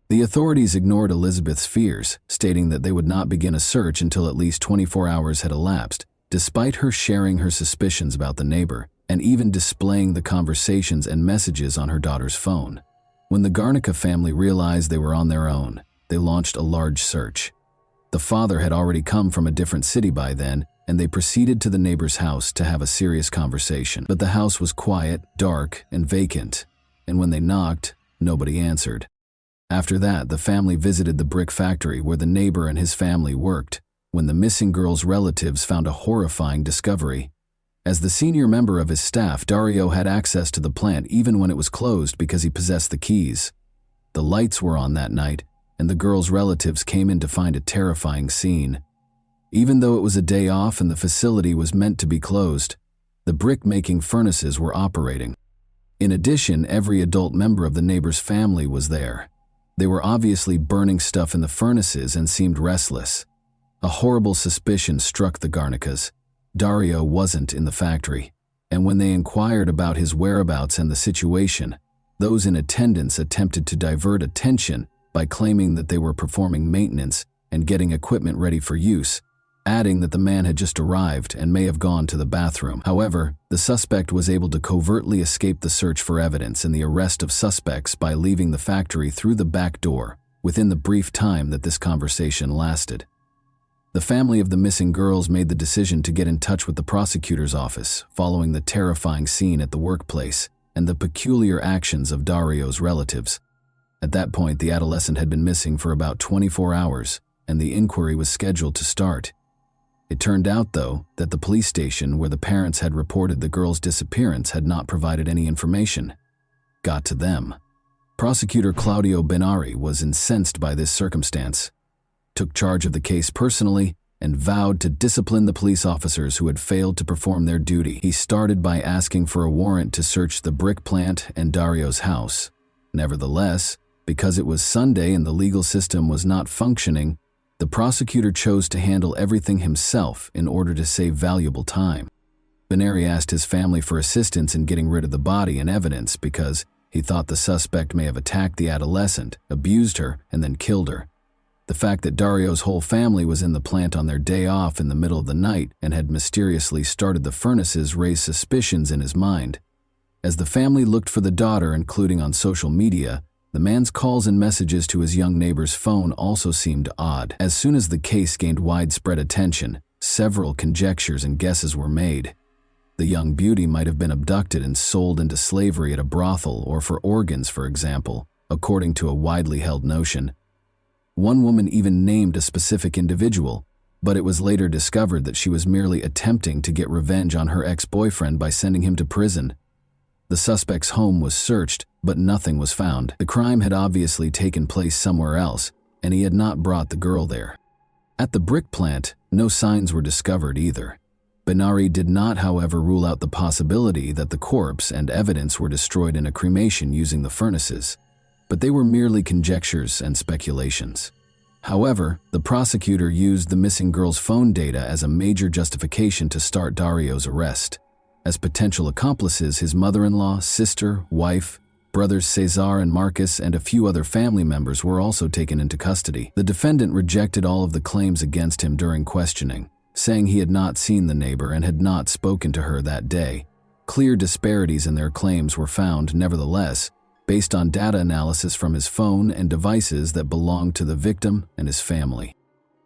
Speaker 1: The authorities ignored Elizabeth's fears, stating that they would not begin a search until at least 24 hours had elapsed, despite her sharing her suspicions about the neighbor and even displaying the conversations and messages on her daughter's phone. When the Garnica family realized they were on their own, they launched a large search. The father had already come from a different city by then, and they proceeded to the neighbor's house to have a serious conversation. But the house was quiet, dark, and vacant, and when they knocked, nobody answered. After that, the family visited the brick factory where the neighbor and his family worked, when the missing girl's relatives found a horrifying discovery. As the senior member of his staff, Dario had access to the plant even when it was closed because he possessed the keys. The lights were on that night, and the girl's relatives came in to find a terrifying scene. Even though it was a day off and the facility was meant to be closed, the brick-making furnaces were operating. In addition, every adult member of the neighbor's family was there. They were obviously burning stuff in the furnaces and seemed restless. A horrible suspicion struck the Garnicas. Dario wasn't in the factory, and when they inquired about his whereabouts and the situation, those in attendance attempted to divert attention by claiming that they were performing maintenance and getting equipment ready for use, adding that the man had just arrived and may have gone to the bathroom. However, the suspect was able to covertly escape the search for evidence and the arrest of suspects by leaving the factory through the back door within the brief time that this conversation lasted. The family of the missing girls made the decision to get in touch with the prosecutor's office following the terrifying scene at the workplace and the peculiar actions of Dario's relatives. At that point, the adolescent had been missing for about 24 hours, and the inquiry was scheduled to start. It turned out, though, that the police station where the parents had reported the girl's disappearance had not provided any information. Got to them. Prosecutor Claudio Benari was incensed by this circumstance. took charge of the case personally, and vowed to discipline the police officers who had failed to perform their duty. He started by asking for a warrant to search the brick plant and Dario's house. Nevertheless, because it was Sunday and the legal system was not functioning, the prosecutor chose to handle everything himself in order to save valuable time. Benary asked his family for assistance in getting rid of the body and evidence because he thought the suspect may have attacked the adolescent, abused her, and then killed her. The fact that Dario's whole family was in the plant on their day off in the middle of the night and had mysteriously started the furnaces raised suspicions in his mind. As the family looked for the daughter, including on social media, the man's calls and messages to his young neighbor's phone also seemed odd. As soon as the case gained widespread attention, several conjectures and guesses were made. The young beauty might have been abducted and sold into slavery at a brothel or for organs, for example, according to a widely held notion. One woman even named a specific individual, but it was later discovered that she was merely attempting to get revenge on her ex-boyfriend by sending him to prison. The suspect's home was searched, but nothing was found. The crime had obviously taken place somewhere else, and he had not brought the girl there. At the brick plant, no signs were discovered either. Benary did not, however, rule out the possibility that the corpse and evidence were destroyed in a cremation using the furnaces, but they were merely conjectures and speculations. However, the prosecutor used the missing girl's phone data as a major justification to start Dario's arrest. As potential accomplices, his mother-in-law, sister, wife, brothers Cesar and Marcus, and a few other family members were also taken into custody. The defendant rejected all of the claims against him during questioning, saying he had not seen the neighbor and had not spoken to her that day. Clear disparities in their claims were found, nevertheless, based on data analysis from his phone and devices that belonged to the victim and his family.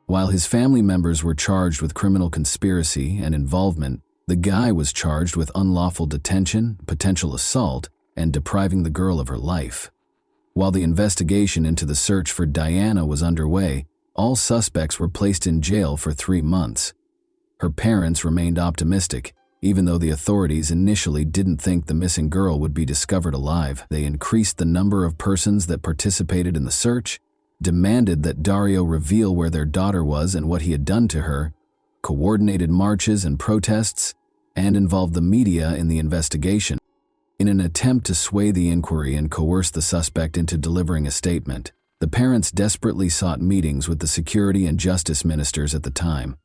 Speaker 1: While his family members were charged with criminal conspiracy and involvement, the guy was charged with unlawful detention, potential assault, and depriving the girl of her life. While the investigation into the search for Diana was underway, all suspects were placed in jail for 3 months. Her parents remained optimistic, even though the authorities initially didn't think the missing girl would be discovered alive. They increased the number of persons that participated in the search, demanded that Dario reveal where their daughter was and what he had done to her, coordinated marches and protests, and involved the media in the investigation. In an attempt to sway the inquiry and coerce the suspect into delivering a statement, the parents desperately sought meetings with the security and justice ministers at the time.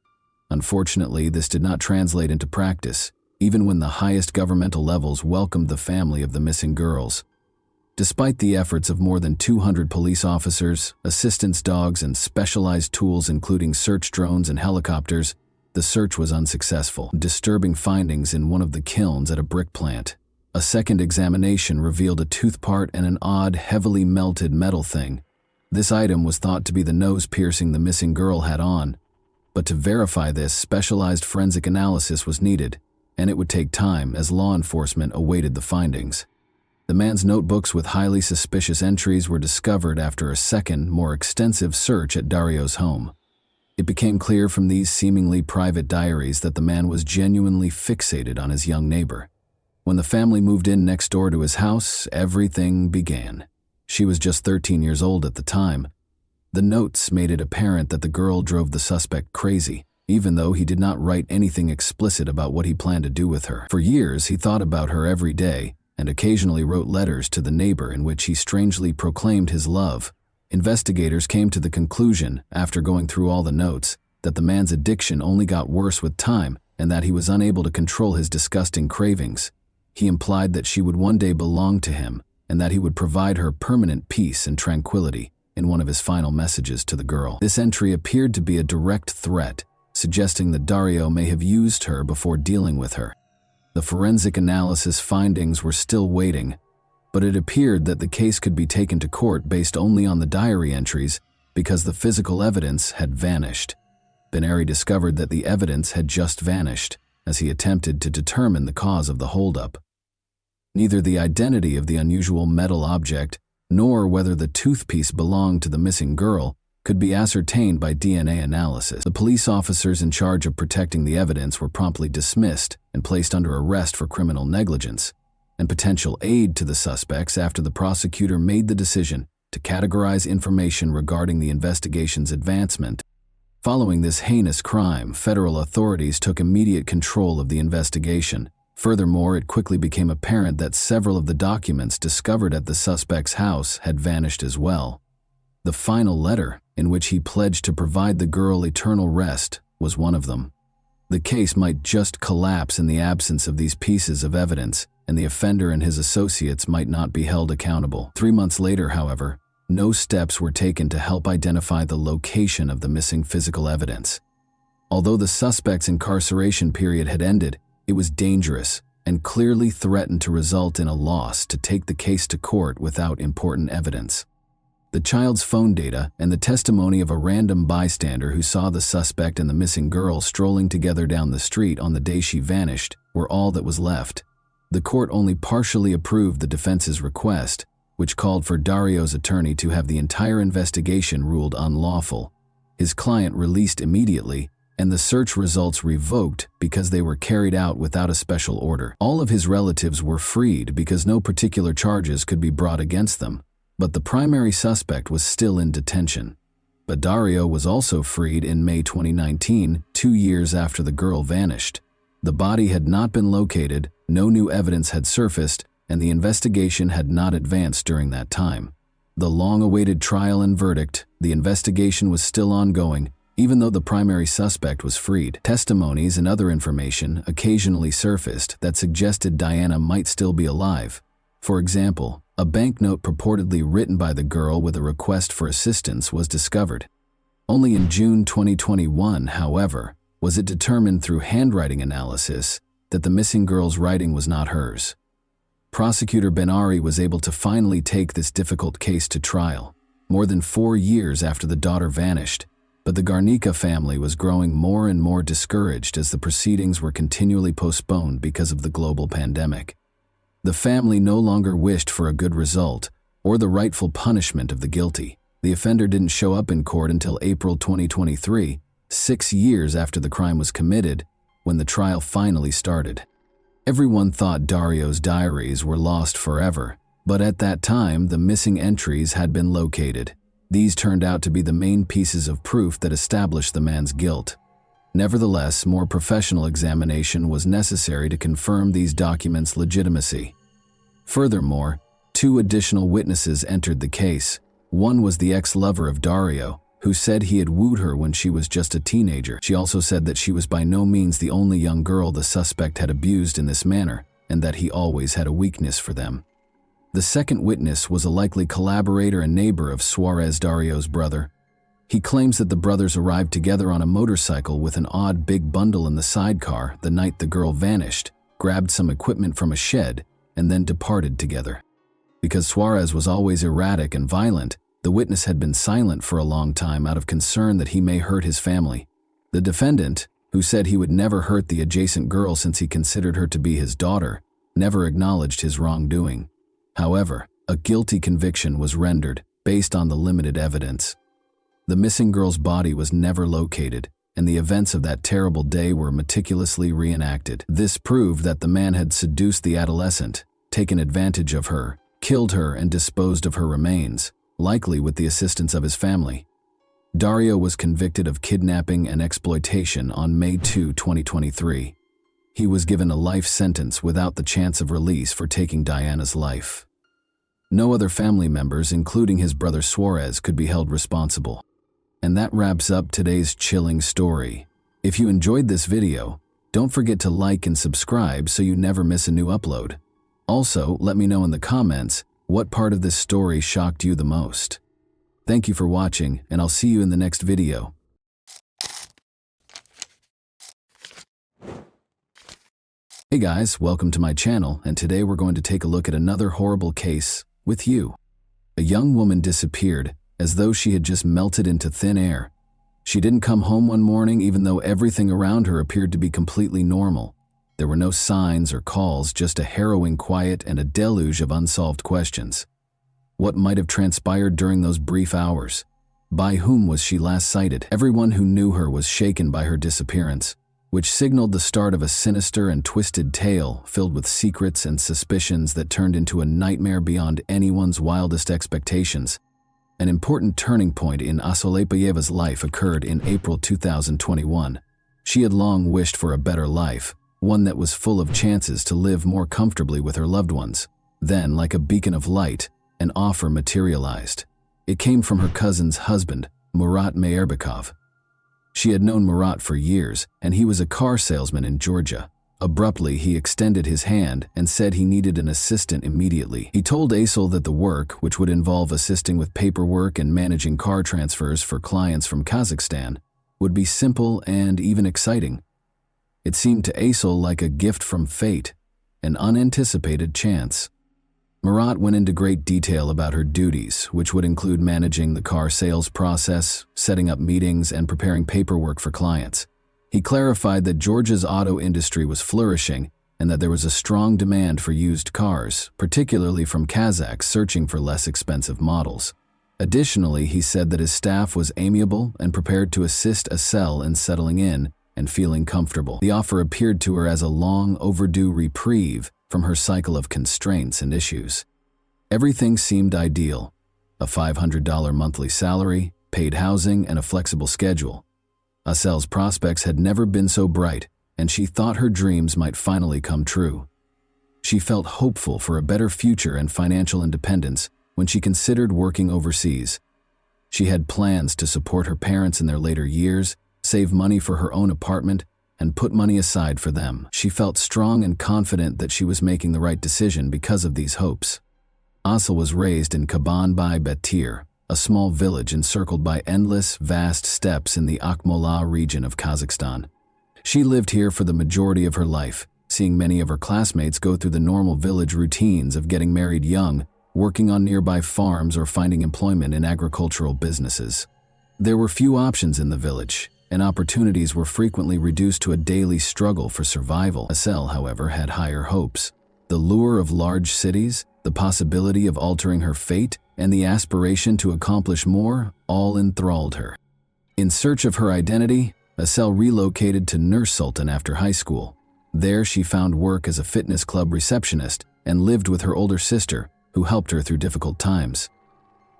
Speaker 1: Unfortunately, this did not translate into practice, even when the highest governmental levels welcomed the family of the missing girls. Despite the efforts of more than 200 police officers, assistance dogs, and specialized tools including search drones and helicopters, the search was unsuccessful. Disturbing findings in one of the kilns at a brick plant. A second examination revealed a tooth part and an odd, heavily melted metal thing. This item was thought to be the nose piercing the missing girl had on, but to verify this, specialized forensic analysis was needed, and it would take time as law enforcement awaited the findings. The man's notebooks with highly suspicious entries were discovered after a second, more extensive search at Dario's home. It became clear from these seemingly private diaries that the man was genuinely fixated on his young neighbor. When the family moved in next door to his house, everything began. She was just 13 years old at the time. The notes made it apparent that the girl drove the suspect crazy, even though he did not write anything explicit about what he planned to do with her. For years, he thought about her every day and occasionally wrote letters to the neighbor in which he strangely proclaimed his love. Investigators came to the conclusion, after going through all the notes, that the man's addiction only got worse with time and that he was unable to control his disgusting cravings. He implied that she would one day belong to him and that he would provide her permanent peace and tranquility in one of his final messages to the girl. This entry appeared to be a direct threat, suggesting that Dario may have used her before dealing with her. The forensic analysis findings were still waiting, but it appeared that the case could be taken to court based only on the diary entries because the physical evidence had vanished. Benary discovered that the evidence had just vanished as he attempted to determine the cause of the holdup. Neither the identity of the unusual metal object nor whether the toothpiece belonged to the missing girl could be ascertained by DNA analysis. The police officers in charge of protecting the evidence were promptly dismissed and placed under arrest for criminal negligence and potential aid to the suspects after the prosecutor made the decision to categorize information regarding the investigation's advancement. Following this heinous crime, federal authorities took immediate control of the investigation. Furthermore, it quickly became apparent that several of the documents discovered at the suspect's house had vanished as well. The final letter, in which he pledged to provide the girl eternal rest, was one of them. The case might just collapse in the absence of these pieces of evidence, and the offender and his associates might not be held accountable. 3 months later, however, no steps were taken to help identify the location of the missing physical evidence. Although the suspect's incarceration period had ended, it was dangerous and clearly threatened to result in a loss to take the case to court without important evidence. The child's phone data and the testimony of a random bystander who saw the suspect and the missing girl strolling together down the street on the day she vanished were all that was left. The court only partially approved the defense's request, which called for Dario's attorney to have the entire investigation ruled unlawful, his client released immediately, and the search results revoked because they were carried out without a special order. All of his relatives were freed because no particular charges could be brought against them, but the primary suspect was still in detention. But Dario was also freed in May 2019, 2 years after the girl vanished. The body had not been located, no new evidence had surfaced, and the investigation had not advanced during that time. The long-awaited trial and verdict, the investigation was still ongoing, even though the primary suspect was freed. Testimonies and other information occasionally surfaced that suggested Diana might still be alive. For example, a banknote purportedly written by the girl with a request for assistance was discovered. Only in June 2021, however, was it determined through handwriting analysis that the missing girl's writing was not hers. Prosecutor Ben-Ari was able to finally take this difficult case to trial, more than 4 years after the daughter vanished, but the Garnica family was growing more and more discouraged as the proceedings were continually postponed because of the global pandemic. The family no longer wished for a good result or the rightful punishment of the guilty. The offender didn't show up in court until April 2023, 6 years after the crime was committed, when the trial finally started. Everyone thought Dario's diaries were lost forever, but at that time the missing entries had been located. These turned out to be the main pieces of proof that established the man's guilt. Nevertheless, more professional examination was necessary to confirm these documents' legitimacy. Furthermore, 2 additional witnesses entered the case. One was the ex-lover of Dario, who said he had wooed her when she was just a teenager. She also said that she was by no means the only young girl the suspect had abused in this manner, and that he always had a weakness for them. The second witness was a likely collaborator and neighbor of Suarez, Dario's brother. He claims that the brothers arrived together on a motorcycle with an odd big bundle in the sidecar the night the girl vanished, grabbed some equipment from a shed, and then departed together. Because Suarez was always erratic and violent, the witness had been silent for a long time out of concern that he may hurt his family. The defendant, who said he would never hurt the adjacent girl since he considered her to be his daughter, never acknowledged his wrongdoing. However, a guilty conviction was rendered based on the limited evidence. The missing girl's body was never located, and the events of that terrible day were meticulously reenacted. This proved that the man had seduced the adolescent, taken advantage of her, killed her, and disposed of her remains, likely with the assistance of his family. Dario was convicted of kidnapping and exploitation on May 2, 2023. He was given a life sentence without the chance of release for taking Diana's life. No other family members, including his brother Suarez, could be held responsible. And that wraps up today's chilling story. If you enjoyed this video, don't forget to like and subscribe so you never miss a new upload. Also, let me know in the comments what part of this story shocked you the most. Thank you for watching, and I'll see you in the next video. Hey guys, welcome to my channel, and today we're going to take a look at another horrible case with you. A young woman disappeared as though she had just melted into thin air. She didn't come home one morning even though everything around her appeared to be completely normal. There were no signs or calls, just a harrowing quiet and a deluge of unsolved questions. What might have transpired during those brief hours? By whom was she last sighted? Everyone who knew her was shaken by her disappearance, which signaled the start of a sinister and twisted tale filled with secrets and suspicions that turned into a nightmare beyond anyone's wildest expectations. An important turning point in Asolepayeva's life occurred in April 2021. She had long wished for a better life, one that was full of chances to live more comfortably with her loved ones. Then, like a beacon of light, an offer materialized. It came from her cousin's husband, Murat Meyerbekov. She had known Murat for years, and he was a car salesman in Georgia. Abruptly, he extended his hand and said he needed an assistant immediately. He told Aysel that the work, which would involve assisting with paperwork and managing car transfers for clients from Kazakhstan, would be simple and even exciting. It seemed to Aysel like a gift from fate, an unanticipated chance. Murat went into great detail about her duties, which would include managing the car sales process, setting up meetings, and preparing paperwork for clients. He clarified that Georgia's auto industry was flourishing and that there was a strong demand for used cars, particularly from Kazakhs searching for less expensive models. Additionally, he said that his staff was amiable and prepared to assist Aysel in settling in and feeling comfortable. The offer appeared to her as a long overdue reprieve from her cycle of constraints and issues. Everything seemed ideal: a $500 monthly salary, paid housing, and a flexible schedule. Aysel's prospects had never been so bright, and she thought her dreams might finally come true. She felt hopeful for a better future and financial independence when she considered working overseas. She had plans to support her parents in their later years, save money for her own apartment, and put money aside for them. She felt strong and confident that she was making the right decision because of these hopes. Aysel was raised in Kaban-Bay Betir, a small village encircled by endless, vast steppes in the Akmola region of Kazakhstan. She lived here for the majority of her life, seeing many of her classmates go through the normal village routines of getting married young, working on nearby farms, or finding employment in agricultural businesses. There were few options in the village, and opportunities were frequently reduced to a daily struggle for survival. Aysel, however, had higher hopes. The lure of large cities, the possibility of altering her fate, and the aspiration to accomplish more all enthralled her. In search of her identity, Aysel relocated to Nur Sultan after high school. There she found work as a fitness club receptionist and lived with her older sister, who helped her through difficult times.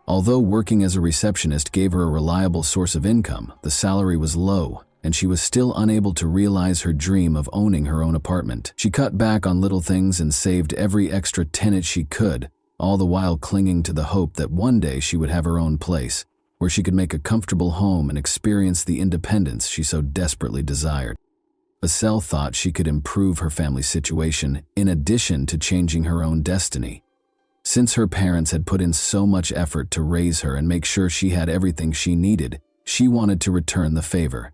Speaker 1: Although working as a receptionist gave her a reliable source of income, the salary was low, and she was still unable to realize her dream of owning her own apartment. She cut back on little things and saved every extra tennet she could, all the while clinging to the hope that one day she would have her own place, where she could make a comfortable home and experience the independence she so desperately desired. Aysel thought she could improve her family's situation in addition to changing her own destiny. Since her parents had put in so much effort to raise her and make sure she had everything she needed, she wanted to return the favor.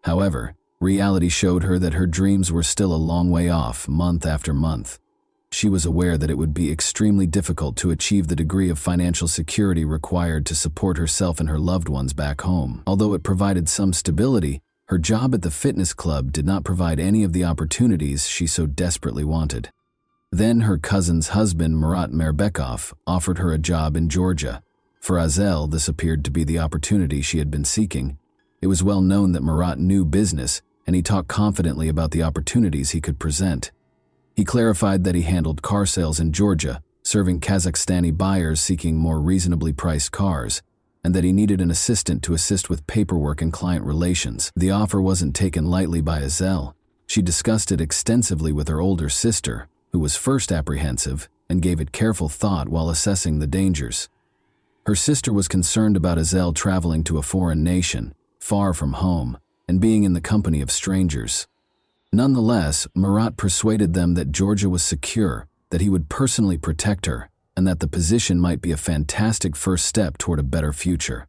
Speaker 1: However, reality showed her that her dreams were still a long way off, month after month. She was aware that it would be extremely difficult to achieve the degree of financial security required to support herself and her loved ones back home. Although it provided some stability, her job at the fitness club did not provide any of the opportunities she so desperately wanted. Then her cousin's husband, Murat Meyerbekov, offered her a job in Georgia. For Aysel, this appeared to be the opportunity she had been seeking. It was well known that Murat knew business, and he talked confidently about the opportunities he could present. He clarified that he handled car sales in Georgia, serving Kazakhstani buyers seeking more reasonably priced cars, and that he needed an assistant to assist with paperwork and client relations. The offer wasn't taken lightly by Aysel. She discussed it extensively with her older sister, who was first apprehensive and gave it careful thought while assessing the dangers. Her sister was concerned about Aysel traveling to a foreign nation, far from home, and being in the company of strangers. Nonetheless, Murat persuaded them that Georgia was secure, that he would personally protect her, and that the position might be a fantastic first step toward a better future.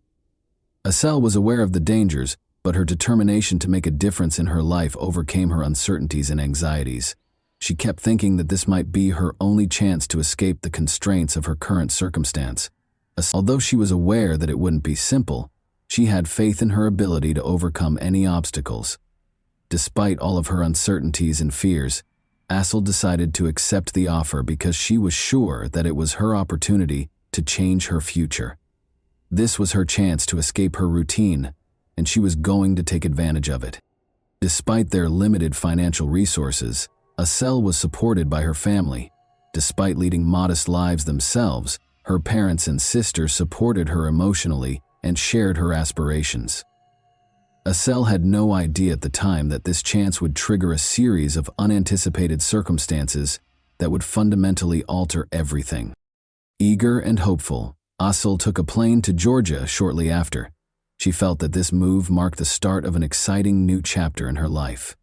Speaker 1: Aysel was aware of the dangers, but her determination to make a difference in her life overcame her uncertainties and anxieties. She kept thinking that this might be her only chance to escape the constraints of her current circumstance. Although she was aware that it wouldn't be simple, she had faith in her ability to overcome any obstacles. Despite all of her uncertainties and fears, Aysel decided to accept the offer because she was sure that it was her opportunity to change her future. This was her chance to escape her routine, and she was going to take advantage of it. Despite their limited financial resources, Aysel was supported by her family. Despite leading modest lives themselves, Her parents and sister supported her emotionally and shared her aspirations. Asel had no idea at the time that this chance would trigger a series of unanticipated circumstances that would fundamentally alter everything. Eager and hopeful, Asel took a plane to Georgia shortly after. She felt that this move marked the start of an exciting new chapter in her life.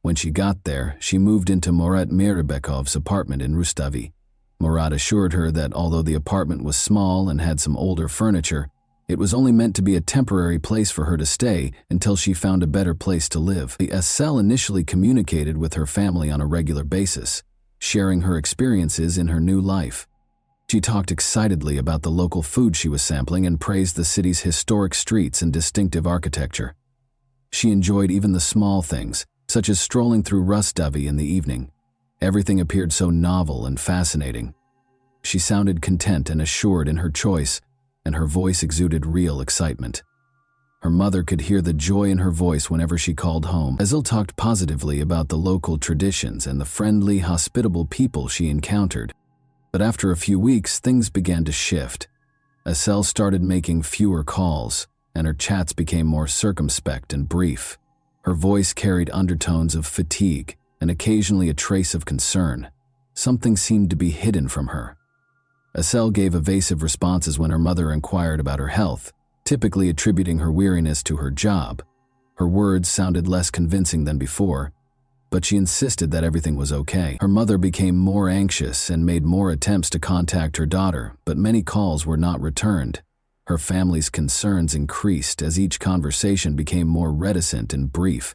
Speaker 1: When she got there, she moved into Murat Mirabekov's apartment in Rustavi. Murat assured her that although the apartment was small and had some older furniture, it was only meant to be a temporary place for her to stay until she found a better place to live. Asel initially communicated with her family on a regular basis, sharing her experiences in her new life. She talked excitedly about the local food she was sampling and praised the city's historic streets and distinctive architecture. She enjoyed even the small things, such as strolling through Rustavi in the evening. Everything appeared so novel and fascinating. She sounded content and assured in her choice, and her voice exuded real excitement. Her mother could hear the joy in her voice whenever she called home. Asel talked positively about the local traditions and the friendly, hospitable people she encountered. But after a few weeks, things began to shift. Asel started making fewer calls, and her chats became more circumspect and brief. Her voice carried undertones of fatigue and occasionally a trace of concern. Something seemed to be hidden from her. Asel gave evasive responses when her mother inquired about her health, typically attributing her weariness to her job. Her words sounded less convincing than before, but she insisted that everything was okay. Her mother became more anxious and made more attempts to contact her daughter, but many calls were not returned. Her family's concerns increased as each conversation became more reticent and brief.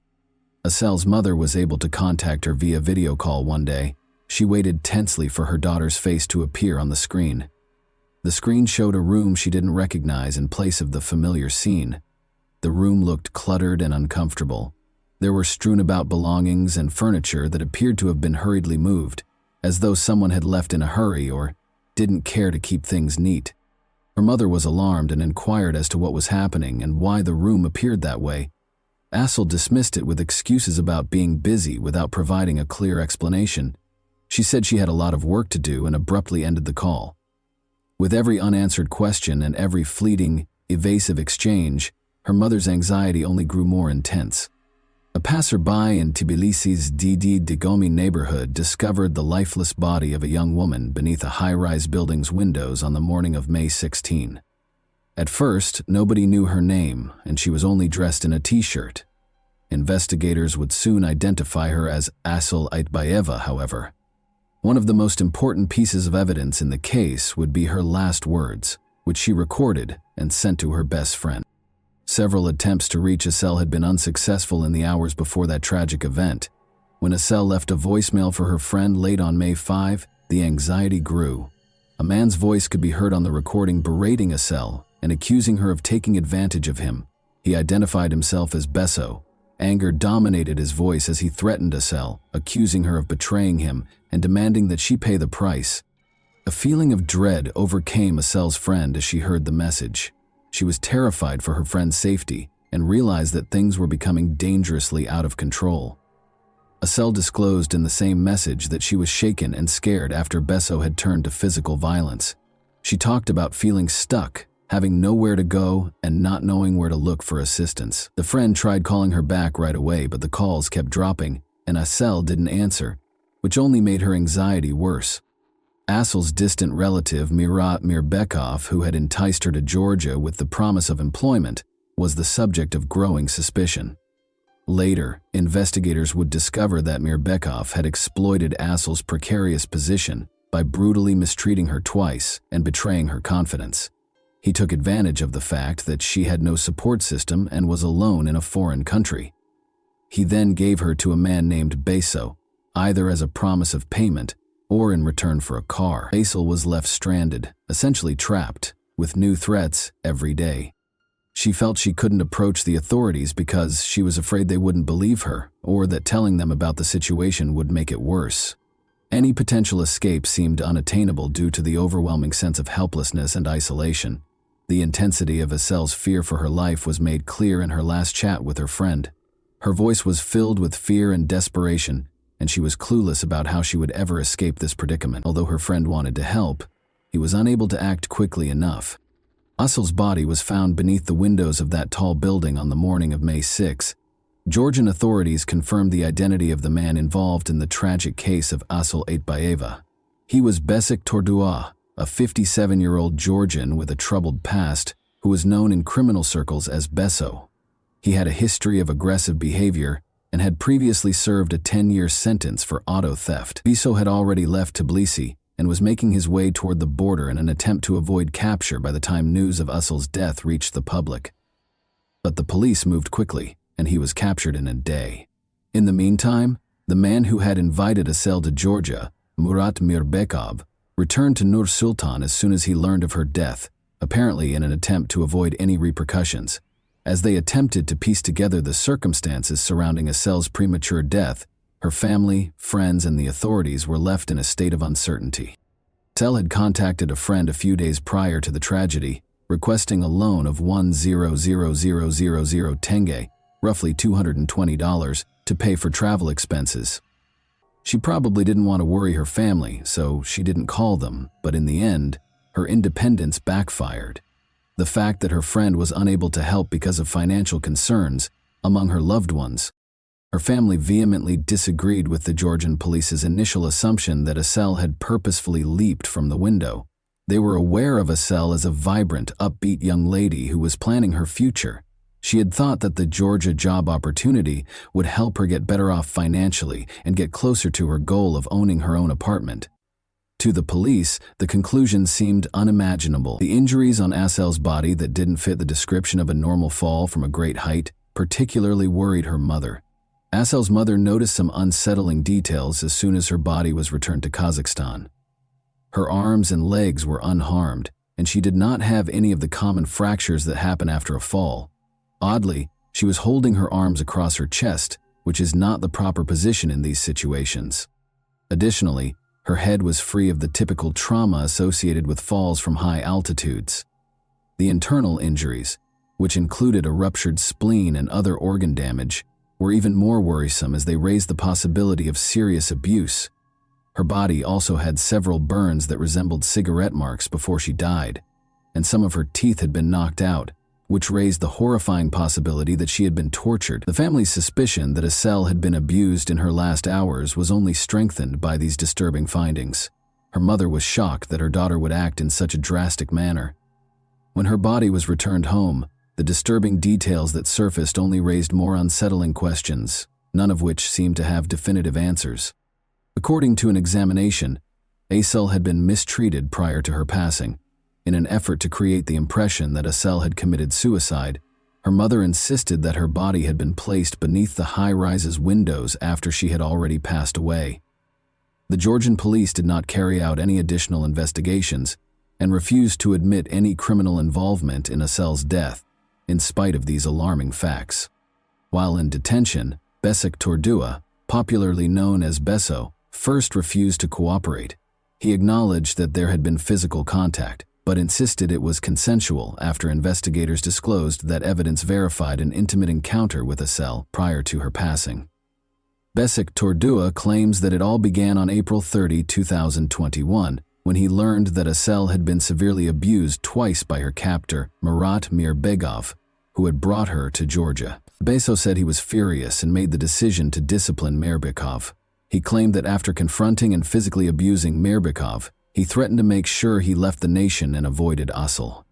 Speaker 1: Asel's mother was able to contact her via video call one day. She waited tensely for her daughter's face to appear on the screen. The screen showed a room she didn't recognize in place of the familiar scene. The room looked cluttered and uncomfortable. There were strewn about belongings and furniture that appeared to have been hurriedly moved, as though someone had left in a hurry or didn't care to keep things neat. Her mother was alarmed and inquired as to what was happening and why the room appeared that way. Asel dismissed it with excuses about being busy without providing a clear explanation. She said she had a lot of work to do and abruptly ended the call. With every unanswered question and every fleeting, evasive exchange, her mother's anxiety only grew more intense. A passerby in Tbilisi's Didi Digomi neighborhood discovered the lifeless body of a young woman beneath a high-rise building's windows on the morning of May 16. At first, nobody knew her name, and she was only dressed in a t-shirt. Investigators would soon identify her as Asel Aitbayeva, however. One of the most important pieces of evidence in the case would be her last words, which she recorded and sent to her best friend. Several attempts to reach Asel had been unsuccessful in the hours before that tragic event. When Asel left a voicemail for her friend late on May 5, the anxiety grew. A man's voice could be heard on the recording berating Asel and accusing her of taking advantage of him. He identified himself as Besso. Anger dominated his voice as he threatened Asel, accusing her of betraying him and demanding that she pay the price. A feeling of dread overcame Asel's friend as she heard the message. She was terrified for her friend's safety and realized that things were becoming dangerously out of control. Asel disclosed in the same message that she was shaken and scared after Besso had turned to physical violence. She talked about feeling stuck, having nowhere to go, and not knowing where to look for assistance. The friend tried calling her back right away, but the calls kept dropping, and Asel didn't answer, which only made her anxiety worse. Asel's distant relative, Murat Mirbekov, who had enticed her to Georgia with the promise of employment, was the subject of growing suspicion. Later, investigators would discover that Mirbekov had exploited Asel's precarious position by brutally mistreating her twice and betraying her confidence. He took advantage of the fact that she had no support system and was alone in a foreign country. He then gave her to a man named Besso, either as a promise of payment or in return for a car. Asel was left stranded, essentially trapped, with new threats every day. She felt she couldn't approach the authorities because she was afraid they wouldn't believe her, or that telling them about the situation would make it worse. Any potential escape seemed unattainable due to the overwhelming sense of helplessness and isolation. The intensity of Asel's fear for her life was made clear in her last chat with her friend. Her voice was filled with fear and desperation, and she was clueless about how she would ever escape this predicament. Although her friend wanted to help, he was unable to act quickly enough. Ussel's body was found beneath the windows of that tall building on the morning of May 6. Georgian authorities confirmed the identity of the man involved in the tragic case of Ussel Aitbayeva. He was Besik Tordua, a 57-year-old Georgian with a troubled past who was known in criminal circles as Beso. He had a history of aggressive behavior and had previously served a 10-year sentence for auto theft. Beso had already left Tbilisi and was making his way toward the border in an attempt to avoid capture by the time news of Ussel's death reached the public. But the police moved quickly, and he was captured in a day. In the meantime, the man who had invited Ussel to Georgia, Murat Mirbekov, returned to Nur Sultan as soon as he learned of her death, apparently in an attempt to avoid any repercussions. As they attempted to piece together the circumstances surrounding Ussel's premature death, her family, friends, and the authorities were left in a state of uncertainty. Ussel had contacted a friend a few days prior to the tragedy, requesting a loan of 1,000,000 tenge, roughly $220, to pay for travel expenses. She probably didn't want to worry her family, so she didn't call them, but in the end, her independence backfired. The fact that her friend was unable to help because of financial concerns among her loved ones. Her family vehemently disagreed with the Georgian police's initial assumption that Ussel had purposefully leaped from the window. They were aware of Ussel as a vibrant, upbeat young lady who was planning her future. She had thought that the Georgia job opportunity would help her get better off financially and get closer to her goal of owning her own apartment. To the police, the conclusion seemed unimaginable. The injuries on Ussel's body that didn't fit the description of a normal fall from a great height particularly worried her mother. Ussel's mother noticed some unsettling details as soon as her body was returned to Kazakhstan. Her arms and legs were unharmed, and she did not have any of the common fractures that happen after a fall. Oddly, she was holding her arms across her chest, which is not the proper position in these situations. Additionally, her head was free of the typical trauma associated with falls from high altitudes. The internal injuries, which included a ruptured spleen and other organ damage, were even more worrisome as they raised the possibility of serious abuse. Her body also had several burns that resembled cigarette marks before she died, and some of her teeth had been knocked out, which raised the horrifying possibility that she had been tortured. The family's suspicion that Ussel had been abused in her last hours was only strengthened by these disturbing findings. Her mother was shocked that her daughter would act in such a drastic manner. When her body was returned home, the disturbing details that surfaced only raised more unsettling questions, none of which seemed to have definitive answers. According to an examination, Ussel had been mistreated prior to her passing. In an effort to create the impression that Ussel had committed suicide, her mother insisted that her body had been placed beneath the high-rise's windows after she had already passed away. The Georgian police did not carry out any additional investigations and refused to admit any criminal involvement in Ussel's death, in spite of these alarming facts. While in detention, Besik Tordua, popularly known as Beso, first refused to cooperate. He acknowledged that there had been physical contact, but insisted it was consensual after investigators disclosed that evidence verified an intimate encounter with Ussel prior to her passing. Besik Tordua claims that it all began on April 30, 2021, when he learned that Ussel had been severely abused twice by her captor, Murat Mirbekov, who had brought her to Georgia. Beso said he was furious and made the decision to discipline Mirbekov. He claimed that after confronting and physically abusing Mirbekov, he threatened to make sure he left the nation and avoided Ussel.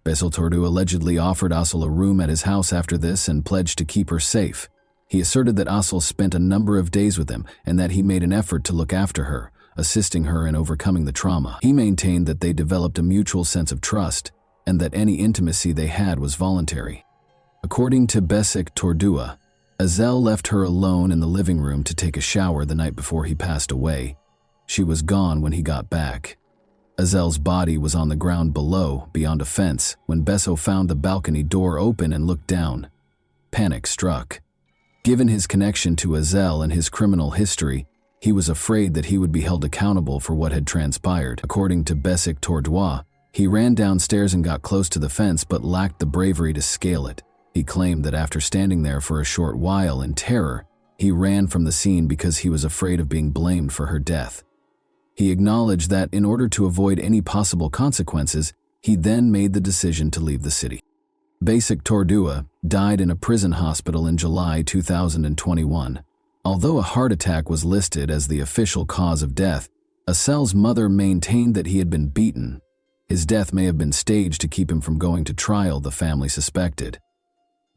Speaker 1: Beso Tordua allegedly offered Ussel a room at his house after this and pledged to keep her safe. He asserted that Ussel spent a number of days with him and that he made an effort to look after her, assisting her in overcoming the trauma. He maintained that they developed a mutual sense of trust and that any intimacy they had was voluntary. According to Besik Tordua, Ussel left her alone in the living room to take a shower the night before he passed away. She was gone when he got back. Ussel's body was on the ground below, beyond a fence, when Beso found the balcony door open and looked down. Panic struck. Given his connection to Ussel and his criminal history, he was afraid that he would be held accountable for what had transpired. According to Besik Tordua, he ran downstairs and got close to the fence but lacked the bravery to scale it. He claimed that after standing there for a short while in terror, he ran from the scene because he was afraid of being blamed for her death. He acknowledged that in order to avoid any possible consequences, he then made the decision to leave the city. Basic Tordua died in a prison hospital in July 2021. Although a heart attack was listed as the official cause of death, Asel's mother maintained that he had been beaten. His death may have been staged to keep him from going to trial, the family suspected.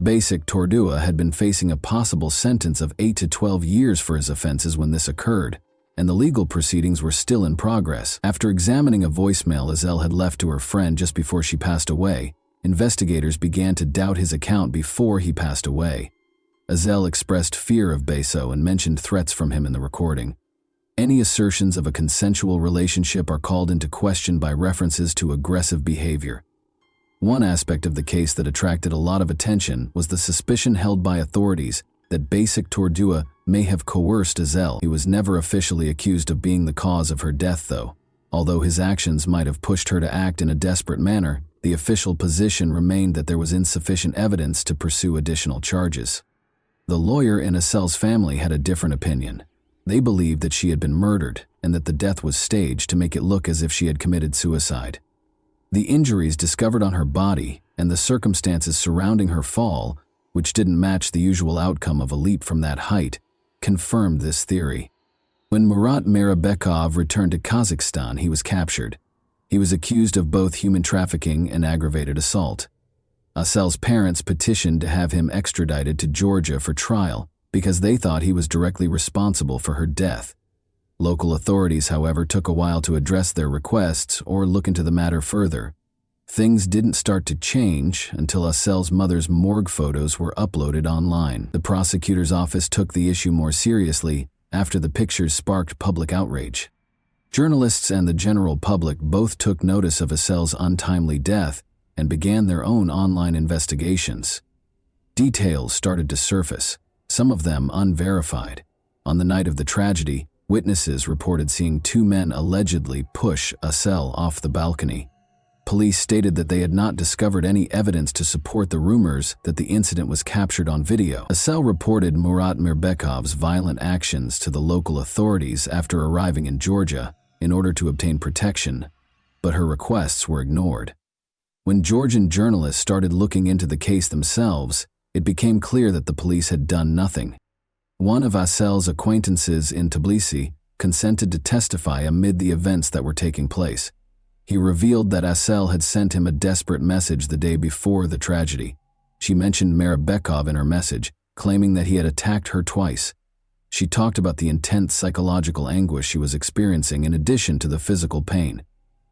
Speaker 1: Basic Tordua had been facing a possible sentence of 8 to 12 years for his offenses when this occurred, and the legal proceedings were still in progress. After examining a voicemail Asel had left to her friend just before she passed away, investigators began to doubt his account before he passed away. Asel expressed fear of Beso and mentioned threats from him in the recording. Any assertions of a consensual relationship are called into question by references to aggressive behavior. One aspect of the case that attracted a lot of attention was the suspicion held by authorities that Basic Tordua may have coerced Asel. He was never officially accused of being the cause of her death, though. Although his actions might have pushed her to act in a desperate manner, the official position remained that there was insufficient evidence to pursue additional charges. The lawyer in Asel's family had a different opinion. They believed that she had been murdered and that the death was staged to make it look as if she had committed suicide. The injuries discovered on her body and the circumstances surrounding her fall, which didn't match the usual outcome of a leap from that height, confirmed this theory. When Murat Mirabekov returned to Kazakhstan, he was captured. He was accused of both human trafficking and aggravated assault. Asel's parents petitioned to have him extradited to Georgia for trial because they thought he was directly responsible for her death. Local authorities, however, took a while to address their requests or look into the matter further. Things didn't start to change until Asel's mother's morgue photos were uploaded online. The prosecutor's office took the issue more seriously after the pictures sparked public outrage. Journalists and the general public both took notice of Asel's untimely death and began their own online investigations. Details started to surface, some of them unverified. On the night of the tragedy, witnesses reported seeing two men allegedly push Asel off the balcony. Police stated that they had not discovered any evidence to support the rumors that the incident was captured on video. Asel reported Murat Mirbekov's violent actions to the local authorities after arriving in Georgia in order to obtain protection, but her requests were ignored. When Georgian journalists started looking into the case themselves, it became clear that the police had done nothing. One of Asel's acquaintances in Tbilisi consented to testify amid the events that were taking place. He revealed that Asel had sent him a desperate message the day before the tragedy. She mentioned Mirabekov in her message, claiming that he had attacked her twice. She talked about the intense psychological anguish she was experiencing in addition to the physical pain.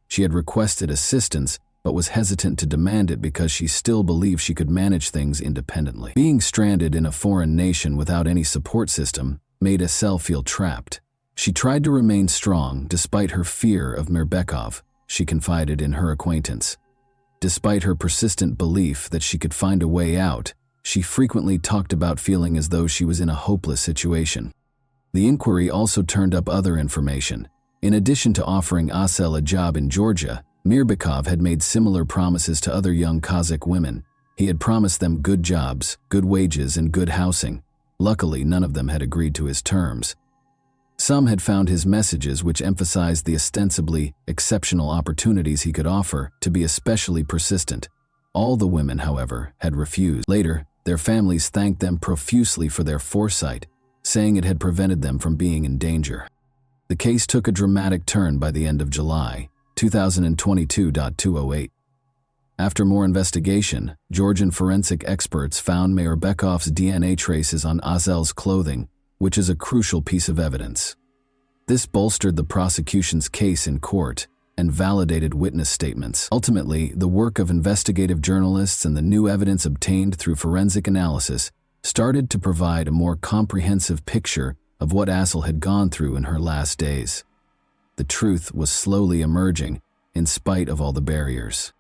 Speaker 1: She had requested assistance, but was hesitant to demand it because she still believed she could manage things independently. Being stranded in a foreign nation without any support system made Asel feel trapped. She tried to remain strong despite her fear of Mirbekov, she confided in her acquaintance. Despite her persistent belief that she could find a way out, she frequently talked about feeling as though she was in a hopeless situation. The inquiry also turned up other information. In addition to offering Asel a job in Georgia, Mirbekov had made similar promises to other young Kazakh women. He had promised them good jobs, good wages, and good housing. Luckily, none of them had agreed to his terms. Some had found his messages, which emphasized the ostensibly exceptional opportunities he could offer, to be especially persistent. All the women, however, had refused. Later, their families thanked them profusely for their foresight, saying it had prevented them from being in danger. The case took a dramatic turn by the end of July 2022-208. After more investigation, Georgian forensic experts found Mirbekov's DNA traces on Asel's clothing, which is a crucial piece of evidence. This bolstered the prosecution's case in court and validated witness statements. Ultimately, the work of investigative journalists and the new evidence obtained through forensic analysis started to provide a more comprehensive picture of what Asel had gone through in her last days. The truth was slowly emerging in spite of all the barriers.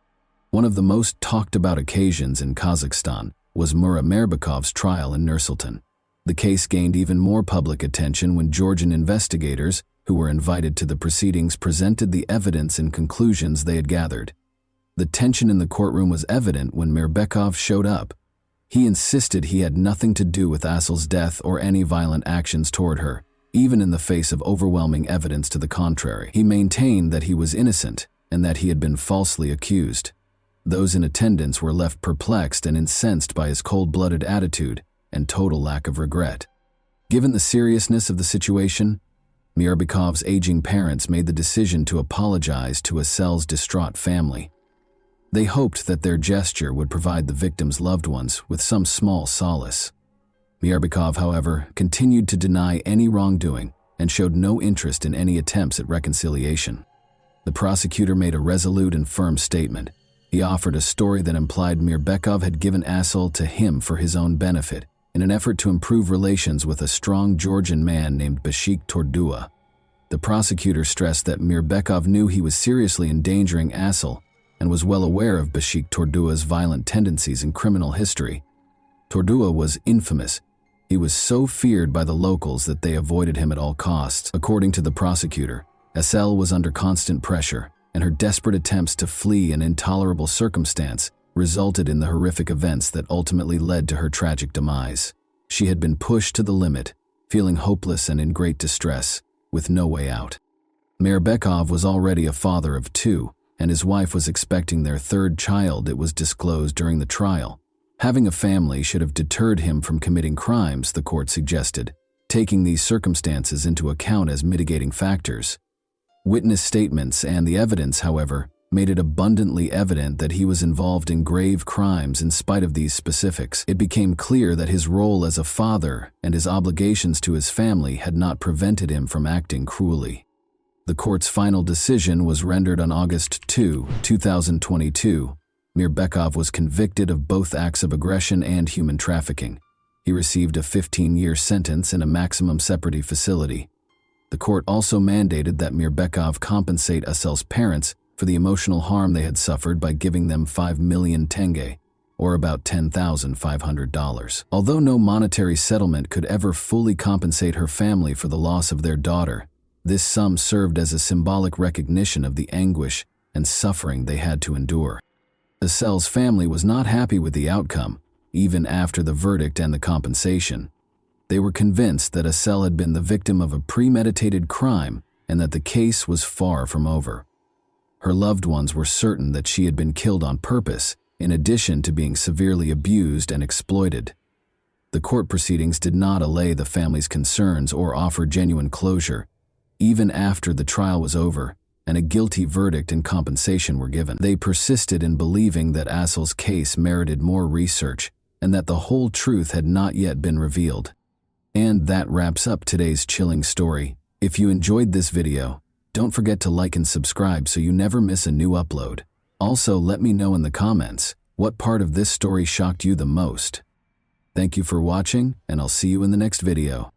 Speaker 1: One of the most talked about occasions in Kazakhstan was Murat Mirbekov's trial in Nur-Sultan. The case gained even more public attention when Georgian investigators, who were invited to the proceedings, presented the evidence and conclusions they had gathered. The tension in the courtroom was evident when Mirbekov showed up. He insisted he had nothing to do with Asel's death or any violent actions toward her. even in the face of overwhelming evidence to the contrary. He maintained that he was innocent and that he had been falsely accused. Those in attendance were left perplexed and incensed by his cold-blooded attitude and total lack of regret. Given the seriousness of the situation, Myrbekov's aging parents made the decision to apologize to Asel's distraught family. They hoped that their gesture would provide the victim's loved ones with some small solace. Myrbekov, however, continued to deny any wrongdoing and showed no interest in any attempts at reconciliation. The prosecutor made a resolute and firm statement. He offered a story that implied Myrbekov had given Asel to him for his own benefit, in an effort to improve relations with a strong Georgian man named Bashik Tordua. The prosecutor stressed that Myrbekov knew he was seriously endangering Asel and was well aware of Bashik Tordua's violent tendencies and criminal history. Tordua was infamous. He was so feared by the locals that they avoided him at all costs. According to the prosecutor, Asel was under constant pressure, and her desperate attempts to flee an intolerable circumstance resulted in the horrific events that ultimately led to her tragic demise. She had been pushed to the limit, feeling hopeless and in great distress, with no way out. Myrbekov was already a father of 2, and his wife was expecting their 3rd child. It was disclosed during the trial. Having a family should have deterred him from committing crimes, the court suggested, taking these circumstances into account as mitigating factors. Witness statements and the evidence, however, made it abundantly evident that he was involved in grave crimes in spite of these specifics. It became clear that his role as a father and his obligations to his family had not prevented him from acting cruelly. The court's final decision was rendered on August 2, 2022. Myrbekov was convicted of both acts of aggression and human trafficking. He received a 15-year sentence in a maximum security facility. The court also mandated that Myrbekov compensate Asel's parents for the emotional harm they had suffered by giving them 5 million tenge, or about $10,500. Although no monetary settlement could ever fully compensate her family for the loss of their daughter, this sum served as a symbolic recognition of the anguish and suffering they had to endure. Asel's family was not happy with the outcome, even after the verdict and the compensation. They were convinced that Asel had been the victim of a premeditated crime and that the case was far from over. Her loved ones were certain that she had been killed on purpose, in addition to being severely abused and exploited. The court proceedings did not allay the family's concerns or offer genuine closure, even after the trial was over and a guilty verdict and compensation were given. They persisted in believing that Asel's case merited more research and that the whole truth had not yet been revealed. And that wraps up today's chilling story. If you enjoyed this video, don't forget to like and subscribe so you never miss a new upload. Also, let me know in the comments what part of this story shocked you the most. Thank you for watching, and I'll see you in the next video.